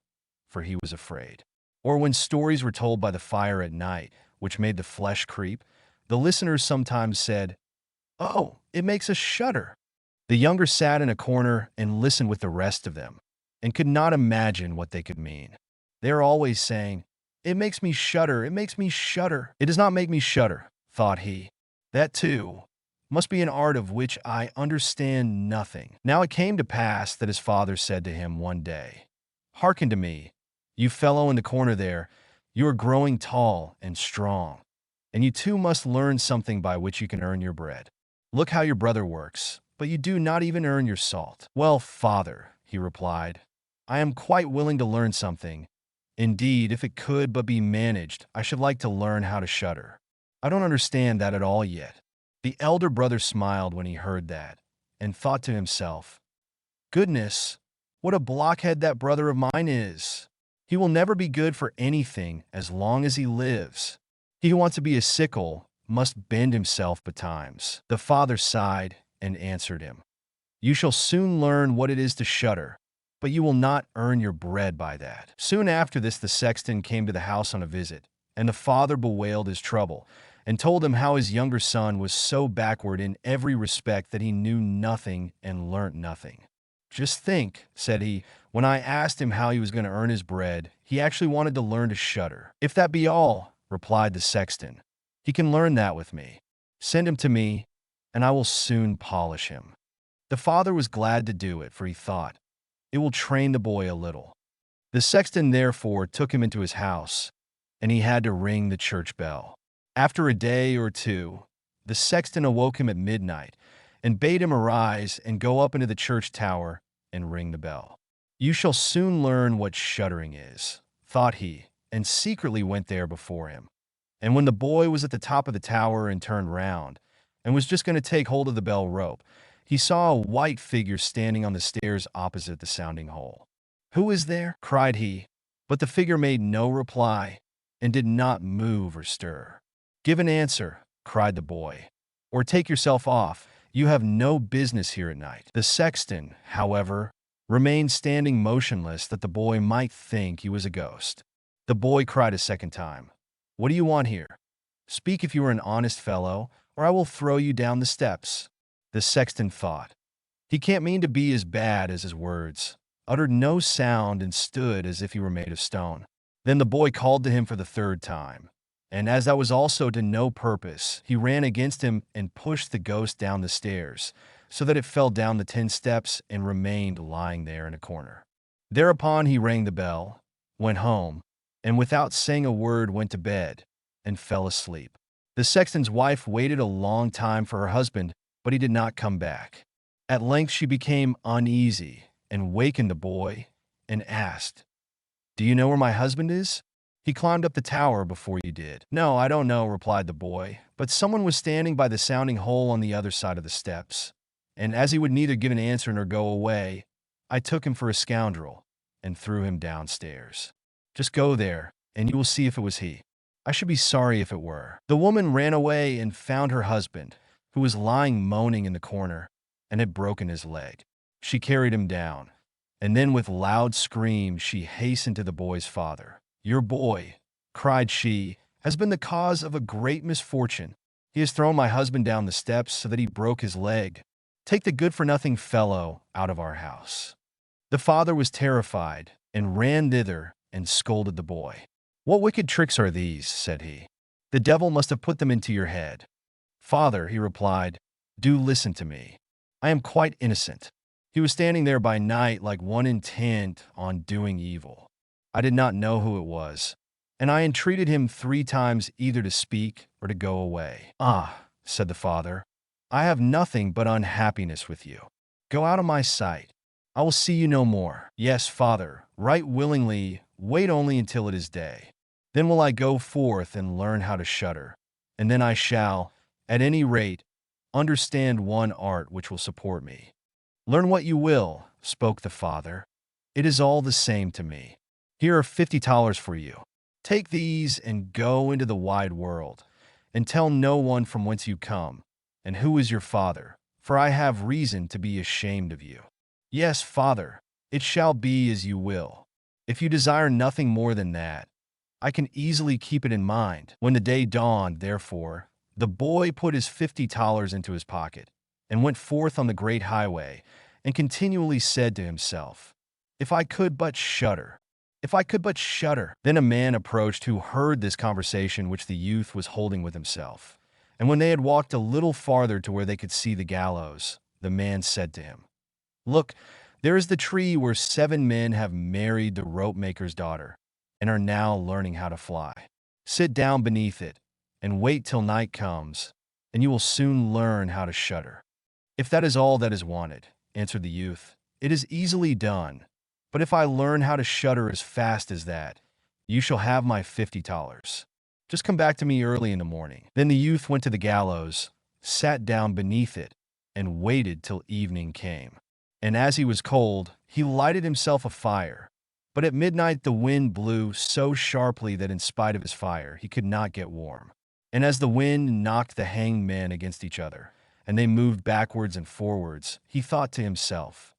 for he was afraid. Or when stories were told by the fire at night, which made the flesh creep, the listeners sometimes said, "Oh, it makes us shudder." The younger sat in a corner and listened with the rest of them, and could not imagine what they could mean. They are always saying, "It makes me shudder, it makes me shudder." "It does not make me shudder," thought he. "That, too, must be an art of which I understand nothing." Now it came to pass that his father said to him one day, "Hearken to me, you fellow in the corner there. You are growing tall and strong, and you too must learn something by which you can earn your bread. Look how your brother works, but you do not even earn your salt." "Well, father," he replied, "I am quite willing to learn something. Indeed, if it could but be managed, I should like to learn how to shudder. I don't understand that at all yet." The elder brother smiled when he heard that, and thought to himself, "Goodness, what a blockhead that brother of mine is! He will never be good for anything as long as he lives. He who wants to be a sickle must bend himself betimes." The father sighed and answered him, "You shall soon learn what it is to shudder, but you will not earn your bread by that." Soon after this the sexton came to the house on a visit, and the father bewailed his trouble, and told him how his younger son was so backward in every respect that he knew nothing and learnt nothing. "Just think," said he, "when I asked him how he was going to earn his bread, he actually wanted to learn to shudder." "If that be all," replied the sexton, "he can learn that with me. Send him to me, and I will soon polish him." The father was glad to do it, for he thought, "It will train the boy a little." The sexton therefore took him into his house, and he had to ring the church bell. After a day or two, the sexton awoke him at midnight, and bade him arise and go up into the church tower and ring the bell. "You shall soon learn what shuddering is," thought he, and secretly went there before him. And when the boy was at the top of the tower and turned round, and was just going to take hold of the bell rope, he saw a white figure standing on the stairs opposite the sounding hole. "Who is there?" cried he, but the figure made no reply, and did not move or stir. "Give an answer," cried the boy, "or take yourself off. You have no business here at night." The sexton, however, remained standing motionless that the boy might think he was a ghost. The boy cried a second time, "What do you want here? Speak if you are an honest fellow, or I will throw you down the steps." The sexton thought, "He can't mean to be as bad as his words," uttered no sound, and stood as if he were made of stone. Then the boy called to him for the third time, and as that was also to no purpose, he ran against him and pushed the ghost down the stairs, so that it fell down the 10 steps and remained lying there in a corner. Thereupon he rang the bell, went home, and without saying a word went to bed, and fell asleep. The sexton's wife waited a long time for her husband, but he did not come back. At length she became uneasy, and wakened the boy, and asked, "Do you know where my husband is? He climbed up the tower before you did." "No, I don't know," replied the boy, "but someone was standing by the sounding hole on the other side of the steps, and as he would neither give an answer nor go away, I took him for a scoundrel, and threw him downstairs. Just go there, and you will see if it was he. I should be sorry if it were." The woman ran away and found her husband, who was lying moaning in the corner, and had broken his leg. She carried him down, and then with loud screams she hastened to the boy's father. "Your boy," cried she, "has been the cause of a great misfortune. He has thrown my husband down the steps so that he broke his leg. Take the good-for-nothing fellow out of our house." The father was terrified, and ran thither and scolded the boy. "What wicked tricks are these?" said he. "The devil must have put them into your head." "Father," he replied, "do listen to me. I am quite innocent. He was standing there by night like one intent on doing evil. I did not know who it was, and I entreated him 3 times either to speak or to go away." "Ah," said the father, "I have nothing but unhappiness with you. Go out of my sight. I will see you no more." "Yes, father, right willingly, wait only until it is day. Then will I go forth and learn how to shudder, and then I shall, At any rate, understand one art which will support me. Learn what you will, spoke the father. It is all the same to me. Here are $50 for you. Take these and go into the wide world, and tell no one from whence you come, and who is your father, for I have reason to be ashamed of you. Yes, father, it shall be as you will. If you desire nothing more than that, I can easily keep it in mind. When the day dawned, therefore, the boy put his $50 into his pocket, and went forth on the great highway, and continually said to himself, "If I could but shudder! If I could but shudder!" Then a man approached who heard this conversation which the youth was holding with himself. And when they had walked a little farther to where they could see the gallows, the man said to him, "Look, there is the tree where 7 men have married the rope-maker's daughter, and are now learning how to fly. Sit down beneath it, and wait till night comes, and you will soon learn how to shudder." "If that is all that is wanted," answered the youth, "it is easily done. But if I learn how to shudder as fast as that, you shall have my $50. Just come back to me early in the morning." Then the youth went to the gallows, sat down beneath it, and waited till evening came. And as he was cold, he lighted himself a fire. But at midnight the wind blew so sharply that in spite of his fire, he could not get warm. And as the wind knocked the hanged men against each other, and they moved backwards and forwards, he thought to himself,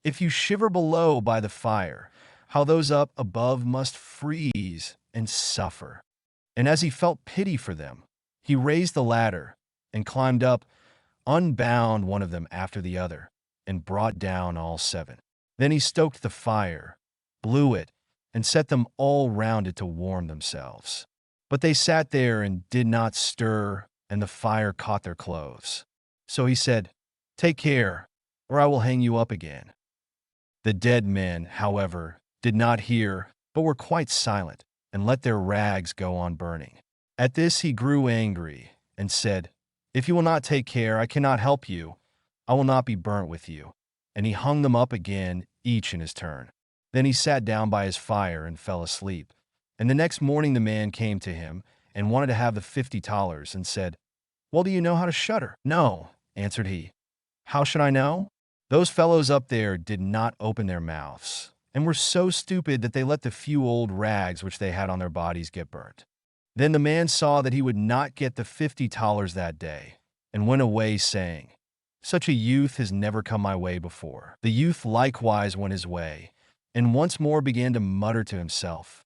"If you shiver below by the fire, how those up above must freeze and suffer." And as he felt pity for them, he raised the ladder and climbed up, unbound one of them after the other, and brought down all 7. Then he stoked the fire, blew it, and set them all round it to warm themselves. But they sat there and did not stir, and the fire caught their clothes. So he said, "Take care, or I will hang you up again." The dead men, however, did not hear, but were quite silent, and let their rags go on burning. At this he grew angry, and said, "If you will not take care, I cannot help you. I will not be burnt with you." And he hung them up again, each in his turn. Then he sat down by his fire and fell asleep. And the next morning the man came to him, and wanted to have the $50, and said, "Well, do you know how to shudder?" "No," answered he. "How should I know? Those fellows up there did not open their mouths, and were so stupid that they let the few old rags which they had on their bodies get burnt." Then the man saw that he would not get the $50 that day, and went away, saying, "Such a youth has never come my way before." The youth likewise went his way, and once more began to mutter to himself,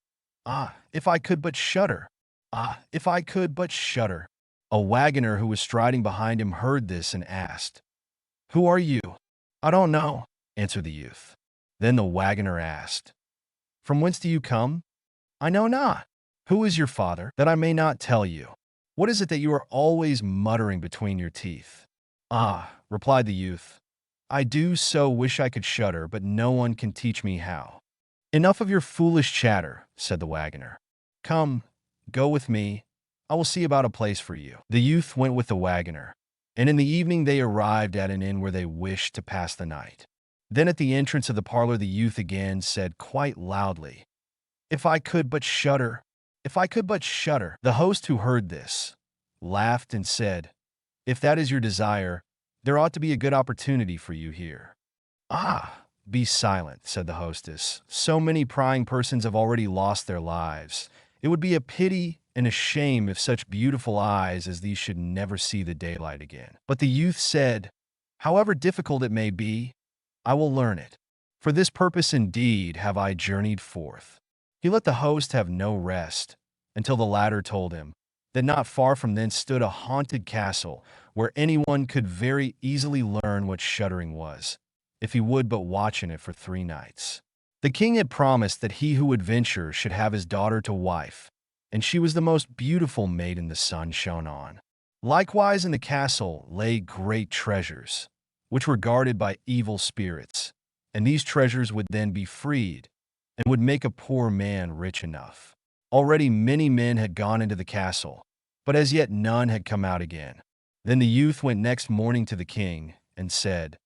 "Ah, if I could but shudder! Ah, if I could but shudder!" A wagoner who was striding behind him heard this, and asked, "Who are you?" "I don't know," answered the youth. Then the wagoner asked, "From whence do you come?" "I know not." "Who is your father, that I may not tell you? What is it that you are always muttering between your teeth?" "Ah," replied the youth, "I do so wish I could shudder, but no one can teach me how." "Enough of your foolish chatter," said the wagoner. "Come, go with me. I will see about a place for you." The youth went with the wagoner, and in the evening they arrived at an inn where they wished to pass the night. Then at the entrance of the parlor the youth again said quite loudly, "If I could but shudder! If I could but shudder!" The host, who heard this, laughed and said, "If that is your desire, there ought to be a good opportunity for you here." "Ah, be silent," said the hostess. "So many prying persons have already lost their lives. It would be a pity and a shame if such beautiful eyes as these should never see the daylight again." But the youth said, "However difficult it may be, I will learn it. For this purpose indeed have I journeyed forth." He let the host have no rest, until the latter told him that not far from thence stood a haunted castle, where anyone could very easily learn what shuddering was, if he would but watch in it for 3 nights. The king had promised that he who would venture should have his daughter to wife, and she was the most beautiful maiden the sun shone on. Likewise in the castle lay great treasures, which were guarded by evil spirits, and these treasures would then be freed, and would make a poor man rich enough. Already many men had gone into the castle, but as yet none had come out again. Then the youth went next morning to the king, and said,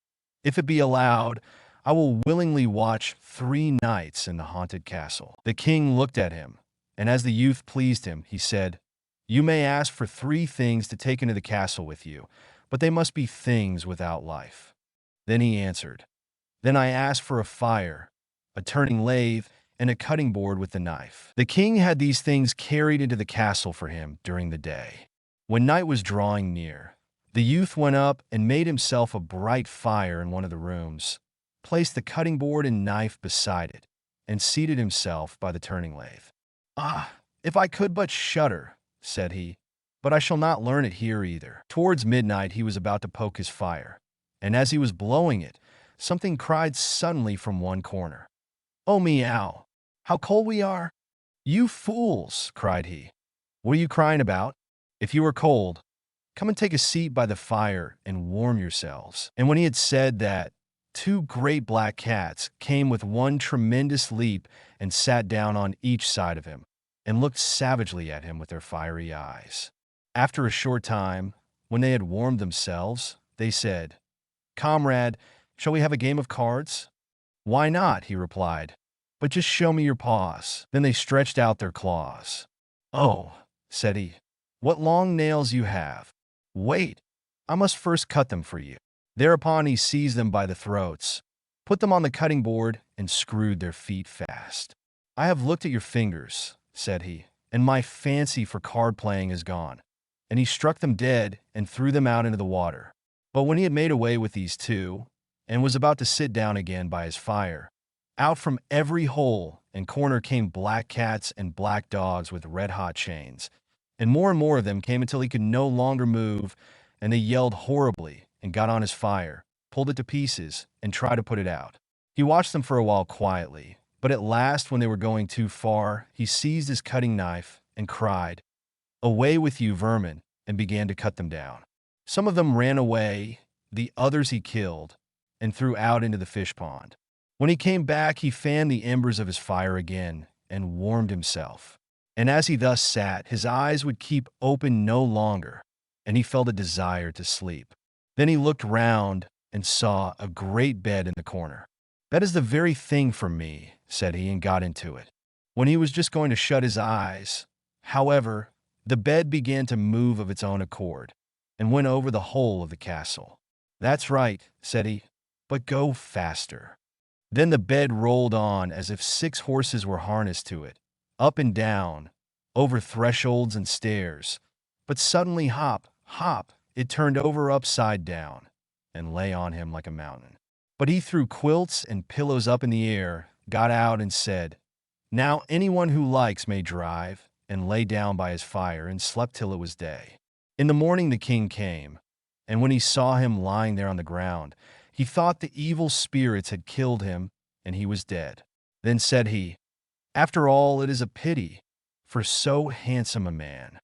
"If it be allowed, I will willingly watch 3 nights in the haunted castle." The king looked at him, and as the youth pleased him, he said, You may ask for 3 things to take into the castle with you, but they must be things without life." Then he answered, "Then I asked for a fire, a turning lathe, and a cutting board with the knife." The king had these things carried into the castle for him during the day. When night was drawing near, the youth went up and made himself a bright fire in one of the rooms, placed the cutting board and knife beside it, and seated himself by the turning lathe. "Ah, if I could but shudder," said he, "but I shall not learn it here either." Towards midnight he was about to poke his fire, and as he was blowing it, something cried suddenly from one corner, "Oh, meow! How cold we are!" "You fools!" cried he. "What are you crying about? If you are cold, come and take a seat by the fire and warm yourselves." And when he had said that, 2 great black cats came with one tremendous leap and sat down on each side of him, and looked savagely at him with their fiery eyes. After a short time, when they had warmed themselves, they said, "Comrade, shall we have a game of cards?" "Why not?" he replied, "but just show me your paws." Then they stretched out their claws. "Oh," said he, "what long nails you have! Wait, I must first cut them for you." Thereupon he seized them by the throats, put them on the cutting board, and screwed their feet fast. "I have looked at your fingers," said he, "and my fancy for card playing is gone." And he struck them dead and threw them out into the water. But when he had made away with these 2, and was about to sit down again by his fire, out from every hole and corner came black cats and black dogs with red-hot chains, and more of them came until he could no longer move, and they yelled horribly and got on his fire, pulled it to pieces, and tried to put it out. He watched them for a while quietly, but at last, when they were going too far, he seized his cutting knife and cried, "Away with you, vermin," and began to cut them down. Some of them ran away, the others he killed, and threw out into the fish pond. When he came back, he fanned the embers of his fire again and warmed himself. And as he thus sat, his eyes would keep open no longer, and he felt a desire to sleep. Then he looked round and saw a great bed in the corner. "That is the very thing for me," said he, and got into it. When he was just going to shut his eyes, however, the bed began to move of its own accord, and went over the whole of the castle. "That's right," said he, "but go faster." Then the bed rolled on as if 6 horses were harnessed to it, up and down, over thresholds and stairs. But suddenly, hop, hop, it turned over upside down, and lay on him like a mountain. But he threw quilts and pillows up in the air, got out and said, "Now anyone who likes may drive," and lay down by his fire and slept till it was day. In the morning the king came, and when he saw him lying there on the ground, he thought the evil spirits had killed him, and he was dead. Then said he, "After all, it is a pity, for so handsome a man."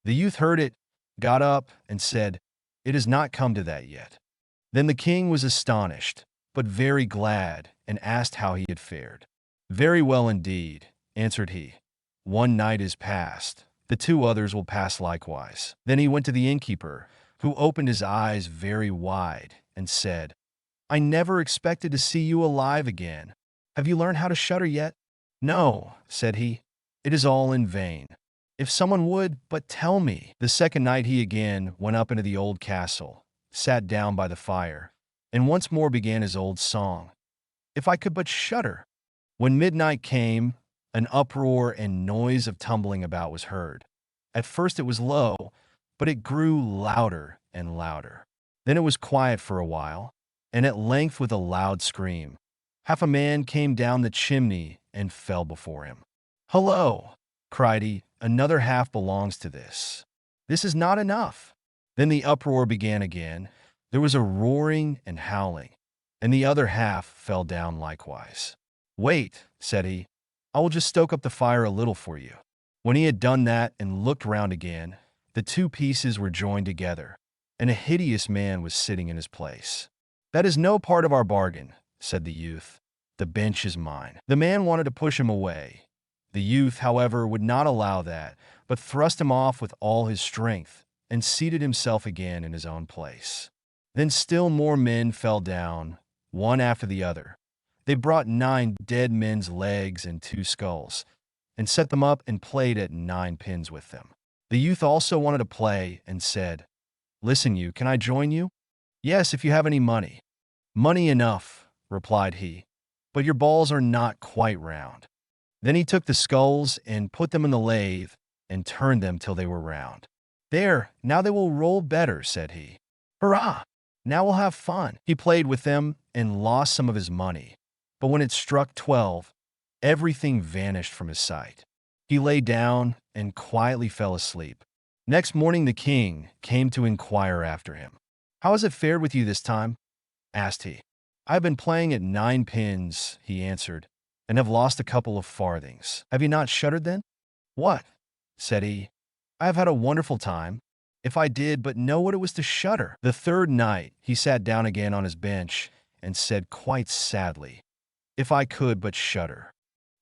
The youth heard it, got up, and said, "It has not come to that yet." Then the king was astonished, but very glad, and asked how he had fared. "Very well indeed," answered he. "One night is past, the 2 others will pass likewise." Then he went to the innkeeper, who opened his eyes very wide, and said, "I never expected to see you alive again. Have you learned how to shudder yet?" "No," said he, "it is all in vain. If someone would but tell me." The second night he again went up into the old castle, sat down by the fire, and once more began his old song, "If I could but shudder." When midnight came, an uproar and noise of tumbling about was heard. At first it was low, but it grew louder and louder. Then it was quiet for a while, and at length with a loud scream, half a man came down the chimney and fell before him. "Hullo!" cried he, "another half belongs to this. This is not enough." Then the uproar began again. There was a roaring and howling, and the other half fell down likewise. "Wait," said he, "I will just stoke up the fire a little for you." When he had done that and looked round again, the 2 pieces were joined together, and a hideous man was sitting in his place. "That is no part of our bargain," said the youth. "The bench is mine." The man wanted to push him away. The youth, however, would not allow that, but thrust him off with all his strength, and seated himself again in his own place. Then still more men fell down, one after the other. They brought 9 dead men's legs and 2 skulls, and set them up and played at 9 pins with them. The youth also wanted to play and said, "Listen, you, can I join you?" "Yes, if you have any money." "Money enough," replied he, "but your balls are not quite round." Then he took the skulls and put them in the lathe and turned them till they were round. "There, now they will roll better," said he. "Hurrah! Now we'll have fun." He played with them and lost some of his money, but when it struck 12, everything vanished from his sight. He lay down and quietly fell asleep. Next morning the king came to inquire after him. "How has it fared with you this time?" asked he. "I have been playing at 9 pins," he answered, "and have lost a couple of farthings." "Have you not shuddered then?" "What?" said he. "I have had a wonderful time. If I did but know what it was to shudder." The third night he sat down again on his bench and said quite sadly, "If I could but shudder."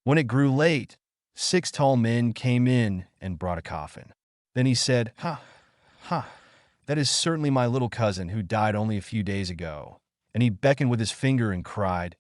When it grew late, 6 tall men came in and brought a coffin. Then he said, "Ha, ha, that is certainly my little cousin who died only a few days ago." And he beckoned with his finger and cried,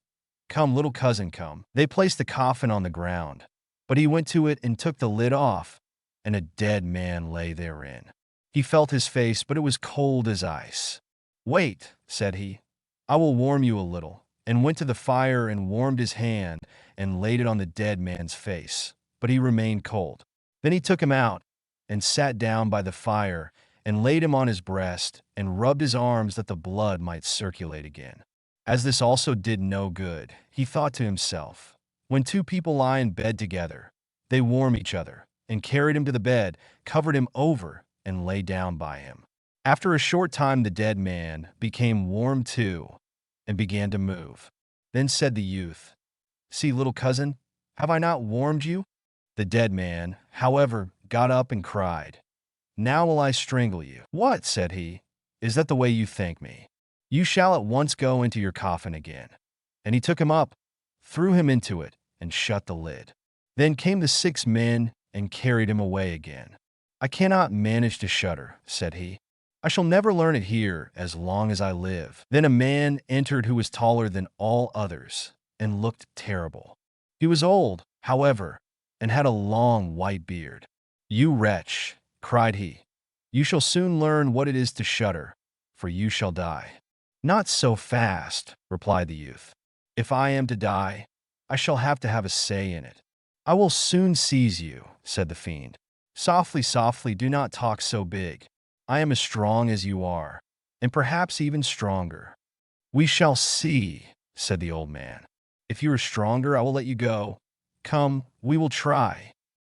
"Come, little cousin, come." They placed the coffin on the ground, but he went to it and took the lid off, and a dead man lay therein. He felt his face, but it was cold as ice. "Wait," said he, "I will warm you a little," and went to the fire and warmed his hand and laid it on the dead man's face, but he remained cold. Then he took him out and sat down by the fire and laid him on his breast and rubbed his arms that the blood might circulate again. As this also did no good, he thought to himself, "When 2 people lie in bed together, they warm each other," and carried him to the bed, covered him over, and lay down by him. After a short time the dead man became warm too, and began to move. Then said the youth, "See, little cousin, have I not warmed you?" The dead man, however, got up and cried, "Now will I strangle you." "What?" said he. "Is that the way you thank me? You shall at once go into your coffin again." And he took him up, threw him into it, and shut the lid. Then came the 6 men and carried him away again. "I cannot manage to shudder," said he. "I shall never learn it here as long as I live." Then a man entered who was taller than all others and looked terrible. He was old, however, and had a long white beard. "You wretch," cried he, "you shall soon learn what it is to shudder, for you shall die." "Not so fast," replied the youth. "If I am to die, I shall have to have a say in it." "I will soon seize you," said the fiend. "Softly, softly, do not talk so big. I am as strong as you are, and perhaps even stronger." "We shall see," said the old man. "If you are stronger, I will let you go. Come, we will try."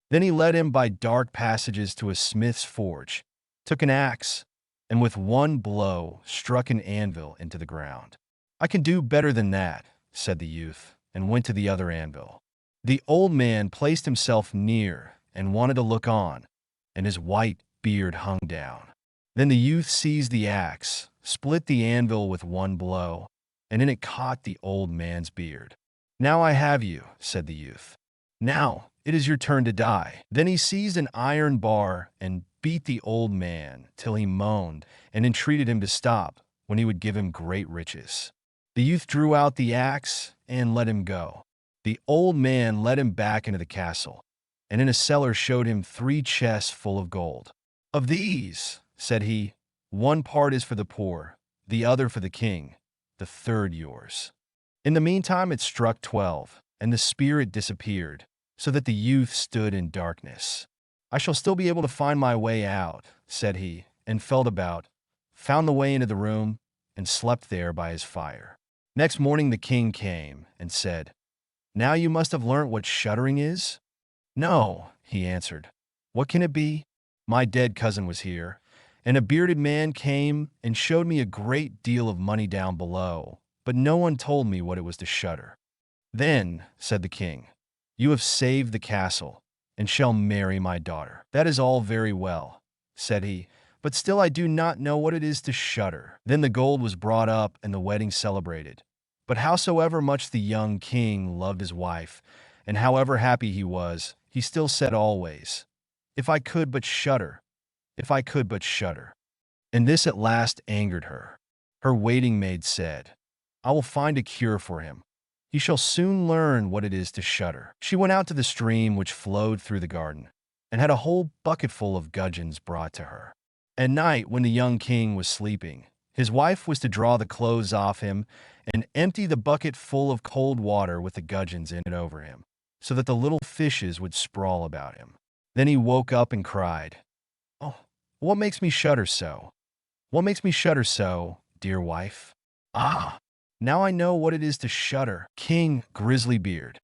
Then he led him by dark passages to a smith's forge, took an axe, and with one blow struck an anvil into the ground. "I can do better than that," said the youth, and went to the other anvil. The old man placed himself near and wanted to look on, and his white beard hung down. Then the youth seized the axe, split the anvil with one blow, and in it caught the old man's beard. "Now I have you," said the youth. "Now it is your turn to die." Then he seized an iron bar and beat the old man till he moaned and entreated him to stop, when he would give him great riches. The youth drew out the axe and let him go. The old man led him back into the castle, and in a cellar showed him 3 chests full of gold. "Of these," said he, "one part is for the poor, the other for the king, the third yours." In the meantime it struck 12, and the spirit disappeared, so that the youth stood in darkness. "I shall still be able to find my way out," said he, and felt about, found the way into the room, and slept there by his fire. Next morning the king came and said, "Now you must have learnt what shuddering is?" "No," he answered. "What can it be?" "My dead cousin was here, and a bearded man came and showed me a great deal of money down below, but no one told me what it was to shudder." "Then," said the king, "you have saved the castle, and shall marry my daughter." "That is all very well," said he, "but still I do not know what it is to shudder." Then the gold was brought up and the wedding celebrated. But howsoever much the young king loved his wife, and however happy he was, he still said always, "If I could but shudder, if I could but shudder." And this at last angered her. Her waiting maid said, "I will find a cure for him. He shall soon learn what it is to shudder." She went out to the stream which flowed through the garden, and had a whole bucketful of gudgeons brought to her. At night, when the young king was sleeping, his wife was to draw the clothes off him and empty the bucket full of cold water with the gudgeons in it over him, so that the little fishes would sprawl about him. Then he woke up and cried, "Oh, what makes me shudder so? What makes me shudder so, dear wife? Ah, now I know what it is to shudder." King GRISLY-BEARD.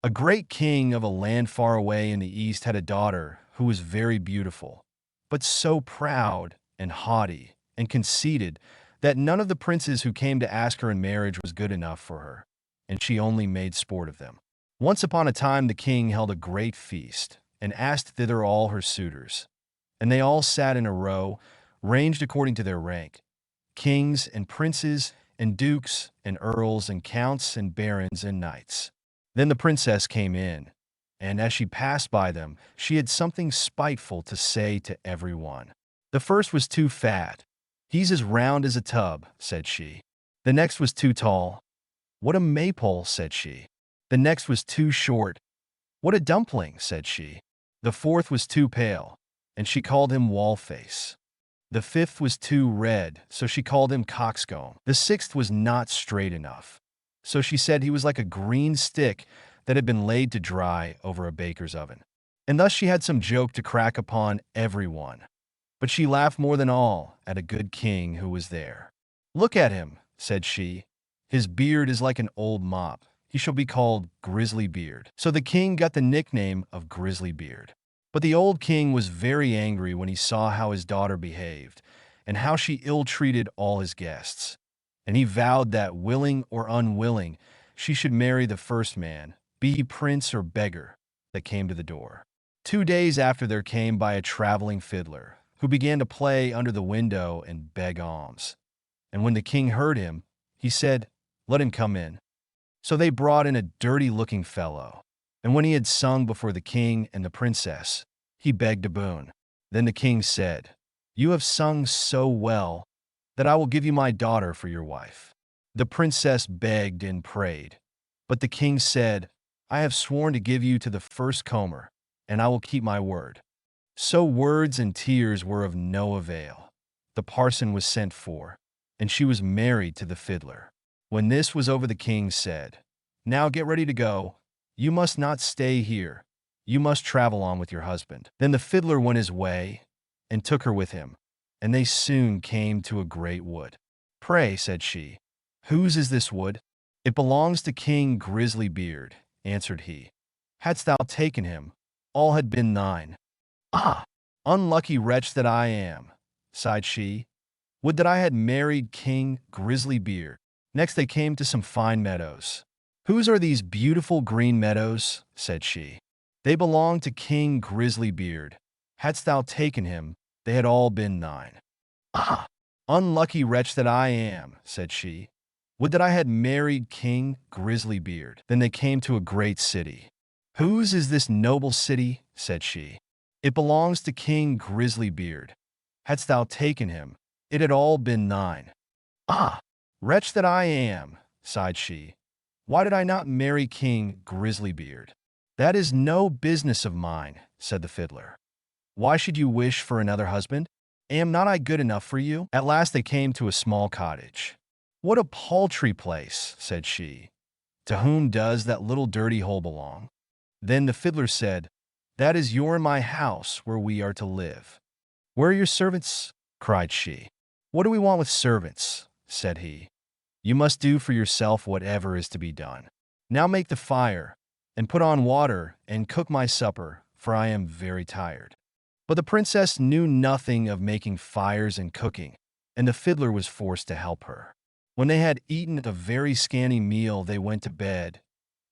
A great king of a land far away in the east had a daughter who was very beautiful, but so proud and haughty and conceited that none of the princes who came to ask her in marriage was good enough for her, and she only made sport of them. Once upon a time the king held a great feast, and asked thither all her suitors. And they all sat in a row, ranged according to their rank, kings and princes and dukes and earls and counts and barons and knights. Then the princess came in, and as she passed by them, she had something spiteful to say to every one. The first was too fat. "He's as round as a tub," said she. The next was too tall. "What a maypole," said she. The next was too short. "What a dumpling," said she. The fourth was too pale, and she called him wall-face. The fifth was too red, so she called him coxcomb. The sixth was not straight enough, so she said he was like a green stick that had been laid to dry over a baker's oven. And thus she had some joke to crack upon every one. But she laughed more than all at a good king who was there. "Look at him," said she. "His beard is like an old mop. He shall be called GRISLY-BEARD." So the king got the nickname of GRISLY-BEARD. But the old king was very angry when he saw how his daughter behaved, and how she ill-treated all his guests. And he vowed that, willing or unwilling, she should marry the first man, be he prince or beggar, that came to the door. 2 days after there came by a traveling fiddler, who began to play under the window and beg alms. And when the king heard him, he said, "Let him come in." So they brought in a dirty-looking fellow. And when he had sung before the king and the princess, he begged a boon. Then the king said, "You have sung so well that I will give you my daughter for your wife." The princess begged and prayed, but the king said, "I have sworn to give you to the first comer, and I will keep my word." So words and tears were of no avail. The parson was sent for, and she was married to the fiddler. When this was over, the king said, "Now get ready to go. You must not stay here. You must travel on with your husband." Then the fiddler went his way, and took her with him, and they soon came to a great wood. "Pray," said she, "whose is this wood?" "It belongs to King GRISLY-BEARD," answered he. "Hadst thou taken him, all had been thine." "Ah, unlucky wretch that I am," sighed she. "Would that I had married King GRISLY-BEARD." Next they came to some fine meadows. "Whose are these beautiful green meadows?" said she. "They belong to King GRISLY-BEARD. Hadst thou taken him, they had all been thine." "Ah, unlucky wretch that I am," said she. "Would that I had married King GRISLY-BEARD." Then they came to a great city. "Whose is this noble city?" said she. "It belongs to King GRISLY-BEARD. Hadst thou taken him, it had all been thine." "Ah, wretch that I am," sighed she. "Why did I not marry King GRISLY-BEARD?" "That is no business of mine," said the fiddler. "Why should you wish for another husband? Am not I good enough for you?" At last they came to a small cottage. "What a paltry place," said she. "To whom does that little dirty hole belong?" Then the fiddler said, "That is your and my house where we are to live." "Where are your servants?" cried she. "What do we want with servants?" said he. "You must do for yourself whatever is to be done. Now make the fire, and put on water, and cook my supper, for I am very tired." But the princess knew nothing of making fires and cooking, and the fiddler was forced to help her. When they had eaten a very scanty meal, they went to bed,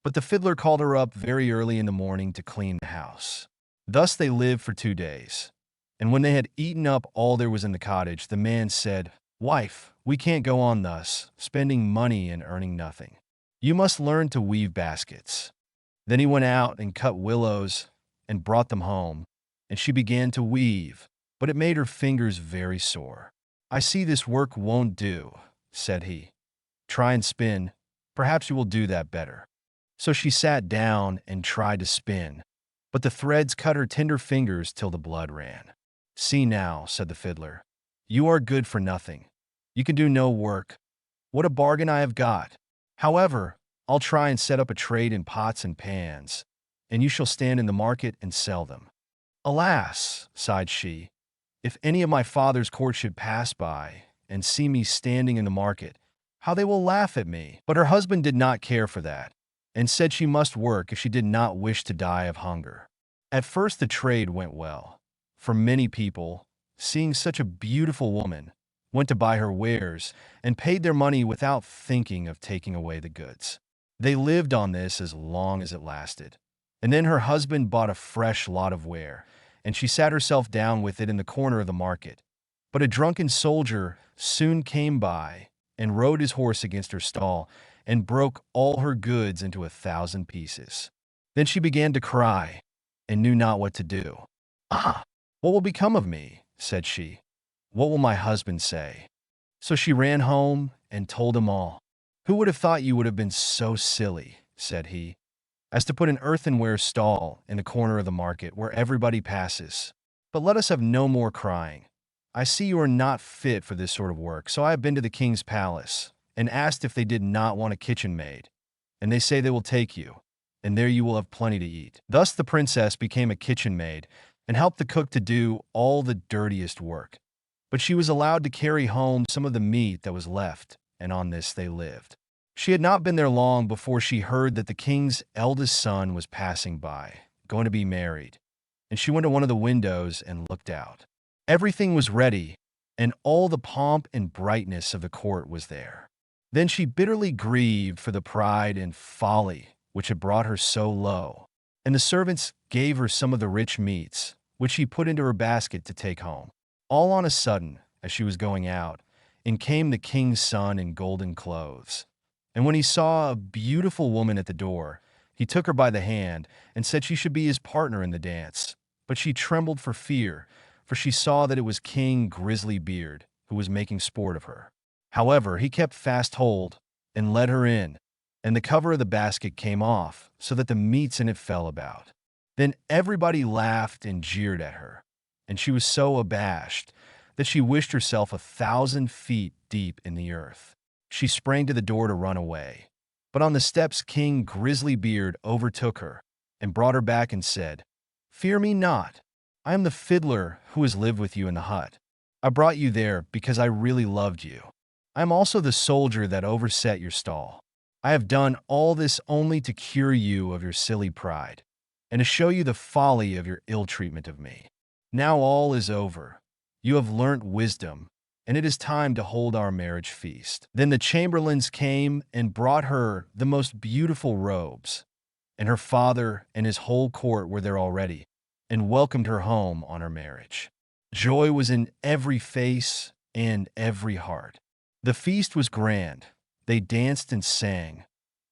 but the fiddler called her up very early in the morning to clean the house. Thus they lived for 2 days. And when they had eaten up all there was in the cottage, the man said, "Wife, we can't go on thus, spending money and earning nothing. You must learn to weave baskets." Then he went out and cut willows and brought them home, and she began to weave, but it made her fingers very sore. "I see this work won't do," said he. "Try and spin. Perhaps you will do that better." So she sat down and tried to spin, but the threads cut her tender fingers till the blood ran. "See now," said the fiddler, "you are good for nothing. You can do no work. What a bargain I have got! However, I'll try and set up a trade in pots and pans, and you shall stand in the market and sell them." "Alas," sighed she, "if any of my father's court should pass by and see me standing in the market, how they will laugh at me." But her husband did not care for that, and said she must work if she did not wish to die of hunger. At first the trade went well, for many people, seeing such a beautiful woman, went to buy her wares and paid their money without thinking of taking away the goods. They lived on this as long as it lasted, and then her husband bought a fresh lot of ware, and she sat herself down with it in the corner of the market. But a drunken soldier soon came by and rode his horse against her stall and broke all her goods into 1,000 pieces. Then she began to cry and knew not what to do. "Ah, what will become of me?" said she. "What will my husband say?" So she ran home and told him all. "Who would have thought you would have been so silly," said he, "as to put an earthenware stall in the corner of the market where everybody passes? But let us have no more crying. I see you are not fit for this sort of work, so I have been to the king's palace and asked if they did not want a kitchen maid, and they say they will take you, and there you will have plenty to eat." Thus the princess became a kitchen maid and helped the cook to do all the dirtiest work. But she was allowed to carry home some of the meat that was left, and on this they lived. She had not been there long before she heard that the king's eldest son was passing by, going to be married, and she went to one of the windows and looked out. Everything was ready, and all the pomp and brightness of the court was there. Then she bitterly grieved for the pride and folly which had brought her so low, and the servants gave her some of the rich meats, which she put into her basket to take home. All on a sudden, as she was going out, in came the king's son in golden clothes. And when he saw a beautiful woman at the door, he took her by the hand and said she should be his partner in the dance. But she trembled for fear, for she saw that it was King GRISLY-BEARD who was making sport of her. However, he kept fast hold and led her in, and the cover of the basket came off, so that the meats in it fell about. Then everybody laughed and jeered at her, and she was so abashed that she wished herself 1,000 feet deep in the earth. She sprang to the door to run away, but on the steps King GRISLY-BEARD overtook her and brought her back and said, "Fear me not. I am the fiddler who has lived with you in the hut. I brought you there because I really loved you. I am also the soldier that overset your stall. I have done all this only to cure you of your silly pride, and to show you the folly of your ill treatment of me. Now all is over. You have learnt wisdom, and it is time to hold our marriage feast." Then the chamberlains came and brought her the most beautiful robes, and her father and his whole court were there already, and welcomed her home on her marriage. Joy was in every face and every heart. The feast was grand. They danced and sang.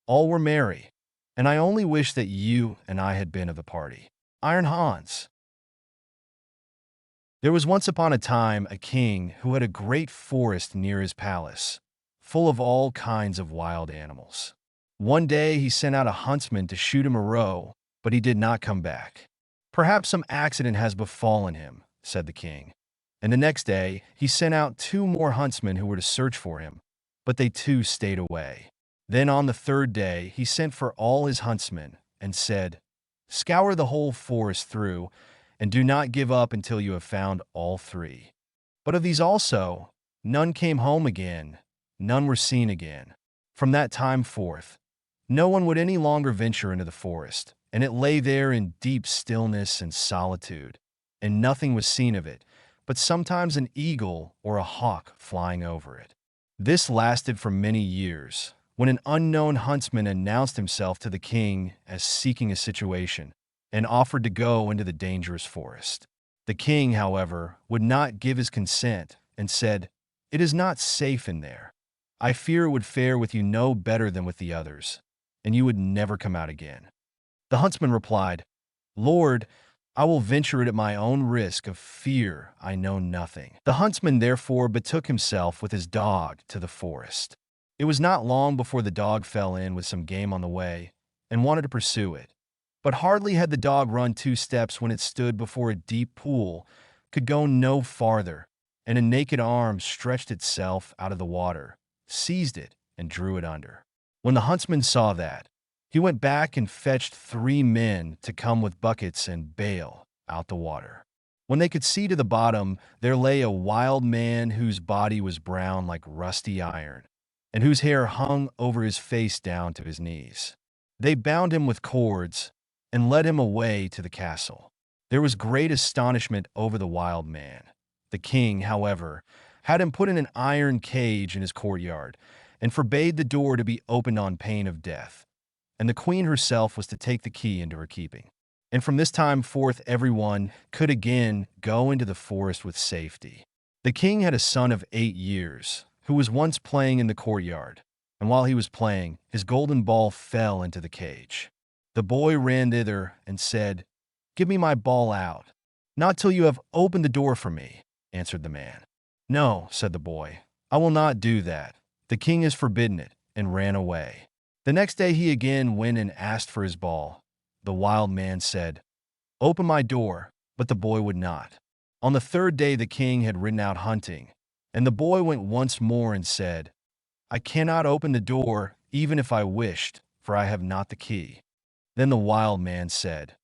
All were merry, and I only wish that you and I had been of the party. Iron Hans. There was once upon a time a king who had a great forest near his palace, full of all kinds of wild animals. One day he sent out a huntsman to shoot him a roe, but he did not come back. "Perhaps some accident has befallen him," said the king. And the next day he sent out 2 more huntsmen who were to search for him, but they too stayed away. Then on the 3rd day he sent for all his huntsmen and said, "Scour the whole forest through, and do not give up until you have found all 3. But of these also, none came home again, none were seen again. From that time forth, no one would any longer venture into the forest, and it lay there in deep stillness and solitude, and nothing was seen of it, but sometimes an eagle or a hawk flying over it. This lasted for many years, when an unknown huntsman announced himself to the king as seeking a situation, and offered to go into the dangerous forest. The king, however, would not give his consent, and said, "It is not safe in there. I fear it would fare with you no better than with the others, and you would never come out again." The huntsman replied, "Lord, I will venture it at my own risk, of fear I know nothing." The huntsman therefore betook himself with his dog to the forest. It was not long before the dog fell in with some game on the way, and wanted to pursue it. But hardly had the dog run 2 steps when it stood before a deep pool, could go no farther, and a naked arm stretched itself out of the water, seized it, and drew it under. When the huntsman saw that, he went back and fetched 3 men to come with buckets and bail out the water. When they could see to the bottom, there lay a wild man whose body was brown like rusty iron, and whose hair hung over his face down to his knees. They bound him with cords and led him away to the castle. There was great astonishment over the wild man. The king, however, had him put in an iron cage in his courtyard, and forbade the door to be opened on pain of death. And the queen herself was to take the key into her keeping. And from this time forth everyone could again go into the forest with safety. The king had a son of 8 years, who was once playing in the courtyard, and while he was playing, his golden ball fell into the cage. The boy ran thither and said, "Give me my ball out." "Not till you have opened the door for me," answered the man. "No," said the boy, "I will not do that. The king has forbidden it," and ran away. The next day he again went and asked for his ball. The wild man said, "Open my door," but the boy would not. On the 3rd day the king had ridden out hunting, and the boy went once more and said, "I cannot open the door, even if I wished, for I have not the key." Then the wild man said,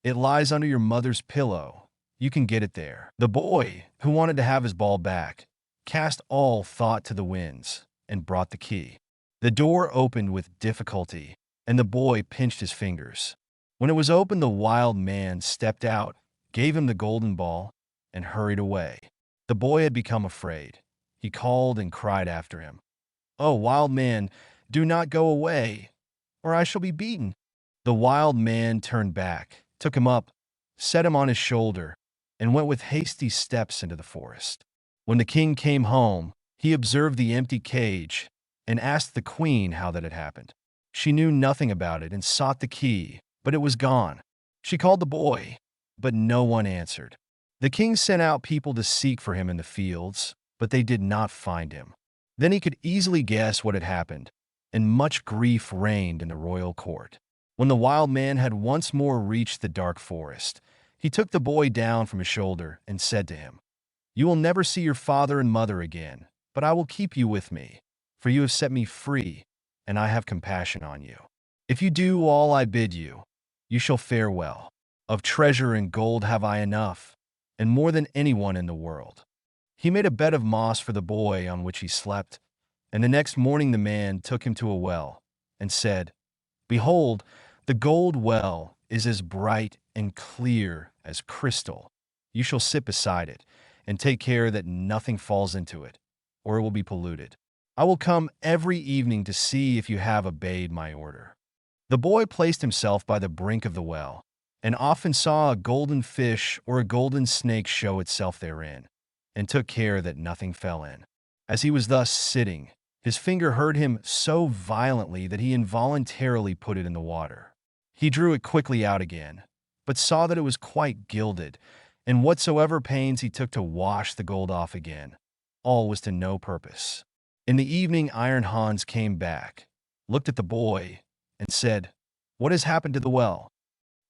"It lies under your mother's pillow. You can get it there." The boy, who wanted to have his ball back, cast all thought to the winds and brought the key. The door opened with difficulty, and the boy pinched his fingers. When it was open, the wild man stepped out, gave him the golden ball, and hurried away. The boy had become afraid. He called and cried after him, "Oh, wild man, do not go away, or I shall be beaten." The wild man turned back, took him up, set him on his shoulder, and went with hasty steps into the forest. When the king came home, he observed the empty cage and asked the queen how that had happened. She knew nothing about it and sought the key, but it was gone. She called the boy, but no one answered. The king sent out people to seek for him in the fields, but they did not find him. Then he could easily guess what had happened, and much grief reigned in the royal court. When the wild man had once more reached the dark forest, he took the boy down from his shoulder and said to him, "You will never see your father and mother again, but I will keep you with me, for you have set me free, and I have compassion on you. If you do all I bid you, you shall fare well. Of treasure and gold have I enough, and more than anyone in the world." He made a bed of moss for the boy on which he slept, and the next morning the man took him to a well and said, "Behold, the gold well is as bright and clear as crystal. You shall sit beside it, and take care that nothing falls into it, or it will be polluted. I will come every evening to see if you have obeyed my order." The boy placed himself by the brink of the well, and often saw a golden fish or a golden snake show itself therein, and took care that nothing fell in. As he was thus sitting, his finger hurt him so violently that he involuntarily put it in the water. He drew it quickly out again, but saw that it was quite gilded, and whatsoever pains he took to wash the gold off again, all was to no purpose. In the evening Iron Hans came back, looked at the boy, and said, "What has happened to the well?"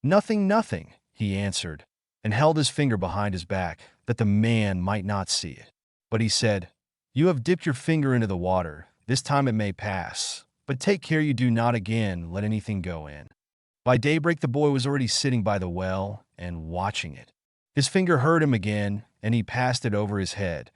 "Nothing, nothing," he answered, and held his finger behind his back, that the man might not see it. But he said, "You have dipped your finger into the water. This time it may pass, but take care you do not again let anything go in." By daybreak the boy was already sitting by the well and watching it. His finger hurt him again, and he passed it over his head,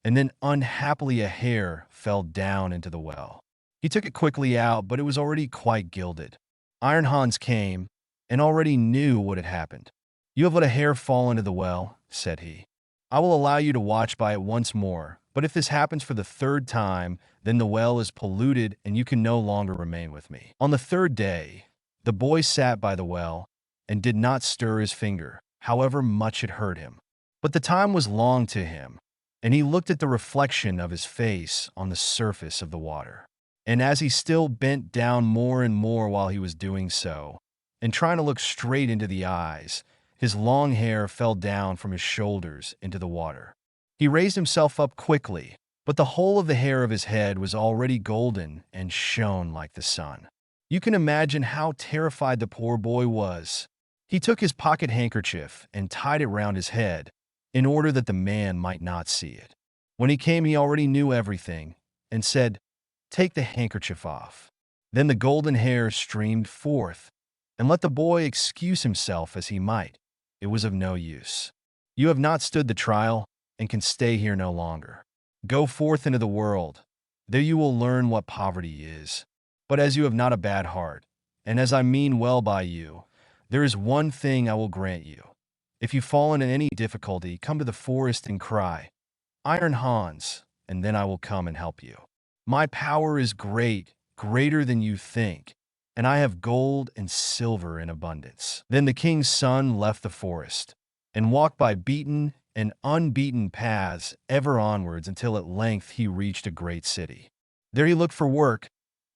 and then unhappily a hair fell down into the well. He took it quickly out, but it was already quite gilded. Iron Hans came, and already knew what had happened. "You have let a hair fall into the well," said he. "I will allow you to watch by it once more, but if this happens for the 3rd time, then the well is polluted and you can no longer remain with me." On the 3rd day, the boy sat by the well and did not stir his finger, however much it hurt him. But the time was long to him, and he looked at the reflection of his face on the surface of the water. And as he still bent down more and more while he was doing so, and trying to look straight into the eyes, his long hair fell down from his shoulders into the water. He raised himself up quickly, but the whole of the hair of his head was already golden and shone like the sun. You can imagine how terrified the poor boy was. He took his pocket handkerchief and tied it round his head in order that the man might not see it. When he came, he already knew everything and said, "Take the handkerchief off." Then the golden hair streamed forth, and let the boy excuse himself as he might, it was of no use. You have not stood the trial and can stay here no longer. Go forth into the world. There you will learn what poverty is. But as you have not a bad heart, and as I mean well by you, there is one thing I will grant you. If you fall into any difficulty, come to the forest and cry, "Iron Hans," and then I will come and help you. My power is great, greater than you think, and I have gold and silver in abundance. Then the king's son left the forest and walked by beaten and unbeaten paths ever onwards until at length he reached a great city. There he looked for work,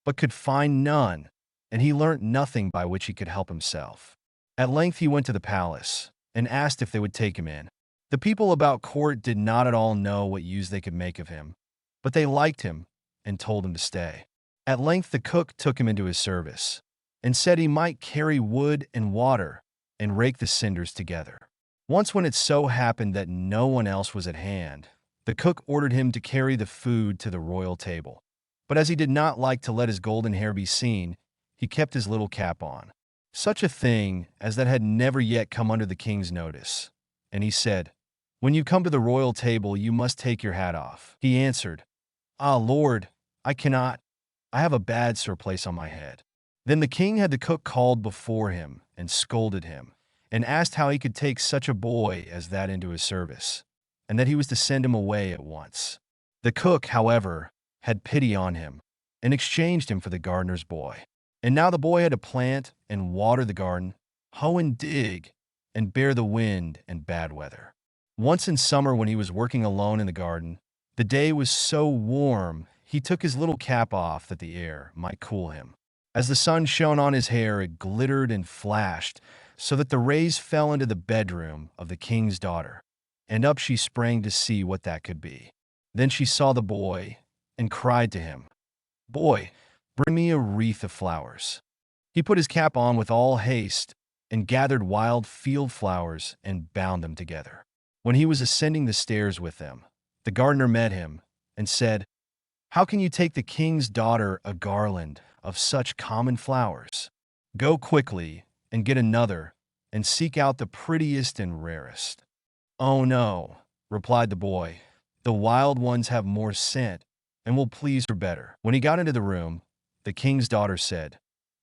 but could find none, and he learnt nothing by which he could help himself. At length he went to the palace and asked if they would take him in. The people about court did not at all know what use they could make of him, but they liked him and told him to stay. At length the cook took him into his service and said he might carry wood and water and rake the cinders together. Once when it so happened that no one else was at hand, the cook ordered him to carry the food to the royal table. But as he did not like to let his golden hair be seen, he kept his little cap on. Such a thing as that had never yet come under the king's notice. And he said, "When you come to the royal table, you must take your hat off." He answered, "Ah, Lord, I cannot. I have a bad surplice on my head." Then the king had the cook called before him and scolded him, and asked how he could take such a boy as that into his service, and that he was to send him away at once. The cook, however, had pity on him, and exchanged him for the gardener's boy. And now the boy had to plant and water the garden, hoe and dig, and bear the wind and bad weather. Once in summer when he was working alone in the garden, the day was so warm he took his little cap off that the air might cool him. As the sun shone on his hair, it glittered and flashed, so that the rays fell into the bedroom of the king's daughter, and up she sprang to see what that could be. Then she saw the boy, and cried to him, "Boy, bring me a wreath of flowers." He put his cap on with all haste, and gathered wild field flowers and bound them together. When he was ascending the stairs with them, the gardener met him, and said, "How can you take the king's daughter a garland of such common flowers? Go quickly, and get another, and seek out the prettiest and rarest." "Oh no," replied the boy, "the wild ones have more scent, and will please her better." When he got into the room, the king's daughter said,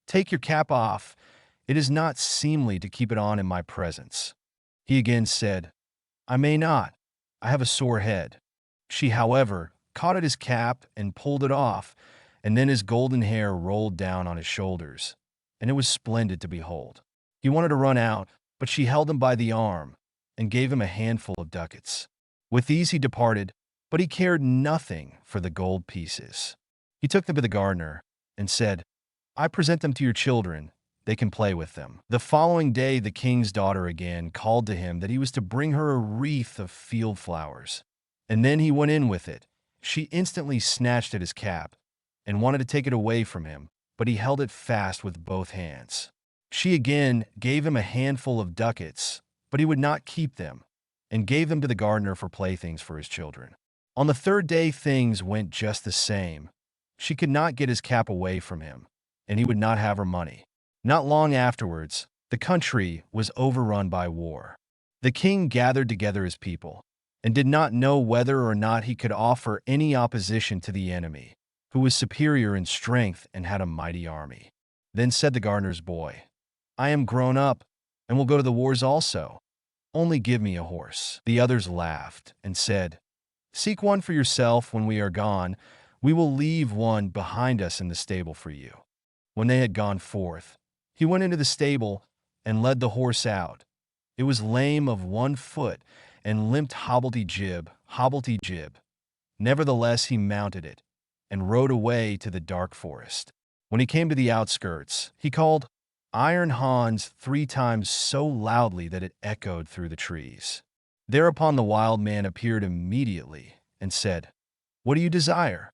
"Take your cap off. It is not seemly to keep it on in my presence." He again said, "I may not. I have a sore head." She, however, caught at his cap and pulled it off, and then his golden hair rolled down on his shoulders, and it was splendid to behold. He wanted to run out, but she held him by the arm and gave him a handful of ducats. With these he departed, but he cared nothing for the gold pieces. He took them to the gardener and said, "I present them to your children. They can play with them." The following day the king's daughter again called to him that he was to bring her a wreath of field flowers, and then he went in with it. She instantly snatched at his cap and wanted to take it away from him, but he held it fast with both hands. She again gave him a handful of ducats, but he would not keep them, and gave them to the gardener for playthings for his children. On the third day things went just the same. She could not get his cap away from him, and he would not have her money. Not long afterwards, the country was overrun by war. The king gathered together his people, and did not know whether or not he could offer any opposition to the enemy, who was superior in strength and had a mighty army. Then said the gardener's boy, "I am grown up, and will go to the wars also. Only give me a horse." The others laughed, and said, "Seek one for yourself when we are gone. We will leave one behind us in the stable for you." When they had gone forth, he went into the stable and led the horse out. It was lame of one foot, and limped hobblety-jib, hobblety-jib. Nevertheless he mounted it, and rode away to the dark forest. When he came to the outskirts, he called, "Iron Hans" 3 times so loudly that it echoed through the trees. Thereupon the wild man appeared immediately, and said, "What do you desire?"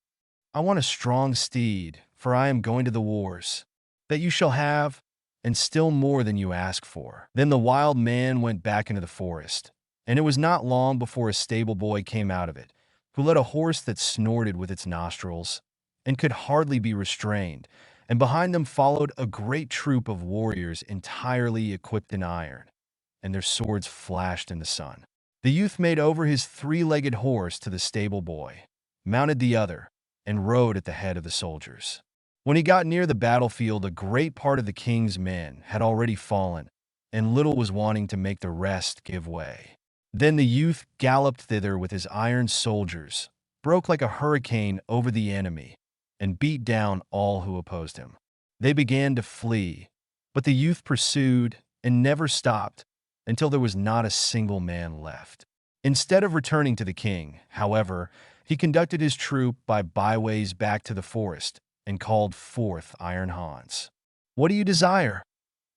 "I want a strong steed, for I am going to the wars." that you shall have, and still more than you ask for." Then the wild man went back into the forest, and it was not long before a stable boy came out of it, who led a horse that snorted with its nostrils and could hardly be restrained, and behind them followed a great troop of warriors entirely equipped in iron, and their swords flashed in the sun. The youth made over his three-legged horse to the stable boy, mounted the other, and rode at the head of the soldiers. When he got near the battlefield, a great part of the king's men had already fallen, and little was wanting to make the rest give way. Then the youth galloped thither with his iron soldiers, broke like a hurricane over the enemy, and beat down all who opposed him. They began to flee, but the youth pursued and never stopped until there was not a single man left. Instead of returning to the king, however, he conducted his troop by byways back to the forest and called forth Iron Hans. "What do you desire?"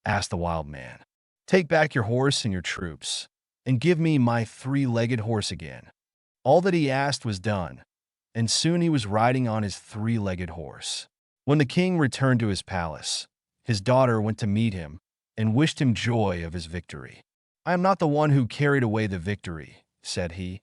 asked the wild man. "Take back your horse and your troops, and give me my three-legged horse again." All that he asked was done, and soon he was riding on his three-legged horse. When the king returned to his palace, his daughter went to meet him and wished him joy of his victory. "I am not the one who carried away the victory," said he,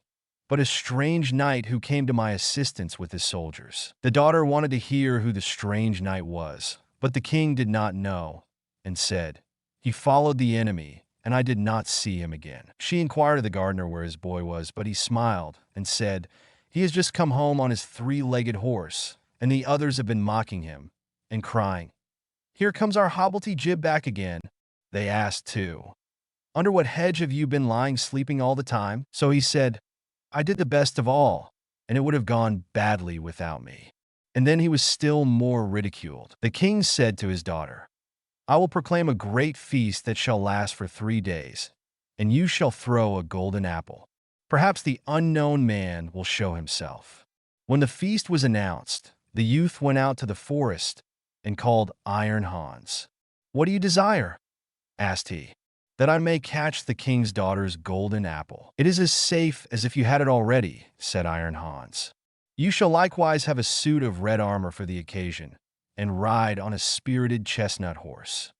"but a strange knight who came to my assistance with his soldiers." The daughter wanted to hear who the strange knight was, but the king did not know, and said, "He followed the enemy, and I did not see him again." She inquired of the gardener where his boy was, but he smiled and said, "He has just come home on his three-legged horse, and the others have been mocking him and crying, 'Here comes our hobblety-jib back again.'" They asked too, "Under what hedge have you been lying sleeping all the time?" So he said, "I did the best of all, and it would have gone badly without me." And then he was still more ridiculed. The king said to his daughter, "I will proclaim a great feast that shall last for 3 days, and you shall throw a golden apple. Perhaps the unknown man will show himself." When the feast was announced, the youth went out to the forest and called Iron Hans. "What do you desire?" asked he. "That I may catch the king's daughter's golden apple." "It is as safe as if you had it already," said Iron Hans. "You shall likewise have a suit of red armor for the occasion, and ride on a spirited chestnut horse."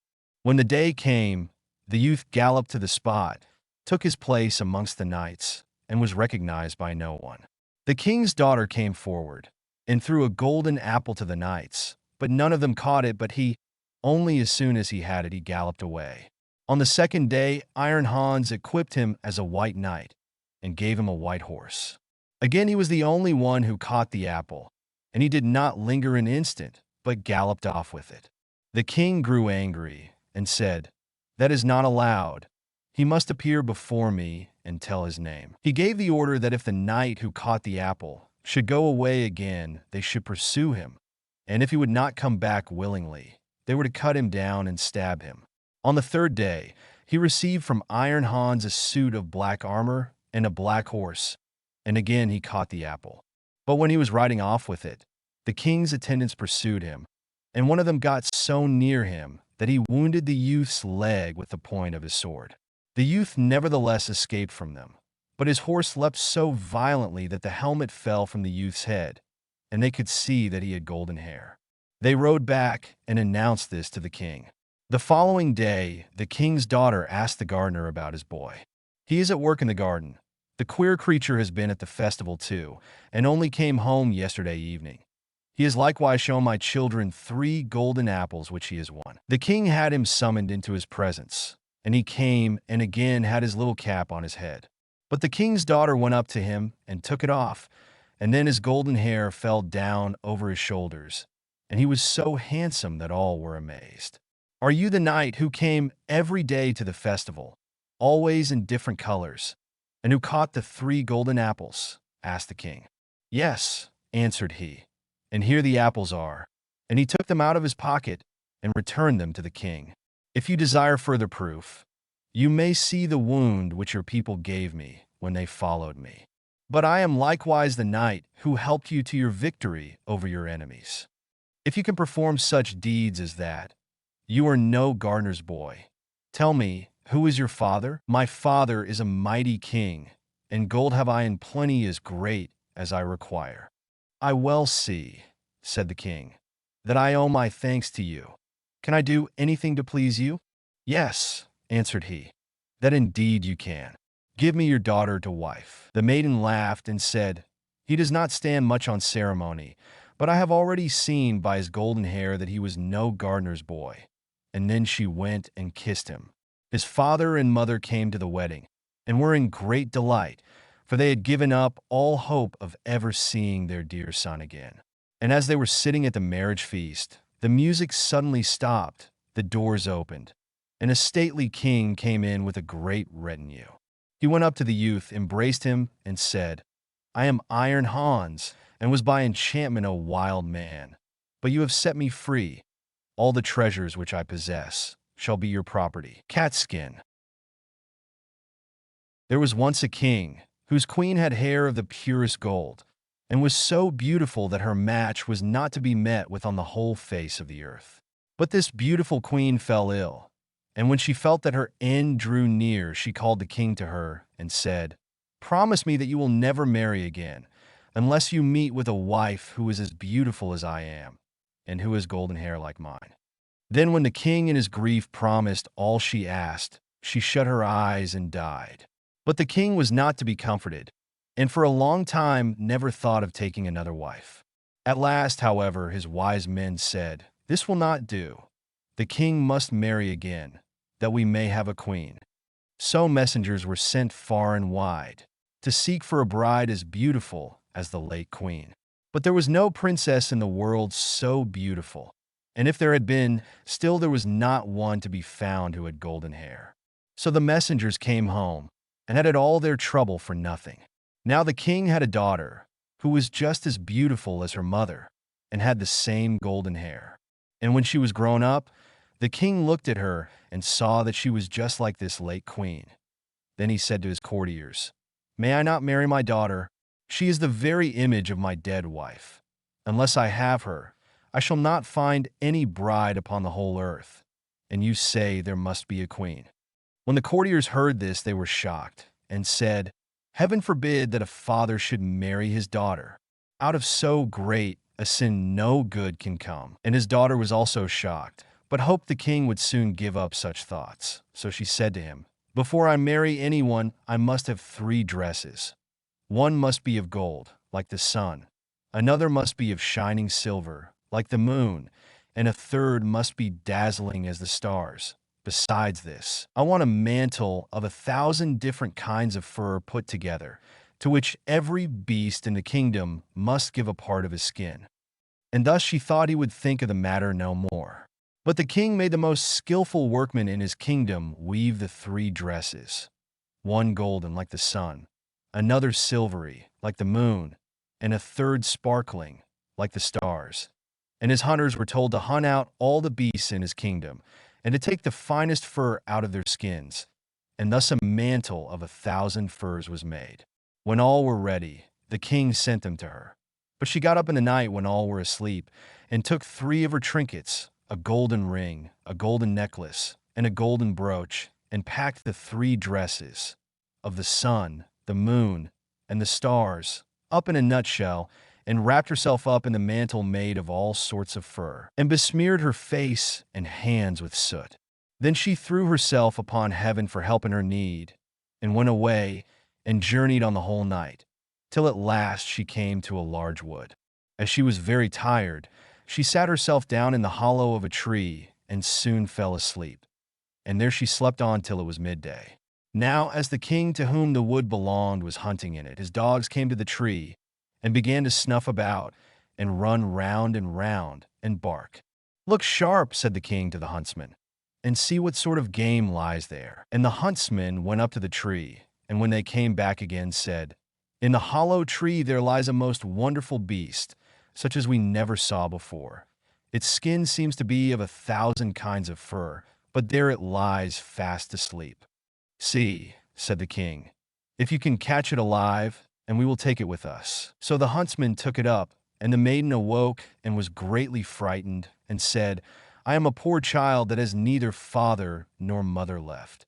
When the day came, the youth galloped to the spot, took his place amongst the knights, and was recognized by no one. The king's daughter came forward and threw a golden apple to the knights, but none of them caught it but he. Only as soon as he had it, he galloped away. On the second day, Iron Hans equipped him as a white knight and gave him a white horse. Again, he was the only one who caught the apple, and he did not linger an instant, but galloped off with it. The king grew angry and said, "That is not allowed. He must appear before me and tell his name." He gave the order that if the knight who caught the apple should go away again, they should pursue him, and if he would not come back willingly, they were to cut him down and stab him. On the third day, he received from Iron Hans a suit of black armor and a black horse, and again he caught the apple. But when he was riding off with it, the king's attendants pursued him, and one of them got so near him that he wounded the youth's leg with the point of his sword. The youth nevertheless escaped from them, but his horse leapt so violently that the helmet fell from the youth's head, and they could see that he had golden hair. They rode back and announced this to the king. The following day, the king's daughter asked the gardener about his boy. "He is at work in the garden. The queer creature has been at the festival too, and only came home yesterday evening. He has likewise shown my children 3 golden apples which he has won." The king had him summoned into his presence, and he came and again had his little cap on his head. But the king's daughter went up to him and took it off, and then his golden hair fell down over his shoulders, and he was so handsome that all were amazed. "Are you the knight who came every day to the festival, always in different colors, and who caught the 3 golden apples?" asked the king. "Yes," answered he, "and here the apples are." And he took them out of his pocket and returned them to the king. "If you desire further proof, you may see the wound which your people gave me when they followed me. But I am likewise the knight who helped you to your victory over your enemies. If you can perform such deeds as that, you are no gardener's boy. Tell me, who is your father?" "My father is a mighty king, and gold have I in plenty as great as I require." "I well see," said the king, "that I owe my thanks to you, Can I do anything to please you?" "Yes," answered he. "That indeed you can. Give me your daughter to wife." The maiden laughed and said, "He does not stand much on ceremony, but I have already seen by his golden hair that he was no gardener's boy." And then she went and kissed him. His father and mother came to the wedding, and were in great delight, for they had given up all hope of ever seeing their dear son again. And as they were sitting at the marriage feast, the music suddenly stopped, the doors opened, and a stately king came in with a great retinue. He went up to the youth, embraced him, and said, "I am Iron Hans, and was by enchantment a wild man. But you have set me free. All the treasures which I possess shall be your property." Catskin. There was once a king, whose queen had hair of the purest gold, and was so beautiful that her match was not to be met with on the whole face of the earth. But this beautiful queen fell ill, and when she felt that her end drew near, she called the king to her and said, "Promise me that you will never marry again, unless you meet with a wife who is as beautiful as I am, and who has golden hair like mine." Then when the king in his grief promised all she asked, she shut her eyes and died. But the king was not to be comforted, and for a long time never thought of taking another wife. At last, however, his wise men said, "This will not do. The king must marry again, that we may have a queen." So messengers were sent far and wide, to seek for a bride as beautiful as the late queen. But there was no princess in the world so beautiful, and if there had been, still there was not one to be found who had golden hair. So the messengers came home, and had all their trouble for nothing. Now the king had a daughter, who was just as beautiful as her mother, and had the same golden hair. And when she was grown up, the king looked at her and saw that she was just like this late queen. Then he said to his courtiers, "May I not marry my daughter? She is the very image of my dead wife. Unless I have her, I shall not find any bride upon the whole earth. And you say there must be a queen." When the courtiers heard this, they were shocked, and said, "Heaven forbid that a father should marry his daughter. Out of so great a sin no good can come." And his daughter was also shocked, but hoped the king would soon give up such thoughts. So she said to him, "Before I marry anyone, I must have 3 dresses. One must be of gold, like the sun. Another must be of shining silver, like the moon, and a third must be dazzling as the stars. Besides this, I want a mantle of 1,000 different kinds of fur put together, to which every beast in the kingdom must give a part of his skin." And thus she thought he would think of the matter no more. But the king made the most skillful workman in his kingdom weave the 3 dresses, one golden like the sun, another silvery like the moon, and a third sparkling like the stars. And his hunters were told to hunt out all the beasts in his kingdom, and to take the finest fur out of their skins. And thus a mantle of 1,000 furs was made. When all were ready, the king sent them to her. But she got up in the night when all were asleep, and took 3 of her trinkets, a golden ring, a golden necklace, and a golden brooch, and packed the 3 dresses of the sun, the moon, and the stars up in a nutshell, and wrapped herself up in the mantle made of all sorts of fur, and besmeared her face and hands with soot. Then she threw herself upon heaven for help in her need, and went away, and journeyed on the whole night, till at last she came to a large wood. As she was very tired, she sat herself down in the hollow of a tree, and soon fell asleep. And there she slept on till it was midday. Now as the king to whom the wood belonged was hunting in it, his dogs came to the tree, and began to snuff about, and run round and round, and bark. "Look sharp," said the king to the huntsman, "and see what sort of game lies there." And the huntsmen went up to the tree, and when they came back again said, "In the hollow tree there lies a most wonderful beast, such as we never saw before. Its skin seems to be of 1,000 kinds of fur, but there it lies fast asleep." "See," said the king, "if you can catch it alive, and we will take it with us." So the huntsman took it up, and the maiden awoke and was greatly frightened, and said, "I am a poor child that has neither father nor mother left.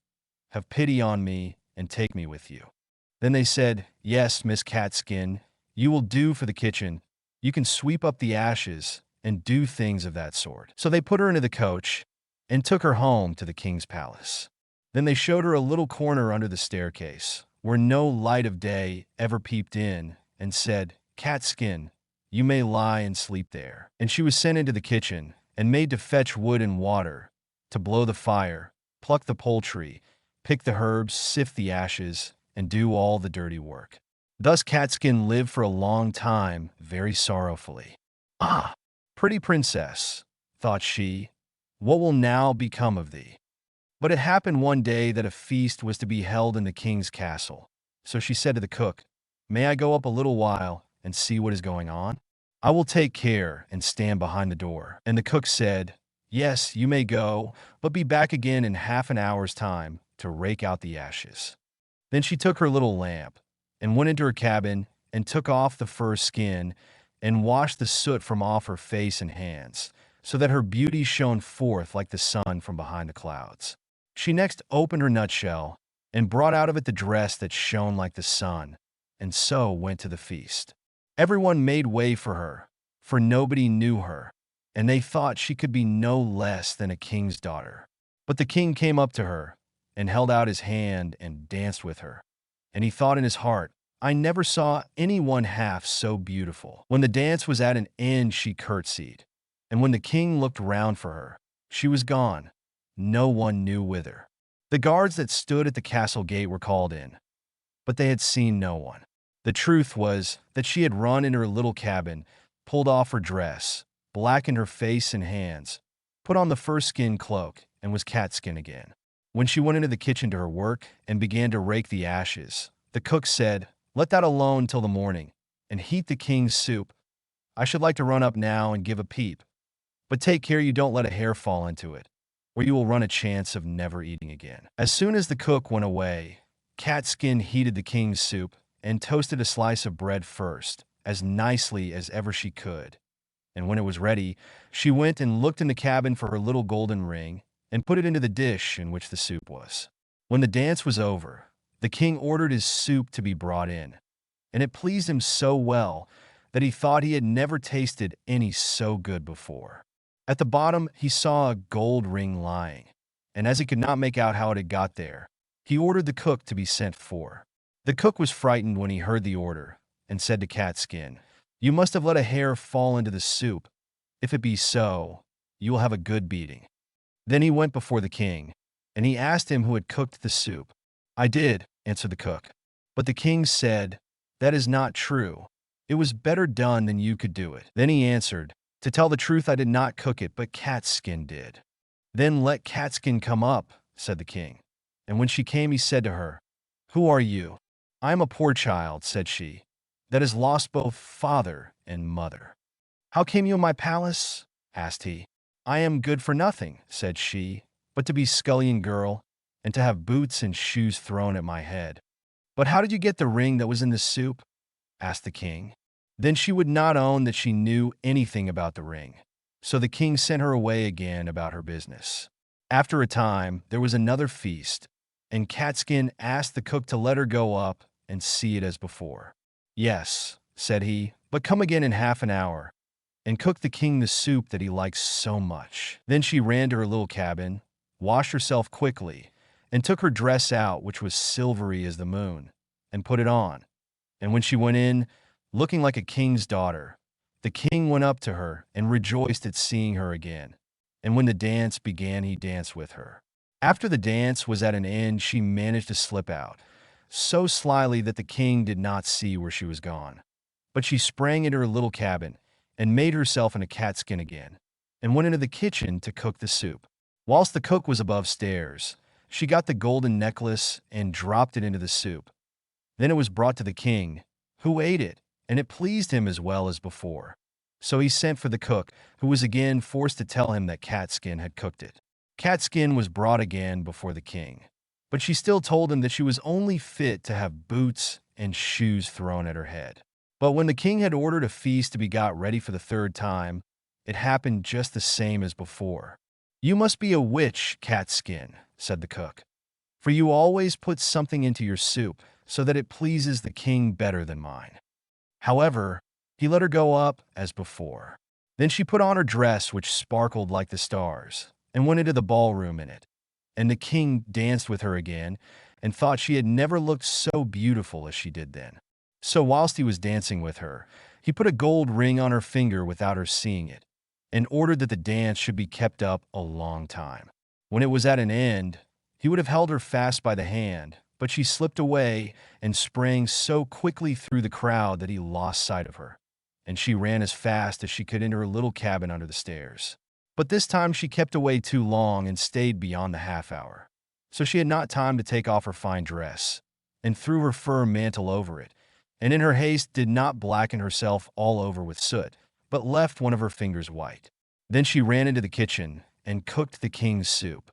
Have pity on me, and take me with you." Then they said, "Yes, Miss Catskin, you will do for the kitchen. You can sweep up the ashes, and do things of that sort. So they put her into the coach and took her home to the king's palace. Then they showed her a little corner under the staircase, where no light of day ever peeped in, and said, "Catskin, you may lie and sleep there." And she was sent into the kitchen, and made to fetch wood and water, to blow the fire, pluck the poultry, pick the herbs, sift the ashes, and do all the dirty work. Thus Catskin lived for a long time, very sorrowfully. "Ah, pretty princess," thought she, "what will now become of thee?" But it happened one day that a feast was to be held in the king's castle. So she said to the cook, "May I go up a little while and see what is going on? I will take care and stand behind the door." And the cook said, "Yes, you may go, but be back again in half an hour's time to rake out the ashes." Then she took her little lamp and went into her cabin and took off the fur skin and washed the soot from off her face and hands, so that her beauty shone forth like the sun from behind the clouds. She next opened her nutshell and brought out of it the dress that shone like the sun, and so went to the feast. Everyone made way for her, for nobody knew her, and they thought she could be no less than a king's daughter. But the king came up to her and held out his hand and danced with her. And he thought in his heart, "I never saw anyone half so beautiful." When the dance was at an end, she curtsied, and when the king looked round for her, she was gone, no one knew whither. The guards that stood at the castle gate were called in, but they had seen no one. The truth was that she had run into her little cabin, pulled off her dress, blackened her face and hands, put on the fur-skin cloak, and was Catskin again. When she went into the kitchen to her work and began to rake the ashes, the cook said, "Let that alone till the morning, and heat the king's soup. I should like to run up now and give a peep, but take care you don't let a hair fall into it, or you will run a chance of never eating again." As soon as the cook went away, Catskin heated the king's soup and toasted a slice of bread first, as nicely as ever she could. And when it was ready, she went and looked in the cabin for her little golden ring and put it into the dish in which the soup was. When the dance was over, the king ordered his soup to be brought in, and it pleased him so well that he thought he had never tasted any so good before. At the bottom, he saw a gold ring lying, and as he could not make out how it had got there, he ordered the cook to be sent for. The cook was frightened when he heard the order, and said to Catskin, "You must have let a hair fall into the soup. If it be so, you will have a good beating." Then he went before the king, and he asked him who had cooked the soup. "I did," answered the cook. But the king said, "That is not true. It was better done than you could do it." Then he answered, "To tell the truth, I did not cook it, but Catskin did." "Then let Catskin come up," said the king. And when she came, he said to her, "Who are you?" "I am a poor child," said she, "that has lost both father and mother." "How came you in my palace?" asked he. "I am good for nothing," said she, "but to be scullion girl, and to have boots and shoes thrown at my head." "But how did you get the ring that was in the soup?" asked the king. Then she would not own that she knew anything about the ring. So the king sent her away again about her business. After a time, there was another feast, and Catskin asked the cook to let her go up and see it as before. "Yes," said he, "but come again in half an hour, and cook the king the soup that he likes so much." Then she ran to her little cabin, washed herself quickly, and took her dress out, which was silvery as the moon, and put it on. And when she went in, looking like a king's daughter, the king went up to her and rejoiced at seeing her again. And when the dance began, he danced with her. After the dance was at an end, she managed to slip out, so slyly that the king did not see where she was gone. But she sprang into her little cabin and made herself into Catskin again, and went into the kitchen to cook the soup. Whilst the cook was above stairs, she got the golden necklace and dropped it into the soup. Then it was brought to the king, who ate it, and it pleased him as well as before. So he sent for the cook, who was again forced to tell him that Catskin had cooked it. Catskin was brought again before the king, but she still told him that she was only fit to have boots and shoes thrown at her head. But when the king had ordered a feast to be got ready for the third time, it happened just the same as before. "You must be a witch, Catskin," said the cook, "for you always put something into your soup so that it pleases the king better than mine." However, he let her go up as before. Then she put on her dress, which sparkled like the stars, and went into the ballroom in it. And the king danced with her again, and thought she had never looked so beautiful as she did then. So whilst he was dancing with her, he put a gold ring on her finger without her seeing it, and ordered that the dance should be kept up a long time. When it was at an end, he would have held her fast by the hand, but she slipped away and sprang so quickly through the crowd that he lost sight of her, and she ran as fast as she could into her little cabin under the stairs. But this time she kept away too long and stayed beyond the half hour. So she had not time to take off her fine dress, and threw her fur mantle over it, and in her haste did not blacken herself all over with soot, but left one of her fingers white. Then she ran into the kitchen and cooked the king's soup.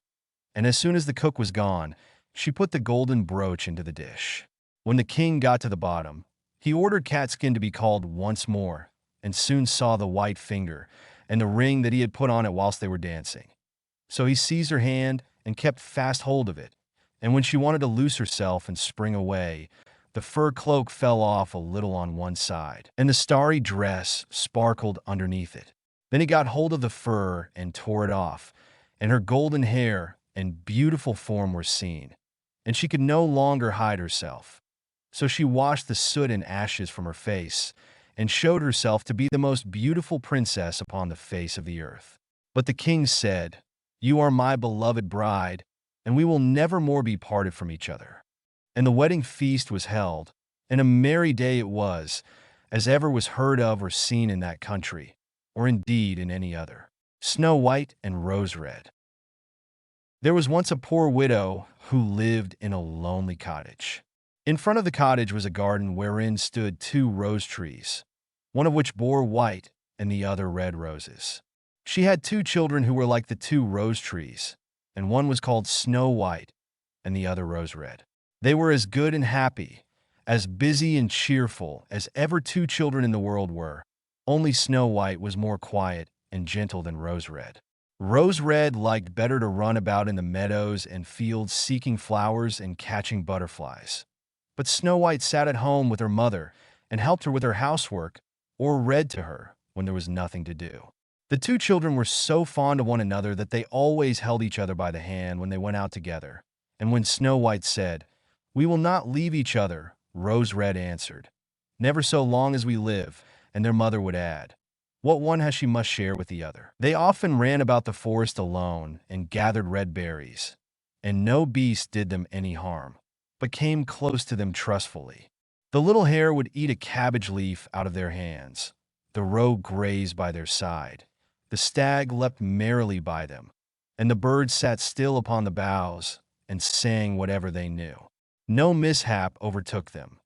And as soon as the cook was gone, she put the golden brooch into the dish. When the king got to the bottom, he ordered Catskin to be called once more, and soon saw the white finger and the ring that he had put on it whilst they were dancing. So he seized her hand and kept fast hold of it, and when she wanted to loose herself and spring away, the fur cloak fell off a little on one side, and the starry dress sparkled underneath it. Then he got hold of the fur and tore it off, and her golden hair and beautiful form were seen, and she could no longer hide herself. So she washed the soot and ashes from her face, and showed herself to be the most beautiful princess upon the face of the earth. But the king said, "You are my beloved bride, and we will never more be parted from each other." And the wedding feast was held, and a merry day it was, as ever was heard of or seen in that country, or indeed in any other. Snow White and Rose Red. There was once a poor widow who lived in a lonely cottage. In front of the cottage was a garden wherein stood 2 rose trees, one of which bore white and the other red roses. She had 2 children who were like the 2 rose trees, and one was called Snow White and the other Rose Red. They were as good and happy, as busy and cheerful as ever 2 children in the world were, only Snow White was more quiet and gentle than Rose Red. Rose Red liked better to run about in the meadows and fields seeking flowers and catching butterflies. But Snow White sat at home with her mother and helped her with her housework or read to her when there was nothing to do. The 2 children were so fond of one another that they always held each other by the hand when they went out together. And when Snow White said, "We will not leave each other," Rose Red answered, "Never so long as we live," and their mother would add, "What one has she must share with the other." They often ran about the forest alone and gathered red berries, and no beast did them any harm, but came close to them trustfully. The little hare would eat a cabbage leaf out of their hands, the roe grazed by their side, the stag leapt merrily by them, and the birds sat still upon the boughs and sang whatever they knew. No mishap overtook them.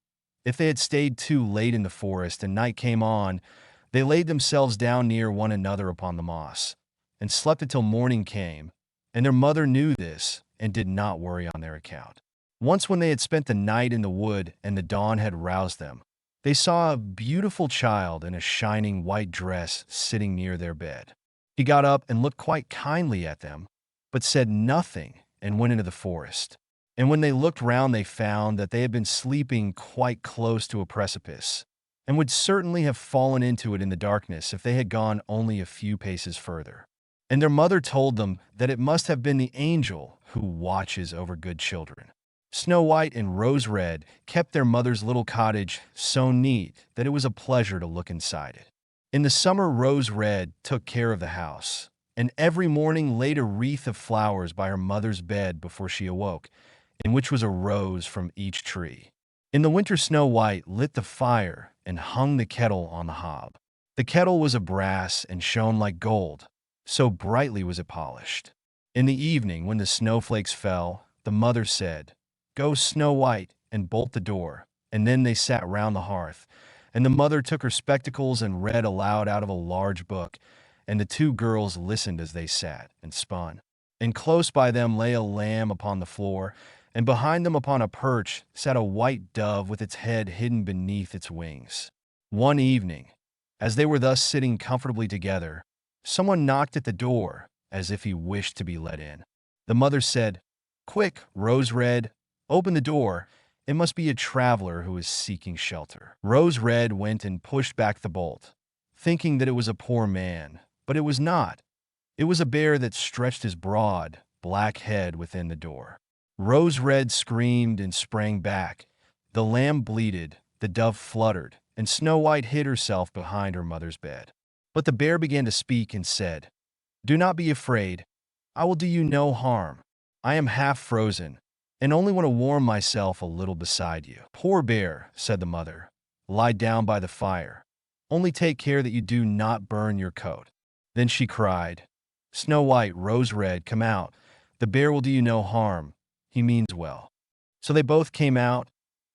If they had stayed too late in the forest and night came on, they laid themselves down near one another upon the moss, and slept until morning came, and their mother knew this and did not worry on their account. Once when they had spent the night in the wood and the dawn had roused them, they saw a beautiful child in a shining white dress sitting near their bed. He got up and looked quite kindly at them, but said nothing and went into the forest. And when they looked round they found that they had been sleeping quite close to a precipice, and would certainly have fallen into it in the darkness if they had gone only a few paces further. And their mother told them that it must have been the angel who watches over good children. Snow White and Rose Red kept their mother's little cottage so neat that it was a pleasure to look inside it. In the summer, Rose Red took care of the house, and every morning laid a wreath of flowers by her mother's bed before she awoke, in which was a rose from each tree. In the winter, Snow White lit the fire and hung the kettle on the hob. The kettle was of brass and shone like gold, so brightly was it polished. In the evening, when the snowflakes fell, the mother said, "Go, Snow White, and bolt the door." And then they sat round the hearth, and the mother took her spectacles and read aloud out of a large book, and the 2 girls listened as they sat and spun. And close by them lay a lamb upon the floor, and behind them upon a perch sat a white dove with its head hidden beneath its wings. One evening, as they were thus sitting comfortably together, someone knocked at the door as if he wished to be let in. The mother said, "Quick, Rose Red, open the door. It must be a traveler who is seeking shelter." Rose Red went and pushed back the bolt, thinking that it was a poor man, but it was not. It was a bear that stretched his broad, black head within the door. Rose Red screamed and sprang back. The lamb bleated, the dove fluttered, and Snow White hid herself behind her mother's bed. But the bear began to speak and said, "Do not be afraid. I will do you no harm. I am half frozen, and only want to warm myself a little beside you." "Poor bear," said the mother, "lie down by the fire. Only take care that you do not burn your coat." Then she cried, "Snow White, Rose Red, come out. The bear will do you no harm. He means well." So they both came out,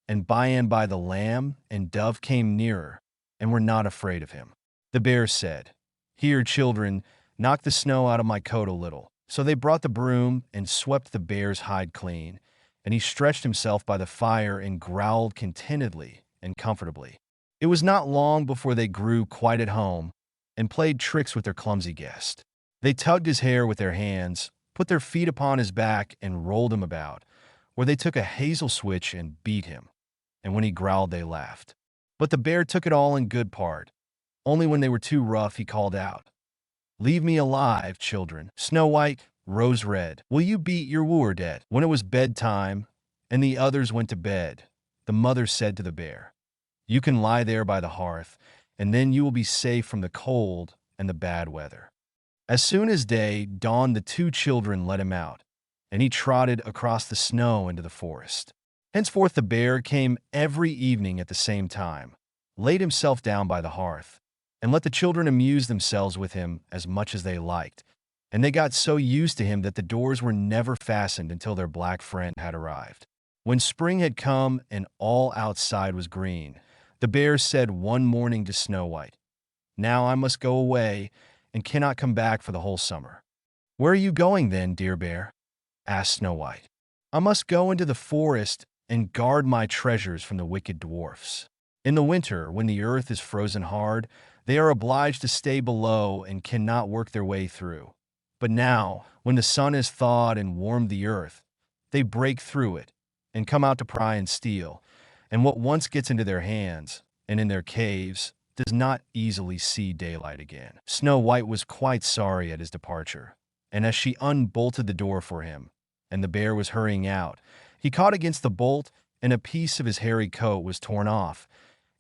and by and by the lamb and dove came nearer and were not afraid of him. The bear said, "Here, children, knock the snow out of my coat a little." So they brought the broom and swept the bear's hide clean, and he stretched himself by the fire and growled contentedly and comfortably. It was not long before they grew quite at home and played tricks with their clumsy guest. They tugged his hair with their hands, put their feet upon his back and rolled him about, or they took a hazel switch and beat him, and when he growled they laughed. But the bear took it all in good part. Only when they were too rough he called out, "Leave me alive, children. Snow White, Rose Red, will you beat your wooer dead?" When it was bedtime and the others went to bed, the mother said to the bear, "You can lie there by the hearth, and then you will be safe from the cold and the bad weather." As soon as day dawned, the two children let him out, and he trotted across the snow into the forest. Henceforth the bear came every evening at the same time, laid himself down by the hearth, and let the children amuse themselves with him as much as they liked, and they got so used to him that the doors were never fastened until their black friend had arrived. When spring had come and all outside was green, the bear said one morning to Snow White, "Now I must go away and cannot come back for the whole summer." "Where are you going then, dear bear?" asked Snow White. "I must go into the forest and guard my treasures from the wicked dwarfs. In the winter, when the earth is frozen hard, they are obliged to stay below and cannot work their way through. But now, when the sun has thawed and warmed the earth, they break through it and come out to pry and steal, and what once gets into their hands and in their caves does not easily see daylight again." Snow White was quite sorry at his departure, and as she unbolted the door for him, and the bear was hurrying out, he caught against the bolt, and a piece of his hairy coat was torn off,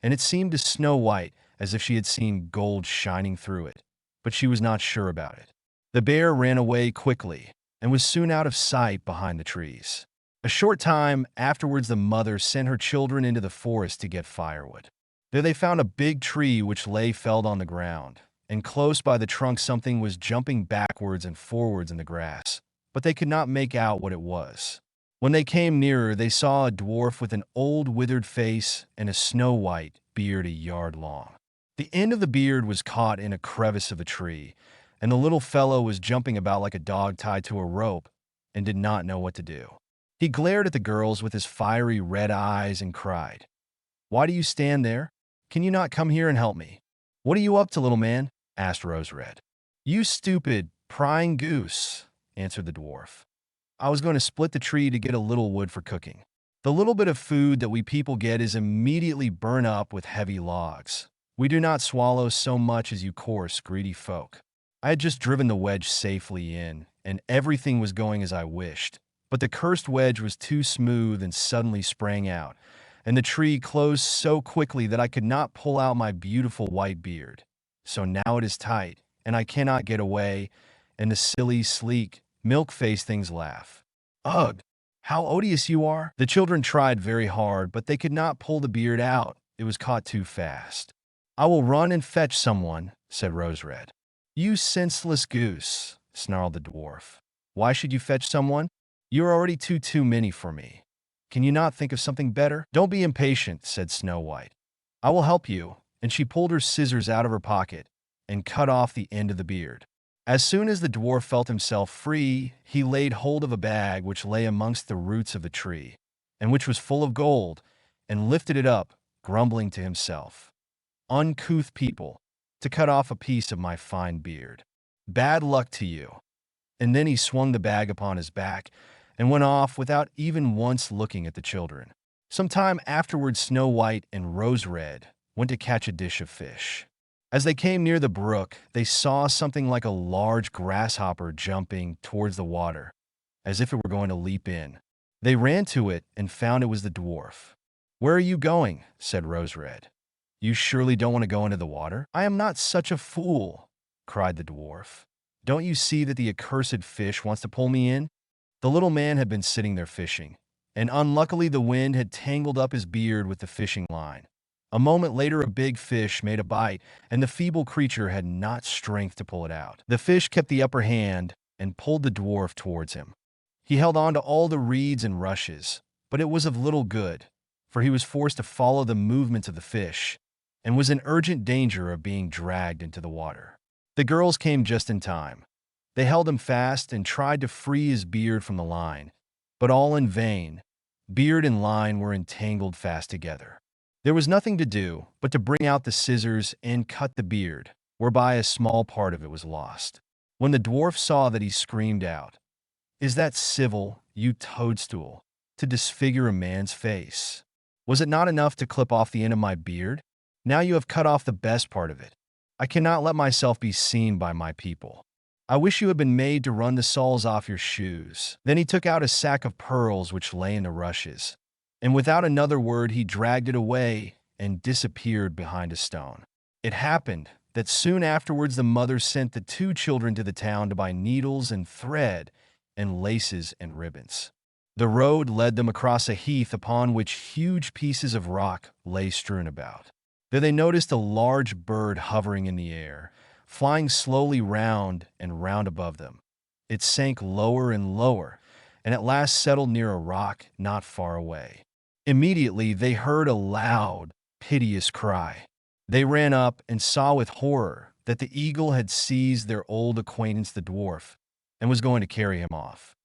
and it seemed to Snow White as if she had seen gold shining through it, but she was not sure about it. The bear ran away quickly and was soon out of sight behind the trees. A short time afterwards the mother sent her children into the forest to get firewood. There they found a big tree which lay felled on the ground, and close by the trunk something was jumping backwards and forwards in the grass, but they could not make out what it was. When they came nearer, they saw a dwarf with an old withered face and a snow-white beard a yard long. The end of the beard was caught in a crevice of a tree, and the little fellow was jumping about like a dog tied to a rope and did not know what to do. He glared at the girls with his fiery red eyes and cried, "Why do you stand there? Can you not come here and help me?" "What are you up to, little man?" asked Rose Red. "You stupid, prying goose," answered the dwarf. "I was going to split the tree to get a little wood for cooking. The little bit of food that we people get is immediately burned up with heavy logs. We do not swallow so much as you coarse, greedy folk." I had just driven the wedge safely in, and everything was going as I wished, but the cursed wedge was too smooth and suddenly sprang out, and the tree closed so quickly that I could not pull out my beautiful white beard. So now it is tight, and I cannot get away, and the silly, sleek, milk-faced things laugh. Ugh, how odious you are! The children tried very hard, but they could not pull the beard out. It was caught too fast. "I will run and fetch someone," said Rose Red. "You senseless goose," snarled the dwarf. "Why should you fetch someone? You are already too many for me. Can you not think of something better?" "Don't be impatient," said Snow White. "I will help you," and she pulled her scissors out of her pocket and cut off the end of the beard. As soon as the dwarf felt himself free, he laid hold of a bag which lay amongst the roots of the tree, and which was full of gold, and lifted it up, grumbling to himself, "Uncouth people, to cut off a piece of my fine beard. Bad luck to you." And then he swung the bag upon his back and went off without even once looking at the children. Some time afterwards Snow White and Rose Red went to catch a dish of fish. As they came near the brook, they saw something like a large grasshopper jumping towards the water, as if it were going to leap in. They ran to it and found it was the dwarf. "Where are you going?" said Rose Red. "You surely don't want to go into the water?" "I am not such a fool," cried the dwarf. "Don't you see that the accursed fish wants to pull me in?" The little man had been sitting there fishing, and unluckily the wind had tangled up his beard with the fishing line. A moment later a big fish made a bite, and the feeble creature had not strength to pull it out. The fish kept the upper hand and pulled the dwarf towards him. He held on to all the reeds and rushes, but it was of little good, for he was forced to follow the movements of the fish, and was in urgent danger of being dragged into the water. The girls came just in time. They held him fast and tried to free his beard from the line, but all in vain. Beard and line were entangled fast together. There was nothing to do but to bring out the scissors and cut the beard, whereby a small part of it was lost. When the dwarf saw that, he screamed out, "Is that civil, you toadstool, to disfigure a man's face? Was it not enough to clip off the end of my beard? Now you have cut off the best part of it. I cannot let myself be seen by my people. I wish you had been made to run the soles off your shoes." Then he took out a sack of pearls which lay in the rushes, and without another word he dragged it away and disappeared behind a stone. It happened that soon afterwards the mother sent the two children to the town to buy needles and thread and laces and ribbons. The road led them across a heath upon which huge pieces of rock lay strewn about. There they noticed a large bird hovering in the air, flying slowly round and round above them. It sank lower and lower, and at last settled near a rock not far away. Immediately they heard a loud, piteous cry. They ran up and saw with horror that the eagle had seized their old acquaintance the dwarf, and was going to carry him off.